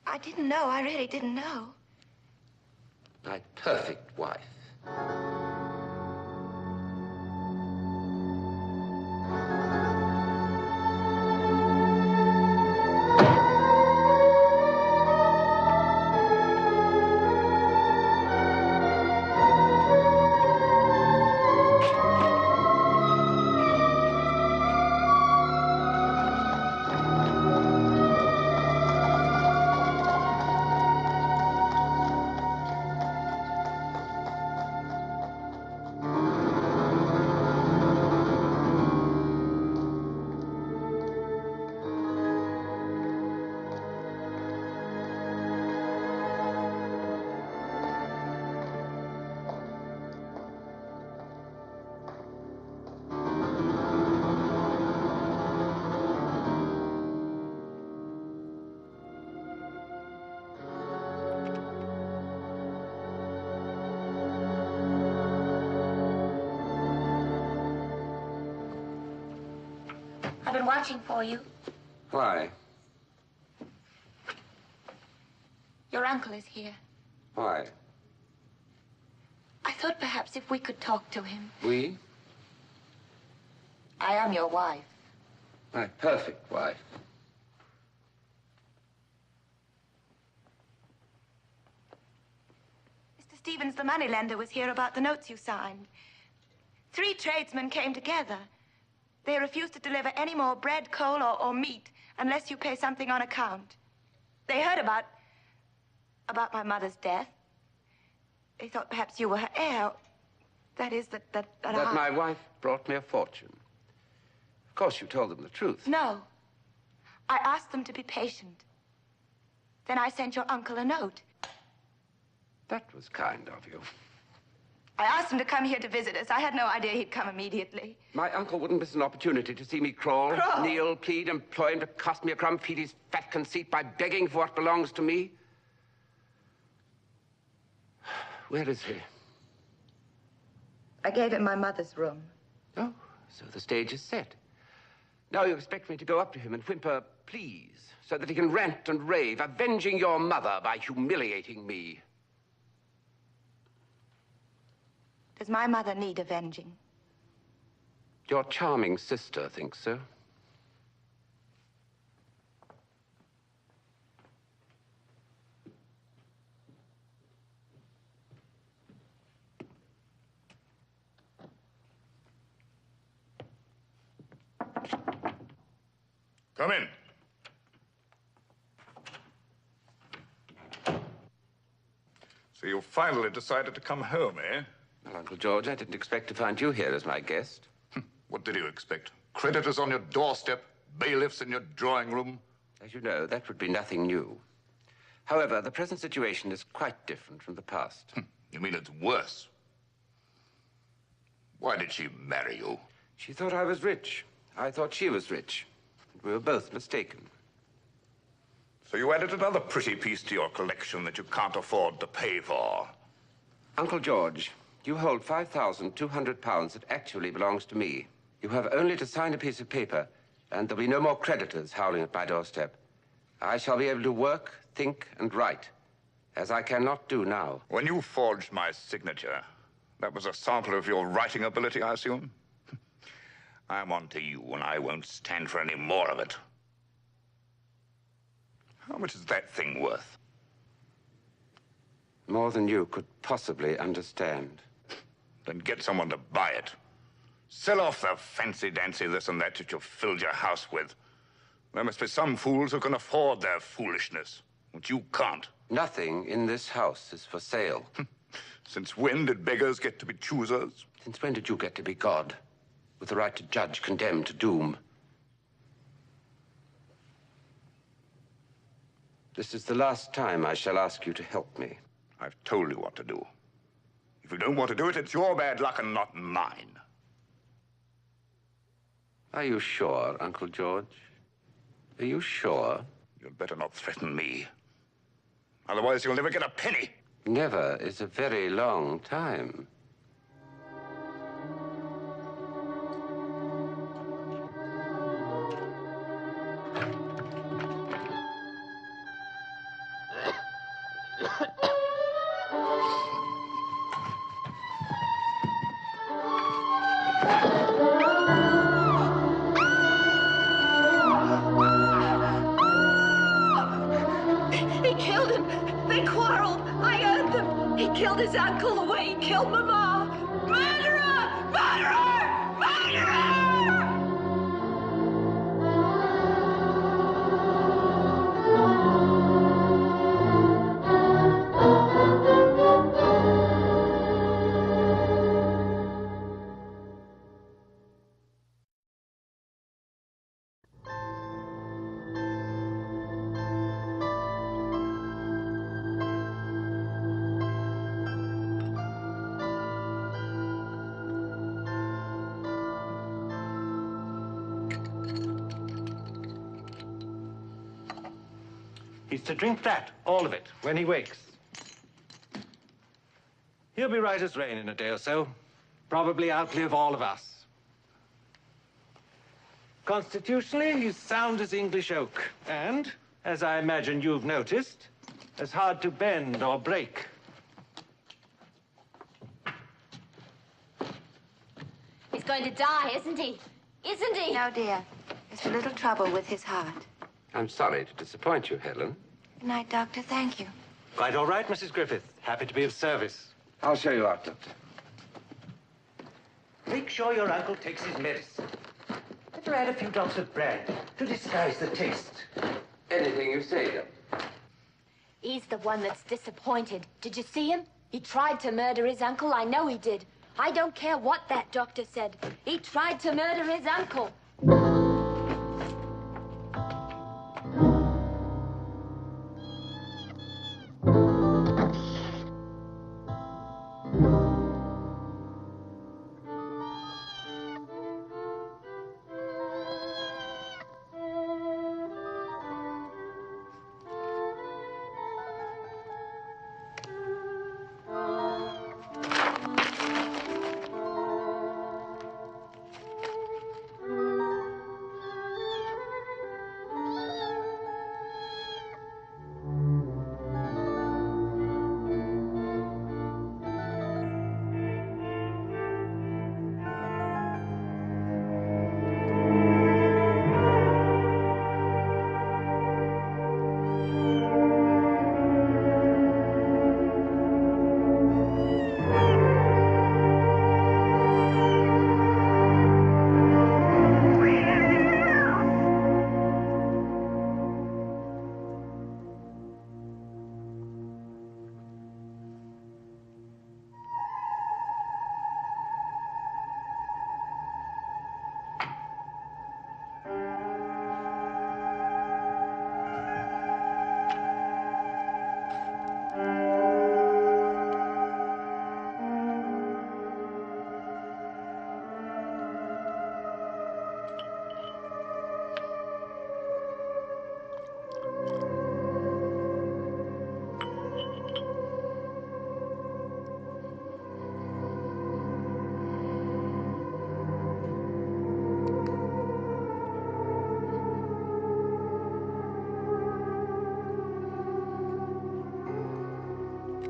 I didn't know. I really didn't know. My perfect wife. I've been watching for you. Why? Your uncle is here. Why? I thought perhaps if we could talk to him. We? I am your wife. My perfect wife. Mr. Stevens, the moneylender, was here about the notes you signed. 3 tradesmen came together. They refused to deliver any more bread, coal, or meat unless you pay something on account. They heard about my mother's death. They thought perhaps you were her heir. That is, that my wife brought me a fortune. Of course, you told them the truth. No. I asked them to be patient. Then I sent your uncle a note. That was kind of you. I asked him to come here to visit us. I had no idea he'd come immediately. My uncle wouldn't miss an opportunity to see me crawl, kneel, plead, employ him to cost me a crumb, feed his fat conceit by begging for what belongs to me. Where is he? I gave him my mother's room. Oh, so the stage is set. Now you expect me to go up to him and whimper, please, so that he can rant and rave, avenging your mother by humiliating me. Does my mother need avenging? Your charming sister thinks so. Come in. So you finally decided to come home, eh? Well, Uncle George, I didn't expect to find you here as my guest. Would did you expect? Creditors on your doorstep, bailiffs in your drawing room? As you know, that would be nothing new. However, the present situation is quite different from the past. You mean it's worse? Why did she marry you? She thought I was rich. I thought she was rich. We were both mistaken. So you added another pretty piece to your collection that you can't afford to pay for. Uncle George, you hold £5,200 that actually belongs to me. You have only to sign a piece of paper, and there'll be no more creditors howling at my doorstep. I shall be able to work, think, and write, as I cannot do now. When you forged my signature, that was a sample of your writing ability, I assume? I'm on to you, and I won't stand for any more of it. How much is that thing worth? More than you could possibly understand. Then get someone to buy it. Sell off the fancy-dancy this and that you've filled your house with. There must be some fools who can afford their foolishness, but you can't. Nothing in this house is for sale. Since when did beggars get to be choosers? Since when did you get to be God, with the right to judge, condemn, to doom? This is the last time I shall ask you to help me. I've told you what to do. If you don't want to do it, it's your bad luck and not mine. Are you sure, Uncle George? Are you sure? You'd better not threaten me. Otherwise, you'll never get a penny. Never is a very long time. He killed him. They quarreled. I earned them. He killed his uncle the way he killed Mama. Murderer! Murderer! Murderer! He's to drink that, all of it, when he wakes. He'll be right as rain in a day or so. Probably outlive all of us. Constitutionally, he's sound as English oak. And, as I imagine you've noticed, as hard to bend or break. He's going to die, isn't he? Isn't he? No, dear. There's a little trouble with his heart. I'm sorry to disappoint you, Helen. Good night, Doctor. Thank you. Quite all right, Mrs. Griffith. Happy to be of service. I'll show you out, Doctor. Make sure your uncle takes his medicine. Better add a few drops of brandy to disguise the taste. Anything you say, Doctor. He's the one that's disappointed. Did you see him? He tried to murder his uncle. I know he did. I don't care what that doctor said. He tried to murder his uncle.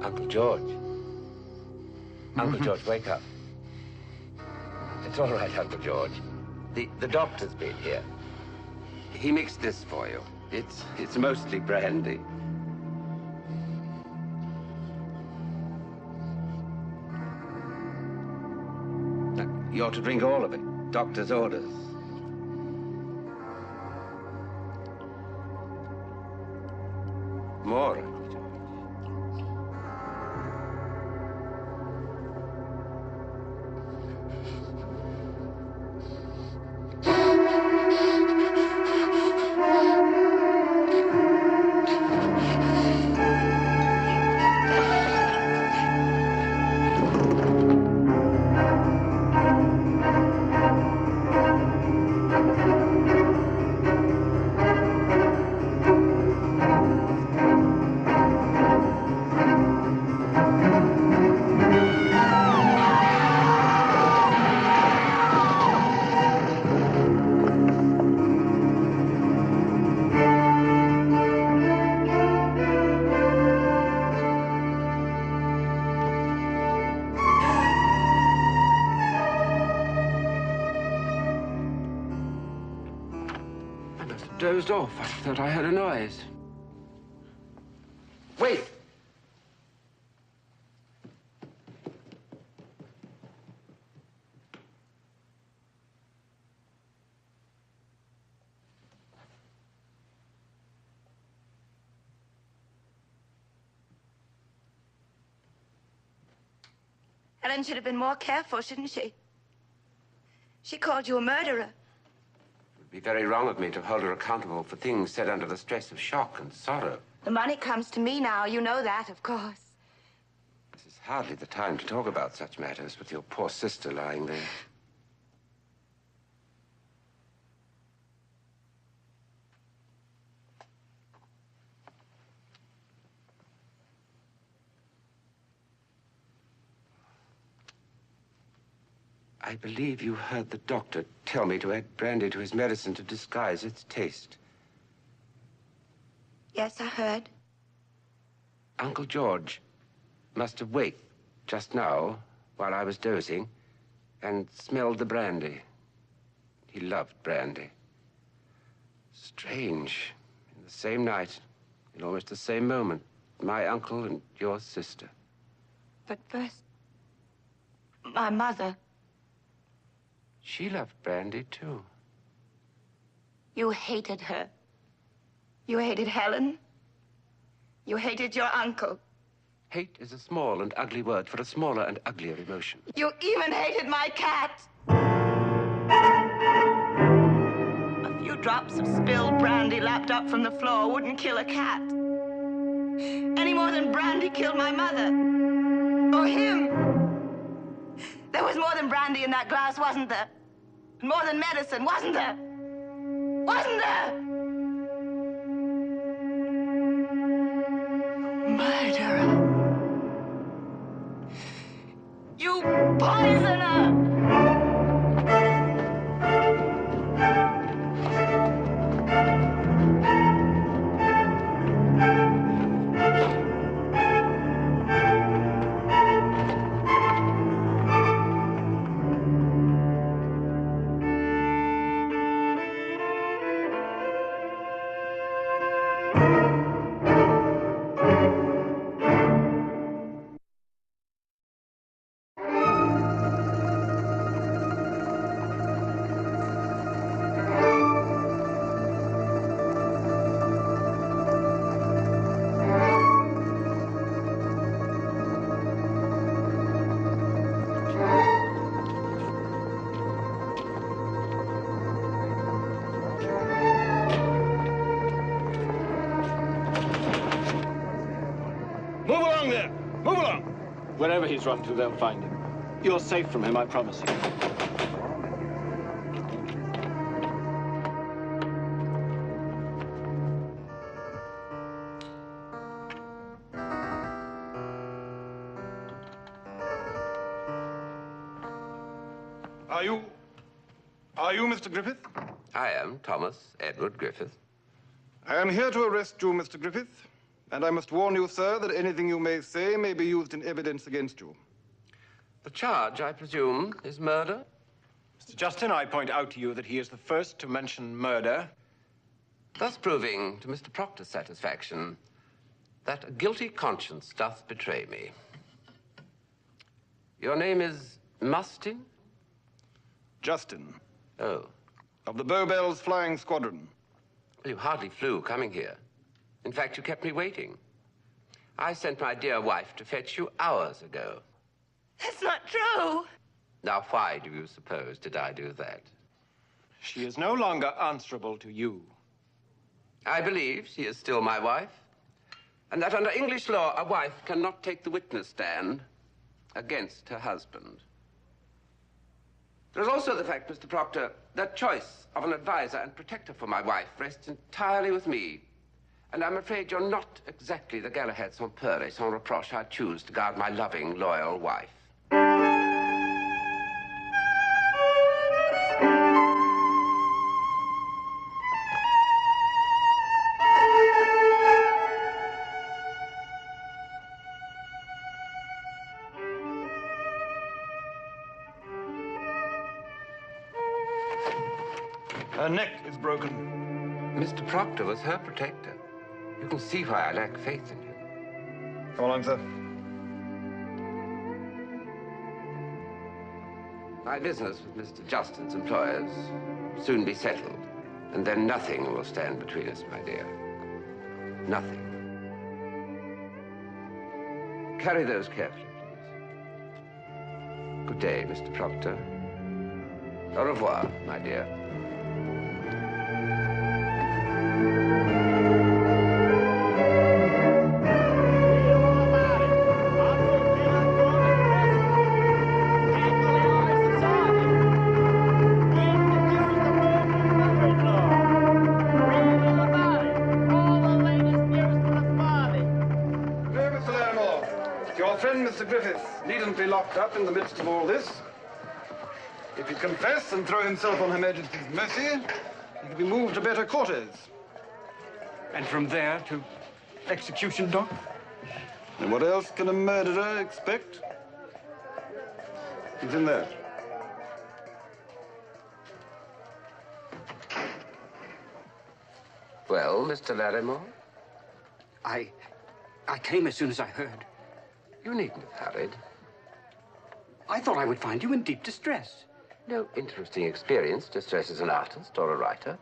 Uncle George. Uncle George, wake up. It's all right, Uncle George. The doctor's been here. He mixed this for you. It's mostly brandy. You ought to drink all of it. Doctor's orders. More. Dozed off. I thought I heard a noise. Wait! Helen should have been more careful, shouldn't she? She called you a murderer. It would be very wrong of me to hold her accountable for things said under the stress of shock and sorrow. The money comes to me now. You know that, of course. This is hardly the time to talk about such matters with your poor sister lying there. I believe you heard the doctor tell me to add brandy to his medicine to disguise its taste. Yes, I heard. Uncle George must have waked just now while I was dozing and smelled the brandy. He loved brandy. Strange. In the same night, in almost the same moment, my uncle and your sister. But first, my mother. She loved brandy, too. You hated her. You hated Helen. You hated your uncle. Hate is a small and ugly word for a smaller and uglier emotion. You even hated my cat. A few drops of spilled brandy lapped up from the floor wouldn't kill a cat. Any more than brandy killed my mother. Or him. There was more than brandy in that glass, wasn't there? More than medicine, wasn't there? Wasn't there? Murderer. You poisoner! Wherever he's run to, they'll find him. You're safe from him, I promise you. Are you Mr. Griffith? I am Thomas Edward Griffith. I am here to arrest you, Mr. Griffith, And I must warn you, sir, that anything you may say may be used in evidence against you. The charge, I presume, is murder? Mr. Justin, I point out to you that he is the first to mention murder. Thus proving, to Mr. Proctor's satisfaction, that a guilty conscience doth betray me. Your name is Mustin? Justin. Oh. Of the Bowbells Flying Squadron. Well, you hardly flew coming here. In fact, you kept me waiting. I sent my dear wife to fetch you hours ago. That's not true. Now, why do you suppose did I do that? She is no longer answerable to you. I believe she is still my wife, and that under English law, a wife cannot take the witness stand against her husband. There's also the fact, Mr. Proctor, that choice of an advisor and protector for my wife rests entirely with me. And I'm afraid you're not exactly the Galahad sans peur et sans reproche I choose to guard my loving, loyal wife. Her neck is broken. Mr. Proctor was her protector. You can see why I lack faith in him. Come along, sir. My business with Mr. Justin's employers will soon be settled, and then nothing will stand between us, my dear. Nothing. Carry those carefully, please. Good day, Mr. Proctor. Au revoir, my dear. Mr. Griffith needn't be locked up in the midst of all this. If he'd confess and throw himself on Her Majesty's mercy, he could be moved to better quarters. And from there to execution, Doc? And what else can a murderer expect? He's in there. Well, Mr. Larimore? I came as soon as I heard. You needn't have hurried. I thought I would find you in deep distress. No interesting experience distresses an artist or a writer.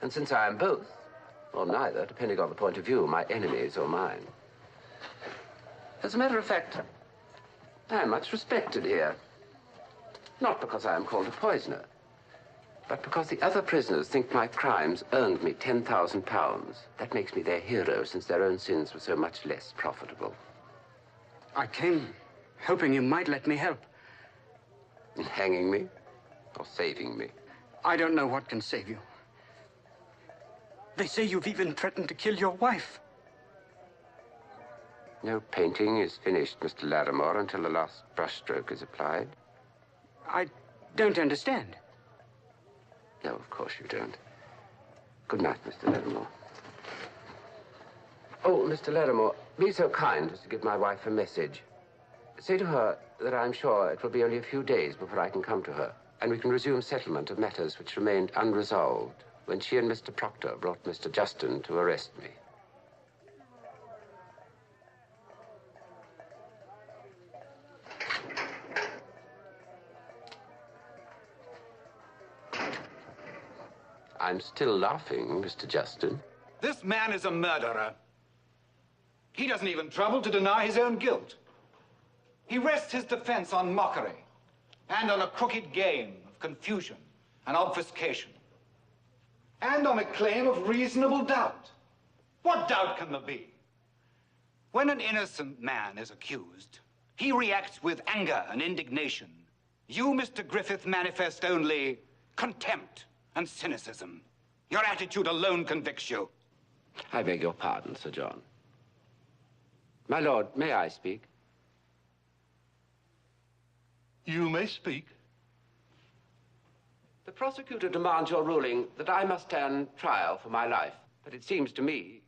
And since I am both, or neither, depending on the point of view, my enemies or mine. As a matter of fact, I am much respected here. Not because I am called a poisoner, but because the other prisoners think my crimes earned me £10,000. That makes me their hero, since their own sins were so much less profitable. I came hoping you might let me help. In hanging me or saving me? I don't know what can save you. They say you've even threatened to kill your wife. No painting is finished, Mr. Larimore, until the last brushstroke is applied. I don't understand. No, of course you don't. Good night, Mr. Larimore. Oh, Mr. Larimore, be so kind as to give my wife a message. Say to her that I'm sure it will be only a few days before I can come to her, and we can resume settlement of matters which remained unresolved when she and Mr. Proctor brought Mr. Justin to arrest me. I'm still laughing, Mr. Justin. This man is a murderer. He doesn't even trouble to deny his own guilt. He rests his defense on mockery and on a crooked game of confusion and obfuscation, and on a claim of reasonable doubt. What doubt can there be? When an innocent man is accused, he reacts with anger and indignation. You, Mr. Griffith, manifest only contempt and cynicism. Your attitude alone convicts you. I beg your pardon, Sir John. My lord, may I speak? You may speak. The prosecutor demands your ruling that I must stand trial for my life. But it seems to me,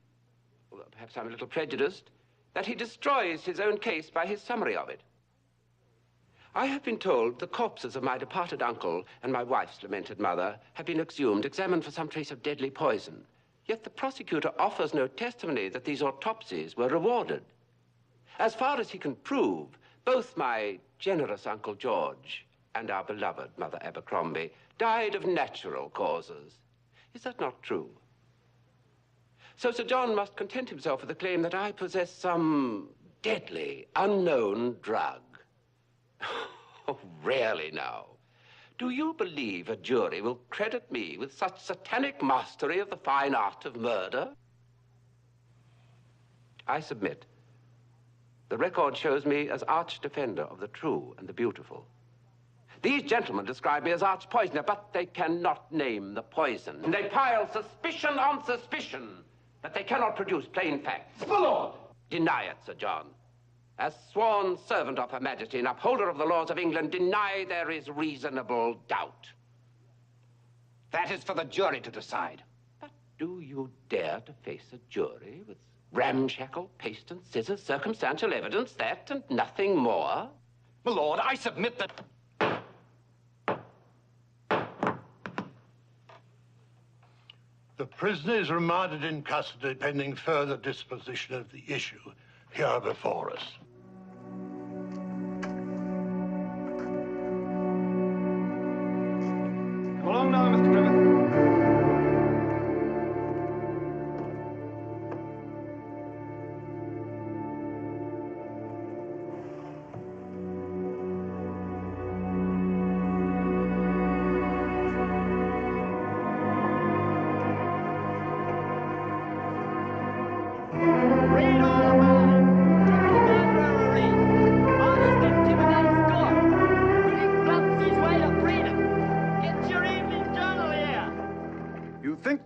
although perhaps I'm a little prejudiced, that he destroys his own case by his summary of it. I have been told the corpses of my departed uncle and my wife's lamented mother have been exhumed, examined for some trace of deadly poison. Yet the prosecutor offers no testimony that these autopsies were rewarded. As far as he can prove, both my generous Uncle George and our beloved Mother Abercrombie died of natural causes. Is that not true? So Sir John must content himself with the claim that I possess some deadly, unknown drug. Oh, really now? Do you believe a jury will credit me with such satanic mastery of the fine art of murder? I submit. The record shows me as arch-defender of the true and the beautiful. These gentlemen describe me as arch-poisoner, but they cannot name the poison. And they pile suspicion on suspicion, but they cannot produce plain facts. My lord! Deny it, Sir John. As sworn servant of Her Majesty and upholder of the laws of England, deny there is reasonable doubt. That is for the jury to decide. But do you dare to face a jury with ramshackle, paste and scissors, circumstantial evidence, that and nothing more? My lord, I submit that... The prisoner is remanded in custody pending further disposition of the issue here before us. Come along now, Mr. Griffith.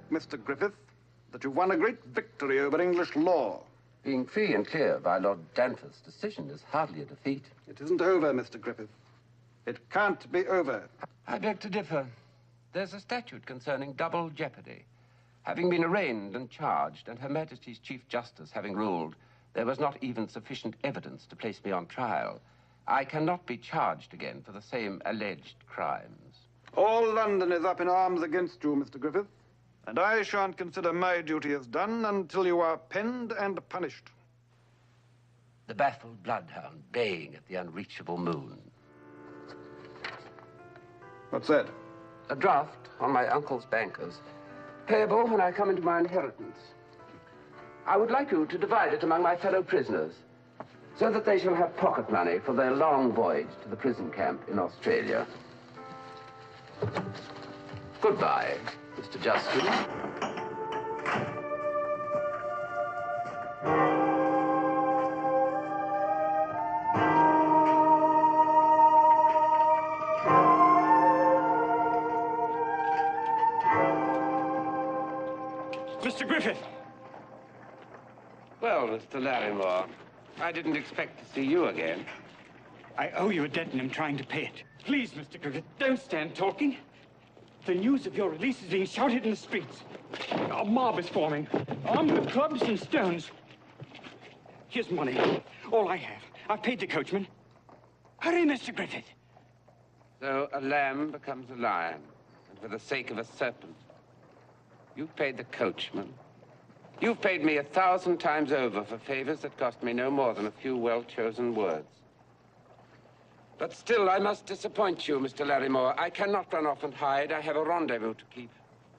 Mr. Griffith, that you've won a great victory over English law. Being free and clear by Lord Danforth's decision is hardly a defeat. It isn't over, Mr. Griffith. It can't be over. I beg to differ. There's a statute concerning double jeopardy. Having been arraigned and charged, and Her Majesty's Chief Justice having ruled there was not even sufficient evidence to place me on trial, I cannot be charged again for the same alleged crimes. All London is up in arms against you, Mr. Griffith. And I shan't consider my duty as done until you are penned and punished. The baffled bloodhound baying at the unreachable moon. What's that? A draft on my uncle's bankers, payable when I come into my inheritance. I would like you to divide it among my fellow prisoners, so that they shall have pocket money for their long voyage to the prison camp in Australia. Goodbye, Mr. Justin. Mr. Griffith! Well, Mr. Larrymore, I didn't expect to see you again. I owe you a debt and I'm trying to pay it. Please, Mr. Griffith, don't stand talking. The news of your release is being shouted in the streets. A mob is forming, armed with clubs and stones. Here's money, all I have. I've paid the coachman. Hurry, Mr. Griffith. So a lamb becomes a lion, and for the sake of a serpent. You've paid the coachman. You've paid me 1,000 times over for favors that cost me no more than a few well-chosen words. But still, I must disappoint you, Mr. Larrymore. I cannot run off and hide. I have a rendezvous to keep.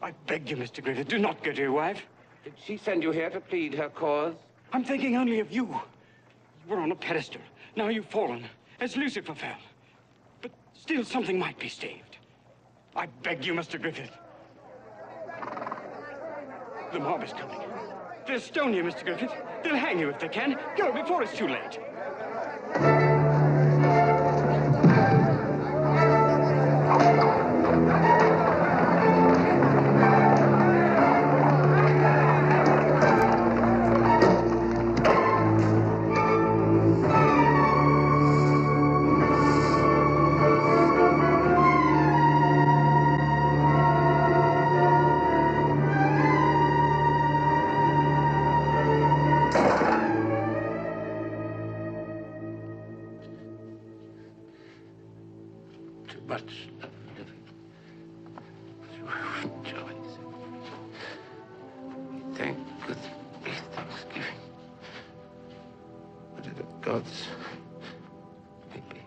I beg you, Mr. Griffith, do not go to your wife. Did she send you here to plead her cause? I'm thinking only of you. You were on a pedestal. Now you've fallen, as Lucifer fell. But still, something might be saved. I beg you, Mr. Griffith. The mob is coming. They'll stone you, Mr. Griffith. They'll hang you if they can. Go before it's too late. gods may be.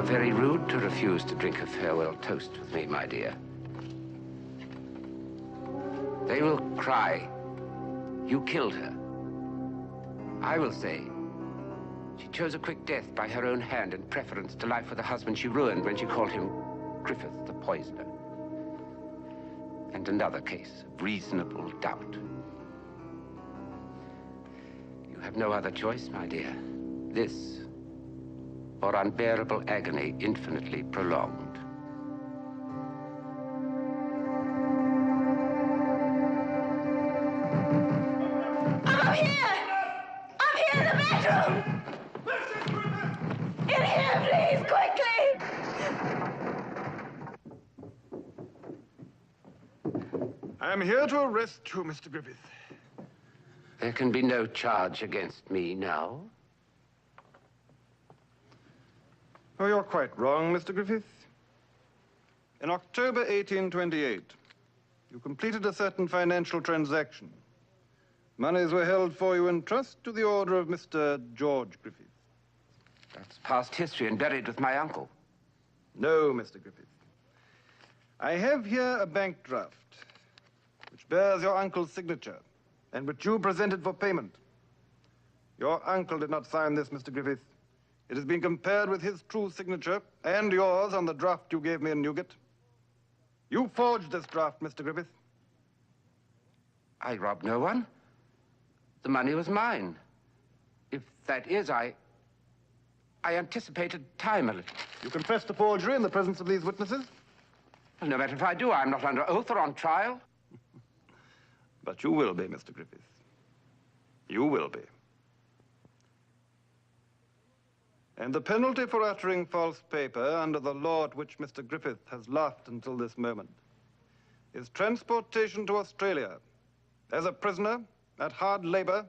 Very rude to refuse to drink a farewell toast with me, my dear. They will cry, you killed her. I will say, she chose a quick death by her own hand in preference to life with a husband she ruined when she called him Griffith the Poisoner. And another case of reasonable doubt. You have no other choice, my dear. This or unbearable agony infinitely prolonged. I'm here! I'm here in the bedroom! In here, please, quickly! I'm here to arrest you, Mr. Griffith. There can be no charge against me now. Oh, you're quite wrong, Mr. Griffith. In October 1828, you completed a certain financial transaction. Monies were held for you in trust to the order of Mr. George Griffith. That's past history and buried with my uncle. No, Mr. Griffith. I have here a bank draft, which bears your uncle's signature, and which you presented for payment. Your uncle did not sign this, Mr. Griffith. It has been compared with his true signature and yours on the draft you gave me in Newgate. You forged this draft, Mr. Griffith. I robbed no one. The money was mine. If that is, I anticipated time a little. You confess to forgery in the presence of these witnesses? Well, no matter if I do, I'm not under oath or on trial. But you will be, Mr. Griffith. You will be. And the penalty for uttering false paper under the law at which Mr. Griffith has laughed until this moment is transportation to Australia as a prisoner at hard labor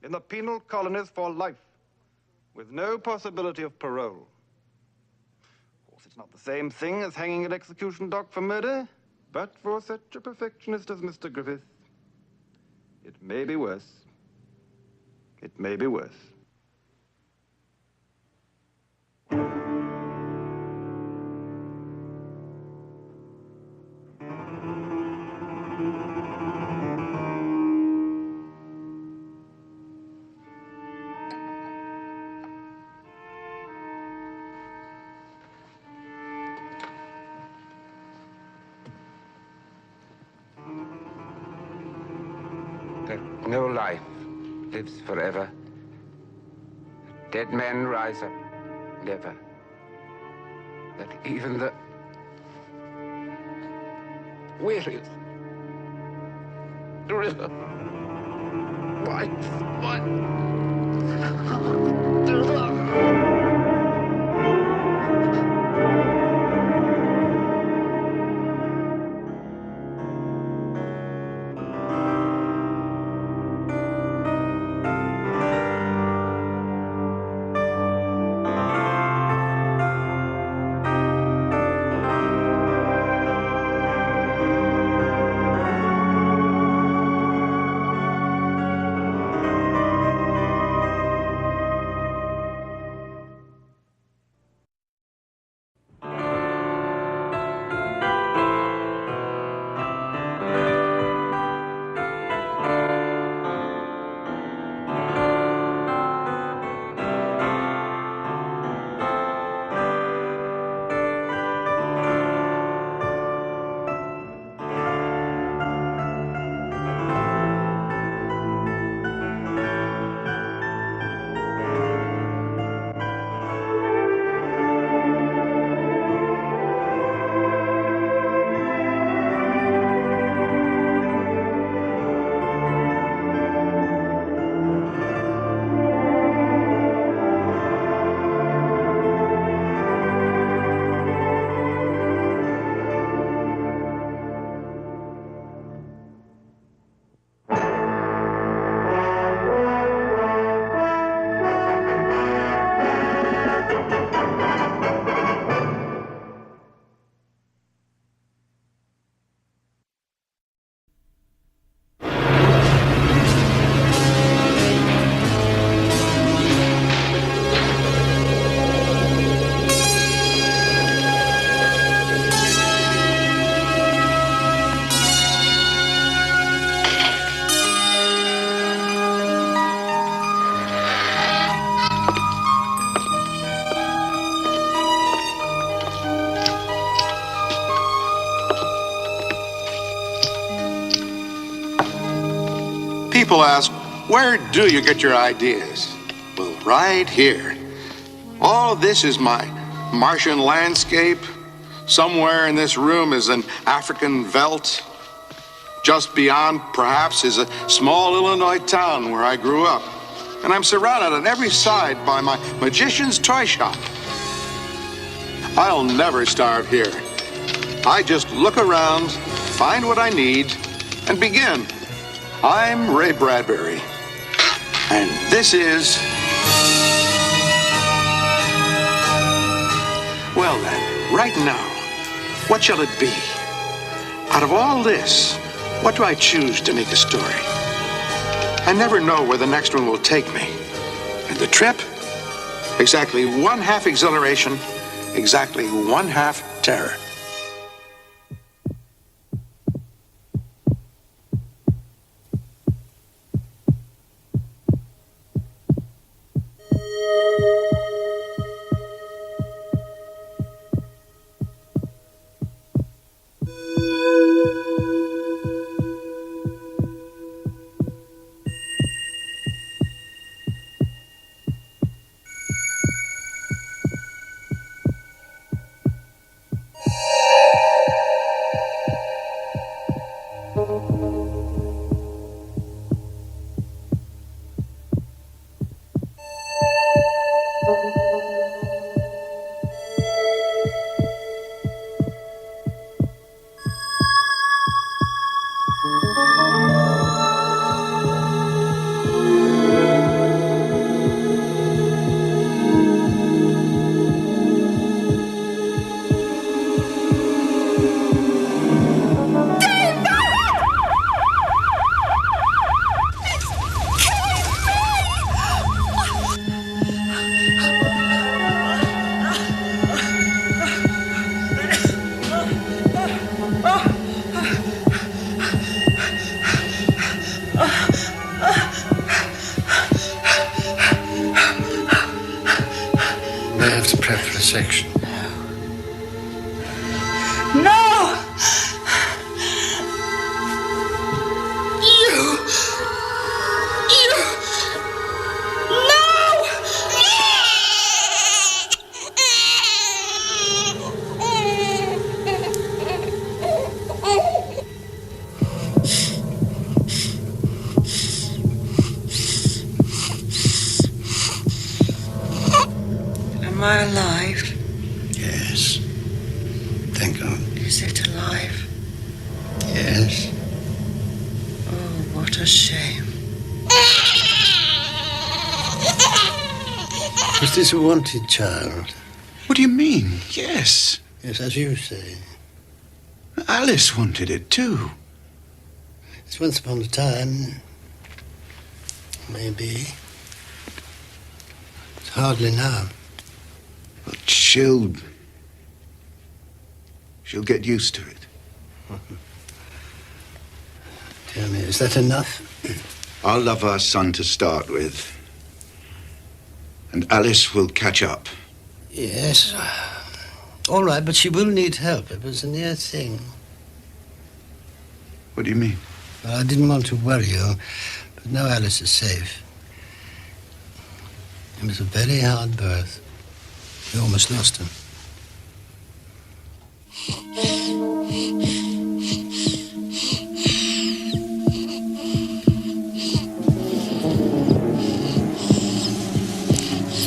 in the penal colonies for life with no possibility of parole. Of course, it's not the same thing as hanging at execution dock for murder, but for such a perfectionist as Mr. Griffith, it may be worse. It may be worse. That no life lives forever. Dead men rise up never. That even the weariest river People ask, where do you get your ideas? Well, right here. All of this is my Martian landscape. Somewhere in this room is an African veldt. Just beyond, perhaps, is a small Illinois town where I grew up. And I'm surrounded on every side by my magician's toy shop. I'll never starve here. I just look around, find what I need, and begin. I'm Ray Bradbury. And this is... Well then, right now, what shall it be? Out of all this, what do I choose to make a story? I never know where the next one will take me. And the trip? Exactly 1/2 exhilaration, exactly 1/2 terror. Section. No! You! No! Am I alive? Yes. Thank God. Is it alive? Yes. Oh, what a shame. Was this a wanted child? What do you mean? Yes. Yes, as you say. Alice wanted it, too. It's once upon a time. Maybe. It's hardly now. But she'll get used to it. Tell me, is that enough? I'll love our son to start with. And Alice will catch up. Yes. All right, but she will need help. It was a near thing. What do you mean? Well, I didn't want to worry you, but now Alice is safe. It was a very hard birth. We almost lost him.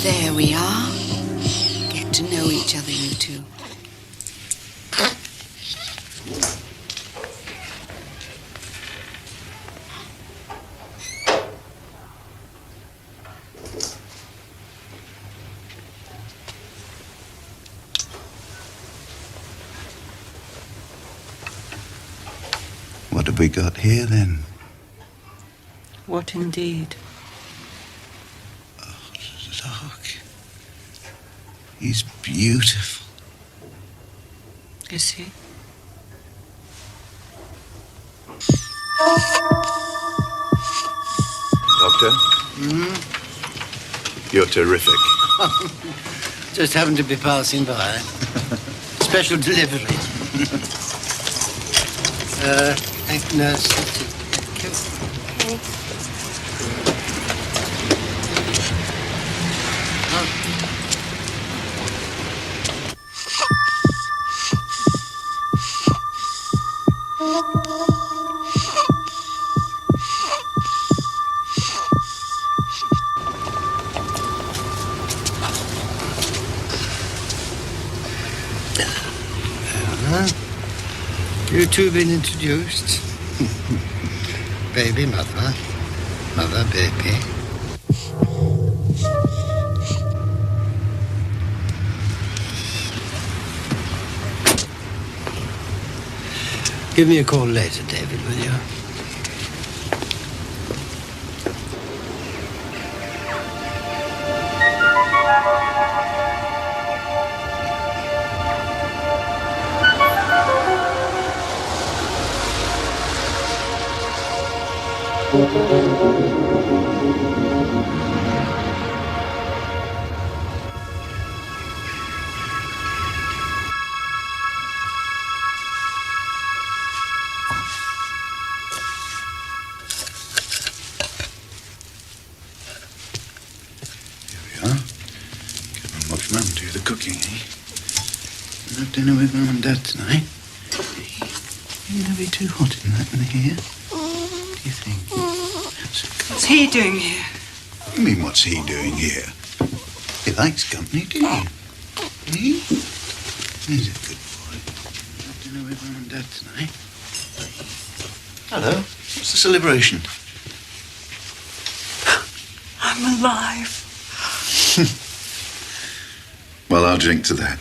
There we are. Get to know each other, you two. What have we got here, then? What indeed? Look. He's beautiful. Is he? Doctor? You're terrific. Just happened to be passing by. Special delivery. Thank you, nurse. Thank you. You two have been introduced. Baby, mother. Mother, baby. Give me a call later, David, will you? Watch Mum do the cooking, eh? We'll have dinner with Mum and Dad tonight. You're going to be too hot in that in here. What do you think? What's he doing here? You mean, what's he doing here? He likes company, do you? He? He's a good boy. We'll have dinner with Mum and Dad tonight. Hello. What's the celebration? I'm alive. Well, I'll drink to that.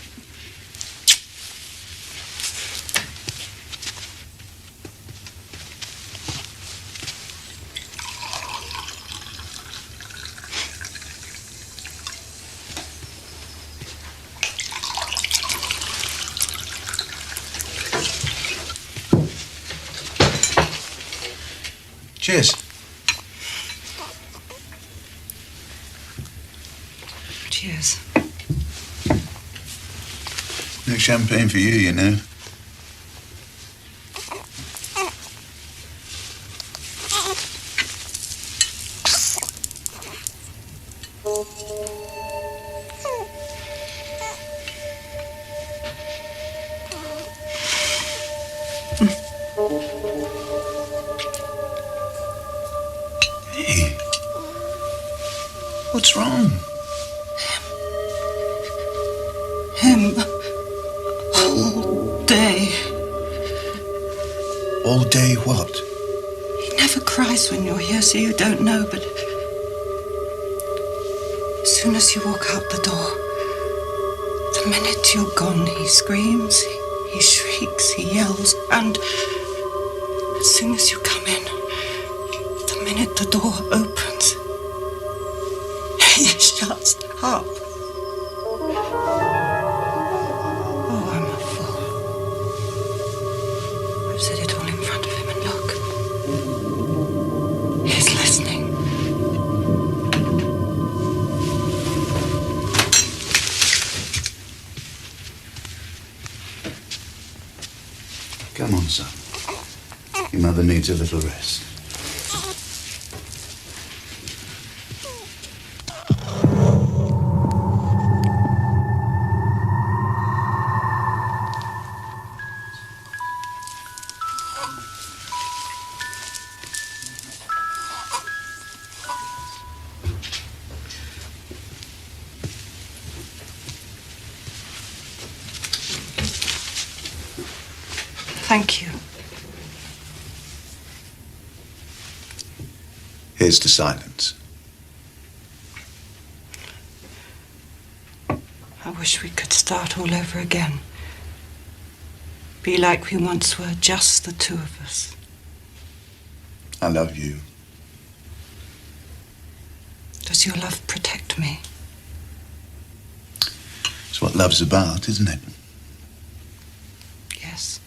Cheers. Cheers. No champagne for you, you know. Hey, what's wrong? Him. All day. All day what? He never cries when you're here, so you don't know, but as soon as you walk out the door, the minute you're gone, he screams, he shrieks, he yells, and as soon as you come in, the minute the door opens, he shuts up. Oh, I'm a fool. I've said it all in front of him, and look. He's listening. Come on, son. Your mother needs a little rest. Thank you. Here's to silence. I wish we could start all over again. Be like we once were, just the two of us. I love you. Does your love protect me? It's what love's about, isn't it? Yes.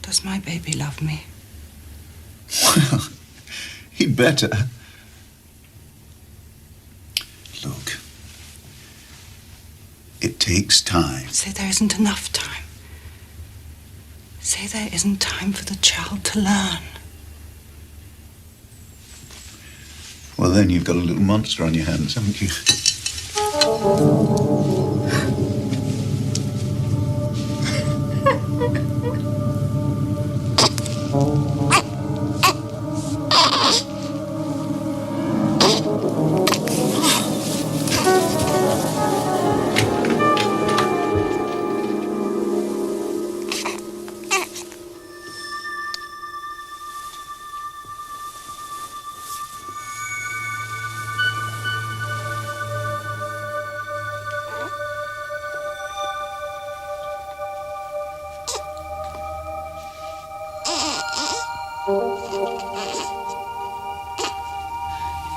Does my baby love me? Well, he better. Look, it takes time. Say there isn't enough time. Say there isn't time for the child to learn. Well, then you've got a little monster on your hands, haven't you?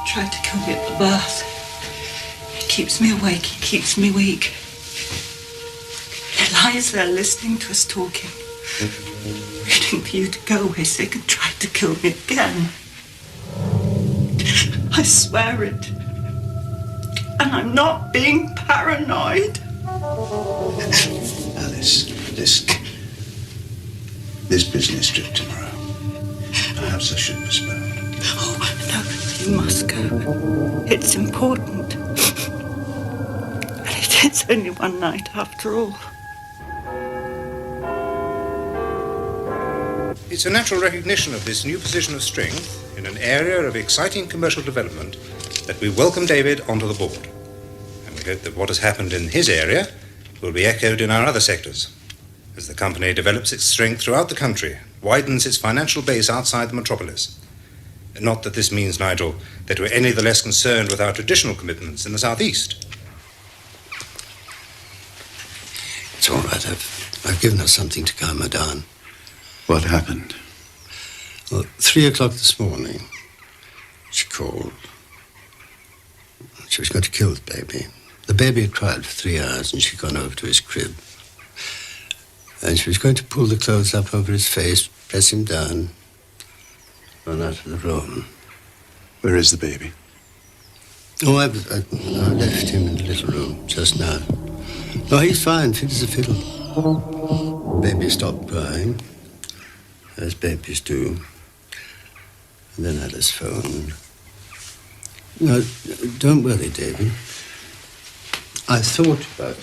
Tried to kill me at the bath. He keeps me awake, he keeps me weak. He lies there listening to us talking, waiting for you to go away sick and tried to kill me again. I swear it. And I'm not being paranoid. Alice, this business trip tomorrow. Perhaps I should postpone. Oh, no, you must go. It's important. And it is only one night after all. It's a natural recognition of this new position of strength in an area of exciting commercial development that we welcome David onto the board. And we hope that what has happened in his area will be echoed in our other sectors as the company develops its strength throughout the country, widens its financial base outside the metropolis. Not that this means, Nigel, that we're any the less concerned with our traditional commitments in the southeast. It's all right. I've given her something to calm her down. What happened? Well, 3 o'clock this morning, she called. She was going to kill the baby. The baby had cried for 3 hours and she'd gone over to his crib. And she was going to pull the clothes up over his face, press him down, run out of the room. Where is the baby? Oh, I left him in the little room just now. No, he's fine, fit as a fiddle. Baby stopped crying, as babies do. And then Alice phoned. No, don't worry, David. I thought about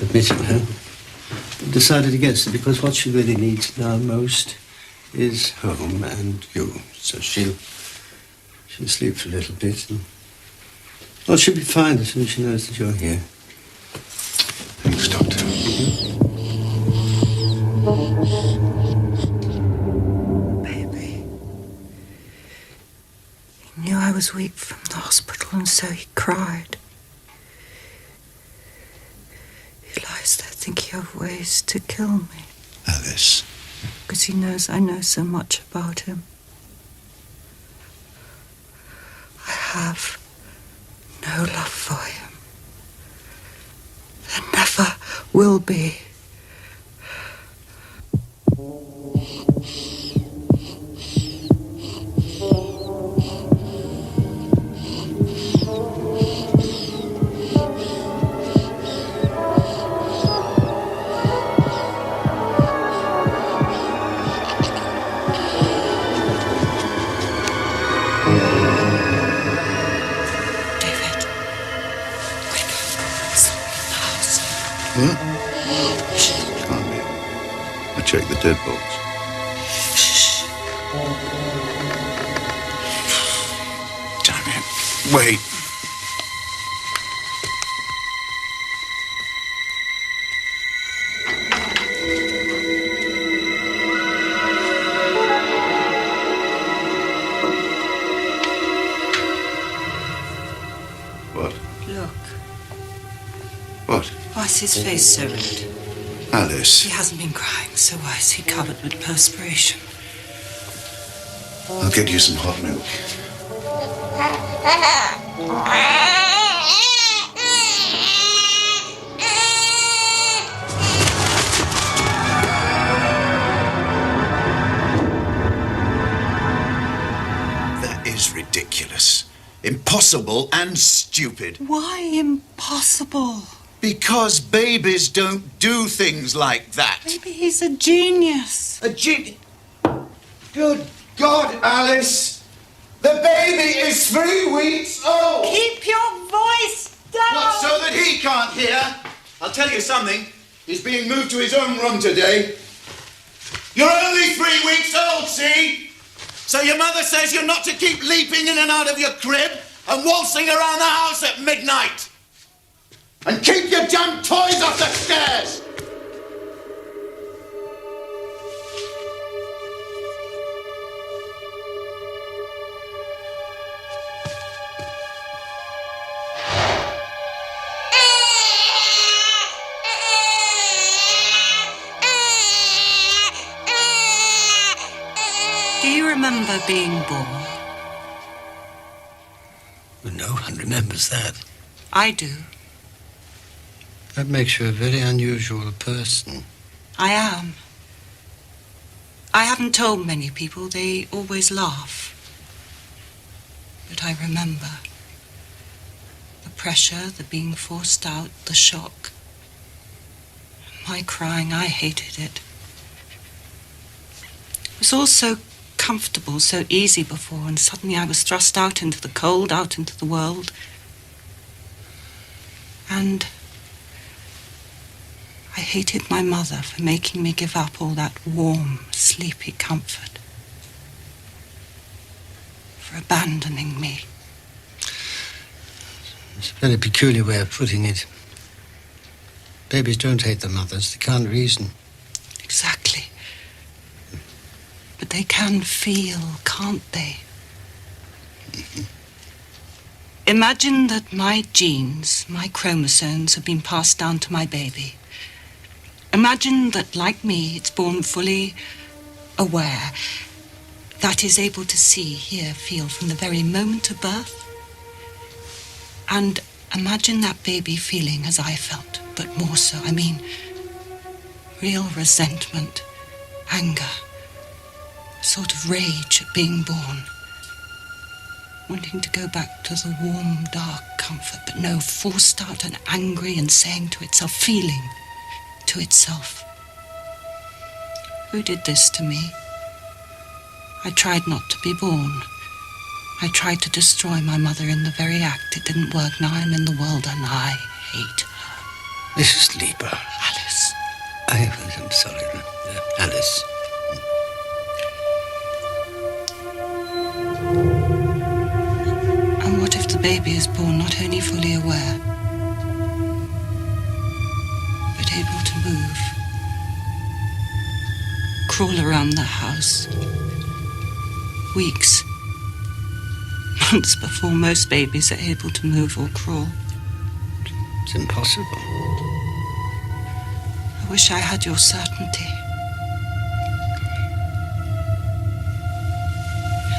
admitting her. Decided against it because what she really needs now most is home and you. So she'll sleep for a little bit and well, she'll be fine as soon as she knows that you're here. Thanks, Doctor. Baby. He knew I was weak from the hospital and so he cried. He lies there thinking of ways to kill me. Alice. Because he knows I know so much about him. I have no love for him. There never will be. What? Can't be. I checked the deadbolts. Damn it. Wait. What? Look. What? Why is his face so red? Alice. He hasn't been crying, so why is he covered with perspiration? I'll get you some hot milk. That is ridiculous. Impossible and stupid. Why impossible? Because babies don't do things like that. Maybe he's a genius. A genius? Good God, Alice! The baby is 3 weeks old! Keep your voice down! What, so that he can't hear? I'll tell you something. He's being moved to his own room today. You're only 3 weeks old, see? So your mother says you're not to keep leaping in and out of your crib and waltzing around the house at midnight. And keep your damn toys off the stairs! Do you remember being born? Well, no one remembers that. I do. That makes you a very unusual person. I am. I haven't told many people. They always laugh. But I remember. The pressure, the being forced out, the shock. My crying, I hated it. It was all so comfortable, so easy before, and suddenly I was thrust out into the cold, out into the world. And I hated my mother for making me give up all that warm, sleepy comfort. For abandoning me. It's a very peculiar way of putting it. Babies don't hate their mothers. They can't reason. Exactly. But they can feel, can't they? Imagine that my genes, my chromosomes, have been passed down to my baby. Imagine that, like me, it's born fully aware, that is able to see, hear, feel from the very moment of birth. And imagine that baby feeling as I felt, but more so. I mean, real resentment, anger, sort of rage at being born. Wanting to go back to the warm, dark comfort, but no, forced out and angry and saying to itself, feeling to itself, who did this to me? I tried not to be born. I tried to destroy my mother in the very act. It didn't work. Now I'm in the world and I hate her. Mrs. Lieber. Alice. I'm sorry. Alice. And what if the baby is born not only fully aware, but able to move, crawl around the house, weeks, months before most babies are able to move or crawl? It's impossible. I wish I had your certainty.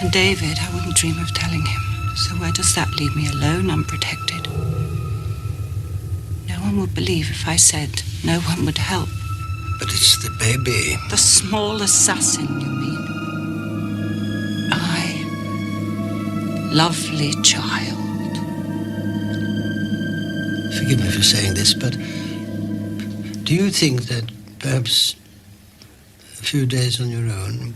And David, I wouldn't dream of telling him. So where does that leave me? Alone, unprotected? No one would believe if I said. No one would help. But it's the baby. The small assassin, you mean? I, lovely child. Forgive me for saying this, but do you think that perhaps a few days on your own...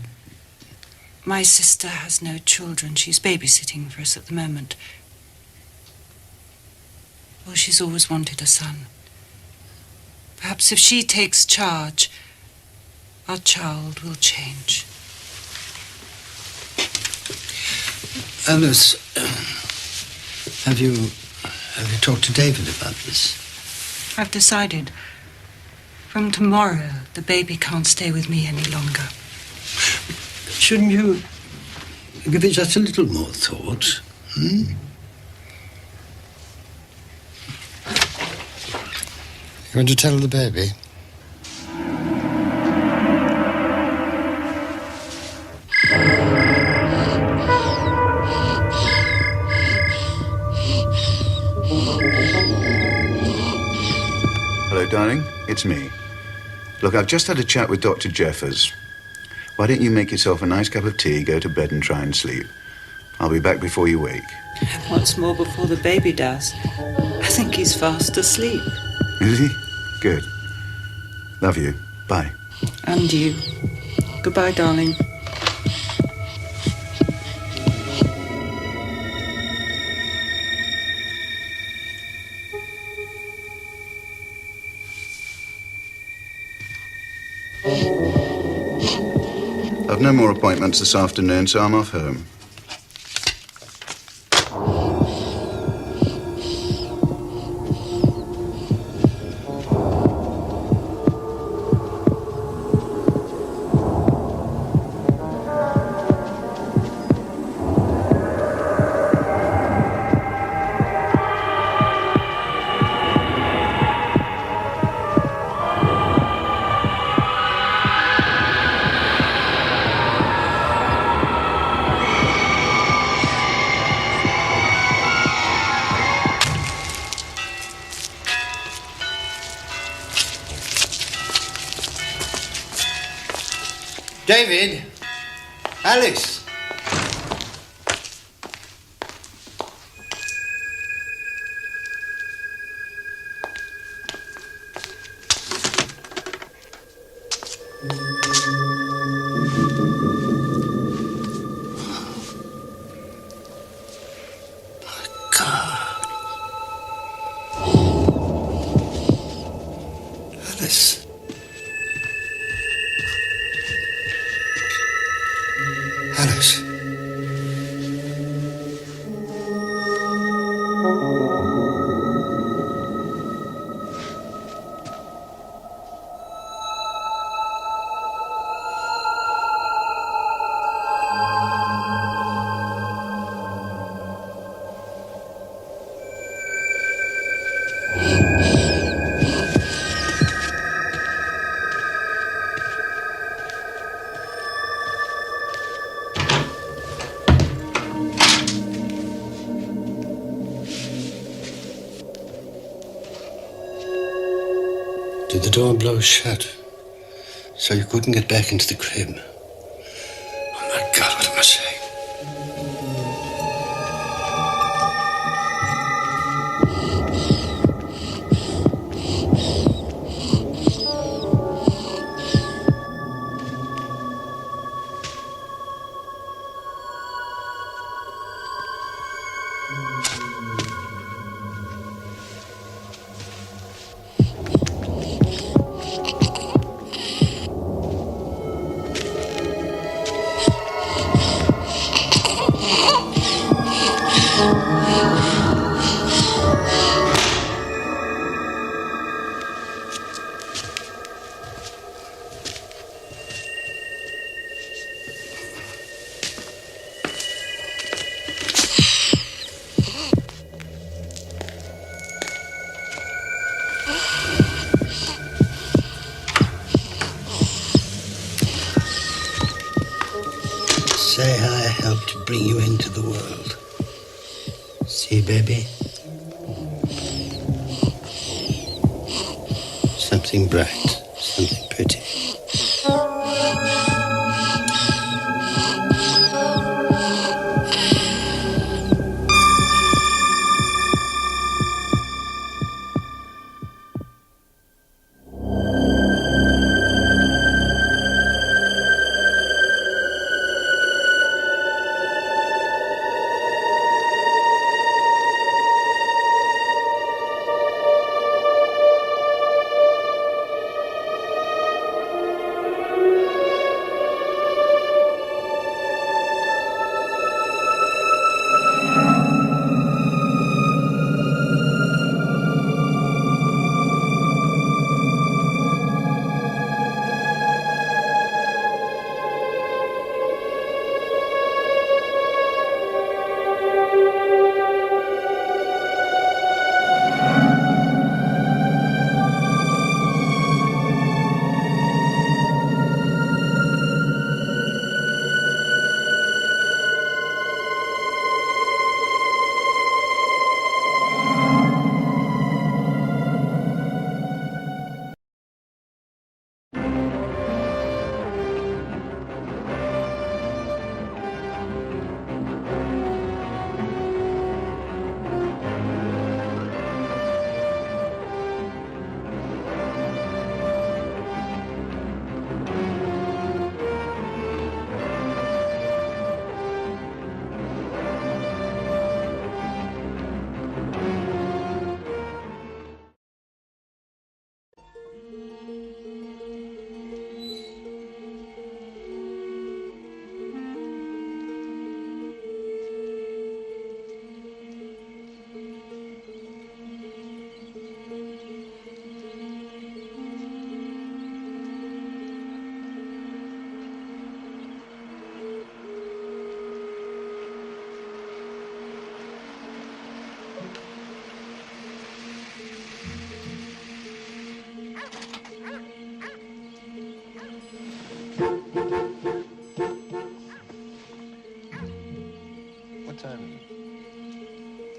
My sister has no children. She's babysitting for us at the moment. Well, she's always wanted a son. Perhaps if she takes charge, our child will change. Alice, have you talked to David about this? I've decided. From tomorrow, the baby can't stay with me any longer. Shouldn't you give it just a little more thought? Hmm? You want to tell the baby? Hello, darling. It's me. Look, I've just had a chat with Dr. Jeffers. Why don't you make yourself a nice cup of tea, go to bed and try and sleep? I'll be back before you wake. Once more before the baby does. I think he's fast asleep. Is he? Good. Love you. Bye. And you. Goodbye, darling. I've no more appointments this afternoon, so I'm off home. David? Alice? Alice. Alice. Did the door blow shut? So you couldn't get back into the crib? Oh my God, what am I saying? Say I helped to bring you into the world. See, baby? Something bright, something pretty.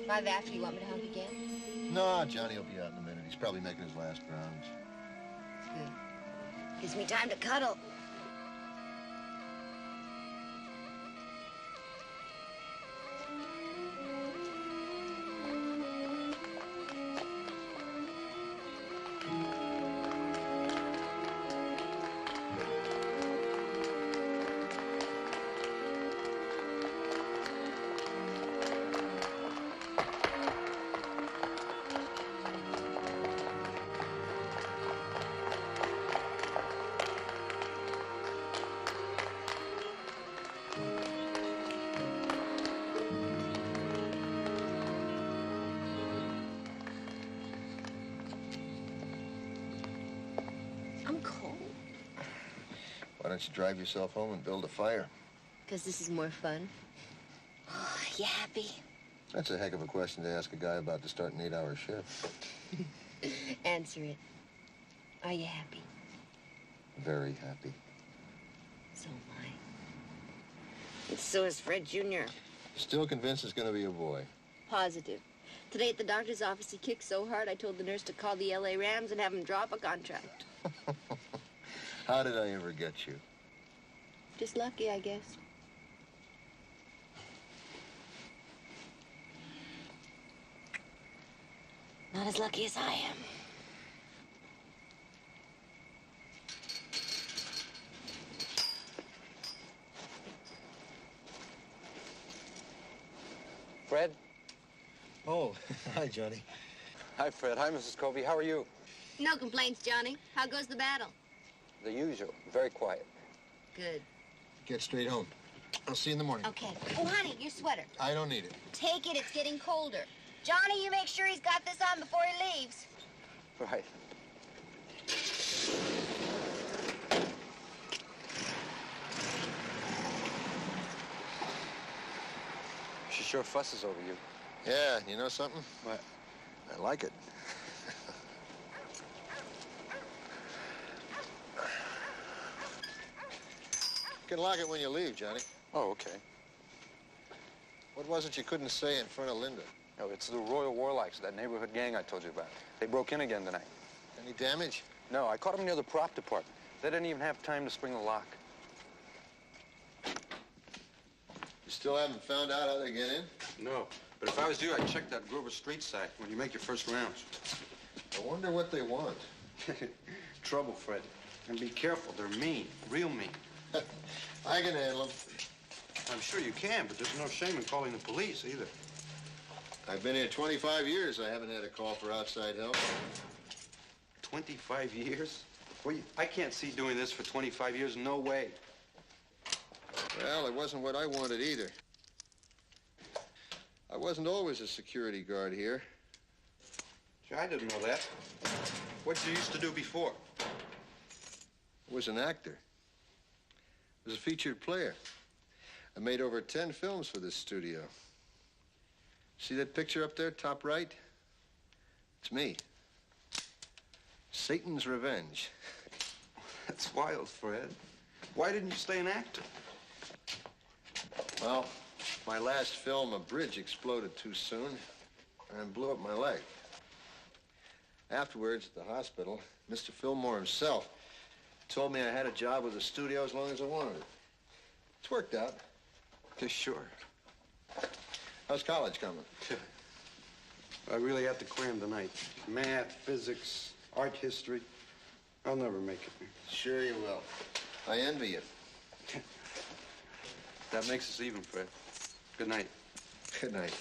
5 after, you want me to hug again? No, Johnny will be out in a minute. He's probably making his last rounds. Good. Gives me time to cuddle. I'm cold. Why don't you drive yourself home and build a fire? Because this is more fun. Oh, you happy? That's a heck of a question to ask a guy about to start an 8-hour shift. Answer it. Are you happy? Very happy. So am I. And so is Fred Jr. Still convinced it's going to be a boy. Positive. Today at the doctor's office, he kicked so hard, I told the nurse to call the LA Rams and have him drop a contract. How did I ever get you? Just lucky, I guess. Not as lucky as I am. Fred? Oh, hi, Johnny. Hi, Fred. Hi, Mrs. Covey. How are you? No complaints, Johnny. How goes the battle? The usual. Very quiet. Good. Get straight home. I'll see you in the morning. Okay. Oh, honey, your sweater. I don't need it. Take it. It's getting colder. Johnny, you make sure he's got this on before he leaves. Right. She sure fusses over you. Yeah, you know something? What? I like it. You can lock it when you leave, Johnny. Oh, okay. What was it you couldn't say in front of Linda? Oh, it's the Royal Warlocks, that neighborhood gang I told you about. They broke in again tonight. Any damage? No, I caught them near the prop department. They didn't even have time to spring the lock. You still haven't found out how they get in? No, but if I was you, I'd check that Grover Street side when you make your first rounds. I wonder what they want. Trouble, Fred. And be careful. They're mean, real mean. I can handle them. I'm sure you can, but there's no shame in calling the police either. I've been here 25 years. I haven't had a call for outside help. 25 years? Well, I can't see doing this for 25 years. No way. Well, it wasn't what I wanted either. I wasn't always a security guard here. Gee, I didn't know that. What'd you used to do before? I was an actor. I was a featured player. I made over 10 films for this studio. See that picture up there, top right? It's me. Satan's Revenge. That's wild, Fred. Why didn't you stay an actor? Well, my last film, a bridge exploded too soon and blew up my leg. Afterwards, at the hospital, Mr. Fillmore himself told me I had a job with the studio as long as I wanted it. It's worked out. Okay, sure. How's college coming? I really have to cram tonight. Math, physics, art history. I'll never make it. Sure you will. I envy you. That makes us even, Fred. Good night. Good night.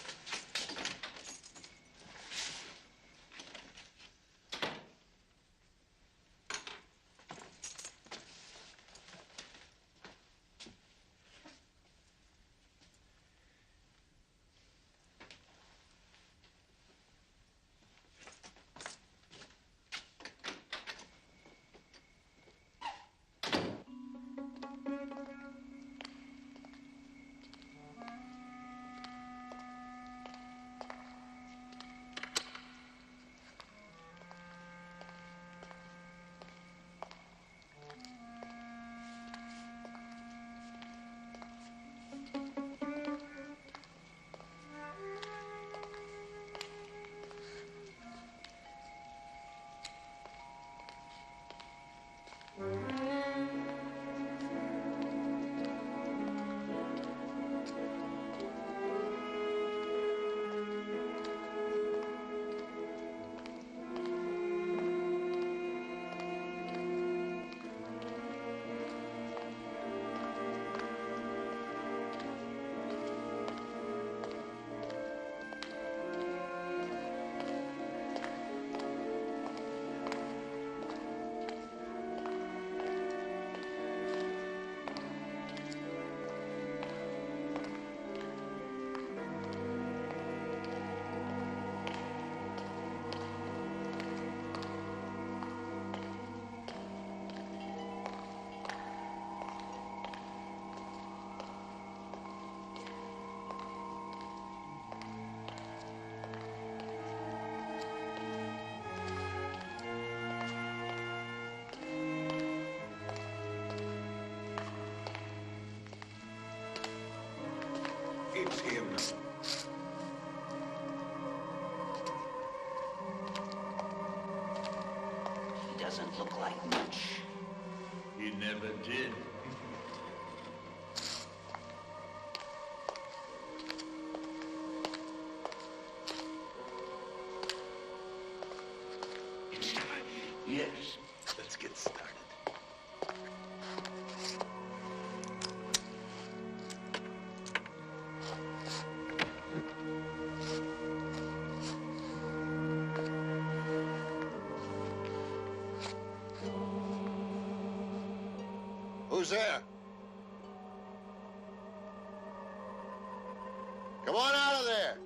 doesn't look like much. He never did. It's time. Yes, let's get started. Who's there? Come on out of there.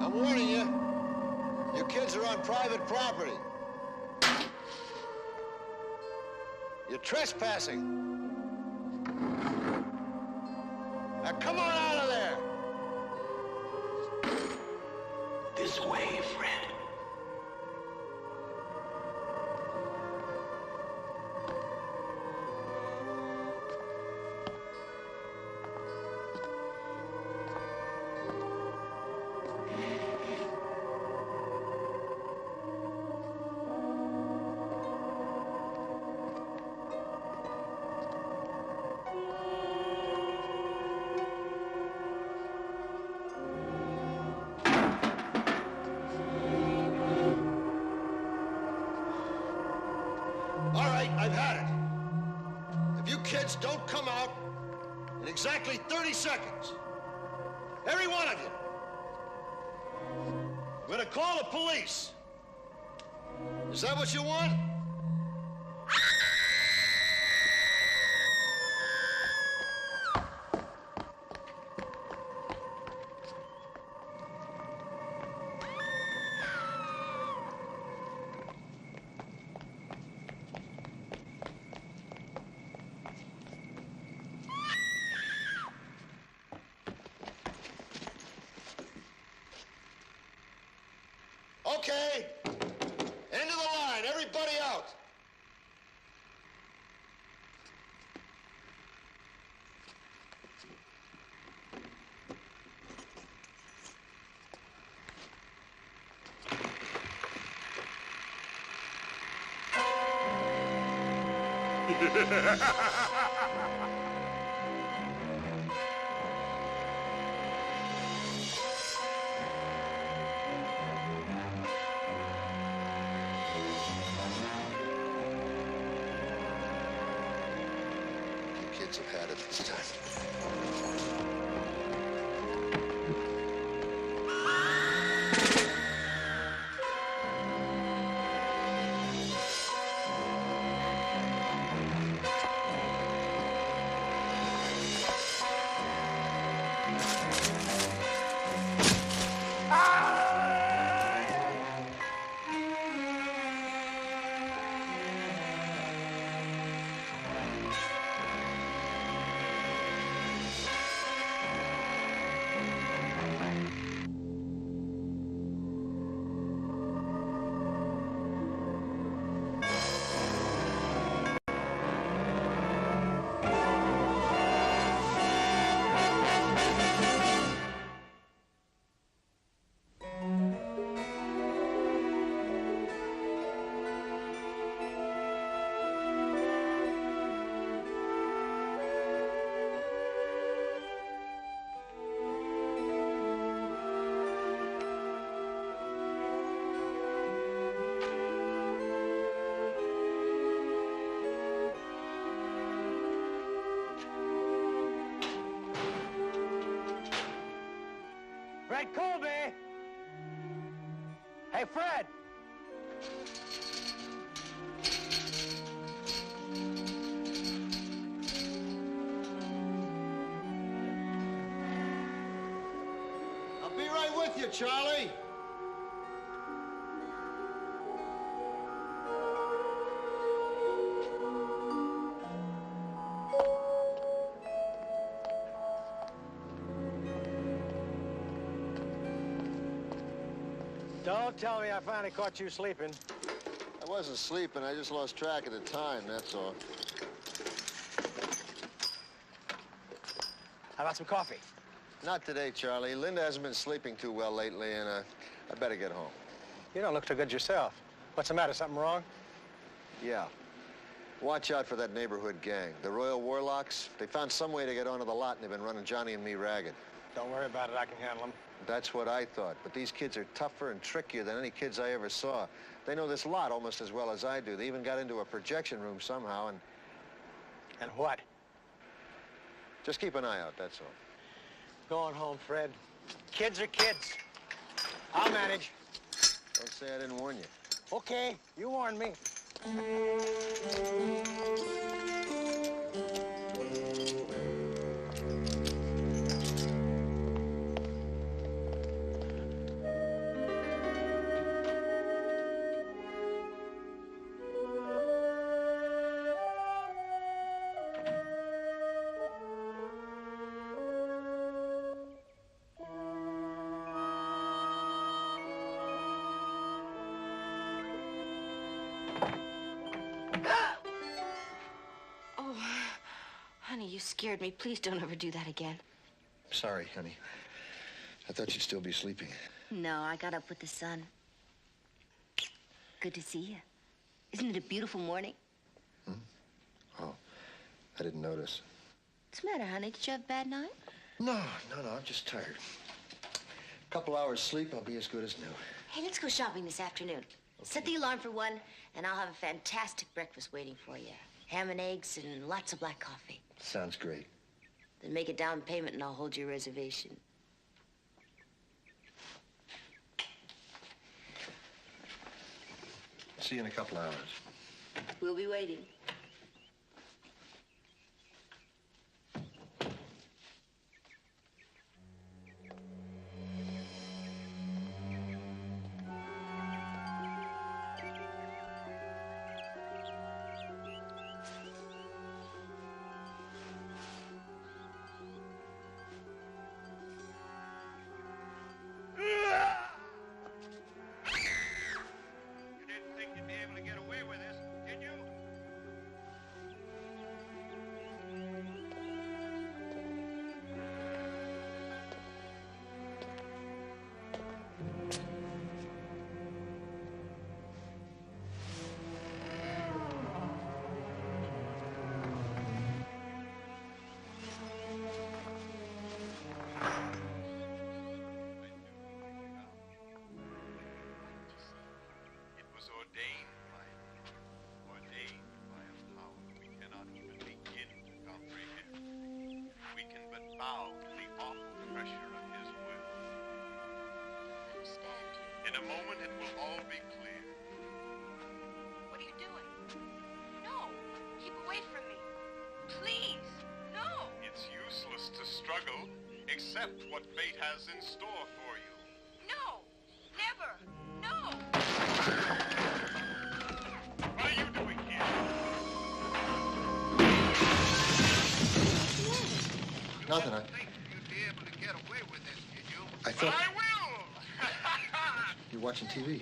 I'm warning you. Your kids are on private property. You're trespassing. Now come on out of there. This way, Fred. All right, I've had it. If you kids don't come out in exactly 30 seconds, every one of you, I'm gonna call the police. Is that what you want? Okay. End of the line. Everybody out. You kids have had it this time. Fred Colby! Hey, Fred! Charlie. Don't tell me I finally caught you sleeping. I wasn't sleeping. I just lost track of the time, that's all. How about some coffee? Not today, Charlie. Linda hasn't been sleeping too well lately, and I better get home. You don't look too good yourself. What's the matter? Something wrong? Yeah. Watch out for that neighborhood gang. The Royal Warlocks. They found some way to get onto the lot, and they've been running Johnny and me ragged. Don't worry about it. I can handle them. That's what I thought. But these kids are tougher and trickier than any kids I ever saw. They know this lot almost as well as I do. They even got into a projection room somehow, and... And what? Just keep an eye out, that's all. Going home, Fred. Kids are kids. I'll manage. Don't say I didn't warn you. Okay, you warned me. Honey, you scared me. Please don't ever do that again. Sorry, honey. I thought you'd still be sleeping. No, I got up with the sun. Good to see you. Isn't it a beautiful morning? Oh, I didn't notice. What's the matter, honey? Did you have a bad night? No, I'm just tired. A couple hours sleep, I'll be as good as new. Hey, let's go shopping this afternoon. Okay. Set the alarm for 1, and I'll have a fantastic breakfast waiting for you. Ham and eggs and lots of black coffee. Sounds great. Then make a down payment and I'll hold your reservation. See you in a couple hours. We'll be waiting. In a moment, it will all be clear. What are you doing? No! Keep away from me. Please! No! It's useless to struggle. Accept what fate has in store for you. No! Never! No! What are you doing here? Nothing. You'd be able to get away with this, did you? I thought... I will! You're watching TV.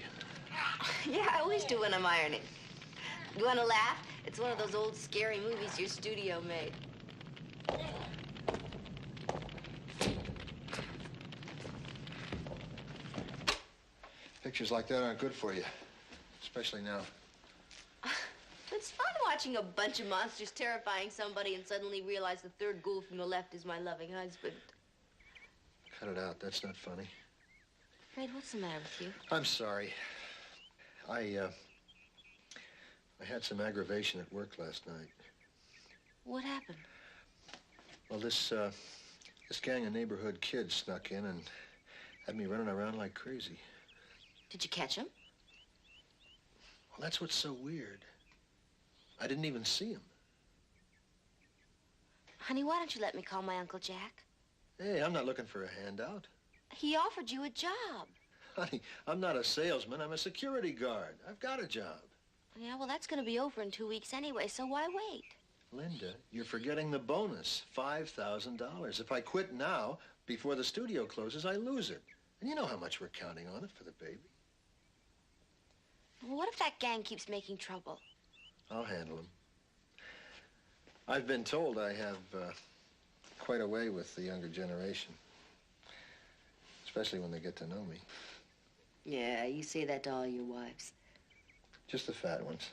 Yeah, I always do when I'm ironing. You want to laugh? It's one of those old scary movies your studio made. Pictures like that aren't good for you, especially now. It's fun watching a bunch of monsters terrifying somebody and suddenly realize the third ghoul from the left is my loving husband. Cut it out. That's not funny. Fred, what's the matter with you? I'm sorry. I had some aggravation at work last night. What happened? Well, this gang of neighborhood kids snuck in and had me running around like crazy. Did you catch them? Well, that's what's so weird. I didn't even see them. Honey, why don't you let me call my Uncle Jack? Hey, I'm not looking for a handout. He offered you a job. Honey, I'm not a salesman. I'm a security guard. I've got a job. Yeah, well, that's going to be over in 2 weeks anyway, so why wait? Linda, you're forgetting the bonus, $5,000. If I quit now, before the studio closes, I lose it. And you know how much we're counting on it for the baby. Well, what if that gang keeps making trouble? I'll handle them. I've been told I have quite a way with the younger generation, especially when they get to know me. Yeah, you say that to all your wives. Just the fat ones.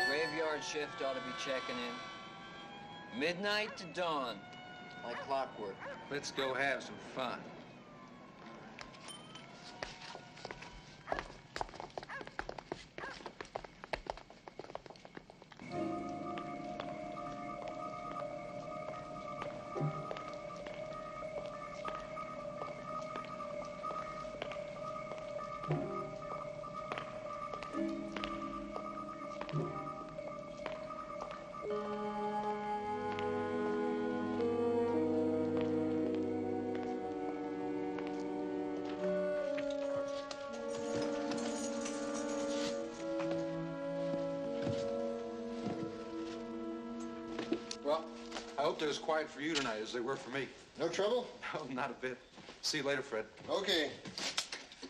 Graveyard shift ought to be checking in. Midnight to dawn, like clockwork. Let's go have some fun. Well, I hope they're as quiet for you tonight as they were for me. No trouble? No, not a bit. See you later, Fred. Okay.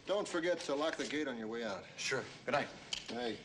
Don't forget to lock the gate on your way out. Sure. Good night. Hey.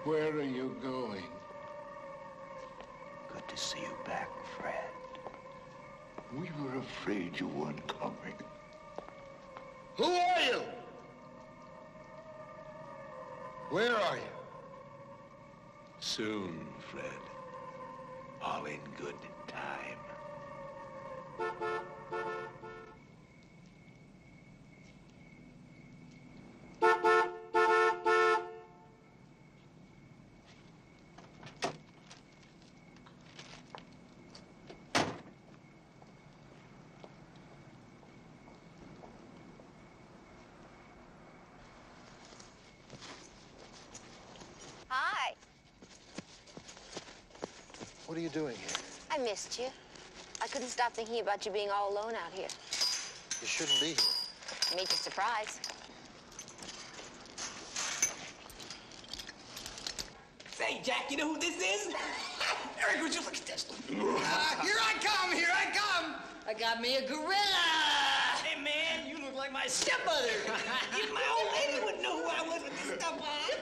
Where are you going? Good to see you back, Fred. We were afraid you weren't coming. Who are you? Where are you? Soon, Fred. All in good time. Hi. What are you doing here? I missed you. I couldn't stop thinking about you being all alone out here. You shouldn't be here. Made you surprised. Jack, you know who this is? Eric, would you look at this? Here I come, here I come! I got me a gorilla! Hey, man, you look like my stepmother. Even my old lady wouldn't know who I was with this stuff on.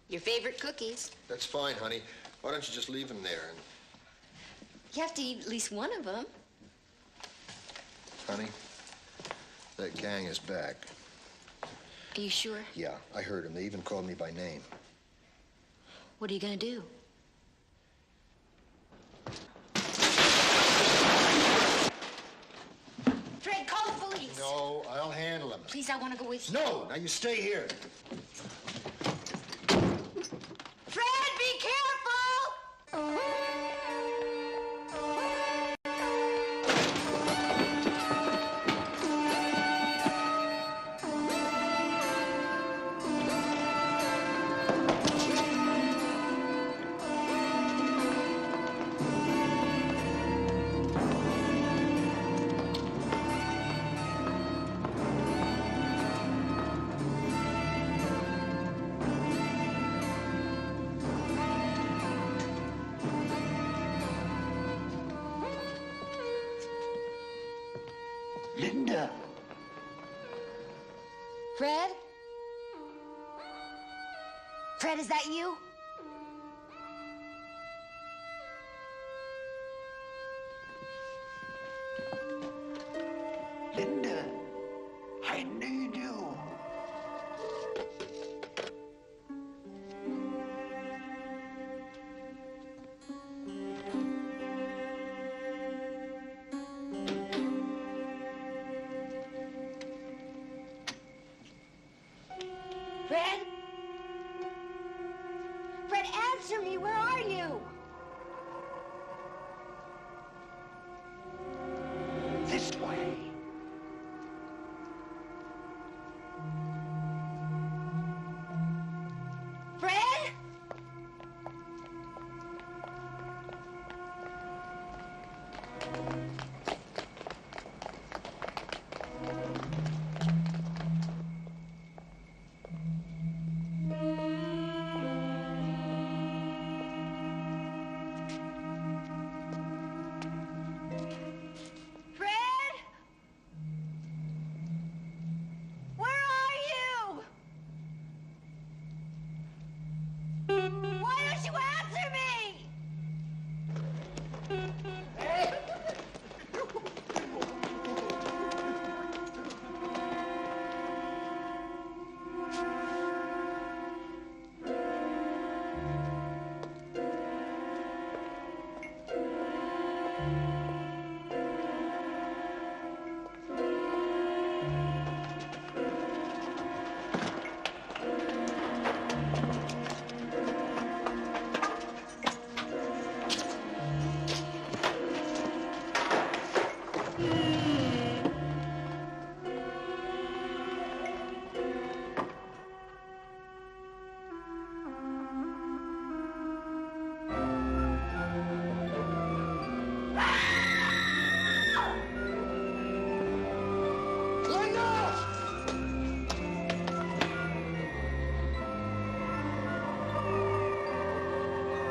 Your favorite cookies. That's fine, honey. Why don't you just leave them there? And, You have to eat at least one of them. honey, that gang is back. Are you sure? Yeah, I heard them. They even called me by name. What are you gonna do? Fred, call the police. No, I'll handle them. Please, I want to go with you. No, now you stay here. Fred, be careful! Linda. Fred? Fred, is that you? Linda, I need you. Fred? Fred, answer me. Where are you? This way. Fred? Fred? Where are you? Why don't you answer me?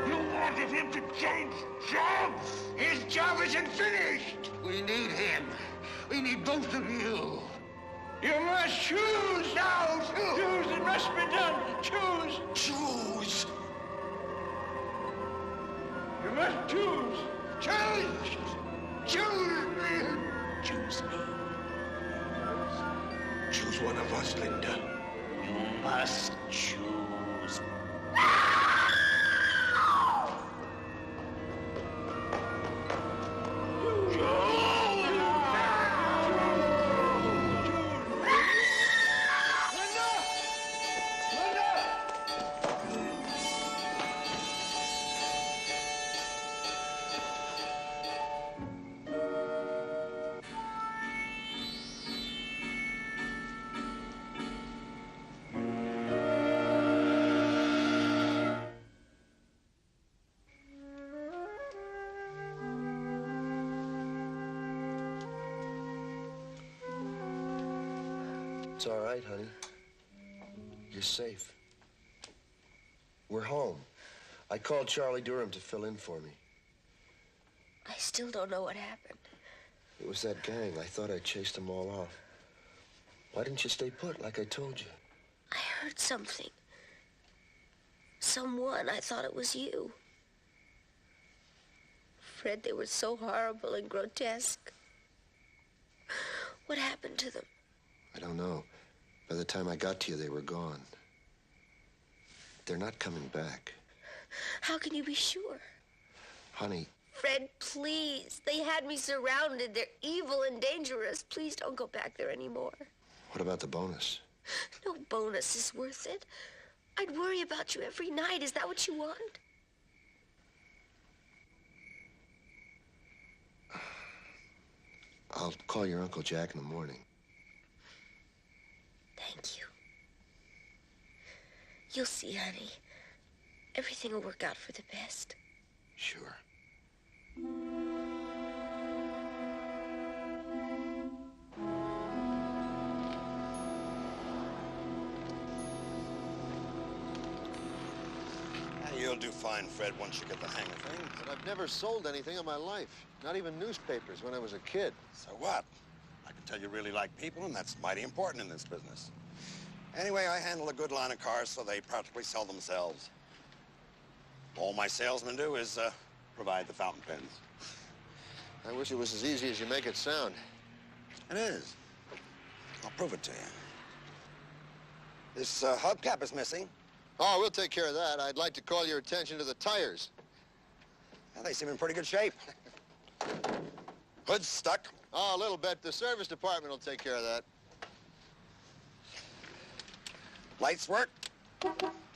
You wanted him to change jobs. His job isn't finished. We need him. We need both of you. You must choose now. Choose. It must be done. Choose. Choose. You must choose. Choose. Choose me. Choose me. Choose one of us, Linda. You must choose. It's all right, honey. You're safe. We're home. I called Charlie Durham to fill in for me. I still don't know what happened. It was that gang. I thought I chased them all off. Why didn't you stay put like I told you? I heard something. Someone. I thought it was you. Fred, they were so horrible and grotesque. What happened to them? I don't know. By the time I got to you, they were gone. They're not coming back. How can you be sure? Honey, Fred, please. They had me surrounded. They're evil and dangerous. Please don't go back there anymore. what about the bonus? No bonus is worth it. I'd worry about you every night. Is that what you want? I'll call your Uncle Jack in the morning. Thank you. You'll see, honey. Everything will work out for the best. Sure. You'll do fine, Fred, once you get the hang of things. But I've never sold anything in my life. Not even newspapers when I was a kid. So what? I can tell you really like people, and that's mighty important in this business. Anyway, I handle a good line of cars, so they practically sell themselves. All my salesmen do is provide the fountain pens. I wish it was as easy as you make it sound. It is. I'll prove it to you. This hubcap is missing. Oh, we'll take care of that. I'd like to call your attention to the tires. Well, they seem in pretty good shape. Hood's stuck. Oh, a little bit. The service department will take care of that. Lights work.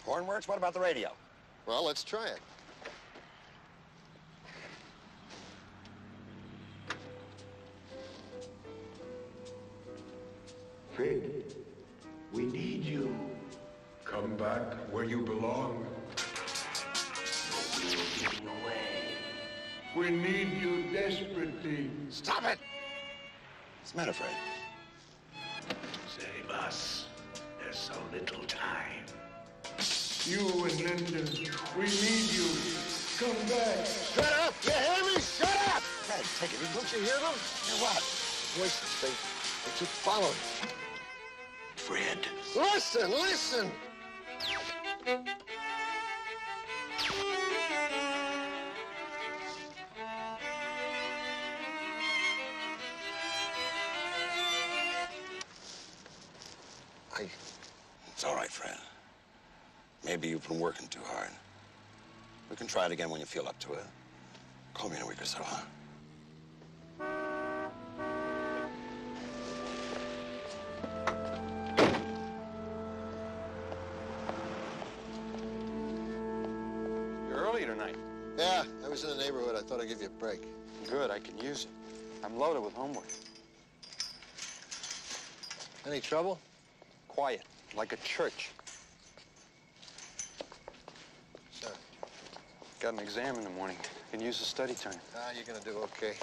Horn works. What about the radio? Well, let's try it. Fred, we need you. Come back where you belong. You're getting away. We need you desperately. Stop it! What's the matter, Fred? Save us. There's so little time. You and Linda, we need you. Come back. Shut up! You hear me? Shut up! Fred, take it easy. Don't you hear them? Hear what? Voices. They keep following. Fred. Listen, listen! It's all right, Fred. Maybe you've been working too hard. We can try it again when you feel up to it. Call me in a week or so, huh? You're early tonight. Yeah, I was in the neighborhood. I thought I'd give you a break. Good, I can use it. I'm loaded with homework. Any trouble? Quiet, like a church. Sir. Got an exam in the morning. Can use the study time. Ah, you're gonna do okay.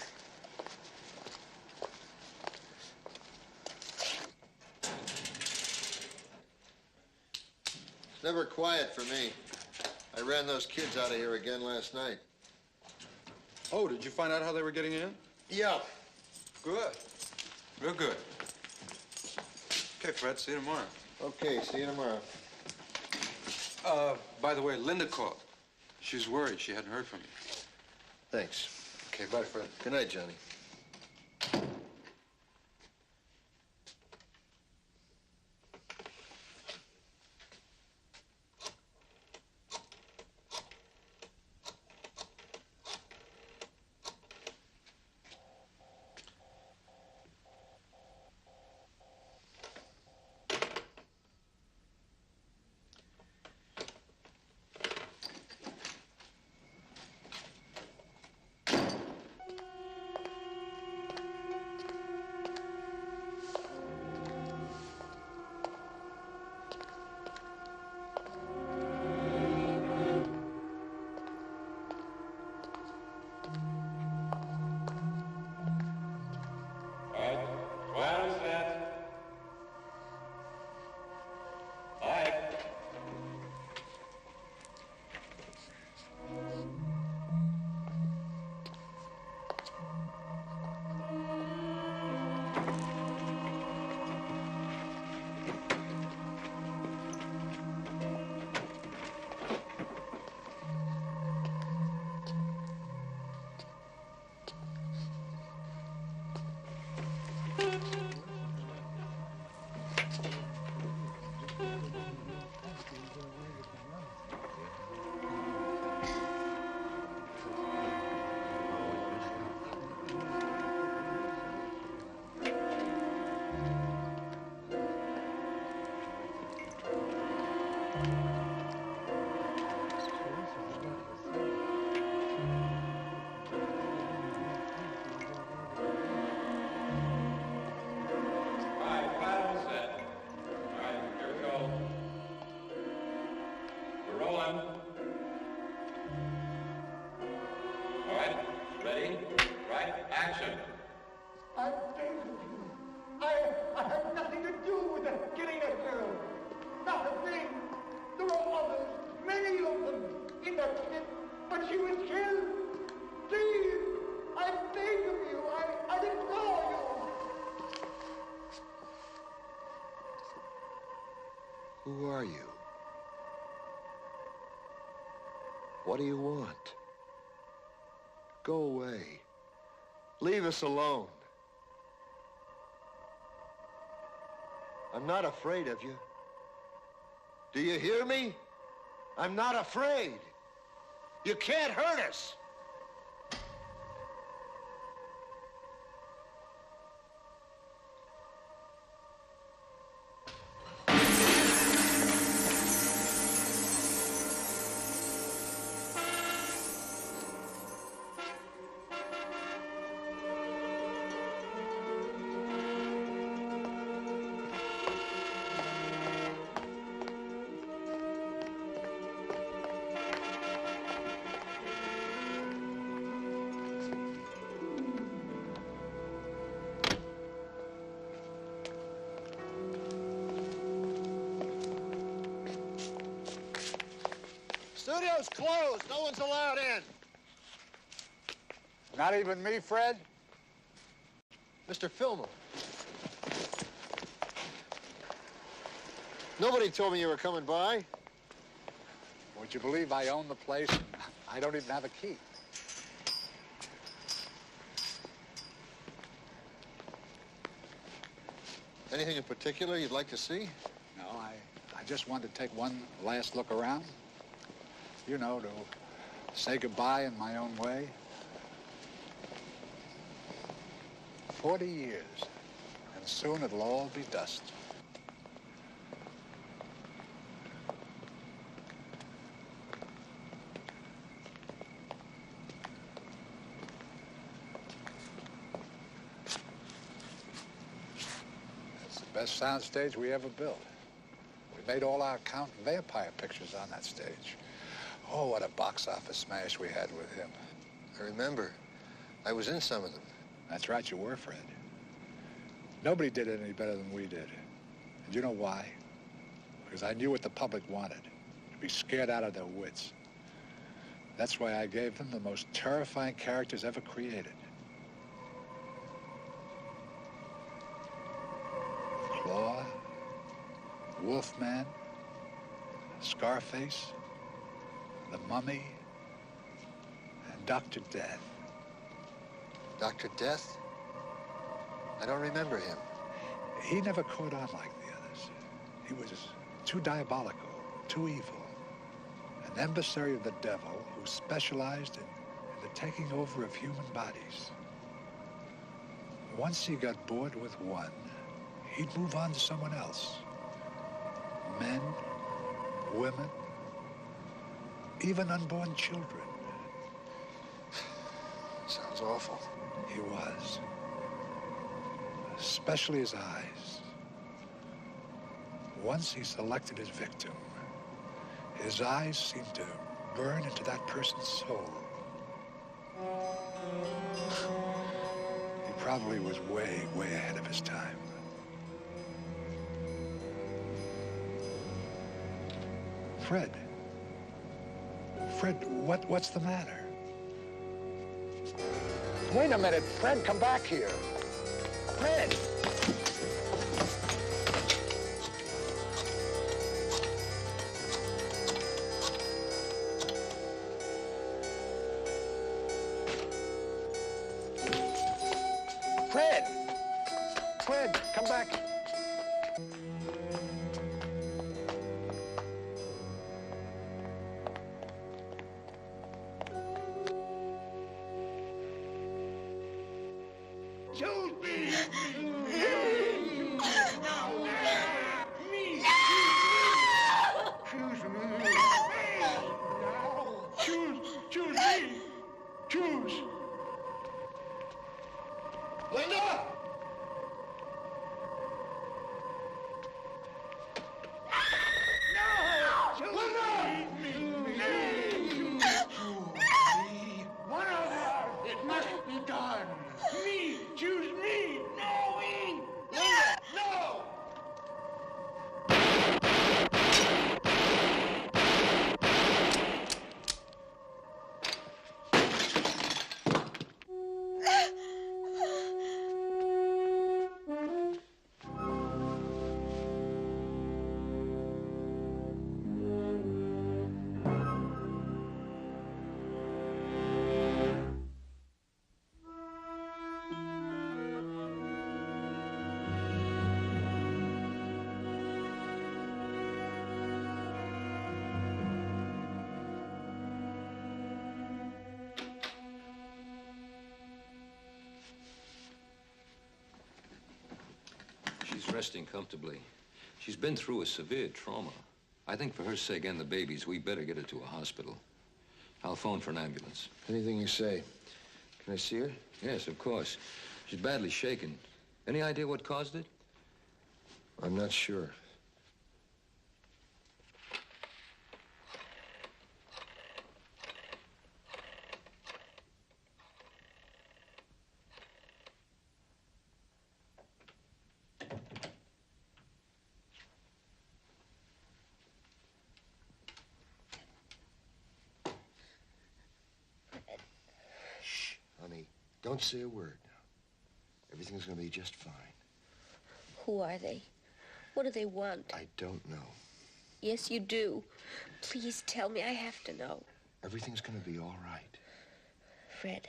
It's never quiet for me. I ran those kids out of here again last night. Oh, did you find out how they were getting in? Yeah. Good. Real good. Okay, Fred, see you tomorrow. Okay, see you tomorrow. By the way, Linda called. She was worried. She hadn't heard from you. Thanks. Okay, bye, Fred. Good night, Johnny. I had nothing to do with killing that girl. Not a thing. There were others, many of them, in that pit, but she was killed. Please, I beg of you, I implore you. Who are you? What do you want? Go away. Leave us alone. I'm not afraid of you. Do you hear me? I'm not afraid. You can't hurt us. Studio's closed. No one's allowed in. Not even me, Fred? Mr. Fillmore. Nobody told me you were coming by. Would you believe I own the place? I don't even have a key. Anything in particular you'd like to see? No, I just wanted to take one last look around. You know, to say goodbye in my own way. 40 years, and soon it'll all be dust. It's the best soundstage we ever built. We made all our Count vampire pictures on that stage. Oh, what a box office smash we had with him. I remember. I was in some of them. That's right, you were, Fred. Nobody did it any better than we did. And you know why? Because I knew what the public wanted, to be scared out of their wits. That's why I gave them the most terrifying characters ever created. Claw, Wolfman, Scarface, the Mummy, and Dr. Death. Dr. Death? I don't remember him. He never caught on like the others. He was too diabolical, too evil. An emissary of the devil who specialized in the taking over of human bodies. Once he got bored with one, he'd move on to someone else. Men, women, even unborn children. Sounds awful. He was. Especially his eyes. Once he selected his victim, his eyes seemed to burn into that person's soul. He probably was way, way ahead of his time. Fred, what's the matter? Wait a minute, Fred, come back here. Fred! Fred, come back. resting comfortably. She's been through a severe trauma. I think for her sake and the baby's, we better get her to a hospital. I'll phone for an ambulance. Anything you say. Can I see her? Yes, of course. She's badly shaken. Any idea what caused it? I'm not sure. Honey, don't say a word now. Everything's gonna be just fine. Who are they? What do they want? I don't know. Yes, you do. Please tell me. I have to know. Everything's gonna be all right. Fred,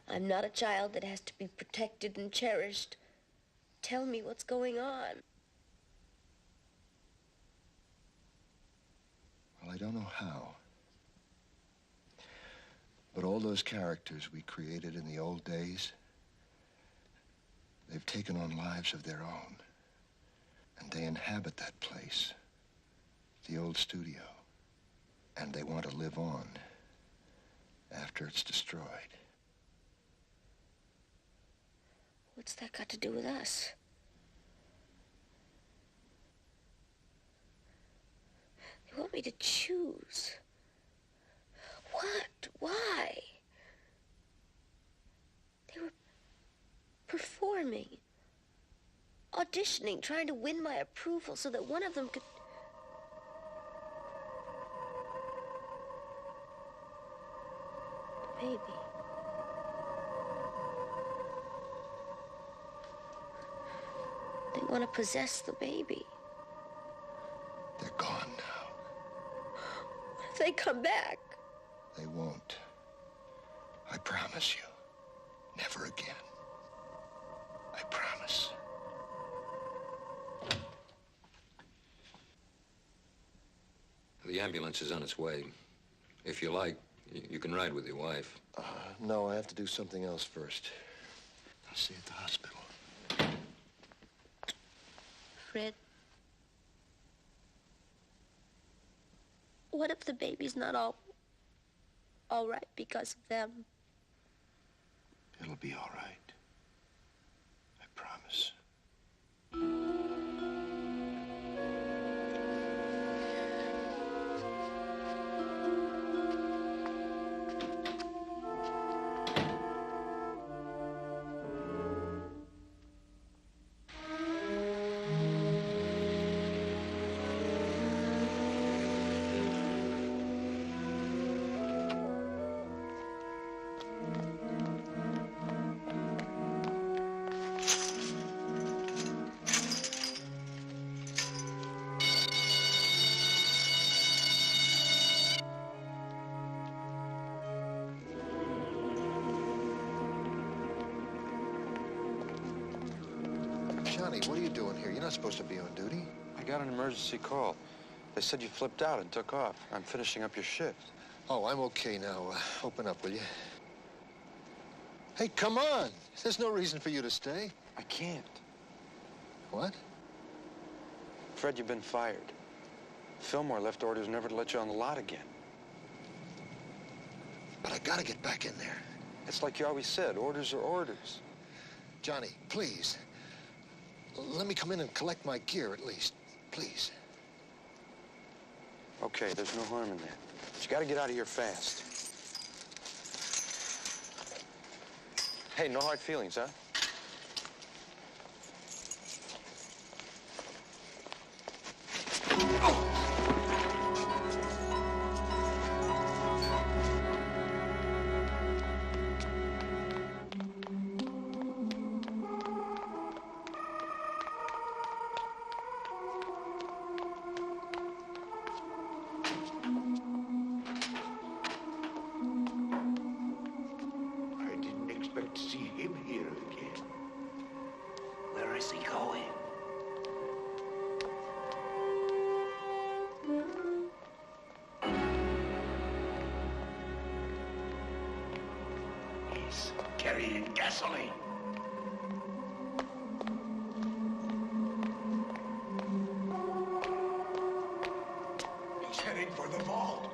I'm not a child that has to be protected and cherished. Tell me what's going on. Well, I don't know how. But all those characters we created in the old days, they've taken on lives of their own. And they inhabit that place, the old studio. And they want to live on after it's destroyed. What's that got to do with us? They want me to choose. What? Why? They were performing, auditioning, trying to win my approval so that one of them could... The baby. They want to possess the baby. They're gone now. What if they come back? They won't. I promise you. Never again. I promise. The ambulance is on its way. If you like, you can ride with your wife. No, I have to do something else first. I'll see you at the hospital. Fred, what if the baby's not all right because of them? It'll be all right. I promise. Johnny, what are you doing here? You're not supposed to be on duty. I got an emergency call. They said you flipped out and took off. I'm finishing up your shift. Oh, I'm okay now. Open up, will you? Hey, come on. There's no reason for you to stay. I can't. What? Fred, you've been fired. Fillmore left orders never to let you on the lot again. But I gotta get back in there. It's like you always said, orders are orders. Johnny, please. Let me come in and collect my gear at least. Please. Okay, there's no harm in that. But you gotta get out of here fast. Hey, no hard feelings, huh? Carrying gasoline. for the vault.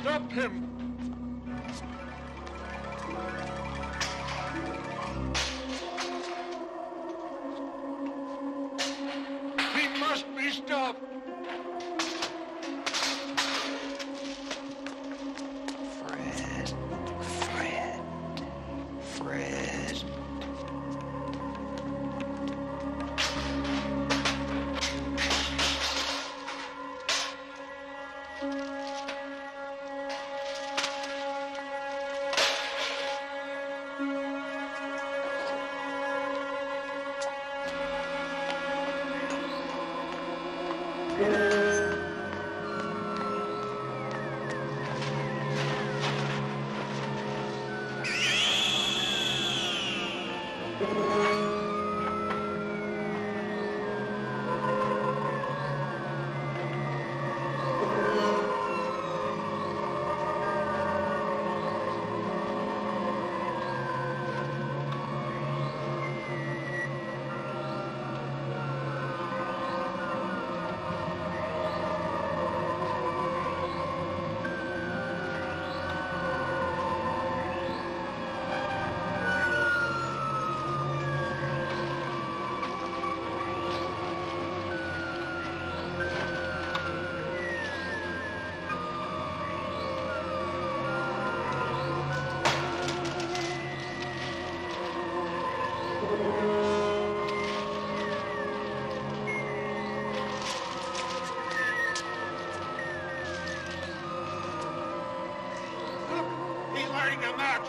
Stop him! He must be stopped! Fred. He's lighting a match!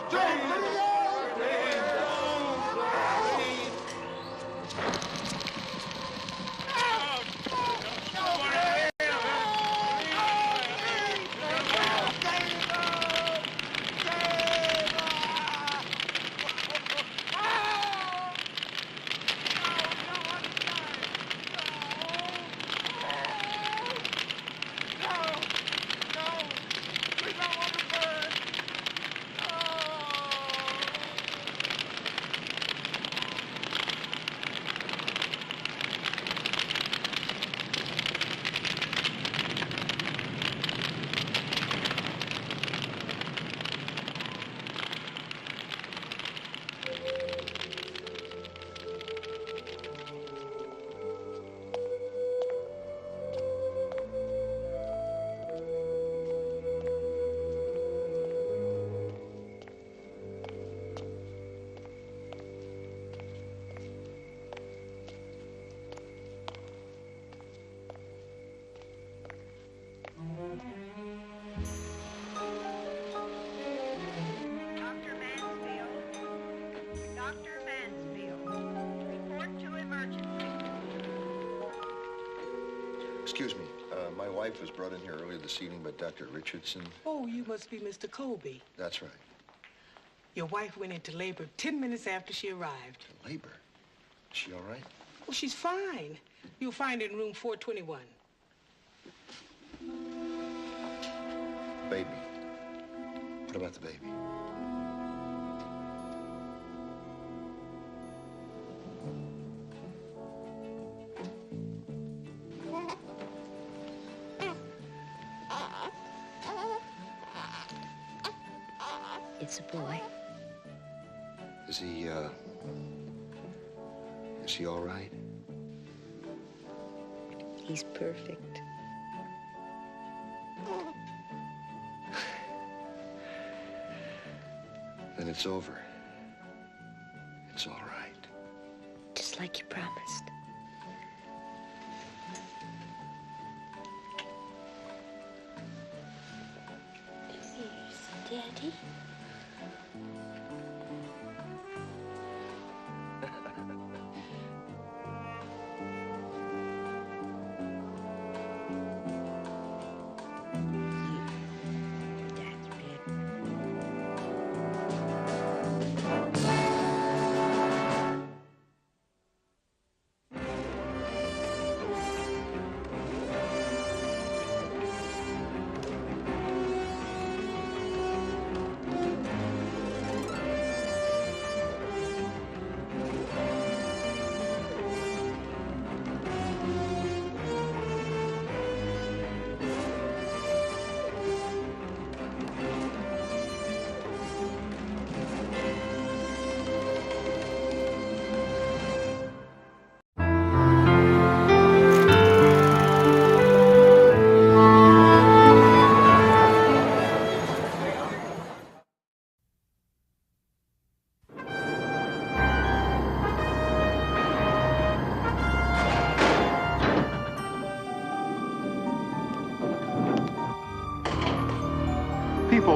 Excuse me, my wife was brought in here earlier this evening by Dr. Richardson. Oh, you must be Mr. Colby. That's right. Your wife went into labor 10 minutes after she arrived. Labor? Is she all right? Oh, she's fine. You'll find her in room 421. Baby. What about the baby? It's a boy. Is he all right? He's perfect. Then it's over. It's all right. Just like you promised. Here's Daddy.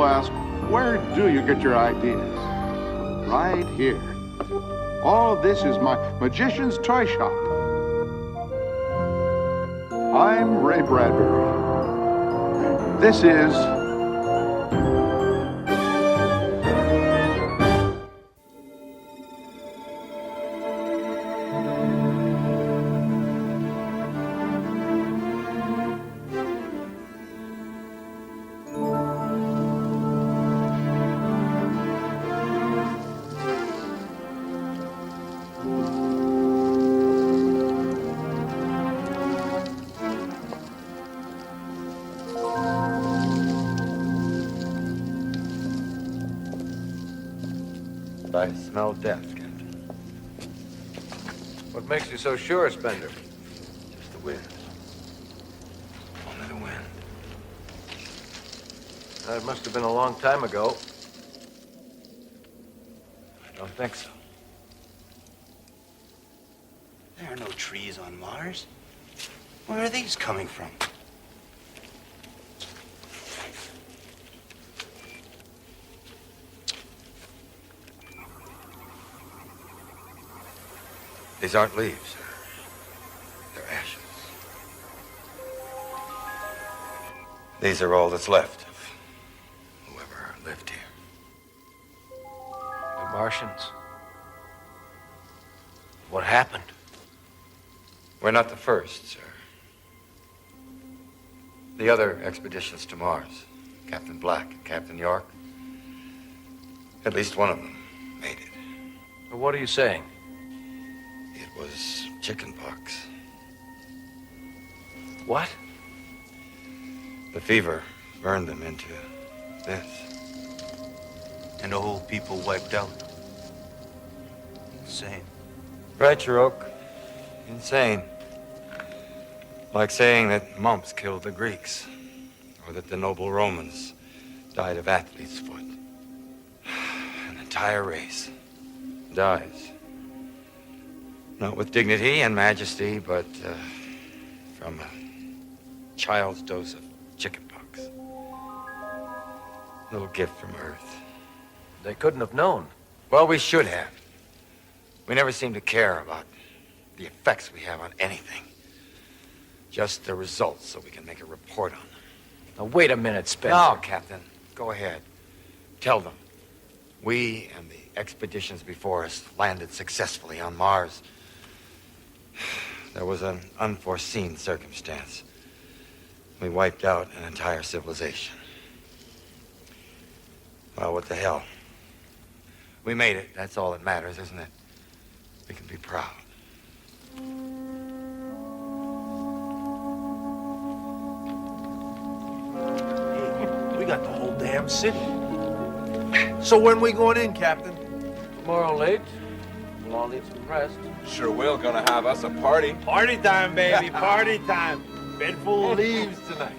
also ask, where do you get your ideas? Right here. All of this is my magician's toy shop. I'm Ray Bradbury. This is... I smell death, Captain. What makes you so sure, Spender? Just the wind. Only the wind. That must have been a long time ago. I don't think so. There are no trees on Mars. Where are these coming from? These aren't leaves. They're ashes. These are all that's left of whoever lived here. The Martians? What happened? We're not the first, sir. The other expeditions to Mars, Captain Black and Captain York, at least one of them made it. Well, what are you saying? It was chickenpox. What? The fever burned them into this. And the whole people wiped out. Insane. Right, Cherok. Insane. Like saying that mumps killed the Greeks, or that the noble Romans died of athlete's foot. An entire race dies. Not with dignity and majesty, but from a child's dose of chickenpox. Little gift from Earth. They couldn't have known. Well, we should have. We never seem to care about the effects we have on anything. Just the results so we can make a report on them. Now, wait a minute, Spencer. No, Captain. Go ahead. Tell them. We and the expeditions before us landed successfully on Mars. There was an unforeseen circumstance. We wiped out an entire civilization. Well, what the hell? We made it. That's all that matters, isn't it? We can be proud. We got the whole damn city. So when we going in, Captain? Tomorrow late. We'll all need some rest. Sure will. Gonna have us a party. Party time, baby. Party time. Bed full of leaves tonight.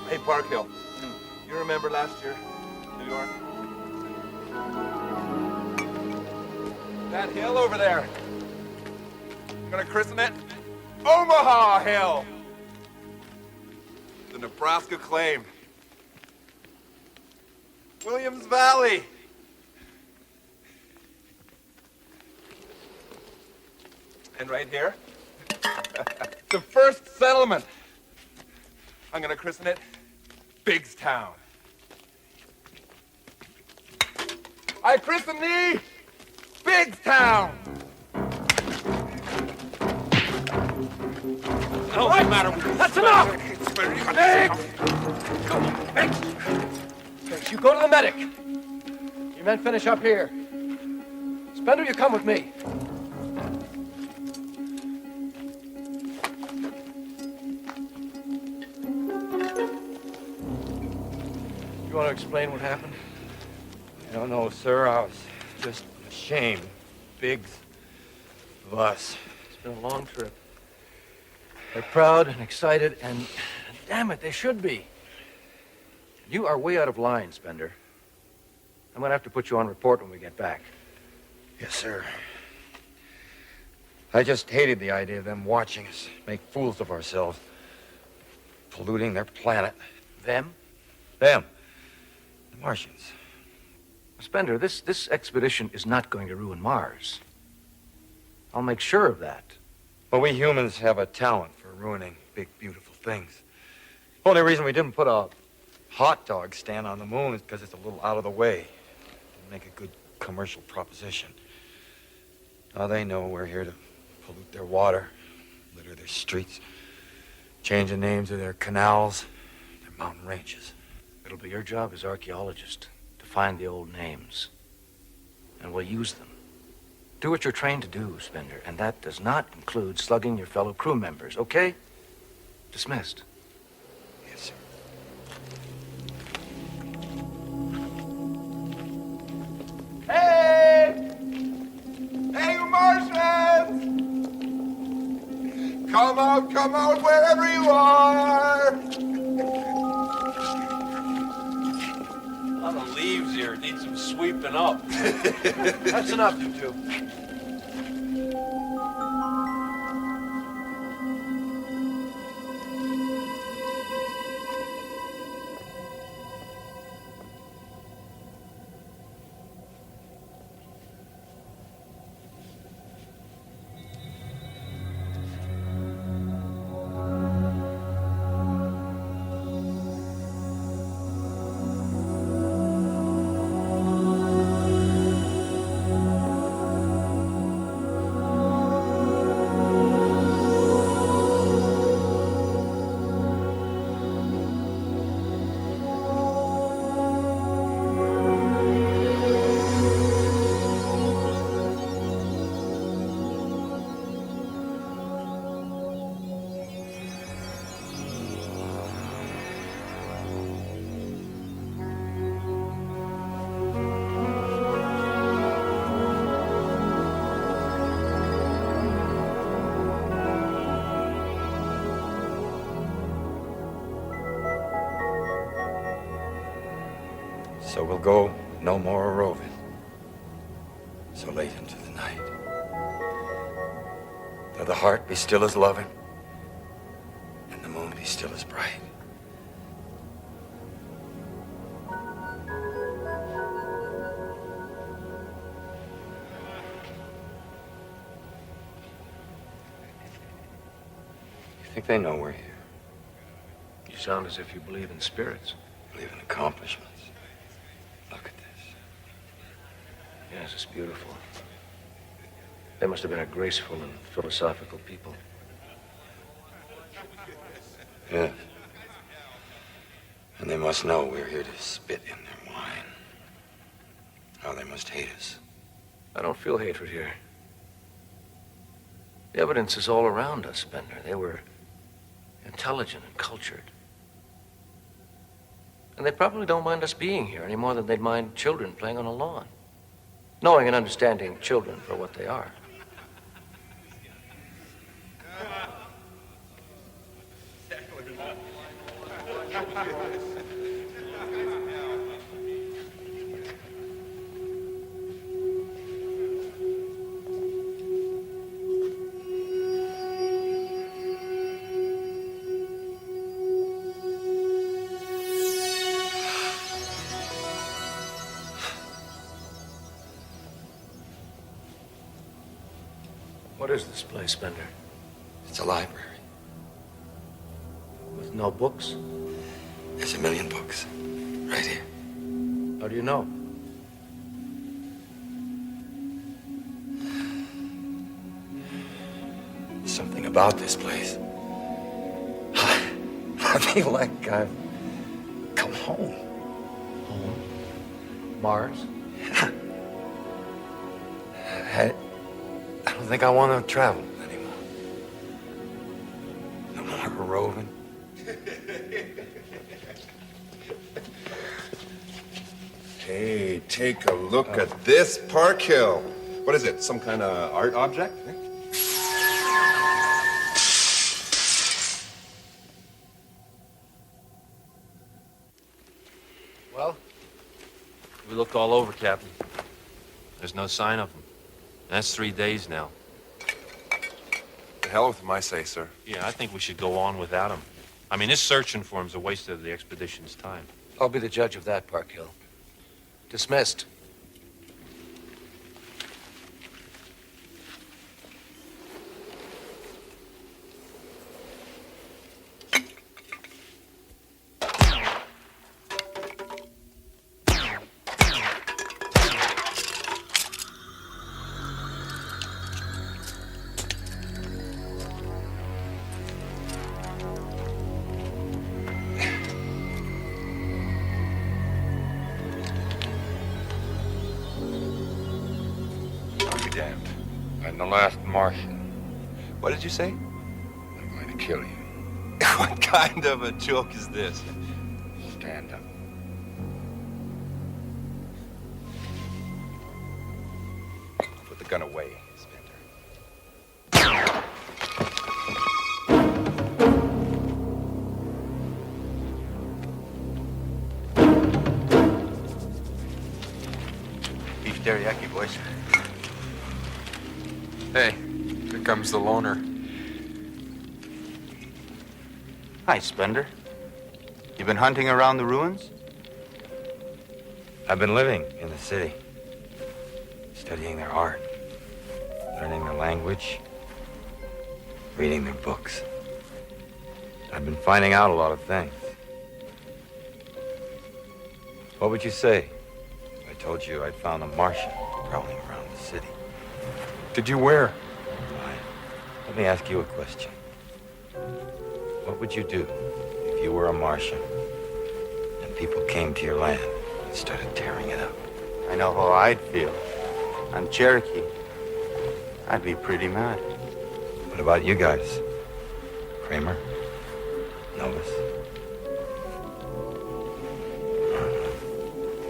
Hey, Park Hill. You remember last year, New York? That hill over there. I'm gonna christen it Omaha Hill. The Nebraska claim. Williams Valley. And right here, the first settlement. I'm gonna christen it Bigstown. I christen thee Bigstown. Oh, what's the matter with you? That's enough! Biggs! Biggs, you go to the medic. You men finish up here. Spender, you come with me. You want to explain what happened? I don't know, sir. I was just ashamed. Biggs of us. It's been a long trip. They're proud and excited, and damn it, they should be. You are way out of line, Spender. I'm gonna have to put you on report when we get back. Yes, sir. I just hated the idea of them watching us make fools of ourselves. polluting their planet. Them? Them. The Martians. Spender, this expedition is not going to ruin Mars. I'll make sure of that. Well, we humans have a talent for ruining big, beautiful things. Only reason we didn't put a hot dog stand on the moon is because it's a little out of the way. It'd make a good commercial proposition. Now they know we're here to pollute their water, litter their streets, change the names of their canals, their mountain ranges. It'll be your job as archaeologist to find the old names. And we'll use them. Do what you're trained to do, Spender, and that does not include slugging your fellow crew members, okay? Dismissed. Yes, sir. Hey! Hey, you Martians! Come out, wherever you are! A lot of leaves here. Need some sweeping up. That's enough, you two. So we'll go no more roving. So late into the night. Though the heart be still as loving, and the moon be still as bright. You think they know we're here? You sound as if you believe in spirits. Believe in accomplishments. Look at this. Yes, it's beautiful. They must have been a graceful and philosophical people. Yeah. And they must know we're here to spit in their wine. Oh, they must hate us. I don't feel hatred here. The evidence is all around us, Bender. They were intelligent and cultured. And they probably don't mind us being here any more than they'd mind children playing on a lawn. Knowing and understanding children for what they are. What is this place, Bender? It's a library. With no books? There's 1 million books. Right here. How do you know? Something about this place. I feel like I've come home. Home? Mars? I don't think I want to travel anymore. No more roving. Hey, take a look at this Park Hill. What is it, some kind of art object? Well, we looked all over, Captain. There's no sign of them. That's 3 days now. The hell with them, I say, sir. Yeah, I think we should go on without them. I mean, this searching for him's a waste of the expedition's time. I'll be the judge of that, Parkhill. Dismissed. Damned. I'm the last Martian. What did you say? I'm going to kill you. What kind of a joke is this? Stand up. Put the gun away, Spender. Beef teriyaki, boys. Hey, here comes the loner. Hi, Spender. You been hunting around the ruins? I've been living in the city, studying their art, learning their language, reading their books. I've been finding out a lot of things. What would you say if I told you I'd found a Martian prowling around the city? Did you where? Let me ask you a question. What would you do if you were a Martian and people came to your land and started tearing it up? I know how I'd feel. I'm Cherokee. I'd be pretty mad. What about you guys? Kramer? Novus?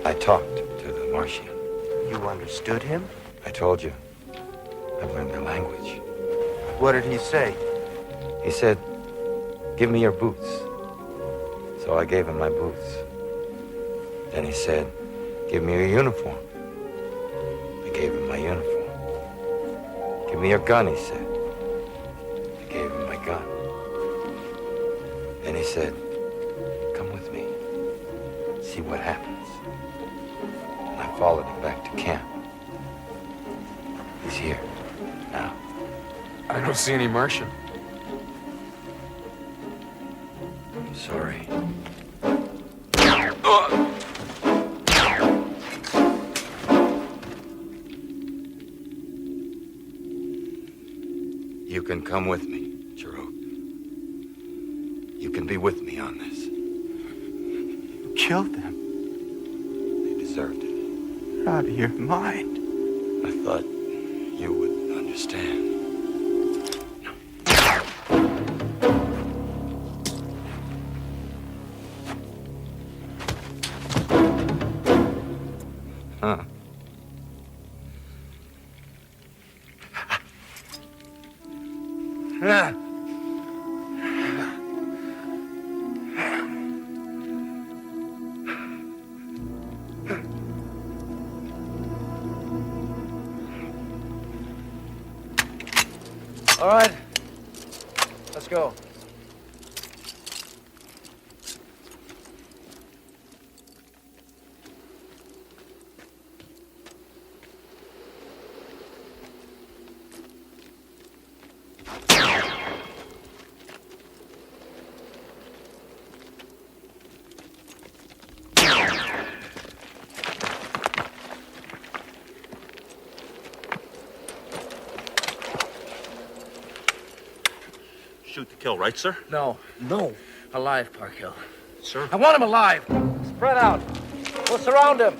I talked to the Martian. You understood him? I told you. I've learned their language. What did he say? He said, give me your boots. So I gave him my boots. Then he said, give me your uniform. I gave him my uniform. Give me your gun, he said. I gave him my gun. Then he said, come with me. See what happens. And I followed him back to camp. He's here now. I don't see any Martian. I'm sorry. You can come with me, Cherokee. You can be with me on this. You killed them. They deserved it. You're out of your mind. I thought you would understand. Huh. All right. Let's go. Shoot to kill, right, sir? No. No. Alive, Parkhill. Sir? I want him alive. Spread out. We'll surround him.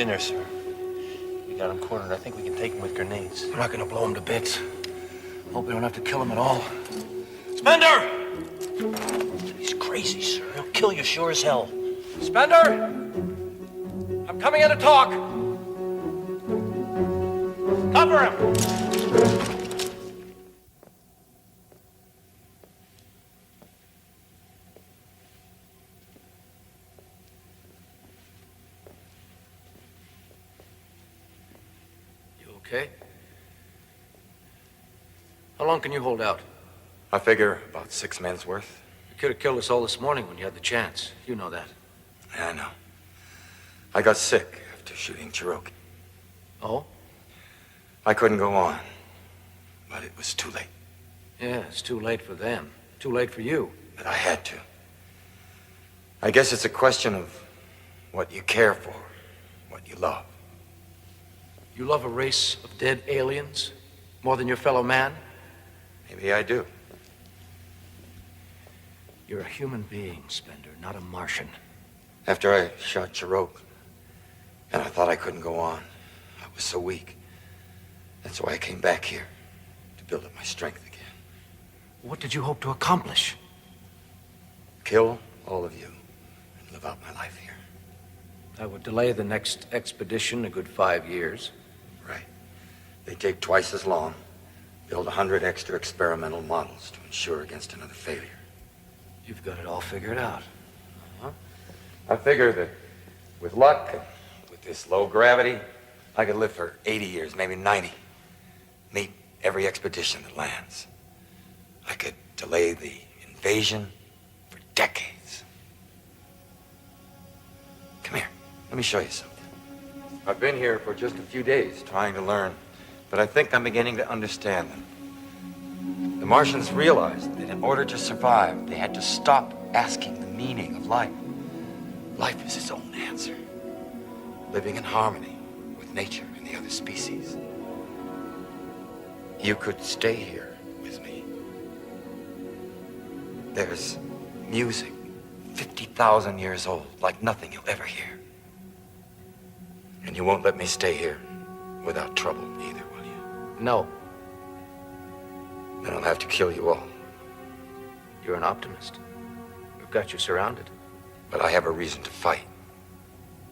in there, sir. We got him cornered. I think we can take him with grenades. We're not gonna blow him to bits. Hope we don't have to kill him at all. Spender! He's crazy, sir. He'll kill you sure as hell. Spender! I'm coming in to talk. Cover him! Okay. How long can you hold out? I figure about 6 men's worth. You could have killed us all this morning when you had the chance. You know that. Yeah, I know. I got sick after shooting Cherokee. Oh? I couldn't go on, but it was too late. Yeah, it's too late for them. Too late for you. But I had to. I guess it's a question of what you care for, what you love. You love a race of dead aliens more than your fellow man? Maybe I do. You're a human being, Spender, not a Martian. After I shot Cherokee, and I thought I couldn't go on, I was so weak. That's why I came back here, to build up my strength again. What did you hope to accomplish? Kill all of you and live out my life here. I would delay the next expedition a good 5 years. Right. They take twice as long, build 100 extra experimental models to ensure against another failure. You've got it all figured out. Huh? I figure that with luck, and with this low gravity, I could live for 80 years, maybe 90. Meet every expedition that lands. I could delay the invasion for decades. Come here, let me show you something. I've been here for just a few days trying to learn, but I think I'm beginning to understand them. The Martians realized that in order to survive, they had to stop asking the meaning of life. Life is its own answer. Living in harmony with nature and the other species. You could stay here with me. There's music, 50,000 years old, like nothing you'll ever hear. And you won't let me stay here without trouble either, will you? No. Then I'll have to kill you all. You're an optimist. We've got you surrounded. But I have a reason to fight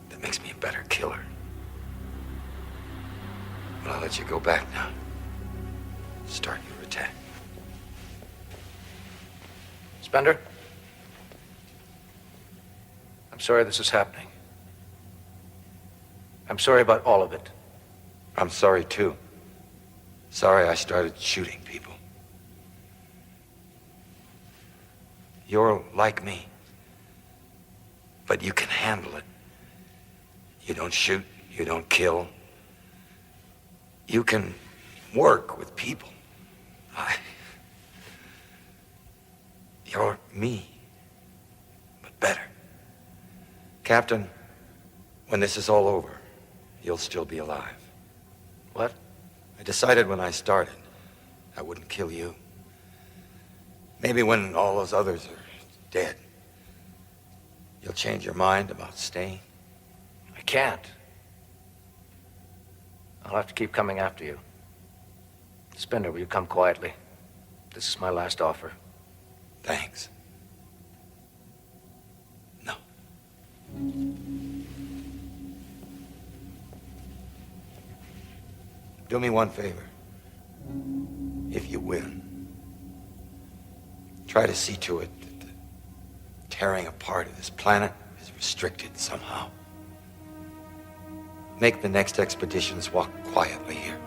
that makes me a better killer. But I'll let you go back now. Start your attack. Spender? I'm sorry this is happening. I'm sorry about all of it. I'm sorry, too. Sorry I started shooting people. You're like me. But you can handle it. You don't shoot, you don't kill. You can work with people. You're me, but better. Captain, when this is all over, you'll still be alive. What? I decided when I started, I wouldn't kill you. Maybe when all those others are dead, you'll change your mind about staying. I can't. I'll have to keep coming after you. Spender, will you come quietly? This is my last offer. Thanks. No. Do me one favor. If you win, try to see to it that the tearing apart of this planet is restricted somehow. Make the next expeditions walk quietly here.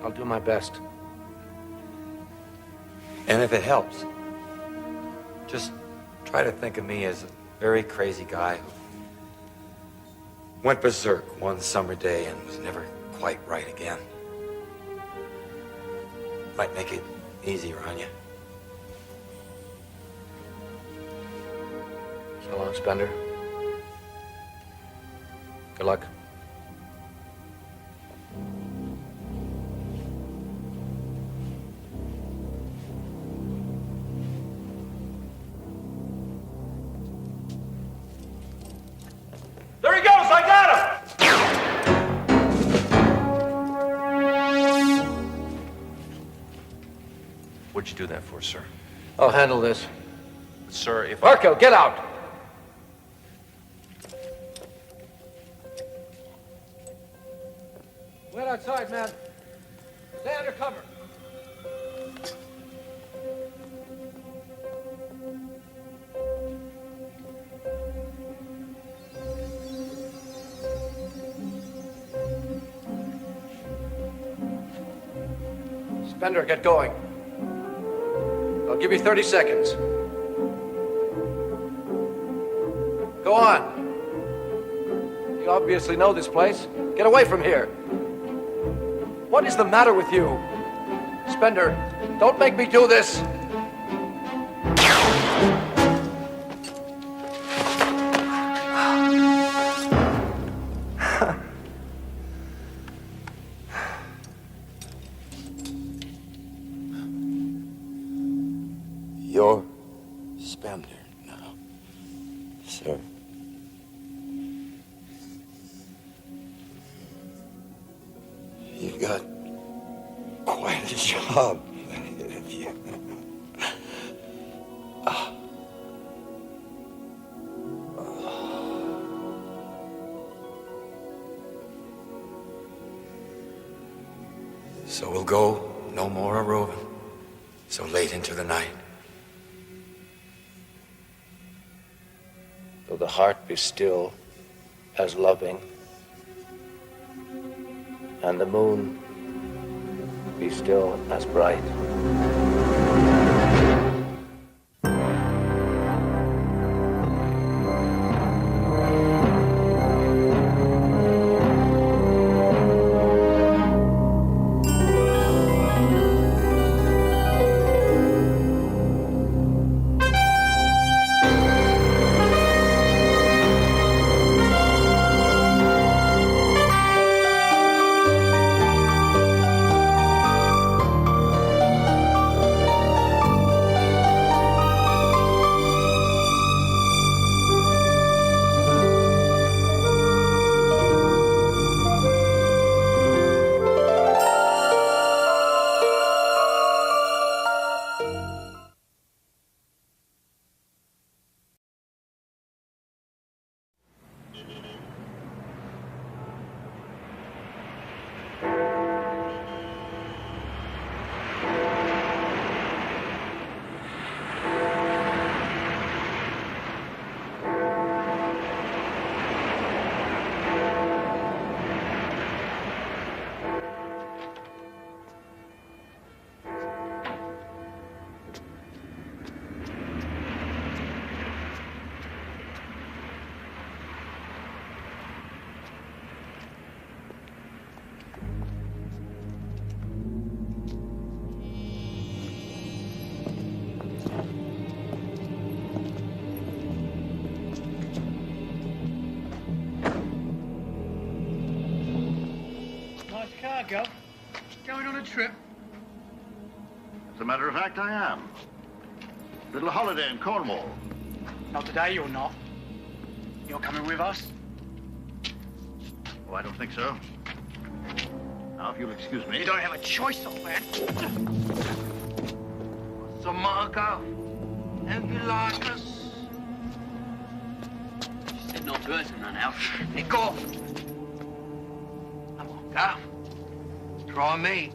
I'll do my best. And if it helps, just try to think of me as a very crazy guy who went berserk one summer day and was never quite right again. Might make it easier on you. So long, Spender. Good luck. There he goes! I got him! What'd you do that for, sir? I'll handle this. Sir, if Marco, get out! Wait outside, man. Stay under cover. Spender, get going. I'll give you 30 seconds. Go on. You obviously know this place. Get away from here. What is the matter with you? Spender, don't make me do this. You're Spender now, sir. You've got quite a job ahead of you. So we'll go no more a-roving so late into the night. Though the heart be still as loving, and the moon be still as bright. Gov. Going on a trip? As a matter of fact, I am. Little holiday in Cornwall. Not today, you're not. You're coming with us? Oh, I don't think so. Now, if you'll excuse me. You don't have a choice, old man. What's the matter, Gov? Have you like us? She said not to hurt him now. Nick off. Come on, Gov. Try me.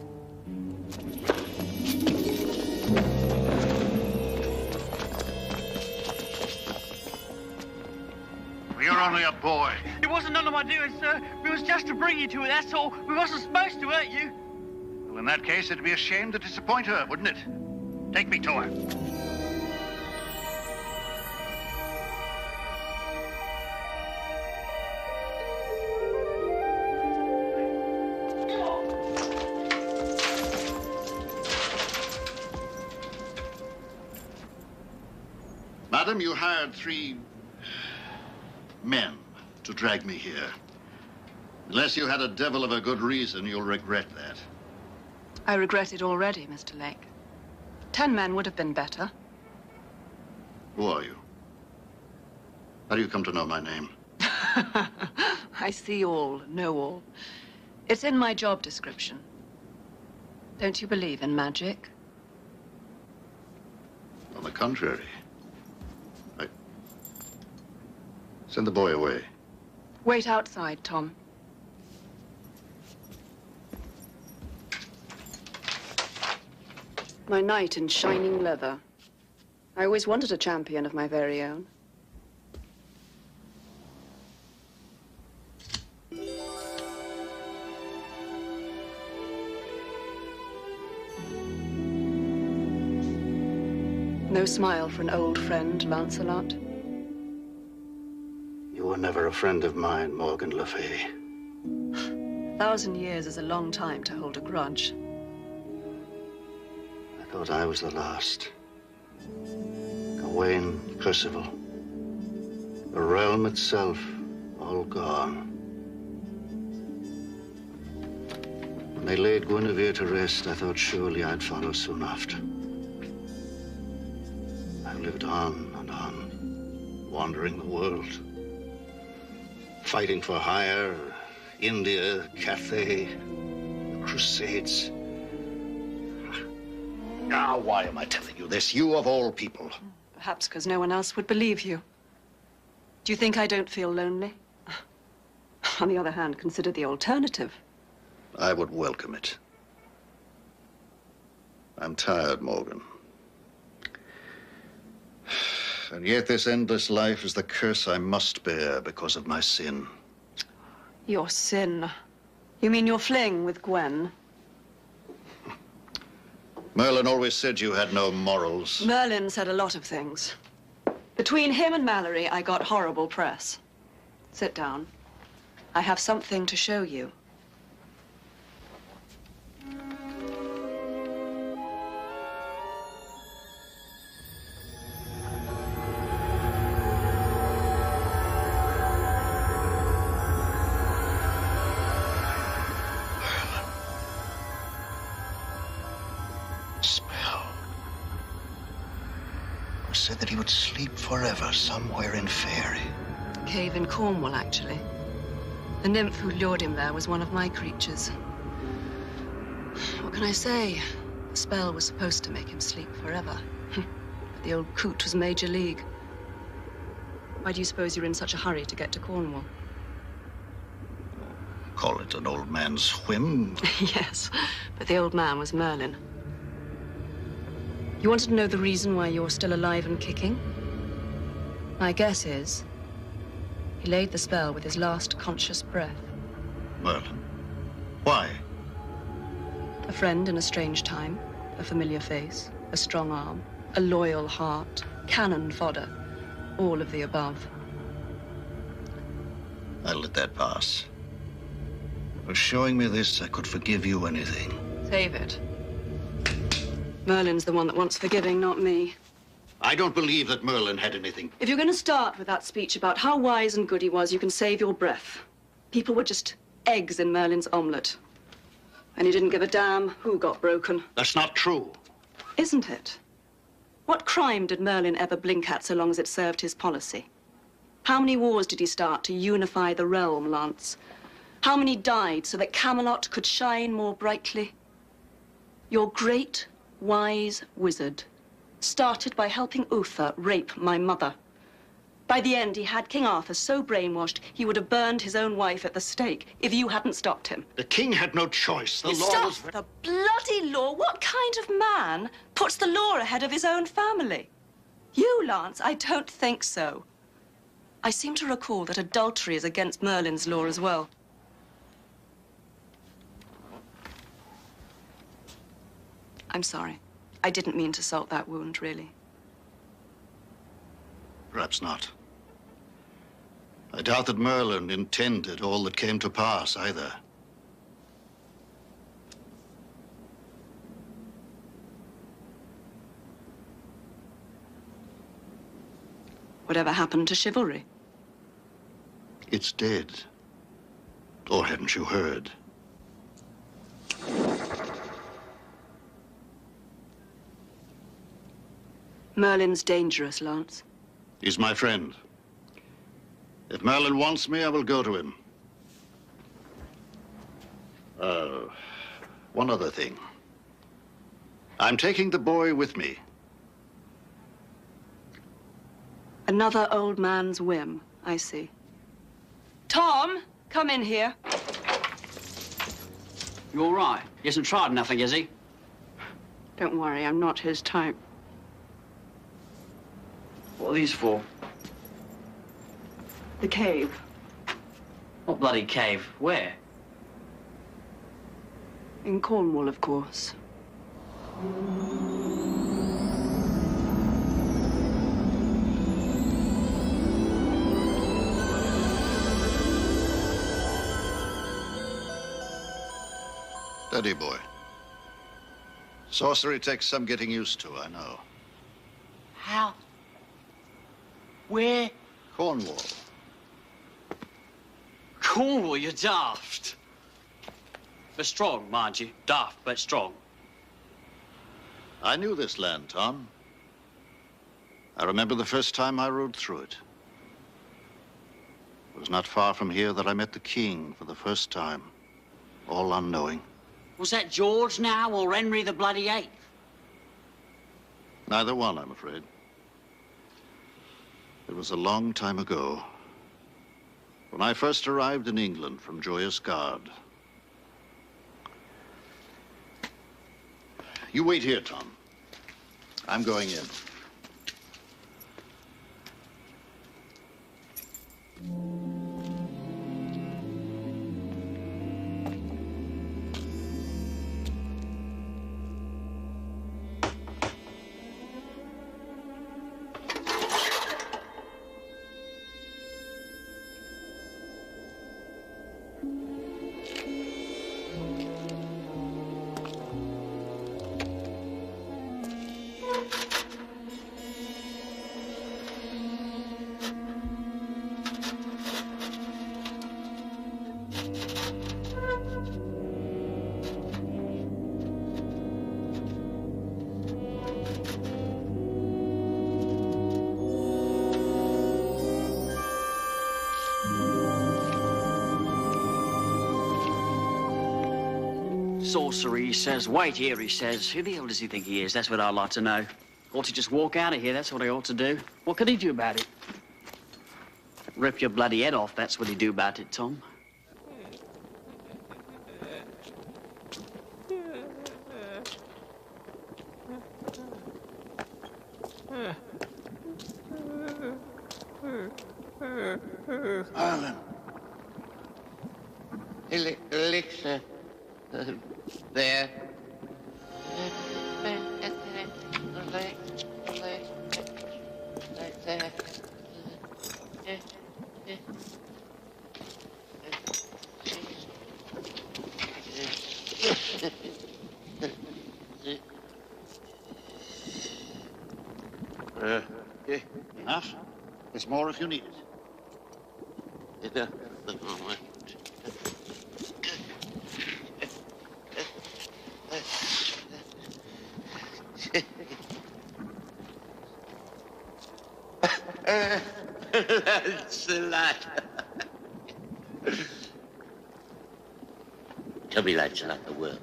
You're only a boy. It wasn't none of my doing, sir. We was just to bring you to it, that's all. We wasn't supposed to hurt you. Well, in that case, it'd be a shame to disappoint her, wouldn't it? Take me to her. Madam, you hired 3 men to drag me here. Unless you had a devil of a good reason, you'll regret that. I regret it already, Mr. Lake. 10 men would have been better. Who are you? How do you come to know my name? I see all, know all. It's in my job description. Don't you believe in magic? contrary. Send the boy away. Wait outside, Tom. My knight in shining leather. I always wanted a champion of my very own. No smile for an old friend, Lancelot. You were never a friend of mine, Morgan Le Fay. 1,000 years is a long time to hold a grudge. I thought I was the last. Gawain, Percival. The realm itself, all gone. When they laid Guinevere to rest, I thought surely I'd follow soon after. I lived on and on, wandering the world. Fighting for hire, India, Cathay, the Crusades. Now, why am I telling you this? You of all people. Perhaps because no one else would believe you. Do you think I don't feel lonely? On the other hand, consider the alternative. I would welcome it. I'm tired, Morgan. And yet this endless life is the curse I must bear because of my sin. Your sin? You mean your fling with Gwen? Merlin always said you had no morals. Merlin said a lot of things. Between him and Mallory, I got horrible press. Sit down. I have something to show you. Said that he would sleep forever somewhere in Fairy. Cave in Cornwall, actually. The nymph who lured him there was one of my creatures. What can I say? The spell was supposed to make him sleep forever. But the old coot was Major League. Why do you suppose you're in such a hurry to get to Cornwall? Call it an old man's whim. Yes, but the old man was Merlin. You wanted to know the reason why you're still alive and kicking? My guess is he laid the spell with his last conscious breath. Merlin? Why? A friend in a strange time, a familiar face, a strong arm, a loyal heart, cannon fodder, all of the above. I'll let that pass. For showing me this, I could forgive you anything. Save it. Merlin's the one that wants forgiving, not me. I don't believe that Merlin had anything. If you're going to start with that speech about how wise and good he was, you can save your breath. People were just eggs in Merlin's omelette. And he didn't give a damn who got broken. That's not true. Isn't it? What crime did Merlin ever blink at so long as it served his policy? How many wars did he start to unify the realm, Lance? How many died so that Camelot could shine more brightly? Your great wise wizard started by helping Uther rape my mother. By the end, he had King Arthur so brainwashed he would have burned his own wife at the stake if you hadn't stopped him. The king had no choice. The law Stop was... the bloody law! What kind of man puts the law ahead of his own family? You, Lance, I don't think so. I seem to recall that adultery is against Merlin's law as well. I'm sorry. I didn't mean to salt that wound, really. Perhaps not. I doubt that Merlin intended all that came to pass, either. Whatever happened to chivalry? It's dead. Or hadn't you heard? Merlin's dangerous, Lance. He's my friend. If Merlin wants me, I will go to him. One other thing. I'm taking the boy with me. Another old man's whim, I see. Tom, come in here. You all right? He hasn't tried nothing, has he? Don't worry, I'm not his type. What are these for? The cave. What bloody cave? Where? In Cornwall, of course. Steady, boy. Sorcery takes some getting used to, I know. How? Where? Cornwall. Cornwall, you're daft. But strong, mind you. Daft, but strong. I knew this land, Tom. I remember the first time I rode through it. It was not far from here that I met the king for the first time, all unknowing. Was that George now or Henry the bloody Eighth? Neither one, I'm afraid. It was a long time ago, when I first arrived in England from Joyous Gard. You wait here, Tom. I'm going in. Sorcery, he says. Wait here, he says. Who the hell does he think he is? That's what I'd like to know. Ought to just walk out of here, that's what he ought to do. What could he do about it? Rip your bloody head off, that's what he'd do about it, Tom. Marlon. Elixir. There. Enough? There's more if you need it. That's the lad. Tell me, Lancelot, the world.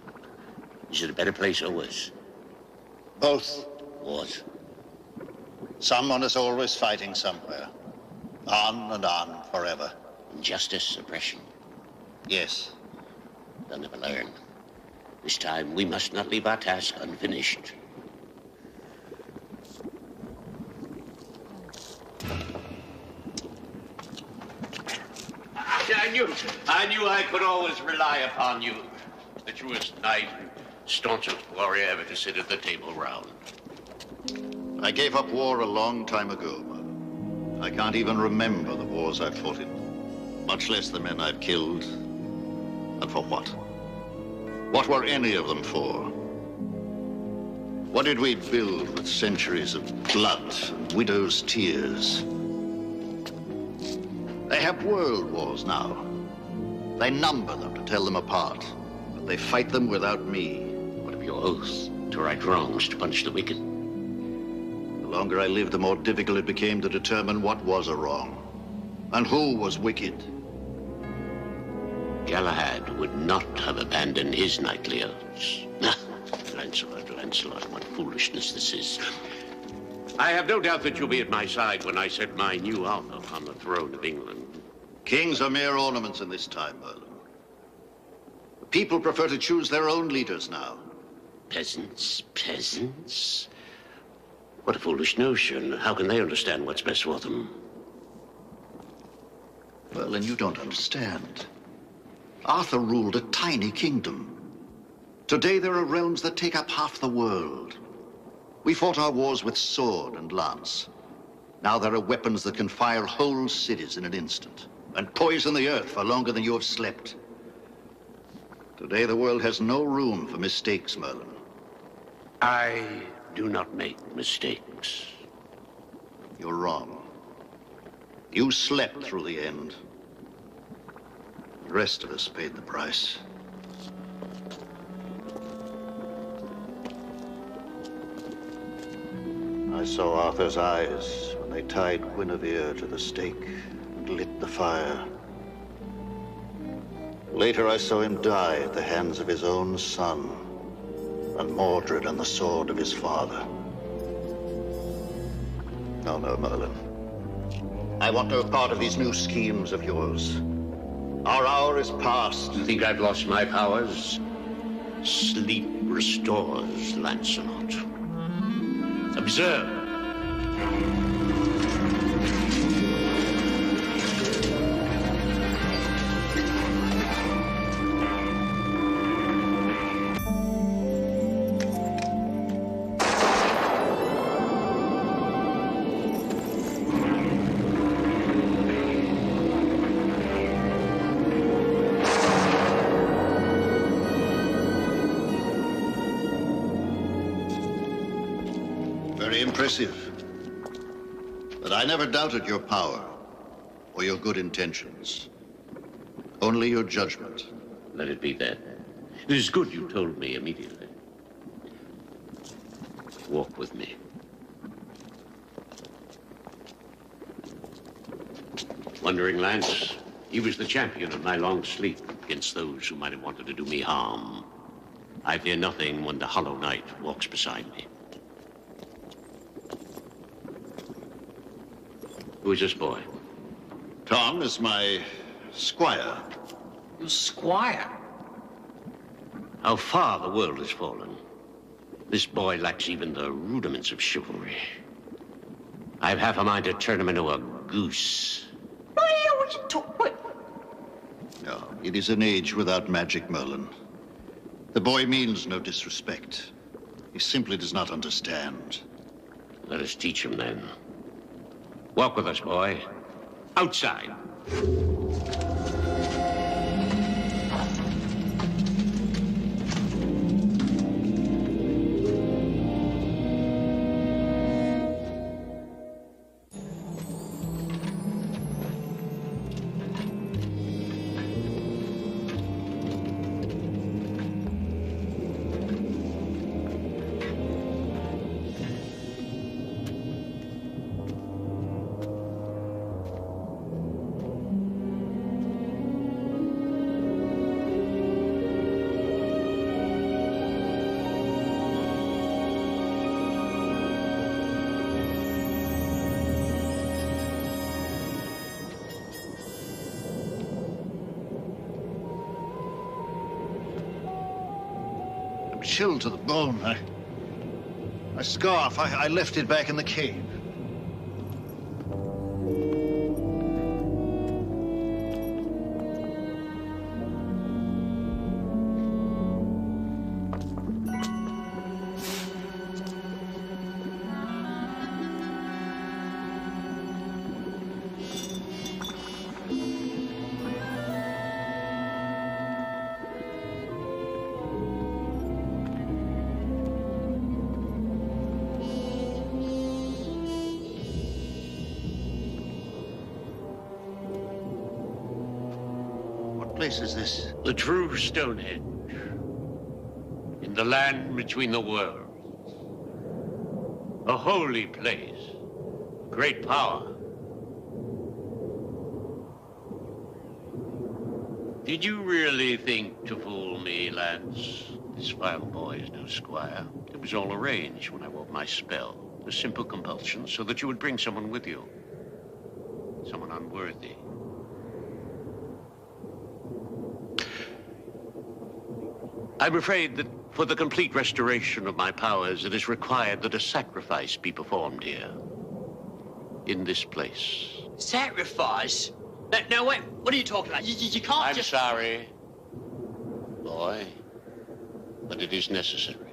Is it a better place or worse? Both. What? Someone is always fighting somewhere. On and on, forever. Injustice, oppression. Yes. They'll never learn. This time, we must not leave our task unfinished. I knew I could always rely upon you. The truest knight, staunchest warrior ever to sit at the table round. I gave up war a long time ago. I can't even remember the wars I've fought in, much less the men I've killed. And for what? What were any of them for? What did we build with centuries of blood and widows' tears? They have world wars now. They number them to tell them apart, but they fight them without me. What of your oath to right wrongs, to punish the wicked? The longer I lived, the more difficult it became to determine what was a wrong and who was wicked. Galahad would not have abandoned his knightly oaths. Lancelot, Lancelot, what foolishness this is. I have no doubt that you'll be at my side when I set my new Arthur on the throne of England. Kings are mere ornaments in this time, Merlin. The people prefer to choose their own leaders now. Peasants? Peasants? What a foolish notion. How can they understand what's best for them? Merlin, you don't understand. Arthur ruled a tiny kingdom. Today there are realms that take up half the world. We fought our wars with sword and lance. Now there are weapons that can fire whole cities in an instant and poison the earth for longer than you have slept. Today the world has no room for mistakes, Merlin. I do not make mistakes. You're wrong. You slept through the end. The rest of us paid the price. I saw Arthur's eyes when they tied Guinevere to the stake and lit the fire. Later I saw him die at the hands of his own son, and Mordred on the sword of his father. No, Merlin. I want no part of these new schemes of yours. Our hour is past. You think I've lost my powers? Sleep restores, Lancelot. Observe. Impressive. But I never doubted your power or your good intentions. Only your judgment. Let it be then. It is good you told me immediately. Walk with me. Wandering Lance, he was the champion of my long sleep against those who might have wanted to do me harm. I fear nothing when the Hollow Knight walks beside me. Who is this boy? Tom is my squire. Your squire? How far the world has fallen. This boy lacks even the rudiments of chivalry. I've half a mind to turn him into a goose. No, it is an age without magic, Merlin. The boy means no disrespect. He simply does not understand. Let us teach him then. Walk with us, boy. Outside. Chilled to the bone. My scarf, I left it back in the cave. What place is this? The true Stonehenge. In the land between the worlds. A holy place. Great power. Did you really think to fool me, Lance? This vile boy is no squire. It was all arranged when I wove my spell. A simple compulsion so that you would bring someone with you. Someone unworthy. I'm afraid that for the complete restoration of my powers, it is required that a sacrifice be performed here. In this place. Sacrifice? No, wait. What are you talking about? You can't I'm just... sorry, boy, but it is necessary.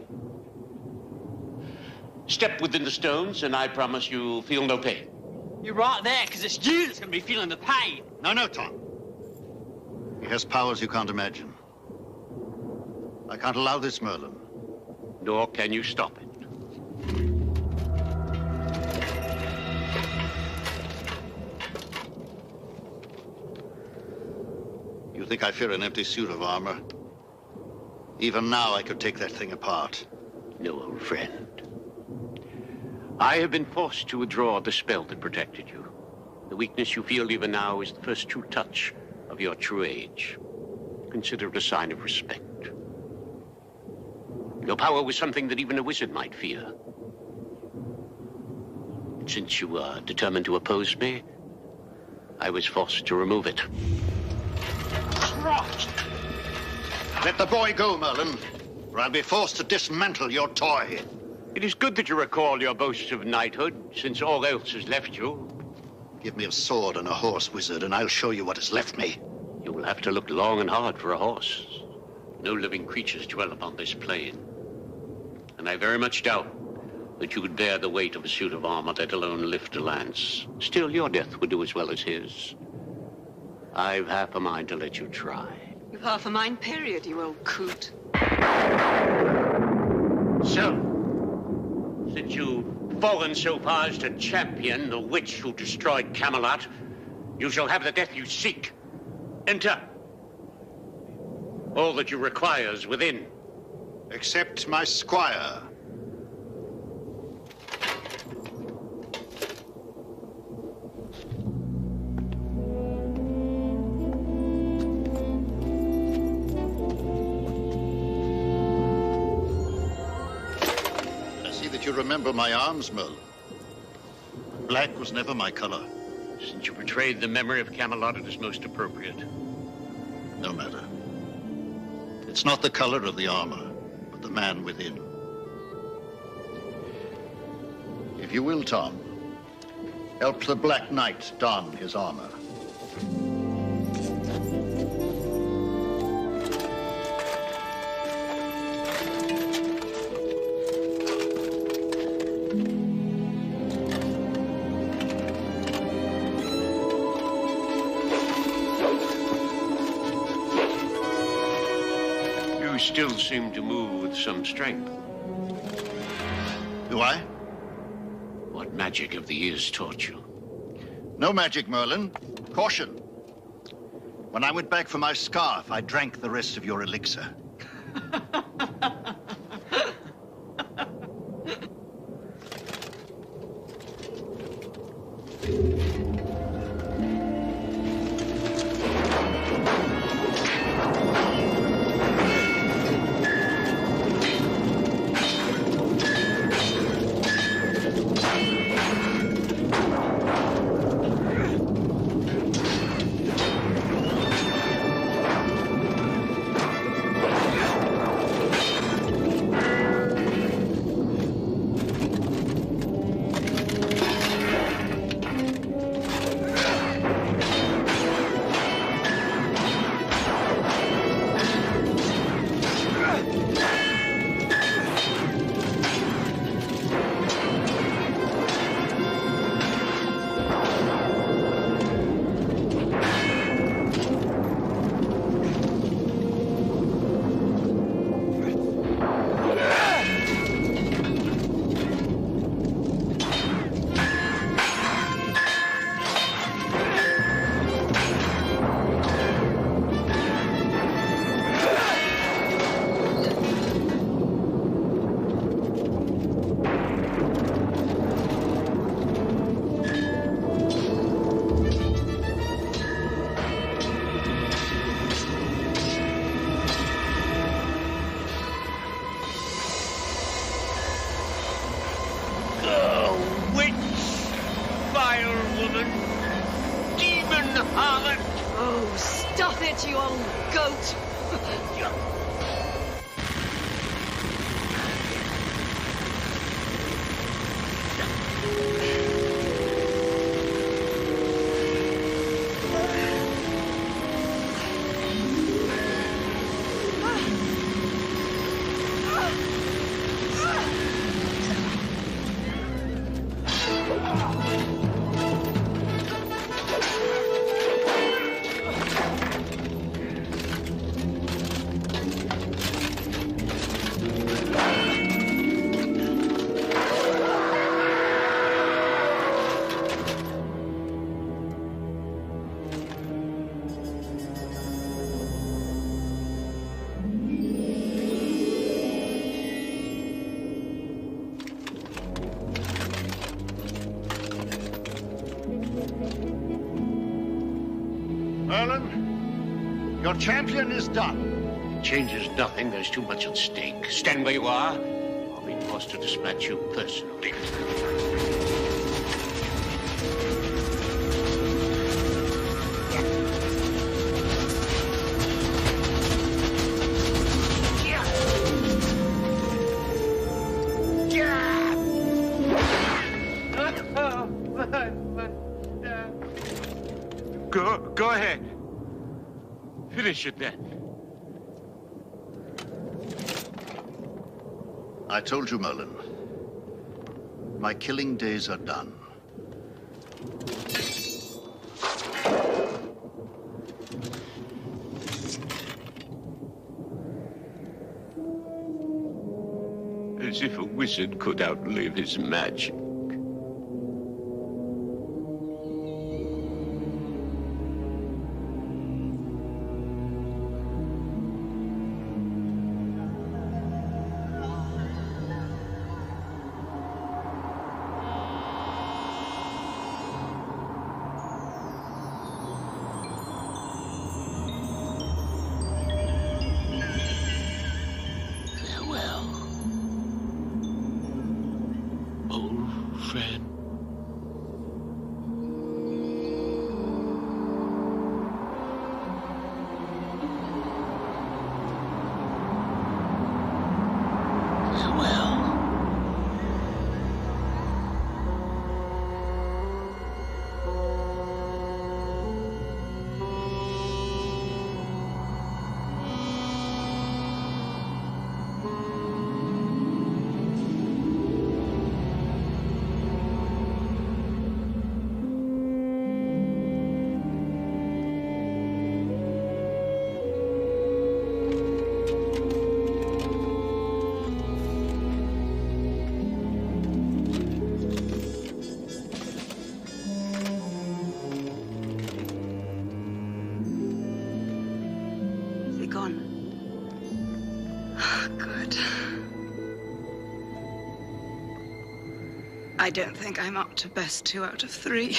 Step within the stones, and I promise you'll feel no pain. You're right there, because it's you that's going to be feeling the pain. No, Tom. He has powers you can't imagine. I can't allow this, Merlin. Nor can you stop it. You think I fear an empty suit of armor? Even now, I could take that thing apart. No, old friend. I have been forced to withdraw the spell that protected you. The weakness you feel even now is the first true touch of your true age. Consider it a sign of respect. Your power was something that even a wizard might fear. Since you are determined to oppose me, I was forced to remove it. Rot! Let the boy go, Merlin, or I'll be forced to dismantle your toy. It is good that you recall your boasts of knighthood, since all else has left you. Give me a sword and a horse, wizard, and I'll show you what has left me. You will have to look long and hard for a horse. No living creatures dwell upon this plain. And I very much doubt that you could bear the weight of a suit of armor that alone lift a lance. Still, your death would do as well as his. I've half a mind to let you try. You've half a mind, period, you old coot. So, since you've fallen so far as to champion the witch who destroyed Camelot, you shall have the death you seek. Enter. All that you require is within. Except my squire. I see that you remember my arms, Merlin. Black was never my color. Since you betrayed the memory of Camelot, it is most appropriate. No matter. It's not the color of the armor, but the man within. If you will, Tom, help the Black Knight don his armor. You still seem to move with some strength. Do I? What magic have the years taught you? No magic, Merlin. Caution. When I went back for my scarf, I drank the rest of your elixir. Harlan! Oh, stuff it, you old goat! Merlin, your champion is done. Changes nothing. There's too much at stake. Stand where you are. I'll be forced to dispatch you personally. Go ahead. Finish it then. I told you, Merlin. My killing days are done. As if a wizard could outlive his magic. I don't think I'm up to best 2 out of 3.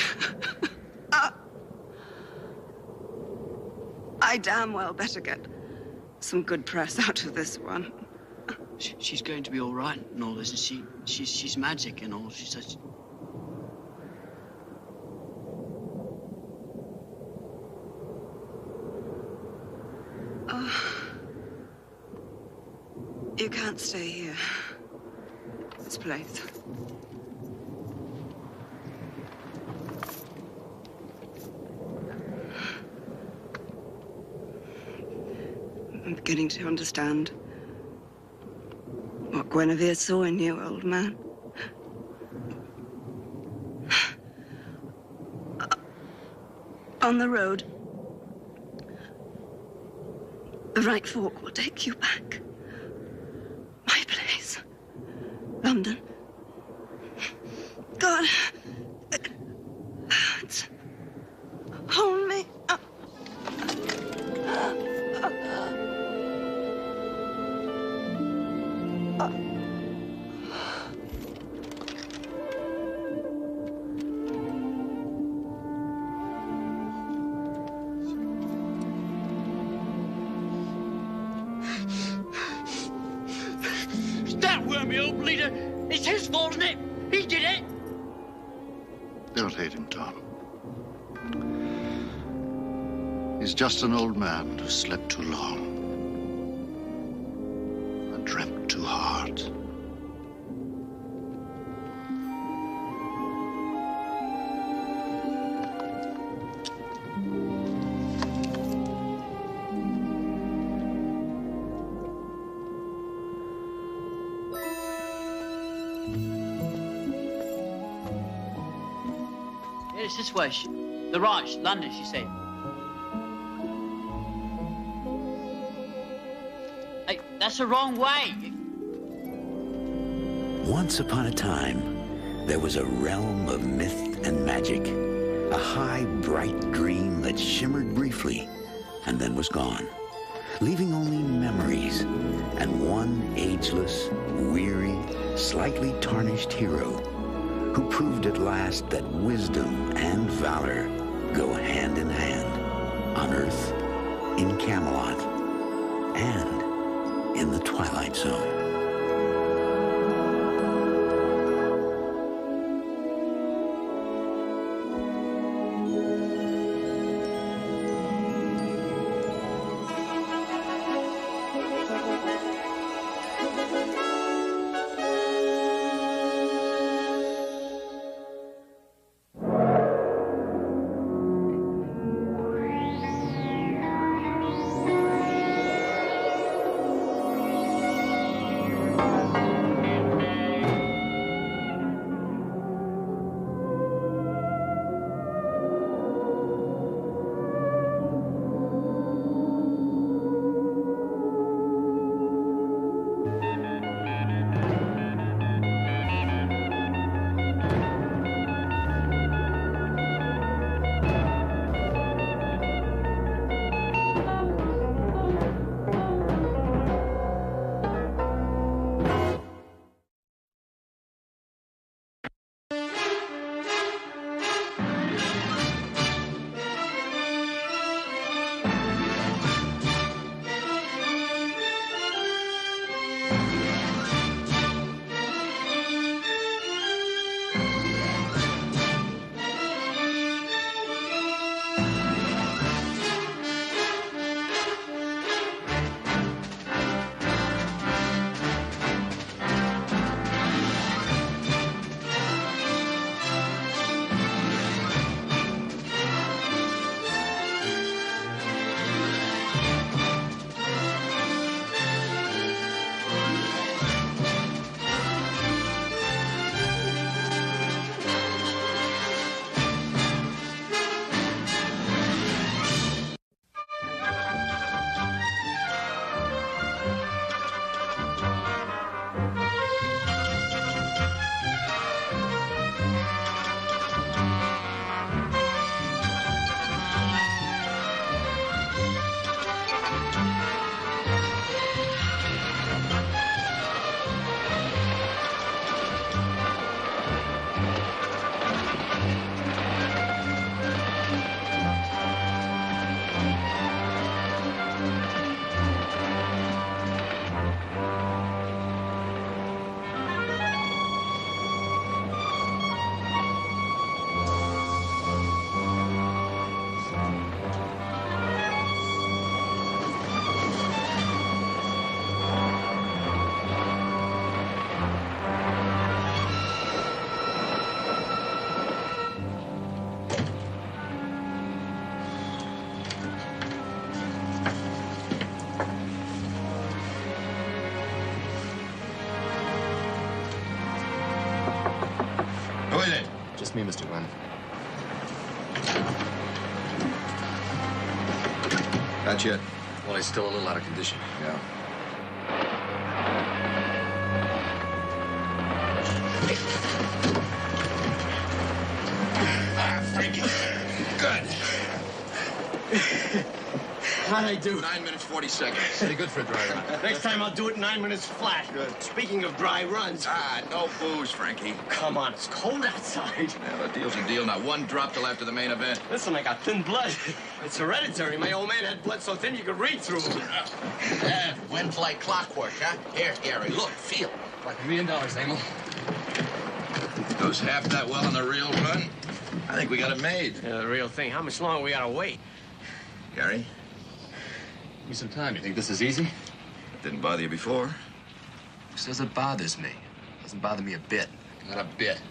I damn well better get some good press out of this one. She's going to be all right and all, isn't she? She's magic and all. She's such... You can't stay here. This place. I'm beginning to understand what Guinevere saw in you, old man. On the road, the right fork will take you back. My place. London. God. Hold me up. That wormy old bleeder, it's his fault, isn't it? He did it. Don't hate him, Tom. He's just an old man who slept too long and dreamt too hard. It's this way. The right, London, she said. Hey, that's the wrong way. Once upon a time, there was a realm of myth and magic. A high, bright dream that shimmered briefly and then was gone, leaving only memories and one ageless, weary, slightly tarnished hero who proved at last that wisdom and valor go hand in hand on Earth, in Camelot, and in the Twilight Zone. Who is it? Just me, Mr. Glenn. Not yet. Well, he's still a little out of condition. Yeah. Frankie. Good. How'd I do? 9 minutes, 40 seconds. Pretty good for a dry run. Next time I'll do it in 9 minutes flat. Good. Speaking of dry runs. No booze, Frankie. Come on, it's cold outside. Yeah, the deal's a deal. Not one drop till after the main event. Listen, I got thin blood. It's hereditary. My old man had blood so thin you could read through him. Went like clockwork, huh? Here, Gary, look, feel. Like $1 million, Emil. Goes half that well on the real run. I think we got it made. Yeah, the real thing. How much longer we gotta wait? Gary? Give me some time. You think this is easy? It didn't bother you before. Who says it bothers me? It doesn't bother me a bit. Not a bit.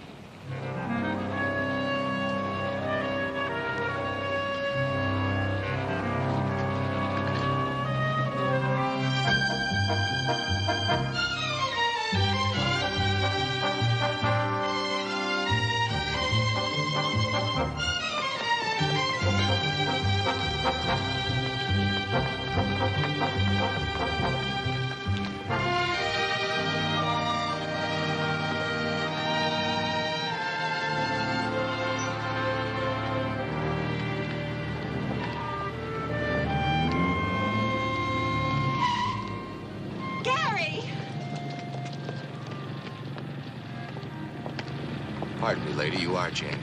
Pardon me, lady. You are Jan